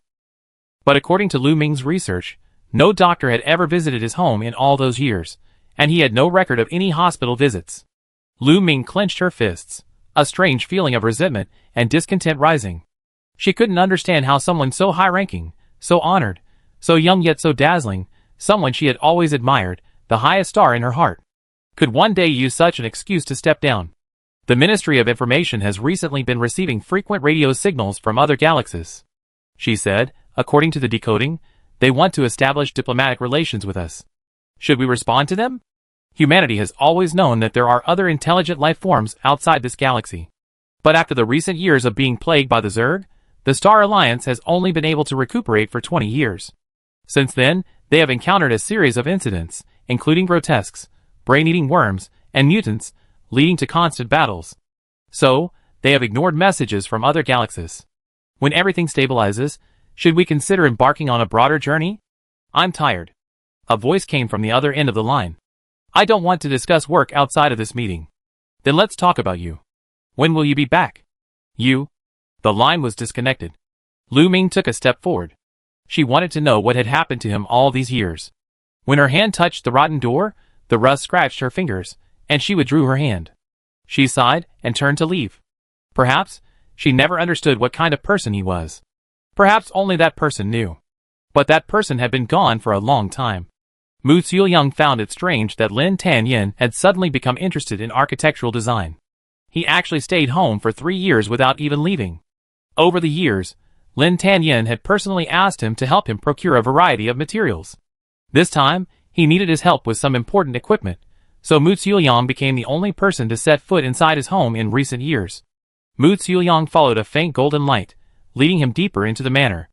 But according to Lu Ming's research, no doctor had ever visited his home in all those years, and he had no record of any hospital visits. Lu Ming clenched her fists, a strange feeling of resentment and discontent rising. She couldn't understand how someone so high-ranking, so honored, so young yet so dazzling, someone she had always admired, the highest star in her heart, could one day use such an excuse to step down. The Ministry of Information has recently been receiving frequent radio signals from other galaxies. She said, according to the decoding, they want to establish diplomatic relations with us. Should we respond to them? Humanity has always known that there are other intelligent life forms outside this galaxy. But after the recent years of being plagued by the Zerg, the Star Alliance has only been able to recuperate for 20 years. Since then, they have encountered a series of incidents, including grotesques, brain-eating worms, and mutants, leading to constant battles. So, they have ignored messages from other galaxies. When everything stabilizes, should we consider embarking on a broader journey? I'm tired. A voice came from the other end of the line. I don't want to discuss work outside of this meeting. Then let's talk about you. When will you be back? You? The line was disconnected. Lu Ming took a step forward. She wanted to know what had happened to him all these years. When her hand touched the rotten door, the rust scratched her fingers, and she withdrew her hand. She sighed and turned to leave. Perhaps she never understood what kind of person he was. Perhaps only that person knew. But that person had been gone for a long time. Mu Xiaoyang found it strange that Lin Tanyin had suddenly become interested in architectural design. He actually stayed home for 3 years without even leaving. Over the years, Lin Tanyin had personally asked him to help him procure a variety of materials. This time, he needed his help with some important equipment, so Mu Xiaoyang became the only person to set foot inside his home in recent years. Mu Xiaoyang followed a faint golden light, leading him deeper into the manor.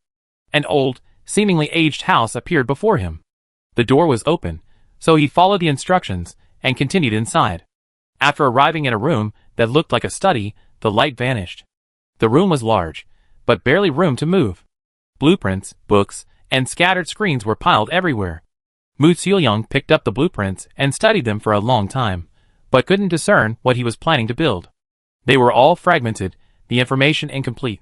An old, seemingly aged house appeared before him. The door was open, so he followed the instructions and continued inside. After arriving in a room that looked like a study, the light vanished. The room was large, but barely room to move. Blueprints, books, and scattered screens were piled everywhere. Mu Xiaoyang picked up the blueprints and studied them for a long time, but couldn't discern what he was planning to build. They were all fragmented, the information incomplete.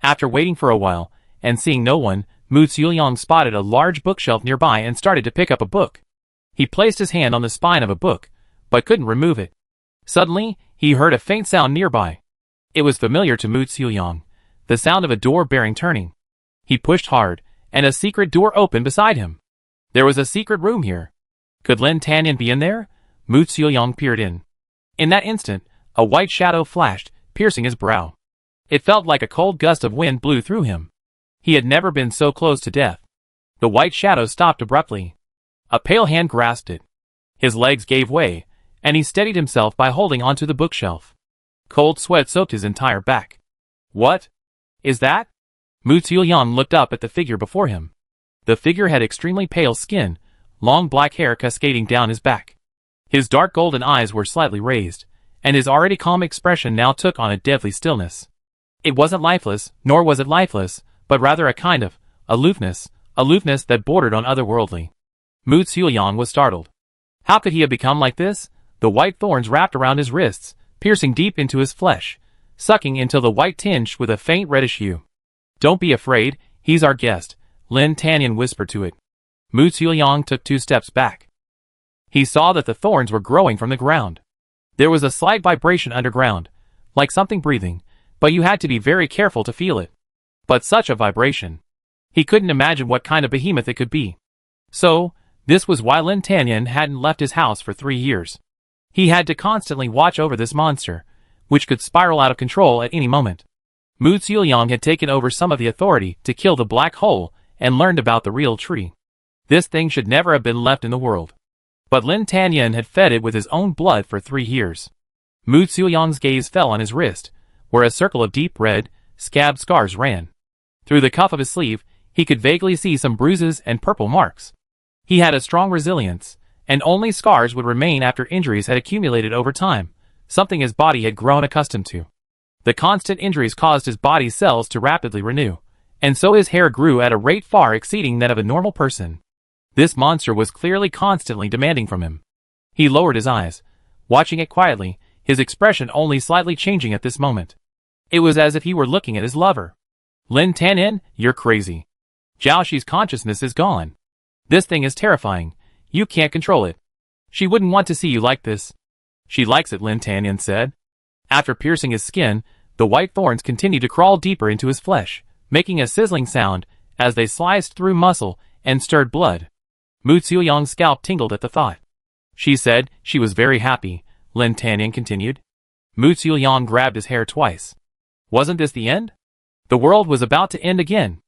After waiting for a while, and seeing no one, Mu Xiaoyang spotted a large bookshelf nearby and started to pick up a book. He placed his hand on the spine of a book, but couldn't remove it. Suddenly, he heard a faint sound nearby. It was familiar to Mu Xiaoyang, the sound of a door bearing turning. He pushed hard, and a secret door opened beside him. There was a secret room here. Could Lin Tanyin be in there? Mu Xiaoyang peered in. In that instant, a white shadow flashed, piercing his brow. It felt like a cold gust of wind blew through him. He had never been so close to death. The white shadow stopped abruptly. A pale hand grasped it. His legs gave way, and he steadied himself by holding onto the bookshelf. Cold sweat soaked his entire back. What is that? Mu Xiaoyang looked up at the figure before him. The figure had extremely pale skin, long black hair cascading down his back. His dark golden eyes were slightly raised, and his already calm expression now took on a deadly stillness. It wasn't lifeless, nor was it lifeless, but rather a kind of aloofness that bordered on otherworldly. Mu Xiaoyang was startled. How could he have become like this? The white thorns wrapped around his wrists, piercing deep into his flesh, sucking until the white tinged with a faint reddish hue. Don't be afraid, he's our guest, Lin Tanyan whispered to it. Mu Xiaoyang took 2 steps back. He saw that the thorns were growing from the ground. There was a slight vibration underground, like something breathing, but you had to be very careful to feel it. But such a vibration. He couldn't imagine what kind of behemoth it could be. So, this was why Lin Tanyan hadn't left his house for 3 years. He had to constantly watch over this monster, which could spiral out of control at any moment. Mu Xiaoyang had taken over some of the authority to kill the black hole and learned about the real tree. This thing should never have been left in the world. But Lin Tanyan had fed it with his own blood for 3 years. Mu Xiaoyang's gaze fell on his wrist, where a circle of deep red, scabbed scars ran. Through the cuff of his sleeve, he could vaguely see some bruises and purple marks. He had a strong resilience, and only scars would remain after injuries had accumulated over time, something his body had grown accustomed to. The constant injuries caused his body's cells to rapidly renew, and so his hair grew at a rate far exceeding that of a normal person. This monster was clearly constantly demanding from him. He lowered his eyes, watching it quietly, his expression only slightly changing at this moment. It was as if he were looking at his lover. Lin Tanyan, you're crazy. Jiaoxi's consciousness is gone. This thing is terrifying. You can't control it. She wouldn't want to see you like this. She likes it, Lin Tanyan said. After piercing his skin, the white thorns continued to crawl deeper into his flesh, making a sizzling sound as they sliced through muscle and stirred blood. Mu Xiaoyang's scalp tingled at the thought. She said she was very happy, Lin Tanyan continued. Mu Xiaoyang grabbed his hair twice. Wasn't this the end? The world was about to end again.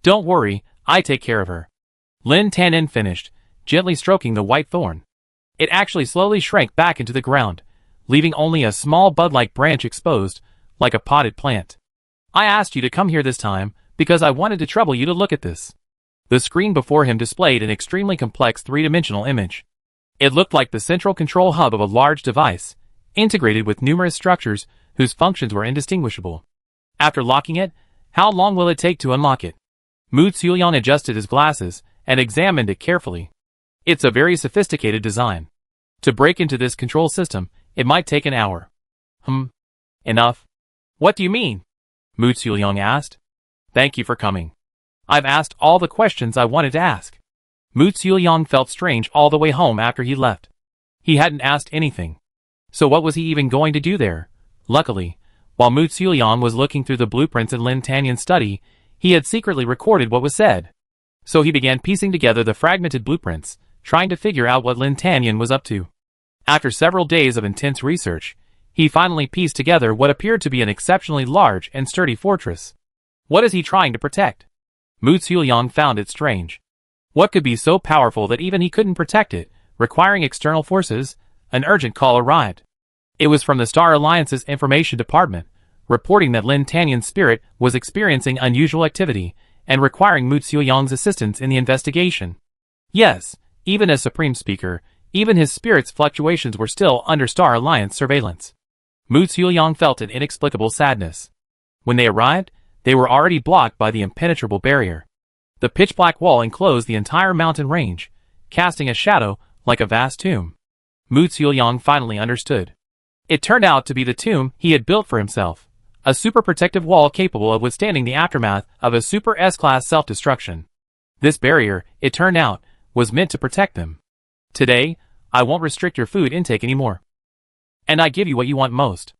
Don't worry, I take care of her. Lin Tanyan finished, gently stroking the white thorn. It actually slowly shrank back into the ground, leaving only a small bud-like branch exposed, like a potted plant. I asked you to come here this time, because I wanted to trouble you to look at this. The screen before him displayed an extremely complex 3-dimensional image. It looked like the central control hub of a large device, integrated with numerous structures whose functions were indistinguishable. After locking it, how long will it take to unlock it? Mu Xiaoyang adjusted his glasses and examined it carefully. It's a very sophisticated design. To break into this control system, it might take an hour. Enough. What do you mean? Mu Xiaoyang asked. Thank you for coming. I've asked all the questions I wanted to ask. Mu Xiaoyang felt strange all the way home after he left. He hadn't asked anything. So what was he even going to do there? Luckily, while Mu Xiaoyang was looking through the blueprints in Lin Tanyan's study, he had secretly recorded what was said. So he began piecing together the fragmented blueprints, trying to figure out what Lin Tanyan was up to. After several days of intense research, he finally pieced together what appeared to be an exceptionally large and sturdy fortress. What is he trying to protect? Mu Xiaoyang found it strange. What could be so powerful that even he couldn't protect it, requiring external forces? An urgent call arrived. It was from the Star Alliance's information department, reporting that Lin Tanyan's spirit was experiencing unusual activity and requiring Mu Xiaoyang's assistance in the investigation. Yes, even as Supreme Speaker, even his spirit's fluctuations were still under Star Alliance surveillance. Mu Xiaoyang felt an inexplicable sadness. When they arrived, they were already blocked by the impenetrable barrier. The pitch-black wall enclosed the entire mountain range, casting a shadow like a vast tomb. Mu Xiaoyang finally understood. It turned out to be the tomb he had built for himself, a super-protective wall capable of withstanding the aftermath of a super S-class self-destruction. This barrier, it turned out, was meant to protect them. Today, I won't restrict your food intake anymore. And I give you what you want most.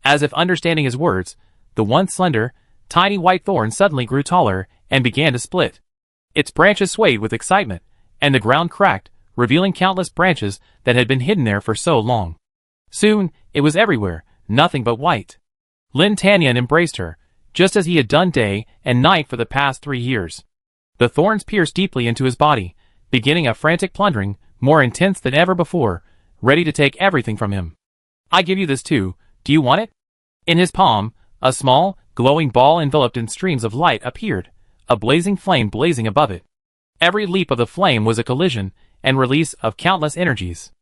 As if understanding his words, the once slender, tiny white thorn suddenly grew taller and began to split. Its branches swayed with excitement, and the ground cracked, revealing countless branches that had been hidden there for so long. Soon, it was everywhere, nothing but white. Lin Tanyan embraced her, just as he had done day and night for the past 3 years. The thorns pierced deeply into his body, beginning a frantic plundering, more intense than ever before, ready to take everything from him. I give you this too, do you want it? In his palm, a small, glowing ball enveloped in streams of light appeared, a blazing flame blazing above it. Every leap of the flame was a collision and release of countless energies.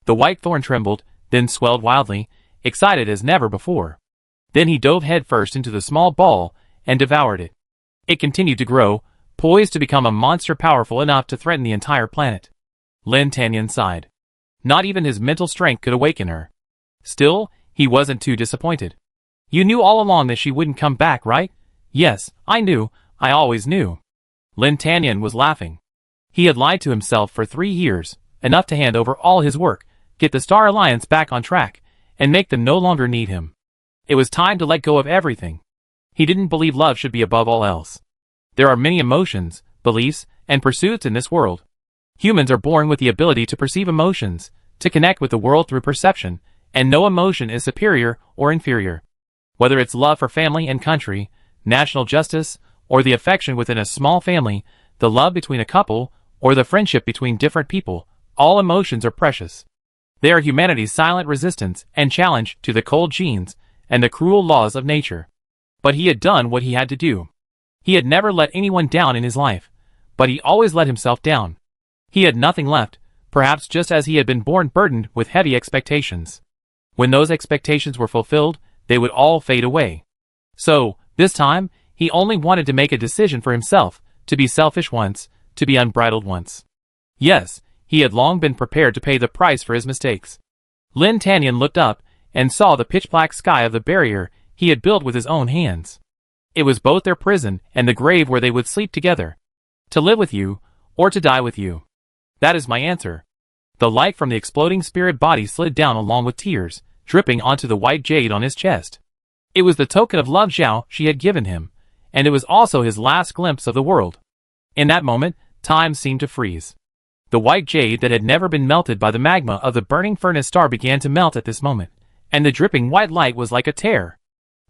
The white thorn trembled, then swelled wildly, excited as never before. Then he dove headfirst into the small ball and devoured it. It continued to grow, poised to become a monster powerful enough to threaten the entire planet. Lin Tanyan sighed. Not even his mental strength could awaken her. Still, he wasn't too disappointed. You knew all along that she wouldn't come back, right? Yes, I knew, I always knew. Lin Tanyan was laughing. He had lied to himself for 3 years, enough to hand over all his work, get the Star Alliance back on track, and make them no longer need him. It was time to let go of everything. He didn't believe love should be above all else. There are many emotions, beliefs, and pursuits in this world. Humans are born with the ability to perceive emotions, to connect with the world through perception, and no emotion is superior or inferior. Whether it's love for family and country, national justice, or the affection within a small family, the love between a couple, or the friendship between different people, all emotions are precious. They are humanity's silent resistance and challenge to the cold genes and the cruel laws of nature. But he had done what he had to do. He had never let anyone down in his life, but he always let himself down. He had nothing left, perhaps just as he had been born burdened with heavy expectations. When those expectations were fulfilled, they would all fade away. So, this time, he only wanted to make a decision for himself, to be selfish once, to be unbridled once. Yes, he had long been prepared to pay the price for his mistakes. Lin Tanyan looked up and saw the pitch-black sky of the barrier he had built with his own hands. It was both their prison and the grave where they would sleep together. To live with you, or to die with you. That is my answer. The light from the exploding spirit body slid down along with tears, dripping onto the white jade on his chest. It was the token of love Zhao she had given him, and it was also his last glimpse of the world. In that moment, time seemed to freeze. The white jade that had never been melted by the magma of the burning furnace star began to melt at this moment, and the dripping white light was like a tear.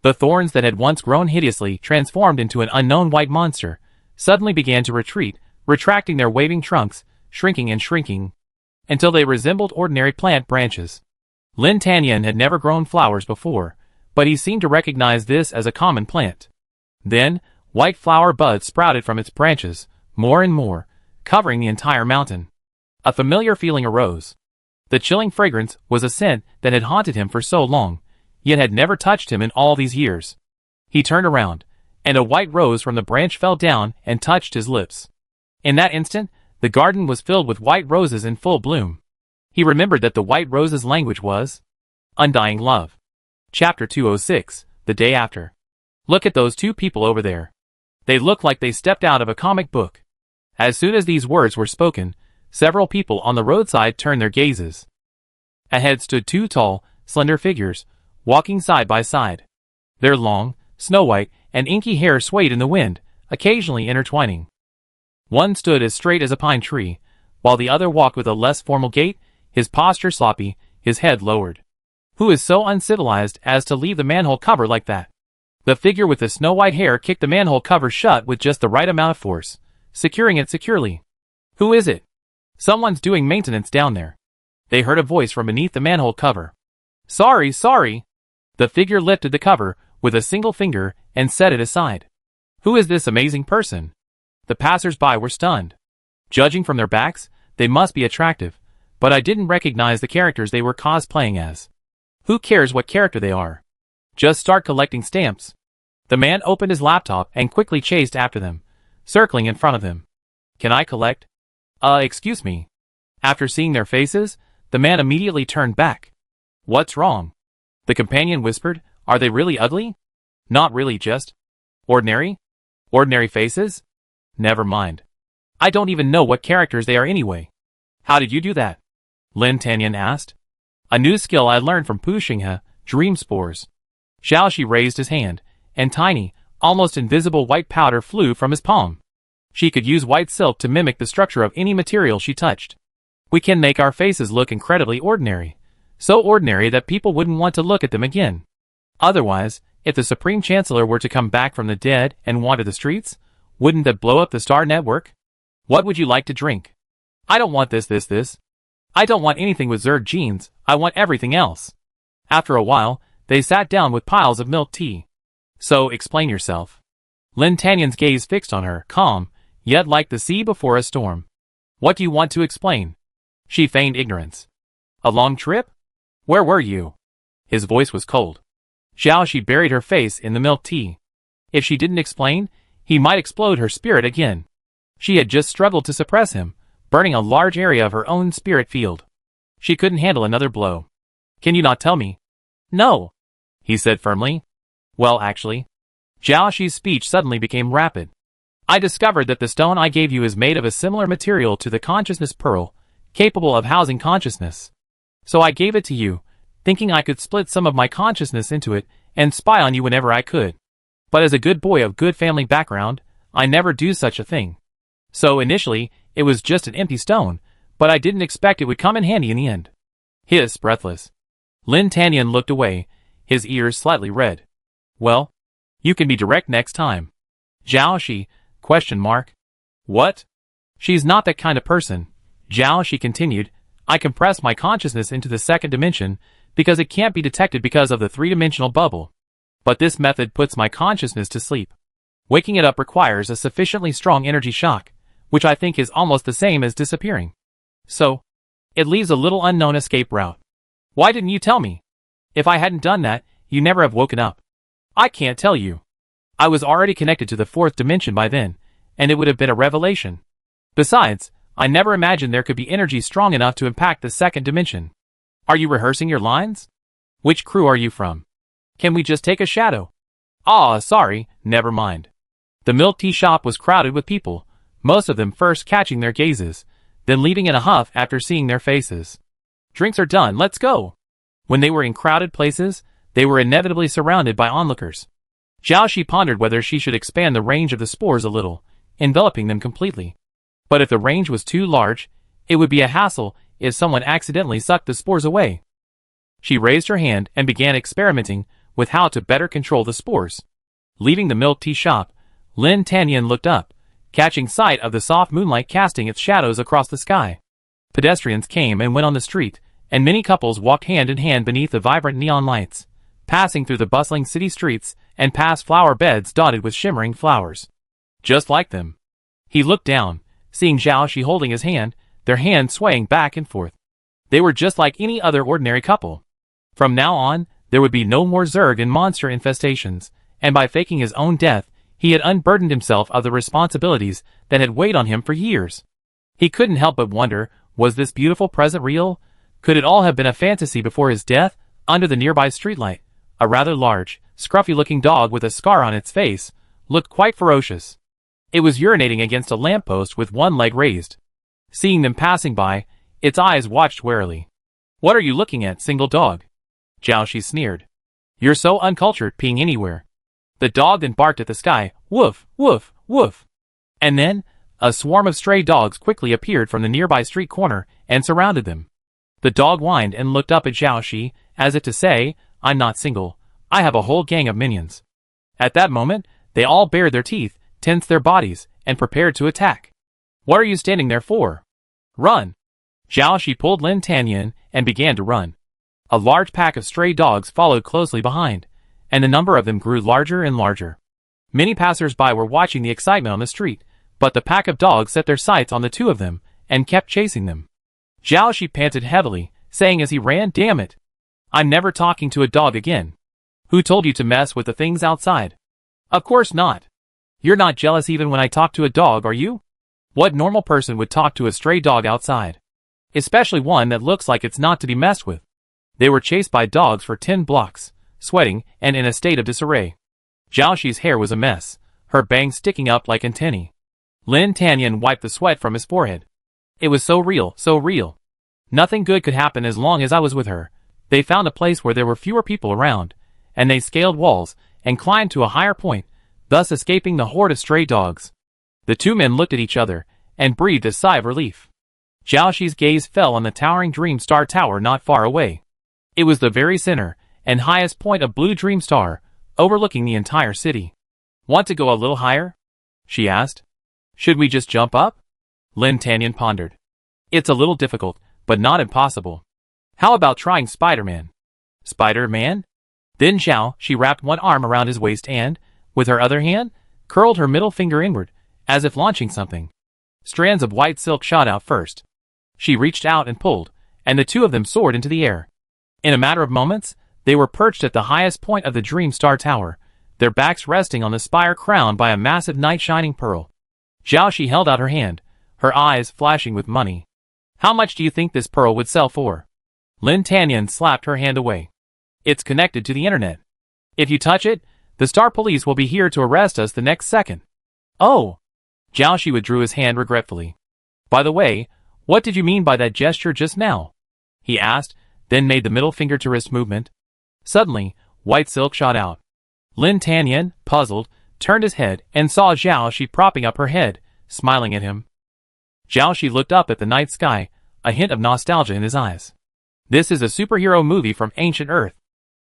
The thorns that had once grown hideously transformed into an unknown white monster, suddenly began to retreat, retracting their waving trunks, shrinking and shrinking, until they resembled ordinary plant branches. Lin Tanyan had never grown flowers before, but he seemed to recognize this as a common plant. Then, white flower buds sprouted from its branches, more and more, covering the entire mountain. A familiar feeling arose. The chilling fragrance was a scent that had haunted him for so long, yet had never touched him in all these years. He turned around, and a white rose from the branch fell down and touched his lips. In that instant, the garden was filled with white roses in full bloom. He remembered that the white rose's language was undying love. Chapter 206, the day after. Look at those two people over there. They look like they stepped out of a comic book. As soon as these words were spoken, several people on the roadside turned their gazes. Ahead stood two tall, slender figures, walking side by side. Their long, snow-white, and inky hair swayed in the wind, occasionally intertwining. One stood as straight as a pine tree, while the other walked with a less formal gait, his posture sloppy, his head lowered. Who is so uncivilized as to leave the manhole cover like that? The figure with the snow-white hair kicked the manhole cover shut with just the right amount of force, securing it securely. Who is it? Someone's doing maintenance down there. They heard a voice from beneath the manhole cover. Sorry. The figure lifted the cover with a single finger and set it aside. Who is this amazing person? The passers-by were stunned. Judging from their backs, they must be attractive, but I didn't recognize the characters they were cosplaying as. Who cares what character they are? Just start collecting stamps. The man opened his laptop and quickly chased after them, circling in front of them. Can I collect? Excuse me. After seeing their faces, the man immediately turned back. What's wrong? The companion whispered, Are they really ugly? Not really, just ordinary? Ordinary faces? Never mind. I don't even know what characters they are anyway. How did you do that? Lin Tanyan asked. A new skill I learned from Pushinghe, dream spores. Xiaoxi raised his hand, and tiny, almost invisible white powder flew from his palm. She could use white silk to mimic the structure of any material she touched. We can make our faces look incredibly ordinary. So ordinary that people wouldn't want to look at them again. Otherwise, if the Supreme Chancellor were to come back from the dead and wander the streets, wouldn't that blow up the Star Network? What would you like to drink? I don't want this. I don't want anything with Zerg genes, I want everything else. After a while, They sat down with piles of milk tea. So, explain yourself. Lin Tanyan's gaze fixed on her, calm, yet like the sea before a storm. What do you want to explain? She feigned ignorance. A long trip? Where were you? His voice was cold. Xiaoxi buried her face in the milk tea. If she didn't explain, he might explode her spirit again. She had just struggled to suppress him, burning a large area of her own spirit field. She couldn't handle another blow. Can you not tell me? No, he said firmly. Well, actually. Xiaoxi's speech suddenly became rapid. I discovered that the stone I gave you is made of a similar material to the consciousness pearl, capable of housing consciousness. So I gave it to you, thinking I could split some of my consciousness into it and spy on you whenever I could. But as a good boy of good family background, I never do such a thing. So initially, it was just an empty stone, but I didn't expect it would come in handy in the end. Hiss, breathless. Lin Tanyan looked away, his ears slightly red. Well, you can be direct next time. Xiaoxi, ? What? She's not that kind of person. Xiaoxi continued, I compress my consciousness into the second dimension because it can't be detected because of the three-dimensional bubble. But this method puts my consciousness to sleep. Waking it up requires a sufficiently strong energy shock, which I think is almost the same as disappearing. So, it leaves a little unknown escape route. Why didn't you tell me? If I hadn't done that, you never have woken up. I can't tell you. I was already connected to the fourth dimension by then, and it would have been a revelation. Besides, I never imagined there could be energy strong enough to impact the second dimension. Are you rehearsing your lines? Which crew are you from? Can we just take a shadow? Sorry, never mind. The milk tea shop was crowded with people, most of them first catching their gazes, then leaving in a huff after seeing their faces. Drinks are done, let's go. When they were in crowded places, they were inevitably surrounded by onlookers. Xiaoxi pondered whether she should expand the range of the spores a little, enveloping them completely. But if the range was too large, it would be a hassle if someone accidentally sucked the spores away. She raised her hand and began experimenting with how to better control the spores. Leaving the milk tea shop, Lin Tanyan looked up, catching sight of the soft moonlight casting its shadows across the sky. Pedestrians came and went on the street, and many couples walked hand in hand beneath the vibrant neon lights, passing through the bustling city streets and past flower beds dotted with shimmering flowers. Just like them. He looked down, seeing Xiaoxi holding his hand, their hands swaying back and forth. They were just like any other ordinary couple. From now on, there would be no more Zerg and monster infestations, and by faking his own death, he had unburdened himself of the responsibilities that had weighed on him for years. He couldn't help but wonder, was this beautiful present real? Could it all have been a fantasy before his death? Under the nearby streetlight, a rather large, scruffy-looking dog with a scar on its face looked quite ferocious. It was urinating against a lamppost with one leg raised. Seeing them passing by, its eyes watched warily. What are you looking at, single dog? Xiaoxi sneered. You're so uncultured, peeing anywhere. The dog then barked at the sky, woof, woof, woof. And then, a swarm of stray dogs quickly appeared from the nearby street corner and surrounded them. The dog whined and looked up at Xiaoxi, as if to say, I'm not single, I have a whole gang of minions. At that moment, they all bared their teeth, tensed their bodies, and prepared to attack. What are you standing there for? Run! Xiaoxi pulled Lin Tanyan and began to run. A large pack of stray dogs followed closely behind, and the number of them grew larger and larger. Many passers-by were watching the excitement on the street, but the pack of dogs set their sights on the two of them, and kept chasing them. Xiaoxi panted heavily, saying as he ran, damn it! I'm never talking to a dog again. Who told you to mess with the things outside? Of course not. You're not jealous even when I talk to a dog, are you? What normal person would talk to a stray dog outside? Especially one that looks like it's not to be messed with. They were chased by dogs for 10 blocks, sweating and in a state of disarray. Xiaoxi's hair was a mess, her bangs sticking up like antennae. Lin Tanyan wiped the sweat from his forehead. It was so real, so real. Nothing good could happen as long as I was with her. They found a place where there were fewer people around, and they scaled walls and climbed to a higher point, thus escaping the horde of stray dogs. The two men looked at each other and breathed a sigh of relief. Xiaoxi's gaze fell on the towering Dream Star Tower not far away. It was the very center and highest point of Blue Dream Star, overlooking the entire city. Want to go a little higher? She asked. Should we just jump up? Lin Tanyan pondered. It's a little difficult, but not impossible. How about trying Spider-Man? Spider-Man? Then she wrapped one arm around his waist and, with her other hand, curled her middle finger inward, as if launching something. Strands of white silk shot out first. She reached out and pulled, and the two of them soared into the air. In a matter of moments, they were perched at the highest point of the Dream Star Tower, their backs resting on the spire crowned by a massive night-shining pearl. Jiaoxi held out her hand, her eyes flashing with money. How much do you think this pearl would sell for? Lin Tanyan slapped her hand away. It's connected to the internet. If you touch it, the Star Police will be here to arrest us the next second. Oh! Jiaoxi withdrew his hand regretfully. By the way, what did you mean by that gesture just now? He asked, then made the middle finger to wrist movement. Suddenly, white silk shot out. Lin Tanyan, puzzled, turned his head and saw Jiaoxi propping up her head, smiling at him. Jiaoxi looked up at the night sky, a hint of nostalgia in his eyes. This is a superhero movie from ancient Earth.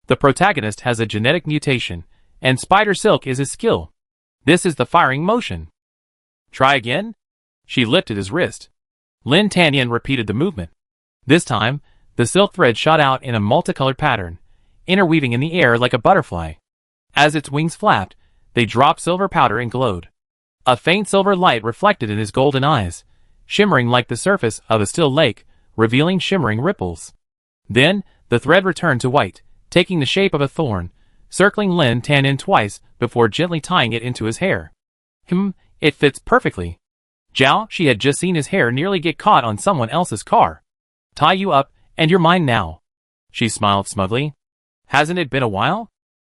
The protagonist has a genetic mutation, and spider silk is his skill. This is the firing motion. Try again? She lifted his wrist. Lin Tanyan repeated the movement. This time, the silk thread shot out in a multicolored pattern, interweaving in the air like a butterfly. As its wings flapped, they dropped silver powder and glowed. A faint silver light reflected in his golden eyes, shimmering like the surface of a still lake, revealing shimmering ripples. Then, the thread returned to white, taking the shape of a thorn, circling Lin Tanyan twice before gently tying it into his hair. It fits perfectly. Jiaoxi had just seen his hair nearly get caught on someone else's car. Tie you up, and you're mine now. She smiled smugly. Hasn't it been a while?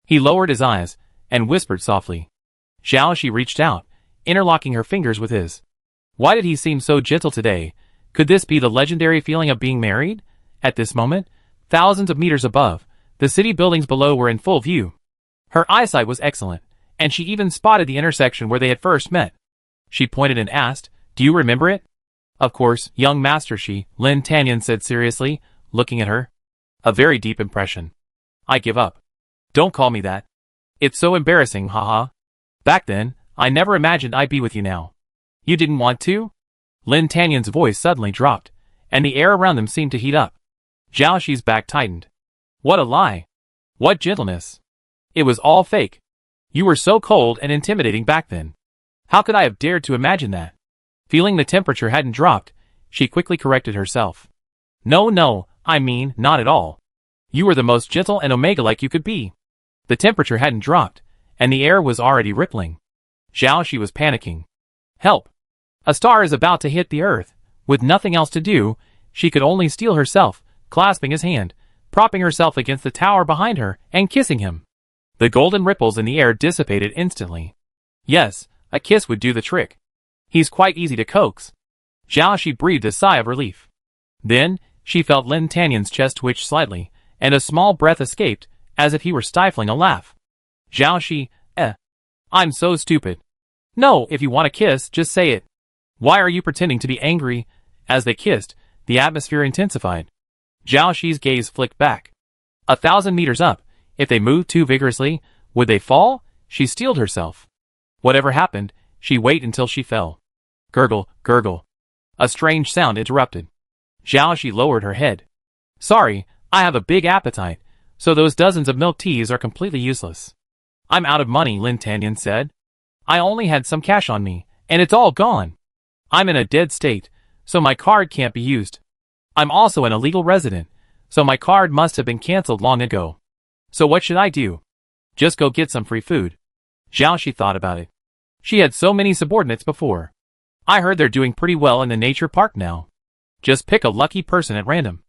He lowered his eyes, and whispered softly. Jiaoxi reached out, interlocking her fingers with his. Why did he seem so gentle today? Could this be the legendary feeling of being married? At this moment, thousands of meters above, the city buildings below were in full view. Her eyesight was excellent, and she even spotted the intersection where they had first met. She pointed and asked, Do you remember it? Of course, young master Lin Tanyan said seriously, looking at her. A very deep impression. I give up. Don't call me that. It's so embarrassing, haha. Back then, I never imagined I'd be with you now. You didn't want to? Lin Tanyan's voice suddenly dropped, and the air around them seemed to heat up. Jiaoxi's back tightened. What a lie. What gentleness. It was all fake. You were so cold and intimidating back then. How could I have dared to imagine that? Feeling the temperature hadn't dropped, she quickly corrected herself. No, I mean, not at all. You were the most gentle and omega-like you could be. The temperature hadn't dropped, and the air was already rippling. Jiaoxi was panicking. Help! A star is about to hit the earth. With nothing else to do, she could only steel herself, clasping his hand, propping herself against the tower behind her, and kissing him. The golden ripples in the air dissipated instantly. Yes, a kiss would do the trick. He's quite easy to coax. Jiaoxi breathed a sigh of relief. Then, she felt Lin Tanyan's chest twitch slightly, and a small breath escaped, as if he were stifling a laugh. Jiaoxi, I'm so stupid. No, if you want a kiss, just say it. Why are you pretending to be angry? As they kissed, the atmosphere intensified. Jiaoxi's gaze flicked back. 1,000 meters up, if they moved too vigorously, would they fall? She steeled herself. Whatever happened, she'd wait until she fell. Gurgle, gurgle. A strange sound interrupted. Jiaoxi lowered her head. Sorry, I have a big appetite, so those dozens of milk teas are completely useless. I'm out of money, Lin Tanyan said. I only had some cash on me, and it's all gone. I'm in a dead state, so my card can't be used. I'm also an illegal resident, so my card must have been cancelled long ago. So what should I do? Just go get some free food. Jiaoxi thought about it. She had so many subordinates before. I heard they're doing pretty well in the nature park now. Just pick a lucky person at random.